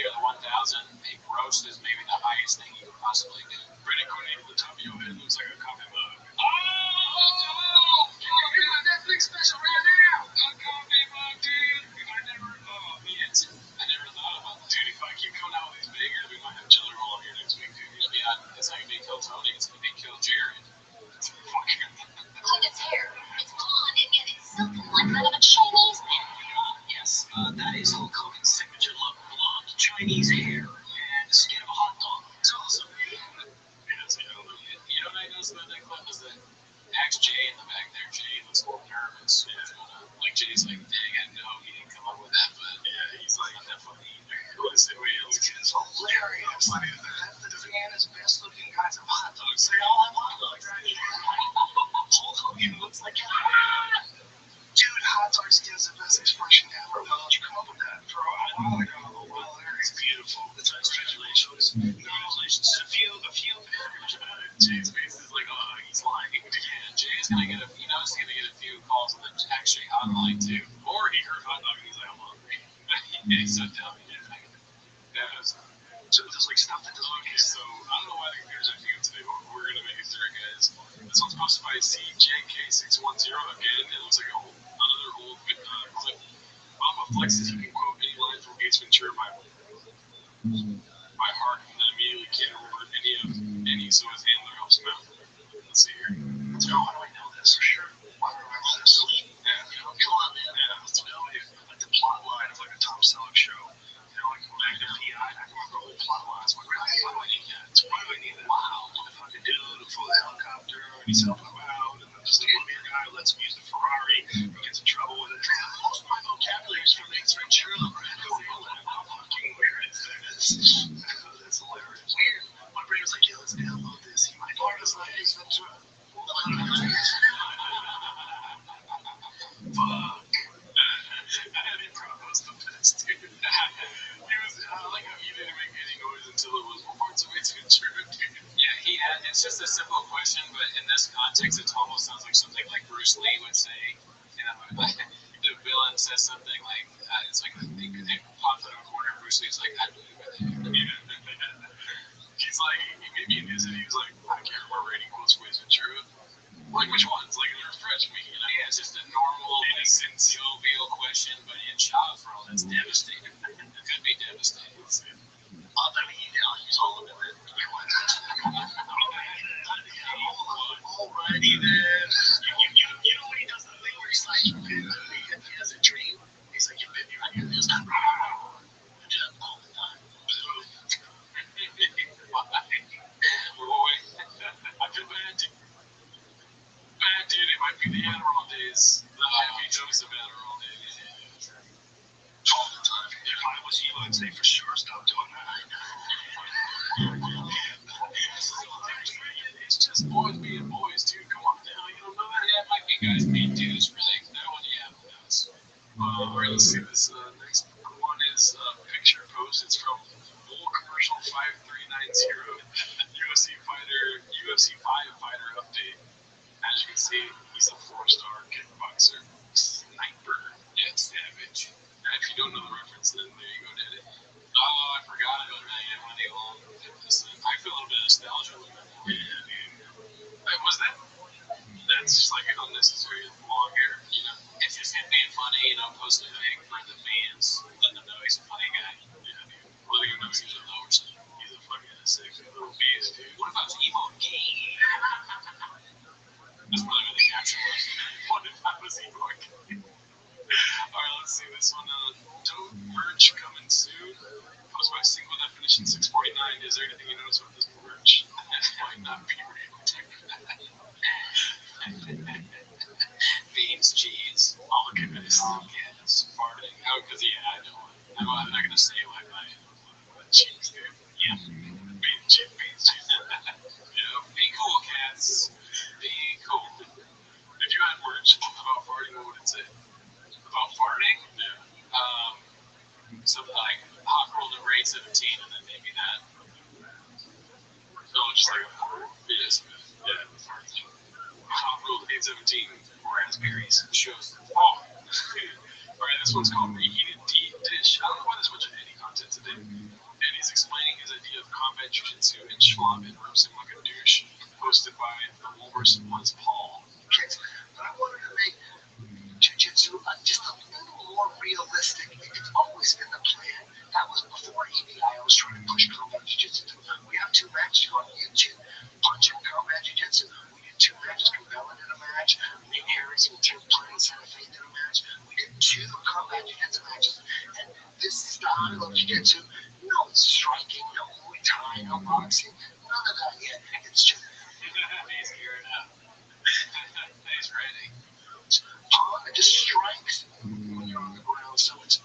or the 1000, a roast is maybe the highest thing you could possibly do. Pretty cool. The top of your head looks like a coffee mug. Oh, here's a Netflix special right now. A coffee mug, dude. I never thought about that. Dude, if I keep coming out with these bangers, we might have Jelly Roll on here next week, dude. It's not gonna be Kill Tony. It's gonna be Kill Jared. Like its hair. It's blonde and yet it's silken like that of a Chinese man. Yes, that is Hulk Hogan's signature look. Blonde Chinese hair and the skin of a hot dog. It's awesome. You know what I noticed about that clip is that ask Jay in the back there. Jay looks a little nervous. Like Jay's like, dang, I know he didn't come up with that, but Yeah, he's like, not that funny either. listen, wait, This kid is hilarious. The Vienna's best looking guys have hot dogs. They all have hot dogs, right? Hulk Hogan looks like dude, hot dog skin's the best expression ever. Why don't you come up with that? Bro, I don't know. Wow, it's beautiful. It's congratulations. Congratulations. A few Jay's face is like, oh, he's lying. Yeah, Jay's gonna get he's gonna get a few calls on the actually hotline too. Or he heard hot dog and he's like, I'm hungry. He's so dumb. So there's like stuff that doesn't make sense. So I don't know why the computers are doing today, but we're gonna make it through it, guys. This one's posted by CJK610. Again, it looks like another old clip. Mama flexes he can quote any line from Ace Ventura by heart, and then immediately can't remember any, so his handler helps him out. Let's see here. Let's go. How do I know this for sure? Why do I remember this? Yeah, come on, man. Yeah, let's know it. Like the plot line of like a Tom Selleck show. Like Magna PI, I can remember the whole plot lines. Like, why do I need that? Why do I need that? Wow, the fucking dude full of helicopter, and he's helping him out, and then just a bummier guy who lets him use the Ferrari, he gets in trouble with it. Most of my vocabulary is from Ace Ventura. How fucking weird is this? That's hilarious. Weird. My brain was like, yeah, let's download this. He might learn us like Ace Ventura. Fuck. I had improv was the best, dude. I like how you didn't make any noise until it was parts of Ace Ventura, dude. Yeah, it's just a simple question, but in this context, it almost sounds like something like Bruce Lee would say. You know, like the villain says something like, it's like they popped out of a corner, and Bruce Lee's like, I believe it. He's like, maybe in his head, he was like, I can't remember any quotes from Ace Ventura. Like, which ones? Like, refresh me, you know? Yeah, it's just a normal, innocent, jovial question, but in Child's that's devastating. It could be devastating. I'll bet he's all of it. Alrighty then. You know when he does the thing where he's like, he has a dream. He's like, you bit me right here. He's like, I do that all the time. would say for sure stop doing that. It's just boys being boys, dude. Come on now. You don't know that? Yeah, it might be guys being dudes, really. That one, yeah, who knows? All right, let's see. This next one is a picture post. It's from Bull Commercial 5390. UFC 5 fighter update. As you can see, he's a 4-star kickboxer. Sniper. Yeah, savage. If you don't know the reference, then there you go, Daddy. Oh, I forgot about that. Yeah, one of the old. I feel a little bit of nostalgia with that. Yeah, dude. Was that? That's just like unnecessary long hair, you know? It's just him being funny, you know, posting a thing for the fans, letting them know he's a funny guy. Yeah, dude. Letting them know he's a lower side. He's a fucking sexy little beast, dude. What about emo gay? That's probably what the caption was. What if I was emo gay? Alright, let's see this one. Dope merch coming soon. Post by Single Definition 649. Is there anything you notice about this merch? It might not be real. Beans, cheese, all the goodness. Yes, farting. Oh, because, yeah, I know. I'm not going to say like my cheese, dude. Yeah. Beans, cheese. Yeah, be cool, cats. Be cool. If you had merch about farting, what would it say? About farting? Yeah. Something like hot rolled over 817, and then maybe that. Oh, just like a fart. Yes. Yeah, fart thing. Hot rolled 817 raspberries shows. Oh. Alright, this one's called Reheated Dish. I don't know why there's much of any content today. And he's explaining his idea of combat jiu-jitsu, and Schwab interrupts him like a douche. Posted by the Wolverine One's Paul. Kids, but I wanted to make jiu-jitsu just a little more realistic. It's always been the plan. That was before EBI. I was trying to push combat jiu-jitsu. We have 2 matches on YouTube. Punching combat jiu-jitsu. We did 2 matches. Cabela in a match. Nate Harris and Tim Plain Santa Fe in a match. We did 2 combat jiu-jitsu matches. And this style of jiu-jitsu, no striking, no Muay Thai, no boxing, none of that yet. It's just He's gearing up. He's ready. Just strikes when you're on the ground. So it's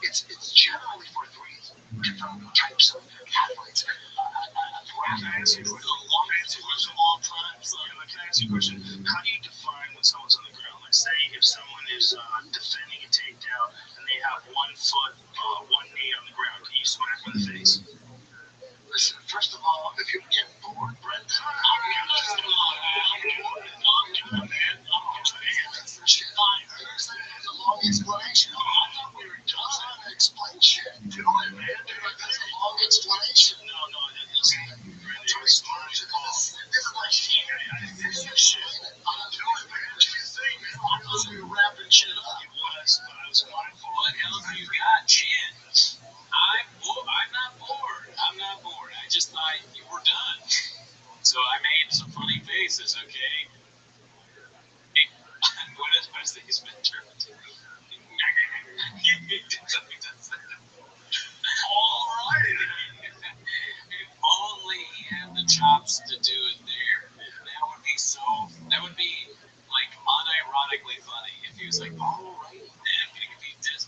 generally for 3 different types of athletes. Can I ask you a long time? So can I ask you a question? How do you define when someone's on the ground? Like, say if someone is defending a takedown and they have 1 foot, 1 knee on the ground, can you smack them in the face? Listen, first of all, if you're getting bored, Brent, Come on, man. that's the shit. There's a long explanation. I thought we were done to explain shit. Do it, man. That's a long explanation. No, this is my shit. This is your shit. I'm doing it, man. Do your thing, man. I thought we were wrapping shit up. It was, but I was mindful. What else you got, chin? I'm not bored. I just thought you were done. So I made some funny faces, okay? Hey, what is best thing has been interpreted? Alright. If only he had the chops to do it there. That would be like unironically funny if he was like, alright, then if he just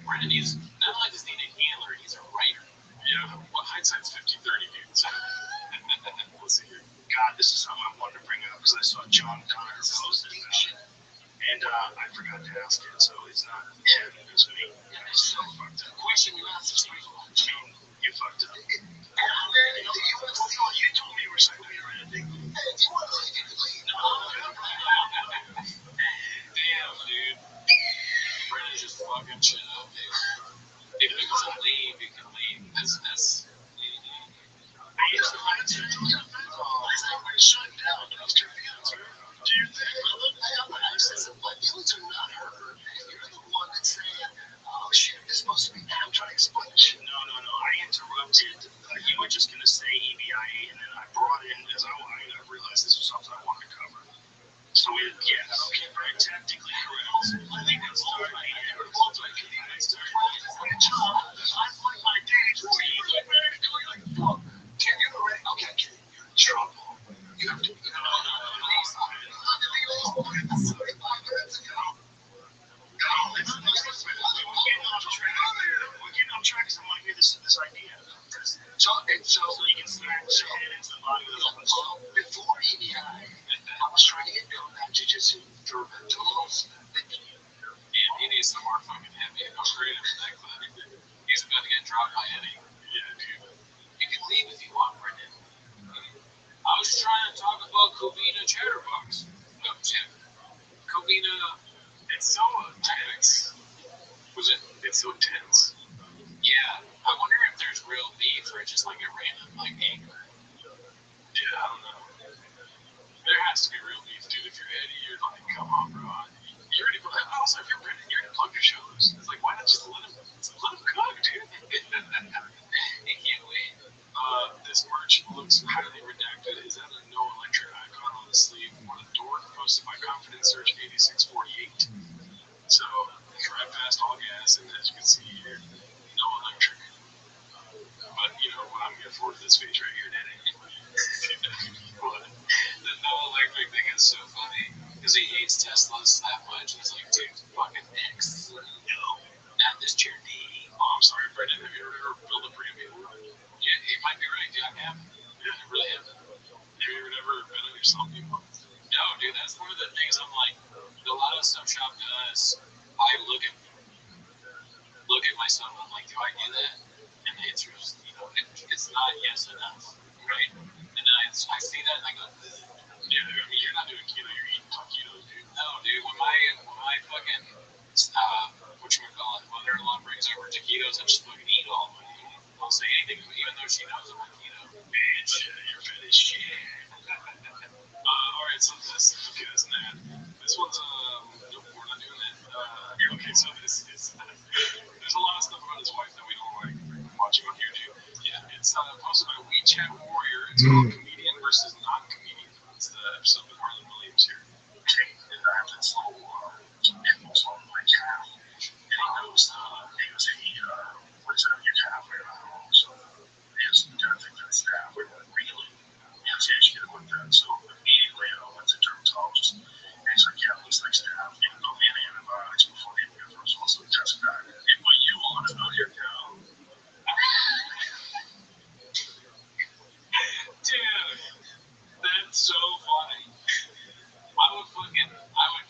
Brendan, he's not only does he need a handler, he's a writer. Yeah, well, hindsight's 50-30, dude. So, let's see here. God, this is something I wanted to bring up because I saw John Donner post it, and I forgot to ask it, so it's not him, it's me. And it's so fucked up. Question you asked is you fucked up. You told me you were psycho or anything. Hey, if you want to leave, you can leave. Damn, dude. Brendan's just fucking shit up, dude. If you can leave, you can leave. That's shut down dumpster fields. Do you think? My feelings are not hurt. You're the one that's saying, oh shit, this is supposed to be. I'm trying to explain shit. No. I interrupted. You were just gonna say EBIA, and then I brought in as I realized this was something I wanted to cover. So yes, okay, very tactically correct. I think that's all right. I play my days. Can you already? Okay, you're in trouble. You have to. We're getting off track because I want to hear the So you can smash your head into the body of the pole. Before EDI, I was trying to get combat jiu-jitsu for tools. Yeah, he needs some more fucking heavy and upgrade him in that club. He's about to get dropped by Eddie. Yeah, dude. You can leave if you want, Brendan. I was trying to talk about Covina Chatterbox. No, Tim. Covina. It's so tense. Was it? It's so tense. Yeah. I wonder if there's real beef or just like a random like anger. Yeah, I don't know. There has to be real beef, dude. If you're Eddie, you're like, come on, bro. You already, also, if you're Brendan, you already plugged your shows. It's like, why not just let him cook, dude? He can't wait. This merch looks highly redacted. Is that a no electric icon on the sleeve? What a dork, posted by Confidence Search 8648. So, drive past all gas, and as you can see here, no electric. But, you know, what I'm here for this page right here, Daddy. What? The no electric thing is so funny because he hates Teslas that much. He's like, dude, fucking X. No. Not this chair D. Oh, I'm sorry, Brendan. Have you ever built a brand new one? Yeah, he might be right, dude. I haven't. Yeah, I really haven't. have you ever been on yourself before? No, dude, that's one of the things I'm like, a lot of stuff shop does. I look at myself and I'm like, do I do that? And the answer is, you know, it's not yes enough, right? And then I see that and I go, Yeah, I mean, you're not doing keto, you're eating taquitos, dude. no, dude, when my fucking, mother-in-law brings over taquitos, I just fucking eat all of them. I'll say anything, even though she knows I'm a keto. Bitch, you're fat as shit. Alright, so that's that. This one's, nope, we're not doing that. Okay, so this is, there's a lot of stuff about his wife that we don't like watching on YouTube. Yeah, it's posted by WeChat Warrior. It's called Comedian versus Non-Comedian. It's the episode with Harlan Williams here. Okay, and I have this little pimples on my calf. And he goes, hey, what is that on your calf? I don't know. So he goes, I think that's that. But really? He goes, yeah, you should get it looked at. So immediately I went to dermatologist. And he's like, yeah, it looks like staph. You can go get antibiotics before you get those results of the test back. And what you want to know your cow. Dude, that's so funny. I would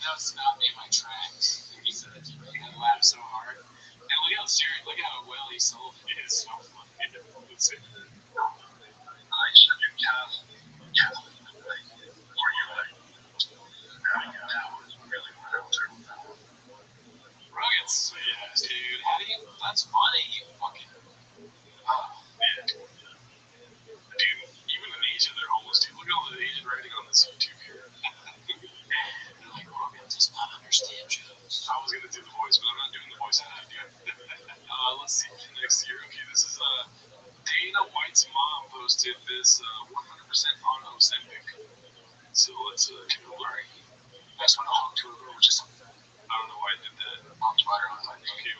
not stop me in my tracks if he said it to me. I laughed so hard. And look how serious, look how well he sold it. It's so funny. Let's see. I said, your calf, like, or you're like, that was really what I was there with that one. Ruggeds. Yeah, Dude, how do you, that's funny. You fucking, man. Dude, even in Asia, they're homeless, dude. Look at all the Asian writing on this YouTube here. they're like, Ruggeds does not understand jokes. I was gonna do the voice, but I'm not doing the voice out yet. Let's see. Next year. Okay, this is Dana White's mom posted this 100% on Ozempic. So let's take a look. That's when I hooked to a girl, which is, I don't know why I did that. mom's right around my knee. Okay,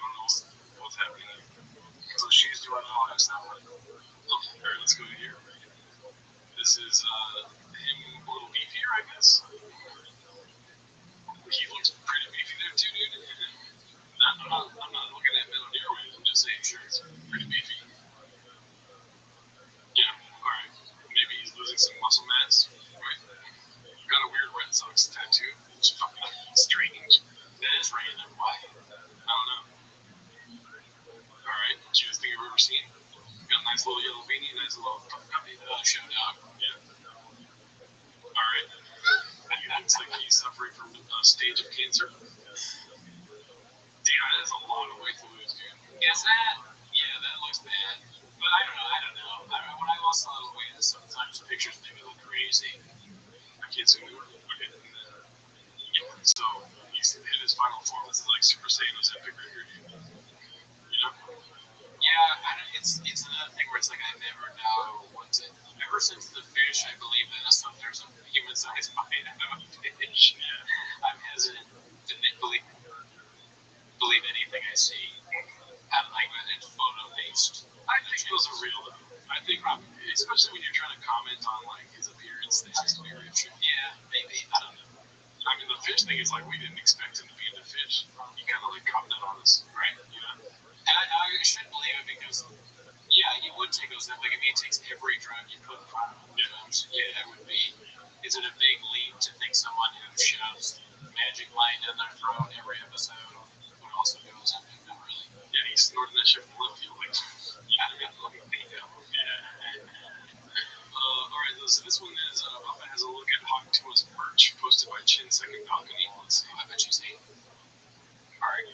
what's happening? So she's doing all that stuff. Alright, let's go here. This is him a little beefier, I guess. He looks pretty beefy there too, dude. I'm not looking at middle near ways. I'm just saying, sure, it's pretty beefy. Yeah, alright. Maybe he's losing some muscle mass, right? Got a weird Red Sox tattoo. It's fucking strange. That is random. Why? I don't know. Alright, cutest thing I've ever seen. Got a nice little yellow beanie, nice little Showdown. yeah. Alright. He looks like he's suffering from a stage of cancer. Damn, that is a lot of weight to lose, dude. Is that? Yeah, that looks bad. But I don't know. I mean, when I lost a little weight, sometimes pictures make me look crazy. I can't see anymore. Okay. Yeah, so he's hit his final form. This is like Super Saiyan Ozempic right here, dude. You know? Yeah, it's another thing where it's like I never know what to. Ever since the fish, I believe that there's a human-sized bite out of a fish. Yeah. I'm hesitant to believe anything I see. I'm like it's photo-based. I think those are real, though. I think, especially when you're trying to comment on like his appearance, they just be real shit. Yeah, maybe. I don't know. I mean, the fish thing is like we didn't expect him to be in the fish. He kind of like dropped it on us, Right. you know? And I should believe it because, yeah, you would take Ozempic like, I mean, it takes every drug you put in front of them. Yeah, it would be. Is it a big leap to think someone who shoves magic line down their throat every episode would also go something? Not really. Yeah, he's snorting that shit from left field. Like, Yeah, fucking bingo. all right, so this one is Papa has a look at Hawk Tua's merch posted by Chin Second Balcony. Let's see. I bet you see. Alright.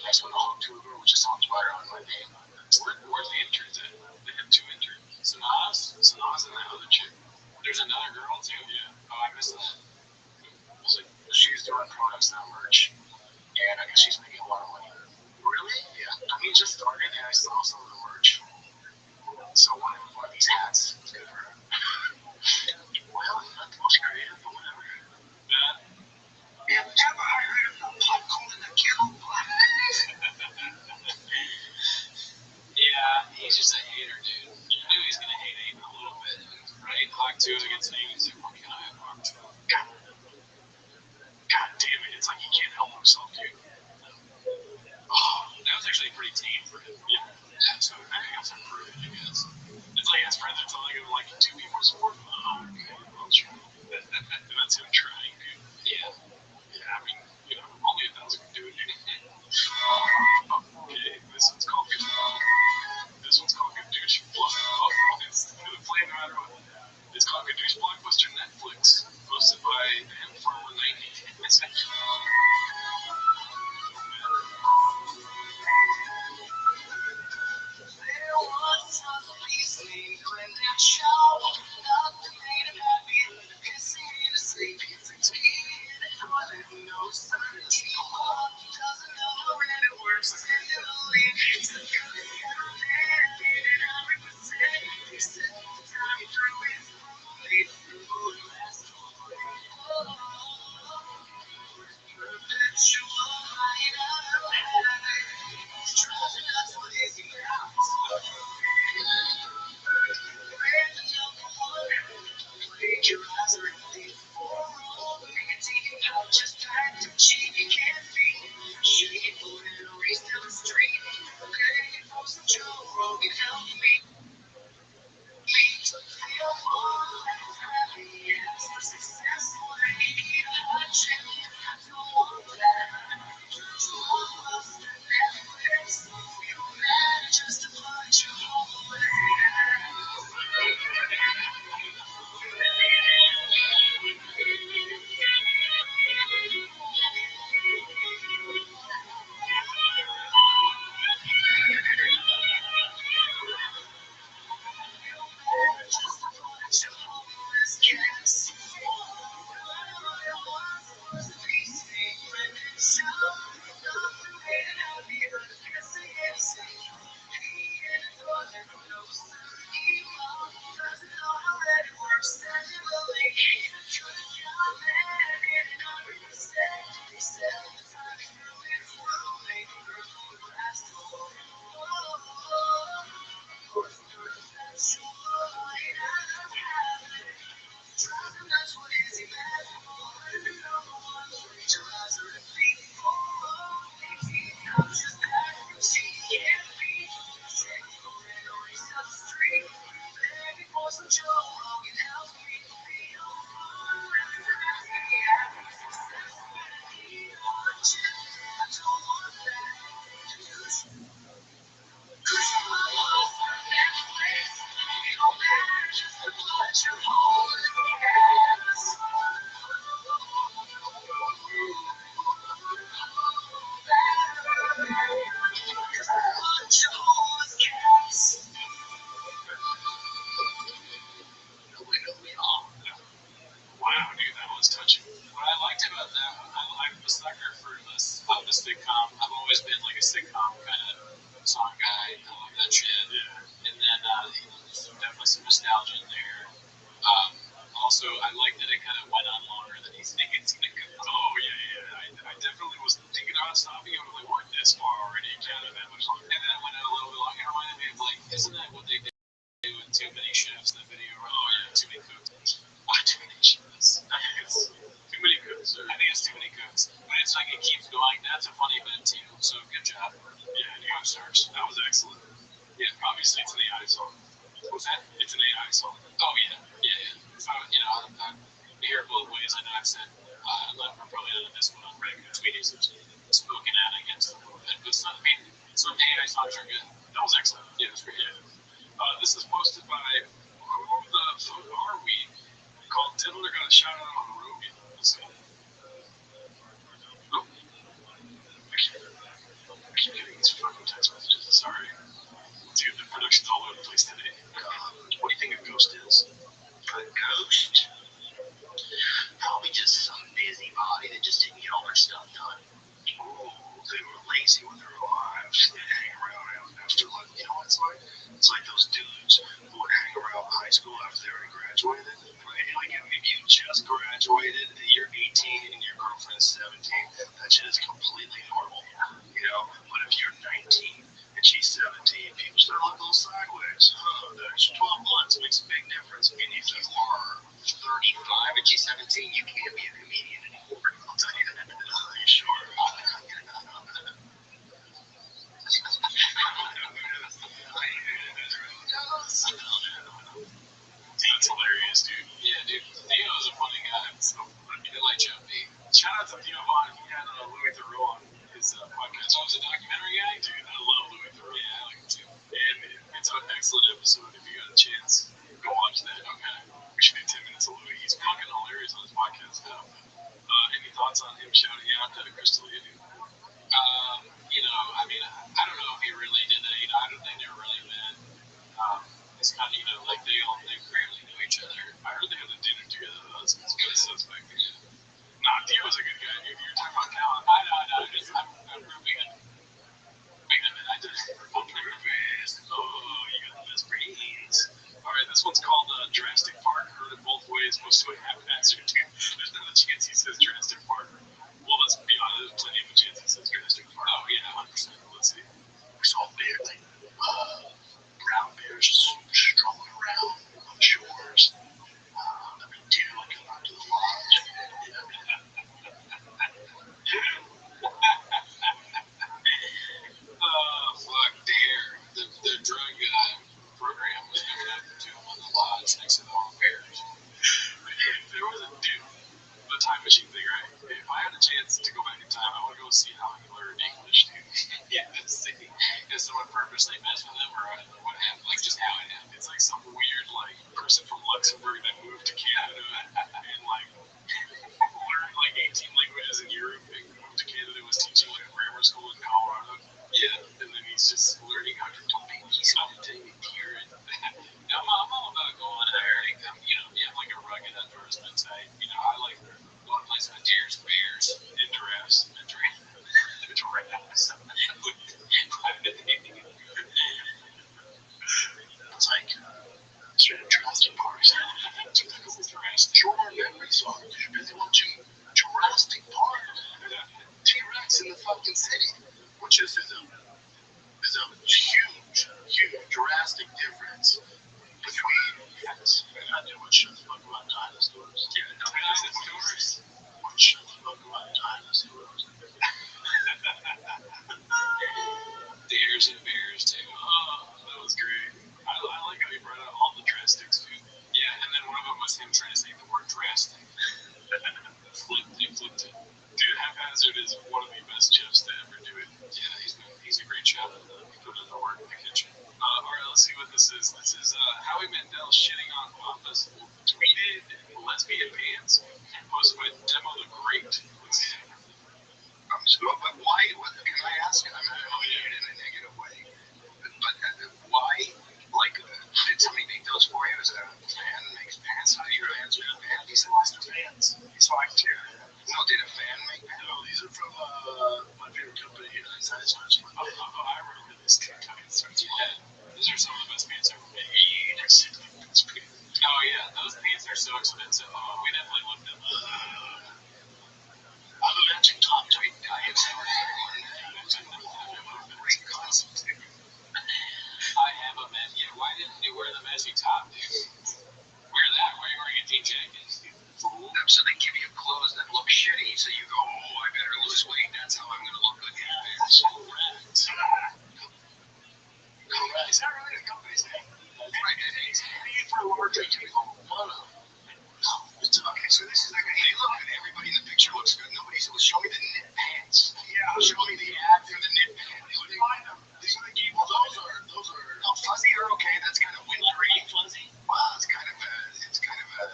Next one, the Hawk Tour, which is sounds right on my name. Where's the interns at? They have two interns. Sanaz and that other chick. There's another girl too. Yeah. Oh, I missed that. She's doing products, not merch. And I guess she's making a lot of money. Really? Yeah. I mean, just started and I saw some of the merch. So I wanted to buy these hats. It's good for her. Well, not the most creative, but whatever. Yeah, but have I heard of the popcorn and the kettle black? Yeah, he's just a hater, dude. You knew he's gonna hate Aiden a little bit, right? Hawk 2 against Aiden, he's like, what can I have Hawk 2? God damn it, it's like he can't help himself, dude. Oh, that was actually pretty tame for him. Yeah. So I guess I'm proving, I guess. It's like his friends are telling him, like, do me more support. Oh, okay, I'll try. And that's him trying, dude. Yeah. Yeah, I mean, only 1,000 can do it, dude. Okay, this one's called Gadoosh Block. Oh, it's the flame no matter what. It's called Gadoosh Blockbuster Netflix, posted by M Farmer 90. Wow, dude, that was touching. What I liked about that one, I'm a sucker for this sitcom. I've always been like a sitcom kind of song guy. I love that shit. Yeah. And then definitely some nostalgia in there. Also, I like that it kind of went on longer than you think it's going to go. Oh, yeah. I definitely was thinking about stopping it. I'm like, we're this far already. You can't have that much longer. And then it went on a little bit longer. It reminded me of like, isn't that what they did with Too Many Chefs, the video? Oh, yeah. Too Many Cooks. Too many chefs. It's too many cooks. I think it's Too Many Cooks. But it's like it keeps going. That's a funny bit too. So good job. Yeah, dude. 5 stars. That was excellent. Yeah. Obviously, it's in the eye zone. What's that? It's an AI song. Oh, yeah. So, you know, I hear it both ways. I know I've said, we're probably not this one on regular tweeties, spoken at against it a little bit. But some, I mean, some AI songs are good. That was excellent. Yeah, it was great. This is posted by Who the Fuck Are We? Called Tiddler got a shout out on Rogan. Let's see. Oh. I keep getting these fucking text messages. Sorry. Dude, the production's all over the place today. What do you think a ghost is? A ghost? Probably just some busybody that just didn't get all their stuff done. Oh, they were lazy with their lives. They hang around after, like, you know what it's like? It's like those dudes who would hang around high school after they already graduated. Right? Like, if you just graduated, you're 18 and your girlfriend's 17, that shit is completely normal. You know? But if you're 19 and she's 17, people start looking a little sideways. The extra 12 months makes a big difference. And if you are 35 and she's 17, you can't be a comedian anymore. I'll tell you that. Sure. That's hilarious, dude. Yeah, dude. Theo's a funny guy. So, he likes you. Shout out to Theo Vaughn. He had Louis Theroux on his podcast. So, I was a documentary guy. Dude, I love Louis Theroux. Yeah, I like him too. And it's an excellent episode if you got a chance. Go watch that. Okay. We should do 10 minutes of Louis. He's fucking hilarious on his podcast now. Any thoughts on him shouting out to Crystal? You know, I mean, I don't know if he really did that. You know, I don't think they were really mad. It's kind of, you know, like they barely knew each other. I heard they had a dinner together. That's kind of suspect. Nah, Theo's a good guy, dude. You're talking about Cal. I'm grouping it. Wait a minute, I did it. Oh, you got the best brains. Alright, this one's called Jurassic Park. Heard it both ways. Most of it haphazard, dude. There's not a chance he says Jurassic Park. Well, let's be honest, there's plenty of a chance he says Jurassic Park. Oh, yeah, 100%. Let's see. We saw brown bears strolling around on the shores. A big deer looking out to the lodge. Fuck, Dare. The drug program was coming up to him on the lodge next to the wrong bears. If there was a time machine thing, right? If I had a chance to go back in time, I would go see how he learned English, dude. Yeah, to see if someone purposely messed with him or what happened, like just how it happened. It's like some weird like person from Luxembourg that moved to Canada and like learned like 18 languages in Europe and moved to Canada, was teaching like a grammar school in Colorado. Yeah, and then he's just learning how to talk English all the time here. And I'm all about going there. You know, you have like a rugged outdoors mentality. You know, I like going to places with deers, bears, and giraffes. It's like straight up Jurassic Park. Short-term memory song. You're busy watching Jurassic Park. T-Rex in the fucking city, which is a huge drastic difference between yes, I knew what shut the fuck about dinosaurs. Yeah, dinosaurs. What shut the fuck about dinosaurs? Deers and bears too. Oh, that was great. I like how he brought out all the drastics, dude. Yeah, and then one of them was him trying to say the word drastic. He flipped it. Dude, Haphazard is one of the best chefs to ever do it. Yeah, he's a great chef. He put in the work in the kitchen. Alright, let's see what this is. This is Howie Mandel shitting on Pampas. Tweeted lesbian pants. Posted by Demo the Great. But why? Can I ask? I mean, I don't mean it in a negative way. But why? Like, did somebody make those for you? Is it a fan makes pants? How do your fans make pants? These are the fans. These like too. No, did a fan make pants? No, these are from my favorite company, United States. I remember this TikTok. Yeah, these are some of the best pants ever made. Oh yeah, those pants are so expensive. We definitely looked at them. I'm a matching top tweet guy. It's great concept. I have a man. Yeah, why didn't you wear the matching top, dude? Wear that. Why are you wearing a jean jacket? Fool. So they give you clothes that look shitty, so you go, oh, I better lose weight. That's how I'm going to look good in pants. Correct. Is that really the company's name? Right. portrait to be home fun of. No, it's okay. So this is like, hey, look, everybody in the picture looks good. Nobody said, well, show me the knit pants. Yeah, show me the ad for the knit pants. What do you find them? Well, those are. No, fuzzy are okay. That's kind of wintry. Fuzzy? Well, it's kind of a.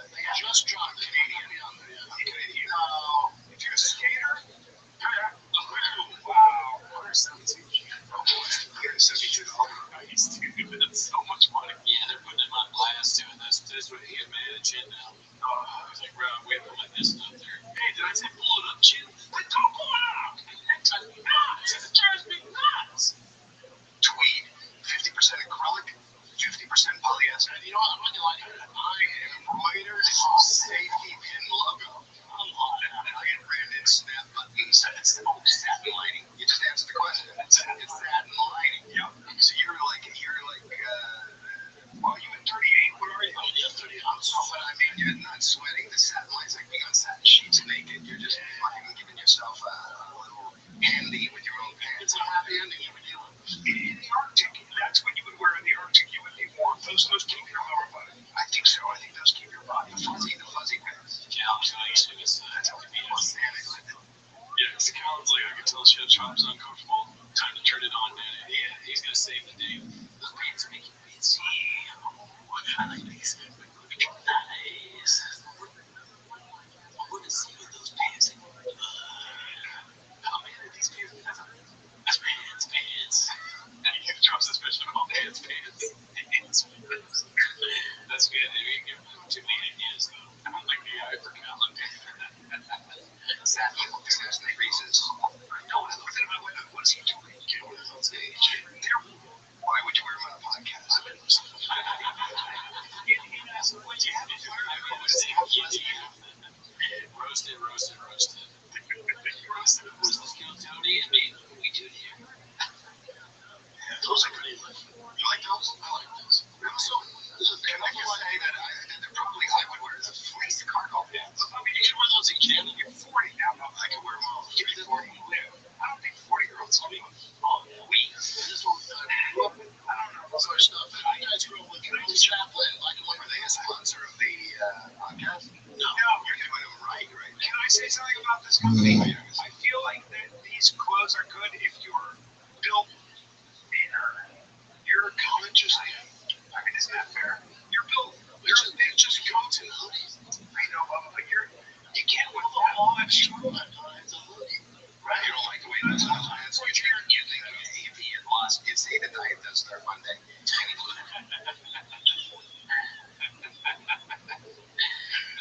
They just dropped Canadian. I'm Canadian. No, if you're a skater. Wow, 172. Oh, $172. Nice, dude. That's so much money. Yeah, they're putting him on blast doing this. This is what he can manage it now. He's like, bro, wait, put my this up there. Hey, did I say pull it up, Jim? Then don't pull it up. That drives me nuts. It drives me nuts. Tweed, 50% acrylic, 50% polyester. And you know what? I'm not gonna lie to you. I embroidered safety pin logo. I branded snap buttons. It's satin lining. You just answered the question. It's satin lining. Yep. So you're like, well, you at 38. What are you? Oh, yeah, 38. But I mean, you're not sweating. The satin line's like being on satin sheets naked. You're just fucking giving yourself a little handy with your own pants. It's a happy ending every day. In the Arctic, that's what you would wear in the Arctic. You would be warm. Those keep your lower body. I think so. I think those keep your body fuzzy pants. Yeah, that's how we be. Yeah, because Colin's like, I can tell Shop's uncomfortable. Time to turn it on, man. Yeah, he's gonna save the day. Those pants make you fancy. I like these. Nice. I want to see what those pants are. How many of these pants? That's pants. He drops suspicion about pants. That's good. I mean, give him too many ideas, though. I don't like the eye for Colin. Sadly, look, there's reasons. I know. I looked at him. I went, what's he doing? Getting with us on stage. Why would you wear him on a podcast? I've been listening. What'd you have to do? Roasted. Roasted Tony and me. We do it here. Those are pretty good. You like those? I like those. So, can I just say that they're probably I would wear the fleece cargo pants. I mean, you can wear those in Canada. You're 40 now. I can wear them all. Give me the 40 you live. I don't think 40-year-olds can be. This is what we grew up with. I don't know. Those other stuff that I guys grew up with. Rose Chaplin. Like, were they a sponsor of the podcast? No, you're doing them right. Can I say something about this company? I feel like that these clothes are good if you're built thinner. You're just, I mean, isn't that fair? You're built, they just go to hoodies. I know, but you can't with that long extra. It's a hoodie. Right? You don't like the way that's on the pants. You think AP and lost. You say the night does start Monday.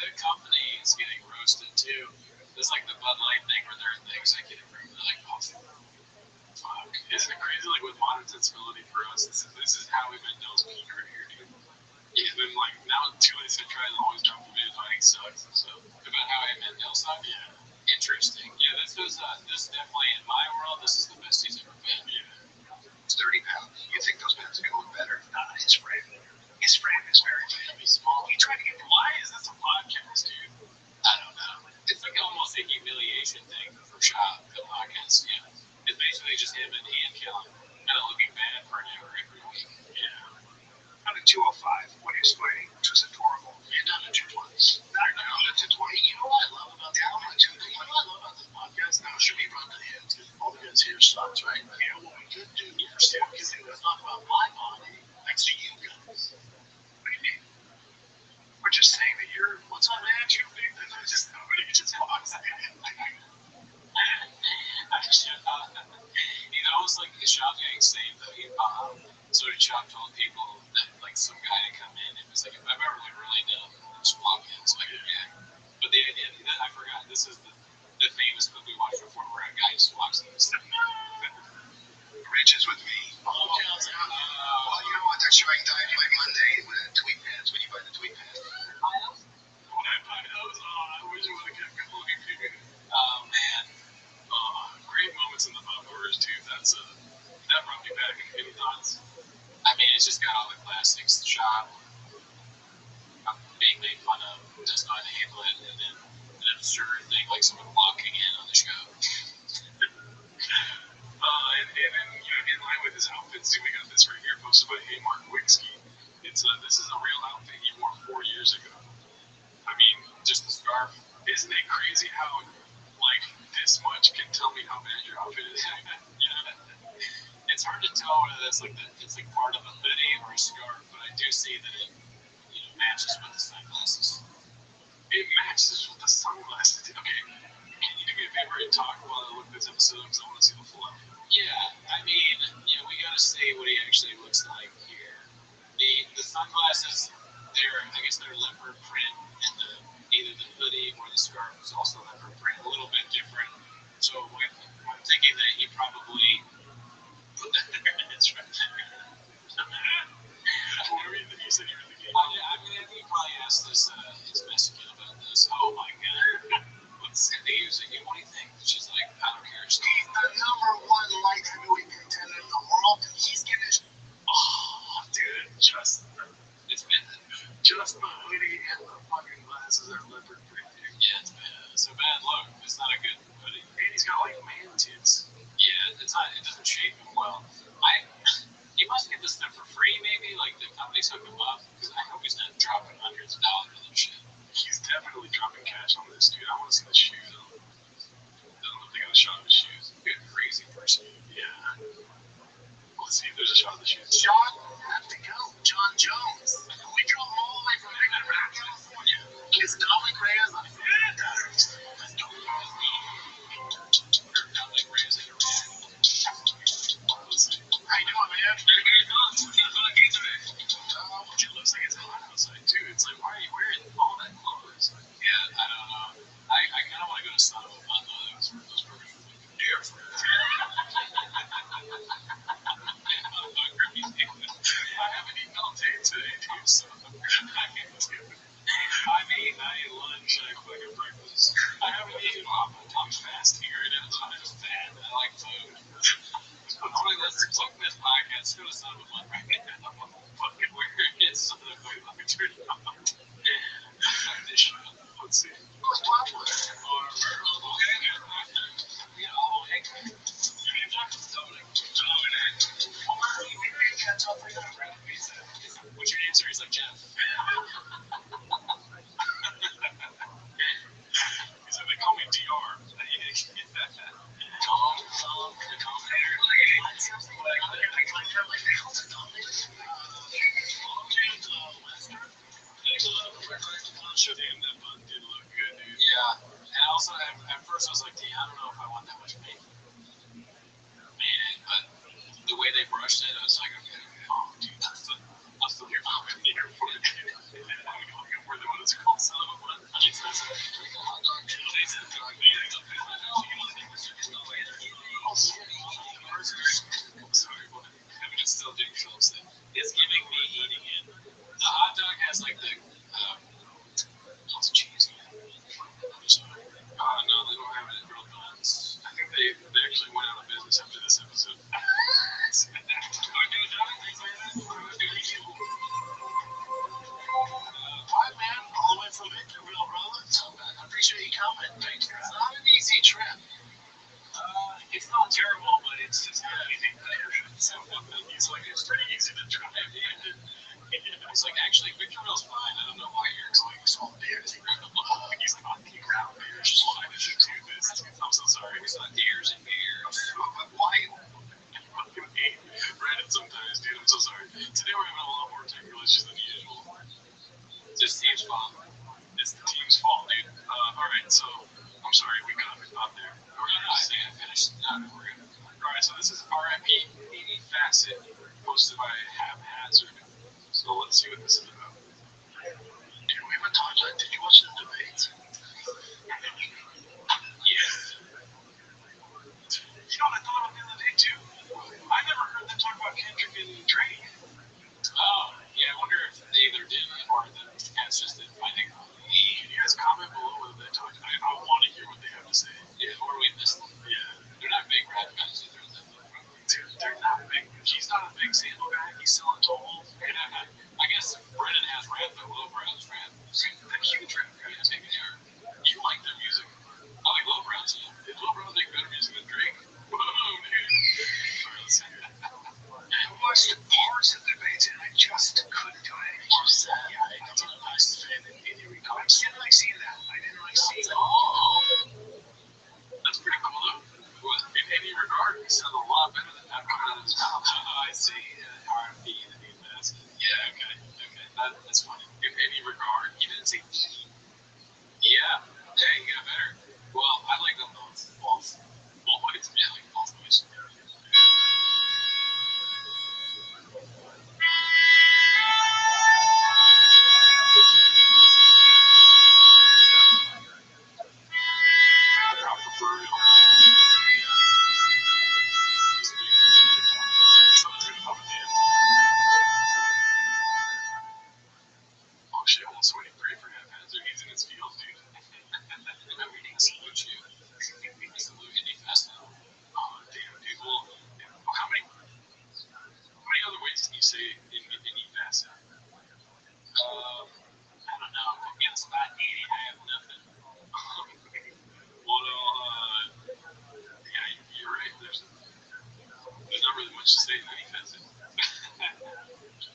The company is getting roasted too. It's like the Bud Light thing where there are things I get approved. They're like, oh, fuck. Isn't it crazy? Like with modern sensibility for us, this is how we've been known to peak right here, dude. Yeah, and then like now 2 weeks I try to always drop the video fighting sucks. So about how I met Del suck. Yeah. Interesting. Yeah, this definitely in my world, this is the best he's ever been. Yeah. It's 30 pounds. You think those pants are going to look better? His frame. His frame is very small. He tried to get. Why is this a podcast, dude? I don't know. It's like almost a humiliation thing for Shop, the podcast. Yeah. It's basically just him and Kellen kind of looking bad for an hour every week. Yeah. On a 205 when he was fighting, which was adorable. You're down to 220s. Not down to 220. You know what I love about this podcast? Now, it should be run to him too. All the guys here sucks, right? Yeah, what we could do here, Steve, is talk about my body next to you guys. What do you mean? We're just saying that you're, what's on that? You think that nobody just walks in. You know, it's like the Shop getting saved though. So Shop told people that like some guy to come in and was like, I've ever really done just walk in. So like, yeah. But the idea that I forgot, this is the famous clip we watched before where a guy just walks in and says, Rich is with me. Well, you know what? They're showing Dynamite Monday with tweet pants when you buy the tweet pants. When I buy those, I wish it would have kept looking good. Oh, man. Great moments in the Buffers, too. That brought me back. Any thoughts? I mean, it's just got all the classics. The Shop. I'm being made fun of. Just not handle it. And then an absurd thing like someone walking in on the show. And then, in line with his outfits, too, we got this right here posted by Hey Mark Wicksky. It This is a real outfit you wore 4 years ago. I mean, just the scarf. Isn't it crazy how like this much can tell me how bad your outfit is? It's hard to tell whether that's like it's like part of a hoodie or a scarf, but I do see that it matches with the sunglasses. It matches with the sunglasses. Okay, can you do me a favor and talk while I look this episode because I want to see the full outfit? Yeah, I mean, we gotta see what he actually looks like here. The sunglasses, I guess they're leopard print, and either the hoodie or the scarf is also leopard print, a little bit different. So I'm thinking that he probably put that there and it's right there. You said you really gave I mean, I think he probably asked his Mexican about this. Oh my god. Let's see. They use it. What do you think? She's like, I don't care. He's the number 1 light heavyweight contender in the world. He's getting his. Oh, dude, just the hoodie and the fucking glasses are leopard print. Yeah, it's bad. It's a bad look. It's not a good hoodie. And he's got like man tits. Yeah, it's not. It doesn't shape him well. He must get this stuff for free, maybe. Like the company's hook him up. Because I hope he's not dropping hundreds of dollars on this shit. He's definitely dropping cash on this, dude. I want to see the shoes. I don't know if they got a shot of the shoes. You're a crazy person. Yeah. Let's see if there's a shot of the shoes. John has to go. John Jones. We drove all the way from Bakersfield, California. His Dominic Reyes on How you doing, man? It looks like it's hot outside, too. It's like, why are you wearing all that clothes? Yeah, I don't know. I kind of want to go to Sodom and Gomorrah. Those were Air Force. I haven't eaten all day today, dude, so I can't skip it. I ate lunch and I fucking breakfast. I haven't eaten. I'm fasting right now, so I'm just fat. I like food. Let's fuck this podcast. Go to Sodom and Gomorrah. I'm fucking weird. It's something that we like to do. Let's see. What's popular? What's your answer? He's like, Jeff. He said they call me DR. Damn, that bun did look good, dude. Yeah. And also, at first I was like, I don't know if I want that much makeup. Man, but the way they brushed it, I was like, okay. Oh, dude, I'm still here for it. For the what is it called? Son of a bun? Sorry, what? It's still doing Phillips. It's giving me eating it. The hot dog has like the it's cheesy. No, they don't have any real buns. I think they actually went out of business after this episode. Hi, man. All the way from Victorville, brother. I appreciate you coming. Thank you. It's not an easy trip. It's not terrible, but it's not anything. So he's like, it's pretty easy to drive. It's like, actually, Victorville's fine. I don't know why you're going so beers. He's talking around beers. Why did you do this? I'm so sorry. It's not beers and beers. Why? Fucking hate Reddit sometimes, dude. I'm so sorry. Today we're having a lot more technical issues than usual. This team's fault. It's the team's fault, dude. Alright, so I'm sorry, we got it out there. I think I finished. We're good. Alright, so this is RIP 80 Facet, posted by Haphazard. So let's see what this is about. Dude, we haven't talked about. Did you watch the debates? Yeah. You know what I thought about the other day, too? I never heard them talk about Kendrick and Drake. Oh, yeah, I wonder if they either did or the cats just didn't find it. Can you guys comment below whether they talked? I want to hear what they have to say. Yeah, or we missed them. Yeah. They're not big rap guys either. Dude, they're not big. He's not a big sample guy. He's selling tolls. I guess Brennan has rap, but Lowbrow's rap. They're huge rap guys. Yeah, maybe they are. You like their music. I like Lowbrow's. Did Lowbrow make better music than Drake? Whoa, dude. Alright, let's see. I watched parts of the debates and I just couldn't do it. The facet. Yeah, okay. That's funny. In any regard, you didn't say E. Yeah. Hey, you got better. Well, I like them both. Both ways. Yeah, like both ways. Oh shit, well, somebody pray for him. He's in his field, dude. I'm reading salute you. Salute Indy Fest now. Oh, damn, dude. Well, how many other ways can you say Indy Fest? I don't know. Against that 80, I have nothing. Well, yeah, you're right. There's not really much to say in Indy Fest.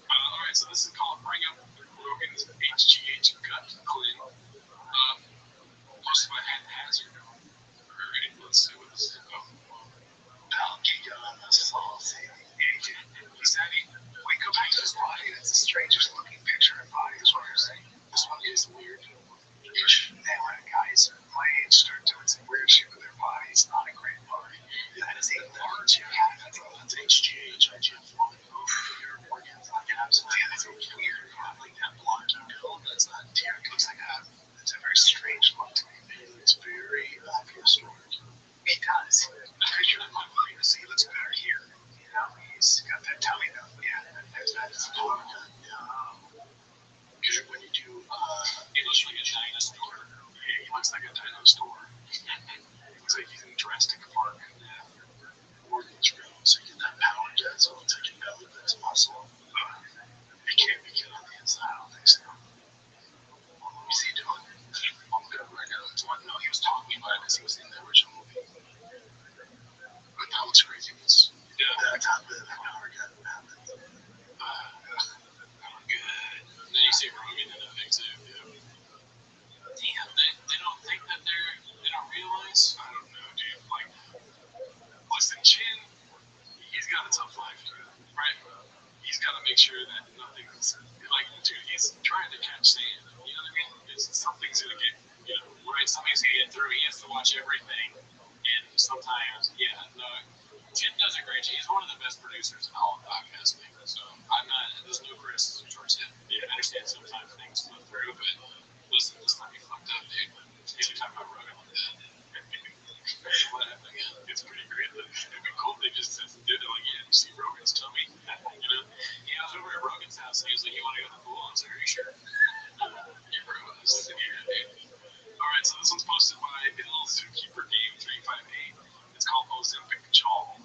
Alright, so this is called Bring Up Rogan's HGH Gut Clean. Posted by Hazard. Alright, let's see what this is about. He said we go back to his body, and it's the strangest looking picture in body, is what you're saying. This one is weird. Then when guys my age start doing some weird shit with their body, it's not a great body. That is a large half. That's HGH, IGF-1. Your organs, like absolutely, that's a weird, like that blocky pill. That's not tear. It looks like it's a very strange look to me. It's very prehistoric. He does. I'm pretty sure that my body, see, he looks better here. You know, he's got that tummy though. Yeah, that's cool. Because when you do, He looks like a dinosaur. he looks like a dinosaur. He looks like he's in Jurassic Park. Yeah. Organs grow, so you get that power dead, so it's like your belly that's muscle. It can't be good on the inside, I don't think so. What's he doing? I'm good right now. No, he was talking about it because he was in the original movie. But that was craziness. Yeah. That's how the power got happened. Good. And then you see Rogan in a thing too. Yeah. Damn, they don't think that they don't realize? I don't know, dude. Like, Listen, Chin, he's got a tough life, right? He's got to make sure that nothing's like, dude, he's trying to catch sand. You know what I mean? Something's gonna get, right? Something's gonna get through. He has to watch everything, and sometimes, Chin does a great job. He's one of the best producers in all of podcasting. So there's no criticism towards him. Yeah, I understand sometimes things slip through, but listen, this time he fucked up, dude. He's talking about Rogan like that. It's pretty great. It'd be cool if they just did it like, yeah, you see Rogan's tummy? I was over at Rogan's house, and he was like, you want to go to the pool? I was like, are you sure? Yeah, bro, this is here, dude. Alright, so this one's posted by Bill Zookeeper Game 358. It's called Ozempic Jaw.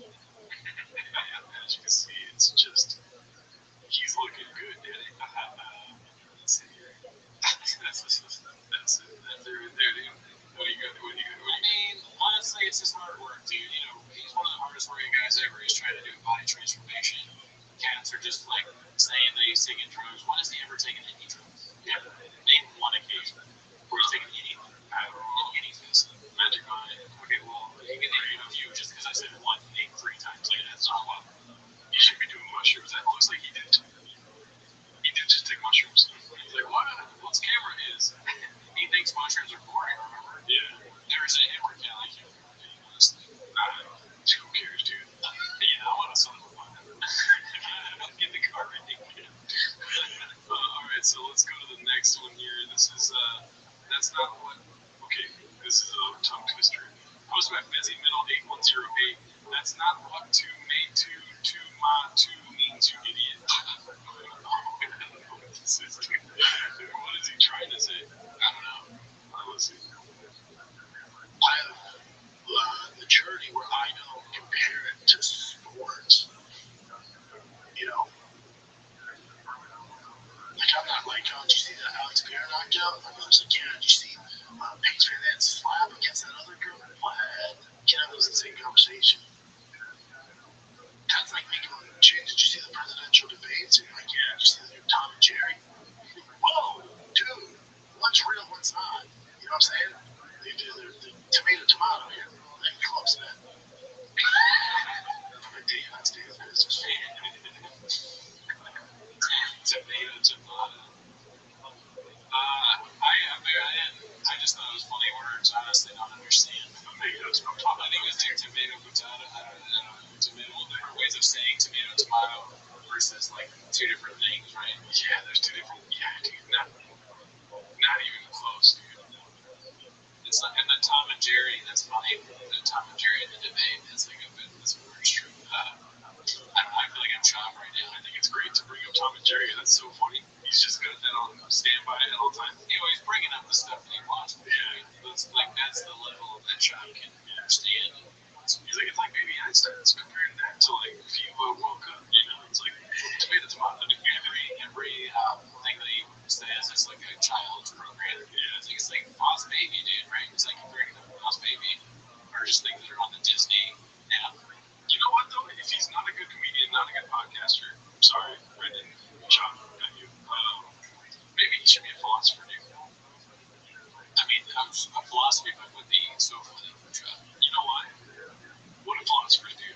As you can see, it's just, he's looking good, daddy. Let's see here. That's it. That's it right there, dude. What do you got? I mean, honestly, it's just hard work, dude. He's one of the hardest working guys ever. He's trying to do body transformation. Cats are just like saying that he's taking drugs. When has he ever taken any drugs? Yeah. Name one occasion where he's taken anything. I don't know. Anything. Magic Mind. Okay, well, you can name a few just because I said one. Name 3 times. Like, that's not a lot. You should be doing mushrooms. That looks like he did. He did just take mushrooms. He's like, what? What's camera is? He thinks mushrooms are boring, remember? Yeah. There's a hammer cat like you. Honestly. Who cares, dude? Yeah, I want a son of a fun. Get the car ready. Alright, so let's go to the next one here. This is, that's not what. Okay, this is a tongue twister. Posted by Busy Middle 8108. That's not what to made to mean to idiot. What is he trying to say? I don't know. Let's see. I have maturity where I don't compare it to sports. Like, I'm not like, oh, did you see that Alex Pierre knocked out? I'm just like, yeah, did you see Paige Van Zandt slap against that other girl? What? Can have those in the same conversation? That's like making a change. Did you see the presidential debates? And you're like, yeah, did you see the new Tom and Jerry? Whoa, dude, one's real, one's not. You know what I'm saying? They do the tomato here. They ain't close to that. That's Dave's business. two different things, right? Yeah, there's two different. Yeah, dude, not even close, dude. It's like, and the Tom and Jerry. That's funny. The Tom and Jerry in the debate is like a bit. That's very true. I feel like I'm shocked right now. I think it's great to bring up Tom and Jerry. That's so funny. He's just got that on standby at all times. You know, he's bringing up the stuff that he wants. Yeah, that's the level that Chop can understand. He's like, it's like Baby Einstein. It's comparing that to like FIFA World Cup. You know, it's like tomato. Every thing that he says is like a child's program. Yeah, it's like Boss Baby, dude, right? It's like comparing it to Boss Baby, or just things that are on the Disney app. You know what though? If he's not a good comedian, not a good podcaster, sorry, Brendan, Chop, not you. Maybe he should be a philosopher, dude. I mean, a philosophy book would be so funny for Chop. You know why? What do philosophers do?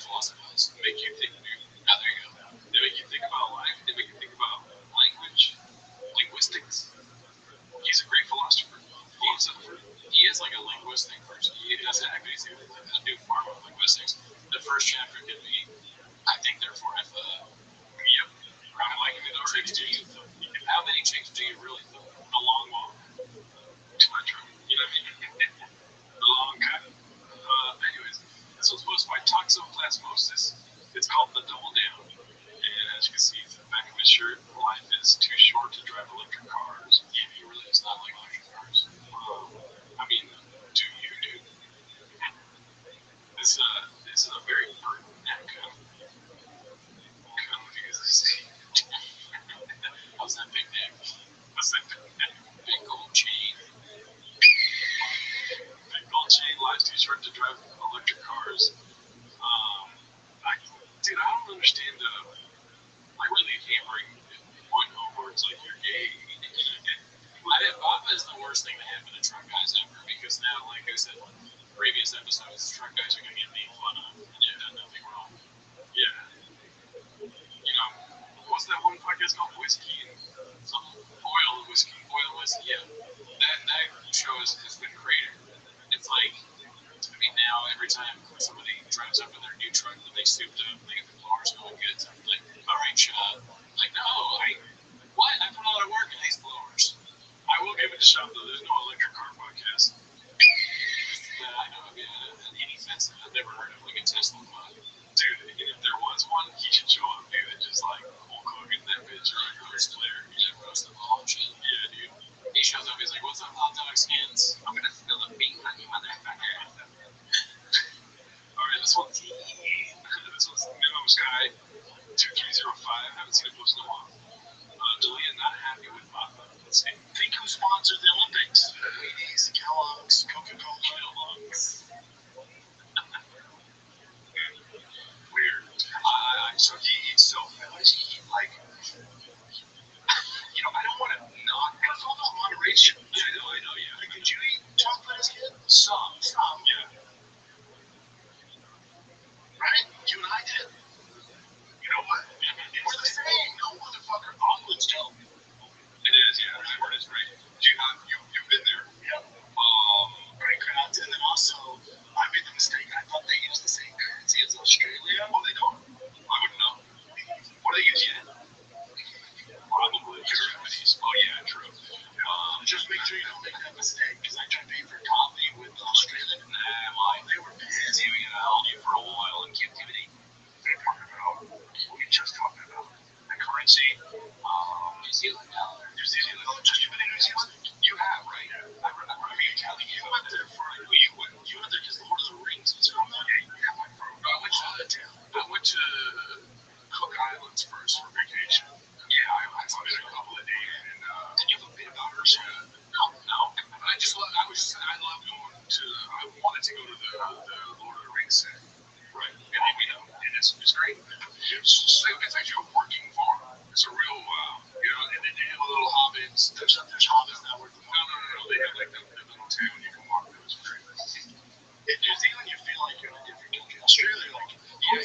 Philosophize. Make you think, dude. Oh, there you go. They make you think about life. They make you think about language, linguistics. He's a great philosopher. He is like a linguistic person. He doesn't have anything to do farm with linguistics. The first chapter could be, I think, therefore, if Yep. I'm liking it already. How many chicks do you really think? The long walk. Too much room. You know what I mean? The long cut. Anyways, this was posted by Toxoplasmosis. It's called The Double Down. And as you can see, it's the back of his shirt. Life is too short to drive electric cars. Yeah, he really does not like electric cars. I mean, do you, dude? This is a very pertinent neck. How's that big neck? What's that big neck? Big gold chain. Big gold chain. Life's too short to drive electric cars. Dude, I don't understand like really hammering point home where it's like you're gay. Bob is the worst thing to happen to truck guys ever, because now, like I said in previous episodes, truck guys are going to get made fun of, and they've done nothing wrong. Yeah. You know, what's that one podcast called? Whiskey and something? Oil and whiskey. Yeah. That show has been great. It's like, I mean, now every time somebody drives up in their new truck that they souped up, they get the blowers going good. So I'm like, all right, shut. Like, no, what? I put a lot of work in these blowers. I will give it a shot though. There's no electric car podcast. I know. I mean, any sense I've never heard of like a Tesla pod. Dude, if there was one, he should show up, dude, and just like Hulk Hogan that bitch or a Ghost Player. Yeah, roast the ball and shit. Yeah, dude. He shows up, he's like, what's up, hot dog skins? I'm gonna spill a bean on you, motherfucker. Alright, this one's Minimum Sky 2305. Haven't seen it post in a while. Delia not happy with Papa. Let's see. Think who sponsored the Olympics? Wheaties, Kellogg's, Coca-Cola. Kellogg's. Weird. So he eats so fast. He eat like, I don't want to not. It's all about moderation. Yeah, I know, yeah. Like, did you eat chocolate as a kid? Some. Yeah. Right? You and I did. You know what? We're the same. No motherfucker. Omelets don't. It is, yeah. That word is great. You've been there. Yeah. Great crowds. And then also, I made the mistake. I thought they used the same currency as Australia. Oh, they don't. I wouldn't know. What do they use yen? Probably. Japanese. Oh, yeah, true. Just make sure you don't make that mistake, because I tried paying for coffee with Australia. They were busy. We gotta hold you for a while in captivity. They're talking about what we just talked about. The currency. New Zealand dollar. New Zealand. Oh, just you been in New Zealand? You have, right? I remember you telling me. You went there for you went there because Lord of the Rings was from there. Yeah, you went from. I went to Cook Islands first for vacation. Yeah, I spent a couple of days. And did you have a bit about her? No. I love going to. I wanted to go to the Lord of the Rings set. Right. And it's great. It's actually a working farm. It's a real, and then they have little hobbits. There's hobbits that were. No. They have like the little town you can walk through. It's great. In New Zealand, you feel like you're in a different country. Australia, like,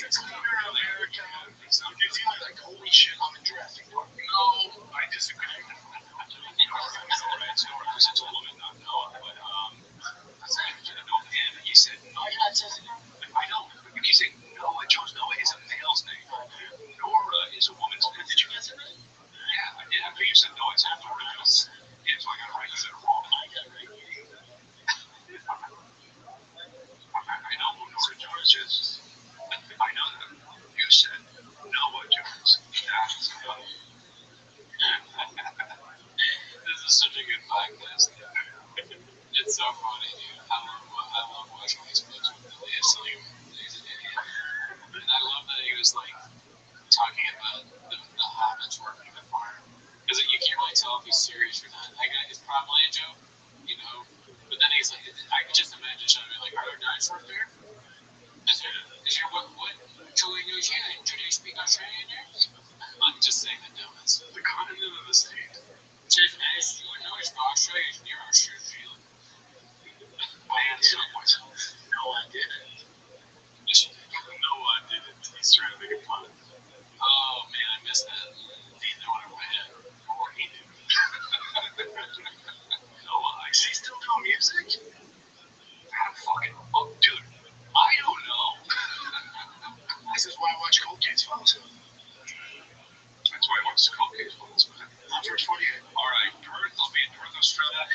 it's clear America. New Zealand, like, holy shit, I'm in Jurassic Park. No, I disagree. It's a woman, not Noah, but he said no. I know. You keep saying Noah. I chose Noah is a male's name. Nora is comments were pretty good fire. Because you can't really tell if he's serious or not. I guess it's probably a joke, you know. But then he's like, I can just imagine Sean being like, are there guys right there? Is there what? Do they speak Australian there? I'm just saying that now. That's The continent of the state. Chief Nash, you know, it's Australia is near Australia. I answered myself. No, I didn't. Yes, you did. No, I didn't. He's trying to make a pun. Oh, man, I missed that. He's doing it in my head. Or he did. No, is he still doing music? I don't fucking know. Dude, I don't know. This is why I watch Cold Case Files. That's why I watch Cold Case Files, man. I'm George 48. All right, Perth. I'll be in Perth, Australia.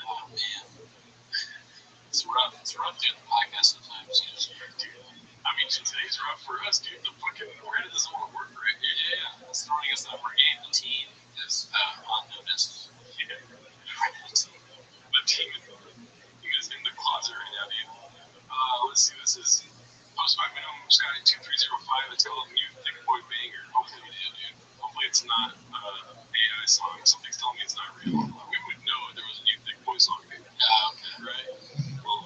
Oh, man. It's rough. It's rough doing the podcast sometimes, you know. Dude, I mean, today's rough for us, dude. We're headed this all work, right? Yeah. It's throwing us up our game. The team is on notice. Yeah. The team is in the closet right now, dude. Let's see. This is Post 5 Minimum Sky 2305. It's called New Thick Boy Banger. Hopefully it is, dude. Hopefully it's not AI song. Something's telling me it's not real. We would know if there was a New Thick Boy song, dude. Okay. Right? Well,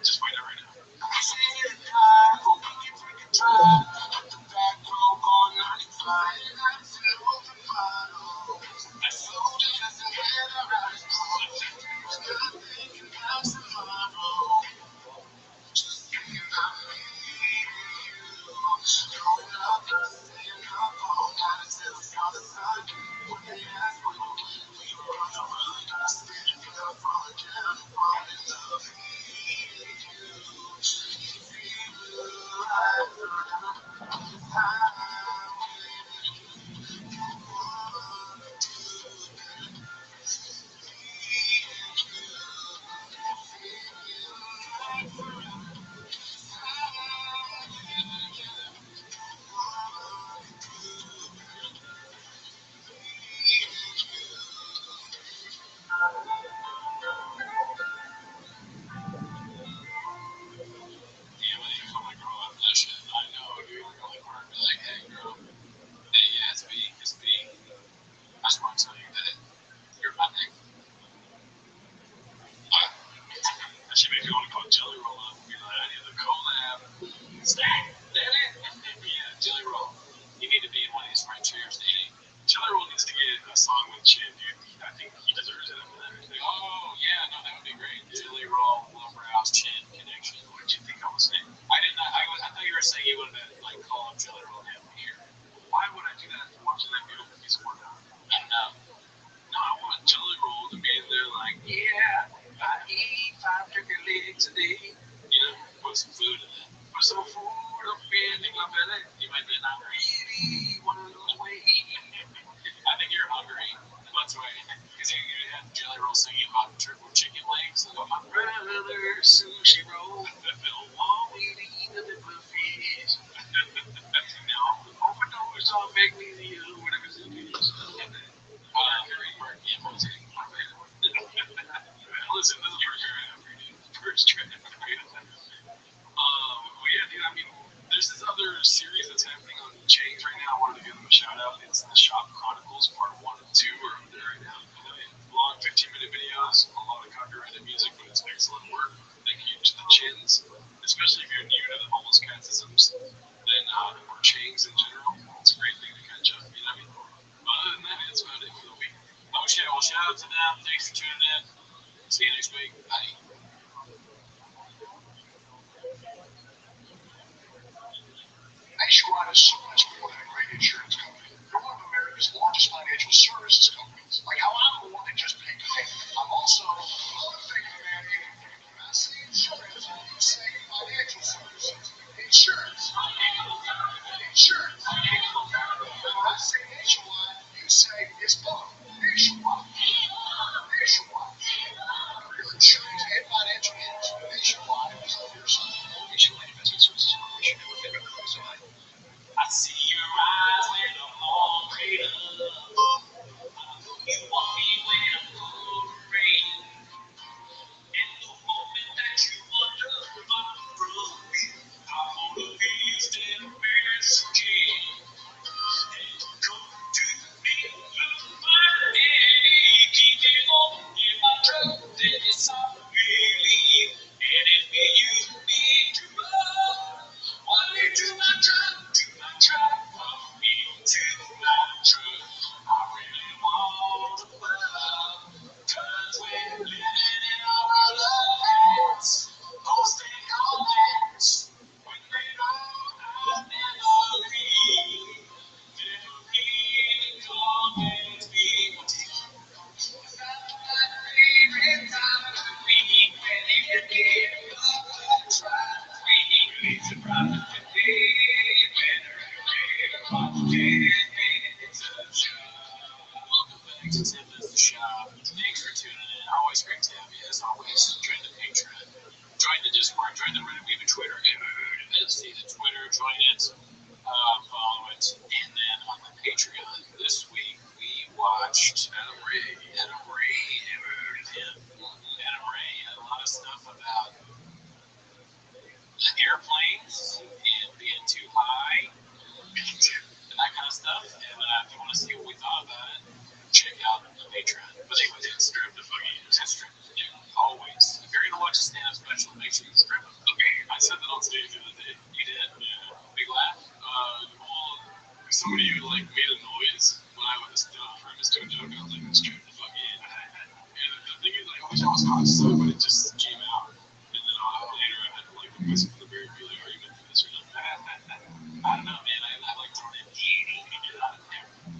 just find out right now. Nationwide is so much more than a great insurance company. They're one of America's largest financial services companies. Like how I'm the one that just paid the payment. I'm also a big man. When I say insurance, you say financial services. Insurance. Insurance. When I say nationwide, you say it's both. Nationwide. Nationwide. Your insurance and financial needs. Nationwide is on your side. Nationwide Investment Services Corporation. I see you Welcome back to 10 Minutes to Shop. Thanks for tuning in. Always great to have you. As always, join the Patreon, join the Discord, join the Reddit, we have a Twitter. See the Twitter, join it, follow it. And then on the Patreon this week, we watched Adam Ray. Adam Ray had a lot of stuff about airplanes and being too high and that kind of stuff. And if you want to see what we thought about it, check out the Patreon. But anyway, it's strip the fucking strip. Yeah, always. If you're gonna watch a stand-up special, make sure you strip it. Okay, I said that on stage the other day. You did? Yeah. Big laugh. Somebody who like made a noise when I was for him to a joke. I was like, strip the fucking. And the thing is, like, I wish I was conscious of it, but it just came out. And then later, I had to like voice for the very really argument for this or not. I don't know, man. I like throwing in deity. I've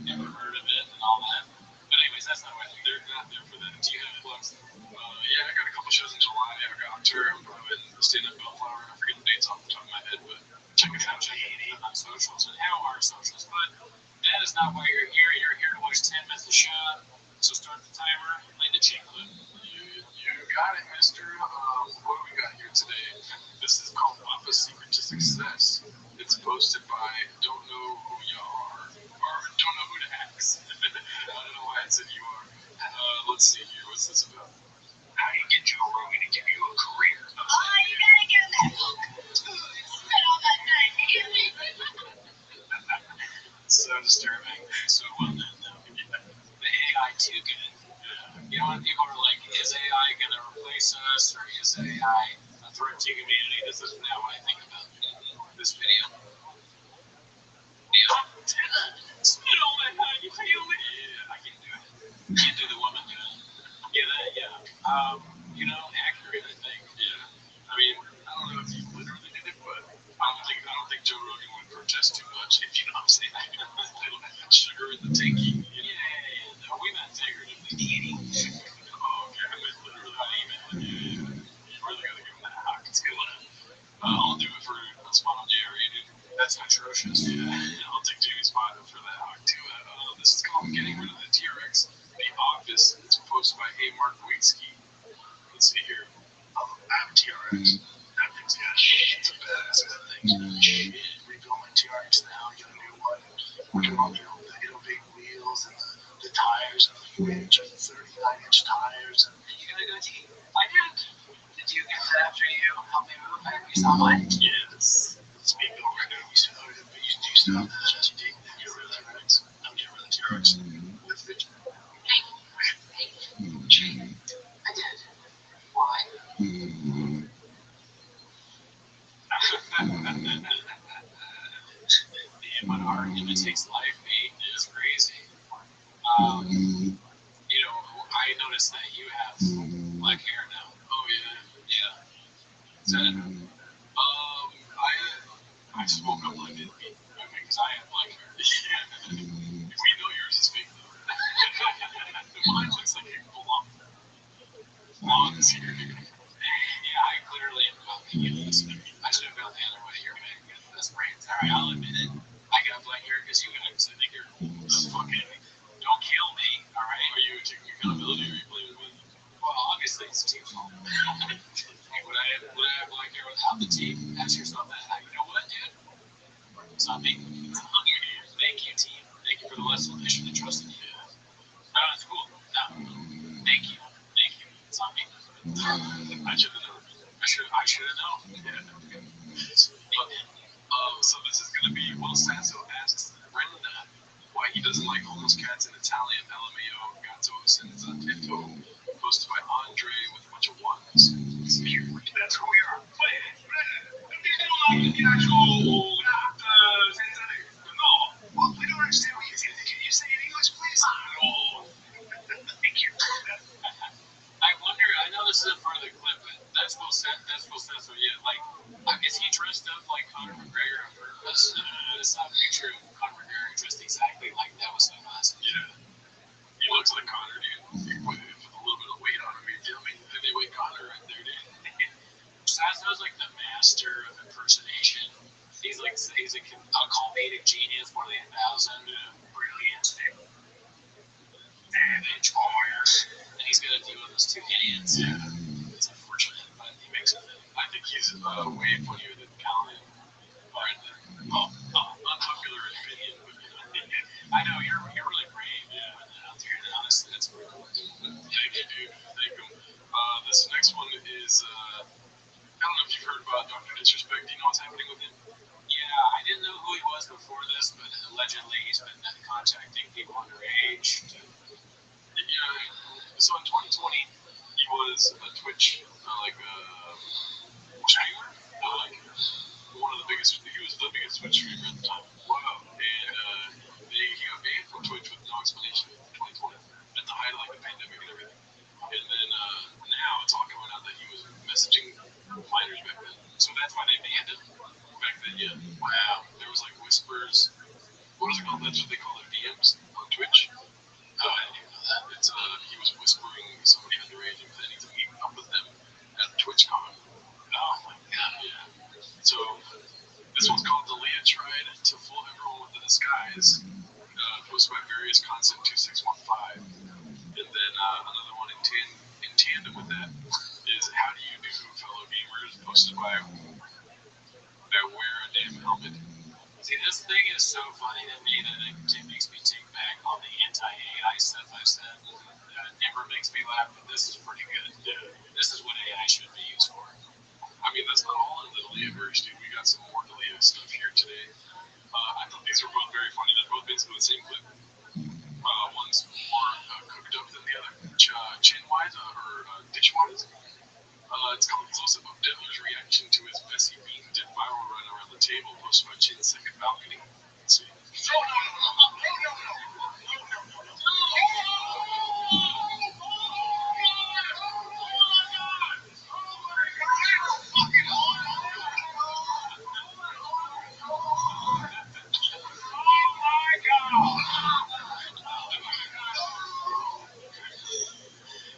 never heard of it and all that. But anyways, that's not why they're not there for that. Do you have plugs? Yeah, I got a couple shows in July. I got October. I'm doing the stand-up Bellflower. I forget the dates off the top of my head, but check it out. Check it out on socials and how are socials. But that is not why you're here. You're here to watch 10 Minutes to Shop. So start the timer. Play the chick clip. You got it, mister. What do we got here today? This is called Papa's Secret to Success. It's posted by Don't Know Who You Are, or Don't Know Who to Ask. I don't know why it said you are. Let's see here. What's this about? How do you get Joe Rogan to give you a career? Oh, you gotta get that hook. Spit all that night. So disturbing. So well done, though. The AI too good. You know when people are like, is AI going to replace us, or is AI a threat to humanity? This is now what I think about this video. Spit all that night. You feel me? Yeah, I can do it. Can't do the woman doing it. Yeah. You know, accurate, I think. Yeah. I mean, I don't know if you literally did it, but I don't think Joe Rogan would protest too much, if you know what I'm saying. Sugar in the tanky. Yeah. No, we meant figuratively. Oh, okay. I meant literally. You really gotta give him that hock. It's good. I'll do it for a spot on JRE, dude. That's atrocious. Yeah. I'll take Jamie's spot for that hock, too. This is called Getting Rid of the TRX. The Office. It's posted by A. Mark Witsky. Let's see here. I have a TRX. That thing's got shit. It's a badass. That thing's got shit. Rebuild my TRX now. Get a new one. Look at all the big wheels and the tires and the 4-inch and 39-inch tires. And You gotta go to I did. Did you get that after you helped me move? You saw mine? yes. Let's be going right now. You still have the GTD. Get rid of the TRX. I'm getting rid of the TRX. With the I did. Why? Man, what argument takes life, mate. It's crazy. You know, I noticed that you have black hair now. Oh, yeah. Is that it? I just woke up like it. Because I have black hair. Yeah. We know yours is fake, though. Mine looks like it belongs. Long is here. Yeah, I clearly am about to get this. I should have gone the other way. You're going to get this brains. All right, I'll admit it. I got black hair because you guys. I think you're fucking. Don't kill me, all right? Are you taking accountability or are you blaming me? Well, obviously it's the team's fault. Would I have black hair without the team? Ask yourself that. You know what, dude? It's not me. Thank you, team. Thank you for the lesson. I should have trusted you. No, it's cool. No. Thank you. It's not me. I should have known. I should have known. Yeah. So this is gonna be Sasso asks Brenda why he doesn't like homeless cats in Italian. LMAO Gatto Senza posted by Andre with a bunch of ones. That's who we are. No. Well, we don't understand what you're saying. Can you say it in English, please? No. Thank you. I wonder. I know this isn't part of the clip, but that's supposed to yeah. Like, is he dressed up like Conor McGregor on purpose? I saw a picture of Conor McGregor dressed exactly like that was so awesome. Yeah. He looks like Conor, dude. With a little bit of weight on him. You feel me? They weigh Conor right there, dude. Sasso's like the master of impersonation. He's he's a comedic genius, one of the 1,000 brilliant and he's gonna deal with those two idiots. Yeah. It's unfortunate, but he makes it. I think he's way funnier than Calvin. Unpopular opinion, but I know you're really brave, out there, and honestly, that's pretty cool. Thank you, dude. Thank you. This next one is I don't know if you've heard about Dr. Disrespect. Do you know what's happening with him? Yeah, I didn't know who he was before this, but allegedly he's been contacting people underage. Yeah. So in 2020, he was a Twitch streamer, one of the biggest. He was the biggest Twitch streamer at the time. Wow. And he got banned from Twitch with no explanation in 2020 at the height of the pandemic and everything. And then now it's all coming out that he was messaging minors back then. So that's why they banned him back then. Yeah. Wow. There was whispers. What is it called? That's what they call it, DMs on Twitch. I didn't even know that. It's he was whispering somebody underage and pretending to meet up with them at TwitchCon. Oh my god. Yeah. So this one's called the Leah tried to fool everyone with the disguise. Posted by various Constant 2615. And then another one in tandem with that is How Do You Do, Fellow Gamers, posted by Wear a Damn Helmet. See, this thing is so funny to me that it makes me take back all the anti-AI stuff I've said. It never makes me laugh, but this is pretty good. Yeah. This is what AI should be used for. I mean, that's not all in the Leah verse, dude. We got some more Leah stuff here today. I thought these were both very funny. They're both basically the same clip. One's more cooked up than the other, chin-wise or dish-wise. It's called Close-Up of Diddler's Reaction to His Bessie Bean Did Viral Run Around the Table, posted by Chin's Second Balcony. Let's see.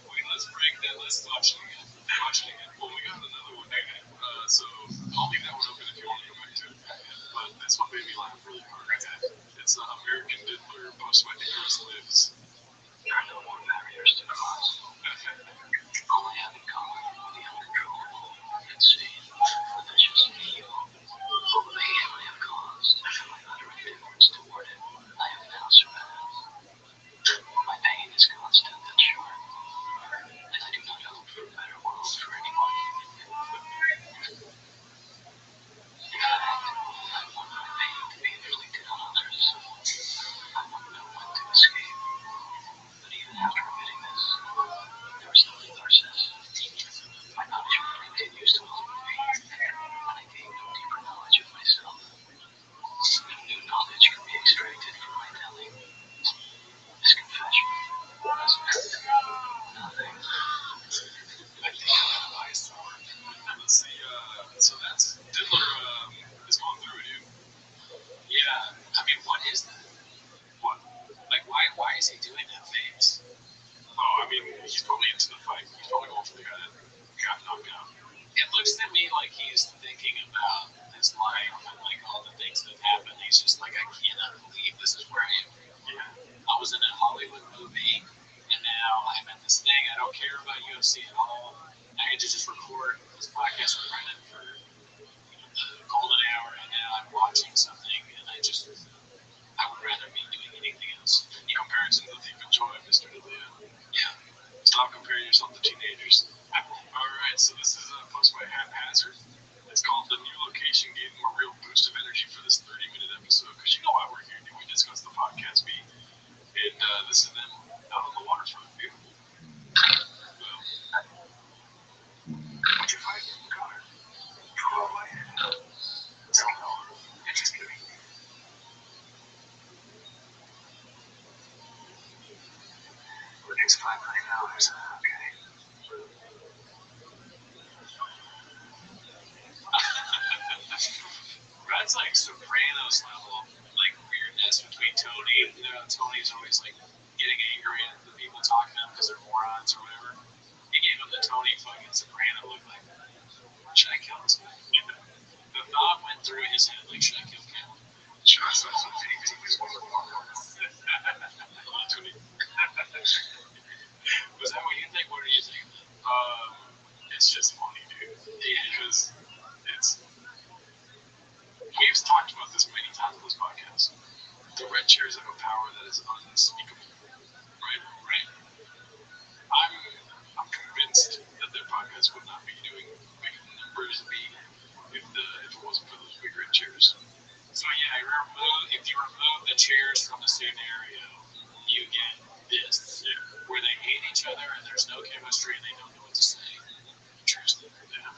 Wait, let's break that. Let's watch it again. Well, we got another one. So I'll leave that one open if you want to go back to it. But this one made me laugh really hard. It's American Diddler, posted by Nicholas Lives. There are no more barriers to cross. All I have in common with the uncontrollable, insane, malicious, and evil. All the pain I have caused, my utter indifference toward it, I have now surpassed. My pain is constant and short, and I do not hope for a better world for anyone. In fact, I want my pain to be inflicted on others. I want no one to escape. But even after admitting this, there is no catharsis. My punishment continues to elude me, and I gain no deeper knowledge of myself. No new knowledge can be extracted from my telling. This confession has meant nothing. I think I'm biased for it. Let's see. So that's Diddler is going through it, dude. Yeah, I mean, what is that? What? Why is he doing that face? Oh, I mean, he's probably into the fight. He's probably going for the guy that got knocked out. It looks to me like he's thinking about his life and all the things that have happened. He's just like, I cannot believe this is where I am. Yeah. I was in a Hollywood movie, and now I'm at this thing. I don't care about UFC at all. I had to just record this podcast with Brendan for the golden hour, and now I'm watching something, and I would rather be doing anything else. Comparison to the deep enjoy, Mr. Leah. Yeah. Stop comparing yourself to teenagers. Alright, so this is posted by Haphazard. It's called The New Location Gave Them a Real Boost of Energy for this 30-minute episode. Because you know why we're here, dude. We discuss the podcast beat. And this is them out on the waterfront. Beautiful. Well, what'd you find in the car? True life. No, it's just kidding. The next $5 million, okay. That's like Sopranos level, weirdness between Tony. Tony's always getting angry at the people talking to him because they're morons or whatever. He gave him the Tony fucking Soprano look should I kill this guy? The thought went through his head should I kill Ken? Just as a baby, this motherfucker. Was that what you think? What do you think? It's just funny, dude. Because we've talked about this many times on this podcast. The red chairs have a power that is unspeakable. Right? Right. I'm convinced that their podcast would not be doing big numbers if it wasn't for those big red chairs. So yeah, if you remove the chairs from the scenario, you get this, where they hate each other and there's no chemistry and they don't know what to say. Interesting. Yeah.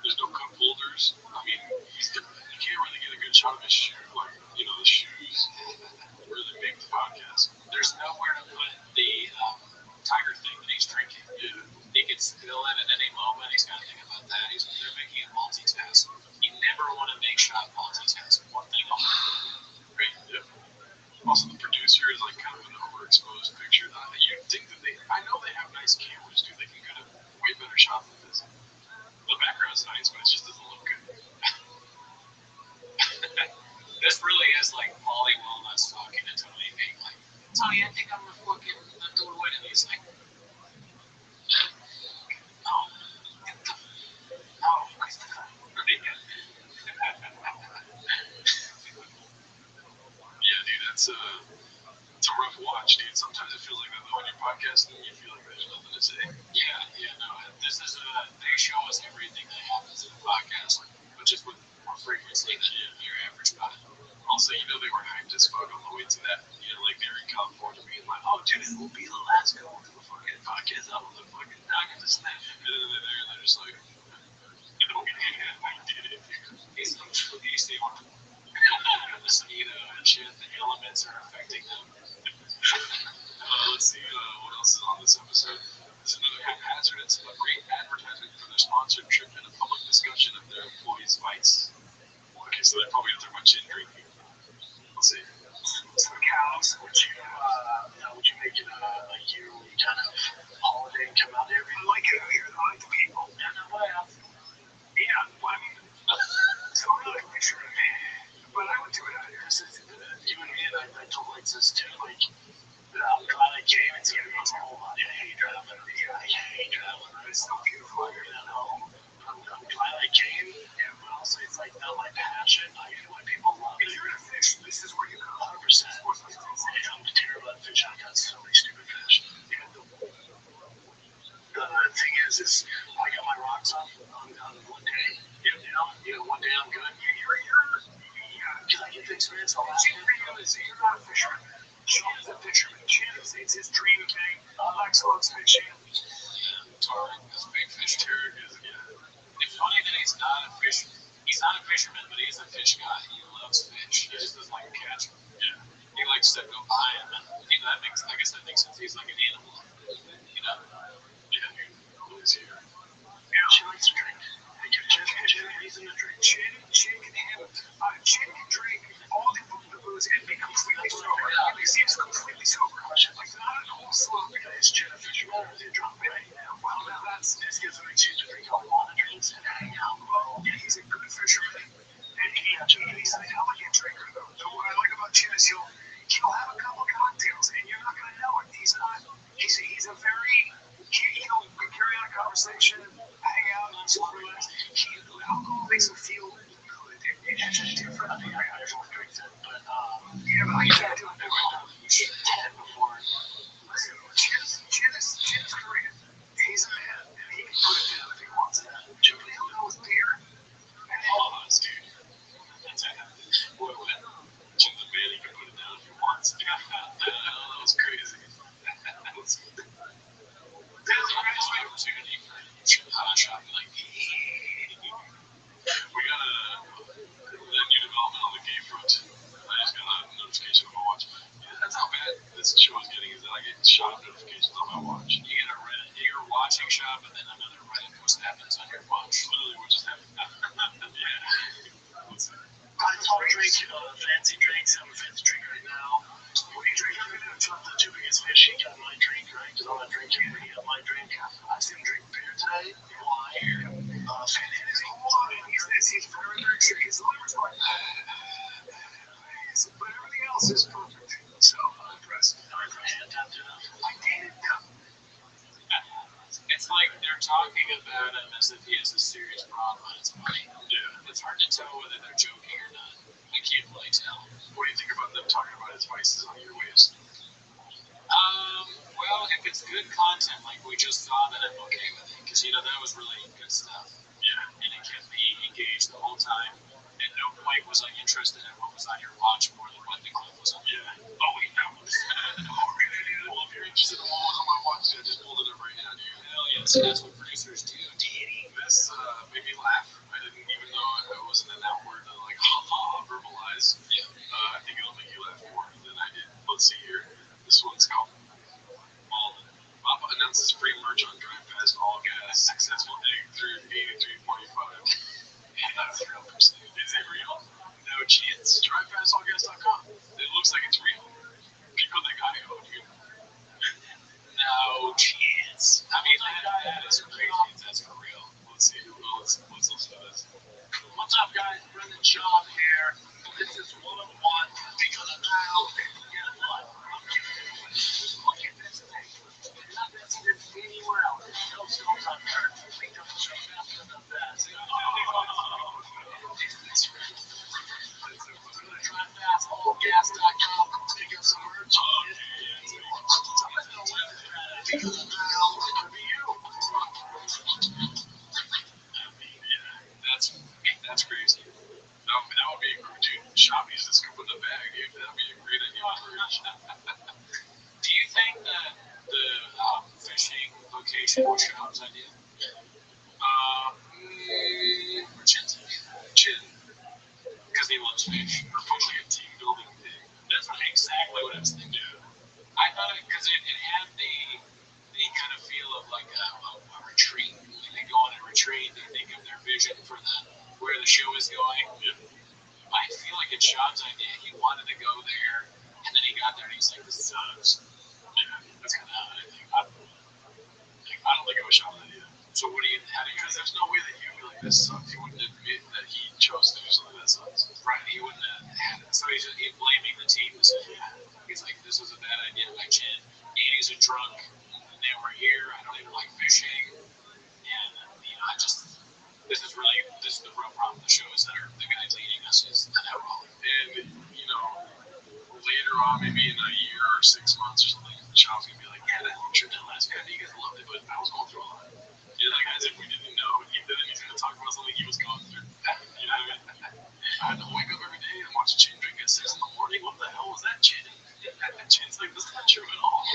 There's no cup holders. I mean, you can't really get a good shot of his shoe, like, the shoes really make the podcast. There's nowhere to put the tiger thing that he's drinking. Yeah. He could spill it at any moment. He's got to think about that. They're making it multitask. You never want to make shot multitask. One thing only. Right. Yeah. Also, the producer is like kind of an overexposed picture. You'd think that I know they have nice cameras, dude. They can get a way better shot than this. The background's nice, but it just doesn't look good. This really is like Molly Walnuts talking to Tony, being like, Tony, I think I'm gonna fucking do it. And he's like, oh, what's the Yeah, dude, it's a rough watch, dude. Sometimes it feels like that when you're podcasting, you feel like there's nothing to say. Yeah, no. This is they show us everything that happens in a podcast, but just with more frequency than your average pod. Also, they were hyped as fuck on the way to that. Like they were in California being like, oh, dude, it will be the last go to the fucking podcast out of the fucking dock of the snap. And then they're just like, oh, yeah, I did it, dude. He's the mosquito and shit. The elements are affecting them. Let's see what else is on this episode. This is another haphazard and great advertisement for their sponsorship and a public discussion of their employees' vice. Okay, so they're probably out there much in drinking. Let's see. So cows, would you make it a yearly kind of holiday and come out here? I like it out here. I like the people. Yeah, well, I mean, so I'm not a fisherman, but I would do it out here. This is, you and me, and I told Lex this too, like, I'm glad I came. It's gonna be cold. I hate traveling. I hate traveling. It's so beautiful out here at home. I'm glad I came. Yeah, but also it's like not my passion. I feel like people love it. If you're gonna fish, this is where you go. 100%. I'm terrible at fishing. I got so many stupid fish. The thing is I got my rocks on one day. One day I'm good. Can I get the experience? You're not a fisherman. Sean is a fisherman. It's his dream thing. Lex loves fishing. Tarek is a big fish. Tarek is, It's funny that he's not a fisherman. He's not a fisherman, but he's a fish guy. He loves fish. He just doesn't like to catch them. Yeah. He likes to go buy them. And I guess that makes sense. He's like an animal. Yeah, dude. Liz here. Yeah, she likes to drink. He's in the drink. Chin can handle. Chin can drink all the booze and be completely sober. He seems completely sober. Like not an old slow because Chin a fisherman or is he a drunk guy? Well, now this gives him an excuse to drink a lot of drinks and hang out. Well, yeah, he's a good fisherman. And he's an elegant drinker though. So what I like about Chin is he'll have a couple cocktails and you're not gonna know it. He's a very he'll carry on a conversation, hang out, and so relax. Alcohol makes him feel good. It's just different. I mean, I just want to drink that, but I can't do it. You should 10 before. Listen, Chin is Korean. He's a man, and he can put it down if he wants it. Julie, he'll know with beer. Pause, dude. What? Chin's a man, he can put it down if he wants. That was crazy. There's always an opportunity for hot shop. Like, We got a new development on the gay front. I just got a notification on my watch. That's how bad this show is getting, is that I get shop notifications on my watch. you get a Reddit, you're watching shop, and then another Reddit post happens on your watch. Literally, what just happened. Yeah. What's that? I don't drink fancy drinks. I'm a fancy drink right now. What are you drinking right now? It's not the two biggest fish. He got my drink, right? Because I'm not drinking. He got my drink. I seen him drink beer today. Wine. He's very, very serious. His liver's going. else is perfect. So I'm impressed. I dated him. It's like they're talking about him as if he has a serious problem on his mind. Yeah. It's hard to tell whether they're joking or not. I can't really tell. What do you think about them talking about his vices on your ways? Well, if it's good content like we just saw, then I'm okay with it. Because, that was really good stuff. Yeah. And it kept me engaged the whole time. At no point was I interested in what was on your watch more than what the clip was on. Yeah. Oh, wait, that was. Well, if you're interested in what was on my watch, I just pulled it up right now, dude. Hell yes, that's what producers do. This made me laugh. I didn't even though it wasn't an outward like ha verbalize. Yeah. I think it'll make you laugh more than I did. Let's see here. This one's called Papa announces free merch on Drive Fast All Gas. Successful egg through 8345. That's real person. Is it real? No chance. DriveFastAllGas.com. It looks like it's real. People think I own you. No chance. I mean, that is crazy. That's for real. Let's see. Let's listen to this. What's up, guys? Brendan Schaub here. This is one-on-one. Because now, guess what? I'm giving it away. Look at this thing. You're not going to see this anywhere else. No sales on there. We don't show faster than that. DriveFastAllGas.com. Pick up some merch. That's crazy. That would be a good dude. Shop needs to scoop in the bag, dude. That'd be a great idea. Do you think that the fishing location was Schaub's idea? Chin. Because he loves fish. Or probably a team building thing. That's exactly what I was thinking. I thought it because it had the kind of feel of like a retreat. Like they go on a retreat, they think of their vision for where the show is going. Yeah. I feel like it's Sean's idea. He wanted to go there, and then he got there and he's like, "This sucks." Yeah. That's kind of how I think. I don't think it was Sean's idea. So what do you? Because there's no way that he would be like, "This sucks." He wouldn't admit that he chose to do something that sucks. Right? He wouldn't have had it. So he's blaming the team. He's like, "This was a bad idea by Chin. Andy's a drunk. And they were here. I don't even like fishing." And this is the real problem with the show is that the guy leading us is an alcoholic. And later on, maybe in a year or 6 months or something, Sean's gonna be like, "Yeah, that trip to Alaska, you guys loved it, but I was going through a lot." Like as if we didn't know. Then he's gonna talk about something he was going through. You know what I mean? I had to wake up every day and watch Chin drink at 6 in the morning. What the hell was that, Chin? Chin's like, "This is not true at all."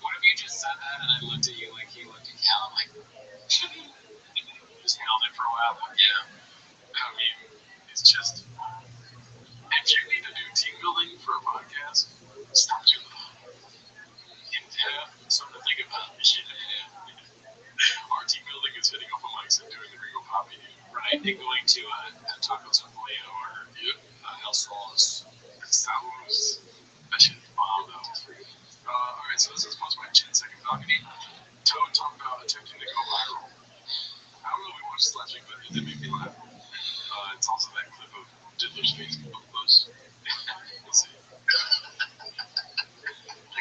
What if you just said that and I looked at you like he looked at Cal? I'm like, Just held it for a while. yeah. I mean, it's just if you need to do team building for a podcast, stop doing that. Yeah, something to think about. Our team building is hitting off of mics and doing the Ringo Poppy, dude. Right, and going to Tacos and Pollo or El Sol's. That shit bombed out. Alright, so this is supposed to be my Chin second balcony. Toad talked about attempting to go viral. I don't know if we watched this last week, but it did make me laugh. It's also that clip of Diddler's Facebook post. We'll see. The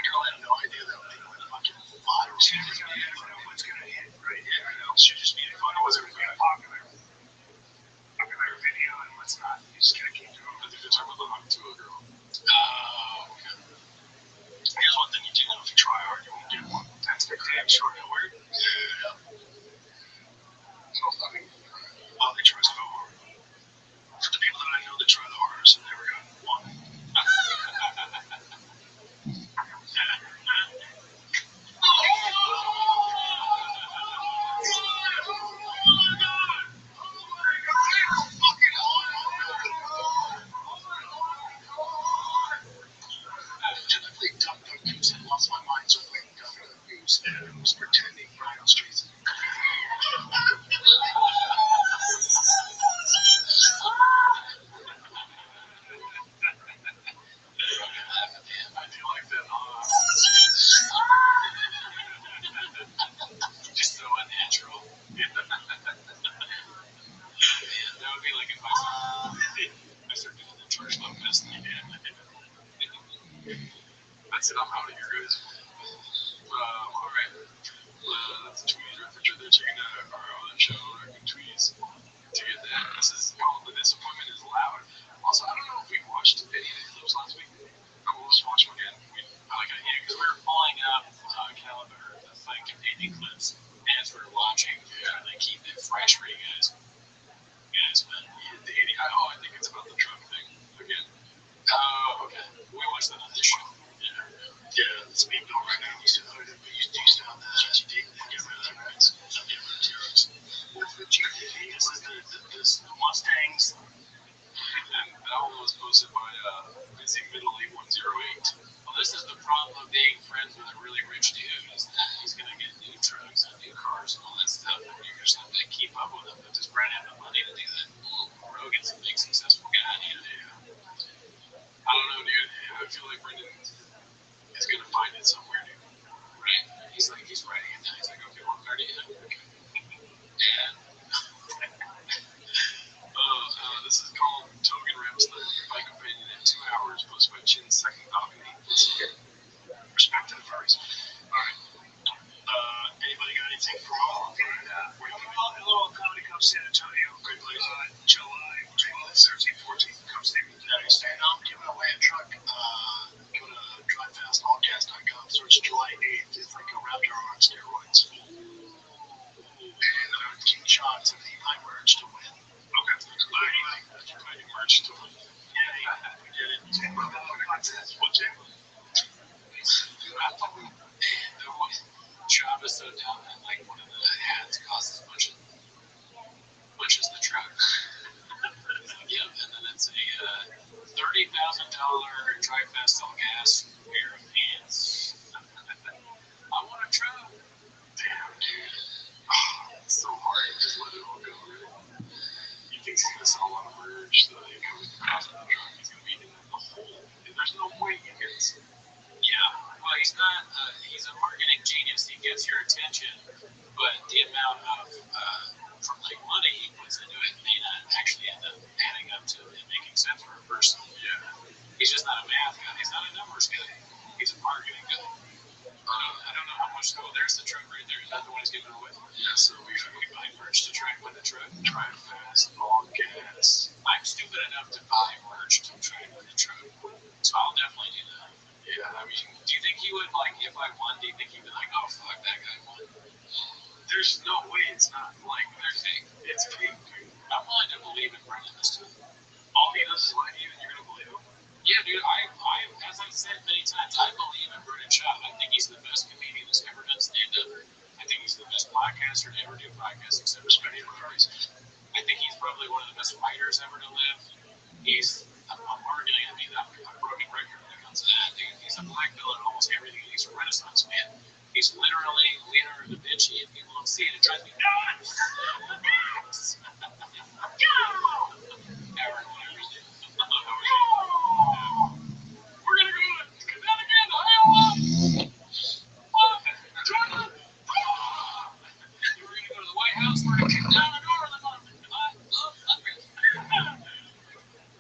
girl had no idea that was fucking viral. She never know what's gonna hit, right? Yeah, I know. She just needed fun. It wasn't gonna be a popular video, and what's not. You just gotta keep doing I think they're talking about the Hug to a girl. Okay. Here's one thing you do know: if you try hard, you won't get one. That's the damn short and word. Yeah. So funny. Oh, they try so hard. For the people that I know that try the hardest and never got one. I lost my mind so quick. I was pretending right on the streets. I do like that. Just so unnatural. That would be like if I started doing the church love fest and That's it. I'm out of here, guys. All right. That's a tweet reference. They're checking out our other show, our good tweets, to get that. This is called The Disappointment is Loud. Also, I don't know if we watched any of the clips last week. We'll just watch them again. Because we were pulling up Caliber, the fight companion clips as we were watching. Yeah, they keep it fresh for you guys. Yes, man. The 80. I think it's about the truck thing again. Oh, okay. We watched that on this show. Yeah, it's being built right now. You still have that GT. Get rid of that, right? Get rid of T-Rex. What's the GT? This is the Mustangs. And that one was posted by Busy Middle 8108. Well, this is the problem of being friends with a really rich dude, is that he's going to get new trucks and new cars and all that stuff, and you're just going to keep up with him. But does Brent have the money to do that? Rogan's a big, successful guy. I don't know, dude. I feel like Brendan is going to find it somewhere, dude. Right? He's writing it down. He's like, okay, 130. Yeah. This is called Togan Rips, the bike opinion in 2 hours, posted by Chin's second balcony. Respect to the furries. Alright. Anybody got anything for all? Hello, Comedy Cup San Antonio. Great place. July 12th, 13th, 14th. Come see me. Stand up, giving away a truck. Go to drivefastallgas.com. Search July 8th. It's like a Raptor on steroids. And King shots of the my merch to win. Okay. That's your kind of merch to win. Yeah, we did it. What's it? Travis so down that like one of the hats costs as much as the truck. Yep, and then it's a $30,000 Drive Fast All Gas pair of pants. I want a truck. Damn, dude. Oh, it's so hard to just let it all go, right? He thinks he's going to sell a lot of merch, so he comes across the truck. He's going to be in the hole. There's no way he gets. Yeah, well, he's not. He's a marketing genius. He gets your attention, but the amount of from like money he puts into it may not actually end up adding up to it making sense for a person. Yeah. He's just not a math guy. He's not a numbers guy. He's a marketing guy. I don't know how much. Oh, there's the truck right there. Is that the one he's giving away? Yeah. So we buy merch to try and win the truck. Drive Fast All Gas. I'm stupid enough to buy merch to try and win the truck, so I'll definitely do that. Yeah, I mean, Do you think he would, like, if I won, do you think he'd be like, oh, fuck, that guy won? there's no way it's not like They're fake. it's fake, dude. I'm willing to believe in Brendan this time. All he does is lie to you, and you're gonna believe him. Yeah, dude, as I've said many times, I believe in Brendan Schaub. I think he's the best comedian that's ever done stand-up. I think he's the best podcaster to ever do podcasts, except for Spanish Furries. I think he's probably one of the best fighters ever to live. He's a marketing, I mean, a broken record when it comes to that. Dude, he's a black belt in almost everything. He's a Renaissance man. He's literally Leonardo da Vinci. If people don't see it, it drives me nuts. Aaron, whatever his name is. We're gonna go to Connecticut, Iowa. Georgia. We're going to go to the White House. We're going to kick down the door of the government. I love Hungary.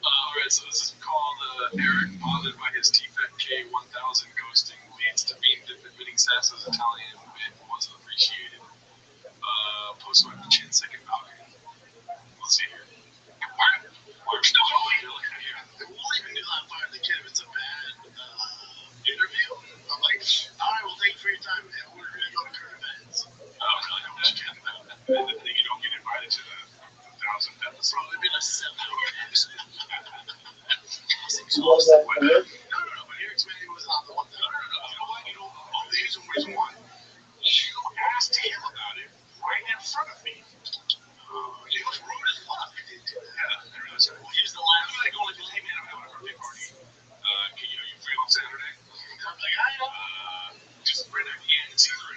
All right, so this is called Eric, bothered by his TFK 1000 ghosting, leads to mean admitting Sasso's Italian bit wasn't appreciated. Posted by the Chin second balcony. Let's see here. We're still holding. We'll even do that part of the kid if it's a bad interview. I'm like, all right, well, thank you for your time, man. We're going to go to current events. Oh, really? I'm just kidding. And then you don't get invited to the 1000th episode. Probably been a 7-hour episode. What was that? No, but Eric's man, he was on the 1000. No. You know what? The reason why you asked him about it right in front of me. He was rude as fuck. Yeah, there it is. Well, he's the last. I'm like, going to hey man, I'm having a birthday party. Can you free on Saturday? I'm like, I know. Just right now, yeah, it's either or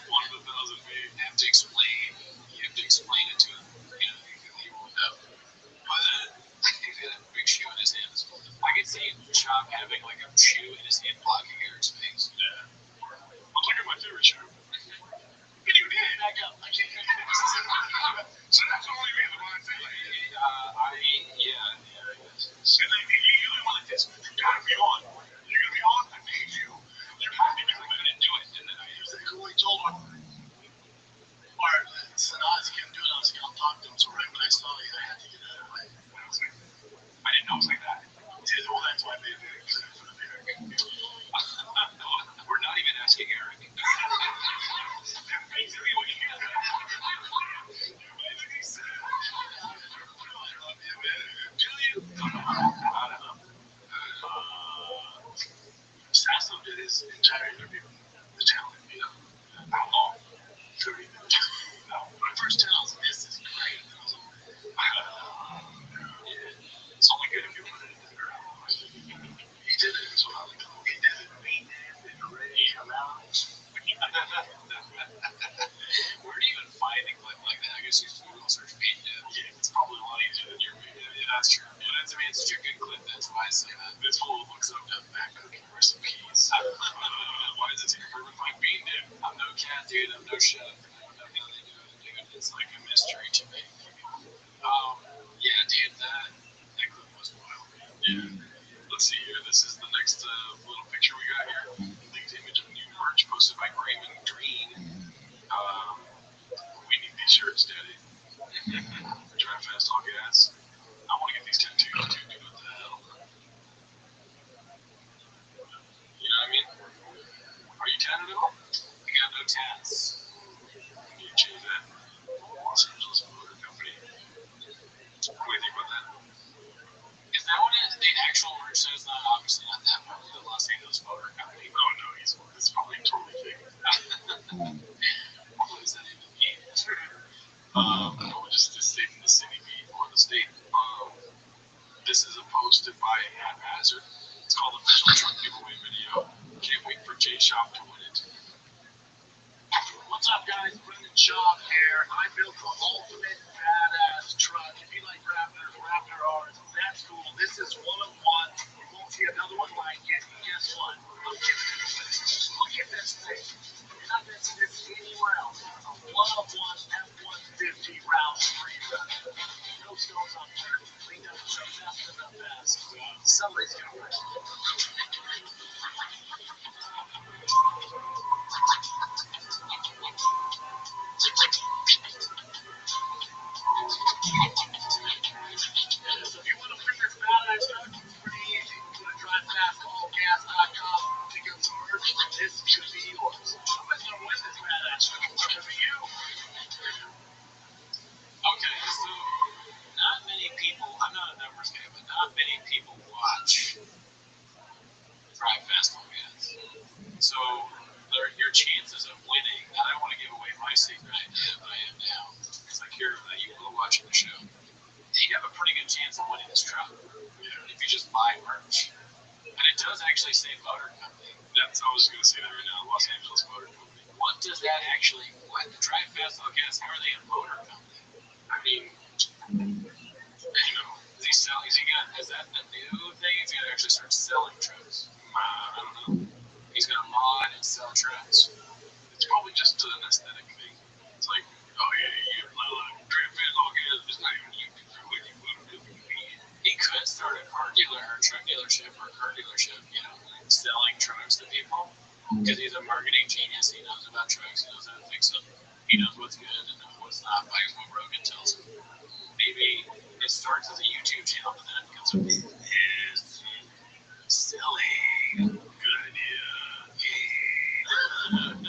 one of the 1000 made. You have to explain it to him. You know, he won't know. But he's got a big shoe in his hands. I could see Chop having like a shoe in his hand blocking Eric's face. Yeah. Look at my favorite shoe. What you did? Back up. I can't. So that's only me, the one thing. It's such a good clip. That's why I say that. This fool looks up to back cooking recipes. Why does it take forever to find bean dip? I'm no cat, dude. I'm no chef. I don't know how they do it, dude. It's like a mystery to me. Yeah, dude, that clip was wild, man. Yeah. Let's see here. This is the next little picture we got here. Leaked image of new merch posted by Graham and Green. We need these shirts, Daddy. Drive fast, all gas. I want to get these tattoos too, dude. What the hell? You know what I mean? Are you tatted at all? I got no tats. You need to change that. Los Angeles Motor Company. What do you think about that? Is that what it is? The actual merch says not obviously not that part of the Los Angeles Motor Company. Oh no, it's probably totally fake. What does that even mean? Probably just the state of the city beat or the state. This is a posted by Haphazard. It's called Official Truck Giveaway Video. Can't wait for J-Shop to win it. What's up, guys? Brendan Shaw here. I built the ultimate badass truck. If you like Raptors, Raptor R's, that's cool. This is one of one. You won't see another one like it. Guess what? Look at this thing. You're not going to see this anywhere else. A one-of-one F-150 round 3 run. No stones on dirt. Cleaned up the best of the best. Somebody's going to win. So if you want to win this badass truck, it's pretty easy. Go to drivefastallgas.com, pick up some merch. This could be yours. Somebody's going to win this badass truck. It's going to be you. Okay, so not many people, I'm not a numbers guy, but not many people watch Drive Fast on Gas. So your chances of winning, and I don't want to give away my secret idea, but I am now, because I care that you will watch the show. You have a pretty good chance of winning this truck if you just buy merch. And it does actually say Motor Company. I was going to say that right now, Los Angeles Motor Company. What does that actually, Drive Fast on Gas, how are they a motor company? I mean, is that the new thing? He's going to actually start selling trucks. I don't know. He's going to mod and sell trucks. It's probably just an aesthetic thing. It's like, oh yeah, Drive Fast on Gas, it's not even you can do what you want to do. He could start a car dealer or a truck dealership or a car dealership, selling trucks to people. Because he's a marketing genius. He knows about trucks. He knows how to fix them. He knows what's good and what's not by what Rogan tells him. Maybe it starts as a YouTube channel, but then it becomes a business. Selling. Good idea. Yeah.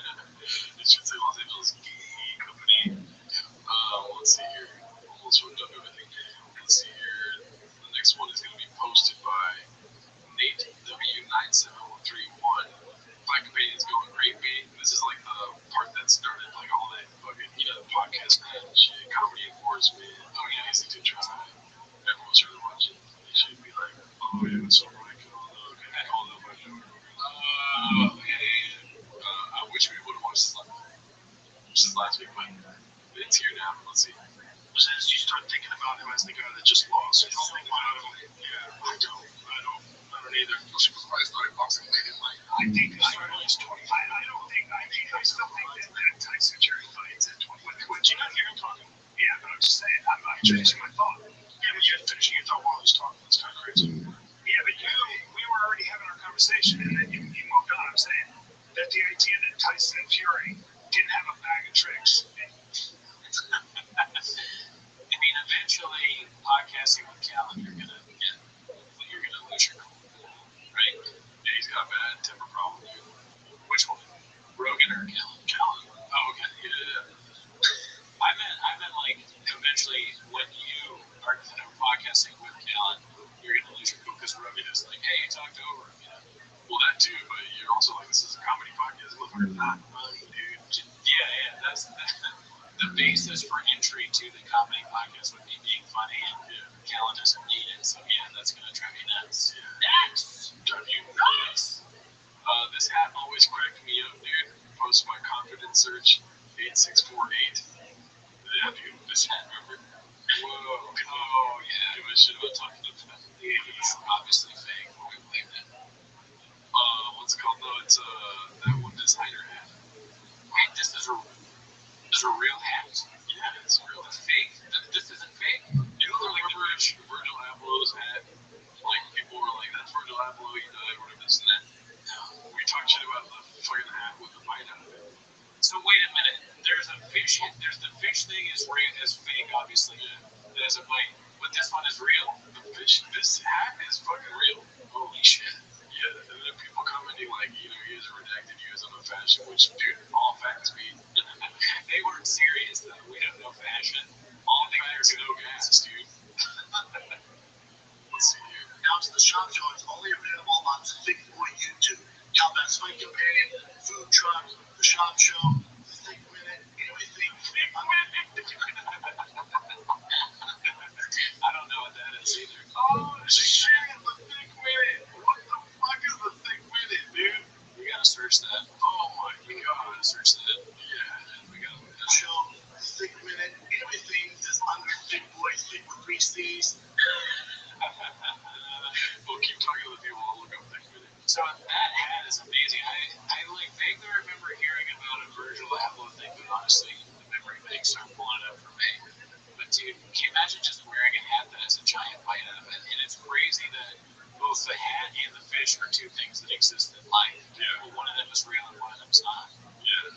It should say Los Angeles Gay Company. Let's see here. Almost worked up everything. Let's see here. The next one is going to be posted by Nate W97031. Black Company is going great, mate. This is like the part that started like all that fucking, the podcast man shit, comedy enforcement. Oh yeah, he's a good try. Everyone started watching. They should be like, oh yeah, it's all right. Okay, I don't know about you. I wish we would have watched this last week, but it's here now. Let's see. As you start thinking about him as the guy that just lost, you don't think about him. Yeah, I don't either. Was he surprised started boxing late in life? I think he started when he was 20. I still think that Tyson Fury fights at 20. Would you not hear him talking? Yeah, but I'm just saying, I'm not changing my thought. Yeah, but you're finishing your thought while he's talking. That's kind of crazy. Yeah, but we were already having our conversation, and then you moved on. I'm saying that the idea that Tyson and Fury didn't have a bag of tricks. I mean, eventually, podcasting with Callan, you're gonna lose your cool, right? Yeah, he's got a bad temper problem, dude. Which one? Rogan or Callan? Oh, okay. Yeah. I meant like eventually when you are podcasting with Callan, you're gonna lose your cool because Rogan is like, hey, you talked over him, Well, that too, but you're also like, this is a comedy podcast. Motherfucker's not funny, dude. Yeah, that's the basis for entry to the comedy podcast would be being funny, and Callan doesn't need it, so yeah, that's gonna drive you nuts. Nuts! Drive you nuts! This hat always cracked me up, dude. Post my confidence search, 8648. Yeah, dude, this hat, remember? Whoa, oh yeah, I should have been talking about that. Yeah, That's that one designer hat. Wait, this is a real hat. Yeah, it's real. It's fake. This isn't fake. You know, like Virgil Abloh's hat. Like people were like, "That's Virgil Abloh. He died. Whatever this and that." We talked shit about the fucking hat with the bite out of it. So wait a minute. There's the fish thing is fake, obviously. Yeah. There's a bite, but this one is real. This hat is fucking real. Holy shit. Yeah, and then people commenting like, you know, he is a redacted use on the fashion, which, dude, all facts be. They weren't serious though. We have no fashion. All facts, no gas, dude. Let's see here. Now to the shop show. It's only available on Thick Boy YouTube. Combat Fight Companion, Food Truck, the shop show, the Thick Minute, everything. I don't know what that is either. Oh, shit, the Thick Minute. What the fuck is the Thick Minute, dude? We gotta search that. Oh my We god. gotta search that. Yeah. We gotta look The that. show, the Thick Minute, everything is under Thick Boy, Thick with 3 C's. We'll keep talking to the people. I'll look up Thick Minute. So that hat is amazing. I like vaguely remember hearing about a Virgil Abloh thing, but honestly, the memory banks aren't pulling it up for me. But dude, can you imagine just wearing a hat that has a giant bite out of it? And it's crazy that both the hat and the fish are two things that exist in life. Yeah. But one of them is real and one of them's not. Yeah.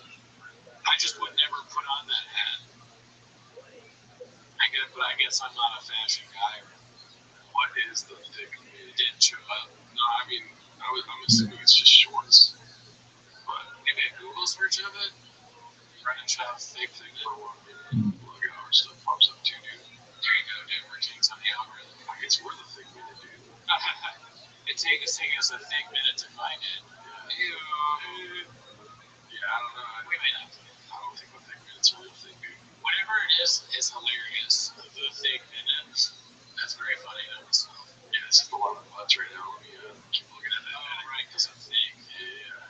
I just would never put on that hat. I guess I'm not a fashion guy. What is the Thick Minute? It didn't show up. No, I mean, I'm assuming it's just shorts. But Maybe a Google search of it. Running shop thick thing. for 1 minute, look at our stuff pops up too, dude. There you go, dude. We're taking some of the algorithm. I guess we're the Thick Minute, dude. It's taking us a thick minute to find it. Ew. Yeah, I don't know. We may not. I don't think the Thick Minute's a real thing, dude. Whatever it is hilarious. The thick minute. That's very funny to myself. Yeah, this is a lot of butts right now. Let me keep looking at that. Oh, right, because I'm thick. Yeah.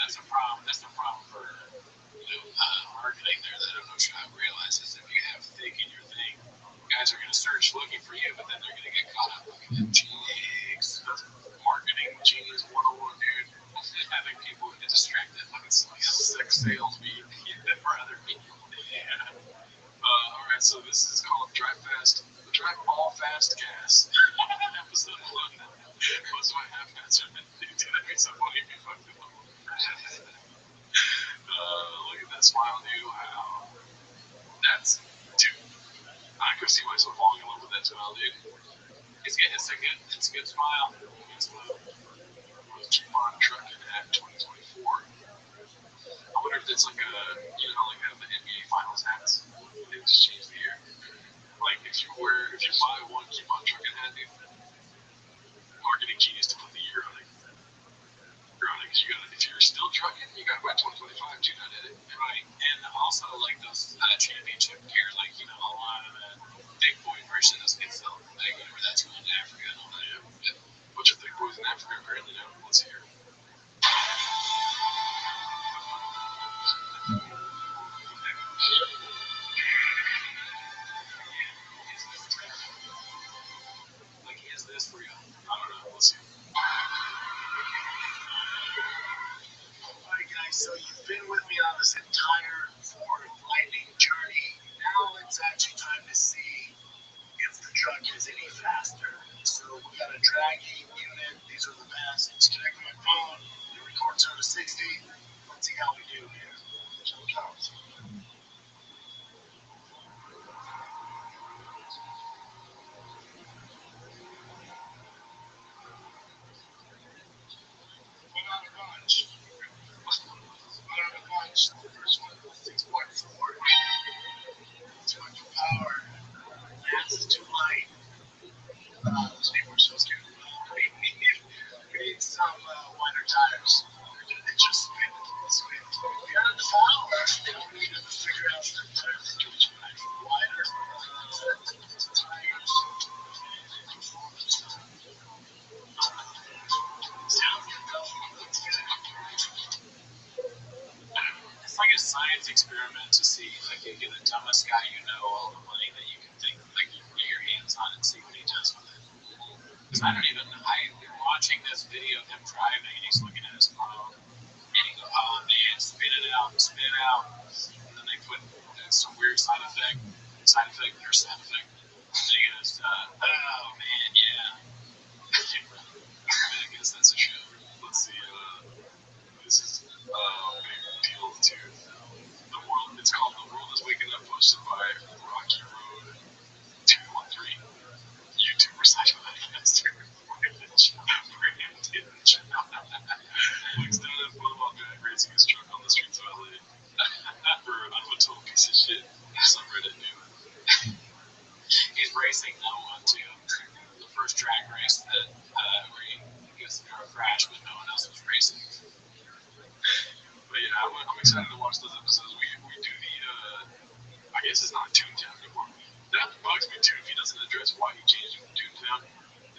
That's the problem. That's the problem for marketing there that I'm not sure how to realize is if you have thick in your thing, guys are going to search looking for you, but then they're going to get caught up looking at cheeks. That's marketing genius 101, dude. Having people get distracted looking something else. Sex sales beat. For other people. Yeah. Alright, so this is called Drive All Fast Gas. Episode 1. Most of my half-hats are dude, that'd be so funny if you fucked it up. Look at that smile, dude. Wow. Dude, I could see myself falling in love with that smile, dude. It's a good smile. Good smile. Keep on trucking at 2024. I wonder if it's like a, you know, like how the NBA Finals hats, they just change the year. Like if you buy one Keep on Trucking hat, dude, marketing genius to put the year on it. Because if you're still trucking, you gotta buy 2025 to not edit. Right, and also like those championship gear, like a lot of the big boy versions get sold. Like whenever that's going to Africa and all that. Yeah. Bunch of thick boys in Africa apparently now. Let's hear. Like, is this real? I don't know. Let's see. Alright guys, so you've been with me on this entire Ford Lightning journey. Now it's actually time to see if the truck is any faster. So we got a drag heat unit. These are the best. It's connected to my phone. It records 0 to 60. Let's see how we do here. So it counts. One on a bunch. The first one is 6.4. Too much power. Gas is too light. Those people are so scared. We need some wider tires. It just spin. We got the power. Now we need to figure out the tires that do wider tires. Sounds good though. Looks good. It's like a science experiment to see, like, you get the dumbest guy all the money that you can think, like, you can get your hands on and see what he does with it. Because I've been watching this video of him driving and he's looking at his phone, to the first drag race that where he gets into a crash, but no one else was racing. But yeah, I'm excited to watch those episodes. We do the I guess it's not Toontown anymore. That bugs me too if he doesn't address why he changed it to Toontown.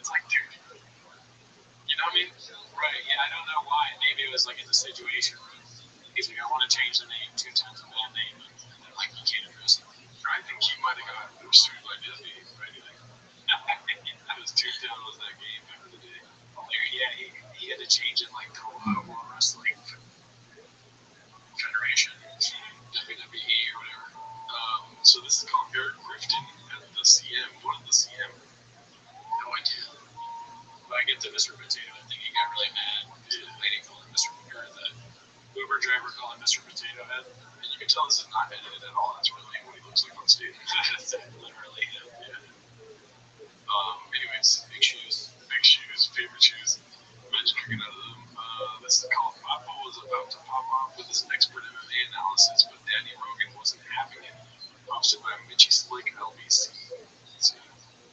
It's like, dude, you know what I mean? Right? Yeah, I don't know why. Maybe it was like in the situation where he's like, I want to change the name. Toontown's a bad name, but then, like you can't address it. I think he might have got sued by Disney, right? Because Toontown was that game back in the day. Like, yeah, he had to change it like the World Wrestling Federation, WWE or whatever. So this is called Eric Griffin at the CM. What is the CM? No idea. When I get to Mr. Potato, I think he got really mad. The lady called him Mr. Or the Uber driver called him Mr. Potato Head. And you can tell this is not edited at all. That's really what he looks like on stage. Literally him. Yeah. Anyways, big shoes. Favorite shoes. Imagine drinking out of them. This is called Papa was about to pop off with his expert MMA analysis, but Danny Rogan wasn't having it. Hosted by Mitchie Slick, LBC. So,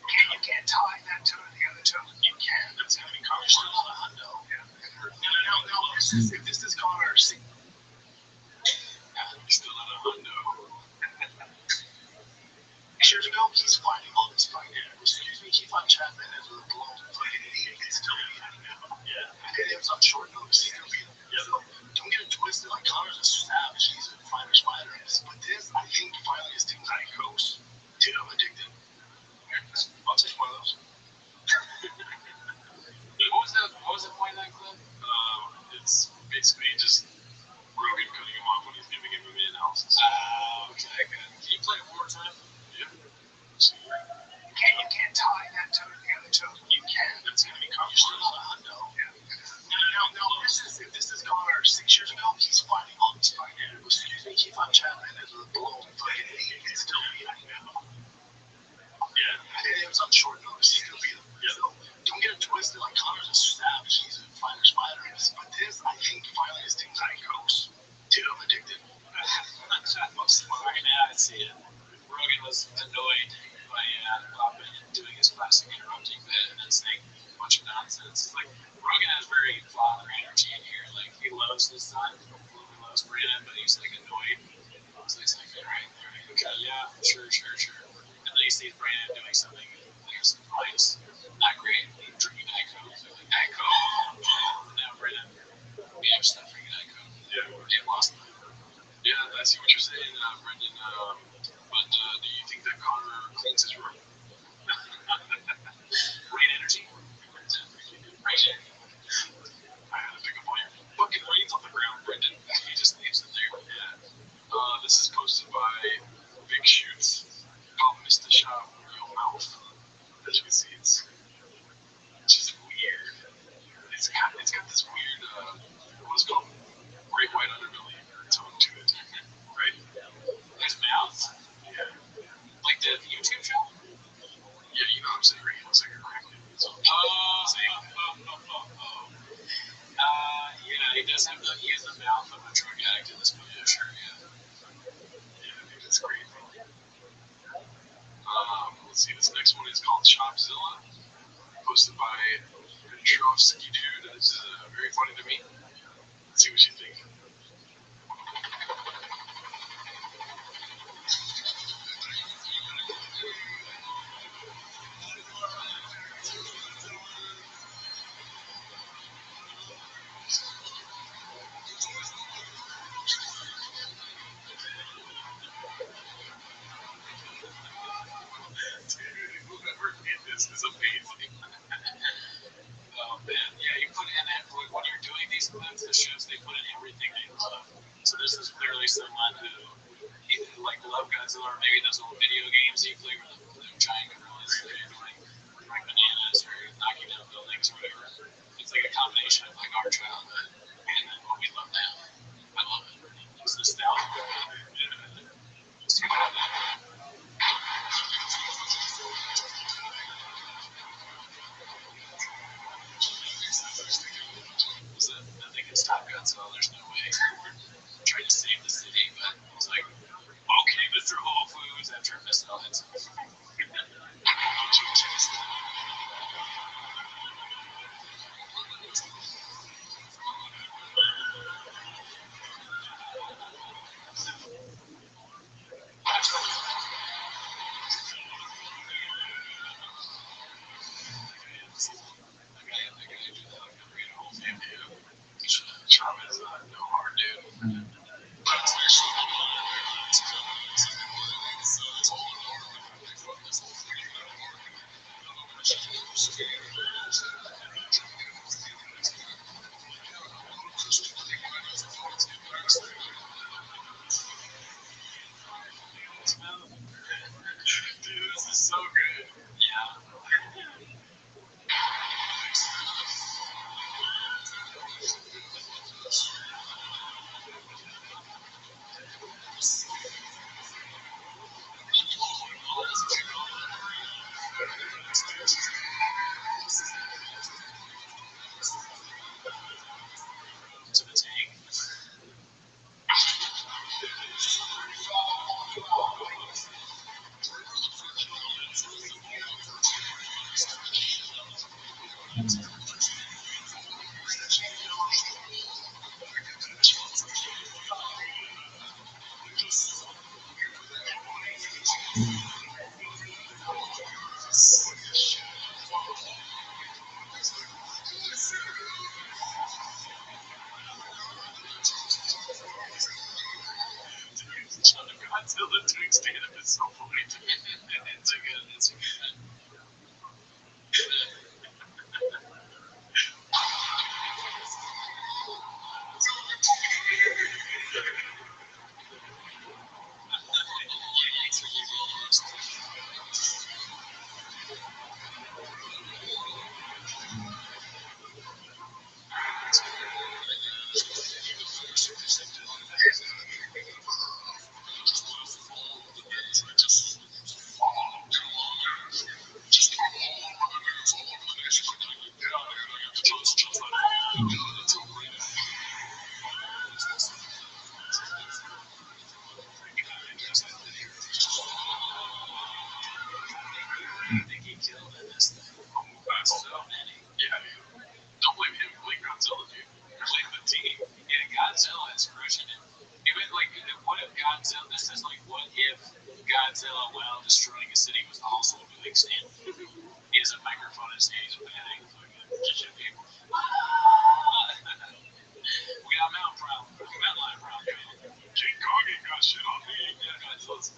You can't tie that toe to the other toe. You can. That's having conversation on a hundo. Yeah. No. This is Connor. He's still not a hundo. 6 years ago, he's fighting on this fight. Excuse me, Keith Chapman has a blown fucking idiot. It's still beating him. Yeah. And it was on short notice. He's still beating him. Yeah. So don't get it twisted. Like, Connor's a savage. He's a fighter's fighter. But this, I think, finally his team's like ghost. Dude, I'm addicted. I'll take one of those. What was the point of that clip? It's basically just Rogan cutting him off when he's giving him an analysis. Okay, good. Can you play it one more time? Yeah. You can't tie that toe to the other toe. You can. That's gonna be conversation on a hundo. Yeah. No. This is Connor. 6 years ago, he's fighting on this fight. Excuse me, Keith Chapman has a blown fucking idiot. It's still beating him. Yeah. And it was on short notice. He's still beating him. Yeah. So don't get it twisted. Like, Connor's a savage. He's a fighter's fighter. But this, I think, finally his team's like ghost. Dude, I'm addicted. Right now, I see it. Rogan was annoyed by Papa doing his classic interrupting bit and then saying a bunch of nonsense. It's like Rogan has very father energy in here. Like, he loves his son, he loves Brandon, but he's like annoyed. So he's like, all right, okay, yeah, sure. And then he sees Brandon doing something, there's some lines, not great, drinking Diet Coke. So like, Diet Coke. And now Brandon, I'm still drinking Diet Coke. Yeah, he lost them. Yeah, I see what you're saying, Brendan. But do you think that Connor cleans his room? Rain energy? Rain energy. I had to pick up all your fucking rains on the ground, Brendan. He just leaves it there. Yeah. This is posted by Big Shoots. Called Mr. Shop Your Mouth. As you can see, it's just weird. It's got this weird, what's it called? Great white underbelly tone to it. Right? His mouth? Yeah. Like the YouTube show? Yeah, you know what I'm saying, right? He looks like a crackhead. Yeah, he does have he has the mouth of a drug addict in this movie, sure, yeah. Yeah, dude, it's great. Let's see, this next one is called Chopzilla, posted by Petrovsky Dude. This is very funny to me. Let's see what you think. Whoever did Dude, this is so good. Yeah. To the tank. Godzilla doing stand-up is so funny to me. It's a good. Don't blame him. Blame Godzilla, dude. Blame the team. Yeah, Godzilla is crushing it. Even like, what if Godzilla? This is like, what if Godzilla, while destroying a city, was also a big stand? He has a microphone in his hand. He's panning, fucking people. We got a mountain problem. We got a mountain lion problem. King Kong ain't got shit on me. Yeah, Godzilla's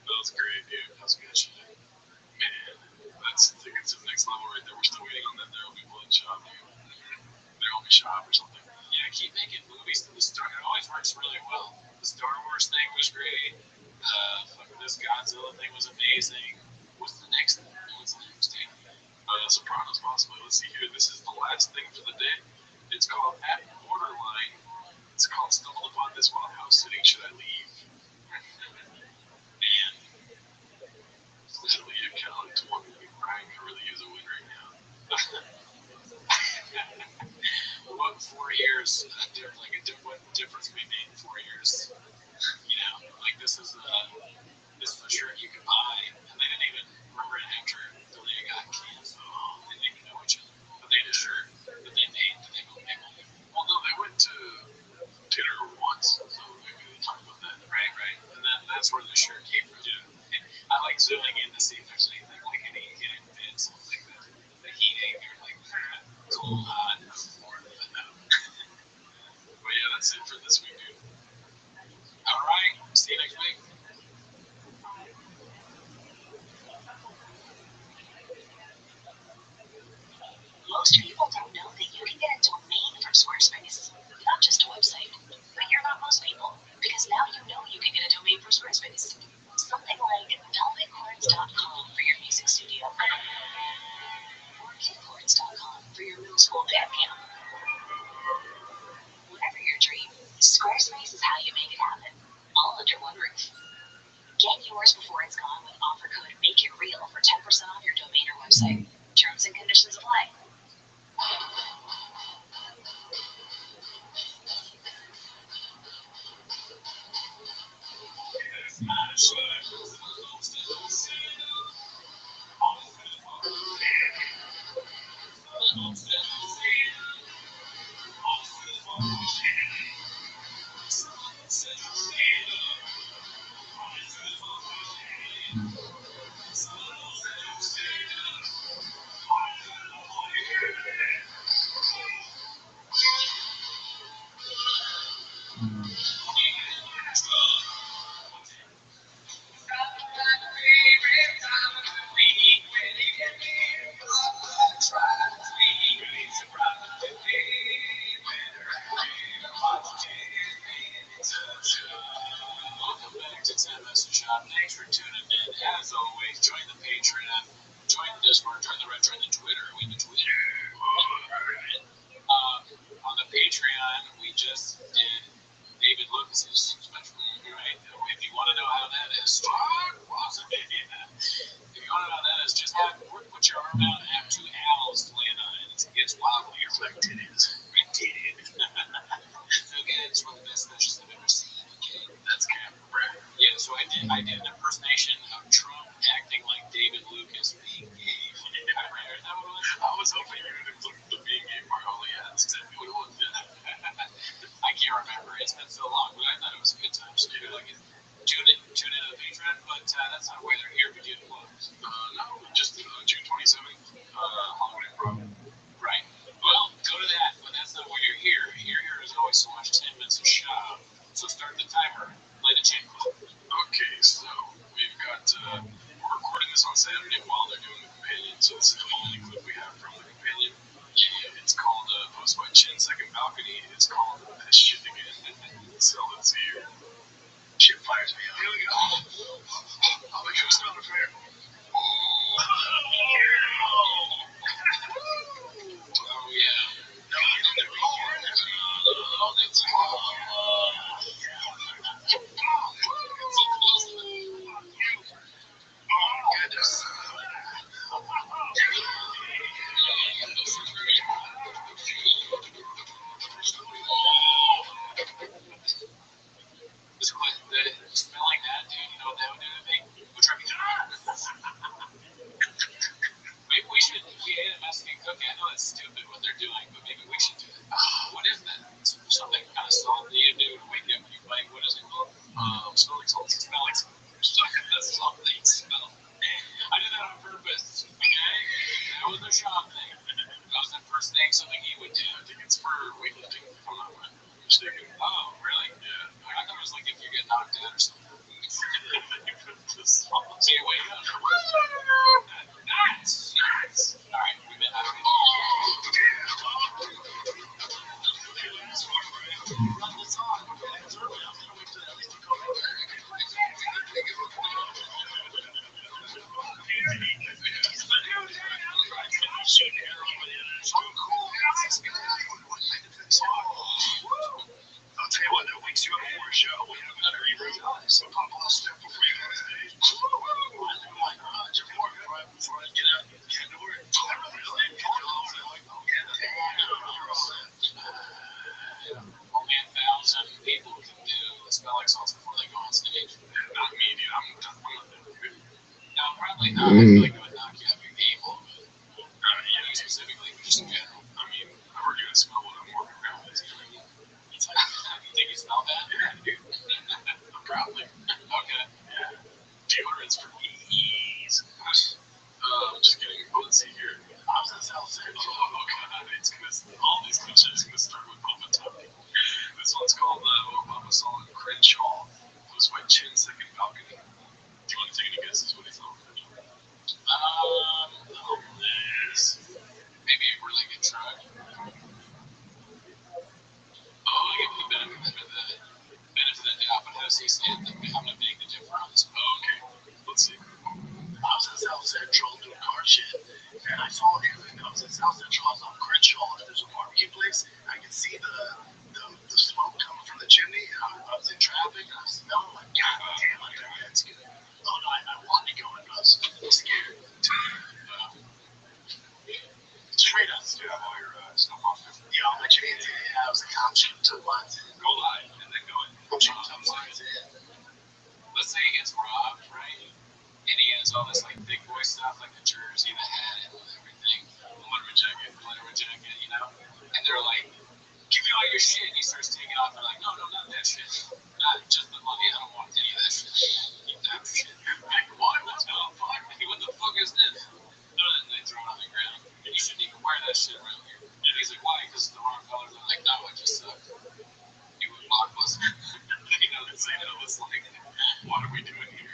That was great, dude. That was good shit. Man, that's taking to the next level right there. We're still waiting on that There Will Be Blood shot, dude. There Will Be Shot or something. Yeah, keep making movies. It always works really well. The Star Wars thing was great. Fucking this Godzilla thing was amazing. What's the next thing? Sopranos, possibly. Let's see here. This is the last thing for the day. It's called At Borderline. It's called Stumbled Upon This While House Sitting. Should I leave? Man. Literally a count to one week. Brian could really use a win right now. What 4 years? What difference we made in 4 years? You know, like this is a shirt you could buy, and they didn't even remember it after until they got canceled. They didn't even know each other, but they had a shirt that they made that they both made. Well, no, they went to dinner once, so maybe they talked about that. Right. And then that's where the shirt came from. Yeah. I like zooming in to see if there's anything like any bits like the heating or like cold, hot, or but no. But yeah, that's it for this week, dude. All right, see you next week. Most people don't know that you can get a domain from Squarespace, not just a website. But you're not most people, because now you know you can get a domain from Squarespace. Something like velvetchords.com for your music studio, or kidchords.com for your middle school band camp. Whatever your dream, Squarespace is how you make it happen, all under one roof. Get yours before it's gone with offer code MAKEITREAL for 10% off your domain or website. Terms and conditions apply. Texas, especially, right? If you want to know how that is, if you want to know how that is, just put your arm out and have two owls land on it. It's wild. You're erected. So again, it's one of the best fishes I've ever seen. Okay, that's Cap, Brad. Yeah, so I did an impersonation of Trump acting like David Lucas being gay. I was hoping you would include the being gay part. Only that's exactly what it was. I can't remember. It's been so long, but I thought it was a good time. So maybe like tune into the Patreon, but that's not why they're here. We did close. No, just June 27th, Hollywood Improv. Right. Well, go to that, but that's not why you're here. You're here as always so much 10 minutes of shop. So start the timer. Play the chain clip. Okay, so we've got we're recording this on Saturday while they're doing the companion. So this is the only clip we have from the companion. Yeah, it's called Post by Chin Second Balcony. It's called This Shit Again. So let's see here. Shit fires me up. Here we go. I'll make sure it's not fair. Oh, yeah. No, that's goodness. Smelling that, dude, you know what that would do to me? We'll try to maybe we should, we ate a Mexican cookie. I know that's stupid what they're doing, but maybe we should do that. What is that? Something kind of salty you do to wake up when you bite. What is it called? Smelling salty. Smelling salty. That's something smell. I did that on purpose. Okay? That was a shop thing. That was the first thing something he would do. I think it's for weightlifting. If I'm not mistaken. Oh, really? Yeah. I thought it was like if you get knocked out or something. So anyway, nice. All right, we've been out of I'll tell you what, that wakes you up before a show. We have another evening, so pop a little step before you go on stage. I live in my garage before I get out and get to work. Only 1,000 people can do smelling salts before they go on stage. Not me, dude. I'm not that good. No, probably not. I feel like it would knock you out of your game a little bit. You specifically, but just in general. I mean, I work at a smell when I'm walking around with this. You think you smell bad? Yeah, dude. Probably. Okay. Yeah. Deodorant's for ease. Just kidding. Let's see here. I was in South Central. Oh, God. It's gonna, all these cliches gonna start with Papa Tommy. This one's called Papa Song Crenshaw. It was by Chin Second Balcony. Do you want to take any guesses what he's on? Maybe a really good truck. Oh, I give him the benefit of the doubt, but how does he stand? I'm gonna make the difference. Oh, okay. Let's see. I was in South Central doing car shit, and I saw him, and I was in South Central. I was on Crenshaw, and there's a barbecue place. I could see the smoke coming from the chimney, and I was in traffic, and I was smelling like, God damn, I know that's good. Oh no, I wanted to go, and I was scared. Straight up. Do you have all your stuff off? Yeah, all my chains in. Yeah, I was like, I'm shooting two lines in. Go live, and then go in. I'm shooting two lines in. Let's say he gets robbed, right? And he has all this like big boy stuff, like the jersey, the hat, and everything, the letterman jacket, you know. And they're like, "Give me all your shit." And he starts taking off. They're like, "No, not that shit. Not just the money. I don't want any of that shit. Keep that shit." Like, what? What the fuck is this? And they throw it on the ground. And you shouldn't even wear that shit around here. And he's like, "Why? Because it's the wrong color." They're like, "No, it just sucks." You would blockbuster. You know, it's like, what are we doing here?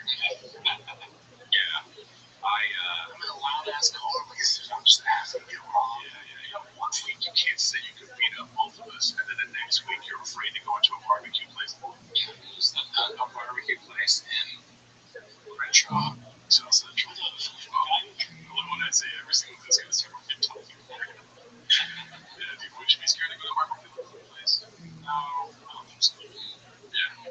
Yeah. I'm in a loud ass car because I'm just asking you wrong. Yeah. You know, one week you can't say you can beat up both of us, and then the next week you're afraid to go into a barbecue place. Yeah, there's a barbecue place in Crenshaw, South Central. When I say every single thing's gonna start with talking. Yeah, dude, would you be scared to go to a barbecue place? No, I don't think so. Yeah.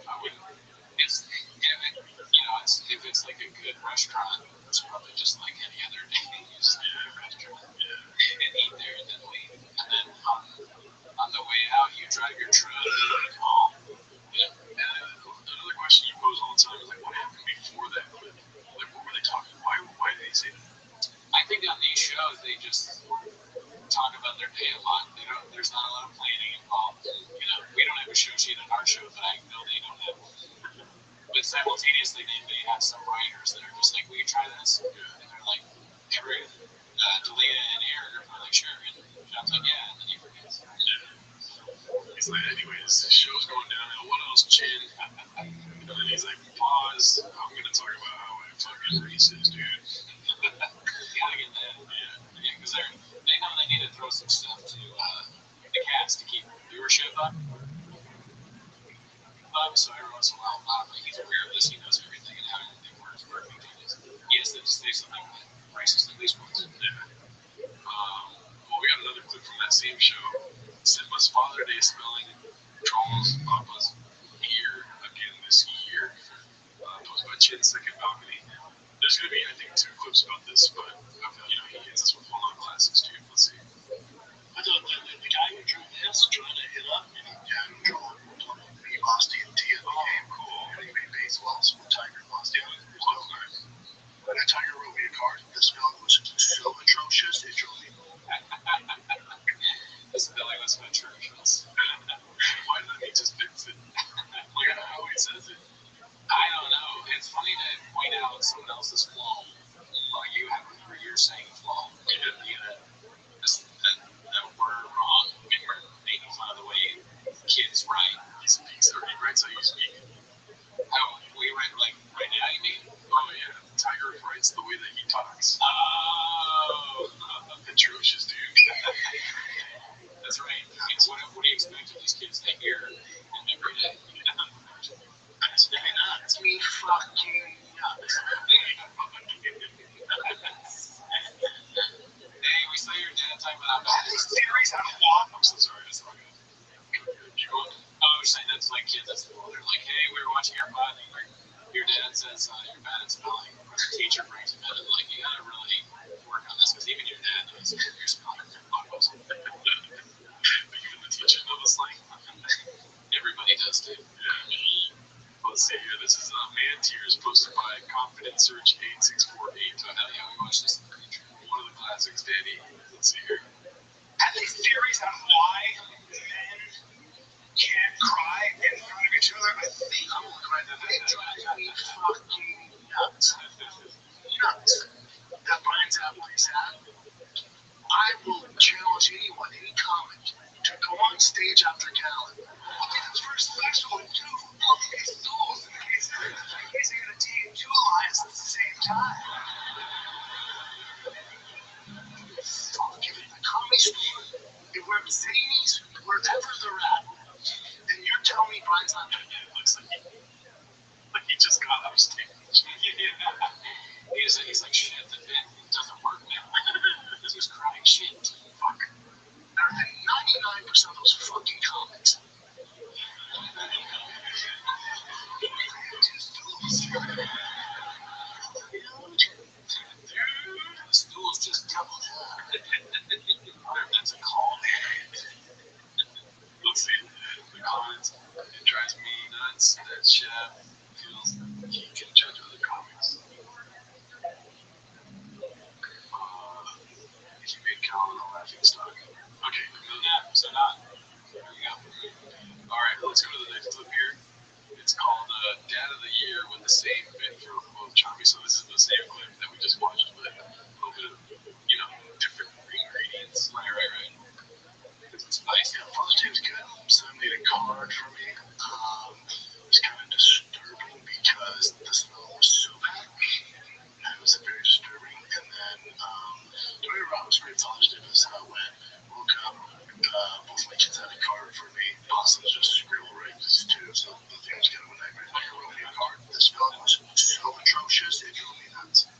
pay a lot. There's not a lot of planning involved. We don't have a show sheet on our show, but I know they don't have one. But simultaneously, they have some writers that are just like, "Will you try this?" And they're like, "Every Delia and Eric are like, sure." And John's like, "Yeah," and then he forgets. He's like, anyways, the show's going downhill. What else, Chin? And then he's like, pause. I'm going to talk about how I'm fucking racist, dude. You gotta get that. Yeah, because they know they need to throw some stuff to the cast to keep viewership up. So every once in a while, he's aware of this. He knows everything and how everything works. He has to say something racist at least once. Yeah. Well, we got another clip from that same show. Simba's Father Day spelling trolls Papa's ear again this year. Posted by Chin's Second Balcony. There's going to be, I think, 2 clips about this, but he hits us with one-on classics too. Let's see. I thought the guy who drew this trying to hit up, who drew me, Boston, and Tia. Oh, cool. And he made baseballs with Tiger Boston. When that Tiger wrote me a card, the spelling was so atrocious, it drove me. The spelling was atrocious. Why doesn't he just fix it? Look at how he says it. I don't know. It's funny to point out someone else's flaw while you have whenever you're saying flaw. That word wrong. And we're making fun of the way kids write. He writes how you speak. How we write like right now, you mean? Oh yeah, Tiger writes the way that he talks. Oh, atrocious, dude. That's right. It's what do you expect of these kids to hear every day? It's maybe not. It's me fucking nuts. Hey, we saw your dad talking about This series on what? I'm so sorry. That's not good. I was saying that's like kids at school. They're like, hey, we were watching your pod, and your dad says you're bad at spelling. Or the teacher brings him in, and like, you gotta really work on this, because even your dad knows your spelling is even the teacher knows, like, everybody does too. Yeah. Let's see here. This is Man Tears posted by Confident Search 8648. Yeah, we watched this. One of the classics, Danny. Let's see here. Have they theories on why men can't cry in front of each other? I think it drives me fucking nuts. Nuts. That Brian's at what he's at. I will challenge anyone, any comic, to go on stage after Gallon. Okay, that's for a special, and do these fools in case they're going to take 2 lines at the same time. Fucking the comedy store, where Zanies, wherever they're at, and you're telling me Brian's not doing it. Looks like he just got off stage. He's like, shit, the bit doesn't work now. He was crying shit. Fuck. Better than 99% of those fucking comics. The stool's just doubled up. That's a call. Let's see the comments. It drives me nuts that Chef feels he can judge other comics. He made Colin a laughing stock. Okay, So not. there we go. Alright, let's go to the next clip here. It's called Dad of the Year with the same bit for both Chommy. So this is the same clip that we just watched, but a little bit of, different ingredients. Right. It's nice. Yeah, Father's Day was good. So I made a card for me. It was kind of disturbing because the smell was so bad. It was very disturbing. And then, don't get me wrong, it was great Father's Day. This is how it went. Woke up, both my kids had a card for me. Boston was just scribble rights too. So the thing was kind of a nightmare. Like, I wrote me a card. The smell was so atrocious, it drove me nuts.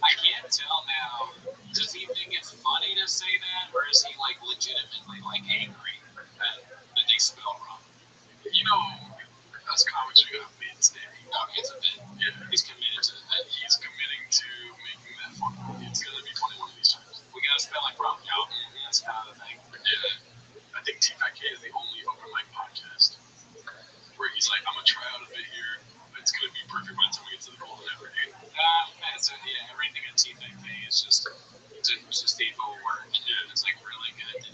I can't tell now. Does he think it's funny to say that, or is he like legitimately like angry that they spell wrong? As comics, we got bits, Danny. Okay, it's a bit. Yeah. He's committed to that. He's committing to making that funny. It's gonna be funny one of these times. We gotta spell like wrong. That's kind of the thing. Yeah. I think T-Pac is the only open mic podcast where he's like, I'm gonna try out a bit here. It's gonna be perfect by the time we get to the golden hour, dude. Everything in T-Pac is just depot work. Yeah, it's like really good.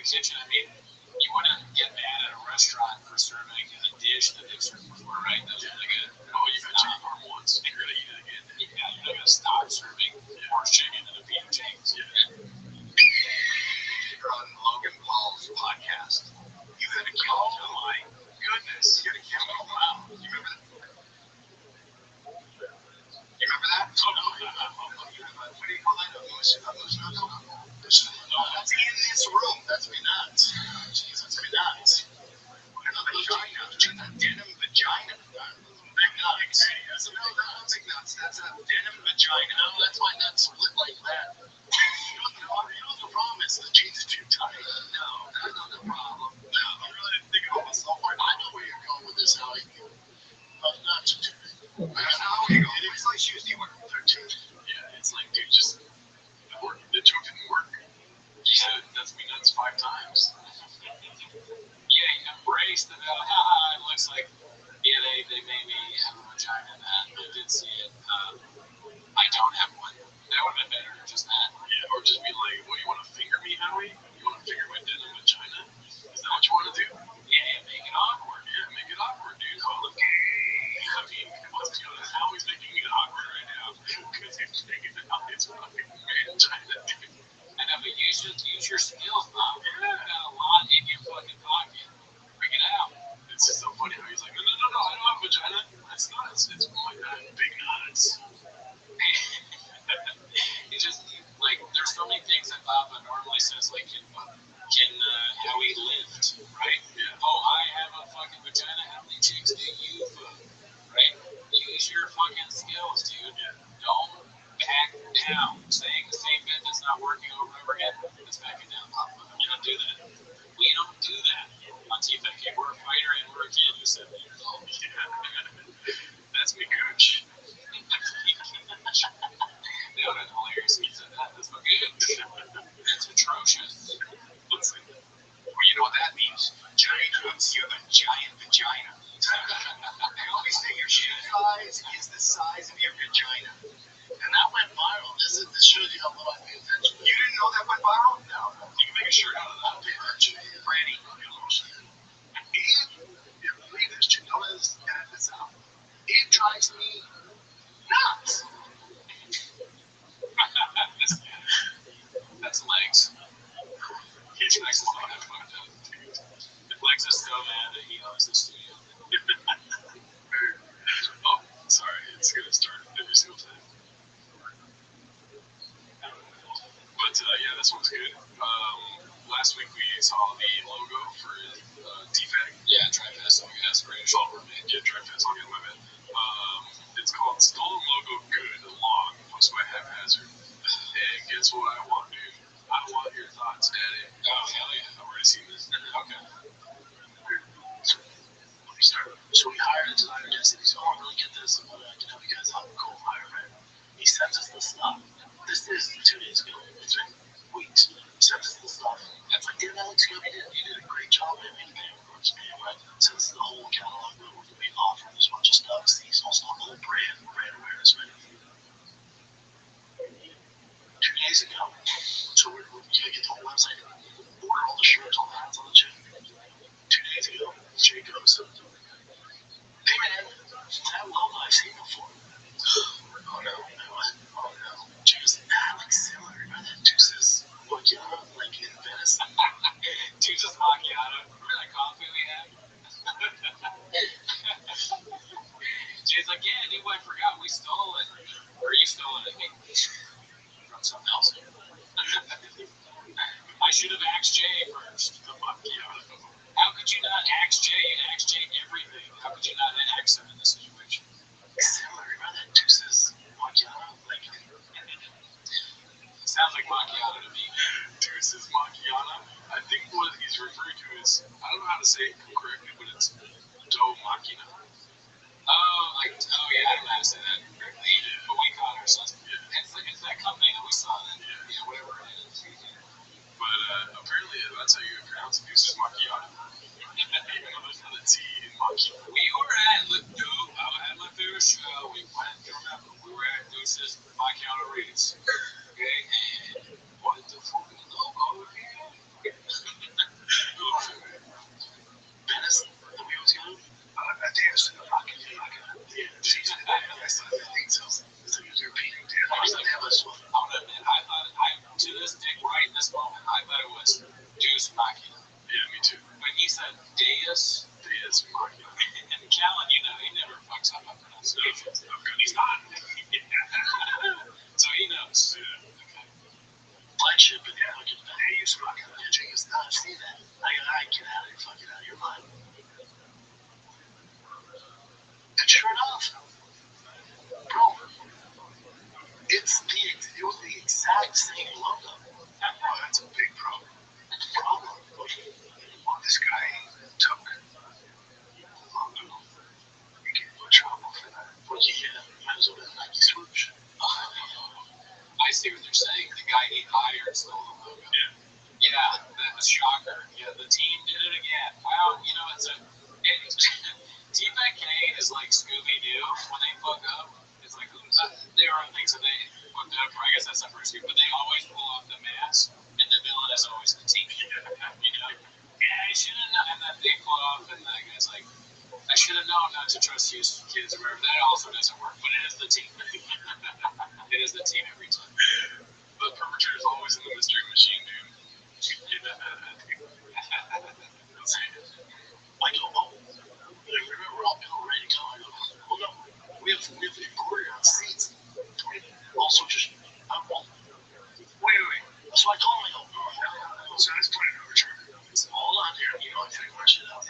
kitchen. I mean, you wouldn't get mad at a restaurant for serving a dish that they've served before, right? That's really good. Oh, you've had chicken parm once. You're gonna eat it again. Yeah, you're not gonna stop serving horse chicken and a Peter James. You're on Logan Paul's podcast. You had a camel. Oh my goodness. You had a camel. Wow. You remember that? You remember that? Oh, no. You have a, what do you call that? A moose knuckle? That's in this room. That's me nuts. Jeez, that's me nuts. A vagina. A denim vagina. Big nuts. No, that's big nuts. That's a denim vagina. No, that's my nuts split like that. You know the problem is the jeans are too tight. No, that's not the problem. No, I really didn't think about myself. I know where you're going with this, Howie. Nuts are too big. That's how we go. It's like shoes. Do you wear 13? Yeah, it's like, dude, just the joke didn't work. You said that's me nuts 5 times. Yeah, you embraced the it looks like they made me have a vagina in that. I did see it. I don't have one. That would have been better, just that. Yeah, or just be like, what, you want to finger me, Howie? You want to finger my denim vagina? Is that what you want to do? Yeah, make it awkward. Yeah, make it awkward, dude. Oh, look. I mean, let's be honest, Howie's making it awkward right now because he's making it out his fucking vagina, dude. I know, but use your skills, Bob. You got a lot in your fucking pocket. Bring it out. It's just so funny how he's like, no, I don't have a vagina. It's nuts. It's my big nuts. It's just like there's so many things that Papa normally says like can how he lived, right? Yeah. Oh, I have a fucking vagina. How many chicks do you fuck? Right? Use your fucking skills, dude. Yeah. Don't back down. Saying the same bit that's not working over and over again is backing down, Papa. You don't do that. We don't do that on TFK. We're a fighter and we're a kid who's 7 years old. Yeah. That's me, coach. That would have been hilarious if you said that. That's not good. That's atrocious. Listen. Well, you know what that means? Giant hooks. You have a giant vagina. I always say your shoe size is the size of your vagina. And that went viral. This shows you how little I pay attention. You didn't know that went viral? No. You can make a shirt out of that. Pay attention. Brandy. You believe this? You know this? Edit this out. It drives me nuts. That's legs. He's nice as fuck. Legs is so mad that he owns the studio. Oh, sorry. It's going to start every single time. But, yeah, this one's good. Last week we saw the logo for DFAG. Yeah, TriFest. Oh, yeah, that's great. Oh, yeah, TriFest. I'll get my bad. It's called Stolen Logo Good Long, posted by Haphazard. And guess what I want, dude? I want your thoughts, Daddy. Oh, hell yeah. I've already seen this. Okay. Let me start. So we hired a designer yesterday. So I don't really get this. But I can help you guys out. Cool. Hire, right? He sends us the stuff. This is 2 days ago. It's been weeks. He sends us the stuff. That's like, dude, that looks good. You did a great job. I mean, right? Sends the whole catalog. We're going to be offering this bunch of stuff. Seasonal stuff. Whole brand awareness, right? 2 days ago. So we're going to get the whole website. Order all the shirts, all the hats, all the shit. 2 days ago, Jay goes, hey man, that logo I've seen before. Oh no, oh no. Jay goes, nah, like similar. Remember that Deuces Macchiato, like in Venice? Deuces Macchiato. Remember that coffee we had? Jay's like, yeah, dude, I forgot. We stole it. Or you stole it, I think. From something else. I should have asked Jay first. How could you not ask Jay and ask Jay everything? How could you not ask him in this situation? Similar, remember that Deuces Macchiato? Like, sounds like macchiato to me. Deuces Macchiato. I think what he's referring to is, I don't know how to say it correctly, but it's dough machina. Oh, yeah, I don't know how to say that correctly. But we call it ourselves. It's that company that we saw then. Yeah, whatever it is. But apparently that's how you pronounce it. Deuces Macchiato. Even though there's not a T in macchiato. We were at my favorite show. We were at Deuces Macchiato Reeds. Okay, and what the fucking logo here? he said Deus. Deus Machina. And Callan, you know, he never fucks up my pronunciation. He's not. So he knows. Yeah. Okay. Flagship and fucking Deus Machina. It's not see that. I get out of your fucking out of your mind. And sure enough, bro, it was the exact same logo. Oh, that's a big problem. This guy took the logo. He gave him trouble for that. Well, yeah, might as well have Nike swoosh. I see what they're saying. The guy he hired stole the logo. Yeah, that's a shocker. Yeah, the team did it again. Well, you know, T-Pack Kane is like Scooby-Doo when they fuck up. It's like, there are things that they fucked up. I guess that's not for Scooby, but they always pull off the mask, and the villain is always the team. You know? Yeah, I should have known. And then they pull off, and the guy's like, I should have known not to trust you kids or whatever. That also doesn't work, but it is the team. It is the team every time. The perpetrator's always in the mystery machine, dude. I go, oh, remember all Bill ready to go. I go, hold up, we have recorded on seats. Also, just, wait. So I told him, I go, So let's put it over here. hold on here, you know, I figure my shit out.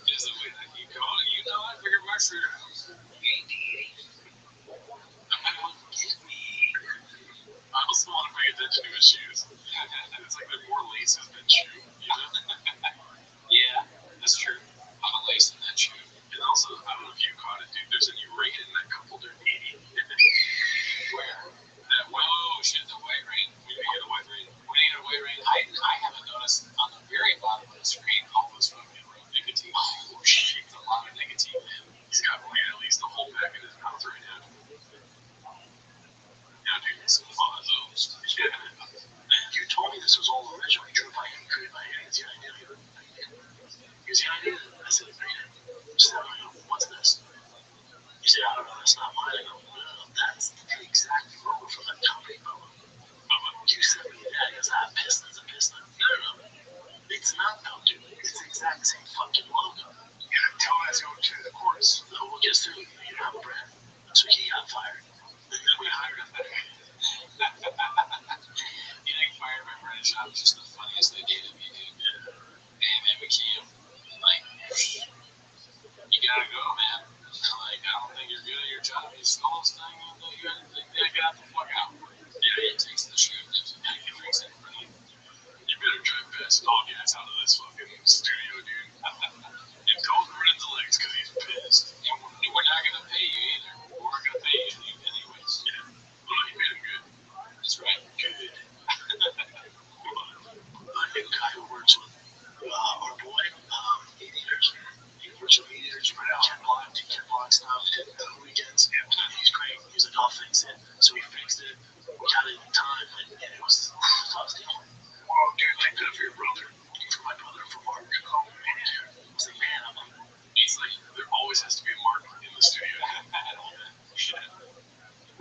Just the way that you go, you know, I figured my shit out. I also want to pay attention to his shoes. It's like they're more laces than shoe, you know? Yeah, that's true. I'm a lace in that shoe. And also, I don't know if you caught it, dude. There's a new rate in that couple they're 80. Where? That white. Oh, shit, the white ring. When you get a white rate. When you get a white ring, I haven't noticed on the very bottom of the screen all this fucking nicotine. Oh, shit, it's a lot of nicotine, man. He's got like at least a whole pack in his mouth right now. Yeah, dude, it's a lot of those. Yeah. You told me this was all original. You drew by hand, created by hand. Here's the idea. Here's the idea. I said, I said, what's this? He said, I don't know. That's not mine. I go, no, that's the exact logo from that company, Bubba. You sent me that. He goes, Piston's a piston. No. It's not, though, dude. It's the exact same fucking logo. Yeah, tell that to go to the chorus. So we'll get through. You don't have a brand. So he got fired. We hired him. Getting fired by British Shop is just the funniest idea to me, dude. And we can't, like, you gotta go, man. Like, I don't think you're good at your job. You stole this thing, and you got the fuck out. Yeah, he takes the shoe and he drinks it in front of you. You better drive past all gas out of this fucking studio, dude. And don't run the legs because he's pissed. And we're not gonna pay you either. We're gonna pay you anyways. Yeah. Well, he made him good. That's right. Good. A new guy who works with our boy, 8 years. He works with 8 years right out. Ken Block stuff, weekends. He's great. He's like, I'll fix it. So we fixed it. We got it in time, and it was tough deal. Oh, dude, like that for your brother. For my brother, for Mark. Oh, man, dude. I was like, man, I'm like, He's like, there always has to be a mark in the studio.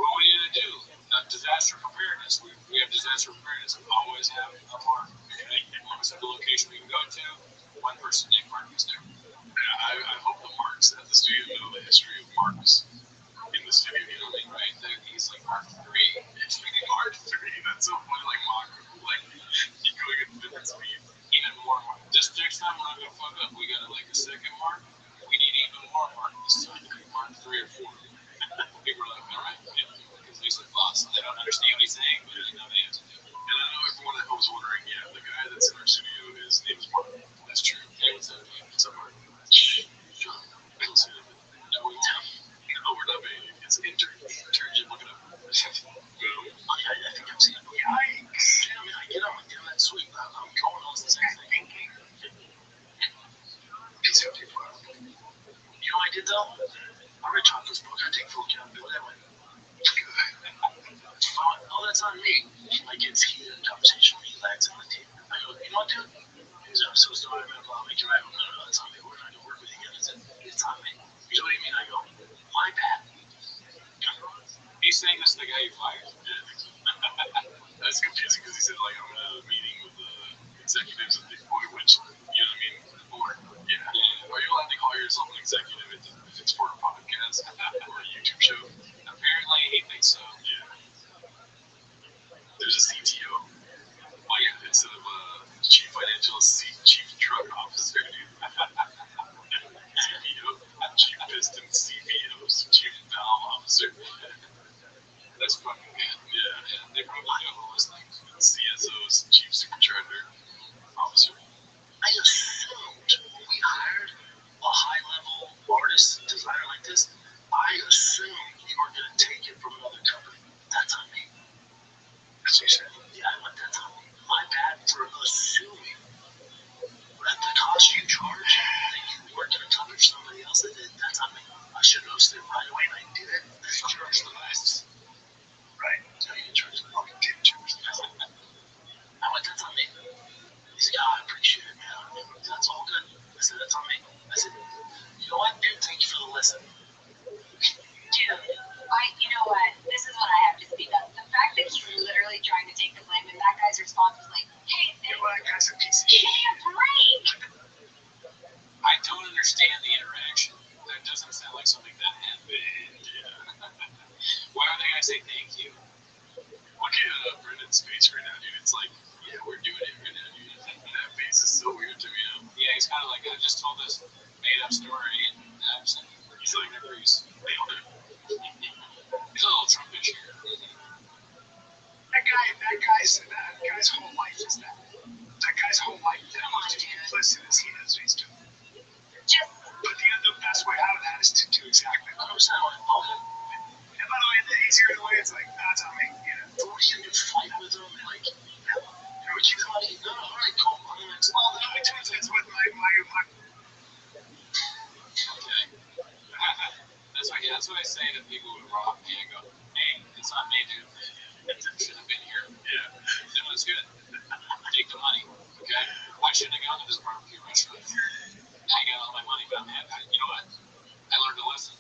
What are we gonna do? Disaster preparedness. We have disaster preparedness. We always have a mark. Regardless of the location we can go to, one person named Mark is there. Yeah, I hope the marks at the studio know the history of marks in the studio. You know what I mean, right? He's like Mark 3. It's like Mark 3. That's so funny. Like Mark, like you going at different speeds. Even more mark. This next time we're not gonna fuck up. We got like a second mark. We need even more mark this time. Mark 3 or 4. People are like, all right, because he's like lost. They don't understand what he's saying, but they know they have to do it. And I know everyone at home's wondering, yeah, the guy that's in our studio, his name is Mark. That's true. Hey, what's up, man? What's up, Mark? John. I don't see him. No, we won't. No, we're not paying. It's intern. Look it up. Boom. I think I've seen it. Yikes. Yeah, I mean, I get on that sweet. I'm going on the same thing. It's empty. You know what I did, though? I read Chocolate's book. I take full accountability. I went, oh, that's on me. Like, it's heated conversation. He lags on the team. I go, you know what, dude? He's I'm so sorry, man. I'll make you right. No, that's on me. We're not going to work with you again. It's on me. He goes, what do you mean? I go, my bad. He's saying this to the guy you fired. Yeah, I think so. That's confusing because he said, like, I'm So you said, yeah, but that's my bad for assuming that the cost you charge that you weren't going to cover somebody else. That's on me. I should have noticed it right away, and I did it. You charge the less. Right. No, you didn't charge the less. You didn't charge the less. I went, that's on me. He said, I appreciate it, man. That's all good. I said, that's on me. I said, you know what, dude? Thank you for the lesson. Dude, you know what? This is what I have to speak up. The fact that he's literally trying to take the blame, and that guy's response was like, hey, That guy's a piece of give shit. me a break. I don't understand the interaction. That doesn't sound like something that happened. Why are they gonna say thank you? Look at Brendan's face right now, dude. It's like, yeah, we're doing it right now, dude. That face is so weird to me now. Yeah, he's kind of like, I just told this made-up story, and he's like, whatever, he's nailed it. He's a little Trumpish here. That guy's whole life is that. That guy's whole life is to be complicit as he knows what he's doing. But the best way out of that is to do exactly what I was saying. And by the way, the easier way, it's like, that's on me. Yeah. What are you going to fight with him? Like, what you call it? No, all right, cool. Well, it's with my Okay. That's what I say to people who rob me. I go, hey, it's not me, dude. It should have been here. Yeah. It was good. Take the money, okay? I shouldn't have gone to this barbecue restaurant. I got all my money, but you know what? I learned a lesson.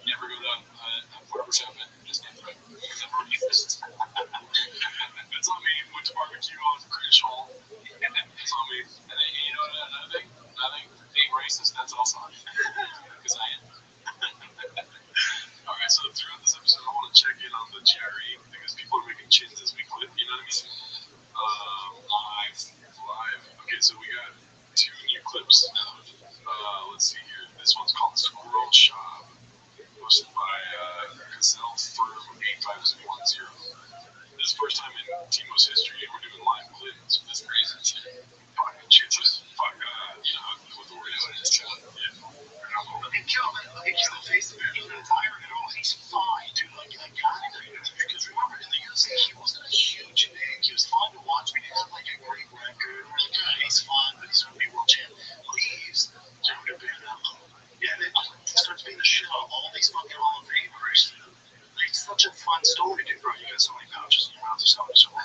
Never go to a barbershop and just get right. Never refist. That's on me. Went to barbecue on British Hall. It's on me. And then, you know what, another thing? Being racist, that's also on me. Because I am. Alright, so throughout this episode, I want to check in on the GRE because people are making chins as we clip, you know what I mean? Live. Okay, so we got 2 new clips. Let's see here. This one's called Squirrel Shop, posted by Gazelle Firm 8510. This is the first time in Timo's history we're doing live clips with this crazy shit. Fucking shit, just with the words in his chat. Yeah. Look at Kelvin face the he's not tired at all. He's fine, dude. Like I got it. Because remember, in the UFC, he wasn't a huge name. He was fun to watch. We didn't have like a great record. We're like, he's fun, but he's going to be world champ. Leaves, dude, would have been yeah, then he starts being the shit on all these fucking Hall of Famers. It's such a fun story, dude, bro. You got so many pouches in your mouth or something. So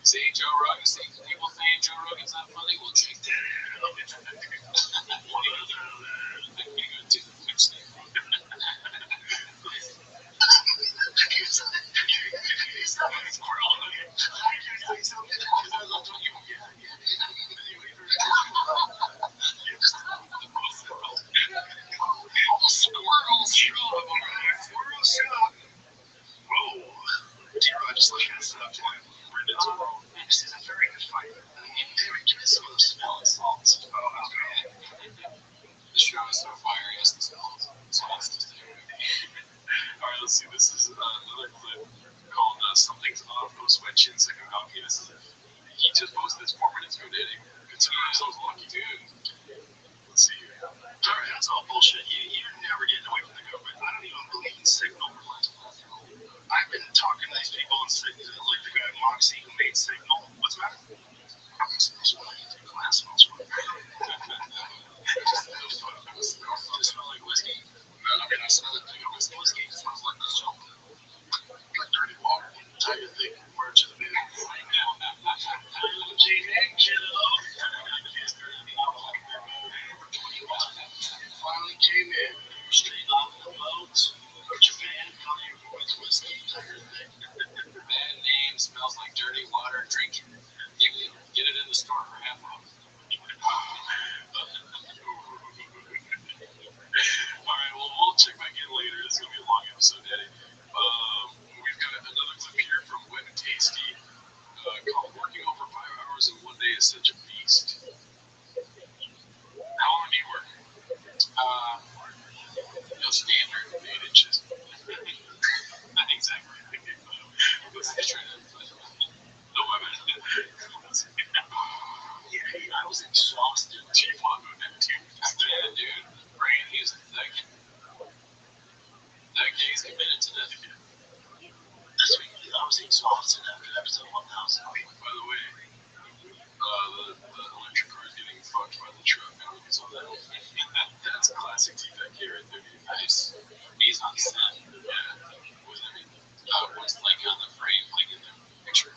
See, Joe Rogan, people saying Joe Rogan's not funny, we'll check that out. Squirrel shop. Whoa. D-Rod just looking at stuff. This is a very good fight. David, give me some of the smelling salts. Oh, okay. The show is so fire, yes, the smells. Alright, let's see. This is another clip called Something's Off, posted by Chin Second Coffee. He just posted this 4 minutes ago, did he? Considering ourselves lucky, dude. Let's see here. Alright, that's all bullshit. You're never getting away from the government. I don't even believe in Signal. I've been talking to these people in Signal, like the guy Moxie who made Signal. What's the matter? Smells funny. Glass smells funny. Does it smell like whiskey? No, I mean, I smell it. Whiskey smells like this junk. Like dirty water. Type of thing. Word to the moon. J-Man, kiddo. Finally came in. Straight off the boat. Japan, coming with whiskey. Bad name, smells like dirty water, drink it. Get it in the store for half off. Swanson after episode 1000. By the way, the electric car is getting fucked by the truck. I don't know if you saw that. That's a classic T-Pack here right there, dude. Nice. He's on set. Yeah. What does that mean? Was like on the frame, like in the picture.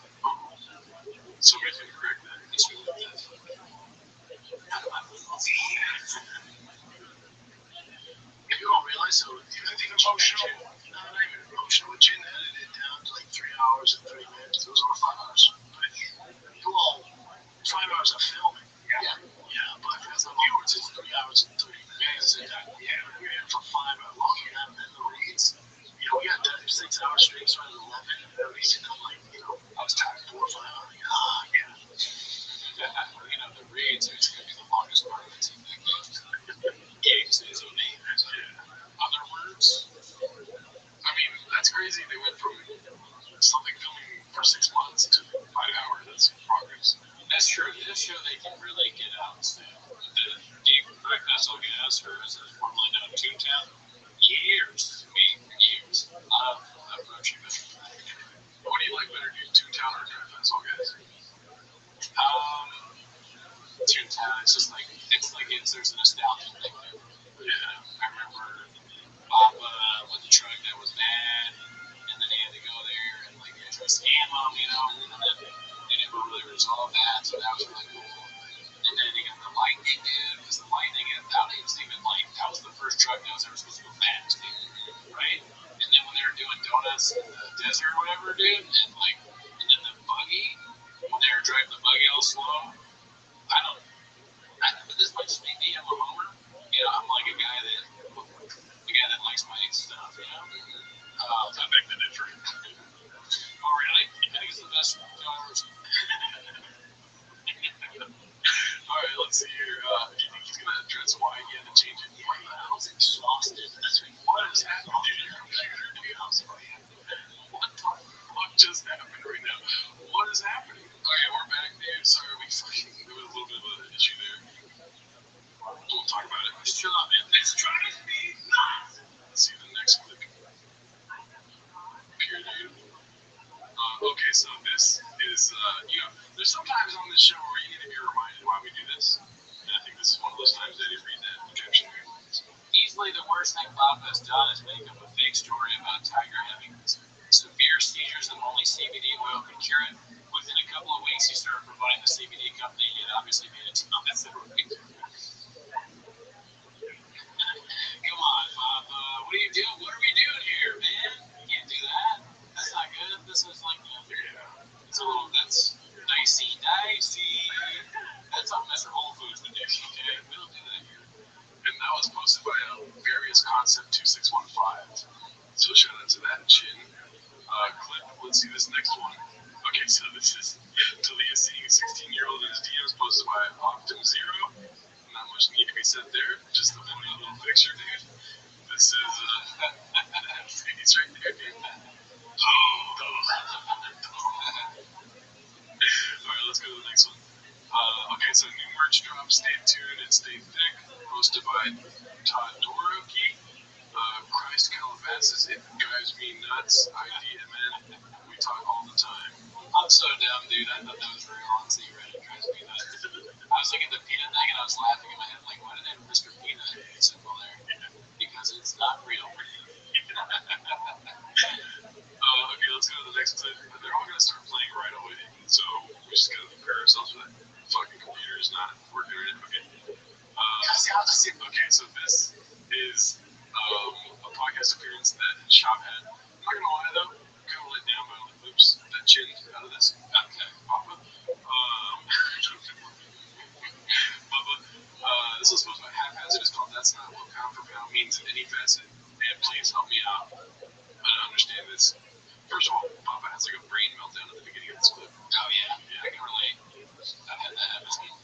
Somebody's gonna correct that. He's really good. You don't realize, so I think emotional, not even emotional, Jin edited it down to like 3 hours and 3 minutes. It was over 5 hours. Well, 5 hours of filming. Yeah, but as a viewers, it's 3 hours and 30 minutes. Yeah, we were in for 5 hours longer than the reads. You know, we got done 6 hours straight, started at 11, and the reads come like, I was tired 4 or 5 hours. Yeah. The reads are going to be the longest part of the team. Gigs is a name. Other words? I mean, that's crazy. They went from something filming for 6 months to 5 hours. That's progress. That's true. This show they can really get out to the deep breakfast all gas, or as it's formerly known, Toontown. Years. I've approached you. What do you like better, dude? Toontown or Breakfast All Gas? Toontown, there's a nostalgia thing there. Yeah. I remember Papa with the truck that was bad, and then he had to go there and like try to scam him, and then they never really resolved that, so that was really cool. And then you got the lightning, dude, because the lightning, that was the first truck that was ever supposed to go fast, dude, right? And then when they were doing donuts in the desert or whatever, dude, and then the buggy, when they were driving the buggy all slow, this might just be me, I'm a homer. I'm like a guy that likes my stuff, I beg to differ. Oh, really? I think it's the best show I've ever seen. All right, let's see here. Do you think he's going to address why he had to change it? Yeah, I was exhausted. What is happening? What the fuck just happened right now? What is happening? Okay, we're back, dude. Sorry, there was a little bit of an issue there. We'll talk about it. Just chill out, man. It's driving me nuts. Let's see the next clip. Here, dude. Okay, so this is, there's sometimes on this show where you need to be reminded why we do this. And I think this is one of those times that you read that caption. Easily the worst thing Bob has done is make up a fake story about Tiger having severe seizures and only CBD oil could cure it. Within a couple of weeks, he started providing the CBD company and obviously made it to that's the right. Come on, Bob. What are you doing? What are we doing here, man? You can't do that. That's not good. This is like, that's dicey. That's something Mr. Whole Foods would do, okay? We don't do that here. And that was posted by Various Concept 2615. So shout out to that chin clip. Let's see this next one. Okay, so this is Talia seeing a 16-year-old in his DMs posted by Optum Zero. Not much need to be said there. Just a funny little picture, dude. This is he's right there, dude. Alright, let's go to the next one. Okay, so new merch drop. Stay tuned and stay thick. Hosted by Todd Doroki. Christ Calabasas. It drives me nuts. IDMN. We talk all the time. I'm so dumb, dude. I thought that was real until you read it. It drives me nuts. I was looking at the peanut thing and I was laughing in my head, like, why did they have Mr. Peanut symbol there? Because it's not real. Okay, let's go to the next clip. They're all going to start playing right away. So we just got to prepare ourselves for that. Fucking computer is not working right. Okay. Okay, so this is a podcast appearance that Shop had. I'm not going to lie, though. I'm kind of let down by all the clips that chin out of this. Okay, Papa. This was supposed to be haphazard. It's called That's Not What Pound for Pound Means in Any Facet. And please help me out. I don't understand this. First of all, Papa has like a brain meltdown at the beginning of this clip. Oh, yeah? I can relate. I've had that happen to me.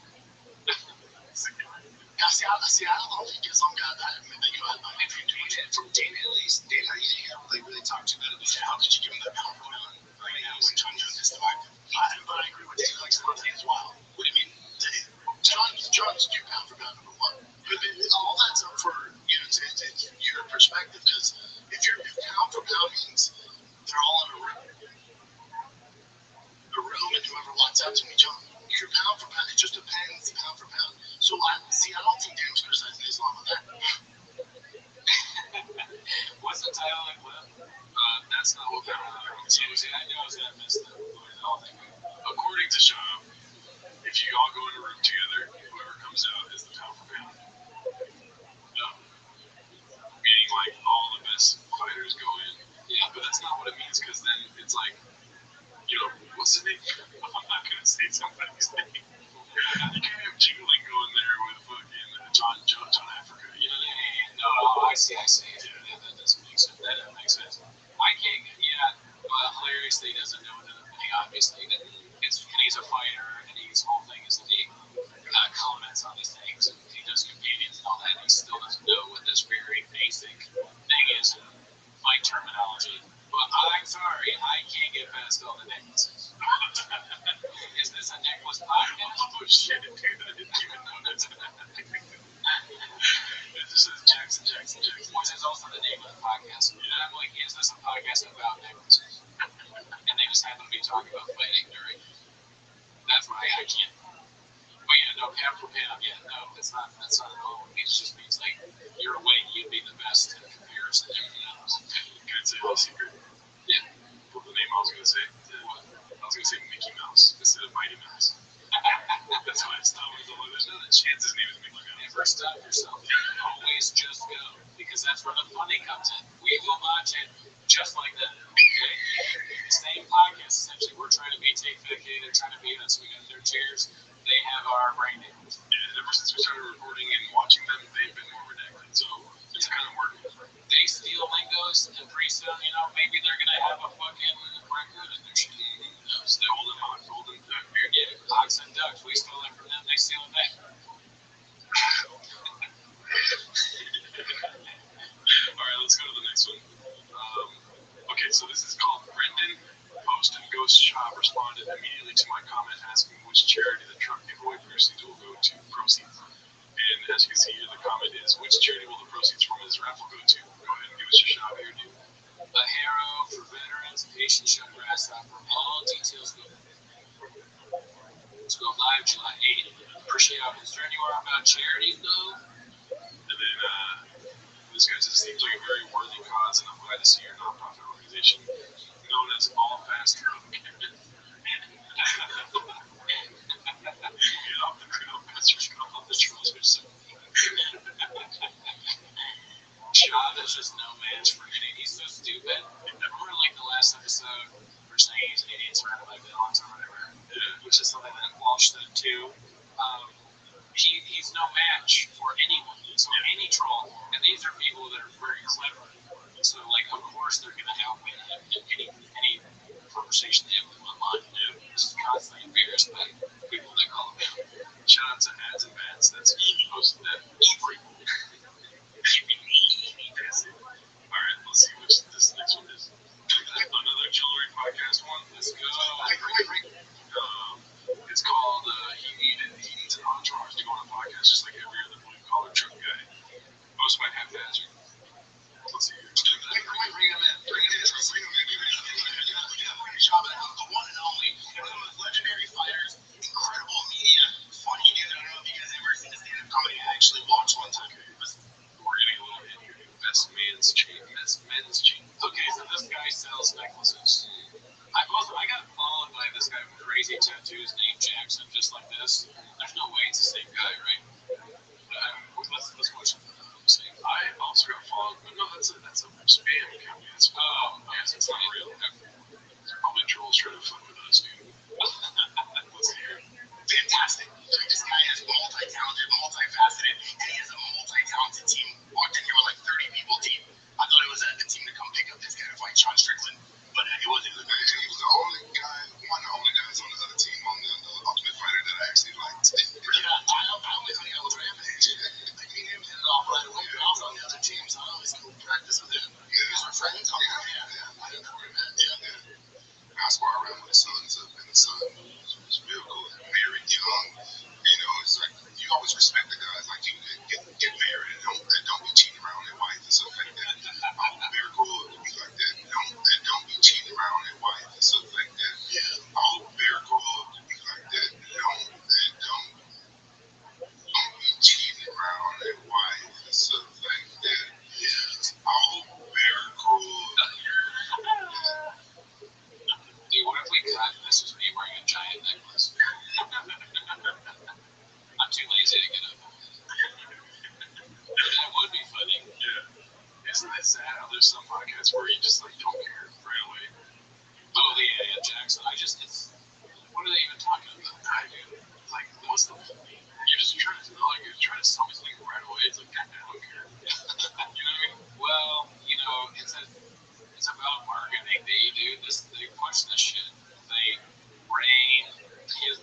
See, I don't know if he gets on God. If you're doing it from Dana, at least, Dana, you didn't like really talk too bad about it. How could you give him that pound for pound? Right now, we're trying to do this. But I agree with Dana. Like, something as well. What do you mean? John's do pound for pound number one. But all that's up for your perspective. Because if pound for pound means they're all in a room. Roman, whoever walks up to me, John, you're pound for pound. It just depends pound for pound. So I don't think Dan's criticizing Islam on that. What's the title of the clip? That's not what seriously, I know that messed up. According to Shab, if you all go in a room together, whoever comes out is the pound for pound. No. Meaning like all the best fighters go in. Yeah, but that's not what it means, because then it's like, what's his name? I'm not gonna say somebody's name. You can't have Jiggling going there with fucking John Africa. You know what I mean? No, I see. Yeah, that doesn't make sense. That doesn't make sense. I can't. Yeah, but hilariously, he doesn't know the thing. Obviously, that he's a fighter, and his whole thing is that he comments on these things, and he does companions and all that. And he still doesn't know what this very basic thing is in fight terminology. But I'm sorry, I can't get past all the necklaces. Is this a necklace podcast? Oh shit, dude, I didn't even know that's it just says Jackson. Which is also the name of the podcast. And I'm like, is this a podcast about necklaces? And they just happen to be talking about fighting during. That's why I can't. But yeah, no, pound for pound, yeah, no, that's not at all. It just means like you're away, you'd be the best in comparison to everything else. Good say all secret. Yeah. What the name I was gonna say? What? I was gonna say Mickey Mouse instead of Mighty Mouse. That's why I stopped. There's no chance his name is Mickey Mouse. Never stop yourself. Always just go, because that's where the funny comes in. We will watch it just like that. Okay? Same podcast, essentially. We're trying to be Take Fat K, they're trying to beat us. We got their chairs. They have our brain damage. Yeah, ever since we started recording and watching them, they've been more redacted. So it's kind of working. They steal lingos, and pretty soon, maybe they're going to have a fucking record in their shit. So they hold them on, yeah, ox and ducks. We stole it from them, they steal it back. Alright, let's go to the next one. Okay, so this is called Brendan Post and Ghost Shop responded immediately to my comment asking which charity the truck giveaway proceeds will go to. And as you can see here, the comment is, which charity will the proceeds from his raffle go to? Go ahead and give us your shot here, dude. A harrow for veterans, patient show grasshopper, all details go. Let's go live July 8th. Appreciate how concerned you are about charities, though. And then this guy says, seems like a very worthy cause, and I'm glad to see your nonprofit organization known as All Fast Food. Get off the grill, Pastor Scott, off the trousers. Shaw is just no match for any. He's so stupid. Remember, like the last episode, we're saying he's an idiot surrounded by villains or whatever, which is something that Walsh said too. He's no match for anyone. So any troll, and these are people that are very clever. So, like, of course, they're going to outwit him in any conversation they have with him online. This is constantly embarrassed by people that call him out. Shout out to Ads and Bats. That's he posted that. Alright, let's see which this next one is. Another jewelry podcast one. Let's go. It's called He Needs an Entourage to go on a podcast just like every other blue collar truck guy. Most might have Badger. Let's see here. Bring him in. Job it out, the one and only, one of those legendary fighters, incredible media, funny dude. I don't know if you guys ever seen a stand-up comedy. I actually watched one time. We're getting a little hit here. Best men's chain. Okay, so this guy sells necklaces. I got followed by this guy with crazy tattoos named Jackson, just like this. There's no way it's the same guy, right? Let's watch it. I also got followed, but no, that's a spam account. Yes, it's not real. It's probably trolls trying to fuck with us, dude. Let's hear it. Fantastic. This guy is multi-talented, multifaceted, and he has a multi-talented team. Walked in here with like 30 people team. I thought it was a team to come pick up this guy to fight Sean Strickland, but it wasn't. He was the only guy, one of the only guys on the other team on the Ultimate Fighter that I actually liked. Yeah, I only hung out with Rampage. Like me and him hit it off right away. I was on the other team, so I always go practice with him. You guys were friends? Yeah. I didn't know where we met. Yeah. I spar around with his sons up, and his son was real cool. Married young, it's like you always respect the guys like you get married and don't be cheating around their wife and stuff like that. Very cool to be like that. And don't be cheating around their wife and stuff like that. Yeah. Very isn't that sad how there's some podcasts where you just like don't care right away? Oh yeah, Jackson. What are they even talking about? I do. Like what's the you're just trying to like you're trying to sell me something right away. It's like I don't care. You know what I mean? Well, it's about marketing. They push this shit.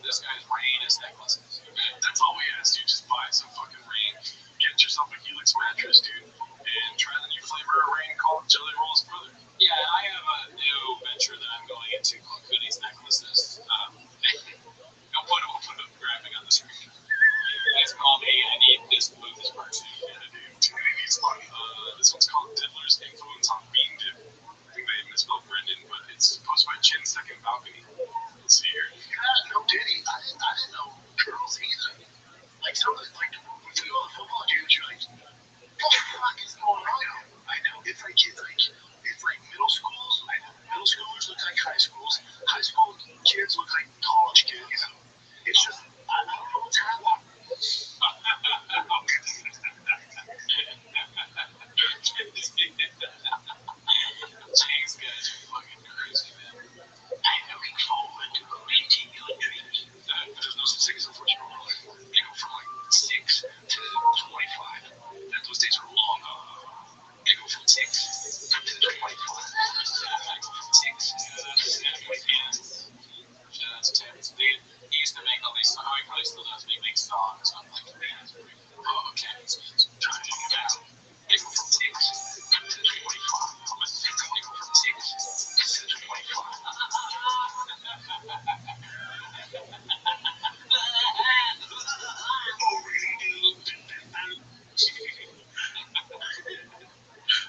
This guy's rain is necklaces. Okay? That's all we ask, dude. Just buy some fucking rain. Get yourself a Helix mattress, dude, and try the new flavor of rain called Jelly Rolls Brother. Yeah, I have a new venture that I'm going into called Goodies Necklaces. We'll put a graphic on the screen. Guys call me. I need this to move this person. Yeah, dude. Too many needs money. This one's called Diddler's Influence on Bean Dip. I think they misspelled Brendan, but it's posted by Chin's Second Balcony. Let's see here. Yeah, no, Diddy. I didn't know girls either. Like, some of the, like, when you go to football games, you're like, what the fuck is going on? I know. It's like middle schools. I know. Middle schoolers look like high schools. High school kids look like college kids. It's just, I don't know what's happening. These guys are fucking crazy, man. I'm looking forward to reading your dreams. There's no such thing as unfortunate growth. They go from like 6 to 25. And those days are long gone. They go from 6 to 25. They go from 6 to 25. He used to make all these songs. He probably still does. He makes songs on like bands. Oh, okay. They go from 6 to 25. From a 6, they go from 6 to 25.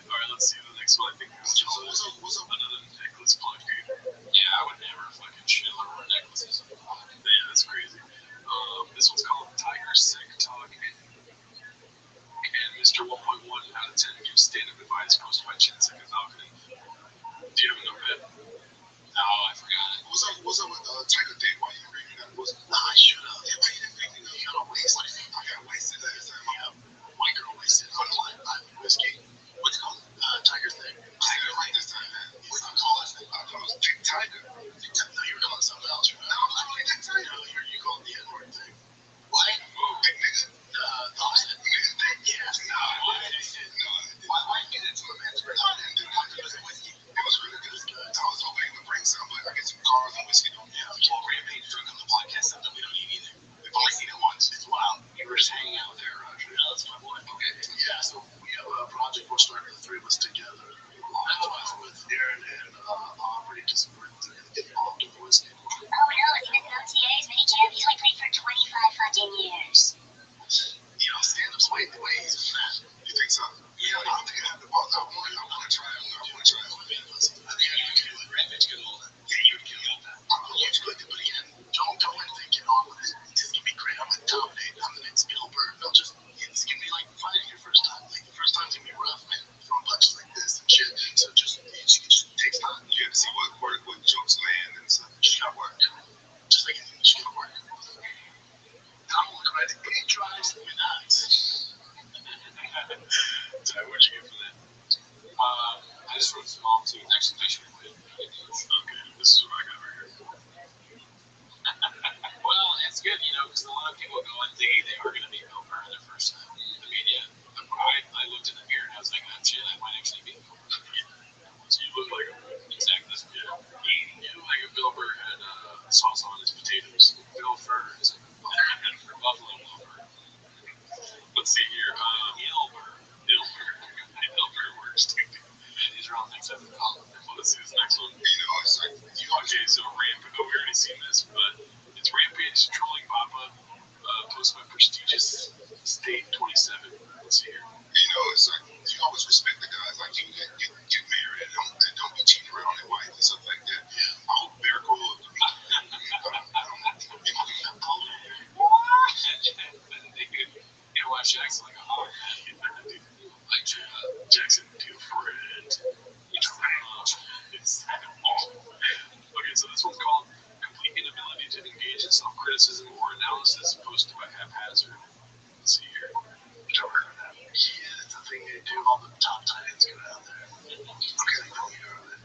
Alright, let's see the next one. I think what's up another necklace plug, dude? Yeah, I would never fucking shit over necklaces. Yeah, that's crazy. This one's called Tiger Sick Talk. And Mr. 1.1 out of 10 gives stand-up advice posted by Chin Second Balcony. Do you have a bit? No, I forgot it. What's up with Tiger Day? Why you bringing that? I should have. Yeah, why you didn't bring it up? You got wasted. I got wasted last time. Yeah. White girl wasted. On what? Whiskey. What's it called? Tiger Thing. Tiger like this time, man. What's it called? I thought it was Big Tiger. No, you were calling something else. No, I'm calling Big Tiger. No, you called the N-word thing. What? Big nigga? I said nigga thing. Yeah. No, why you did it to a man's friend? I didn't do it. It was whiskey. It was really good. I was hoping to bring some, but I get some cars and whiskey. Yeah, well, Rampage drunk on the podcast, something we don't need either. We've only seen it once. It's wild. You were just hanging out there, Roger. No, that's my boy. Okay. Yeah, so we have a project we're starting the three of us together. With Aaron and Aubrey to support involved in the whiskey. Oh no, it's been no TAs, mini champ. He's only played for 25 fucking years. You know, stand-up's way easier than that. You think so? Yeah, I don't think I have the ball. I want to try it. I want to try it with me. I think I could do it. Rampage could hold it. Yeah, you would kill it. I'm a huge good, but again, don't go in thinking, oh, this is going to be great. I'm going to dominate. I'm the next Spielberg. No, just, it's going to be like fighting your first time. Like, the first time's going to be rough, man. Throwing punches like this and shit. So it just takes time. You have to see what jokes land and stuff. You just got to work. Just like anything, you just got to work. I'm looking at it. It drives me nuts. Ty, what'd you get for that? I just wrote small too. Actually, they should quit. Okay, this is what I got right here. Well, it's good, because a lot of people go and thinking they are going to be Bill Burr their first time. I mean, yeah, I looked in the mirror and I was like, oh shit, I might actually be Bill Burr. So you look like him. Exactly. Yeah. You look like if Bill Burr had sauce on his potatoes. Bill Burr is for Buffalo Bill Burr. Let's see here. Ilber works too. And these are all things I've been calling. Well, let's see this next one. It's like, okay, so Rampage. Oh, we already seen this, but it's Rampage trolling Papa, posted by prestigious State 27. Let's see here. It's like you always respect the guys. Like you get married and don't be cheating around their wife and stuff like that. I hope they're cool. Watch Jackson like a hawk. Like Jackson, dear friend. It's awful. Okay, so this one's called Complete Inability to Engage in Self-Criticism or Analysis, posted by Haphazard. Let's see here. Never heard of that. Yeah, that's the thing they do. All the top tight ends get out there. Okay, they call me early.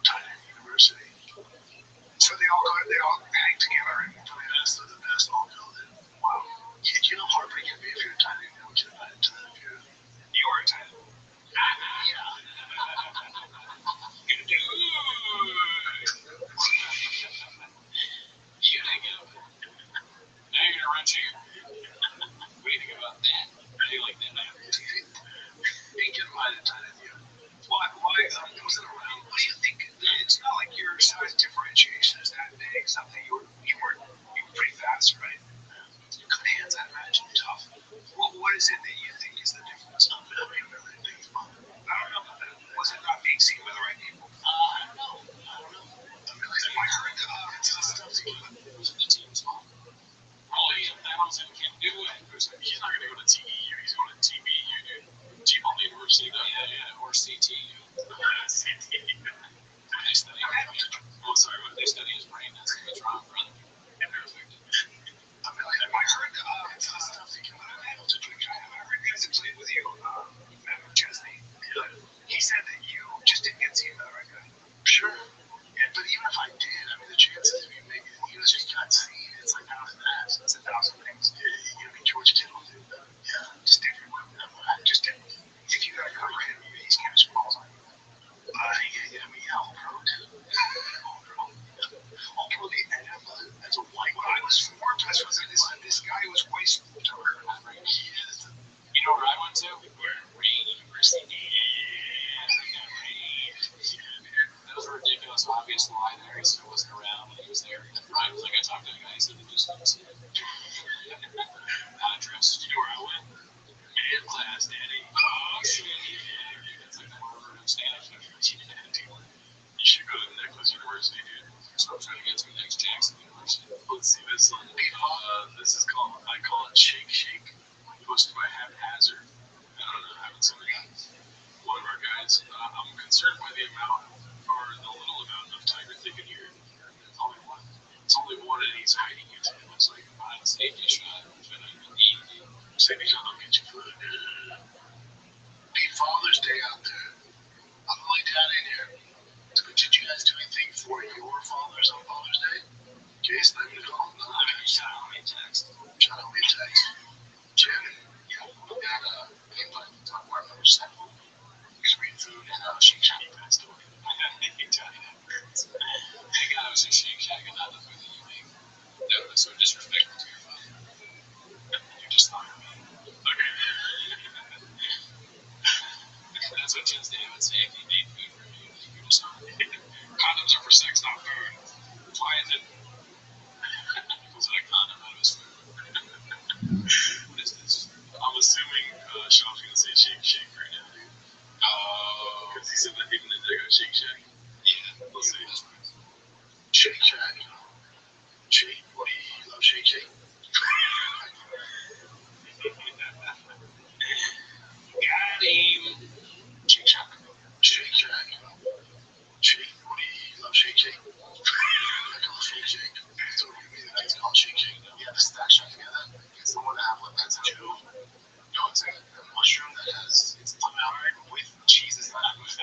Tight end university. So they all hang together and do the best of the best all building. Wow. You know how heartbreaking it'd be if you're a tight end, you don't get invited to that if you are a tight end. Yeah. You do. You didn't get it. Now you're gonna run chicken. What do you think about that? How do you like that, man? Ain't get invited to tight end yet. Why was it around? What do you think? It's not like your size differentiation is that big. Something you were pretty fast, right? Good hands, I imagine, tough. What is it that you think is the difference? I don't know. Was it not being seen by the right people? I don't know. I heard it's stuff to do. The team's small. Rolly and Thousand can do it. He's not going to go to TEU. He's going to TBU, dude. T-Ball University, though. Yeah, or CTU. CTU. They study. Oh, sorry, what? They study his brain. That's what's wrong, brother. Perfect. I heard it's stuff to come out of able to drink. I heard guys that played with you, Matt McChesney. Yeah. He said that you just didn't get seen by the right guy. Sure. Yeah, but even if I did, I mean, the chances of you making it, you just got seen. It's like out of that. It's 1,000 things. You know, George Kittle did that. Yeah. Just different. Just different. If you got to cover him, he's catching balls on you. Yeah, I mean, yeah, all pro, too. All pro. All pro, as a white. When I was 4, this guy was way smarter. He is. You know where I went to? Where? Rain University. That was a ridiculous, obvious lie there. He said it wasn't around when he was there. Ryan was like, I talked to a guy, he said he just didn't see it. Address. You know where I went? Mid class, daddy. Oh, shit. It's like the Harvard of Stanford. You should go to Nicholas University, dude. So I'm trying to get to next Jackson University. Let's see this one. This is called, I call it Shake Shake. Hosted by Haphazard. I don't know, I haven't seen it. One of our guys, I'm concerned by the amount or the little amount of tiger thick in here. It's only one. It's only one and he's hiding it. It looks like behind the safety shot. Safety shot will get you food. Be Father's Day out there. I'm only down in here. But did you guys do anything for your fathers on Father's Day? Jason, I'm going to call him. Shout out me text. Shout out me text. Jim, yeah, we got anybody to talk about another sample. Sweet food and Shake Shack passed away. Hey, God, I was in Shake Shack and not the food that you make. That was so disrespectful to your father. You just thought of me. Okay. That's what Jim's dad would say if he made food for you. You just thought of me. Condoms are for sex, not food. Why is it? Pulls out a condom out of his food. What is this? I'm assuming Sean's going to say Shake Shake right now, dude. Because he said that even if they go Shake Shack. Yeah. We'll see. Shake Shack. Shake, what do you love Shake Shack? Got him. Shake Shack. Shake Shack. Shake, what do you love Shake Shack? I call it Shake Shack. So what do you mean the kids call it Shake Shack? You have to stack shit together. It's the one that has a Jew. No, it's a mushroom that has, it's tamarind with cheese and beef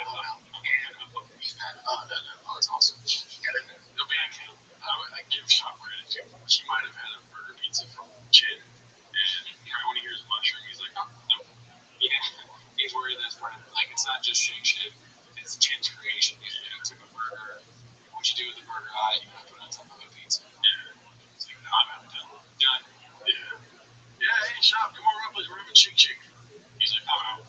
patty. Oh, no, it's awesome. Get in there. It'll be a kill. I give Sean credit too. He might have had a burger pizza from Chin, and when he hears mushroom, he's like, oh, no. Yeah. He's worried that's part of it. Like, it's not just Shake Shack. It's Chin's creation. You took a burger. What you do with the burger, you put it on top of a pizza. Yeah. It's like, no, I'm done. Done. Yeah. Yeah, hey, Shop, come over up. We're having Shake Shack. He's like, oh,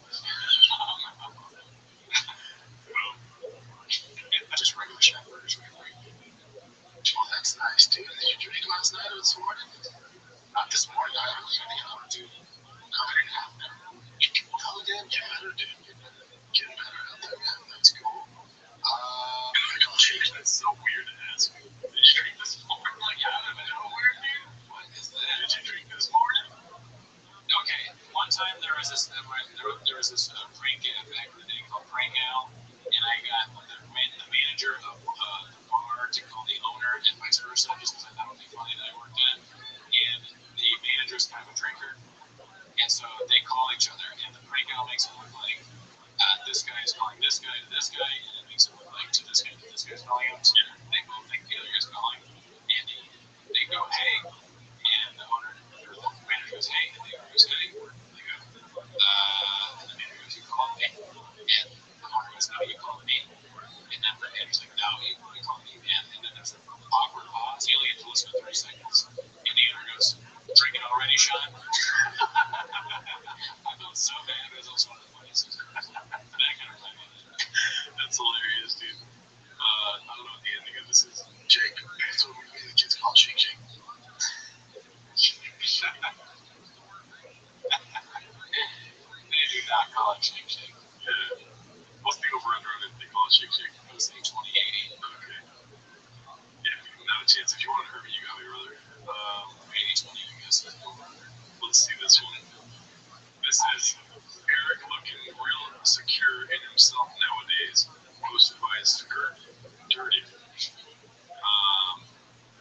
just regular Shack burgers. Oh, that's nice, dude. Did you drink last night or this morning? Not this morning. I was really hungry, dude. Covered in half now. Oh, damn, get better, dude. Getting better out there, man. That's cool. I call Shake. That's so weird to ask. Did you drink this morning? Like, out of nowhere, dude? What is that? Did you drink this morning? Okay, one time there was this prank back in the day called Prank Al, and I got the manager of the bar to call the owner and vice versa, just because I thought it would be funny that I worked in. And the manager's kind of a drinker, And so they call each other, and the breakout makes it look like this guy is calling this guy to this guy, and it makes it look like to this guy's calling him. So they both think the other guy's calling, and they go, hey, and the owner or the manager goes, hey, and the owner goes, hey. They go, and the manager goes, you called me, and the owner goes, no, you called me. And then the manager's like, no, you called me, and then there's an awkward pause. You only get to listen to 30 seconds, and the owner goes, drinking already, Sean? I felt so bad. It was also one of the funniest things. That kind of funny. That's hilarious, dude. I don't know what the ending of this is. Jake, that's what we made the kids call Shake Shake. They do not call it Shake Shake. Yeah. What's the over-under on it? They call it Shake Shake. It was like 2080. Okay. Yeah, not a chance. If you want to hurt me, you got me, brother. 80-20, I guess. Let's see this one. This is Eric looking real secure in himself nowadays, posted by Skirt Dirty.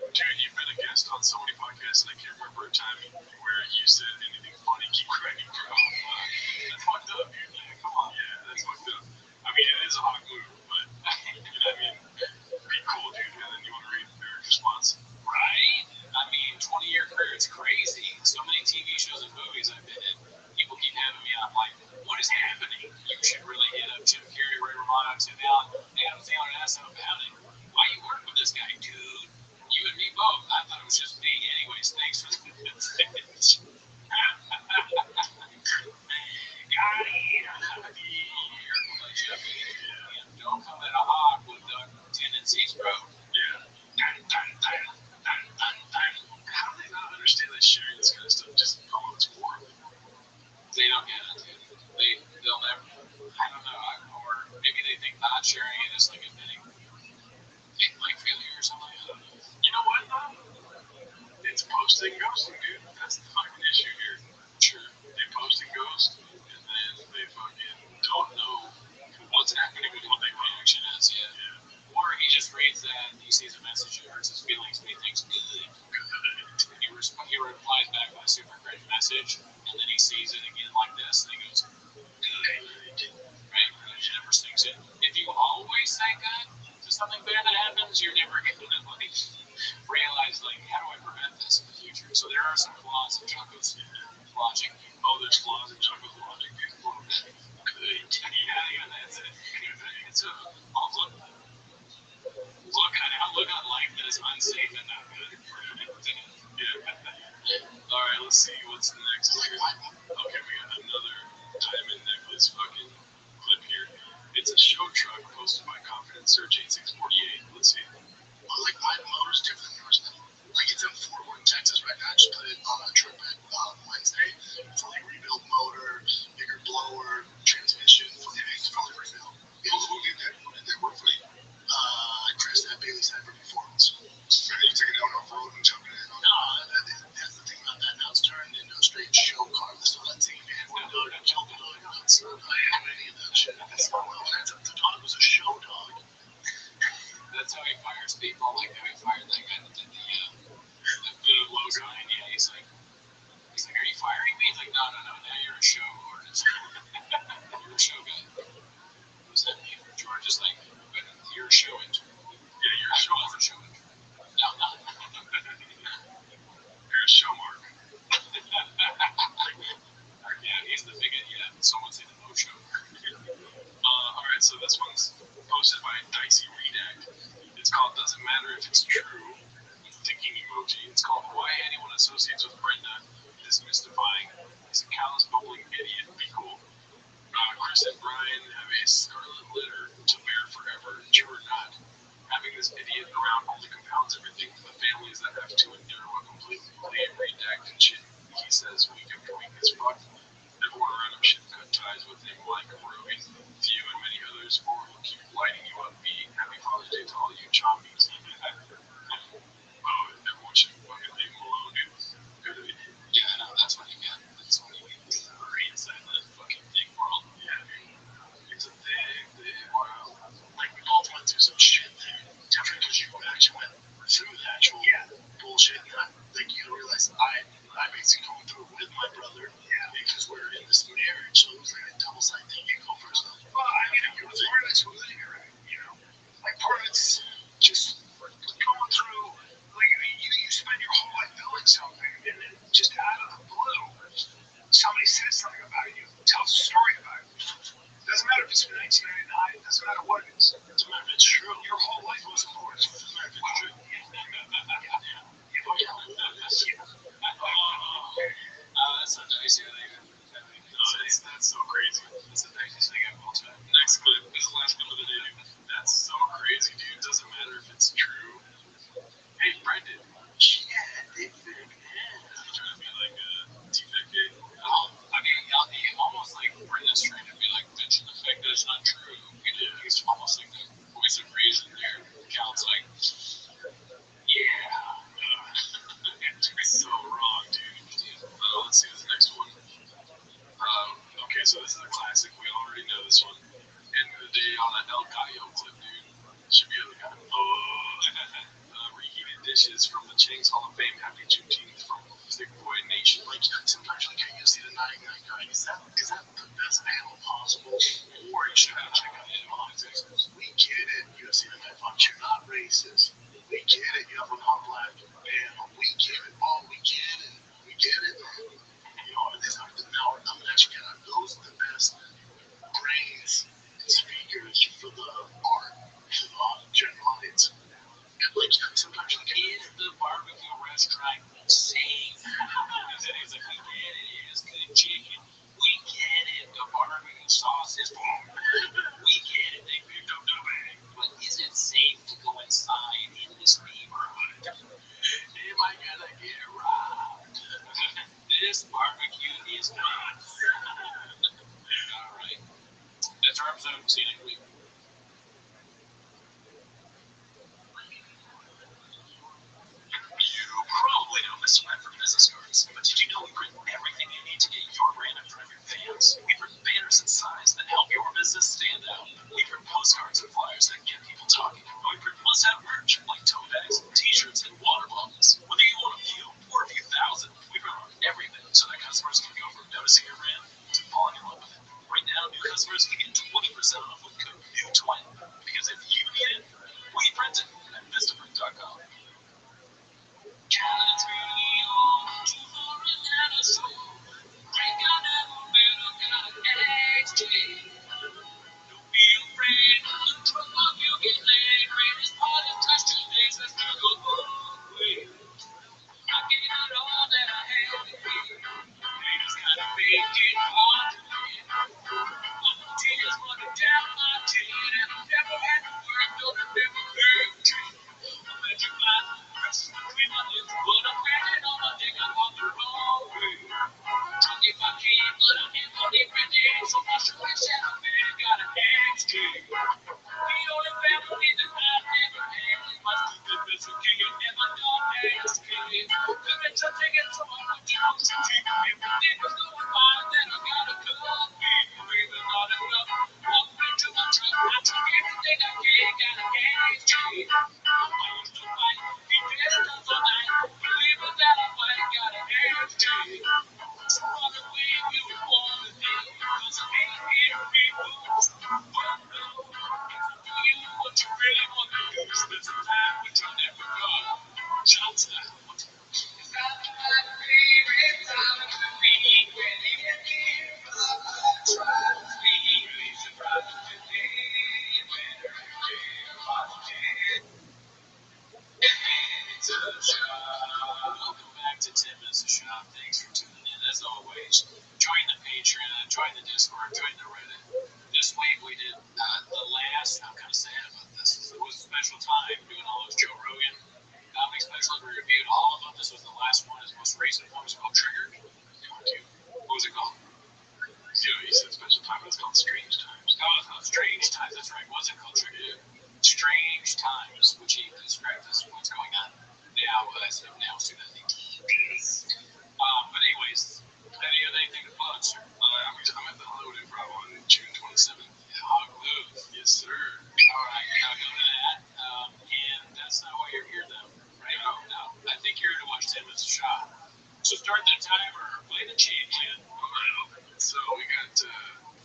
Dude, you've been a guest on so many podcasts, and I can't remember a time where you said anything funny. Keep cracking, bro. That's fucked up, dude. Yeah, come on. Yeah, that's fucked up. I mean, it is a hot move, but you know what I mean? Be cool, dude. And then you want to read Eric's response? Right? I mean, 20-year career, it's crazy. So many TV shows and movies I've been in. People keep having me on. I'm like, what is happening? You should really hit up Jim Carrey, Ray Romano, Tim Allen, Adam Sandler, and ask them about it. Why you work with this guy, dude? You and me both. I thought it was just me. Anyways, thanks for the message. Don't come at a hawk with tendencies, bro. Yeah. How do they not understand that sharing this kind of stuff just promotes war? They don't get it, dude. They'll never. I don't know. Or maybe they think not sharing it is like admitting like failure or something. I don't know. You know what, though? It's post and ghosting, dude. That's the fucking issue here. Sure. They post and ghost, and then they fucking don't know what's happening with what they post. Reaction is, yeah. Or he just reads that and he sees a message that hurts his feelings and he thinks, good. He replies back with a super great message, and then he sees it again like this, and he goes, good. Right? And he never sinks in. If you always say good to something bad that happens, you're never going to like realize, like, how do I prevent this in the future? So there are some flaws in Choco's logic. Oh, there's flaws in Choco's logic, dude. Good. Yeah, that's it. So, look on life that is unsafe and not good. Yeah. All right, let's see what's next. Okay, we got another diamond necklace fucking clip here. It's a show truck posted by Confident Search 8648. Let's see. Well, like my motor's different than yours. Like it's in Fort Worth, Texas right now. I just put it on a trip at Wednesday. Fully rebuilt motor, bigger blower, transmission, fully rebuilt. Who did that? Who did that work for you? Chris at Bailey's Hyper Performance. So you took it out off road and jumping in on That's the thing about that. Now it's turned into a straight show car. There's still that same man. We're not jumping on it. It's not any of that shit. The dog was a show dog. That's how he fires people. Like how he fired that guy that did the logo. Yeah, he's like, are you firing me? He's like, no. Now you're a show artist. You're a show guy. What does that mean? George is like, but you're a show intern. Yeah, you're a show mark. A show intern. No. You're a show mark. Yeah, he's the bigot. Yeah, someone say the no show. All right, so this one's posted by Dicey Redact. It's called Doesn't Matter If It's True. Thinking emoji. It's called Why Anyone Associates with Brenda is Mystifying. He's a callous, bubbling idiot. Be cool. Chris and Brian have a scarlet letter to bear forever, true or not. Having this idiot around only compounds everything for the families that have to endure what completely redacted shit he says week after week is fucked. Everyone around him should cut ties with him like Rogan, Theo, and many others, or will keep lighting you up. Happy Father's Day to all you chompies. Everyone should fucking leave him alone, dude. Yeah, I know. That's what you get. That's what you get. Right inside the fucking big world. Yeah, dude. It's a big world. Like we both went through some shit there. Different because you actually went through the actual bullshit. Like you realize I basically going through it with my brother. Yeah. Because about you. Tells a story about you. Doesn't matter if it's 1999. Doesn't matter what it is. Doesn't matter if it's true. Your whole life was important. Doesn't matter if it's true. That's so nice. That's so crazy. That's the nicest thing of all time. Next clip. This is the last clip of the day, dude. That's so crazy, dude. Doesn't matter if it's true. Hey, Brendan. Yeah, they think. He's trying to be like a T-Fake kid. I mean, he almost like Brendan's trying to be like, mention the fact that it's not true. He's almost like the voice of reason there. Cal's like, yeah. It's so wrong, dude. Let's see this next one. Okay, so this is a classic. We already know this one. End of the day on an El Gallo clip, dude. Should be able to kind of reheated dishes from the Chang's Hall of Fame. Happy Juneteenth from Stick Boy Nation. Like, sometimes like I see the 99 guy. Is that the best panel possible? Or you should have checked out the Texas. We get it. UFC tonight, Fox. You're not racist. We get it. You have a non-black panel. We get it. Oh, we get it. We get it. You know, now I'm actually kind of those are the best brains and speakers for the art, for the general audience. Like sometimes like In the barbecue restaurant saying, he's like, we get it, it's good chicken. We get it, the barbecue sauce is bomb. We get it, they picked up the bag. But is it safe to go inside in this neighborhood? Am I gonna get robbed? This barbecue is not. Alright. That's our episode. See you next week. You probably know this one from business cards, but did you know we print everything you need to get your brand in front of your fans? We print banners and signs that help your business stand out. We print postcards and flyers that get people talking. We print must-have merch like tote bags, t-shirts, and water bottles. Whether you want a few or a few thousand, we print everything so that customers can go from noticing your brand to falling in love with it. Right now, new customers can get 20% off with code NEW20. Because if you need it, we print it at Vistaprint.com. Welcome back to Timmons Shop. Thanks for tuning in. As always, join the Patreon, join the Discord, join the Reddit. This week we did the last, I'm kind of sad about this. It was a special time doing all those Joe Rogan comedy specials. We reviewed all of them. This was the last one. His most recent one was called Triggered. What was it called? you said special time. It's called Strange Times. Oh, it's called Strange Times. That's right. It wasn't called Triggered. Strange Times, which he described as what's going on now as of now, 2018. But anyways, anything to plug, sir? I'm at the Hollywood Improv on June 27th. Hollywood. Yes, sir. All right, now go to that. And that's not why you're here, though, right? No. I think you're here to watch Timmons Shop. So start the timer, play the cheat, man. So we got,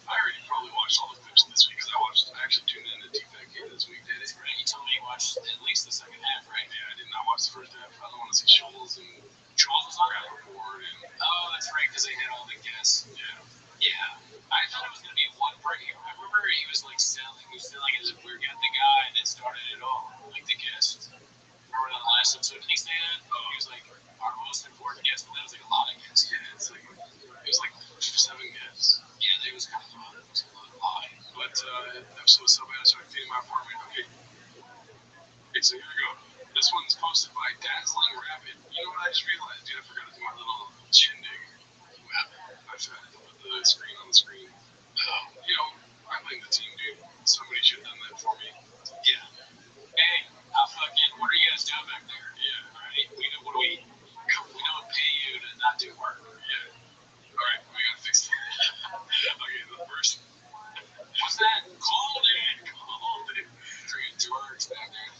I already probably watched all the clips this week because I actually tuned in to T-Fake this week, did it? Right, you told me you watched at least the second half, right? Yeah, I did not watch the first half. I don't want to see Shoals and Joel was on Rapper it. Ford and Oh, that's right, because they had all the guests. yeah. episode was so bad, so I feeding my apartment. Okay, so here we go. This one's posted by Dazzling Rabbit. You know what I just realized? Dude, I forgot to do my little shindig. I forgot to put the screen on the screen. You know, I blame the team, dude. Somebody should have done that for me. Yeah. Hey, what are you guys doing back there? Yeah. Right? We don't pay you to not do work. Yeah. Alright, we gotta fix that. Okay, the first. What's that? Called it. Freaking twerks back there.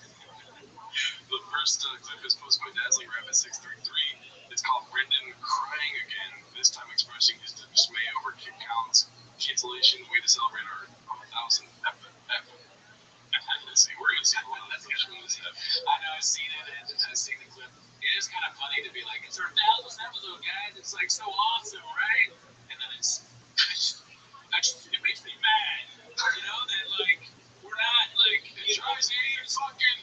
The first clip is posted by Dazzling Rabbit 633. It's called Brendan Crying Again, this time expressing his dismay over kick counts, cancellation, way to celebrate our 1,000th Let's see, we're gonna see one of the first one this episode. I know, I've seen it, and I've seen the clip. It is kind of funny to be like, it's our 1,000th episode, guys. It's like so awesome, right? And then it makes me mad. You know, that like, we're not like, Guys, it's fucking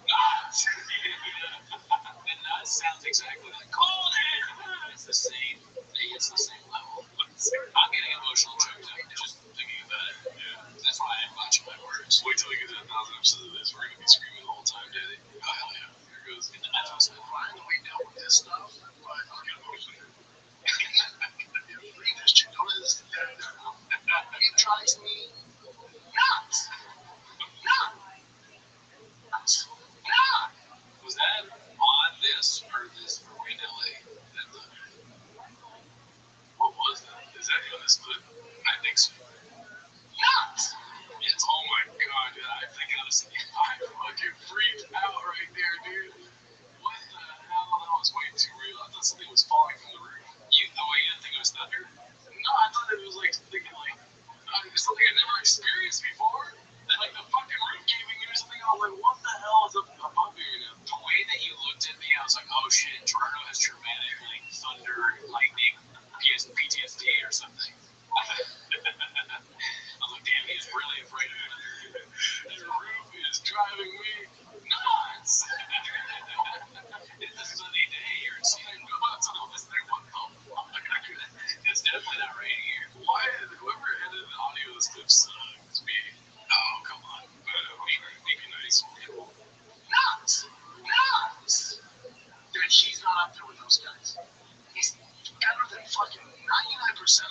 nuts. And nuts sounds exactly like cold it. It's the same. It's the same level. I'm getting emotional just thinking about it. Yeah. That's why I'm watching my words. Wait till we get to 1,000 episodes of this. We're gonna be screaming the whole time, Daddy. Oh, hell yeah. Here goes. And then I was like, Finally done with this stuff. But I'll get emotional. read this, you notice that it drives me nuts. Nuts. was that on this or this or in LA? What was that? Is that on this clip? I think so. Nuts. Yes. Oh my god, dude, I think I fucking freaked out right there, dude. What the hell? That was way too real. I thought something was falling from the roof. You didn't think it was thunder? No, I thought it was like thinking like something I never experienced before. Like the fucking roof caving in or something. I was like, what the hell is up above here now? The way that you looked at me, I was like, oh shit, Toronto has traumatic like thunder, lightning, PTSD or something. I was like, damn, he's really afraid of it. Your roof is driving me nuts. It's a sunny day here in Seattle. What the fuck? It's definitely not raining here. Why did whoever edited the audio of this clip sucks? Me. Oh, come on. Be nice. Nuts. Nuts. Dude, he's not up there with those guys. He's better than fucking 99%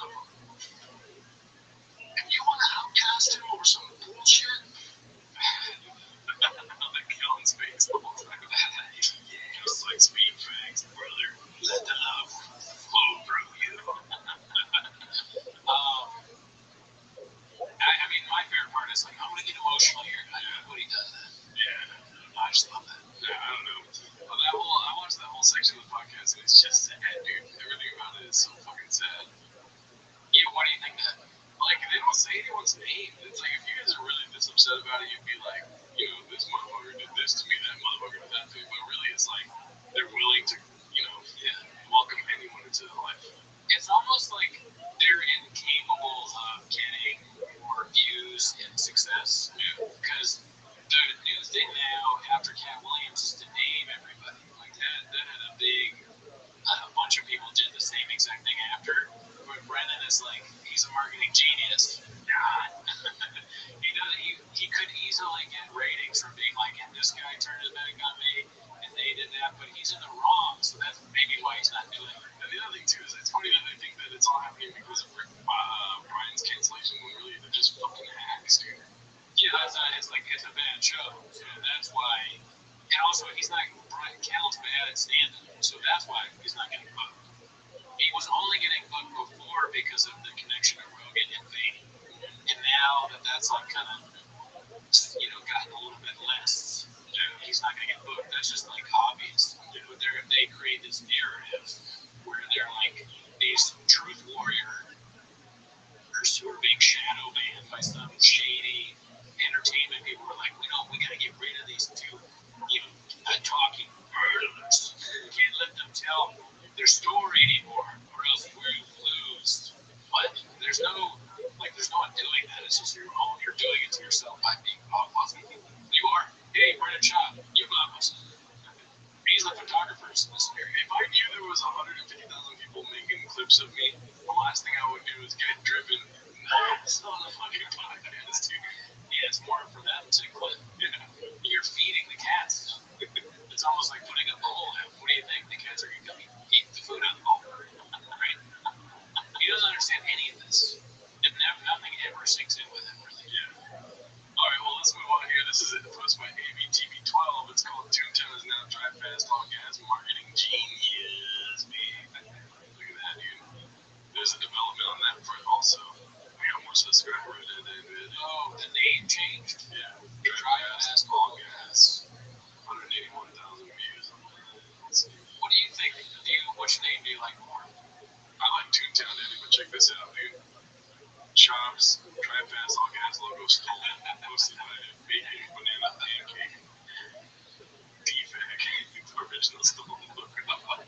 of them. And you want to outcast him over some bullshit? The Kellen's face the whole time. Just like speed facts, brother. Let the love flow through you. I mean, my favorite part is like, I'm gonna get emotional here. Everybody does that. Yeah. I just love that. Yeah, I don't know. Well, I watched that whole section of the podcast and it's just sad, dude. Everything about it is so fucking sad. Yeah, why do you think that? Like, they don't say anyone's name. It's like, if you guys are really this upset about it, you'd be like, you know, this motherfucker did this to me, that motherfucker did that to me. But really, it's like, they're willing to, you know, welcome anyone into their life. It's almost like they're incapable of getting more views and success. Yeah. Because the new thing now, after Cat Williams, is to name everybody. Like that had a big, a bunch of people did the same exact thing after. But Brennan is like, he's a marketing genius. God. He could easily get ratings from being like, and this guy turned his back on me, and they did that, but he's in the wrong, so that's maybe why he's not doing it. And the other thing, too, is it's funny that they think that it's all happening because of Brian's cancellation when really they're just fucking hacks, dude. Yeah, it's like, it's a bad show, so that's why. And also, Brian Callum's bad at stand-up, so that's why he's not getting booked. He was only getting booked before because of the connection to Rogan and Fame. And now that's like kind of, gotten a little bit less, he's not going to get booked. That's just like obvious. But they create this narrative where they're like these truth warriors who are being shadow banned by some shady entertainment people who are like, we got to get rid of these two, talking murderers. We can't let them tell their story anymore, or else we'll lose. But there's no one doing that. It's just you're doing it to yourself by being awesome. You are. Hey, Brennan Shaw, you love us. He's the photographers in this area. If I knew there was 150,000 people making clips of me, the last thing I would do is get driven nuts. So on the fucking podcast, dude. Yeah, it's more for them to quit. Yeah. You're feeding the cats. It's almost like putting a bowl out. What do you think? The cats are going to eat the food out of the bowl, right? He doesn't understand any of this. Nothing ever sinks in with him, really. Yeah. All right, well, let's move on here. This is a post by ABTV12. It's called Toontown is now drive fast, all gas, marketing genius. Look at that, dude. There's a development on that front also. We got more subscribers. Oh, the name changed? Yeah. Drive fast, all gas. 181,000 views. What do you think? Which name do you like more? I like Toontown, dude, but check this out, dude. Shops, drive fast, all gas logo stolen. Posted by Baking Banana Pancake. D-Fag. Original stolen logo. Come on.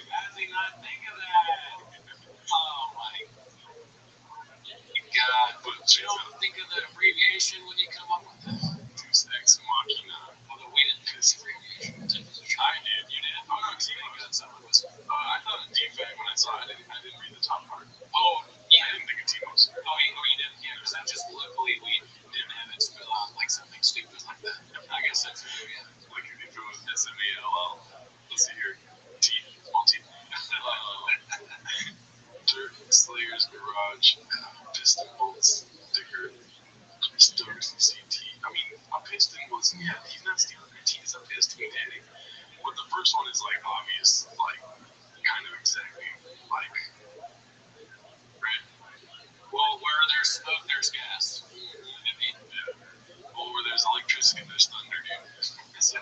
How does he not think of that? Oh my God. But you don't think of the abbreviation when you come up with this? Deus Ex Machina. Although we didn't do this abbreviation. I did. You did? Oh, no, Timo got some of us. I thought of D-Fag when I saw it. I didn't read the top part. Oh, yeah. I didn't think of Timo's. Oh, you didn't? Yeah, because that just luckily we didn't have it spill out like something stupid like that. I guess that's true, yeah. Like if it was SMELL. Let's see here. T. Small T. Dirt Slayer's Garage. Piston bolts. Digger. Stokes and CT. I mean, a piston was, yeah, he's not stealing your T, it's a piston, daddy. But the first one is like obvious, like kind of exactly like, right? Well, where there's smoke, there's gas. Yeah. Well, where there's electricity, there's thunder, dude. So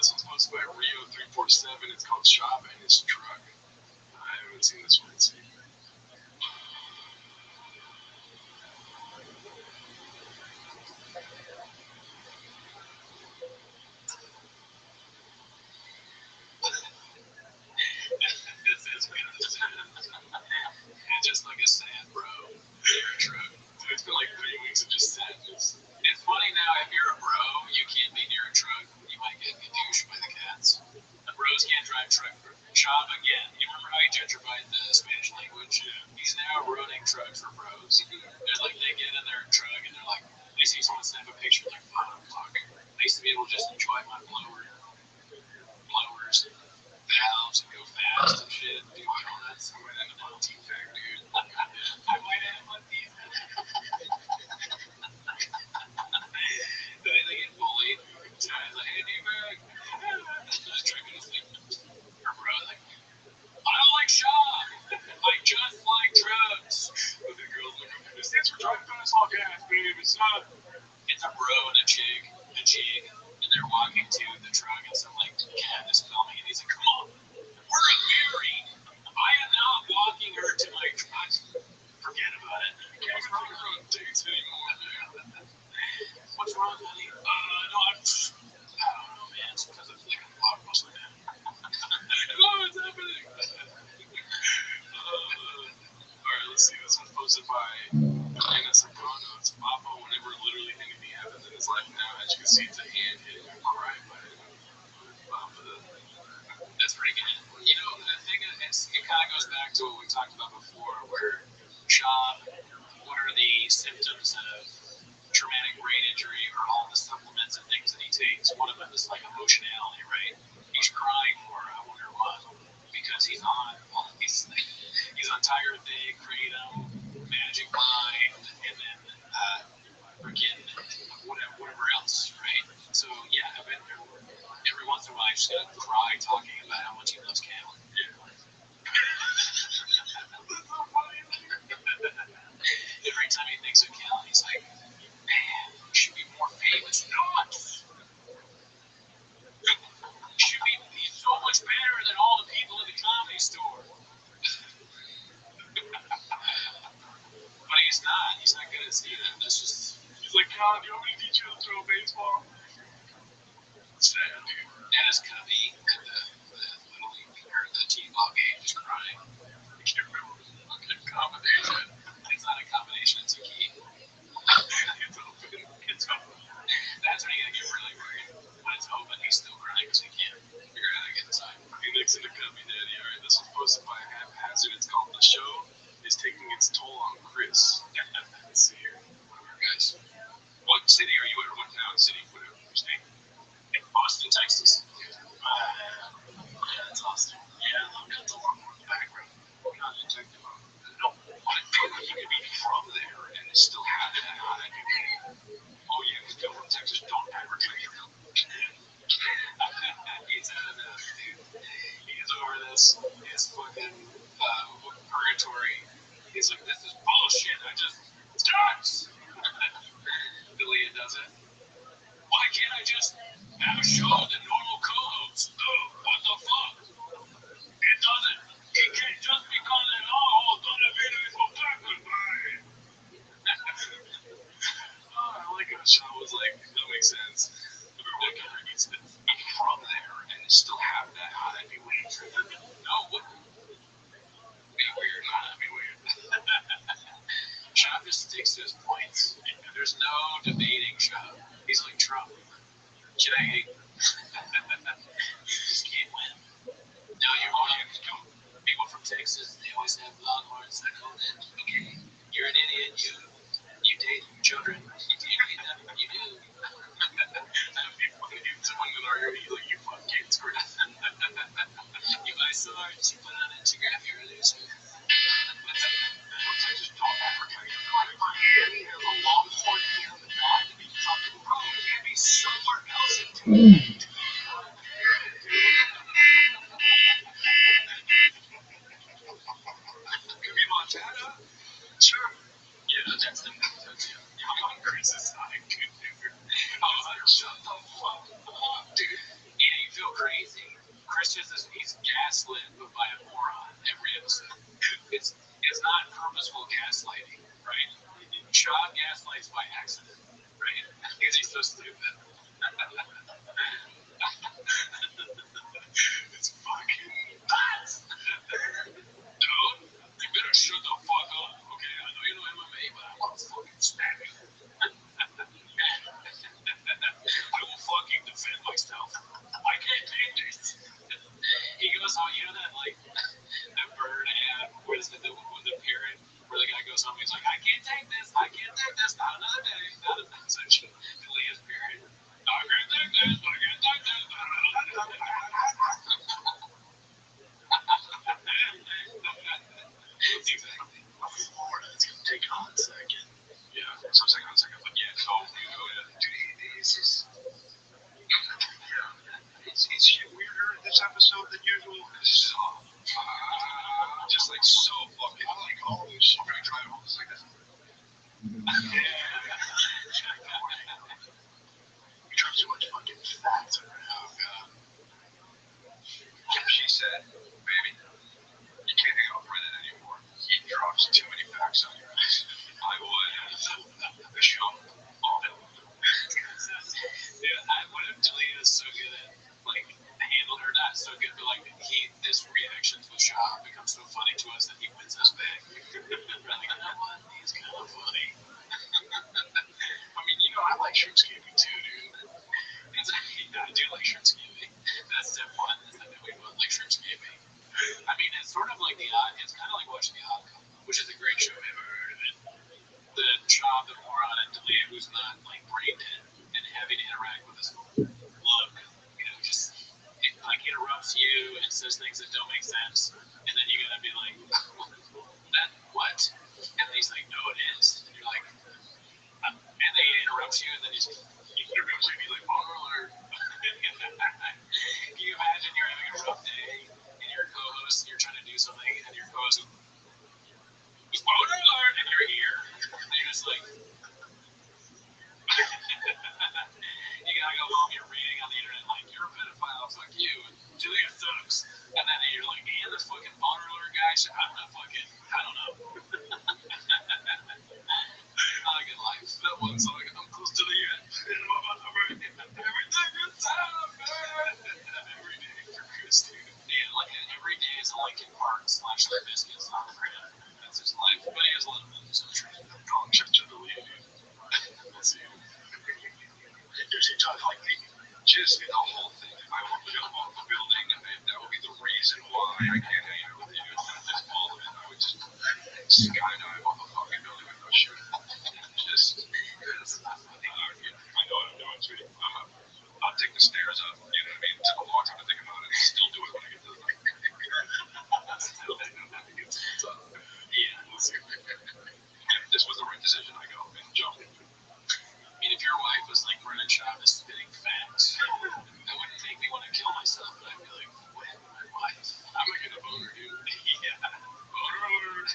this one's posted by Rio347. It's called Shop and His Truck. I haven't seen this one. Let's see. This is good. Just like a sad bro. You're a truck. Dude, it's been like 3 weeks of just sadness. It's funny now, if you're a bro, you can't be near a truck. You might get douched by the cats. The bros can't drive truck. Shop again. You remember how he gentrified the Spanish language? Yeah. He's now running trucks for bros. They're like, they get in their truck and they're like, they see someone snap a picture, like, oh, fuck. I used to be able to just enjoy my blowers, valves, and go fast and shit. Dude, that's I might end up on T-Fag, dude. I might end up on T-Fag. They get bullied. He's like, hey, T-Fag. Just drinking his thing. Her bro, like, I don't like shop. I just like drugs. But the girl's like, this stands for driving fast, all gas, babe. It's not. It's a bro and a chick, and they're walking to the truck, and some like cat is filming, and he's like, come on, we're married. I am not walking her to my truck. Forget about it. I can't even take her on dates anymore, man. What's wrong, honey? No, I don't know, man. It's because I'm like a blockbuster now. Oh, what's happening? Alright, let's see. This one's posted by Elena Soprano. It's Papa whenever literally anything happens in his life now. As you can see, it's a hand hitting him right by Papa. That's pretty good. You know, the thing is, it kind of goes back to what we talked about before, where Sean, what are the symptoms of traumatic brain injury or all the supplements and things that he takes? One of them is like emotionality, right? He's crying for, I wonder what, because he's on Tiger Thing, Kratom, Magic Mind, and then freaking whatever else, right? So yeah, every once in a while he's just gonna cry talking about how much he loves Cam. Yeah. That's so funny. Every time he thinks of Cam, he's like, man, you should be more famous. Not. You should be so much better than all the people in the comedy store. But he's not. He's not good at seeing that. That's just. He's like, God, do you want me to teach you how to throw a baseball? Sad, dude. And his cubby at the Little League or the T-ball game just crying. I can't remember the fucking combination. It's not a combination, it's a key. It's open. It's open. That's when you gotta get really worried. When it's open, he's still crying because he can't figure out how to get inside. Phoenix and the Cubby Daddy. Alright, this was posted by Haphazard. It's called The Show is Taking Its Toll on He's like, this is bullshit. I just starts. Delia does it. Why can't I just have a show with a normal co-host? What the fuck? It doesn't. It can't just because it all gonna be for fucking right. I like how Sean was like, that makes sense. That kind of makes sense. I'm from there and still have that. That'd be weird. No, what? Be weird. That'd be weird. Sean just sticks to his points. There's no debating Sean. He's like Trump. Should I hate? You just can't win. No, you won't. People from Texas, they always have longhorns. I know that. Okay, you're an idiot. You date children. You hate them. You do. That'd be funny. Someone would argue like you fuck kids, Chris. You buy swords. You put it on Instagram. You're a loser. Texas don't advertise. They have a longhorn here in the back to be fucking wrong. It can't be somewhere else in town. Could be Montana. Sure. Yeah, that's the I'm on Chris's side, dude. I was like, shut the fuck up, dude. Yeah, you feel crazy. Chris he's gaslit by a moron every episode. It's not purposeful gaslighting, right? Sean gaslights by accident, right? Because he's so stupid. It's fucking nuts. Dude, you better shut the fuck up, okay? I know you know MMA, but I want to fucking stab you. I will fucking defend myself. I can't take this. He goes, oh, you know that, like, that bird ad, what is it, the parrot, where the guy goes home, he's like, I can't take this, not another day, not another day. So she, Leah's parrot, I can't take this, Exactly. Florida, it's going to take a hot second. Yeah, some second, but yeah, dude, this is, it's shit weirder in this episode than usual. So, just like so fucking, I like all this. I'm going to try all this like this. You drop too much fucking fat around. She said, baby, you can't hang out with Brennan anymore. He drops too many facts on your ass. I would. The show. What if Delia is so good at, like, handle her, not so good, but, like, this reactions with Shaw becomes so funny to us that he wins us back. Like, you know what? He's kind of funny. I mean, I like shrimp scampi too, dude. I do like shrimp scampi. That's step one, is that we both like shrimp scampi. I mean, it's sort of like it's kind of like watching The Odd Couple, which is a great show. I've ever heard of it. The Shaw, the moron, and Delia, who's not, like, brain dead and having to interact with this look, just like interrupts you and says things that don't make sense, and then you gotta be like, that what? And then he's like, no, it is. And you're like, and they interrupt you, and then you interrupt you, and you're like, alert. Can you imagine you're having a rough day, and your co-host, you're trying to do something, and your co-host is alert, and you're here, and you're just like, you gotta go home, you're reading on the internet, like, you're a pedophile, fuck you, and Julia sucks. And then you're like, and this fucking boner alert guy, I don't know. Not a good life. That one song, I'm close to the end. Everything is time, man. Every day for Chris, dude. Yeah, like, every day is a Linkin Park / the Biscuits on the grid. That's his life. But he has a lot of moves, I'm sure. Wrong trip to the lead, dude. Let's see. There's a ton of, like, just the whole thing. I will jump off the building, and that will be the reason why I can't hang out with you. Just all of it. I would just skydive off the fucking building with no shoe. It's not funny. I know what I'm doing, sweetie. I'll take the stairs up. You know what I mean? It took a long time to think about it. Still do it when I get to the still yeah. If this was the right decision, I go and jump. I mean, if your wife was like Brennan Chavez spitting facts, that wouldn't make me want to kill myself, but I'd be like, wait, my wife? I'm gonna get a boner, dude. Yeah. Boner alert.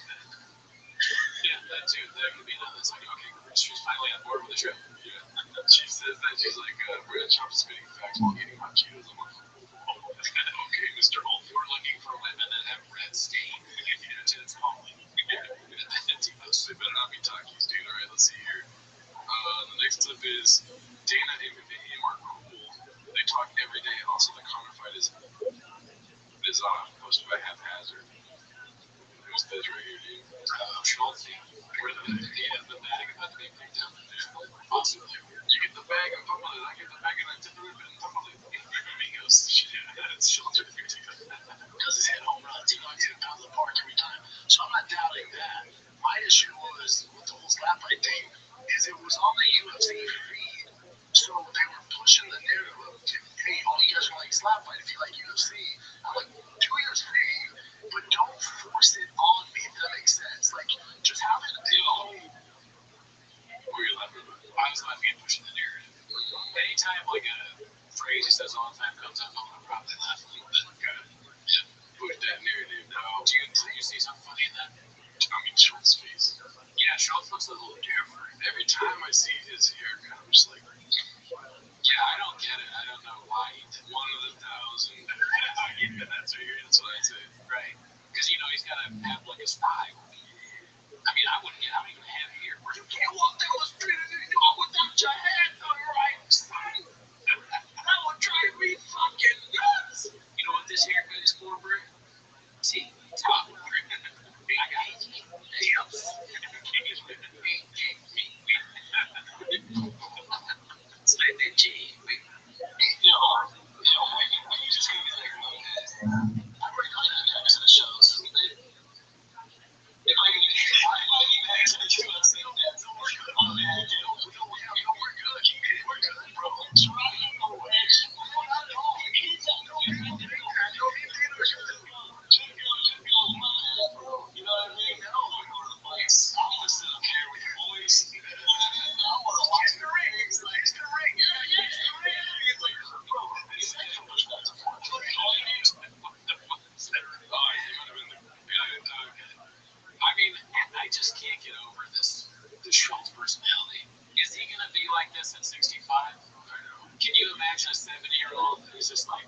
too. That could be another. It's like, okay, she's finally on board with the show. Yeah. She says that she's like, we're gonna chop spitting facts while eating hot Cheetos. I'm like, okay, Mr. Holt, we're looking for women that have red stain. It's calling. They better not be Takis, dude. All right, let's see here. The next clip is Dana and him are cool. They talk every day. Also, the Connor fight is posted by Haphazard. There's this right here, dude. Schultz, where he has the bag about to be picked up. Possibly. You get the bag and fumble it. I get the bag and I tip it and fumble it. He goes, yeah, it's Schultz. Because his head home runs, he knocks it out of the park every time. So I'm not doubting that. My issue was with the whole slap fight thing is it was on the UFC feed. So they were pushing the narrative of, hey, all you guys are like slap fight if you like UFC. I'm like, do your thing, but don't force it on me, if that makes sense. Like, just have it at home. Where you're laughing about. I was laughing at pushing the narrative. Anytime like a phrase he says all the time comes up, I'm gonna probably laugh a little bit. Yeah, push that narrative. No. Do you see something funny in that? I mean, Schultz's face. Yeah, Schultz looks a little different. Every time I see his haircut, I'm just like, yeah, I don't get it. I don't know why he did 1 of the 1,000. Yeah, that's what I say. Right. Because, he's got to have like a style. I mean, I wouldn't get, I don't even have hair. You can't walk down the street and you know without your hat on your right side. That would drive me fucking nuts. You know what this haircut is for, bro? See, top. I got it. It's like that G. When you just gonna be like, I'm already going to have to the shows. If I can get bags in the queue, I'm saying that. No, we're good. Oh, man, we're good. We're good. We're good, bro. It's right. No way. Not at all. You know what I mean? I don't want to go to the fights. I want to sit up there with your boys. You know what I mean? I want to watch the ring. It's the ring. Yeah, it's the ring. It's like, bro, it's like so much better. I mean, I just can't get over this Schultz personality. Is he gonna be like this at 65? Can you imagine a 70-year-old who's just like,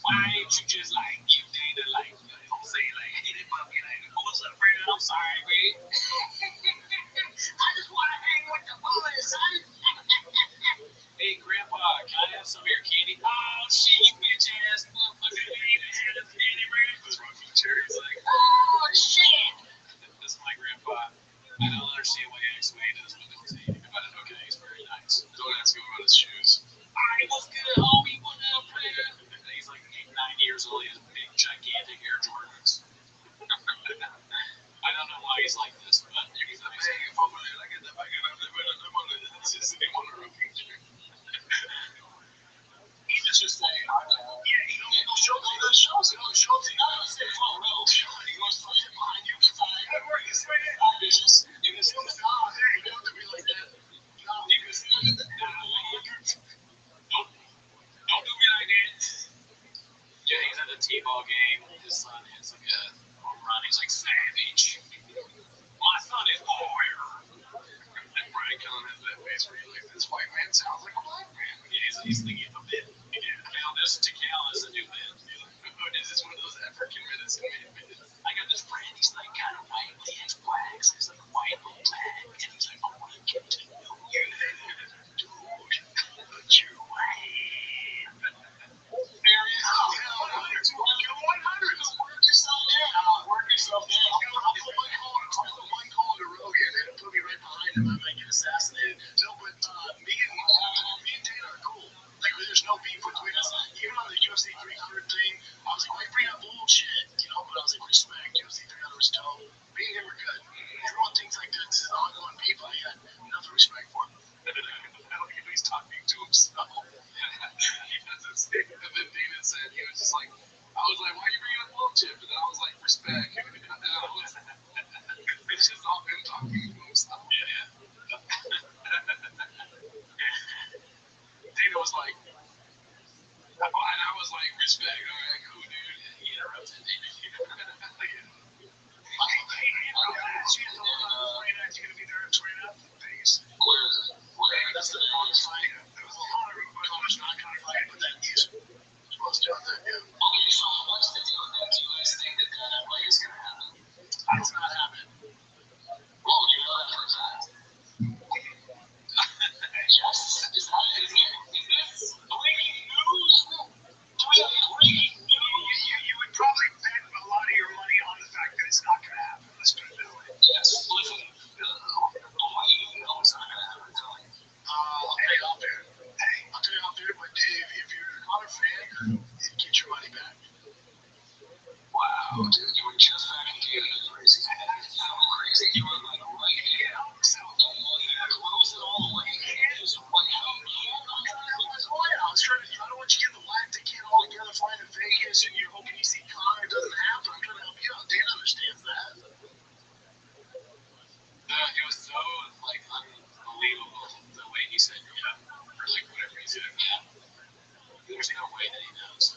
why ain't you just like give Dana like, don't say like, hey, that puppy, like, what's up, Brandon? I'm sorry, man. I just want to hang with the boys, son. Hey, Grandpa, can I have some of your candy? Oh, shit, you bitch ass motherfucker. You ain't even had a candy, man. This Rocky Cherry's like, oh, shit. This is my grandpa. I don't understand why he acts the way he does, but don't say anything about it. Okay, he's very nice. Don't ask him about his shoes. Alright, what's good, homie? What up, player? He's like 90 years old. He has big, gigantic Air Jordans. I don't know why he's like this, but you get the bag and fumble it. I get the bag and I'm living. It's his name on the Rocky Cherry. He's just saying, he goes shows. He does shows. He goes shows. He doesn't say front row. He goes front behind you. That work is right. Ambitious. You can see him. Hey, you don't have to be like that. No, you can see him. Don't do me like that. Yeah, he's at the T-ball game. His son hits like a home run. He's like, savage. My son is warrior. And Brian Cullen has that face where he's like, this white man sounds like a black man. Yeah, he's thinking of a bit. Now, this Cal is a new band. Is this one of those African medicine made bands? I got this friend, he's like kind of white, but he has blacks. He's like white with black. And he's like, I want to get to know you. Dude, but you're white. There you go. 100. Work yourself down. Work yourself down. I'll put one call to Rogan and it'll put me right behind him. I might get assassinated. No, but me and Dana are cool. Like, You were like right here. So, close it all the way. Just what happened? I was trying to, I don't want you to get the wife to get all together flying to Vegas and you're hoping you see Connor. It doesn't happen. I'm trying to help you out. Dan understands that. It was so like unbelievable the way he said yeah, or like whatever he said. Yeah. There's no way that he knows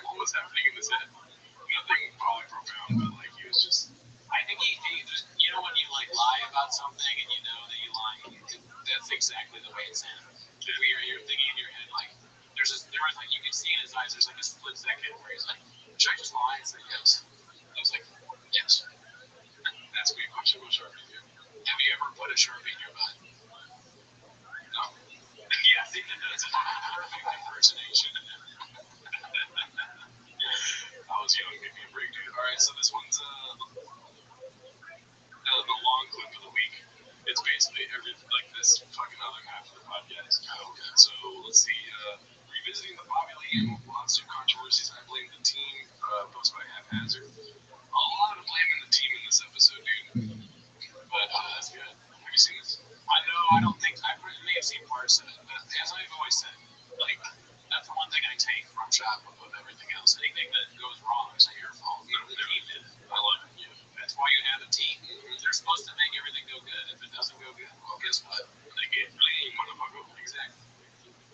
what was happening in his head. Nothing probably profound, but like he was just. I think he just, you know, when you like lie about something and you know that you lie, that's exactly the way it sounded. You're thinking in your head like there was like you can see in his eyes there's like a split second where he's like, should I just lie and say yes? I was like, yes. That's me pushing a Sharpie too. Have you ever put a Sharpie in your butt? No. Yes, that's a perfect impersonation. I was young, give me a break, dude. Alright, so this one's the long clip of the week. It's basically like this fucking other half of the podcast. So let's see. Revisiting the Bobby Lee and lawsuit controversies, I blame the team. Posted by Haphazard. A lot of blaming the team in this episode, dude. But that's good. Have you seen this? I know. I don't think I may have seen parts of it, but as I've always said, like that's the one thing I take from shop above everything else. Anything that goes wrong is not your fault. No, the team did it. I love it. Yeah. That's why you have a team. They're supposed to make everything go good. If it doesn't go good, well, guess what? They get blamed, motherfucker. Exactly.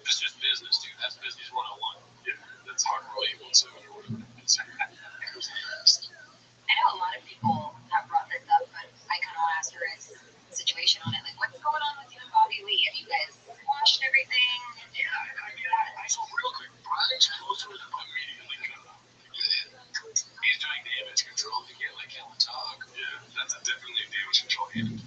It's just business, dude. That's business 101. Yeah, that's hard label too. Or whatever. Who's the best? I know a lot of people have brought this up, but I kind of want to ask your guys' situation on it. Like, what's going on with you and Bobby Lee? Have you guys watched everything? Yeah, I mean, I saw real quick. Brian's close with him immediately. He's doing damage control. He can't like him talk. Yeah, that's definitely a damage control hand.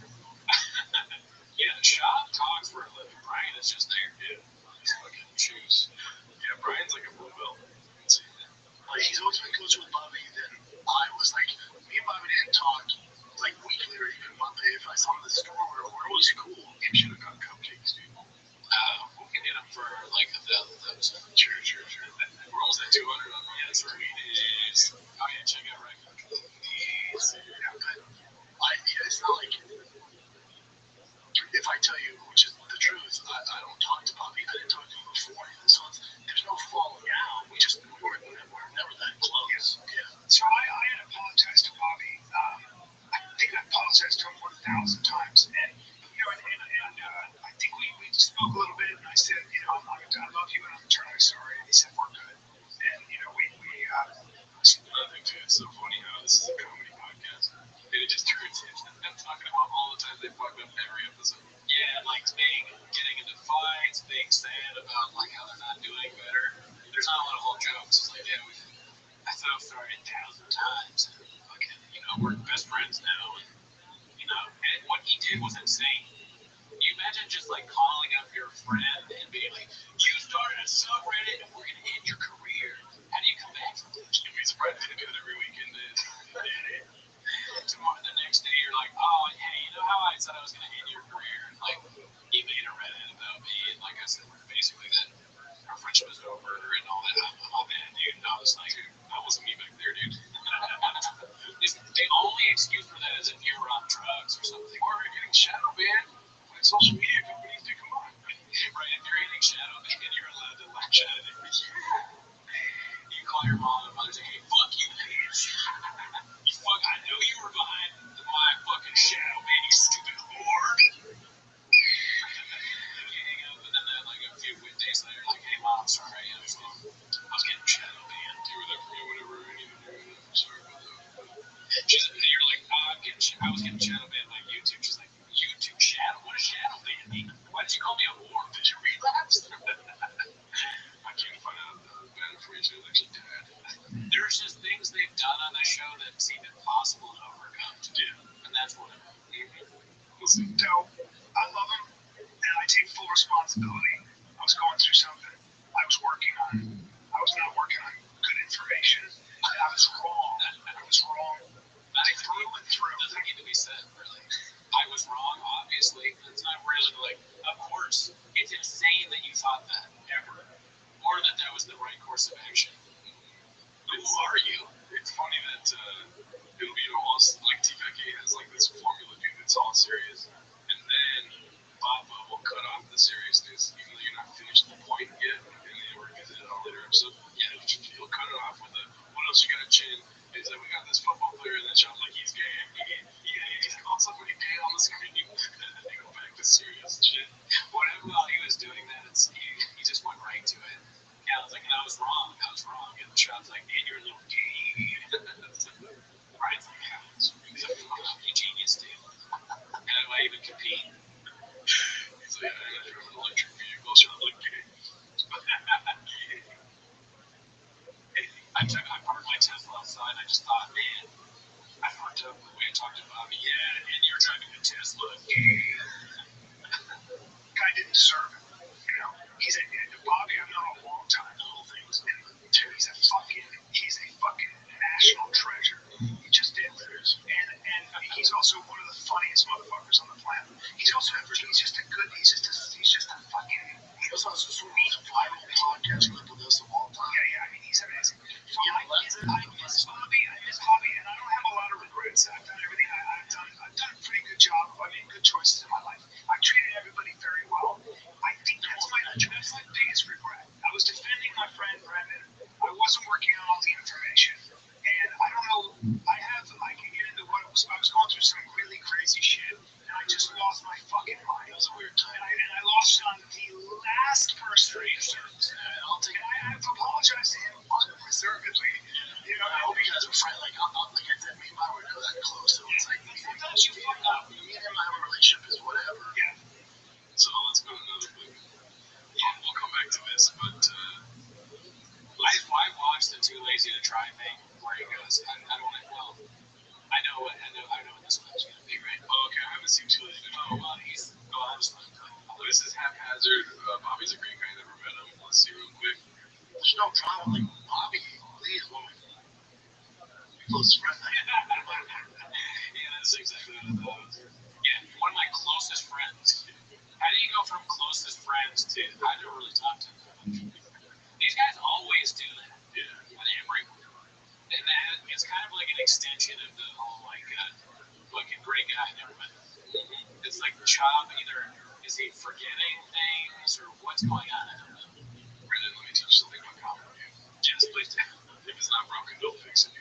Yeah, Shop talks for a living. Brian is just there, dude. He's fucking shoes. Yeah, Brian's like a blue belt. You can see that. He's always been closer with Bobby than I was. Like, me and Bobby didn't talk like weekly or even monthly. If I saw him in the store, we're always cool. He should have got cupcakes, dude. We can hit him for like 1,000 episodes. Sure. We're almost at 200 on my answer. Oh yeah, check out right. Yeah, but it's not like if I tell you, which is the truth, I don't talk to Bobby. I didn't talk to him before. So there's no falling out. We were never that close. Yeah. So I had apologized to Bobby. I think I apologized to him 1,000 times, and I think we spoke a little bit, and I said, I love you, and I'm eternally sorry. And he said, we're good. And Another thing too, it's so funny how this is a comedy podcast. And it just turns into them talking about all the time they fucked up every episode. Yeah, like getting into fights, being sad about like how they're not doing better. There's not a lot of whole jokes. It's like, I said I'm sorry 1,000 times. Okay, we're best friends now. And what he did was insane. You imagine just like calling up your friend and being like, you started a subreddit and we're gonna end your career. How do you come back from that? You'd be surprised they do that every weekend. Tomorrow, the next day, you're like, oh, hey, you know how I said I was gonna end your career? And like, he made a Reddit about me, and like I said, basically that our friendship is over and all that. Oh man, dude, I was like, that wasn't me back there, dude. The only excuse for that is if you're on drugs or something, or if you're getting shadow banned. Social media companies do, come on. Right, if you're hitting shadow banned, you're allowed to lash out at it. You call your mom and mother and say, hey, fuck you, bitch. I know you were behind my fucking shadow ban, you stupid whore. You hang up and then like a few days later, like, hey mom, sorry, I was getting shadow banned. Do whatever I need to do. I'm sorry about that. You're like, I was getting shadow banned by YouTube. She's like, YouTube shadow? What does shadow ban mean? Why did you call me a whore? Did you read that? I can't find out bad information. It's actually dead. There's just things they've done on the show that seem impossible to overcome. Yeah. And that's what it is. listen, Del, I love him, and I take full responsibility. I was going through something I was working on. I was not working on good information, and I was wrong. Through and through. Doesn't need to be said, really. I was wrong, obviously. It's not really like, of course, it's insane that you thought that ever, or that was the right course of action. Who are you? It's funny that it'll be almost like TKK has like this formula serious. And then Papa will cut off the seriousness, even though you're not finished the point yet, and they revisit it on later episode. Yeah, he'll cut it off with a, what else you got, Chin? He's like, we got this football player, and then Sean's like, he's gay. He just called somebody gay on the screen. And then they go back to serious shit. Whatever, while he was doing that, he just went right to it. Yeah, I was like, and I was wrong. And Sean's like, man, you're a little gay. Brian's like, yeah, you genius, dude. How do I even compete? He's like, I got an electric vehicle, so I look gay. I parked my Tesla outside. I just thought, man, I fucked up the way I talked to Bobby. Yeah, and you're driving a Tesla. Guy didn't deserve it. You know, Bobby. I've known a long time. The whole thing was, dude, he's a fucking national treasure. He just is. And he's also one of the funniest motherfuckers on the planet. He's just a fucking. He was on some sweet viral podcast clip with us of all time. Yeah. I mean, he's amazing. So I miss Bobby, and I don't have a lot of regrets. I've done everything. I've done a pretty good job. I made good choices in my life. I treated everybody very well. I think that's my biggest regret. I was defending my friend Brendan. I wasn't working on all the information, and I don't know. I can get into what it was. I was going through some really crazy shit, and I just lost my fucking mind. It was a weird time, and I lost on the last person. I've apologized to him unreservedly. You know, I hope you guys are friends. Like I said, me and Mike were never that close, so it's like sometimes you fuck up. Me and him have a relationship is whatever. Yeah. So let's go to another thing. Yeah, we'll come back to this, but I watched the Too Lazy to Try thing where he goes, I don't want to. Well, I know what this one's gonna be, right? Oh, okay, I haven't seen Too Lazy to Try. Oh, well, this is haphazard. Bobby's a great guy. Never met him. Let's see real quick. There's no drama. Like Bobby Lee is one of my closest friends. Yeah, that's exactly what I thought. Yeah, one of my closest friends. How do you go from closest friends to I don't really talk to them? These guys always do that. Yeah. With everyone. And that it's kind of like an extension of the whole like fucking great guy never met. It's like Chop either is he forgetting things or what's going on? I don't know. Brendan, let me teach you something about comedy. Yes, please do. If it's not broken, don't fix it.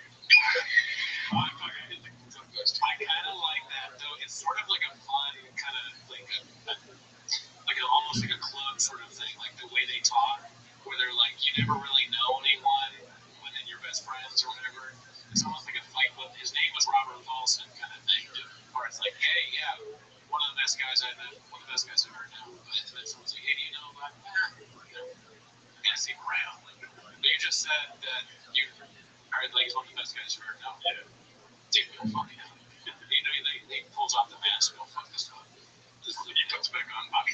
I kind of like that though. It's sort of like a fun kind of like almost like a club sort of thing, like the way they talk, where they're like you never really know anyone, when then you're best friends or whatever. It's almost like a fight club. His name was Robert Paulson kind of thing, where it's like, hey, yeah, one of the best guys I've ever known. And then someone's like, hey, do you know about that? You know, I gotta see him around. But you just said that you heard like he's one of the best guys you've ever known. Yeah. Dude, go fucking hell. You know, he pulls off the mask, go fuck this up. He puts back on Bobby.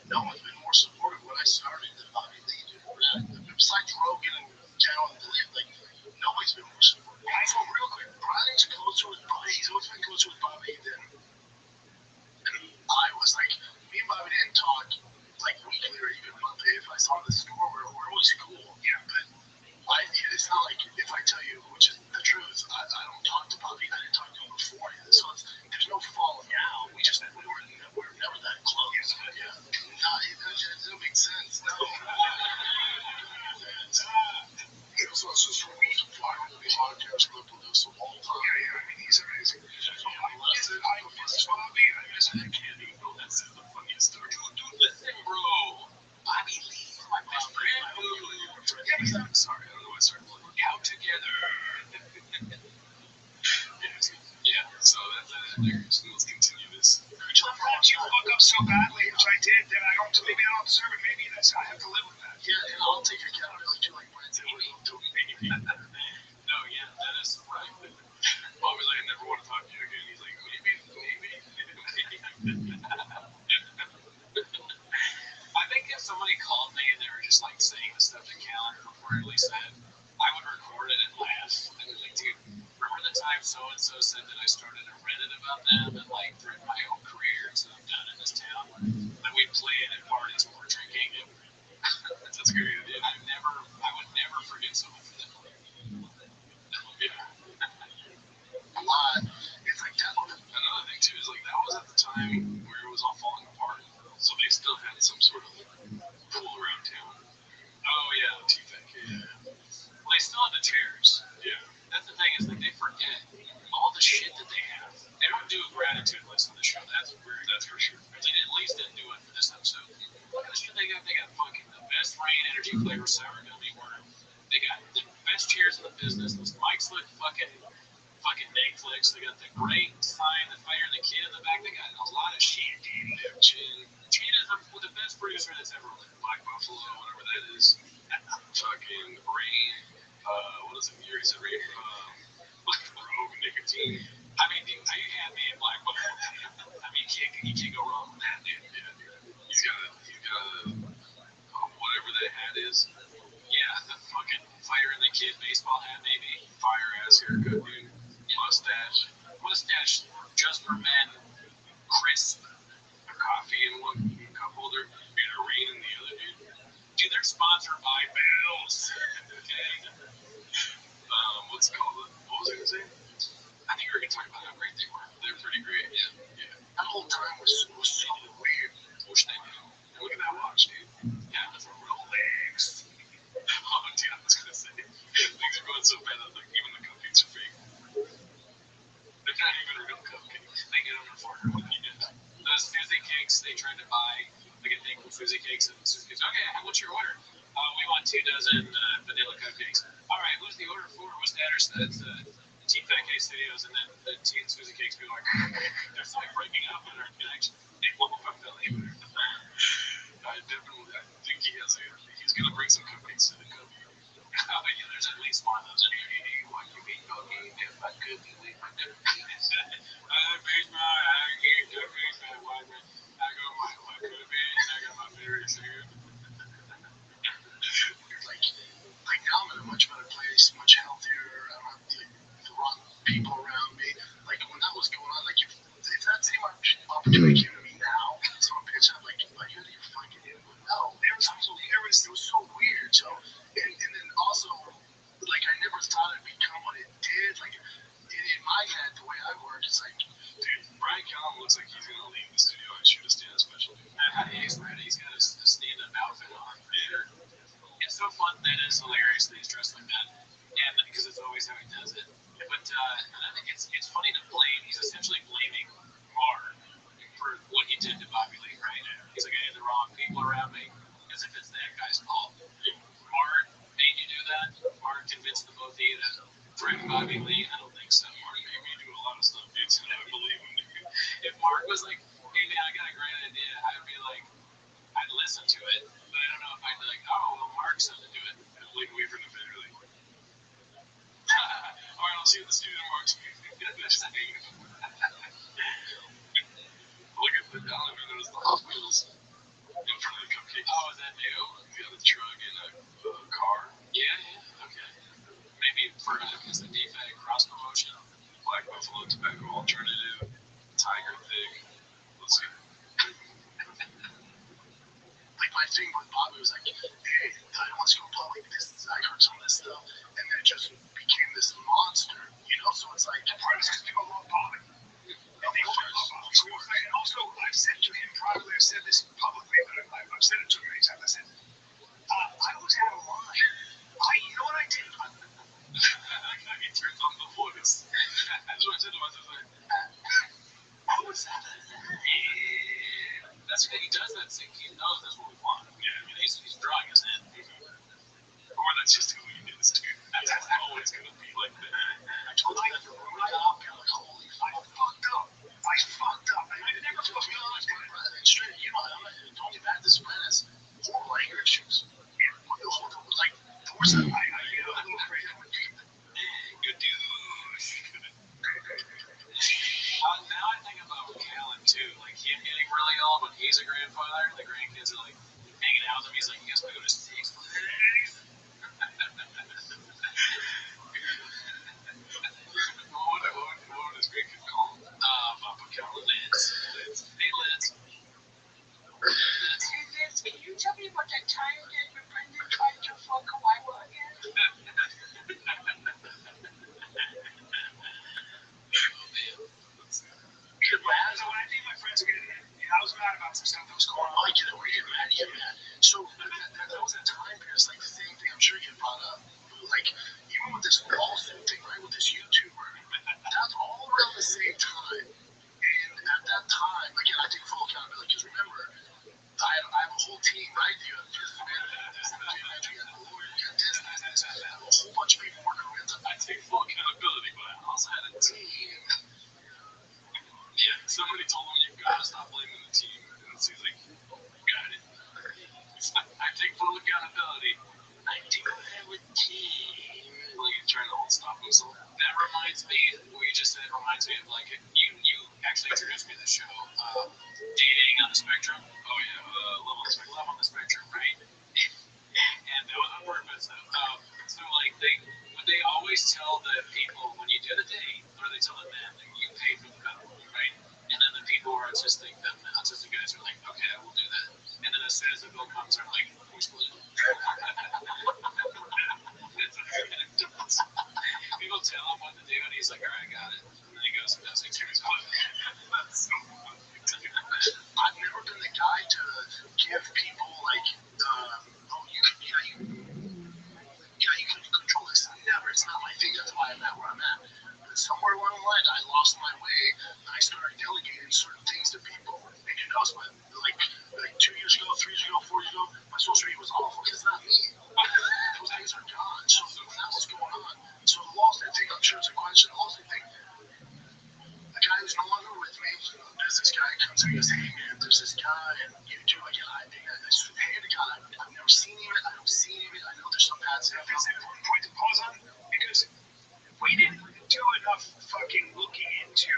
No one's been more supportive when I started than Bobby Lee, dude. Besides Rogan and Channel and Believe, like, nobody's been more supportive. I know, real quick, Brian's closer with Bobby. He's always been closer with Bobby than I was. Like, me and Bobby didn't talk, like, weekly or even monthly. If I saw the store, we're always cool. Yeah, but it's not like, if I tell you, which is the truth, I don't talk to Bobby. I didn't talk to him before. So there's no falling out. We were never that close. Yeah. It doesn't make sense. No. It was also sweet podcast clip with us of all time. Yeah, I mean, he's amazing. I miss Bobby. I miss that candy. Oh, that's the funniest story. Dude, listen, bro. Bobby Lee, my best friend. Yeah, I'm sorry. I don't know why I started playing out together. Yeah, so let's continue this. Sometimes you fuck up so badly, which I did, that maybe I don't deserve it. Maybe I have to live with that. Yeah, and I'll take accountability too, like Brent said. No, yeah, that is right. Bobby's like, I never want to talk to you again. He's like, maybe. I think if somebody called me and they were just like saying the stuff that Callan reportedly said, I would record it and laugh. I'd be like, dude, remember the time so-and-so said that I started a Reddit about them and like threatened my own career and stuff down in this town? And we'd play it at parties when we're drinking. That's great. I would never forget someone for that. best chairs in the business. Those mics look fucking Netflix. They got the great sign, the fire, and the kid in the back. They got a lot of shit, dude. Chin is the best producer that's ever lived. Black Buffalo, whatever that is. Fucking Rain. What is it? You already said Rain. Rogue Nicotine. I mean, dude, you had me in Black Buffalo. I mean, you can't go wrong with that, dude. Yeah, he's got whatever that hat is. Yeah, the fucking fire in the kid baseball hat, maybe. Fire ass haircut, dude. Mustache just for men. Crisp. A coffee in one cup holder. And a Rain in the other, dude. Dude, they're sponsored by Bills. Okay. What's it called? What was I gonna say? I think we were gonna talk about how great they were. They're pretty great. Yeah. That whole time was so weird. Wish they knew. And look at that watch, dude. Yeah, it's a Rolex. Oh, dude, I was gonna say things are going so bad that like even the cupcakes are fake. They're not even real cupcakes. They get them for those fizzy cakes. They tried to buy like a thing with fizzy cakes and okay, what's your order? We want 2 dozen vanilla cupcakes. All right, who's the order for? What's the address? That's Team Fat Cake Studios, and then the Team Susie Cakes be like, they're like breaking up in our connection. They won't fulfill it. I think he's gonna bring some cupcakes to the cupcake. Yeah, there's at least one of those. What you mean, cookie? If I could be with my cookies. I got my cookies. I got my berries here. Like now I'm in a much better place, much healthier. I don't have the wrong people around me. Like when that was going on, like if that same opportunity came to me now, someone pitched up like who do you fucking do? No, it was so weird. So and then also like I never thought it'd become what it did. Like in my head, the way I work, it's like, dude, Brian Callum looks like he's gonna leave the studio and shoot a stand-up special. He's ready. He's got his stand-up outfit on. It's so fun. That is hilarious that he's dressed like that, and because it's always how he does it. But I think it's funny to blame. He's essentially blaming Mark for what he did to Bobby Lee, right? He's like, I had the wrong people around me, as if it's that guy's fault. Mark made you do that. Mark convinced the both of you to threaten Bobby Lee. I don't think so. Mark made me do a lot of stuff, dude. So I believe him. If Mark was like, hey man, I got a great idea, I'd be like, I'd listen to it, but I don't know if I'd be like, oh, well, Mark said to do it. I'm like, wait for the video, really. All right, I'll see you at the studio, Mark. Look at the down there, there's the Hot Wheels in front of the cupcake. Oh, is that new? You got a truck and a car? Yeah, okay. Maybe for as a defect cross promotion, Black Buffalo Tobacco Alternative, Tiger Thick. Let's see. Like my thing with Bobby was like, hey, I want to go public. I heard some of this stuff, and then it just became this monster, you know. So it's like, because people love Bobby. And also, I've said to him privately, I've said this publicly, but I've said it to him many times. I said, I was out of line. You know what I did? He turns on the voice. That's what I said to myself. I was out of line. That's what he does. That thing. He knows that's what we want. Yeah, I mean, he's drawing us in. Or that's just who he is, dude. That's always gonna be like that. I told you that right up. You're like, holy, I fucked up. I never fucking realized it. Straight, you know, don't get bad discipline has horrible anger issues. Like, towards that, I Good douche. Now I think about Callan too, like him getting really old when he's a grandfather. The grandkids are like hanging out with him. He's like, you guys want to go to Six Flags? What would his grandkid call him? Papa Callan. Liz. Hey, Liz. Can you tell me about that time that your Brendan tried to fuck a while again? what you just said reminds me of like you actually introduced me to the show, Dating on the Spectrum. Oh yeah, Love on the Spectrum, right? And that was on purpose. So like they always tell the people when you do the date, or they tell the men that you pay for the bill, right? And then the people who are autistic, the autistic guys are like, okay, I will do that. And then as soon as the bill comes, they're like, we split. People tell him what to do, and he's like, all right, I got it. And then he goes and does it. That's so funny. I've never been the guy to give people like, you can control this. Never. It's not my thing. That's why I'm at where I'm at. But somewhere along the line, I lost my way, and I started delegating certain things to people. And you notice, like 2 years ago, 3 years ago, 4 years ago, my social media was awful because it's not me. Those things are gone. So that was going on. So the lost thing, I'm sure it's a question. The lost thing, the guy who's no longer with me, there's this guy comes and he goes, hey man, there's this guy, and you do, again, I think I hey the guy, I've never seen him, I don't see him, I know there's some bad stuff. That's an important point to pause on, because we didn't do enough fucking looking into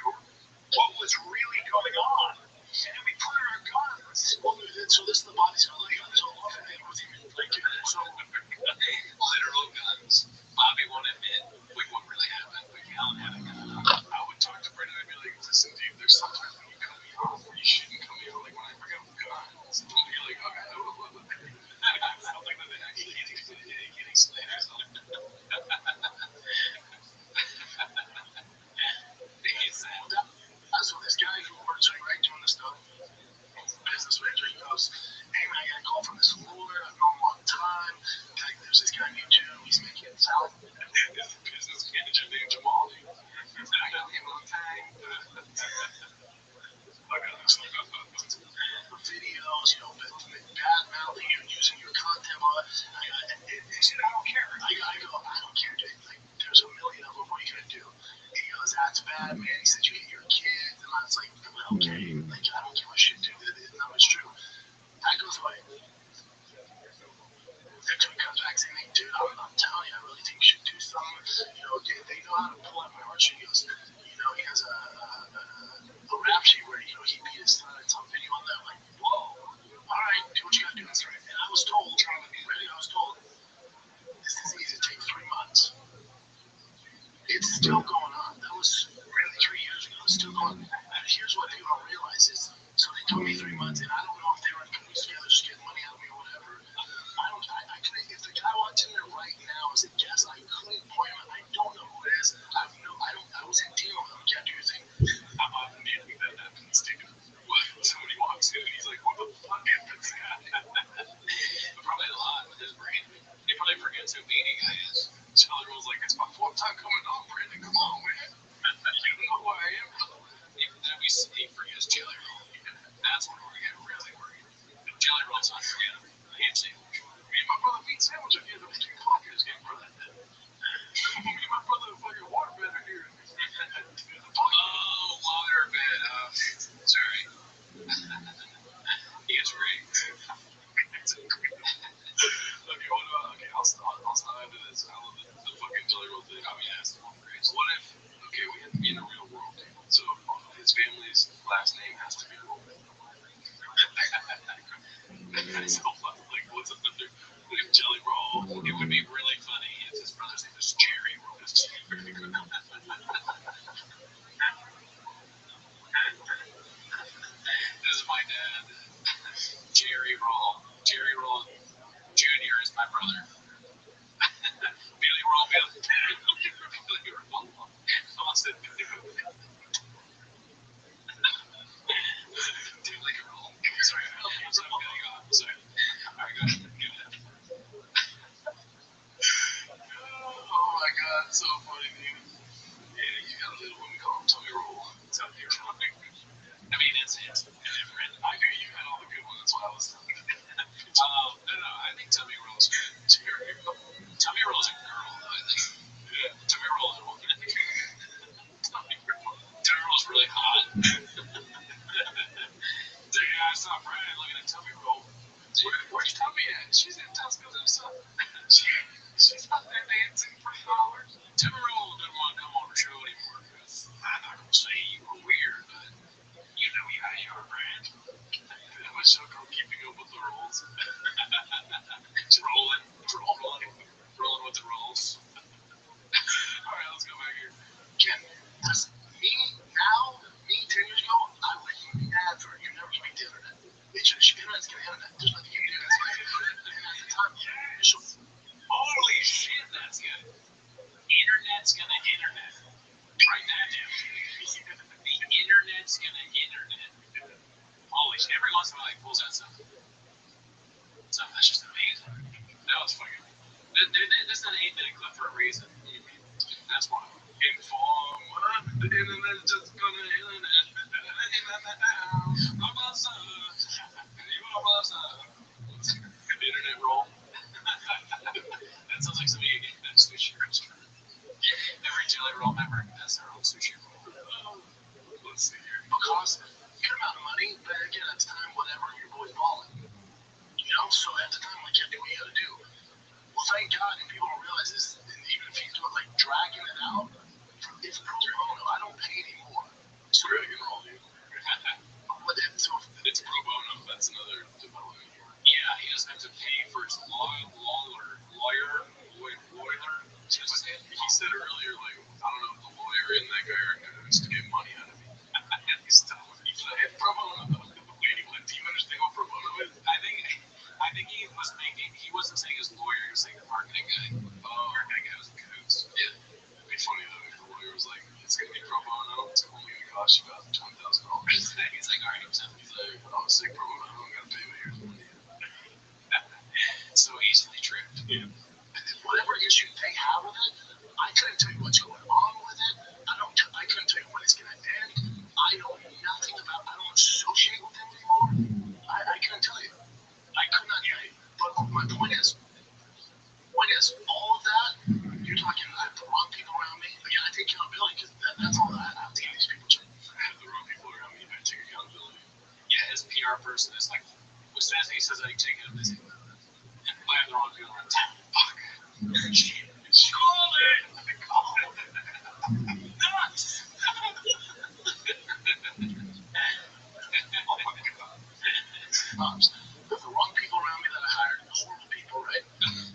what was really going on. And then we put our guns. Well, so this is the body's got like, so often they was even like, so Literal guns. Bobby won't admit like what really happened. Like Alan had a gun. I would talk to Brendan and I'd be like, listen, dude, there's sometimes when you cut me off where you shouldn't cut me off. Like when I bring up guns, and you're like, okay, Sounds like they're actually getting slayed or something. so this guy who works with me, right, doing this stuff, business manager, he goes, hey man, I got a call from this lawyer, I've known him a long time, there's this guy named Jim, he's making it south. business manager named Jamal. I got him on time. I got this like Videos, bad mouthing you, using your content, I don't care. I don't care, dude. Like, there's a million of them. What are you gonna do? He goes, that's bad, man. He said you hit your kids, and I was like, okay, like I don't give a shit, dude. No, it's true. That goes away. Next week comes back saying, dude, I'm telling you, I really think you should do something. They know how to pull out my heartstrings. He goes, he has a rap sheet where he beat his son in some video on that. I'm like, whoa. All right, do what you gotta do. That's right. And I was told, this disease would take 3 months. It's still going on. That was really 3 years ago. It's still going on. And here's what people don't realize is, so they told me 3 months, and I don't know if they were in cahoots together, just getting money out of me or whatever. I couldn't, if the guy walked in there right now as a guest, I couldn't point him. I don't know who it is. I was in deal. I can't do your thing. I'm on the meeting that happens, dude. Somebody walks in and he's like, what the fuck is this guy? Probably a lot with his brain. He probably forgets who Beanie Guy is. Jelly Roll's like, it's my 4th time coming on, Brandon. Come on, man. You know who I am. Then he forgets Jelly Roll. That's when we're getting really worried. Jelly Roll's unforgettable. Ham sandwich. Me and my brother meat sandwich at the end of the two podcast game, brother. Me and my brother fucking waterbed are here. Oh, waterbed. Sorry. He gets rigged. Okay, I'll stop into this. I love the fucking Jelly Roll thing. I mean, that's the one great. So what if, okay, we have to be in the real world, so his family's last name has to be Roll. So, like, what's up there? Like, Jelly Roll. It would be really funny if his brother's name was Jerry Roll. This is my dad. Jerry Roll. Jerry Roll Jr. is my brother. Billy Roll. Billy Roll. Someone said Billy Roll. Billy Roll. Sorry, I'm getting off. Sorry. All right, go ahead. Oh my god, so funny, dude. Yeah, you got a little one, we call him Tommy Roll. Tommy Roll. I mean, it's different. I knew you had all the good ones, that's why I was talking. No, I think Tommy Roll's good. Tommy Roll's a girl, I think. Yeah. Tommy Roll's a woman. Tommy Roll's really hot. Yeah, I saw Brian looking at Tommy Roll. Where's Tommy at? She's in Tuscaloosa. She's out there dancing for $4. Tommy Roll didn't want to come on the show anymore. internet's gonna internet. Write that down. The internet's gonna internet. Holy shit! Every once in a while, he pulls out something. That's just amazing. That was fucking. This is an 8-minute clip for a reason. That's why. Inform the internet's just gonna internet. The internet roll. That sounds like somebody getting that sushi restaurant. Every Jelly Roll member has their own sushi roll. Let's see here. Because good amount of money, but again, at the time, whatever, your boy's balling. You know, so at the time, like, you do what you gotta do. Well, thank God, and people don't realize this, and even if you do it, like, dragging it out, it's pro bono. I don't pay anymore. It's dragging all, dude. But then, so It's pro bono. That's another development here. Yeah, he doesn't have to pay for his lawyer. He said earlier, like, I don't know if the lawyer and that guy are going to get money out of me. He's telling me, it's pro bono. Wait, what? Do you understand what pro bono is? I think he wasn't saying his lawyer, he was saying the marketing guy. Marketing guy was in cahoots. Yeah. It'd be funny though if the lawyer was like, it's going to be pro bono, it's only going to cost you about $20,000. He's like, all right, he's like, oh, it's like pro bono, I'm going to pay you here's the money. So easily tricked. Yeah. whatever issue they have with it, I couldn't tell you what's going on with it. I couldn't tell you when it's going to end. I know nothing about. I don't associate with them anymore. I couldn't tell you. I could not tell you. But my point is, all of that, you're talking the wrong people around me. Again, I take accountability because that's all that I have to give these people to. I have the wrong people around me. I take accountability. Yeah, his PR person is like, he says I take it busy. I have the wrong people around town. Fuck. Call it. Nuts. Oh my God. The wrong people around me that I hired, horrible people, right?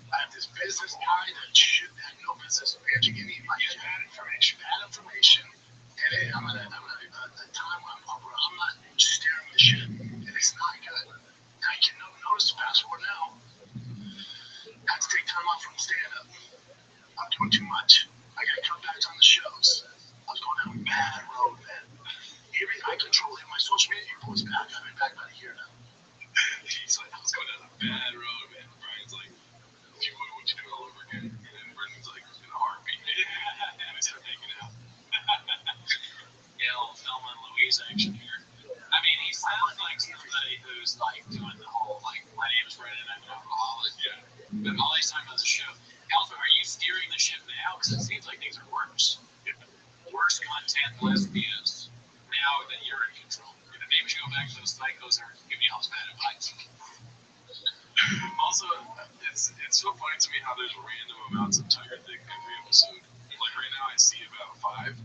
I have this business guy that should have no business managing any of my bad information. And I'm at a time where I'm not steering the ship, and it's not good. I can notice the password now. I have to take time off from stand-up. I'm doing too much. I got to cut back on the shows. I was going down a bad road, man. I control it. My social media was back. I've been back about a year now. He's like, I was going down a bad road, man. Brian's like, if you would you do it all over again? And Brendan's like, in a heartbeat. And we start making out. Yeah, Thelma and Louise action here. I mean, he sounds like somebody who's like doing the whole, like, my name is Brendan, I'm an alcoholic. Yeah. But all these time on the show, Alpha, are you steering the ship now? Because it seems like things are worse. Worse content, less views. Now that you're in control. Maybe we should go back to those psychos and give me all this bad advice. Also, it's so funny to me how there's random amounts of Tiger Dick every episode. Like right now, I see about 5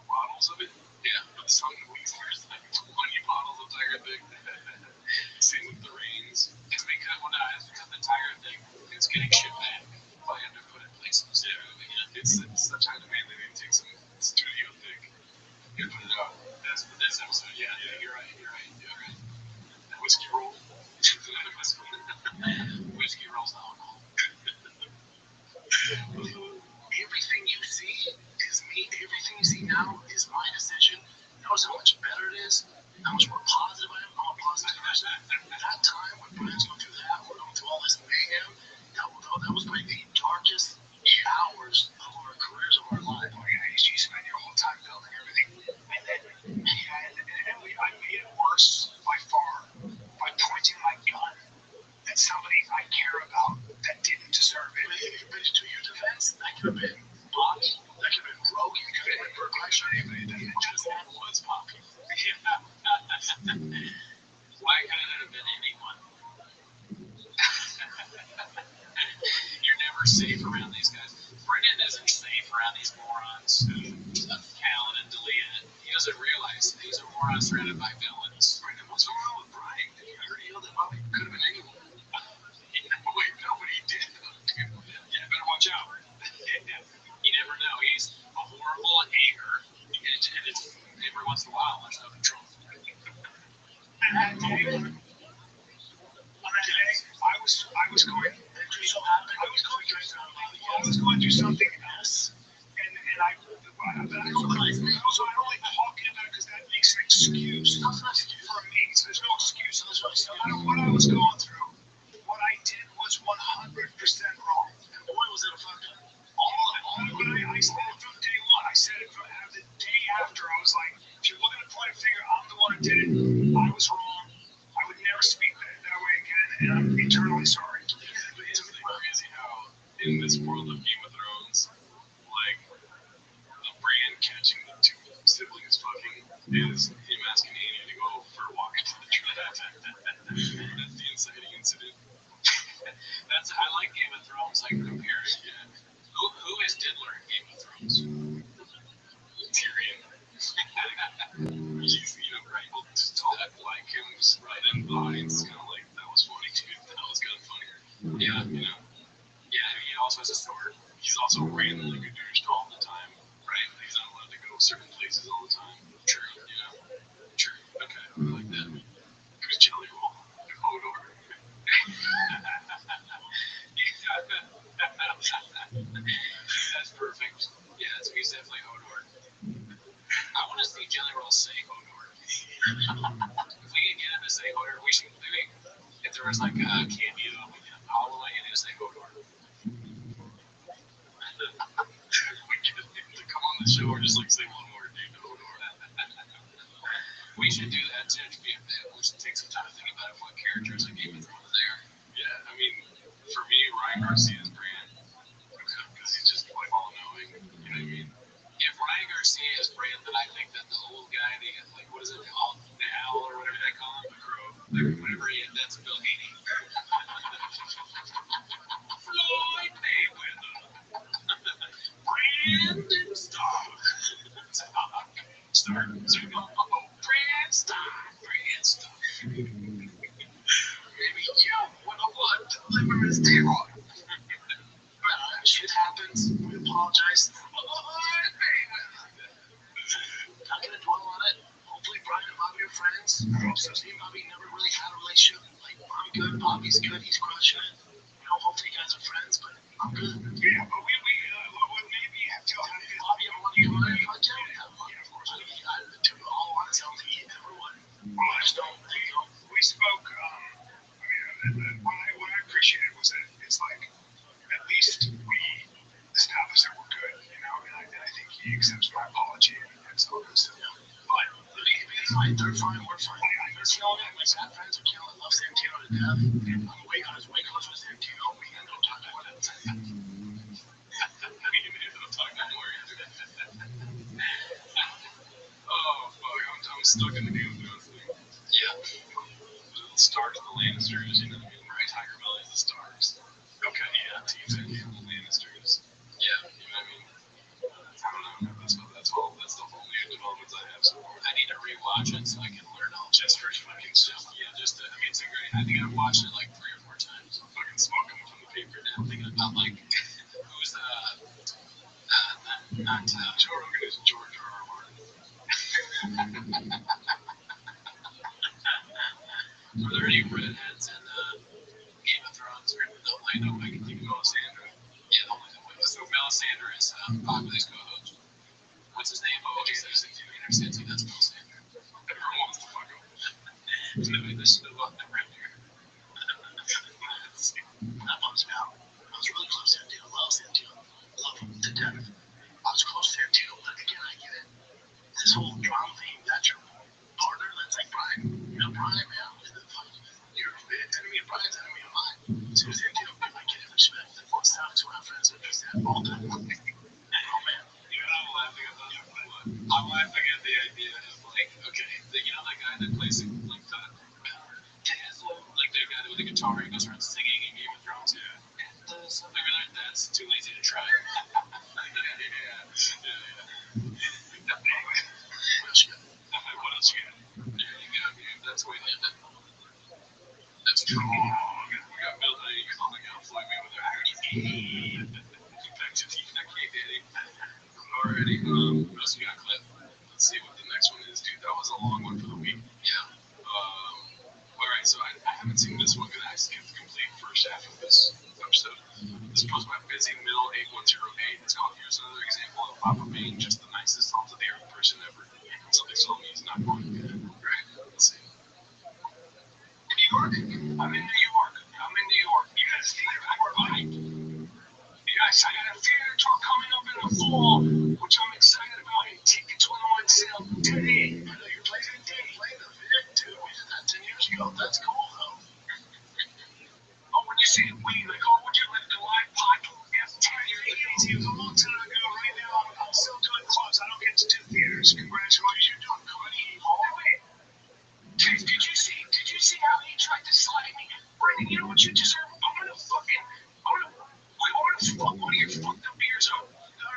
bottles of it. Yeah, but some weeks there's like 20 bottles of Tiger Dick. Same with the Reigns. It's because the Tiger Dick is getting shipped back. I have to put in places. Yeah, it's such high demand they need to take some studio dick and put it out. That's for this episode. Yeah, you're right. Whiskey roll. Whiskey rolls alcohol. Everything you see is me. Everything you see now is my decision. Notice how much better it is. How much more positive I am. I'm a positive person. At that time when Brian's going through that, we're going through all this mayhem. That was like the darkest hours of our careers of our life. You spend your whole time building everything, and then I made it worse by far by pointing my gun at somebody I care about that didn't deserve it. But to your defense, that could have been Bobby, that could have been Rogan, that could have been Burke. Anybody that just that was Bobby. Why couldn't it have been anyone? You're never safe around these guys. Brendan isn't safe around these morons. Callan and Delia. He doesn't realize these are morons surrounded by villains. Brendan, what's wrong with Brian? Did you hear that Bobby could have been anyone? Wait, nobody did. Yeah, better watch out. You never know. He's a horrible anger, and it's every once in a while there's no control. On that day, I was going through something else. So I don't like talking about it because that makes an excuse for me. So there's no excuse. No matter what I was going through, what I did was 100% wrong. And boy, was it a fucking all of it. But I said it from day one. I said it from the day after. I was like, if you're looking to point a finger, I'm the one who did it. I was wrong. I would never speak that way again, and I'm eternally sorry. Isn't it crazy how in this world of Game of Thrones, like the Bran catching the two siblings fucking is him asking Annie to go for a walk into the tree. That's the inciting incident. I like Game of Thrones. I compare it. Yeah. Who is Diddler in Game of Thrones? Tyrion. He's right. Well, just don't like him just right in behind. It's kind of like that was funny too. That was kind of funny. Yeah, Yeah, he also has a sword. He's also randomly reduced all the time, right? He's not allowed to go certain places all the time. True, True. Okay, I like that. Who's Jelly Roll? Hodor. That's perfect. Yeah, he's definitely Hodor. I want to see Jelly Roll say Hodor. If we can get him to say Hodor, we should do it. If there was like a cameo all the way in to say Hodor. We get him to come on the show or just like say one word, dude, Hodor. We should do that too. We should take some time to think about it, what characters in Game of Thrones there. Yeah, I mean, for me, Ryan Garcia's Bran, because he's just like all knowing. You know what I mean? If Ryan Garcia is Bran, then I think that the old guy, like what is it, the Owl or whatever they call him, the Crow, whatever he is, that's Bill Haney. Floyd Mayweather, Brandon Stark. Stark. Brand Stark. Maybe you would have won to deliver his D-Roy. Shit happens. We apologize. Floyd Mayweather. Not gonna dwell on it. Hopefully Brian and Bobby are friends. Me and Bobby never really had a relationship. Like, I'm good, Bobby's good, he's crushing it. Hopefully you guys are friends, but I'm good. Yeah, but we maybe have to have Bobby ever want to get on any podcast? Yeah, of course. To all honest, I don't think he ever would. I just don't. We spoke, what I appreciated was that it's like, at least we established that we're good, and I think he accepts my apology and so on. So, but they're fine, we're fine. My bad friends are killing. I love Santino to death. I'm way closer to Santino. We can go talk about it. Oh, fuck, I'm stuck in the Game of Thrones thing. Yeah. The Starks, the Lannisters, right? Tiger Belly is the Starks. Okay, yeah, teams and the Lannisters. Yeah, you know what I mean? I don't know. That's the whole new developments I have so far. I need to rewatch it so I can learn all just for fucking stuff. Yeah, it's a great. I think I've watched it like 3 or 4 times. I'm fucking smoking from the paper now, thinking about like who's not Joe Rogan is George R. R. Martin. Were there any redheads in Game of Thrones? I know I can think of Melisandre. Yeah, so Melisandre is Bobby's co-host. What's his name? Oh, Jesus. That's Melisandre. Everyone wants to fuck him. There's no one around here. That bums me out. I was really close to Santino. Love Santino. Love him to death. I was close to Santino, but again, I get it. This whole drama thing, that's your partner, that's like Brian. Brian, man, you're enemy of Brian's enemy of mine. So Santino, I get it, respect. What's that? That's what our friends are just at all time. Oh, man. I'm laughing at the idea of like, okay, that guy that plays like the guy with the guitar, he goes around singing in Game of Thrones. Yeah. And something like that's too lazy to try. Anyway, what else you got? There you go, dude. That's the way they did it. That's true. We got Bill Nye calling out Floyd Mayweather. Back to TK Daddy. Alrighty, what else you got, Cliff? Let's see what the next one is, dude. That was a long one for the week. Yeah. Alright, so I haven't seen this one because I skipped the complete first half of this episode. This was my busy middle8108. It's called Here's Another Example of Papa being just the nicest, salt of the earth person ever. Something told me he's not going to get it. Right? Let's see. In New York? I'm in New York. You gotta see it. I'm behind. Yes, I got a theater tour coming up in the fall, which I'm excited about. And tickets went on sale today. I know you're playing today. Playing the vid, dude. We did that 10 years ago. That's cool, though. Oh, when you say we, like, oh, would you like the live podcast 10 years ago? It was a long time ago. Right now, I'm still doing clubs. I don't get to do theaters. Congratulations, you're doing comedy. Oh, wait. Did you see how he tried to slide me? Brandon, you know what you deserve? I'm gonna fuck one of your fucked up beers up. No.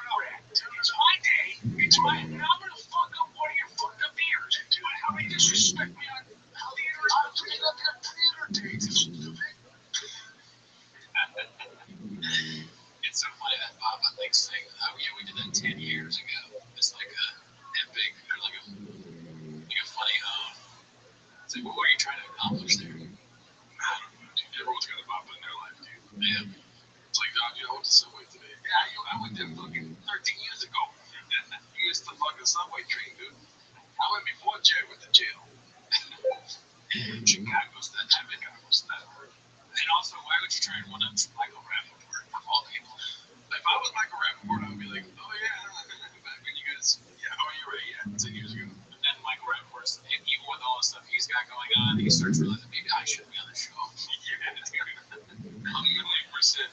It's my day. And I'm gonna fuck up one of your fucked up beers. Dude, how they disrespect me on theaters. I'm picking up your theater dates. It's stupid. It's so funny that Papa thinks saying, oh yeah, we did that 10 years ago. It's like a epic, or like a funny It's like, what were you trying to accomplish there? I don't know, dude. Everyone's got a Papa in their life, dude. Yeah. It's like, dog, I went to Subway today. Yeah, I went there fucking 13 years ago. You missed the fucking subway train, dude. I went before Jerry went to jail. Chicago's that epic. And also, why would you try and one up Michael Rappaport of all people? If I was Michael Rappaport, I would be like, oh yeah, back when you guys, you're right, 10 years ago. But then Michael Rappaport's, even with all the stuff he's got going on, he starts realizing maybe I should be on the show. Yeah, it's good. A million percent.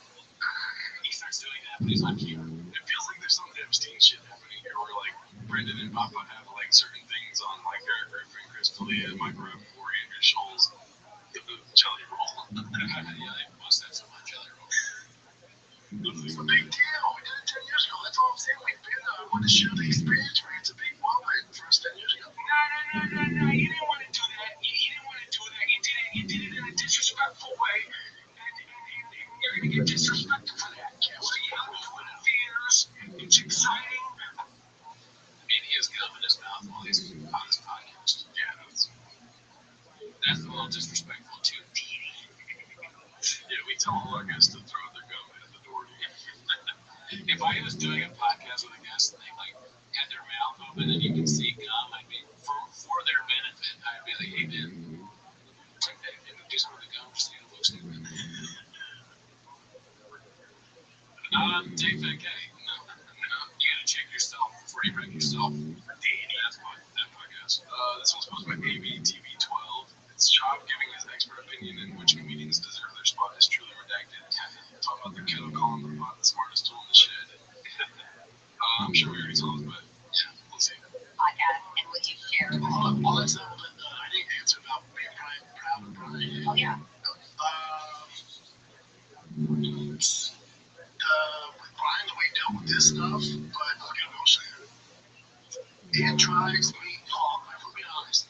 He starts doing that, but he's on camera. It feels like there's some Epstein shit happening here where like Brendan and Papa have like certain things on like Eric Griffin, Chris D'Elia, Michael Rappaport, Andrew Schultz, the Jelly Roll. Yeah, they must have so much jelly roll. It's a big deal. We did it 10 years ago. That's all I'm saying. We've been there. I want to share the experience, man. It's a big moment for us 10 years ago. No. You didn't want to do that. You did it in a disrespectful way. And you're going to get disrespected for that. So you have to do it in theaters. It's exciting. I mean, he has gum in his mouth while he's on his podcast. Yeah, that's a little disrespectful too. Yeah, we tell all our guests to throw their gum at the door. If I was doing a podcast with a guest and they like had their mouth open and you can see gum, I'd be for their benefit. I'd be like, hey man, take that and do some of the gum just so you don't look stupid. Take that guy. No, you gotta check yourself before you wreck yourself. That's what that podcast. This one's supposed to be ABTV 12. It's Chop giving his expert opinion in which comedians deserve their spot is truly redacted. Talk about the kettle calling the pot the smartest tool in the shed. I'm sure we already told him, but yeah, we'll see. Podcast and what you share. All that stuff, but I didn't answer about being proud of Brian. Oh yeah. With Brian, the way he dealt with this stuff, but I'll get emotional. It drives me off, if I'm being honest.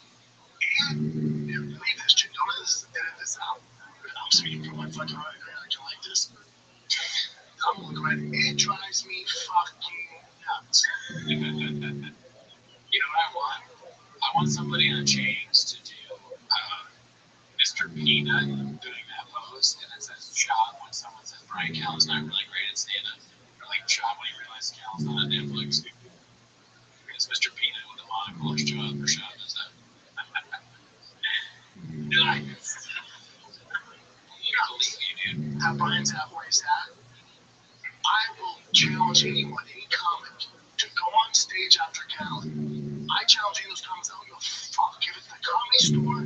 And leave this shit, don't edit this out. I'm speaking from my fucking heart, I can like this. I'm looking at it. It drives me fucking nuts. You know what I want? I want somebody on Chains to do Mr. Peanut doing that pose, and it says shot when someone says Brian Callen's not really great at stand-up. Or like shot when he realizes Callen's not on Netflix. It's Mr. Peanut with a monocle or shot or shot does that. Nice. You gotta believe me, dude. At Brian's hat where he's at, I will challenge anyone, any comic, to go on stage after Callen. I challenge any of those comics. I don't give a fuck if it's the Comedy Store,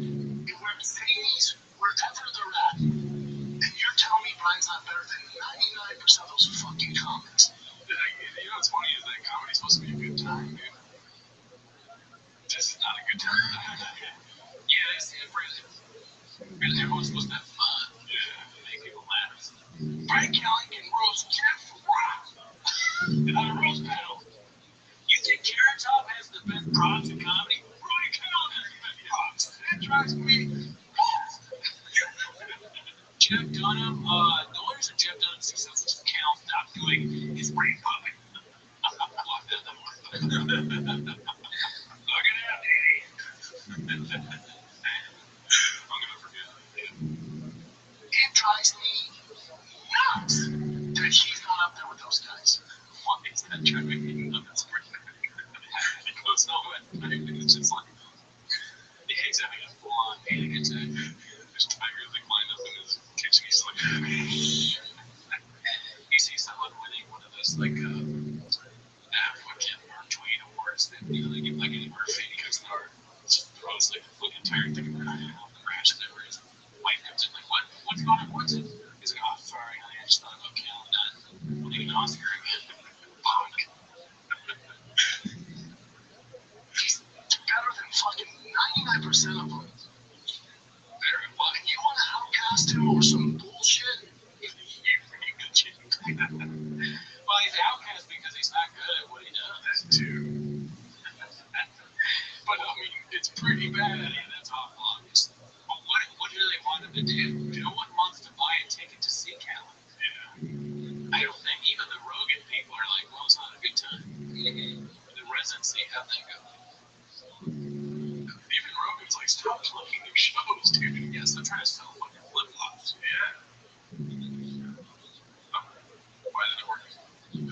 if we're at Zany's, wherever they're at, and you're telling me Brian's not better than 99% of those fucking comics. You know what's funny is that comedy's supposed to be a good time, dude. This is not a good time. Yeah, it's really everyone's supposed to have fun. Yeah, make people laugh. Brian Callen can roast Jeff Rock on a roast battle. You think Carrot Top has the best props in comedy? Brian Callen has the best props. That drives me. Jeff Dunham, the only reason Jeff Dunham's successful is Cal stopped doing his brain puppet. Look at that, Danny. I'm gonna forget. It drives me nuts that he's not up out there with those guys. Why is that driving me nuts? He goes home at night and it's just like, he's having a full-on panic attack. There's tigers that climb up in his kitchen. He's like, he sees someone winning one of those, like, fucking Mark Twain awards that, you know, they give, like, anywhere famous star. Throws, like, a fucking tire thing around, crashes over. His wife comes in, like, what's going on? What's it? He's like, oh, sorry, honey, I just thought about killing that. Winning an Oscar again. Punk. Better than fucking 99% of them. Very well. And you want to outcast him over some bullshit? Well, he's outcast because he's not good at what he does. Dude. But I mean, it's pretty bad, and that's obvious. But what do they want him to do? No one wants to buy a ticket to see Callum. Yeah. I don't think even the Rogan people are like, well, it's not a good time. The residency, how'd that go? Even Rogan's like, stop plugging your shows, dude. Yes, I'm trying to sell fucking flip-flops. Yeah. Why did it work?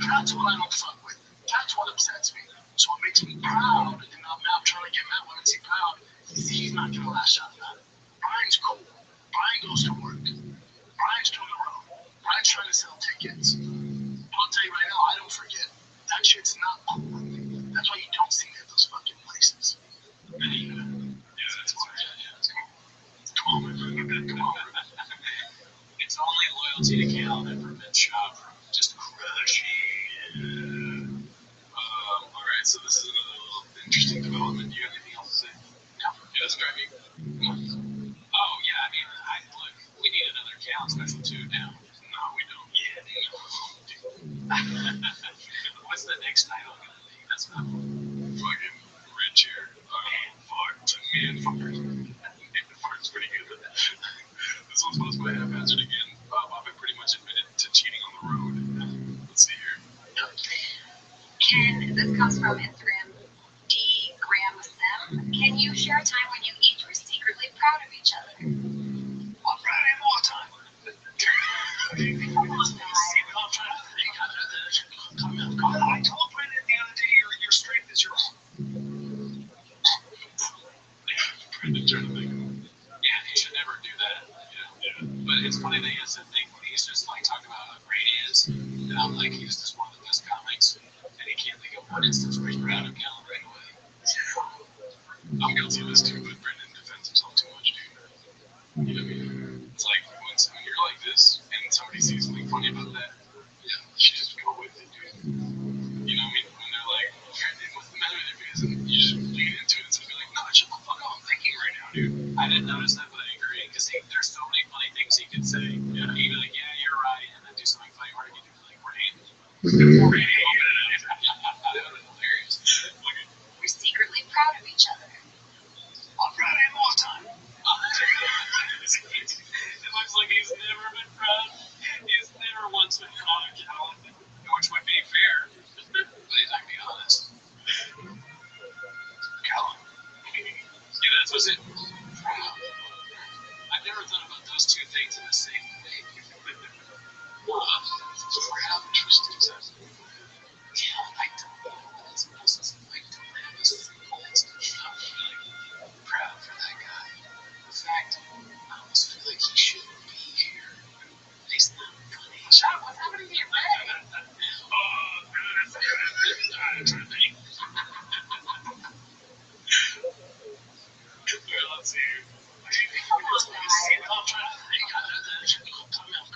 That's what I don't fuck with. That's what upsets me. So it makes me proud, and I'm trying to get Matt Lemonsi proud. He's not gonna lash out at that. Brian's cool. Brian goes to work. Brian's doing the road. Brian's trying to sell tickets. I'll tell you right now, I don't forget. That shit's not cool. That's why you don't see me at those fucking places. Yeah, that's why. Come on, man. Come on. It's only loyalty to Cal that prevents Shaw from just crushing. Alright, so this is another little interesting development. Do you have anything else to say? No. Yes, Rabbi? Oh, yeah, I mean, look, we need another Cal special too now. No, we don't. Yeah, they don't. What's the next title going to be? That's not fucking Richard. Man fart. Man fart's pretty good. This one's supposed to be haphazard again. Bobby pretty much admitted to cheating on the road. Let's see here. Ken, this comes from Instagram, dgramsem. Can you share a time when you each were secretly proud of each other? On Friday more time. Come on, guys. I told Brandon the other day your strength is your heart. Brandon turned to think, yeah, he should never do that. Yeah. But it's funny that he has to think when he's just like talking about how great he is. And I'm like, he's just one of the best comics. And he can't think of one instance where he's proud of Callum right away. I'm guilty of this too, but Brendan defends himself too much, dude. You know what I mean? It's like when you're like this and somebody sees something funny about that, yeah, you should just go with it, dude. You know what I mean? When they're like, Brandon, what's the matter with your face? And you just lean into it instead of being like, no, shut the fuck up, I'm thinking right now, dude. I didn't notice that, but I agree, because there's so many funny things he could say. Yeah, he'd be like, yeah, you're right, and then do something funny where he'd be like, Rain. Open it up. That would be hilarious. We're secretly proud of each other. On Friday more time. It looks like he's never been proud. He's never once been proud of Callum, which would be fair. But he's not being honest. Callum. Yeah, that's what's it. I've never thought about those two things in the same way. Proud, interesting. Yeah, I don't know. That's also something I don't have this simple instant stuff. I'm proud for that guy. In fact, I almost feel like he shouldn't be here. He's not funny. Shut up, what's happening to your leg? Oh, good. Let's see. Come on, guys.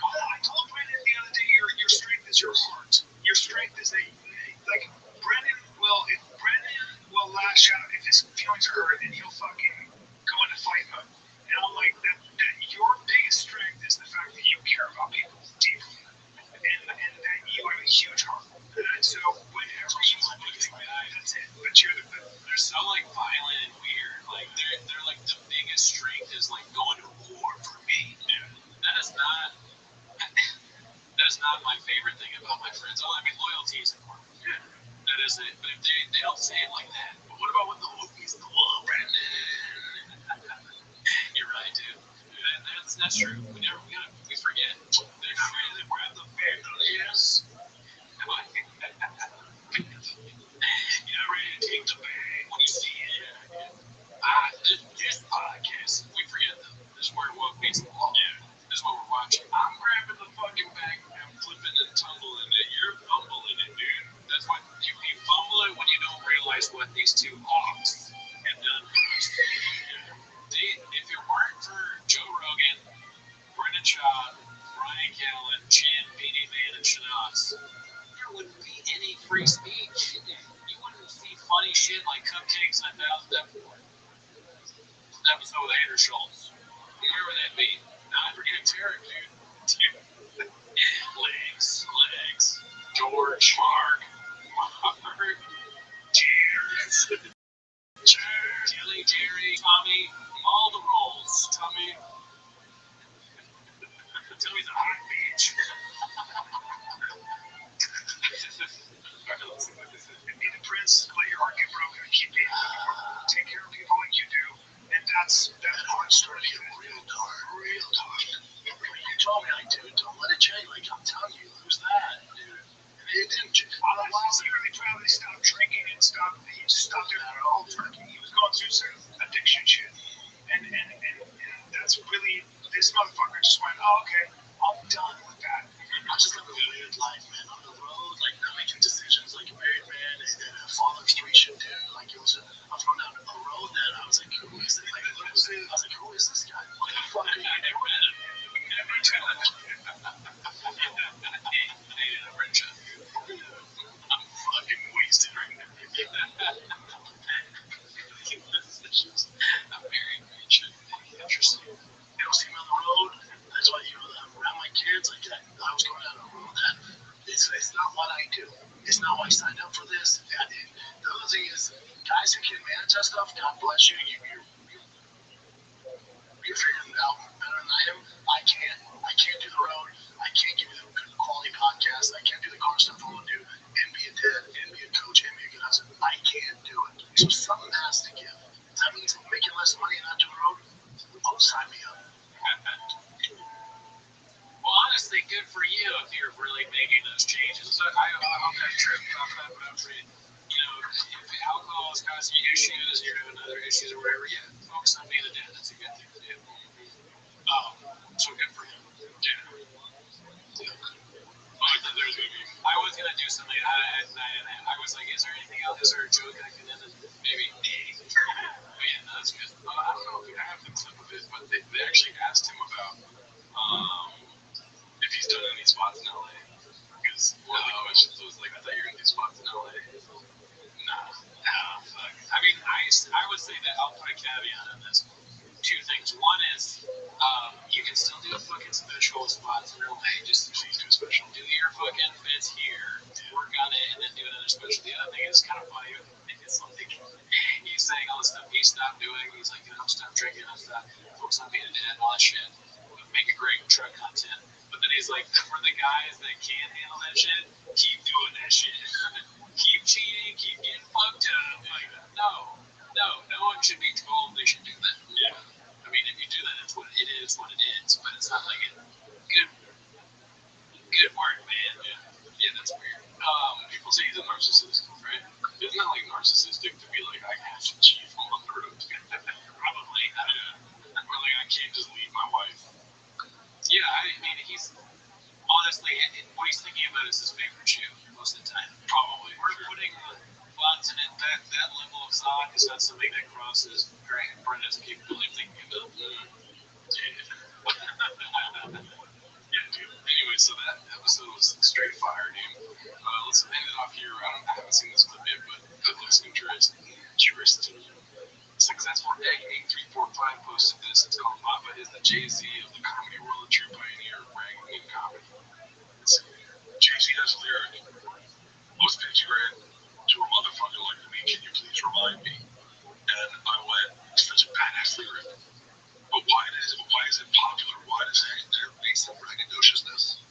I told Brandon the other day your strength is your heart. Your strength is like Brandon will lash out if his feelings are hurt and he'll fucking go into fight mode. And I'm like that your biggest strength is the fact that you care about people deeply. And that you have a huge heart. And so whenever you want to do that, that's it. But They're so like violent and weird. Like they're like the biggest strength is like going to war for me. Yeah. That is not my favorite thing about my friends. Oh, I mean loyalty is important. Yeah. That is it. But if they don't say it like that. But what about when the movie's the wall, Brandon? You're right, dude. That's true. We forget. They're afraid that we're the family. Yes. to Hawks. And if it weren't for Joe Rogan, Brendan Schaub, Brian Callen, Chin, Beanie Man, and Shanaz, there wouldn't be any free speech. You wouldn't see funny shit like cupcakes and 1,000 episode with Andrew Schultz. Where would that be? Not forget Tarek, dude. Legs. George, Mark, Cheers. Jelly, Jerry, Tommy, all the roles. Tommy's a hot bitch. Be the prince, let your heart get broken, keep being take care of people like you do, and that's hard started to get real dark. You told me, like, dude, don't let it change. Like, I'm telling you, who's that, dude? And it didn't. On the last year, he probably stopped drinking and stopped doing that all drinking. He was going through some addiction shit, and that's really this motherfucker just went, oh, okay, I'm done with that. I just live a weird life, man. On the road, like, not making decisions like a married man and a father of three should do. Like, it was I was going down a road that I was like, who is this? Like, I was like, who is this guy? What the fuck are you doing? I'm fucking wasted right now. I'm very Interesting. You don't see me on the road. That's why around my kids, like that. I was going down a road that it's not what I do. It's not why I signed up for this. And the other thing is, guys who can manage that stuff, God bless you. You're figuring it out better than I am. I can't do the road. I can't give you the good quality podcast. I can't do the car stuff I want to do and be a dad and be a coach and be a good husband. I can't do it. So something has to give. That means making less money and not doing the road. Oh, sign me up. Well, honestly, good for you if you're really making those changes. So okay, trip. You know, if alcohol is causing you issues, you're having other issues or whatever, yeah, focus on being a dad. That's a good thing to do. So good for him. Yeah. I was going to do something. I was like, is there anything else? Is there a joke I can end it? Maybe. But yeah, no, that's good. I don't know if I have the clip of it, but they actually asked him about if he's done any spots in LA. Because one of the questions was like, I thought you were going to do spots in LA. Nah, fuck. I mean, I would say that I'll put a caveat on this. Two things. One is, you can still do a fucking special spots in LA. Just please do a special. Do your fucking bits here, work on it, and then do another special. The other thing is kind of funny. It's like he's saying all this stuff he stopped doing. He's like, I'm stop drinking, I'm stop focus on being a dad and all that shit. Make a great truck content. But then he's like, for the guys that can't handle that shit, keep doing that shit. Keep cheating, keep getting fucked up. Like, no one should be told they should do that. Yeah. I mean, if you do that, it's what it is. But it's not like good work, man. Yeah, that's weird. People say he's a narcissist, right? It's not like narcissistic to be like, I have to cheat on the road. Probably. Or like, I can't just leave my wife. Yeah, I mean, he's honestly, what he's thinking about is his favorite shoe most of the time. Probably. We're putting lots in it. That level of thought is not something that crosses Brenda's capability of thinking about. Yeah, dude. Anyway, so that episode was straight fire, dude. Let's end it off here. I haven't seen this clip yet, but it looks interesting. Successful Day 8345 posted this. It's called Papa is the Jay-Z of the comedy world, a true pioneer of bragging in comedy. Jay-Z has a lyric. What's did you read to a motherfucker like me? Can you please remind me? And I went, such a badass lyric. But why is it popular? Why does there be some braggadociousness?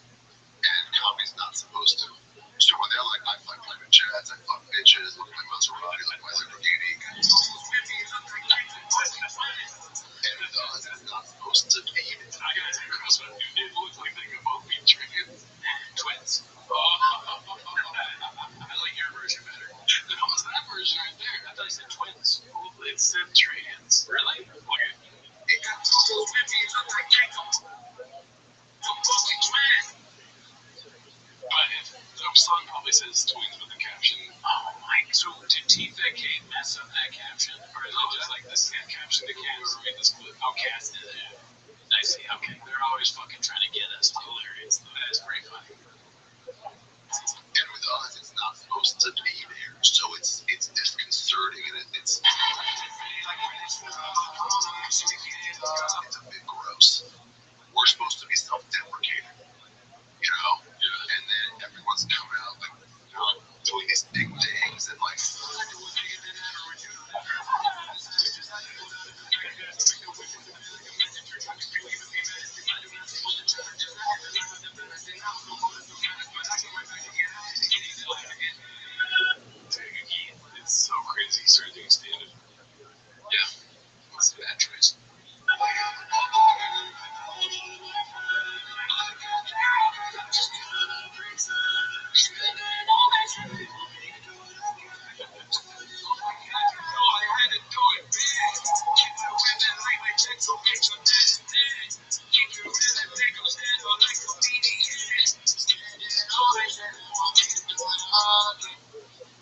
And comedy's not supposed to. So when they're like, I fly private jets, I fuck bitches, look at my Maserati, like my Lamborghini. And it's not supposed to be. I gotta take a cross one. It looks like they could both be chicken twins. says twins with the caption. Oh my! So did T-Fek mess up that caption, or is it just like this caption to Cass? Read this clip. Oh, Cass did it. I see. Okay, they're always fucking trying to get us. Hilarious. That is pretty funny. And with us, it's not supposed to be there, so it's disconcerting and it's a bit gross. We're supposed to be self-deprecating, you know? Yeah. And then everyone's coming out like, you know, doing these big things and like. It's so crazy. He started doing stand-up. Yeah, it's a bad choice.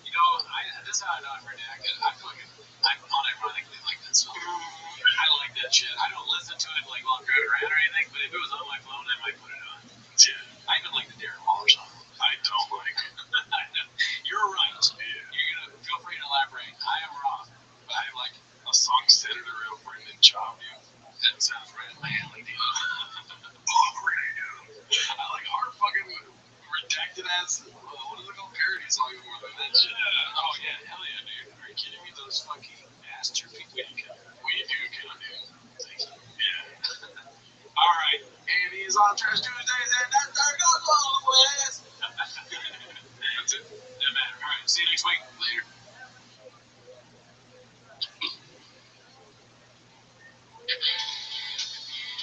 You know, this is how I know I'm redacted. I unironically like that song. I like that shit. I don't listen to it like while I'm driving around or anything, but if it was on my phone, I might put it on. Yeah. I even like the Darren Waller song. I don't like it. You're right. You're gonna feel free to elaborate. I am wrong, but I like it. A song centered around Brendan Job, dude. That sounds right manly, dude. I like hard fucking redacted ass. What is it called? Parody song more than that shit. Oh yeah, hell yeah, dude. Are you kidding me? Those fucking masterpieces. We do, dude. Yeah. All right. And he's on Trash Tuesdays and that's our goal always. That's it. Doesn't matter. All right. See you next week. Later.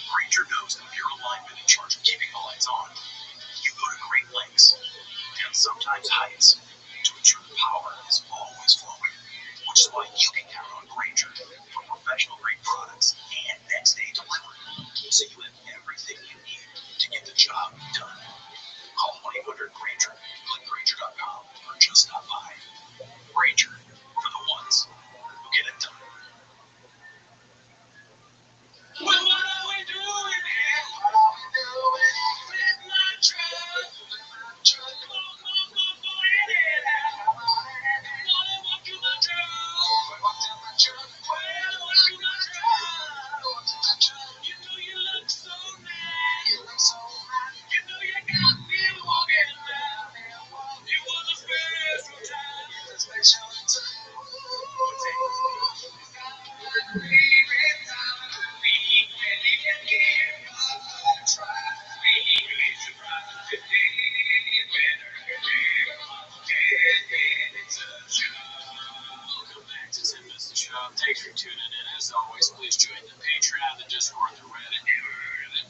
Ranger knows that if you're a lineman in charge of keeping the lights on, you go to great lengths, and sometimes heights, to ensure the power is always flowing. Which is why you can count on Ranger for professional grade products and next day delivery, so you have everything you need to get the job done. Call 1-800-GRANGER, click Granger.com, or just stop by. Ranger, for the ones who get it done. What are we doing here? What are we doing? With my truck. Go in it out. Wanna walk to my truck. Well, walk to my truck. You know you look so nice. You know you got me walking now. It was a special time. Welcome back to Tim Missed the Show. Thanks for tuning in. As always, please join the Patreon, the Discord, the Reddit.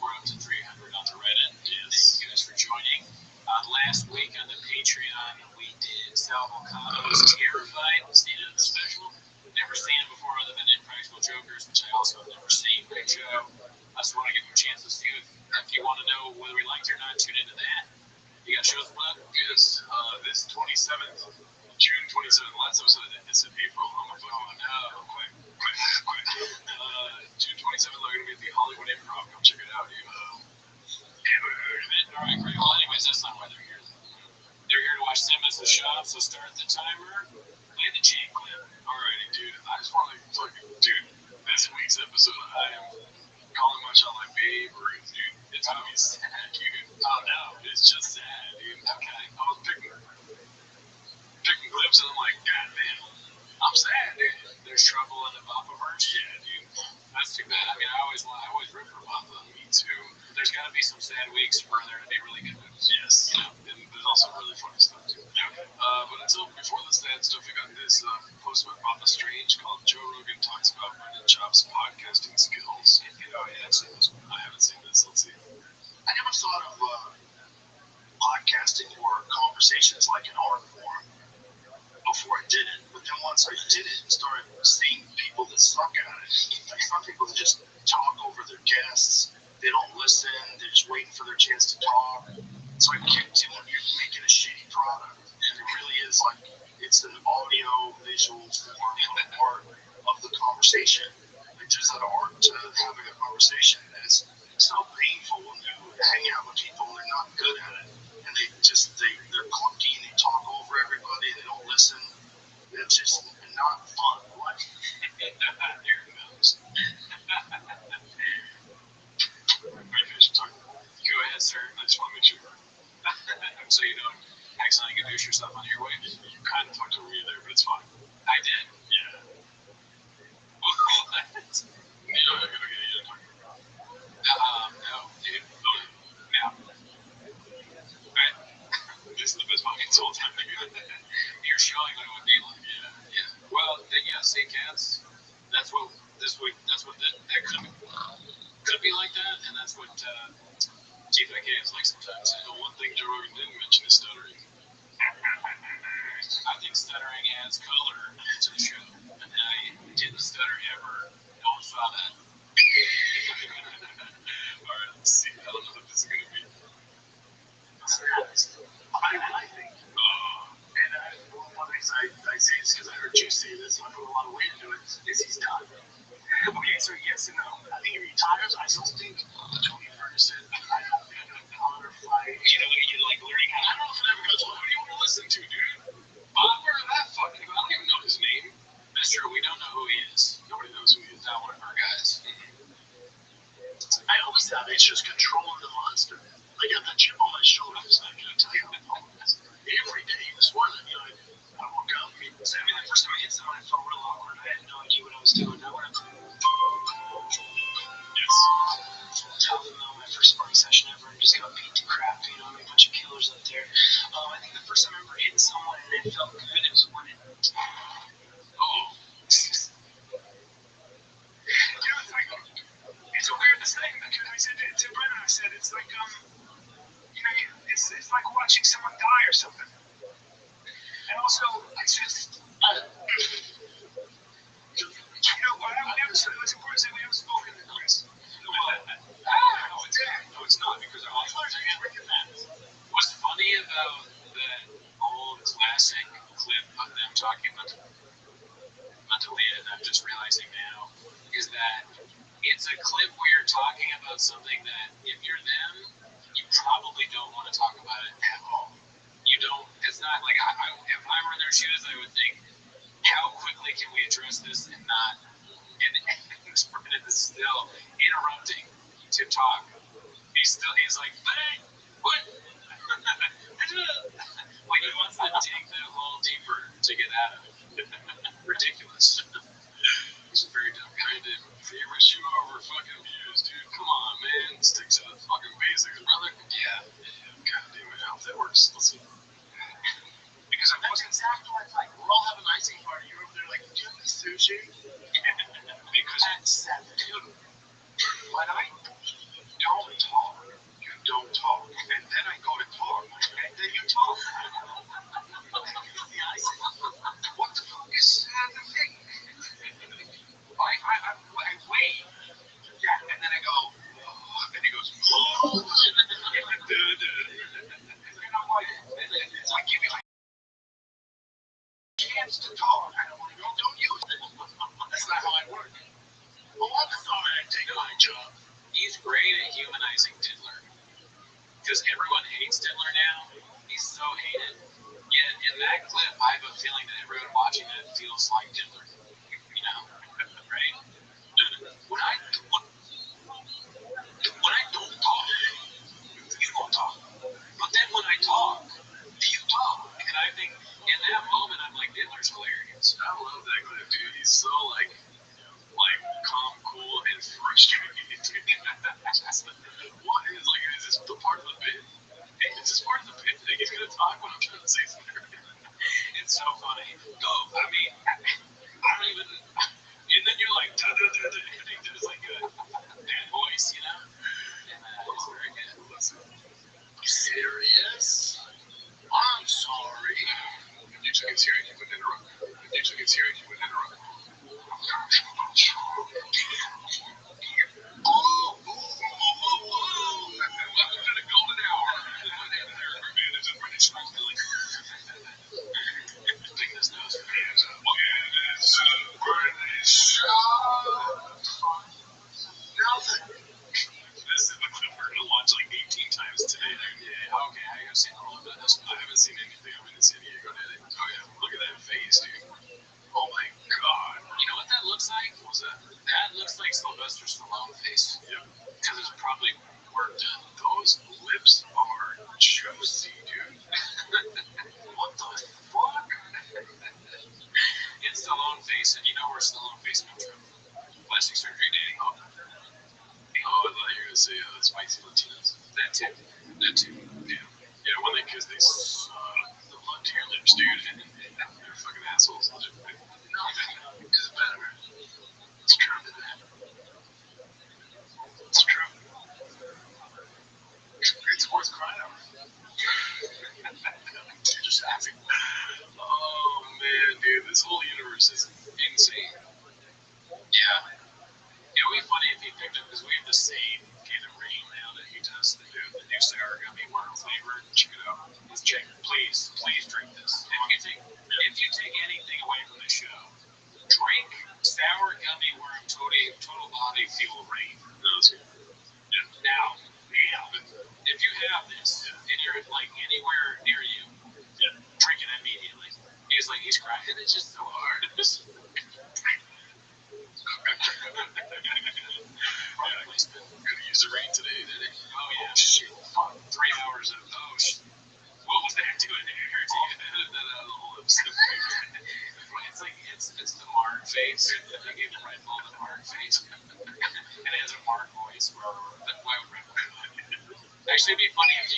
We're up to 300 on the Reddit. Thank you guys for joining. Last week on the Patreon, we did Sal Volcano's Terrified, stayed in the special. Never seen it before other than Impractical Jokers, which I also have never seen. Great show. I just want to give you a chance to see if you want to know whether we liked it or not, tune into that. You got shows for that? Yes, this 27th, June 27th, last episode, it's in April. I'm like, oh no, quick. June 27th, we're going to be at the Hollywood Improv. Come check it out, dude. Never heard of it. All right, great. Well, anyways, that's not why they're here. They're here to watch Tim Missed the Show, so start the timer, play the chain clip. Alrighty, dude. I just want to dude, this week's episode, I am calling my child my babe Ruth, dude. It's gonna be sad, dude. Oh no, it's just sad, dude. Okay. I was picking clips and I'm like, God damn, I'm sad, dude. There's trouble in the Boppaverse. Yeah, dude. That's too bad. I mean, I always root for Boppa. Me too. There's got to be some sad weeks for there to be really good movies. Yes. You know? And there's also really funny stuff too. Okay. But before the sad stuff, we got this post by Papa Strange called Joe Rogan Talks About Brendan Chop's Podcasting Skills. Oh, yeah, I've seen this one. I haven't seen this. Let's see. I never thought of podcasting or conversations like an art form before I did it. But then once I did it and started seeing people that suck at it, like some people that just talk over their guests, they don't listen, they're just waiting for their chance to talk. So I kicked him when you're making a shitty product. And they it's an audio visual form of art of the conversation. Like there's an art to having a conversation. And it's so painful when you hang out with people and they're not good at it. And they're clunky and they talk over everybody and they don't listen. It's just not fun. Like, Here it goes. Go ahead, sir. I just want to make sure. So you don't accidentally introduce yourself on your way? You kind of talked over me there, but it's fine. I did. Yeah. What? Yeah, okay. No, dude. No. Right. This is the best podcast the whole time. You're showing what it would be like. Yeah. Well, see, cats. That's what that could be like that, and that's what TFK is like sometimes. The one thing Joe Rogan didn't mention is stuttering. I think stuttering adds color to the show, and I didn't stutter ever. No one saw that. Alright, let's see. I don't know what this is going to be. I think, and one of the reasons I say this because I heard you say this, and I put a lot of weight into it, is he's done. Okay, so yes and no. I think he retires. I still think Tony Ferguson, I don't think Connor fight. You're like learning how. I don't know if it ever goes, what do you want to listen to, dude? Bobber, that fucking, I don't even know his name. That's true. We don't know who he is. Nobody knows who he is. Not one of our guys. I always thought it's just controlling the monster. Like I got that chip on my shoulder. I can't tell you how important it is. Every day this morning, I woke up. The first time I hit someone, I felt real awkward. I had no idea what I was doing. I went up to tell them my first sparring session ever and just got beat to crap. A bunch of killers up there. I think the first time I ever hit someone and it felt good, it was when it. It's a weirdest thing because I said to Brennan, I said it's like it's like watching someone die or something. And also, I just it's important that we haven't spoken to Chris. No, it's not because I was what's funny about that old classic clip of them talking about Talia, and I'm just realizing now, is that it's a clip where you're talking about something that if you're them, you probably don't want to talk about it at all. You don't, it's not like, if I were in their shoes, I would think, how quickly can we address this and not, and Brennan is still interrupting to talk. He's like, hey, what? Like he wants to dig that hole deeper to get out of it. Ridiculous. He's a very dumb guy. Favorite shoe over fucking views, dude. Come on, man. Stick to the fucking basics, brother. Yeah. God damn it, how that works. Let's see. Because I wasn't exactly like we're all having an icing party. You're over there like, do you have any sushi? Because At 7. Dude, when I don't talk, you don't talk. And then I go to talk, and then you talk. The icing. What the fuck is the thing? I wait. Yeah, and then I go, and he goes, it's like giving my chance to talk. I don't want to go, don't use it. That's not how I work. Well, I'm sorry I take my job. He's great at humanizing Diddler. Because everyone hates Diddler now. He's so hated. Yet in that clip, I have a feeling that everyone watching it feels like Diddler. Right? When I don't talk, you don't talk. But then when I talk, you talk. And I think in that moment, I'm like, Diddler's hilarious. I love that clip, dude. He's so like calm, cool, and frustrated. What is is this the part of the bit? Hey, is this part of the bit that he's gonna talk when I'm trying to say something? It's so funny. No, I mean, I don't even. And then you're like, da da da da. There's like that voice, And it's very good. Listen. Serious? I'm sorry. If you took it serious, you wouldn't interrupt. If you took it serious, you wouldn't interrupt. Welcome to the golden hour. The thing that's Sylvester Stallone face control. Plastic surgery, Danny Hall. Oh, I thought you were gonna say spicy Latinos. That too. Yeah. Yeah, when they kiss, they suck the blood to your lips, dude. They're fucking assholes. Nothing is better. It's true. It's true. It's worth crying over. You're just happy. Oh man, dude, this whole universe is insane. Yeah. It would be funny if he picked up, because we have the same kind of rain now that he does the new sour gummy worm flavor. Check it out. Please drink this. If you take anything away from the show, drink sour gummy worm total body fuel rain. No, it's good. Now, if you have this and you're like anywhere near you, drink it immediately. He's crying. And it's just so hard. Yeah, he's been gonna use the rain today, didn't he? Oh yeah, shit. 3 hours of what was that doing there? It's like it's the Mark face. They gave the Red Bull the Mark face, and it has a Mark voice. Why would Red Bull? Actually, it'd be funny if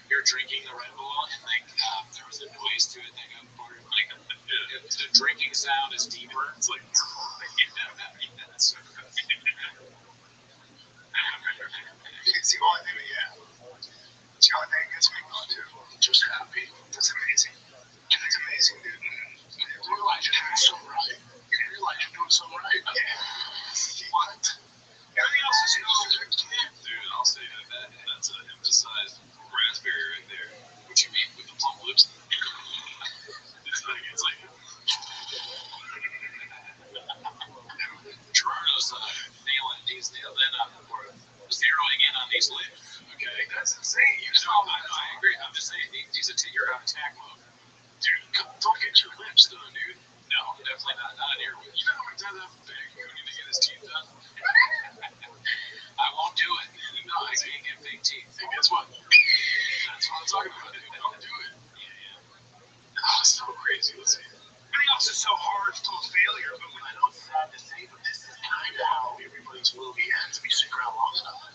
you're drinking the Red Bull and like there was a noise to it that got bordered like if the drinking sound is deeper. It's like It's the only thing it's the only thing that gets me going too. I'm just happy. It's amazing. It's amazing, dude. You realize you're doing so right. Yeah. What? Everything else is Dude, I'll say that's an emphasized raspberry right there. What you mean with the plump lips? It's like Gerardo's nailed in on or zeroing in on these lips. okay, that's insane. I agree. I'm just saying you're on attack mode. Dude, don't get your lips done, dude. No, definitely not an earwig. You know how many times I've begged Cooney to get his teeth done? I won't do it. No, I can't get fake teeth. And guess what? That's what I'm talking about, dude. Don't do it. Yeah. Oh, it's so crazy. Let's see. Everything else is so hard to a failure, but I know it's sad to say, but this is kind of how everybody's movie ends if you stick around long enough.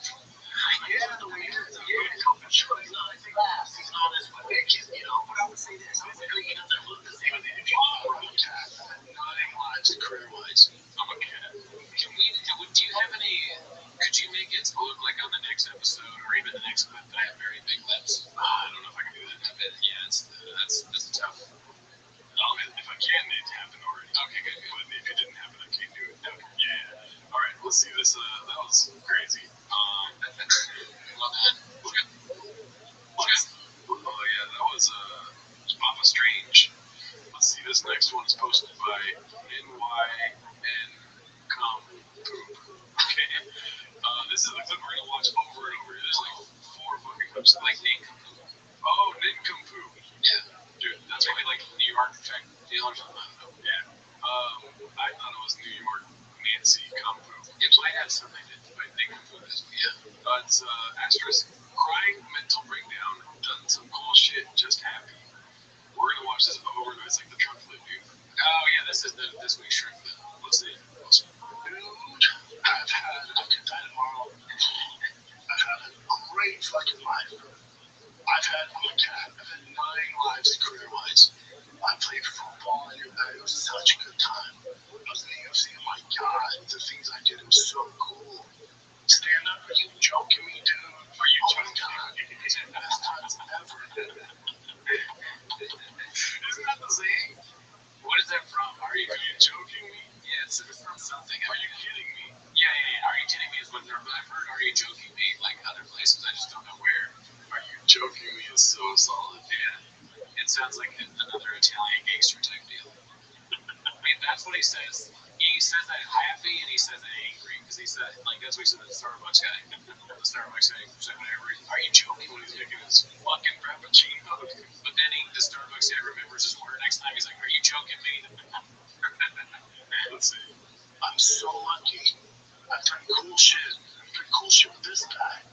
Yeah, the way it is. Yeah, no, for sure. He's not as fast. He's not as quick, but I would say this. Physically, he doesn't look the same. If you are a cat, 9 lives career-wise. I'm a cat. Do you have any? Could you make it look like on the next episode or even the next clip that I have very big lips? I don't know if I can do that. Yeah, that's tough. If I can, it happened already. Okay, good. But if it didn't happen, I can't do it. Yeah. All right, let's see this. That was crazy. Well done. Oh yeah, that was Papa Strange. Let's see, this next one is posted by NYN Com Poop. Okay. This is the clip we're gonna watch over and over. There's like 4 fucking clips. Like nincompoop. Oh, Nincompoop. Yeah. Dude, that's Maybe right. like New York tech deal or something. I don't know. Yeah. I thought it was New York Nancy Compoop. It might have something to do with nincompoop as well. Yeah. It's asterisk crying mental breakdown, done some cool shit, just happy. We're gonna watch this over. It's like the truck flip, dude. Oh yeah, this is this week's shrimp flip. Let's see. Dude, I've had a great fucking life. I've had 9 lives career-wise. I played football, and it was such a good time. I was in the UFC, oh my God, the things I did, it was so cool. Stand up, are you joking me, dude? Are you joking me? It's the best times ever. Isn't that the saying? What is that from? Are you joking me? Yeah, it's from something. Are you kidding me? Yeah. Are you kidding me? Is what I've heard. Are you joking me? Like other places, I just don't know where. Are you joking me? Is so solid. Yeah, it sounds like another Italian gangster type deal. I mean, that's what he says. He says that happy and he says that angry because he said, like, that's what he said to the Starbucks guy. The Starbucks guy said whatever. Are you joking when he's making his fucking frappuccino? But then the Starbucks guy remembers his word next time. He's like, are you joking me? Let's see. I'm so lucky. I've done cool shit. I've done cool shit with this guy.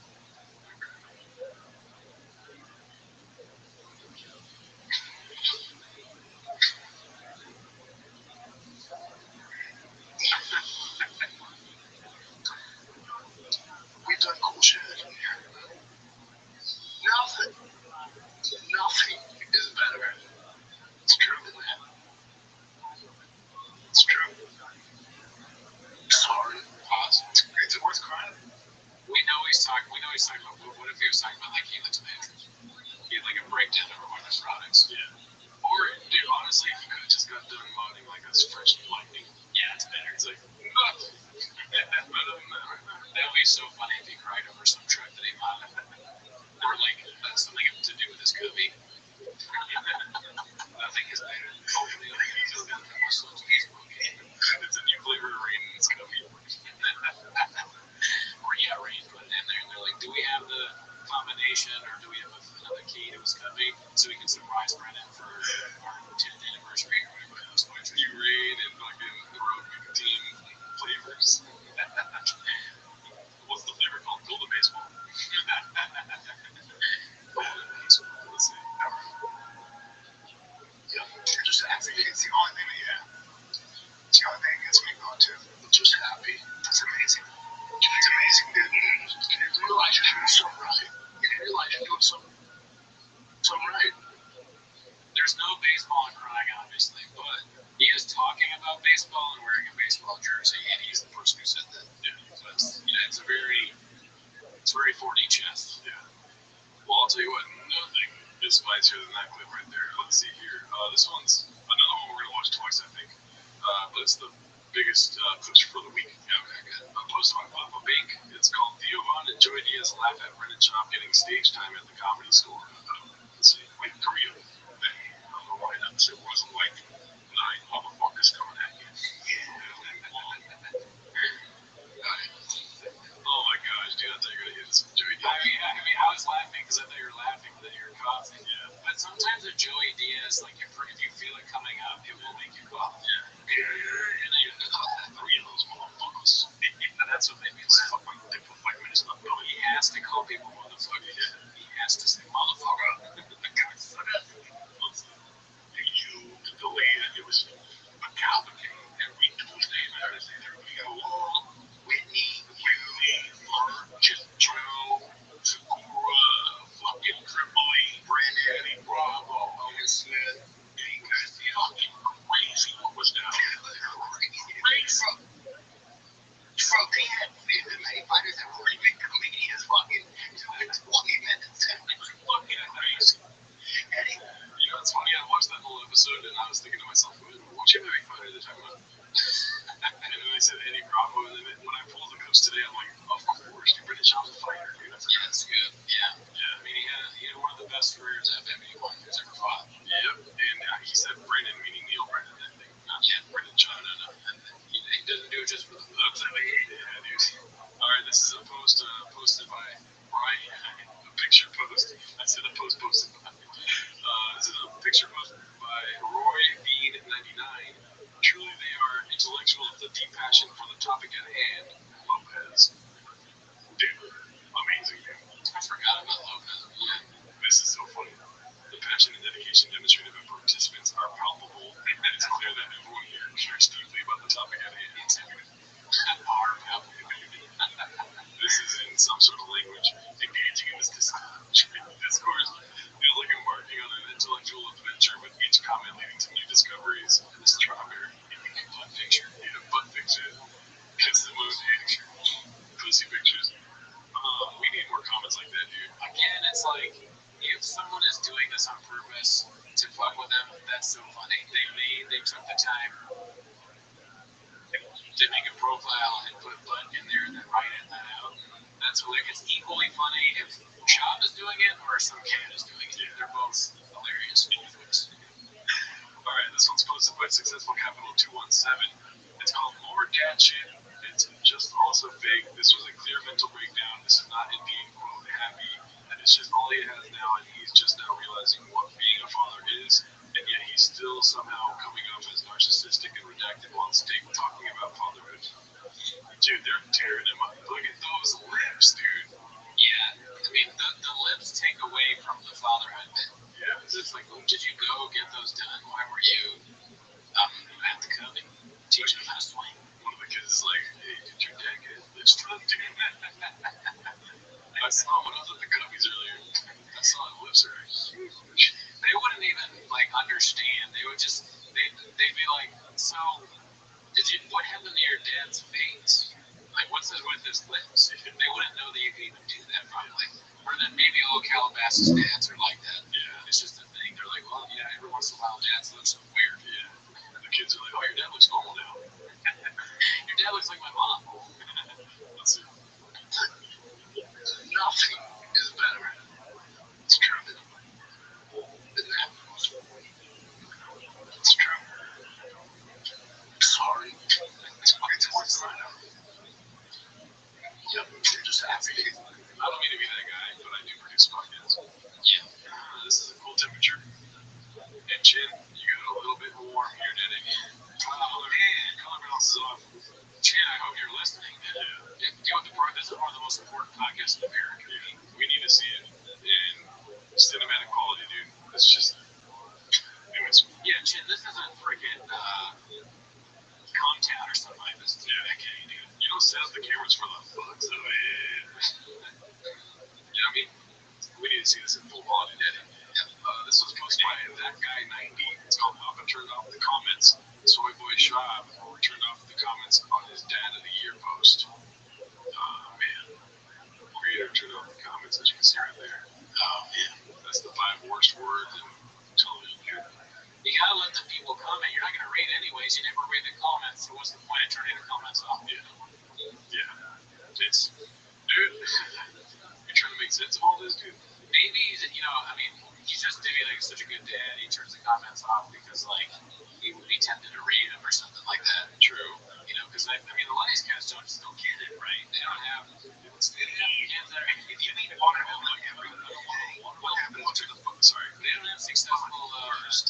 It's the only thing, it's the only thing that gets me going too. I'm just happy. That's amazing. It's amazing, dude. You realize you're doing something right. You realize you're doing something right. There's no baseball in crying, obviously, but he is talking about baseball and wearing a baseball jersey, and he's the person who said that. Yeah, so it's a very 4D chess. Yeah. Well, I'll tell you what, nothing is spicier than that clip right there. Let's see here. This one's another one we're gonna watch twice, I think. But it's the biggest push for the week. Yeah, okay, good. Posted by Papa Bink. It's called Theo Von and Joey Diaz laugh at Brendan Schaub getting stage time at the Comedy Store. Let's see. Wait, Korea. Then I don't know why that it wasn't like 9 motherfuckers coming at you. Oh my gosh, dude! I thought you were gonna hit some Joey Diaz. I mean, I was laughing because I thought you were laughing, but then you were coughing. Yeah. But sometimes with Joey Diaz, like if you feel it coming up, it will make you cough. Yeah. And then you're like, 3 of those motherfuckers. And that's what made me laugh. Fuck my dick for 5 minutes. He has to call people motherfucker. Yeah. He has to say motherfucker. You delayed it. It was a Calvin every Tuesday and Thursday. Everybody got along. Whitney, Merchant, Joe, Sakura, fucking Tripoli, Brandon, Eddie Bravo, Owen Smith. You guys see fucking crazy what was down there. Crazy. From they had MMA fighters that were even comedians fucking doing 20 minutes. It was fucking crazy. Eddie. You know, it's funny, I watched that whole episode and I was thinking to myself, what MMA fighter they're talking about? And then they said Eddie Bravo, and then when I pulled the clips today, I'm like, of course, Brendan Schaub's a fighter, dude. That's good. Yeah. I mean, he had one of the best careers at MMA fighters ever fought. Yep. And he said Brendan, meaning Neil Brendan, I think. Not Brendan Schaub. No. He doesn't do it just for the looks. Yeah, dude. All right, this is a post posted by Brian. A picture post. I said a post posted by. This is a picture posted by Roy Bean 99. Truly, they are intellectuals with a deep passion for the topic at hand. Lopez. Dude, amazing. I forgot about Lopez. Yeah. This is so funny. The passion and dedication demonstrated by participants are palpable, and it's clear that everyone here cares deeply about the topic at hand. Are palpable. This is in some sort of language, engaging in this discourse. Feel like embarking on an intellectual adventure with each comment leading to new discoveries in the strawberry. Butt picture. Yeah, butt picture. Kiss the moon. Pussy pictures. We need more comments like that, dude. Again, it's like, if someone is doing this on purpose to fuck with them, that's so funny. They took the time to make a profile and put butt in there and then write that out. That's like, it's equally funny if Schaub is doing it or some kid is doing it. They're both hilarious. All right, this one's posted by Successful Capital 217. It's called More Dad Shit. It's just also fake. This was a clear mental breakdown. This is not indeed, quote, happy. And it's just all he has now, and he's just now realizing what being a father is. And yet he's still somehow coming off as narcissistic and redacted while talking about fatherhood. Dude, they're tearing him up. Look at those lips, dude. Yeah, I mean, the lips take away from the fatherhood bit. Yeah. It's like, oh, did you go get those done? Why were you at the company teaching them how to swing? One of the kids is like, hey, did your dad get his lips done, dude? I saw when I was at the Cubbies earlier. I saw his lips are huge. They wouldn't even like understand. They would just they'd be like, so what happened to your dad's face? Like, what's this with his lips? They wouldn't know that you could even do that probably. Or then maybe all Calabasas dads are like that. Yeah. It's just a thing. They're like, well, yeah, every once in a while dad's lips look weird. Yeah. And the kids are like, oh, your dad looks normal now. Your dad looks like my mom. Let's see. Nothing is better. It's true. Than that. It's true. Sorry. It's worse right now. Yep, you're just happy. I don't mean to be that guy, but I do produce podcasts. Yeah. This is a cool temperature. And Chin, you got a little bit warm here today. Oh, man. Color balance is off. Chin, I hope you're listening. This is one of the most important podcasts in America. Yeah, we need to see it in cinematic quality, dude. It's just, anyways. Yeah, mention this isn't freaking Comtown or something like this. Yeah, okay, dude. You don't set up the cameras for the bugs, though. You know what I mean? We need to see this in full volume. This was posted by that guy 90. It's called Papa Turned Off the Comments. Soy Boy Schwab turned off the comments on his Dad of the Year post. Man. Creator turned off the comments, as you can see right there. Oh, man. That's the 5 worst words in television. You gotta let the people comment. You're not gonna read anyways. You never read the comments, so what's the point of turning the comments off? Yeah. It's, dude, you're trying to make sense of all this, dude? Maybe, he's just doing like such a good dad. He turns the comments off because, like, he would be tempted to read them or something like that. True. Because, a lot of these guys don't get it, right? They don't have kids that are, if you meet watermelon every day, what happens to the book? Sorry. They don't have successful,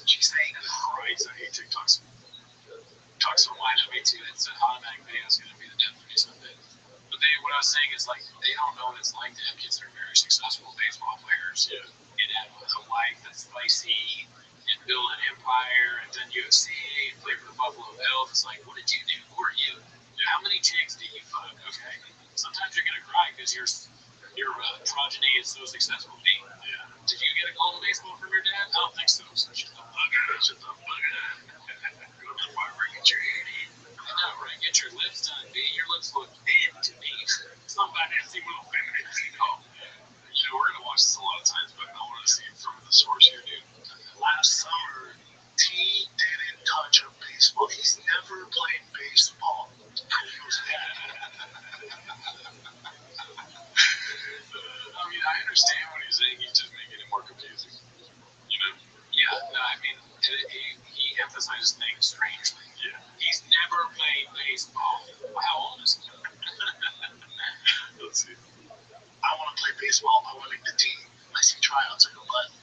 she's saying, Christ, I hate TikToks. Talk so much. Me too. It's an automatic video. It's going to be the death of me someday. But what I was saying is, like, they don't know what it's like to have kids that are very successful baseball players. Yeah. And have a life that's spicy and build an empire and then UFC and play for the Buffalo Bills. It's like, what did you do? Who are you? How many chicks did you fuck? Okay. Sometimes you're going to cry because your progeny is so successful. Yeah. Did you get a call to baseball from your dad? I don't think so. So shut the fuck up. Shut the fuck up. Go to the barber, get your hair done. I know, right? Get your lips done, B. Your lips look thin to me. Somebody has to little feminine. We're going to watch this a lot of times, but I want to see it from the source here, dude. Last summer, T didn't touch a baseball. He's never played baseball. I understand what he's saying. He's just making it more confusing. Yeah, no, he emphasizes things strangely. Yeah. He's never played baseball. How old is he? Let's see. I want to play baseball. I want to make the team. I see tryouts. I go, but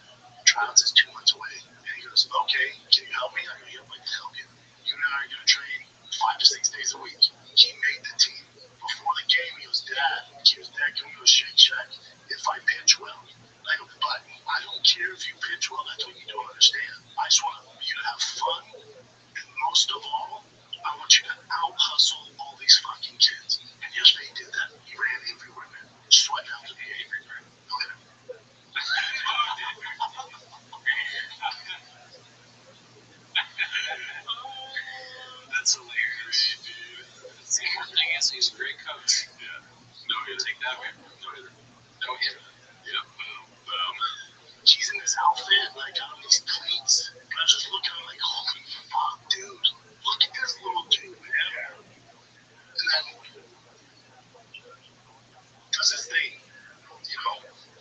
tryouts is 2 months away. And he goes, okay, can you help me? I go, yeah, I'd like to help you. You and I are going to train 5 to 6 days a week. He made the team. Before the game, he goes, Dad, can we go Shake Shack if I pitch well? I go, but I don't care if you pitch well. That's what you don't understand. I just want you to have fun. And most of all, I want you to out-hustle all these fucking kids. And yesterday he did that. He ran everywhere, man. Sweat out to the everywhere. Go ahead. That's hilarious, dude. The one thing is, he's a great coach. Yeah. No hitter. Take that away from him. No hitter. Yep. He's in this outfit, like on these cleats. And I was just looking, I'm like, holy fuck, dude. Look at this little dude, man. And then does his thing.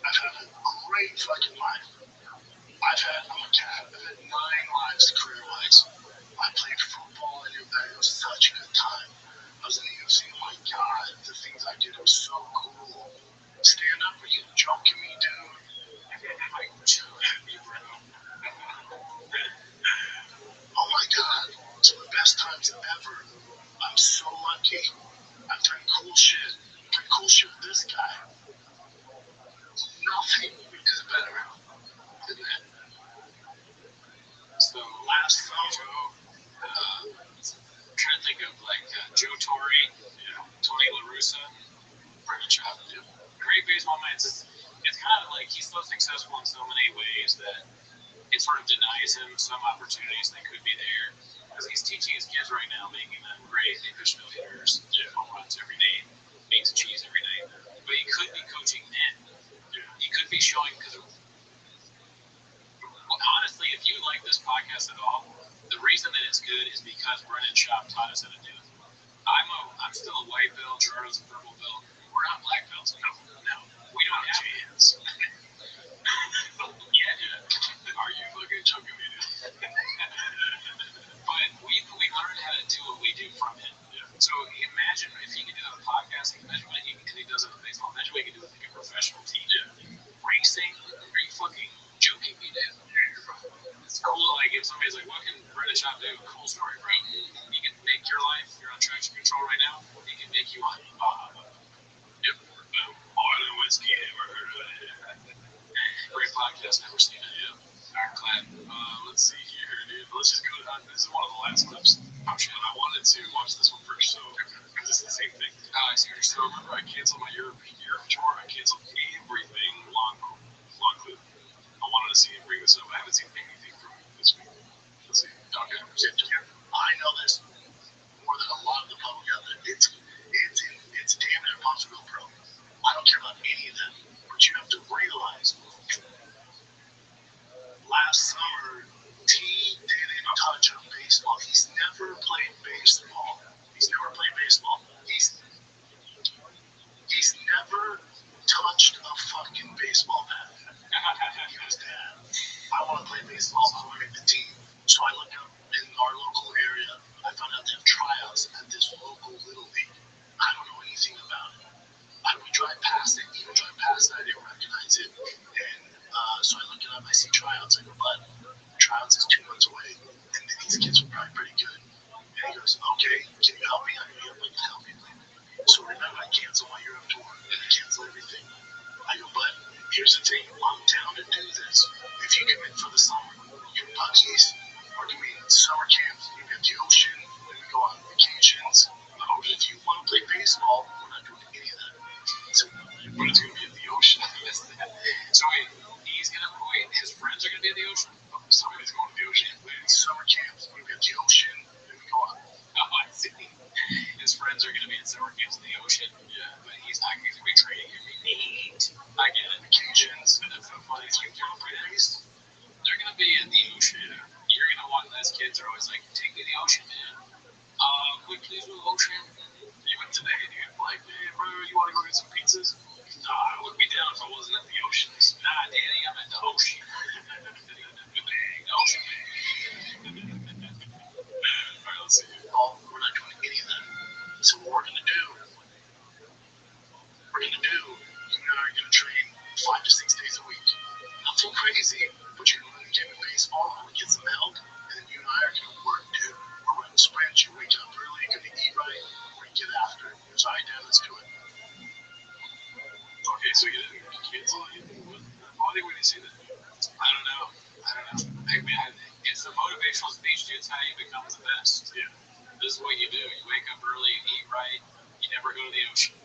I've had a great fucking life. I'm a cat. I've had 9 lives career-wise. I played football and it was such a good time. I was in the UFC. Oh my God, the things I did were so cool. Stand up, are you joking me, dude? Oh my God, some of the best times ever. I'm so lucky. I've done cool shit. I've done cool shit with this guy. Nothing is better, isn't it? So last summer, I'm trying to think of Joe Torre, Tony La Russa, Brendan Schaub. Great baseball minds. It's kind of like he's so successful in so many ways that it sort of denies him some opportunities that could be there. Because he's teaching his kids right now, making them great. They pitch no hitters, home runs every day, makes cheese every night. But he could be coaching men. He could be showing, because honestly, if you like this podcast at all, the reason that it's good is because Brendan Schaub taught us how to do it. I'm still a white belt, Gerardo's a purple belt. We're not black belts. No. We don't have hands. Yeah, dude. Are you fucking joking me, dude? But we learned how to do what we do from him. Yeah. So imagine if he could do it on a podcast, imagine what he does it on baseball. Imagine what he could do with like a professional team. Yeah. Racing? Are you fucking joking me, dude? It's cool. Like if somebody's like, what can Brendan Schaub do? Cool story, bro. He can make your life. You're on traction control right now. He can make you on. Yep. Oil and whiskey. Never heard of it. Great podcast. Never seen it. Yeah. Ironclad. Let's see here, dude. Let's just go. This is one of the last clips. Oh shit! I wanted to watch this one first, so because it's the same thing. I see. So remember, I canceled my Europe tour. I canceled everything. Long clip. I wanted to see him bring this up. I haven't seen anything from him this week. Let's see. Okay. I know this more than a lot of the public out there. It's damn near impossible, bro. I don't care about any of them, but you have to realize last summer T didn't touch a baseball. He's never played baseball. He's never touched a fucking baseball bat. He was dad. I want to play baseball. I want to make the team. So I looked up in our local area. I found out they have tryouts at this local little league. I don't know anything about it. We drive past it. Even drive past it, I didn't recognize it. And so I look it up. I see tryouts. I go, bud, tryouts is 2 months away. And these kids are probably pretty good. And he goes, okay, can you help me? I go, yeah, I can help you. So remember, I cancel my Europe tour and I cancel everything. I go, but here's the thing, I'm down to do this. If you commit for the summer, your buddies are doing summer camps, you get the ocean, then we go on vacations. If you want to play baseball, we're not doing any of that. So, but it's going to be at the ocean. So wait, he's gonna wait. His friends are gonna be at the ocean. Somebody's going to the ocean. Summer camps, we get the ocean, then we go on. Oh, I see. His friends are gonna be at summer camps in the ocean. Yeah, but he's not gonna be training every day. I get it. Vacations. But that's so funny. If you want to play this, they're gonna be in the ocean. You're gonna want those kids are always like, take me to the ocean, man. Quick, please, go to the ocean. Even today, dude, like, hey, bro, you want to go get some pizzas? Nah, I would be down if I wasn't at the oceans. Nah, Danny, I'm at the ocean. The ocean, man. Alright, let's see. Oh, we're not doing any of that. So what we're gonna do, you and I are gonna train 5 to 6 days a week. Nothing crazy, but you're gonna get in baseball, I'm gonna get some help, and then you and I are gonna work, dude. We're running sprints, you wake up early, you're gonna eat right, we're gonna get after it. Because let's do it. Okay, so you cancel anything? Why would you say that? I don't know. I mean, it's a motivational speech, dude. It's how you become the best. Yeah. This is what you do. You wake up early, you eat right, you never go to the ocean.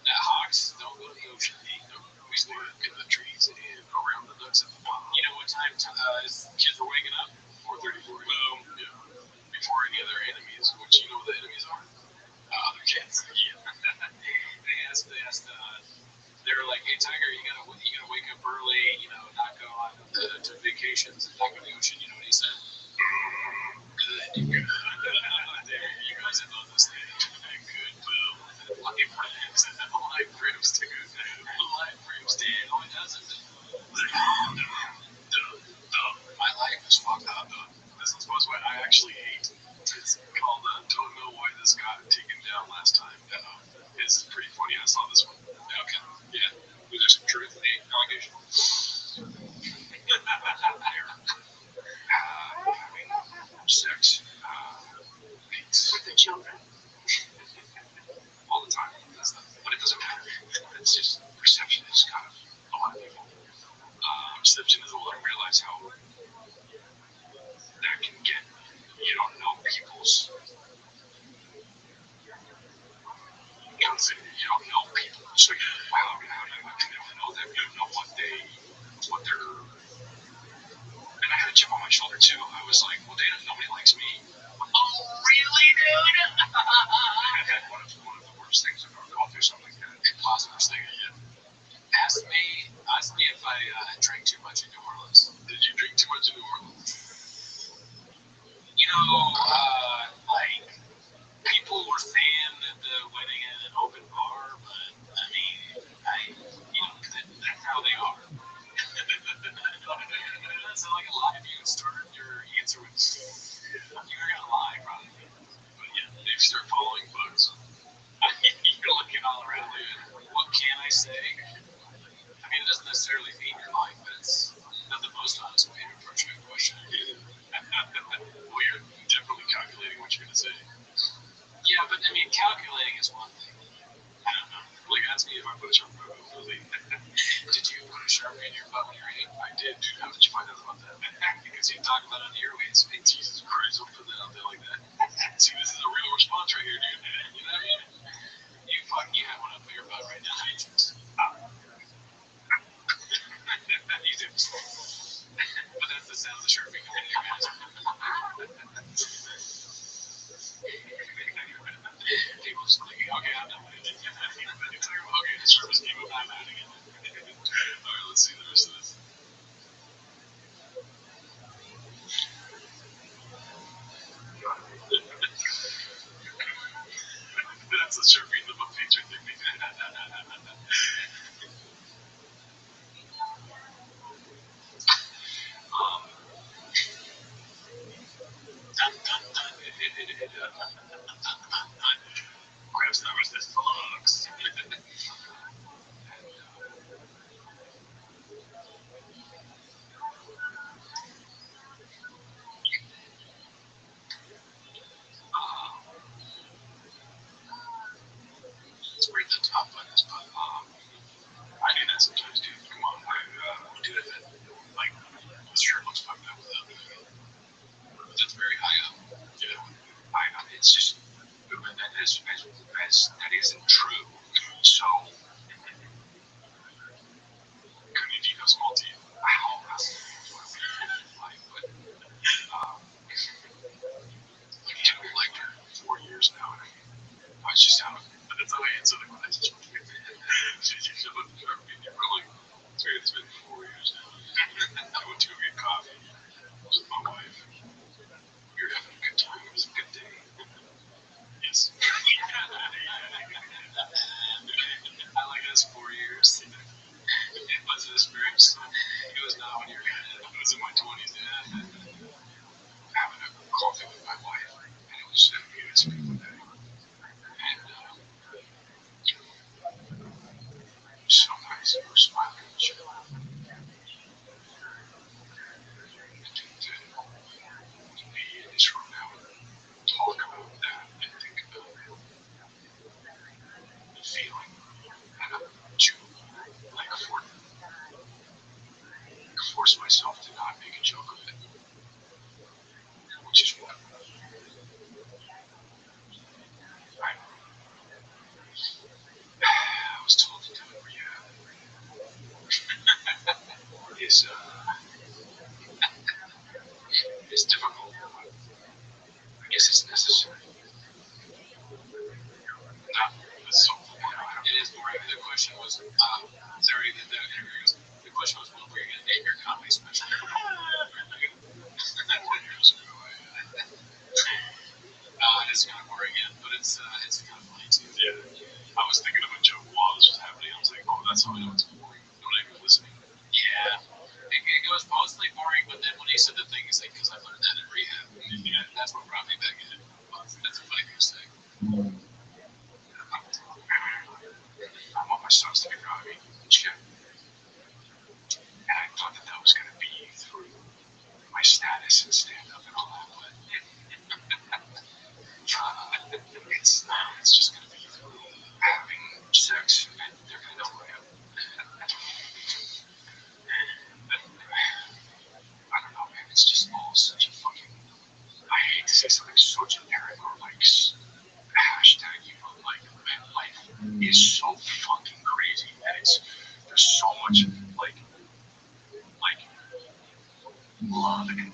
Hawks don't go to the ocean. We stay in the trees and around the ducks at the pond. You know what time kids were waking up? 4:34. Boom. Yeah. Before any other enemies, which you know what the enemies are? Other kids. Yeah. they asked they were like, hey, Tiger, you gotta wake up early, not go on to vacations and not go to the ocean. You know what he said? Good. You guys have done this thing. Good. Boom. Life rims, dude. Life rims, Dan. No, it doesn't. My life is fucked up. This is what I actually hate. It's called Don't Know Why This Got Taken Down Last Time. It's pretty funny. I saw this one. Okay. Yeah. Was there some truth in the allegation? Sex. Peace. With the children. All the time. But it doesn't matter. It's just perception is kind of a lot of people. Perception is all I realize how that can get. You don't know people's. You don't know people. So how do you know them? You don't know what they're. And I had a chip on my shoulder too. I was like, well, nobody likes me. Oh, really, dude? One of the worst things I've ever gone through something like that. Impossible thing yet. Ask me if I drank too much in New Orleans. Did you drink too much in New Orleans? Like, people were saying that the wedding at an open bar, but I mean, that's how they are. That sounds like a lie. If you started your answer with, you're gonna lie, probably. But yeah, if you start following bugs, you're looking all around, dude. What can I say? I mean, it doesn't necessarily mean you're lying, but it's not the most honest way to approach that question. Well, you're definitely calculating what you're gonna say. Yeah, but I mean, calculating is one thing. I don't know. Like, ask me if I put a Sharpie in my butt. Did you put a Sharpie in your butt when you were 8? I did, dude. How did you find out about that? Perhaps that was the fox. It's weird the top button is, but I do that sometimes, dude. Come on, I do that. Like, this shirt looks fucked up without doing it. But that's very high up. Yeah. I know. It's just, that isn't true. So, couldn't you have small teeth? How? But, like, I've liked her 4 years now, and I was just out of it. But that's how I answer the questions. It's been 4 years now. I went to go get coffee with my wife. We were having a good time. It was a good day. Yes. I like this 4 years. It was an experience. It was not when you were it was in my 20s. Yeah. Having a coffee with my wife, and it was a beautiful day. And so nice. You were smiling at each other. To be in this room now and talk about that and think about the feeling and to like force myself to not make a joke of it, which is what I was told to do in rehab. Is it's difficult, but I guess it's necessary. Not so. It is boring. The question was, the question was, when were you going to name your comedy special? 10 years ago. It's kind of boring again, but it's kind of funny too. Yeah. I was thinking of a joke while this was happening. I was like, oh, that's how I know it's boring. Don't even listening. Yeah. It was mostly boring, but then when he said the thing, he's like, because I learned that in rehab. Yeah. That's what brought me back in. That's a funny thing to say. I want my sons to be proud of me. And I thought that was going to be through my status and stand up and all that, but it's just going to be through having sex, and they're going to know who I am. I don't know, man. It's just all such a fucking. I hate to say something so generic or like hashtag, like, man, life is so fucking crazy, and there's so much like love and pain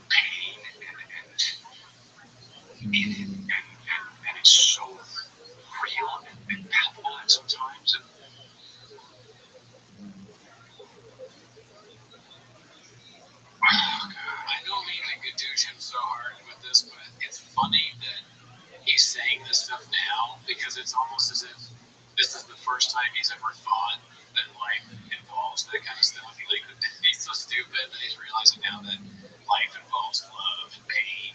and it's so real and palpable at sometimes. And I don't mean to douche him so hard with this, but it's funny that he's saying this stuff now because it's almost as if this is the first time he's ever thought that life involves that kind of stuff. Like, he's so stupid that he's realizing now that life involves love and pain.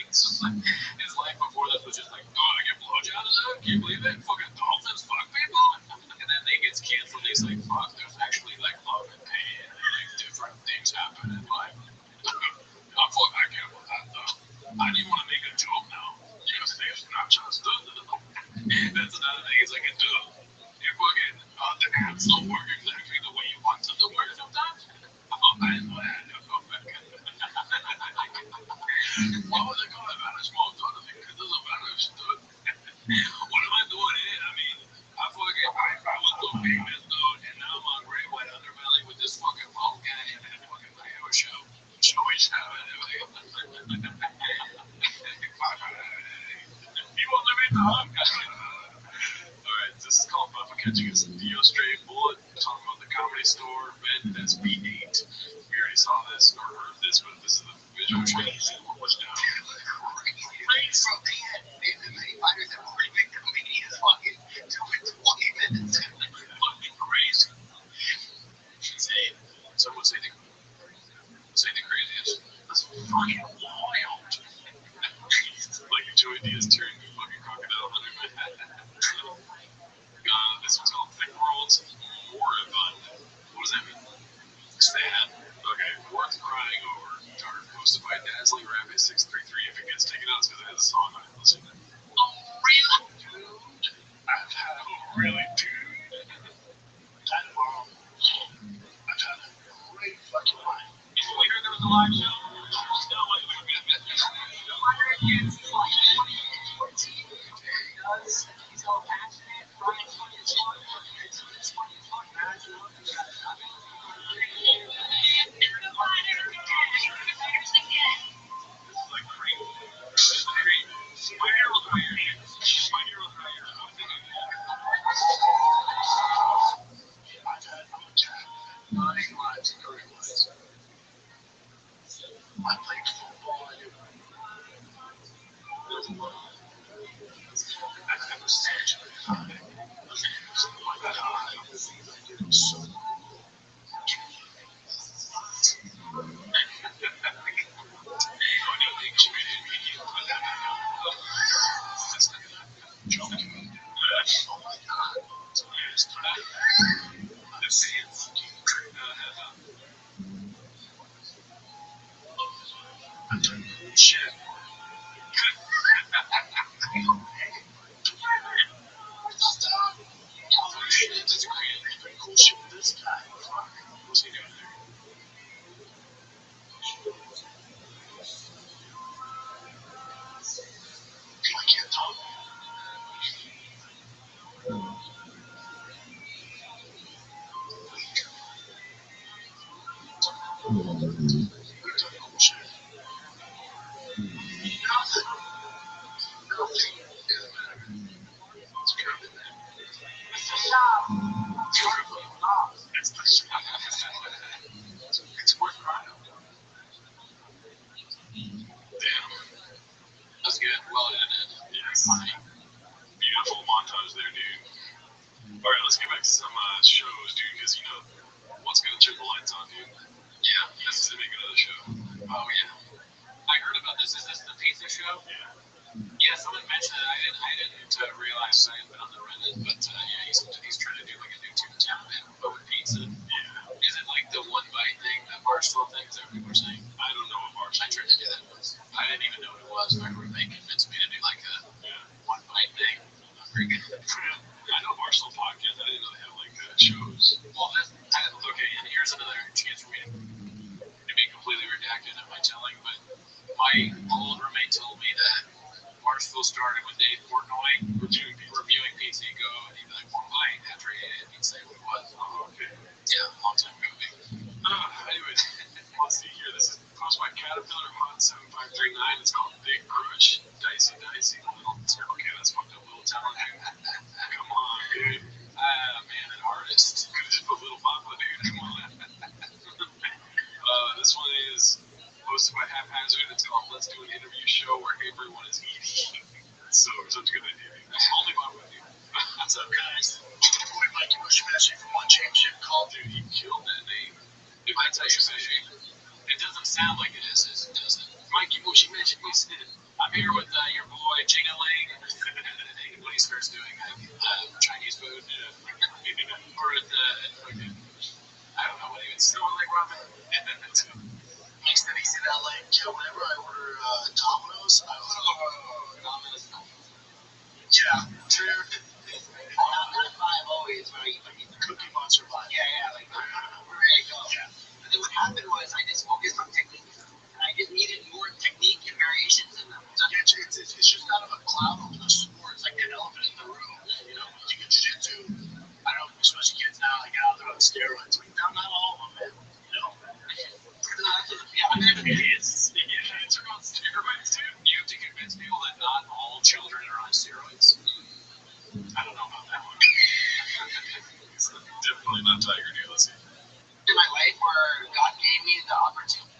It's just like, his life before this was just like, oh, I get blowjobs of that? Can you believe it? Fucking dolphins fuck people? And then he gets canceled. He's like, fuck, there's actually like love and pain and like different things happen in life. I can't with that though. I didn't want to make a joke now. Because things not just that's another thing. It's like a dude. You're fucking the apps don't work exactly the way you want them to work sometimes. I didn't know that. Why would they call it vanish mode? Because it doesn't vanish, dude. What am I doing here? I mean, I was doing payments, dude, and now I'm on great white underbelly with this fucking bald guy and that fucking radio show. Joey's having it. You won't let me talk. Alright, this is called Buffett Catching a Dio Straight Bullet. Talking about the Comedy Store, bed that's B8. We already saw this or heard this, but this is the visual training. What was down? Right from that, many fighters that were big comedians fucking doing 20 minutes. Fucking crazy. Insane. Someone say the craziest. That's fucking wild. ideas turned into fucking crocodile under my head. This one's called Thick Worlds Moribund. What does that mean? Expand. Okay, worth crying over. Dark, hosted by Dazzling Rabbi 633. If it gets taken out, it's because it has a song on it. Listen to it. Oh, really, dude? I've had a really dude. I've had a great fucking life. If we heard there was a live show, still what we would get. He's all passionate, Brian's funny as fuck, it's funny as fuck, man. This is like cream. This is cream. My hair was higher. My hair was higher. I was thinking, I'm a cat. 9 lives in career-wise. I played football. I did. I was such a high. That high. I did it so cool. Oh my God. I'm doing cool shit. Cool shit with this guy. What's he doing there? I can't talk. It's worth crying over. Damn. That's good. Well edited. Yes. Beautiful montage there, dude. Alright, let's get back to some shows, dude, because, what's going to turn the lights on, dude? Yeah, this is to make another show. Oh, yeah. I heard about this. Is this the pizza show? Yeah. Yeah, someone mentioned it. I didn't realize I had been on the Reddit, but yeah, he's trying to do like a new tune town, but with pizza. Yeah. Is it like the one bite thing, that Barstool thing? Is that what people are saying? I don't know what Barstool. I tried to do that once. I didn't even know what it was. My roommate convinced me to do like a one bite thing. I'm freaking. I know Barstool podcast. I didn't know they have like shows. Well, okay, and here's another chance for me to be completely redacted in my telling, but my old roommate told me that Barstool started with Dave Portnoy reviewing pizza. He'd go and he'd be like, one bite after he ate it, he'd say what it was. Oh, okay. Yeah, a long time ago. Anyways, let's see here. This is posted by Caterpillar Hot 7539. It's called Big Crush. Dicey. Okay, that's fucked up. Little talent, dude. Come on, dude. Man, an artist. Could have just put Little Papa, dude. Come on. This one is hosted by Haphazard. It's called Let's Do an Interview Show where everyone is eating. So, such a good idea, dude. Only Papa, dude. What's up, guys? Your boy Mikey Mushmashi from One Championship Call. Dude, he killed that name. If I tell you, it doesn't sound like it is. It doesn't. Mikey Mushy Magic. I'm here with your boy Jingling. When he starts doing Chinese food, or I don't know what he would say. Like ramen. Next time he's in LA, whenever I order Domino's, I order Domino's. Yeah, dude. I'm always right. Cookie Monster vibe. Yeah, like where I go. Yeah. But then what happened was I just focused on technique. And I just needed more technique and variations in them. So Yeah, it's just kind of a cloud over the sword. It's like an elephant in the room. You get jiu-jitsu. I don't know, especially kids now, like out there on steroids. Like, not all of them, man. Yeah, I mean, kids are on steroids too. You have to convince people that not all children are on steroids. I don't know about that one. It's definitely not Tiger, dude. Let's see. in my life where God gave me the opportunity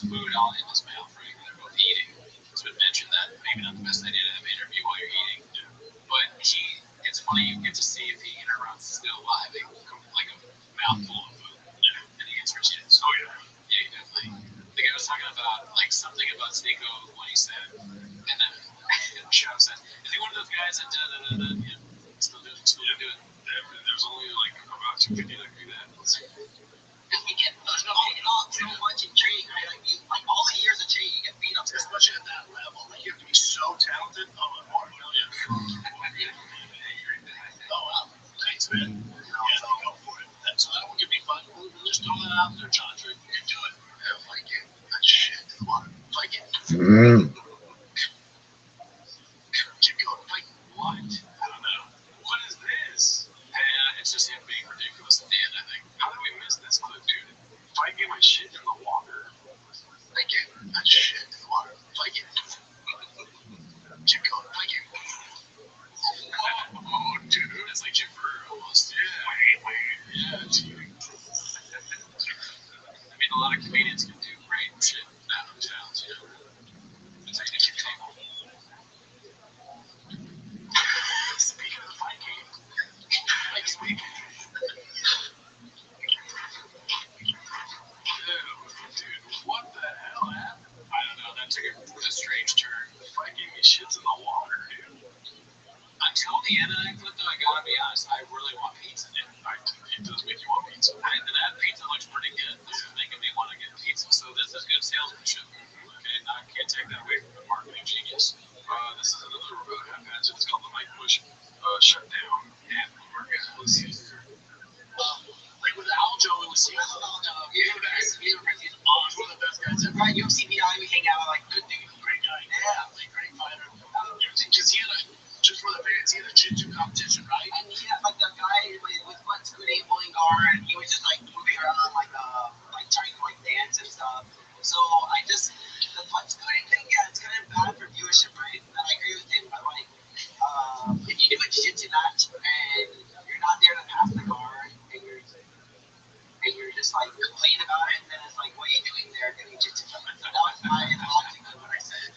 food all in his mouth, right? They're both eating. It's been mentioned that maybe not the best idea to have an interview while you're eating. But it's funny, you get to see if he interrupts still alive, like a mouthful of food. And the answer is yes. Oh, yeah. Yeah, definitely. The guy was talking about, like, something about Sneeko, what he said. And then Shadow said, is he one of those guys that yeah, still do it? There's only like about 250 that do that. Because we get so much intrigue, right? Like all the years of training, you get beat up. Especially at that level. Like, you have to be so talented. Oh, Mark, yeah. Oh, wow. Thanks, man. Yeah, go for it. So that one could be fun. We'll just throw that out there, Chandra. You can do it. Yeah, like it. That shit. Come on. Like it. Keep going. Like What? I don't know. What is this? And it's just him being ridiculous at the end, I think. How did we miss this clip, dude? If I get my shit in the water, like it. That shit in the water. Like it. Keep going. Like it. Oh, dude, that's like Jim Brewer almost. Yeah, dude. I mean, a lot of comedians can do great shit out of towns, you know. It's like Nicky Table. Speaking of the fight game, next week. Dude, what the hell happened? I don't know. That took a strange turn. if I get my shit's in the water, dude, Until the end of that clip, though, I gotta be honest, I really want pizza now. it does make you want pizza. And that pizza looks pretty good. This is making me want to get pizza. So this is good salesmanship. Okay, I can't take that away from the marketing genius. This is another haphazard. It's called the Mike Bush shutdown. And Like with Aljo, it was here. He's one of the best guys ever. Right, UFC guy, we hang out like good dude. Great guy. Yeah, like great fighter. Because he had just for the fans, he had a jiu-jitsu competition, right? And he had like the guy with one scooting pulling guard, and he was just like moving around like trying to like dance and stuff. So the one scooting thing, yeah, it's kind of bad for viewership, right? And I agree with him, but like if you do a jiu-jitsu match and you're not there to pass the guard and you're just like complaining about it, then it's like, what are you doing there doing jiu-jitsu? So that was my logic of what I said.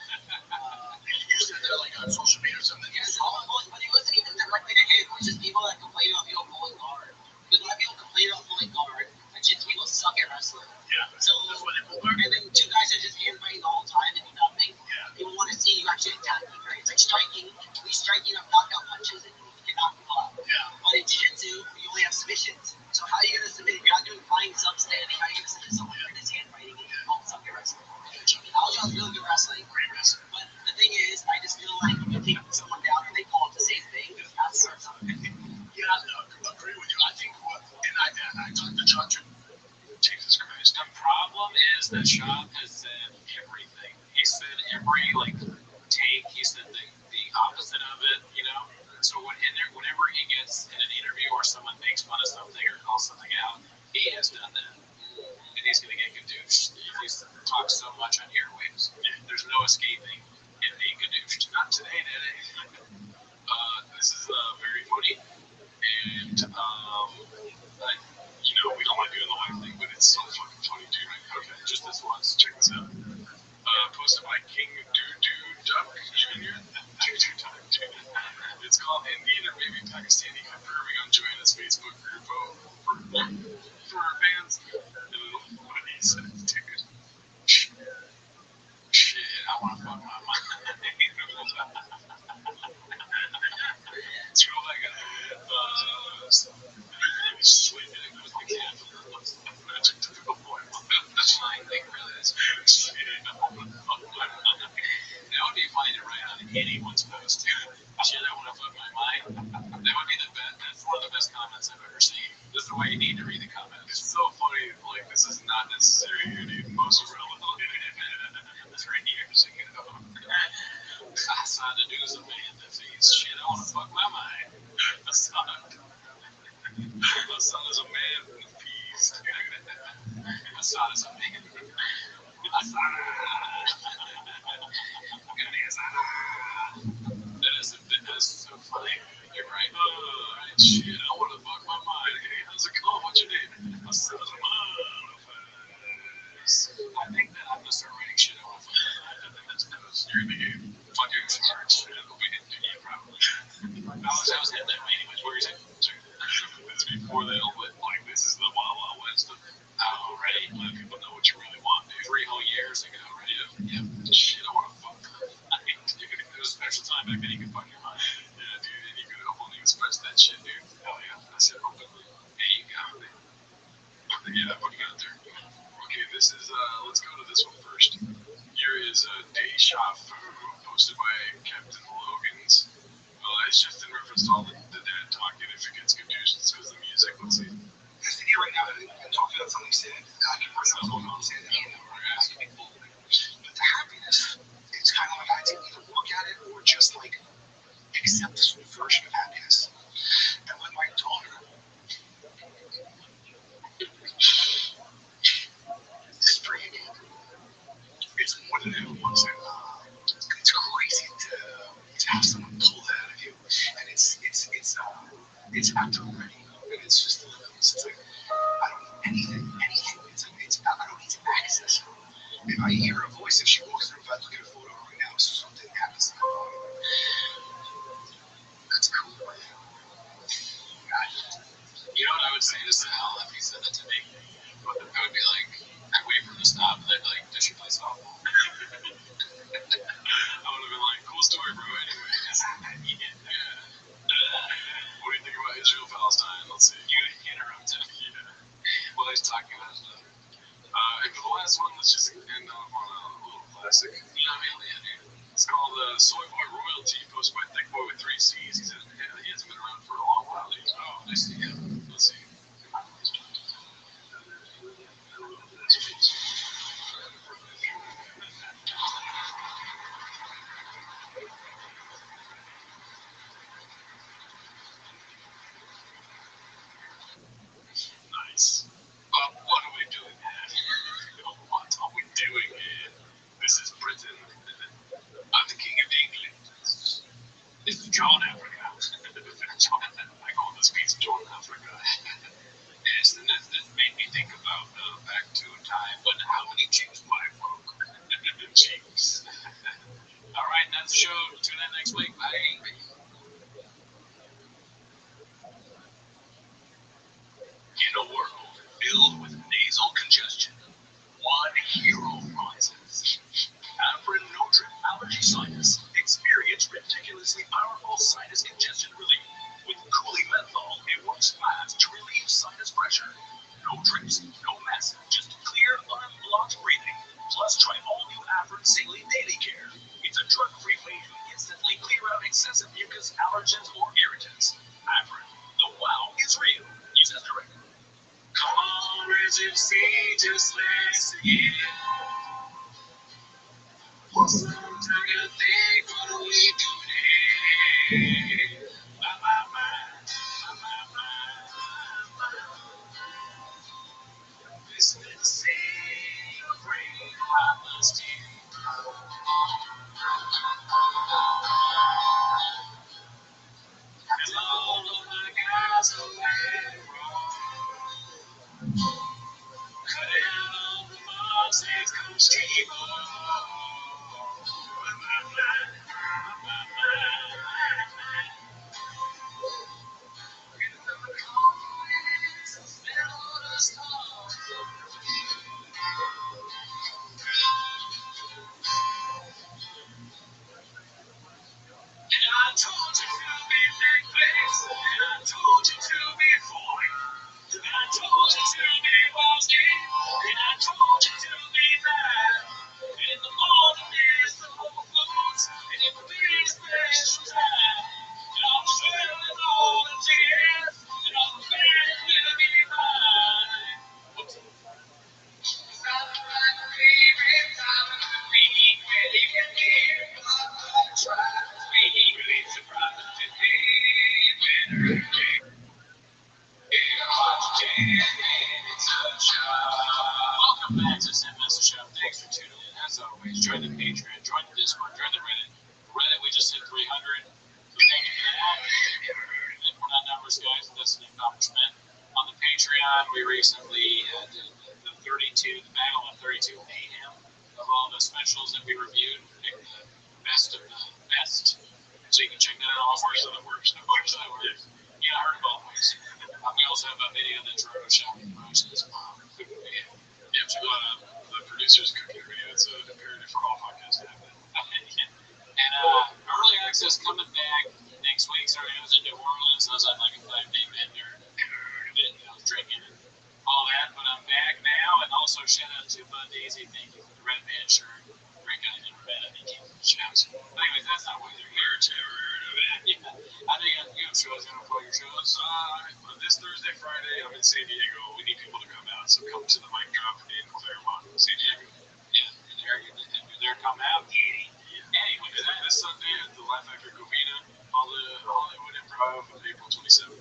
You said they're like on social media or something. Yes, but it wasn't even directly to him. It was just people that complain about people pulling guard. Because a lot of people complain about pulling guard, and jiu-jitsu people suck at wrestling. Yeah. So That's why they pull guard. and then two guys are just hand fighting the whole time and do nothing. Yeah. People want to see you actually attacking, right? It's like striking. We strike, you know, knockout punches and you can knock people out. Yeah. But in jiu-jitsu, you only have submissions. So how are you going to submit? If you're not doing flying substanding, how are you going to submit someone who is hand fighting and you won't suck at wrestling? Aljo's really good wrestling. Great wrestling. But the thing is, I just feel like when you take someone down and they call it the same thing, that's something. Yeah, I agree with you. I think I talked to Chandra. Jesus Christ. The problem is that Shop has said everything. He said every take. He said the opposite of it. You know. So whenever he gets in an interview or someone makes fun of something or calls something out, he has done that, and he's going to get gadooshed. He's talked so much on airwaves. There's no escaping him being gadooshed. Not today, Daddy. This is very funny. And, we don't want to do the live thing, but it's so fucking funny, dude. Okay, just this once. Check this out. Posted by King Doo Duck Jr. Doo Duck Jr. It's called Indian or maybe Pakistani confirming on Joanna's Facebook group for our fans. And what he said, dude. Shit, I want to fuck my mind. Scroll back up. Sweet, it was the candle. Magic to the boy. That's my thing, really. Is shit, I want to fuck my mind. That would be funny to write on anyone's post, too. Shit, I want to fuck my mind. That would be the best. That's one of the best comments I've ever seen. This is the way you need to read the comments. It's so funny. Like, this is not necessary. The most relevant. That's 3 years ago. I saw the news of man that says, shit, I want to fuck my mind. Hassan is a man with peas. Hassan is a man. Hassan. That is so funny. You're right. Shit, I want to fuck my mind. Hey, how's it going? What's your name? Hassan is a man. I think that I'm going to start Yeah. Shit, I want to fuck her. There was a special time back then you could fuck your mom. Yeah, dude, and you could openly express that shit, dude. Hell yeah. I said openly. Hey, you got it. Yeah, what do you got there? Okay, this is, let's go to this one first. Here is Deja Vu, posted by Captain Logan's. Well, it's just in reference to all the dad talking. If it gets confused, it's because of the music. Let's see. This video right now, I'm talking about something said. I can bring up what I'm saying. We're asking people. But the happiness, it's kind of like I didn't either look at it or just like accept this new version of happiness. And when my daughter, this bringing it, it's more than ever once. It's crazy to have someone pull that out of you, and it's after already, and it's just it's like I don't need anything. It's I don't need to access her. If I hear her voice, if she walks through, if I look at a photo right now, so something happens to my body. That's cool. You know what I would say to Sal if he said that to me? I would be like, I'd wait for him to stop, and I'd be like, does she play softball? I would have been like, cool story, bro. Anyways. Yeah. What do you think about Israel Palestine? Let's see. You interrupt him. Yeah. Well, he's talking about stuff. And for the last one, let's just end off on a little classic. You know what I mean? Yeah, dude. It's called Soy Boy Royalty, posted by Thick Boy with 3 C's. He says, yeah, he hasn't been around for a long while. Dude. Oh, nice to hear. Let's see. Nice. What are we doing here? What are we doing here? This is Britain. I'm the King of England. This is John Africa. John, I call this piece John Africa. Yes, and this made me think about back to a time when how many chicks would I broke? Chicks. All right, that's the show. Tune in next week. Bye. In a world filled with nasal congestion, one hero rises. Afrin No-Drip Allergy Sinus. Experience ridiculously powerful sinus congestion relief. With cooling menthol, it works fast to relieve sinus pressure. No drips, no mess, just clear, unblocked breathing. Plus, try all new Afrin Saline Daily Care. It's a drug-free way to instantly clear out excessive mucus, allergens, or irritants. Afrin, the wow is real. Use as directed. Come on, Regency, just let's begin. What's the good thing for the week of it? This is the same brain I must hear. And all of my guys are letting roll. Cut out all the mobs and come stream And I told you to be big face, and I told you to be boy, and I told you to be bossy, and I told you to be bad. And in the morning is the whole foods, and it will be a special time. And I'll trail in all the tears, and all the fans will be mine. Welcome back to Send Message Show. Thanks for tuning in. As always, join the Patreon, join the Discord, join the Reddit. Reddit, we just hit 300. So thank you for that. And we're not numbers, guys. That's an accomplishment. On the Patreon, we recently did the 32, the Battle of 32 AM of all the specials that we reviewed. Picked the best of the best. So you can check that out. Worst of the worst. The worst of the worst. Yeah, I heard about ways. We also have a video that's Rothschild'S cooking video. Yeah, if you want the producer's cooking video, it's imperative for all just coming back next week. Sorry, I was in New Orleans. I was on like a 5-day bender. I was drinking and all that, but I'm back now. And also shout out to Daisy. Thank you for the red band shirt. Great guy, never met. I think he shouts. But anyways, that's not why they're here. Yeah. I think you have shows. You know, your shows. This Thursday, Friday, I'm in San Diego. We need people to come out, so come to the mic drop in Claremont, San Diego. Yeah, and they're coming out. Anyway, This Sunday at the Laugh Factory Covina, Hollywood Improv, April 27th.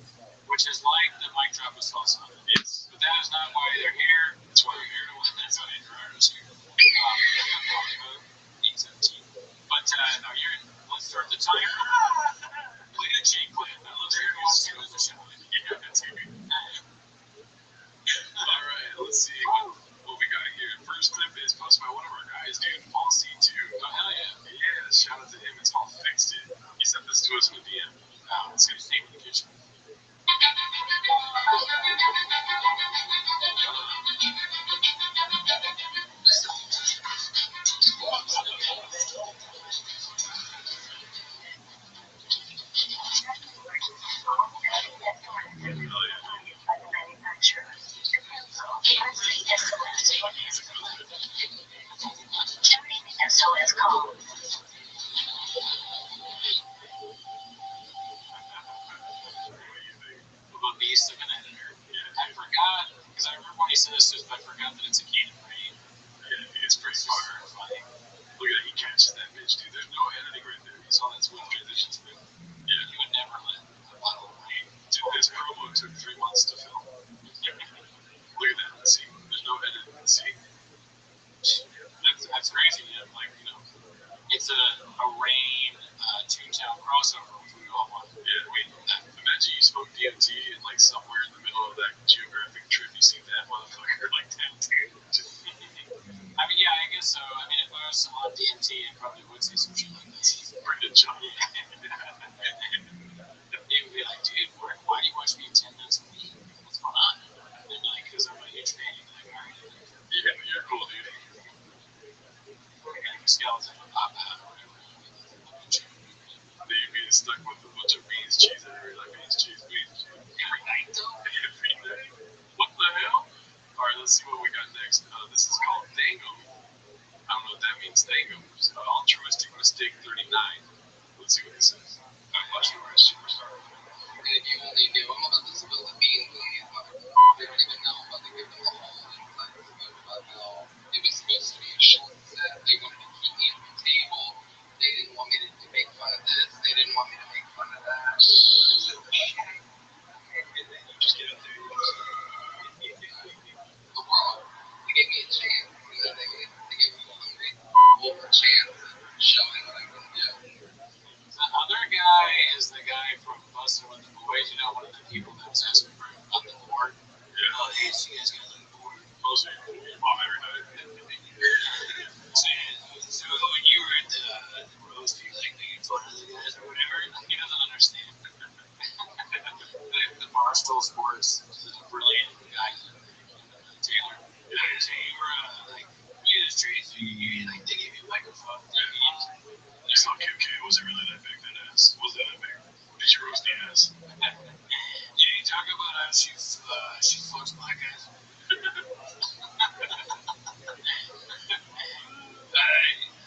which is like the mic drop was salsa. Yes. But that is not why they're here. That's why you're here to win. That's why Gerardo's here. Hollywood, 817. But no, let's start the timer. Play the chain clip. Now let's hear who wants to go to the show. Yeah, that's good. All right, let's see what we got here. First clip is posted by one of our guys, dude, Paul C2. Oh, hell yeah. Yeah, shout out to him. It's all fixed it. He sent this to us in a DM. It's going to stay in the kitchen. SOS call. About beast of an editor. I forgot, because I remember when he sent us this, but I forgot that it's a Canaan brain. Yeah, it's pretty far. Funny. Look at that, he catches that bitch, dude. There's no editing right there. You saw that smooth transitions thing. Yeah, you would never let a bottle of rain. Dude, this promo took 3 months to film. Look at that. See? There's no editing. See? That's crazy. Yeah, like, it's a Rain Toontown crossover, which we all want. Yeah, wait. Imagine you smoke DMT and, like, somewhere in the middle of that geographic trip, you see that motherfucker, like, tattooed. I mean, yeah, I guess so. I mean, if I was on DMT, I probably would say some shit like this. Brendan John. They would be like, dude, why do you watch me in 10 minutes a week? What's going on? And they'd be like, because I'm a huge fan. You'd be like, all right. Yeah, you're cool, dude. Like a skeleton would pop out or whatever. They'd be stuck with a bunch of beans, cheese, everywhere, like beans, cheese. Every night, though? Every day. What the hell? Alright, let's see what we got next. This is called Dango. I don't know what that means, Dango. Altruistic Mistake 39. Let's see what this is. Watch the rest, superstar. And if you only knew him about disability, they don't even know about the given the whole inside about how it was supposed to be a short set. They wanted to keep me at the table. They didn't want me to make fun of this. They didn't want me to make fun of that. So shitty. And then you just get up there and the world. They gave me a chance. They gave me a chance of showing what I can do. The other guy is the guy from Bustin' with the Boys. One of the people that was asking for on the board. Yeah. Oh, hey, so you guys got on the board? Most of you mom every night. So when you were at the roast, you like making fun of the guys or whatever? He doesn't understand. the Barstool Sports is a brilliant guy. Taylor. Yeah, so you were like, you just treat you like they gave you a microphone. You saw Kim K. Was it really that big? That ass? Was it that big? Did you roast the ass? You talk about how she fucks black guys.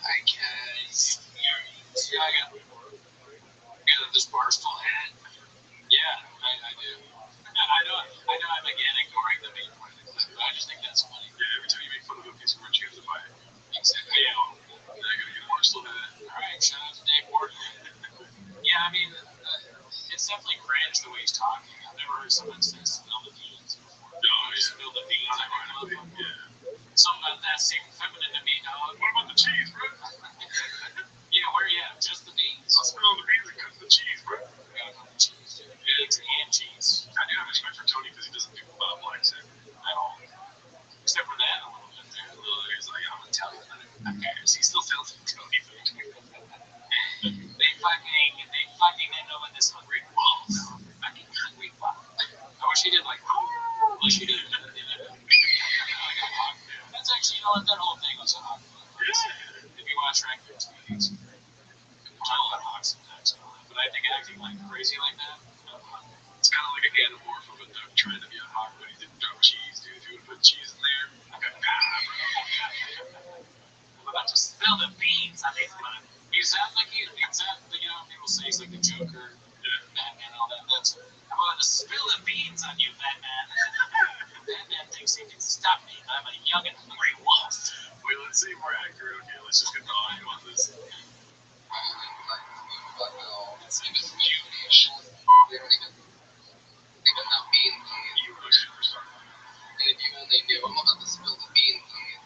I guess. See, I got this Barstool hat. Yeah, I do. I know I'm again ignoring the main point of the clip, but I just think that's funny. Yeah, every time you make fun of a piece of merch, you have to buy it. Exactly. Yeah, I gotta get a Barstool hat. Alright, shout out to Dave Ward. Yeah, I mean, it's definitely cringe the way he's talking. I've never heard someone say spill the beans before. No, Spill the beans. Yeah. Something about that seemed feminine to me, dog. What about the cheese, bro? Yeah, where you at? Just the beans? I'll spill the beans and cut the cheese, bro. We gotta cut the cheese, dude. Beans and cheese. I do have respect for Tony because he doesn't do black accent at all. Except for that, a little bit there. He's like, I'm Italian. He still sounds like Tony. They fucking end up in this hungry balls. Fucking hungry balls. I wish he did like, I wish he did. That's actually, that whole thing was a hawk. If you watch Rankings, I love hawks sometimes. Imagine acting like crazy like that. It's kind of like a anamorph of a duck trying to be a hawk, but he didn't drop cheese, dude. If he would put cheese in there, like a I'm about to spill the beans on this one. He sounds like you know, people say he's like the Joker, Batman, all that. That's I'm about to spill the beans on you, Batman. Batman thinks he can stop me. I'm a young and hungry wolf. Wait, let's see more accurate. Okay, let's just get the audio on this. They don't even have bean cave. You were a superstar. And if you only knew, I'm about to spill the bean cave.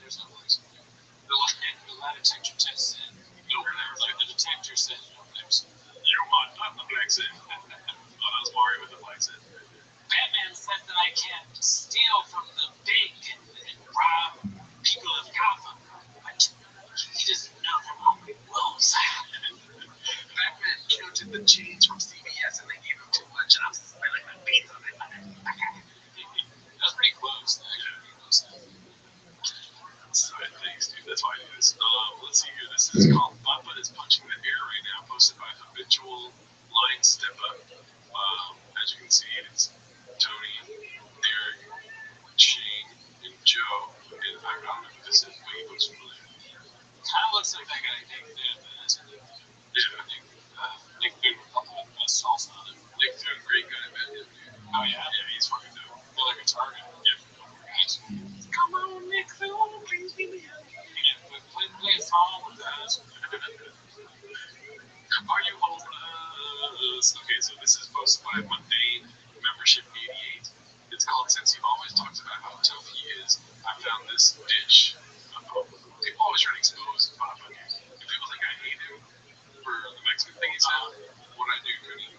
There's no place. The lie detector test said no players. Like the detector said no players. You're on, not the black set. Oh, that was Mario with the black set. Batman says that I can steal from the big and rob people of Gotham. But he doesn't know they're hungry wolves. Batman counted the change from CVS and they gave him too much, and I'm spilling the beans on it. That was pretty close, actually. So thanks, dude. That's why I do this. Let's see here. This is called Bubba is Punching the Air right now, posted by Habitual Line Step Up. As you can see, it's Tony, Derek, Shane, and Joe. And I don't know who this is, but he looks familiar. Kind of looks like that guy Nick Thune, isn't it? Nick Thune with salsa on it. Nick Thune, great guy, man. Oh, yeah? Yeah, he's fucking dope. Feel like a target. Yeah. Come on, Nick Thune, please be me again. Play a song with us. Are you homeless? Okay, so this is posted by Mundane Membership 88. It's called Since He Always Talks About How Tough He Is, I Found This Dish. People always try to expose Papa. If people think I hate him for the Mexican thing he's found, what I do, Cody?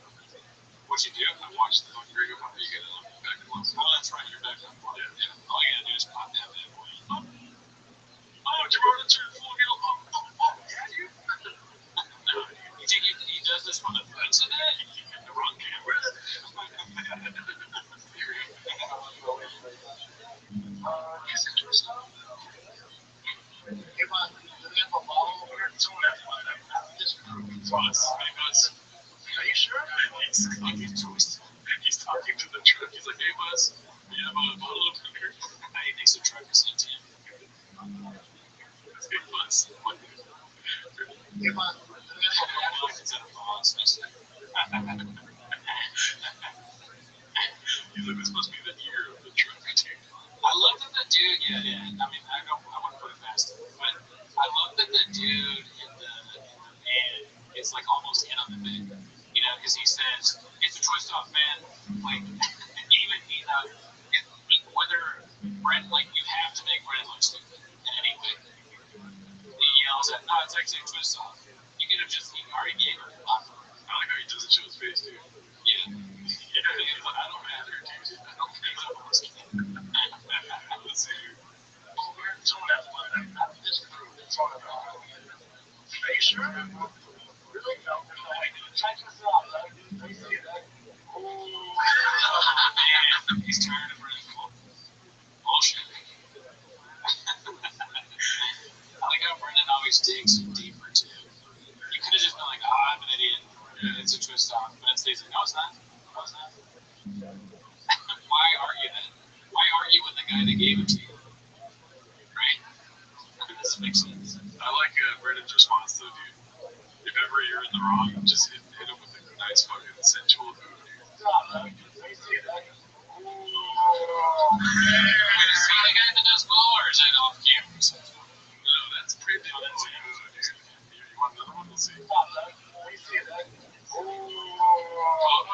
What you do? I watched the fucking radio pop. You get it back in love. Oh, that's right. You're back on board. Yeah. All you gotta do is pop that bad boy. Oh, Gerard, it's your full meal. Oh, yeah, dude. You think he does this for the fun today? The wrong camera. Is it twist off? Hey, man, do they have a bottle over here? Someone has one. This Buzz. Hey, Buzz. Are you sure? He's talking to the truck. He's like, hey, Buzz, we have a bottle of beer. He thinks the truck is empty. That's good, Buzz. Hey, man, do they have a bottle? It's in a box. He's like, this must be the ear of the truck, dude. I love that the dude, yeah. I mean, I wouldn't put it past him, but I love that the dude in the van is like almost in on the thing, you know, because he says it's a twist off, man. Like even whether Brent, like you have to make Brent look stupid in any way. He yells at, no, it's actually a twist off. You could have just already gave her a lot. I like how he doesn't show his face, dude. Yeah. He's like, I don't matter, dude. I don't care about this kid. Let's see. Someone has one. I disapprove. It's all about. Are you sure? Really? No. Check this out. I see that. Man, he's tired of running bullshit. I like how Brendan always digs in deeper too. You could have just been like, oh, I'm an idiot. It's a twist off. But instead he's like, no, it's not. No, it's not. Why argue then? Why argue with the guy that gave it to you? Right? That doesn't make sense. I like Brendan's response, though, dude. If ever you're in the wrong, just hit him with a nice fucking sensual move, dude. Wait, is he the guy that does ball, or is it off camera? No, that's pretty good, dude. You want another one? Let's see. Oh,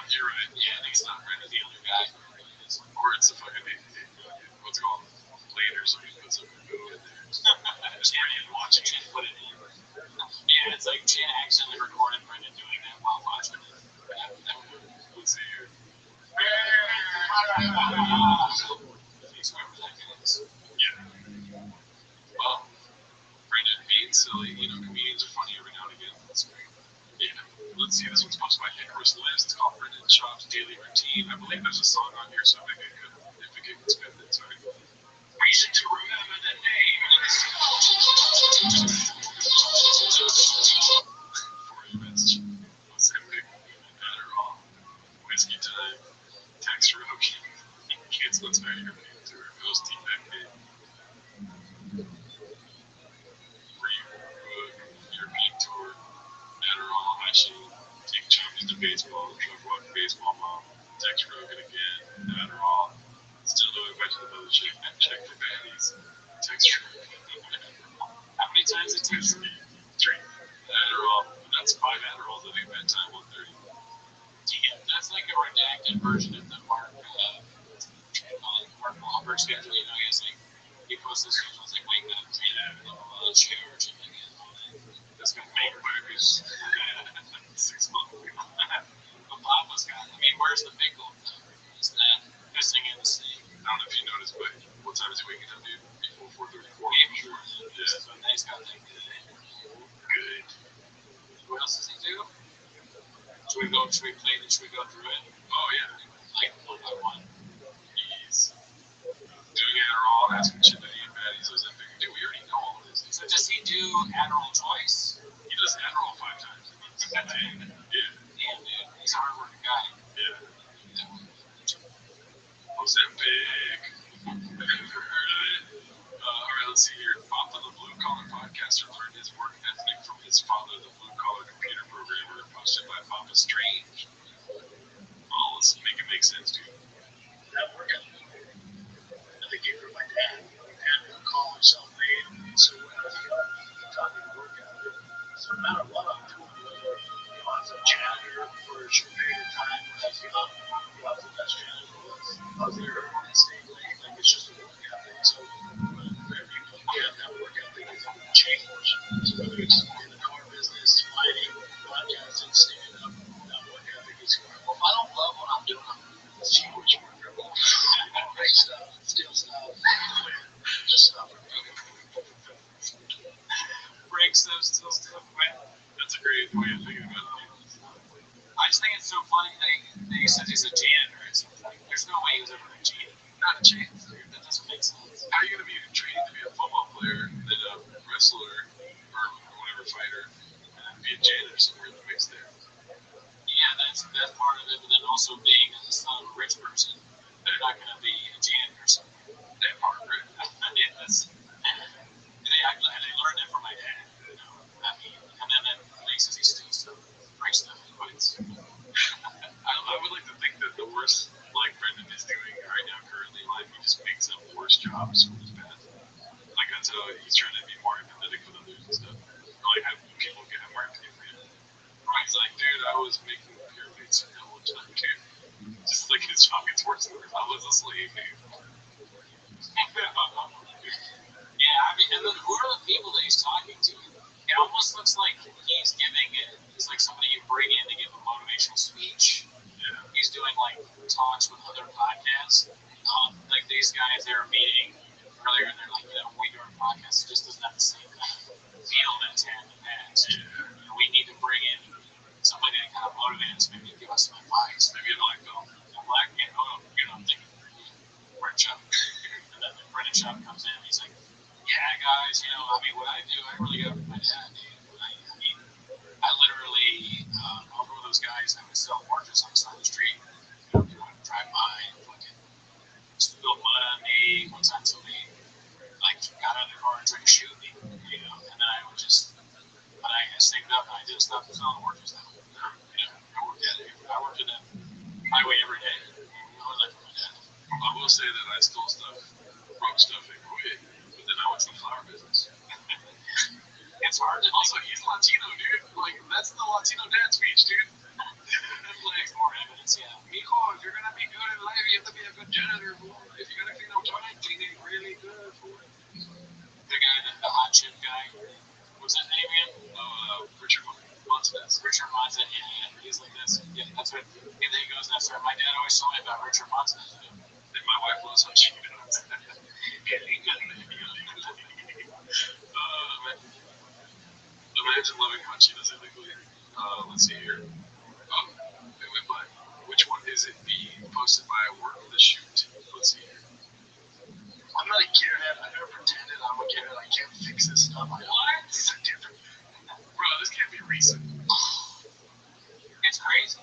you're right. Yeah, I think it's not Brendan, the other guy. Or it's a fucking, what's it called? Later, so he puts a move in there. Just Brendan watching it. Put it in. Yeah, it's like Jen accidentally recorded Brendan doing that while watching it. Let's see here. Yeah. Well, Brendan being silly, comedians are funny every now and again. That's great. Yeah. Let's see, this one's posted by Nicholas Lives. It's called Brendan Schaub's Daily Routine. I believe there's a song on here, so if it gets good, it's alright. Reason to remember the name. to the mothership and check for baddies. Text Trey. How many times it takes me? 3. Adderall. That's 5 Adderalls at bedtime, 1:30. Yeah, that's like a redacted version of the Mark Wahlberg schedule. You know, he posts his schedule. It's like wake up, shower, shit like that. That's gonna make babies. 6 months. But Papa's got. I mean, where's the pickle? Is that pissing in the sink? I don't know if you noticed, but what time is he waking up, dude? Before 4:34. Before. Yeah. So he's got that Good. What else does he do? Should we go through it? Oh yeah. Like one by one. He's doing Adderall, asking shit to eat baddies. Dude, we already know all of this. So does he do Adderall twice? He does Adderall 5 times. Yeah. Damn, dude. He's a hard-working guy. Yeah. Ozempic. Alright, let's see here. Papa, the blue-collar podcaster, learned his work ethic from his father, the blue-collar computer programmer, posted by Papa Strange. Oh, let's make it make sense, dude. That work ethic, I think came from my dad. My dad was a college self-made, so when I was young, he taught me to work ethic. So no matter what I'm doing, whether I was a janitor for a short period of time when I was young, I was the best janitor was. I was there every morning, staying late, like it's just a work ethic. So whenever you have that work ethic, it's going to change. So whether it's in the car business, fighting, podcasting, stand-up, that work ethic is going to. Well, if I don't love what I'm doing, it's huge. Great stuff, still stuff, just stuff. Break stuff, still stuff, man. That's a great way of thinking about it. I just think it's so funny that he says he's a janitor at some point. There's no way he was ever a janitor. Not a chance, dude. That doesn't make sense. How are you going to be trained to be a football player, then a wrestler, or whatever fighter, and then be a janitor somewhere in the mix there? Yeah, that's part of it, but then also being the son of a rich person, they're not going to be a janitor somewhere. That part, right? Yeah, I learned that from my dad. You know, I mean, and then he says he steals stuff, breaks stuff, he quits. I would like to think that the worst, like Brendan is doing right now currently, like he just makes up worse jobs from his past. Like that's how he's trying to be more empathetic with others and stuff. Or like have people get more empathy for him. Right? He's like, dude, I was making pyramids all the time, dude. Just like his job gets worse and worse. I was a slave, dude. Yeah, I mean, and then who are the people that he's talking to? It almost looks like he's like somebody you bring in to give a motivational speech. Yeah. He's doing like talks with other podcasts. Like these guys, they were meeting earlier, and they're like, we do our podcast, it just doesn't have the same kind of feel that it's had in the past. Yeah. You know, we need to bring in somebody to kind of motivate us, maybe give us some advice. Maybe a black belt. I'm thinking Brendan Schaub. And then Brendan Schaub comes in, and he's like, yeah, guys, I mean, what I do, I really got it from my dad, dude. I mean, I literally, I was one of those guys that would sell oranges on the side of the street. You know, drive by and fucking spill mud on me. One time somebody, like, got out of their car and tried to shoot me, and then I would just, but I saved up and I just stopped selling oranges now. I worked at a highway every day. I was like, from my dad. I will say that I stole stuff, broke stuff, and quit. But then I went to the flower business. It's hard to. Also, he's Latino, dude. Like, that's the Latino dad speech, dude. Like, more evidence, yeah. Mijo, if you're gonna be good in life, you have to be a good janitor, boy. If you're gonna clean up toilet, clean it really good, boy. The guy, the hot chip guy, what's his name again? Richard Montanez. Richard Montanez, yeah. He's like this. Yeah, that's what. And then he goes, that's right. My dad always told me about Richard Montanez. And my wife loves how she does. Imagine living how she does illegally. Let's see here. Oh, it went by. Which one is it being posted by a work of the shoot? Let's see here. I'm not a gearhead. I never pretended I'm a gearhead. I can't fix this stuff. What? It's a different. Bro, this can't be recent. It's crazy.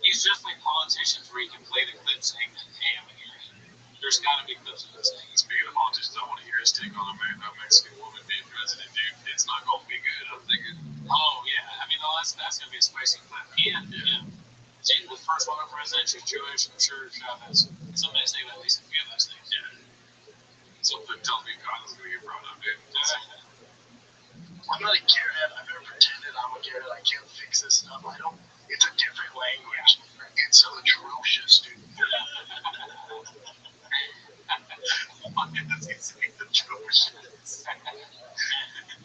He's just like politicians where you can play the clip saying that, hey, I'm a gearhead. There's got to be clips of him saying. Speaking of politicians, I want to hear his take on a Mexican woman being president, dude. It's not going to be good, I'm thinking. Oh, yeah. I mean, that's going to be a spicy clip. Yeah. She's the first woman president. She's Jewish. I'm sure Chavez. Somebody say at least a few of those things. Yeah. racist stuff. I don't. It's a different language. It's so atrocious, dude. Why does he say atrocious?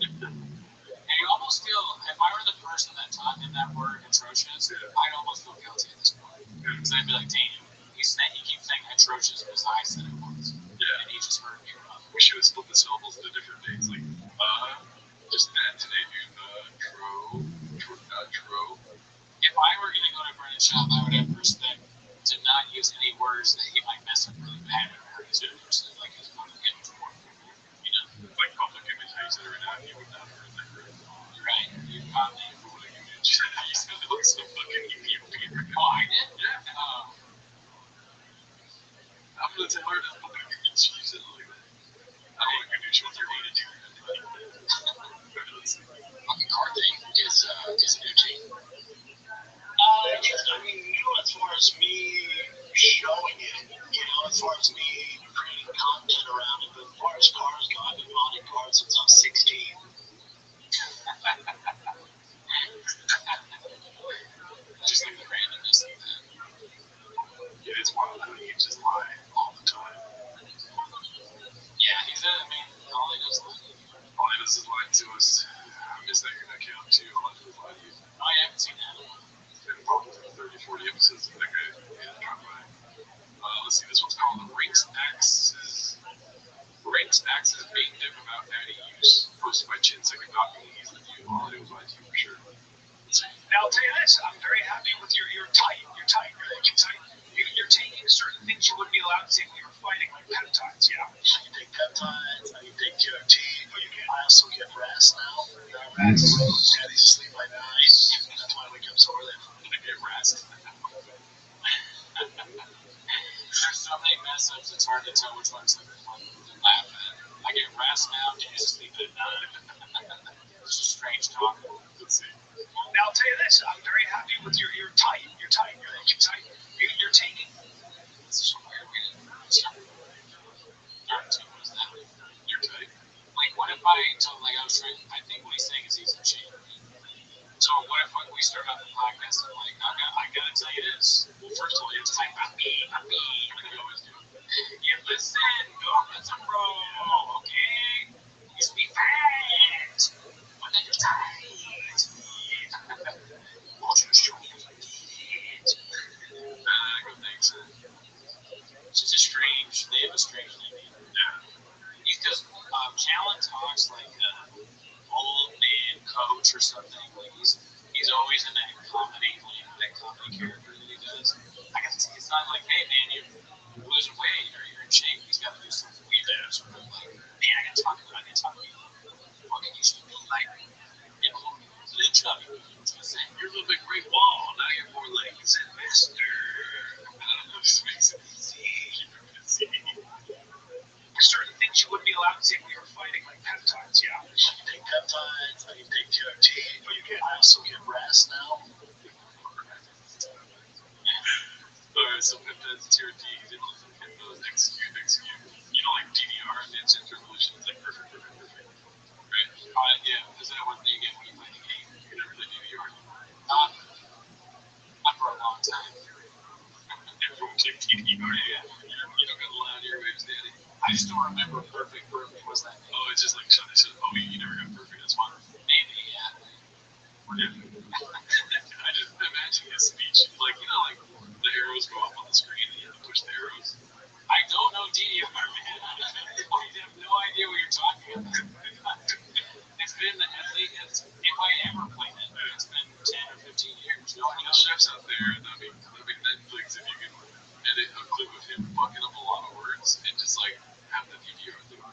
And you almost feel, if I were the person that taught him that word, atrocious, I'd almost feel guilty at this point. Because I'd be like, damn, he keeps saying atrocious because I said it once. Yeah. And he just heard me wrong. We should have split the syllables into different days. Like, just that today, dude. Tro. If I were going to go to Brennan's shop, I would have respect to not use any words that he might mess up really bad or hurt his person, like his public image. You know? Like public image, how you said it right now, you would not hurt that word. You're right. You probably Public image. You said it looks so fucking Ethiopian. Oh, I did? Yeah. I'm going to tell her this public image. You said it like that. I don't want to do what you're going to do. Let's see. Fucking car thing is new team. I mean, as far as me showing it, as far as me creating content around it, but as far as cars go, I've been modding cars since I was 16. Just like the randomness of that. Yeah, it's wild how you just lie all the time. Yeah, he said, I mean, all he does is lie. All he does is lie to us. I miss that account too. A lot of people lie to you. Oh, I haven't seen that. And probably 30, 40 episodes of that guy. Yeah, drop by. Let's see, this one's called Rinks Axes Bait Dip about Addy Use. Posted by Chinsek about me. He's the dude. All it was by you for sure. Now I'll tell you this, I'm very happy with your tight, you're tight. You're taking certain things you wouldn't be allowed to say when you were fighting, like peptides, yeah. You take peptides, you take TRT, I also get rest now. Daddy's asleep by 9, that's why I wake up so early. I get rest. There's so many mess ups, it's hard to tell which one's like laugh at. I get rest now, Daddy's asleep at 9. It's just strange talk. Let's see. Now I'll tell you this, I'm very happy with your tight, you're tight. You're taking. It's just a weird way to what is that? You're tight. Like, what if I told, like, I think what he's saying is he's in shape. So, what if we start off the podcast and, like, I gotta tell you this. Well, first of all, you have to say, Papi. Like we always do. Yeah, listen, bro, okay? Just be fat. But then you're tight. Won't you show me if I did it? Good thanks. It's just they have a strange name. Yeah. Because Callan talks like old man coach or something. Like he's always in that comedy character that he does. I guess it's not like, hey man, you're losing weight or you're in shape. He's got to do something weird. Sort of like, man, I gotta talk about it. Fucking you should be like, you know, the chubby. You're a little bit great wall. Now you're more like Sylvester. I don't know if this makes it easy. Certain things you wouldn't be allowed to say when you were fighting, like peptides, yeah. You take peptides, you take TRT, I also get rest now. Alright, so peptides, TRT, those execute. You know, like DDR, Advanced Revolution, is like perfect. Right? Yeah, is that what you get when you play the game? You never did DDR. Not for a long time. Everyone take DDR, yeah. You don't got a line to your waves, Daddy. I just don't remember perfect. Was that? Oh, it's just like Sean said, you never got perfect, that's fine. Maybe, yeah. I just imagine his speech, like, like the arrows go up on the screen and you have to push the arrows. I don't know DDR, man. I have no idea what you're talking about. It's been at least, if I ever played it, it's been 10 or 15 years. No one else chefs out there, that'd be Netflix if you could edit a clip of him fucking up a lot of words and just like have the DDR thing.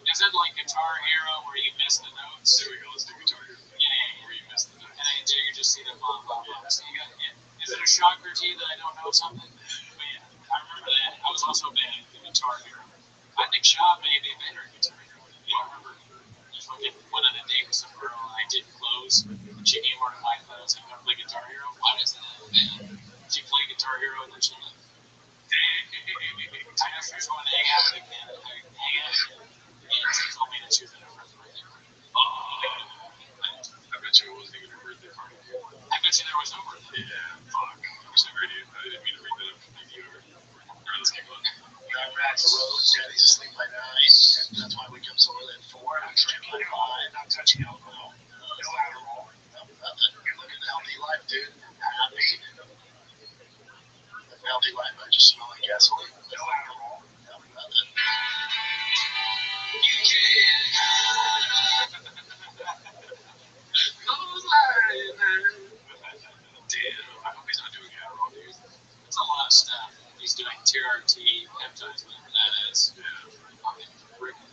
Is it like Guitar Hero where you miss the notes? There we go, let's do Guitar Hero. Yeah. Where you miss the notes. And then you just see the blah, blah, blah. So you got, is it a shocker to you that I don't know something? But yeah, I remember that. I was also bad at the Guitar Hero. I think Shaw may be better at Guitar Hero. You don't remember? You fucking went on a date with some girl and I did clothes. And she gave one of my clothes and I play Guitar Hero. Why does that? She played Guitar Hero and then she left. I asked her if she wanted to hang out with me. And she told me that she was in her friend's birthday party. I bet you it wasn't even her birthday party. I bet by 9, and that's why we come so early at 4. I sleep by 5. Not touching alcohol. No alcohol. No, nothing. You're looking a healthy life, dude. Happy. A healthy life. I just smell like gasoline. No alcohol. No, nothing. Damn, I hope he's not doing Adderall, dude. It's a lot of stuff. He's doing TRT, peptides, whatever that is.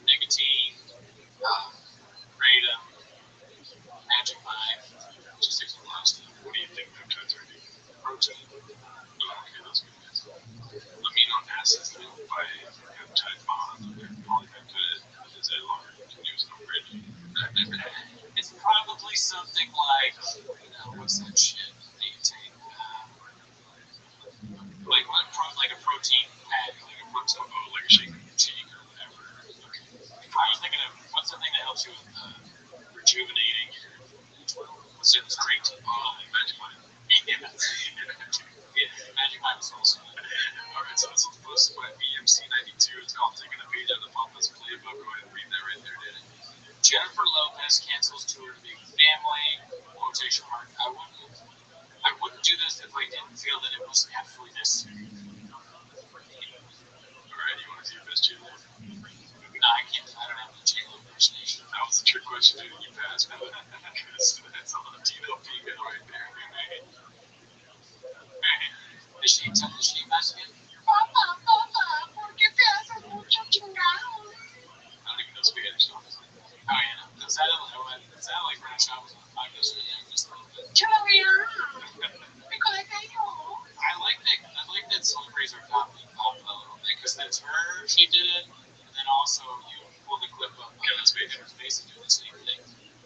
Nicotine, kratom, magic mind. Just takes a lot of stuff. What do you think peptides are? Protein. Oh, okay, those good guys. Amino acids that by peptide bond. Polypeptide is a longer you can use in a bridge. It's probably something like, what's that shit that you take? Like a protein pack, like a protein, like a shake or whatever. I was thinking of what's the thing that helps you with rejuvenating your, what's it, it's creatine. Oh, Magic Mind. Yeah, Magic Mind was also. Alright, so this one's posted by BMC92. It's called Taking a Page out of the Papa's Playbook. Go ahead and read that right there, Danny. Jennifer Lopez cancels tour to Big Family. Quotation mark. I wouldn't do this if I didn't feel that it was absolutely necessary. Alright, you want to see your best J-Lo? No, I can't. I don't have the J-Lo impersonation. That was a trick question, dude. You passed, man. That's a Latino vegan right there. Is she Mexican? ¿Por qué te haces mucho chingado? I don't even know Spanish, honestly. Oh, yeah. That sounded like British. I was on the podcast with him just a little bit. I like that celebrities are copying Papa a little bit because that's her. She did it, and then also you pulled the clip up. Kevin Spacey doing the same thing.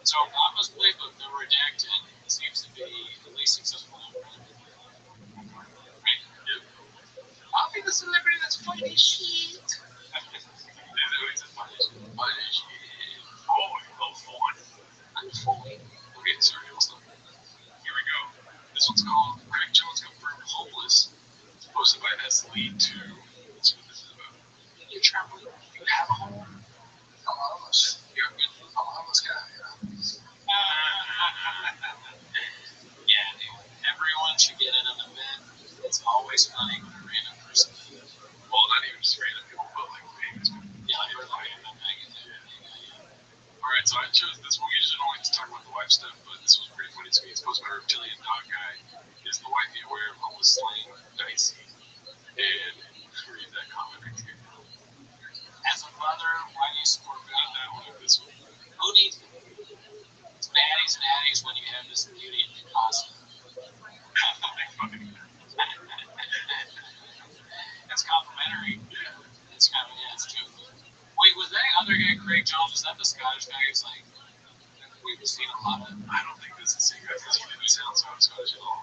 So Papa's playbook, the redacted, seems to be at least successful. Right? Yep. I'll be the celebrity that's funny as shit. Okay, sorry, I'll stop. Here we go. This one's called Craig Jones Confirmed Homeless. It's posted by S-Lead2. Let's see what this is about. You're traveling. You have a home? I'm homeless. You're a good. I'm a homeless guy, Yeah, dude. Everyone should get in an event. It's always funny when a random person. Well, not even just random people, but like famous people. Yeah, I heard about it. Alright, so I chose this one. We usually don't like to talk about the wife stuff, but this was pretty funny to me. It's posted by Reptilian Dog Guy. Is the wife aware of homeless slang? Dicey. And read that comment right here. As a mother, why do you support Not that one, like this one. Who needs it's baddies and addies when you have this beauty and Picasso? It's complimentary. Yeah. It's kind of, it's cute. Wait, was that other guy, Craig Jones, was that the Scottish guy who's like, we've seen a lot of? I don't think this is the same guy because he didn't sound so Scottish at all.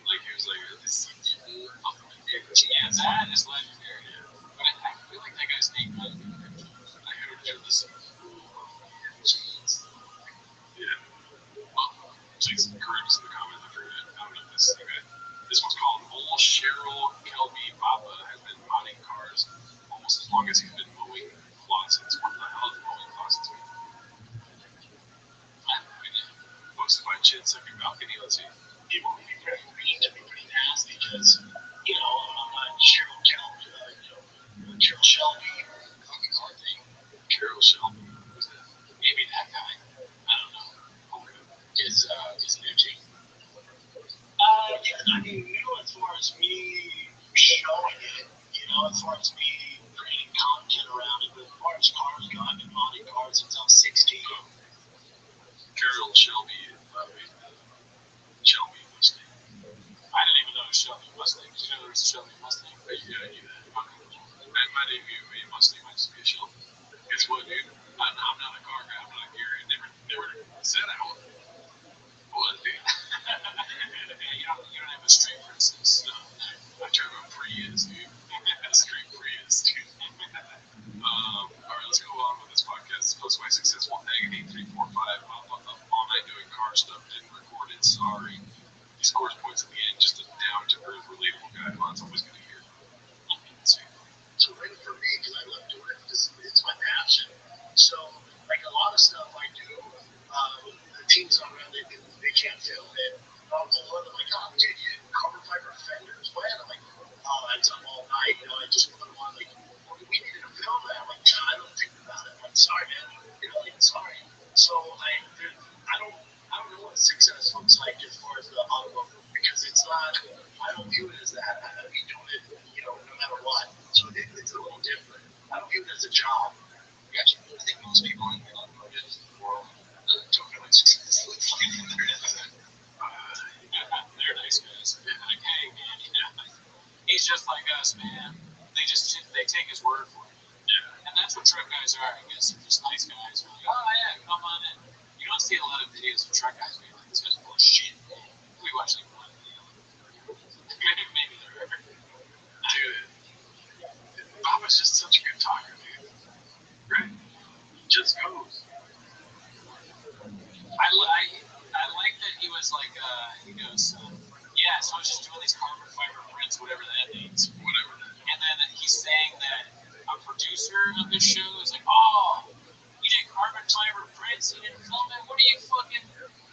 Like he was like this. Yeah, that is legendary. But I feel like that guy's name might be Craig Jones. I heard you listen. Jeez. Yeah. Well, please correct us in the comments after it. I don't know if this is the guy. This one's called Old Cheryl Kelby Papa has been modding cars almost as long as he's been mowing closets. What the hell is mowing closets mean? I have no idea. Posted by Chin Second Balcony. Let's see. People would be pretty mean to me, pretty nasty, because, I'm not Cheryl Kelby, Cheryl Shelby, Carol Shelby. Who's that? Maybe that guy. I don't know. Okay. Is Nucci. Yeah, I mean, as far as me showing it, as far as me creating content around it, but as far as cars go, I've been modding cars since I was 16. Carol Shelby. Shelby Mustang. I didn't even know it was Shelby Mustang. Did you know there was a Shelby Mustang? Yeah, I knew that. My name be a Mustang might just be a Shelby. Guess what, dude? I'm not a car guy. I'm not a gear. Never said I was. What, dude? You don't have a street princess. No. I drive a Prius, dude. A straight Prius, dude. I don't think about it. I'm sorry, man. You know, I'm sorry. So I don't know what success looks like as far as the automotive because it's not. I don't view it as that. I'd be doing it, you know, no matter what. So it's a little different. I don't view it as a job. Gotcha. I think most people in the automotive world don't know what success looks like. They're nice guys. They're like, hey, man, you know, he's just like us, man. They take his word for it. Yeah. And that's what truck guys are, I guess. They're just nice guys. They're like, oh, yeah, come on in. You don't see a lot of videos of truck guys being like, this guy's full of shit. We watch like one video. Maybe they're ever. Dude, Bob was just such a good talker, dude. Right? He just goes. I like that he was like, he goes, yeah, so I was just doing these carbon fiber prints, whatever that means. Whatever that. And then he's saying that a producer of this show is like, oh, you did carbon fiber prints, you didn't film it? What are you fucking,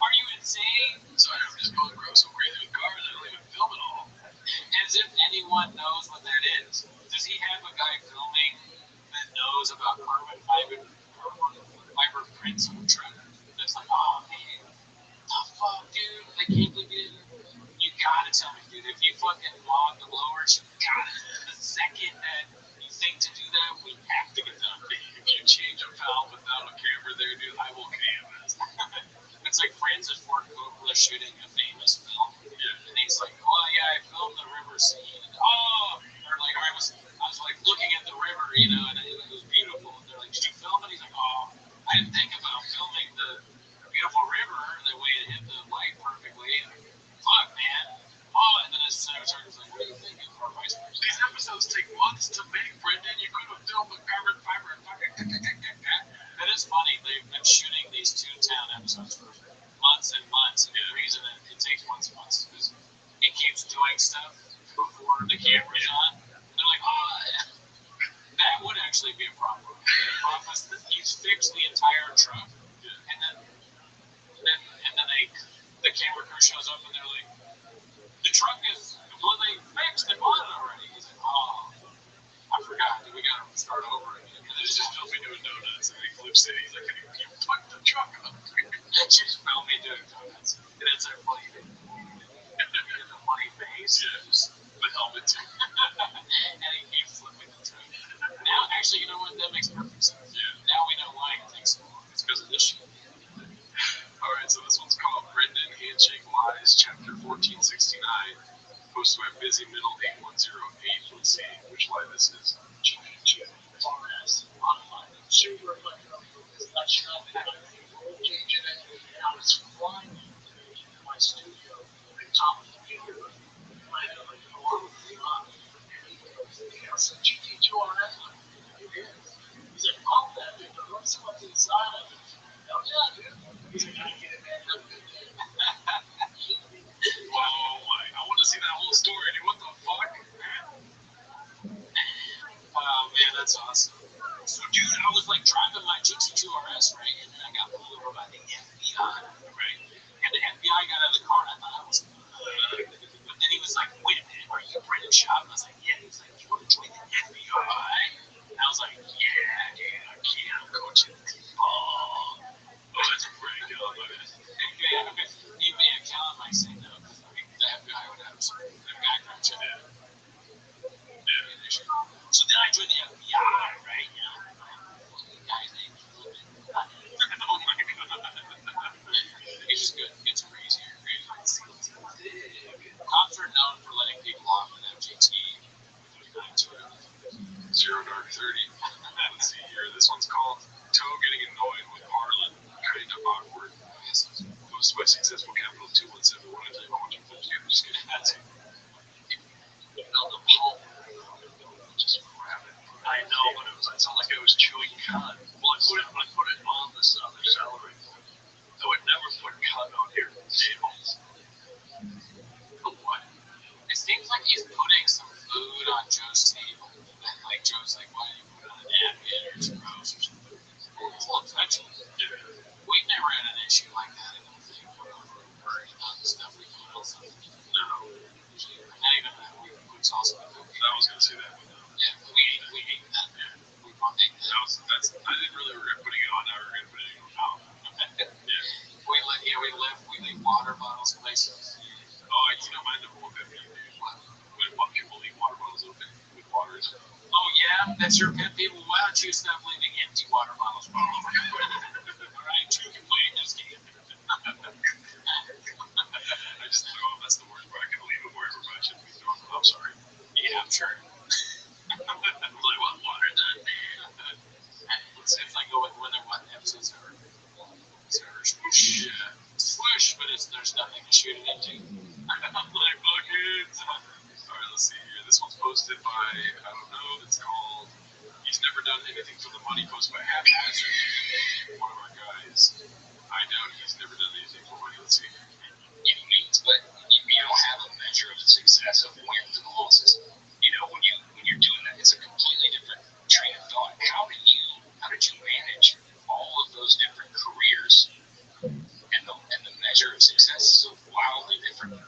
are you insane? Sorry, I'm just going gross so crazy with cars, I don't even film it all. As if anyone knows what that is. Does he have a guy filming that knows about carbon fiber prints on a truck? That's like, oh man, the fuck, dude? I can't believe you didn't. You gotta tell me, dude. If you fucking log the blowers, you gotta. The second that you think to do that, we have to get done. If you change a valve without a camera there, dude, I will canvas. It's like Francis Ford Coppola shooting a famous film. Yeah. And he's like, oh yeah, I filmed the river scene. And, or like I was like looking at the river, you know, and it was beautiful. And they're like, did you film it? He's like, oh, I didn't think about filming the beautiful river and the way it hit the light perfectly. Fuck, man. Oh, and then his cinematographer's like, what are you thinking? Or vice versa. These episodes take months to make, Brendan. You could have filmed the carbon fiber and fucking. It is funny. They've been shooting these Toontown episodes for months and months, and the reason it takes months and months is because he keeps doing stuff before the camera's on. They're like, oh, yeah. That would actually be a problem. The problem is that he's fixed the entire truck, and then the camera crew shows up and they're like, the truck is completely fixed and modded already. He's like, oh, I forgot. We got to start over again. And there's just filming doing donuts, and he flips it. He's like, can you put the truck up? She just filmed me doing donuts. And it's a funny thing. He has a funny face. Yeah, just the helmet too. And he keeps flipping the truck. Now, actually, you know what? That makes perfect sense. Yeah. Now we know why it takes so long. It's because of this shit. All right, so this one's called Brendan Handshake Lies, Chapter 1469, posted by Busy Middle 8108. Let's see which lie this is. RS modified super this touch roll cage in it, and I was flying in my studio at top of the computer. I had like an alarm going on, and he goes, "Yeah, so GT2 RS." I'm like, it is. He's like, "Pop that thing, but what's inside of it?" Oh yeah, dude. He's like, "I get it, man. Have a good day." Oh my, I want to see that whole story, dude. What the fuck? Oh man, that's awesome. So, dude, I was like driving my GT2 RS, right? And then I got pulled over by the FBI, right? And the FBI got out of the car, and I thought I was good. But then he was like, wait a minute, are you Brendan Schaub? And I was like, yeah. He's like, you want to join the FBI? And I was like, yeah, dude, I can. I'm coaching football. Oh, that's a great job, man. You may account might say no, because I mean, the FBI would have some background check. Yeah. So then I joined the FBI, right? You know, the guy's name is oh my god. It's just good. It gets crazier and crazier. Cops are known for letting people off with FGT. Zero Dark 30. Let's see here. This one's called Toe Getting Annoyed with Harlan. Kind of awkward. Posted by Successful Capital 217. What did I tell you about watching films? I'm just kidding. That's it. You know, the pulp just grab it. I know, but it sounded like I was chewing cud. Well, I put it on the celery. I would never put cud on here. What? It seems like he's putting some food on Joe's table. And like Joe's like, why do you put it on a napkin or some gross or something? It's a little touchy. We've never had an issue like that, I don't think, where we're on the stuff we put on something. No. Not even that. We put salsa on it. I was going to say that, but no. Yeah, we hate that. We want that I didn't really regret putting it on. I regret putting it out. We leave water bottles places. Oh, my number one pet peeve, dude. When people leave water bottles open with waters. Oh yeah, that's your pet peeve. Why don't you stop leaving empty water bottles? All right, two complaining this game. I just throw them. That's the worst part. I can leave them wherever, but I shouldn't be throwing them. I'm sorry. Yeah, I'm sure. I'm like, what water done? It's like when they're what episodes are. Swoosh. Yeah. Swoosh, but there's nothing to shoot it into. Like buckets. Alright, let's see here. This one's posted by, I don't know, it's called He's Never Done Anything for the Money, posted by Haphazard. One of our guys. I doubt he's never done anything for money. Let's see. It means, but you don't have a measure of the success of wins and losses. When you're doing that, it's a completely different train of thought. How did you manage all of those different careers, and the measure of success is so wildly different?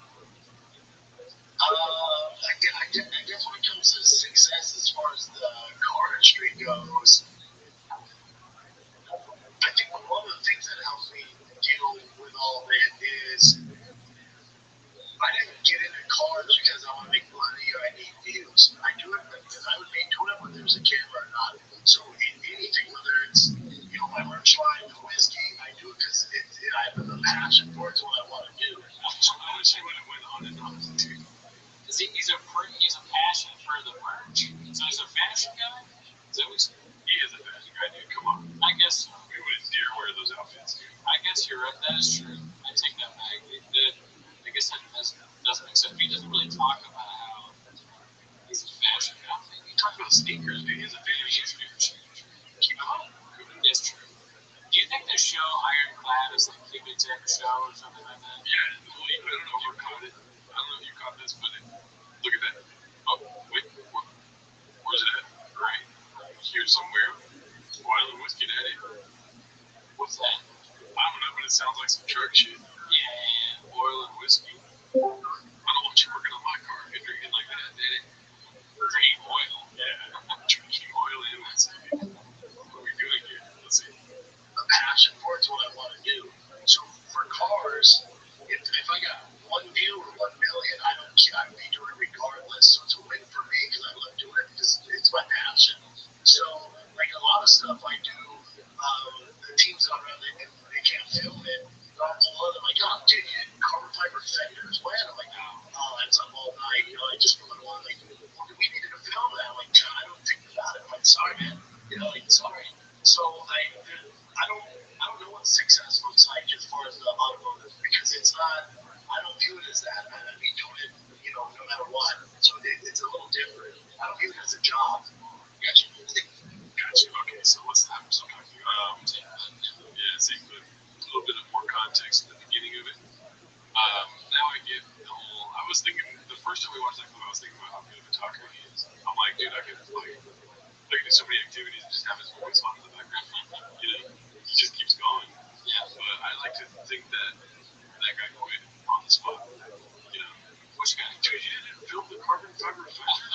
I guess when it comes to success, as far as the car industry goes, I think one of the things that helps me deal with all of it is I didn't get into cars because I want to make money or I need views. I do it because I would be doing it whether there's a camera or not. So in anything, whether it's my merch line, the whiskey, I do it because I have a passion for it. It's what I want to do. So I wish he would have went on and on. He's a passion for the merch. So he's a fashion guy? Is that what he's saying? He is a fashion guy, dude. Come on. I guess so. We would dare wear those outfits, dude. I guess you're right. That is true. I take that back. I guess that doesn't make sense. He doesn't really talk about how he's a fashion guy. He talks about sneakers, dude. He's a fashion guy. Keep it home. That's true. Do you think the show Ironclad is like Keep It Tech show or something like that? Yeah. Well, I don't know if you caught it. I don't know if you caught this, but look at that. Oh, wait. Where's it at? Right here somewhere. Oil and whiskey daddy. What's that? I don't know, but it sounds like some truck shit. Yeah, oil and whiskey. I don't want you working on my car if you're drinking like that, daddy. Drinking oil. Yeah, drinking oil and whiskey. What are we doing here? Let's see. A passion for it's what I want to do. So for cars, if I got one view or 1 million, I don't care. I'd be doing it regardless. So it's a win for me because I love doing it because it's my passion. So like a lot of stuff I do, the teams out around it, they can't film it. They're like, oh, dude, carbon fiber fenders. When? I'm like, oh, that's up all night. I just put it on. Like, well, we needed to film that. I'm like, I don't think about it. I'm like, sorry, man. Sorry. So I don't know what success looks like as far as the automotive because it's not. I don't view it as that. I'd be doing it, no matter what. So it's a little different. I don't view it as a job. Gotcha. Okay, so let's have some talking. Yeah, see, a little bit of more context at the beginning of it. Now I get the whole. I was thinking the first time we watched that clip, I was thinking about how good of a talker he is. I'm like, dude, I could do so many activities and just have his voice on in the background. He just keeps going. Yeah, but I like to think that guy quit on the spot. Which guy? Dude, you didn't film the carbon fiber fender.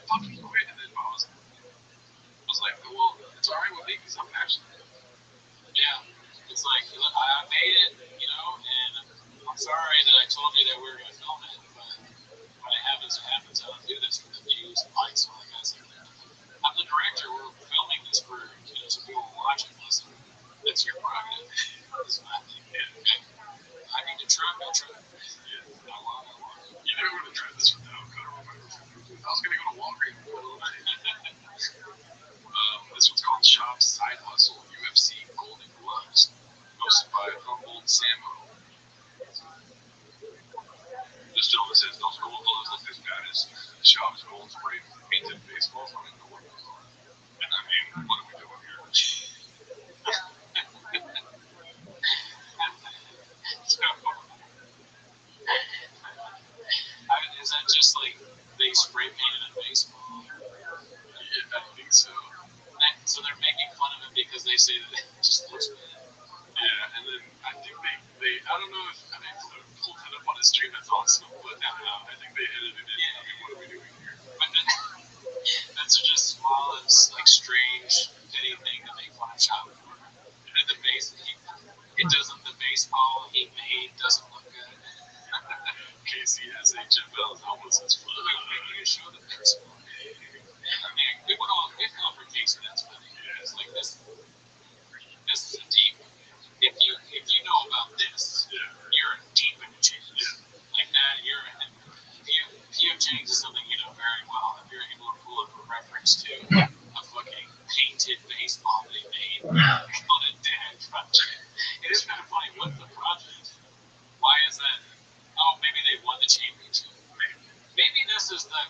Fucking quit, and then I was like, well, it's alright with me because I'm passionate. Yeah, it's like, I made it, and I'm sorry that I told you that we were going to film it, but when it happens, it happens. I don't do this for the views and likes and all that kind of stuff. I'm the director. We're filming this for, so people will watch it and listen. That's your prerogative. That's my thing. I need to try my truck. Yeah, I want. You never would have tried this without carbon fiber fender. I was going to go to Walgreens. This one's called Shop Side Hustle UFC Golden Gloves, hosted by Humboldt Sammo. This gentleman says those gold gloves look as bad as the shop's gold spray painted baseballs on it. And I mean, what are we doing here? Is that just like they spray painted a baseball? Yeah, I think so. So they're making fun of it because they say that it just looks bad. Yeah, and then I think they I don't know if pulled it up on the stream. That's awesome, but I think they edited it. Yeah. I mean, what are we doing here? But that's just small and like strange petty this is a deep. If you know about this, you're deep in the changes. Like that, if you have changed something you know very well, if you're able to pull up a reference to a fucking painted baseball they made on a dad project, it is kind of funny. What's the project? Why is that? Oh, maybe they won the championship. Maybe this is the.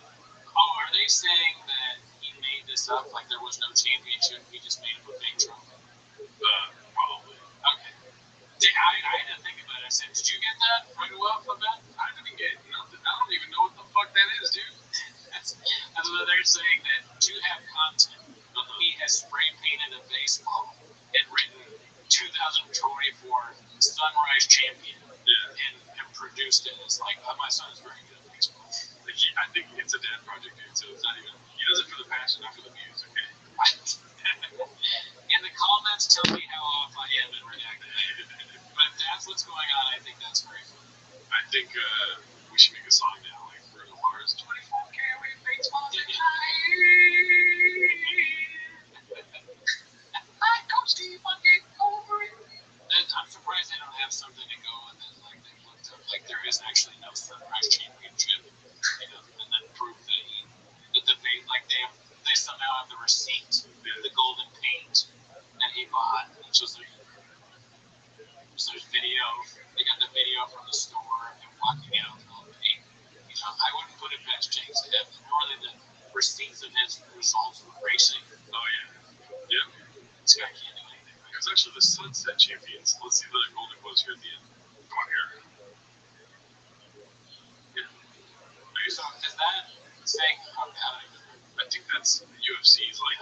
Oh, are they saying that he made this up? Like there was no championship, he just made up a big trophy? Probably. Okay. I had to think about it. I said, did you get that right off the bat? I didn't get nothing. I don't even know what the fuck that is, dude. That's what they're saying, that to have content, he has spray painted a baseball and written 2024 Sunrise Champion and produced it as like, oh, my son is very good at baseball. I think it's a dad project, dude, so it's not even, he does it for the passion, not for the views, okay? In the comments, tell me how off I am in reacting. But if that's what's going on, I think that's very fun. I think we should make a song now, like Bruno Mars, 24K away baseball tonight. I go Steve, I get over it. I'm surprised they don't have something to go with it, like they looked up, like there is actually no Sunrise Championship, you know, and then proof that the like they somehow have the receipt, the golden paint that he bought, which was like, so there's video. They got the video from the store and walking out with all the paint. You know, I wouldn't put it past James to have more than the receipts of his results from racing. Oh yeah, yeah. This guy can't do anything. Right? It's actually the Sunset Champions. Let's see the golden gloves here at the end. Come on here. Yeah. Okay, so is that saying? I think that's UFC's like.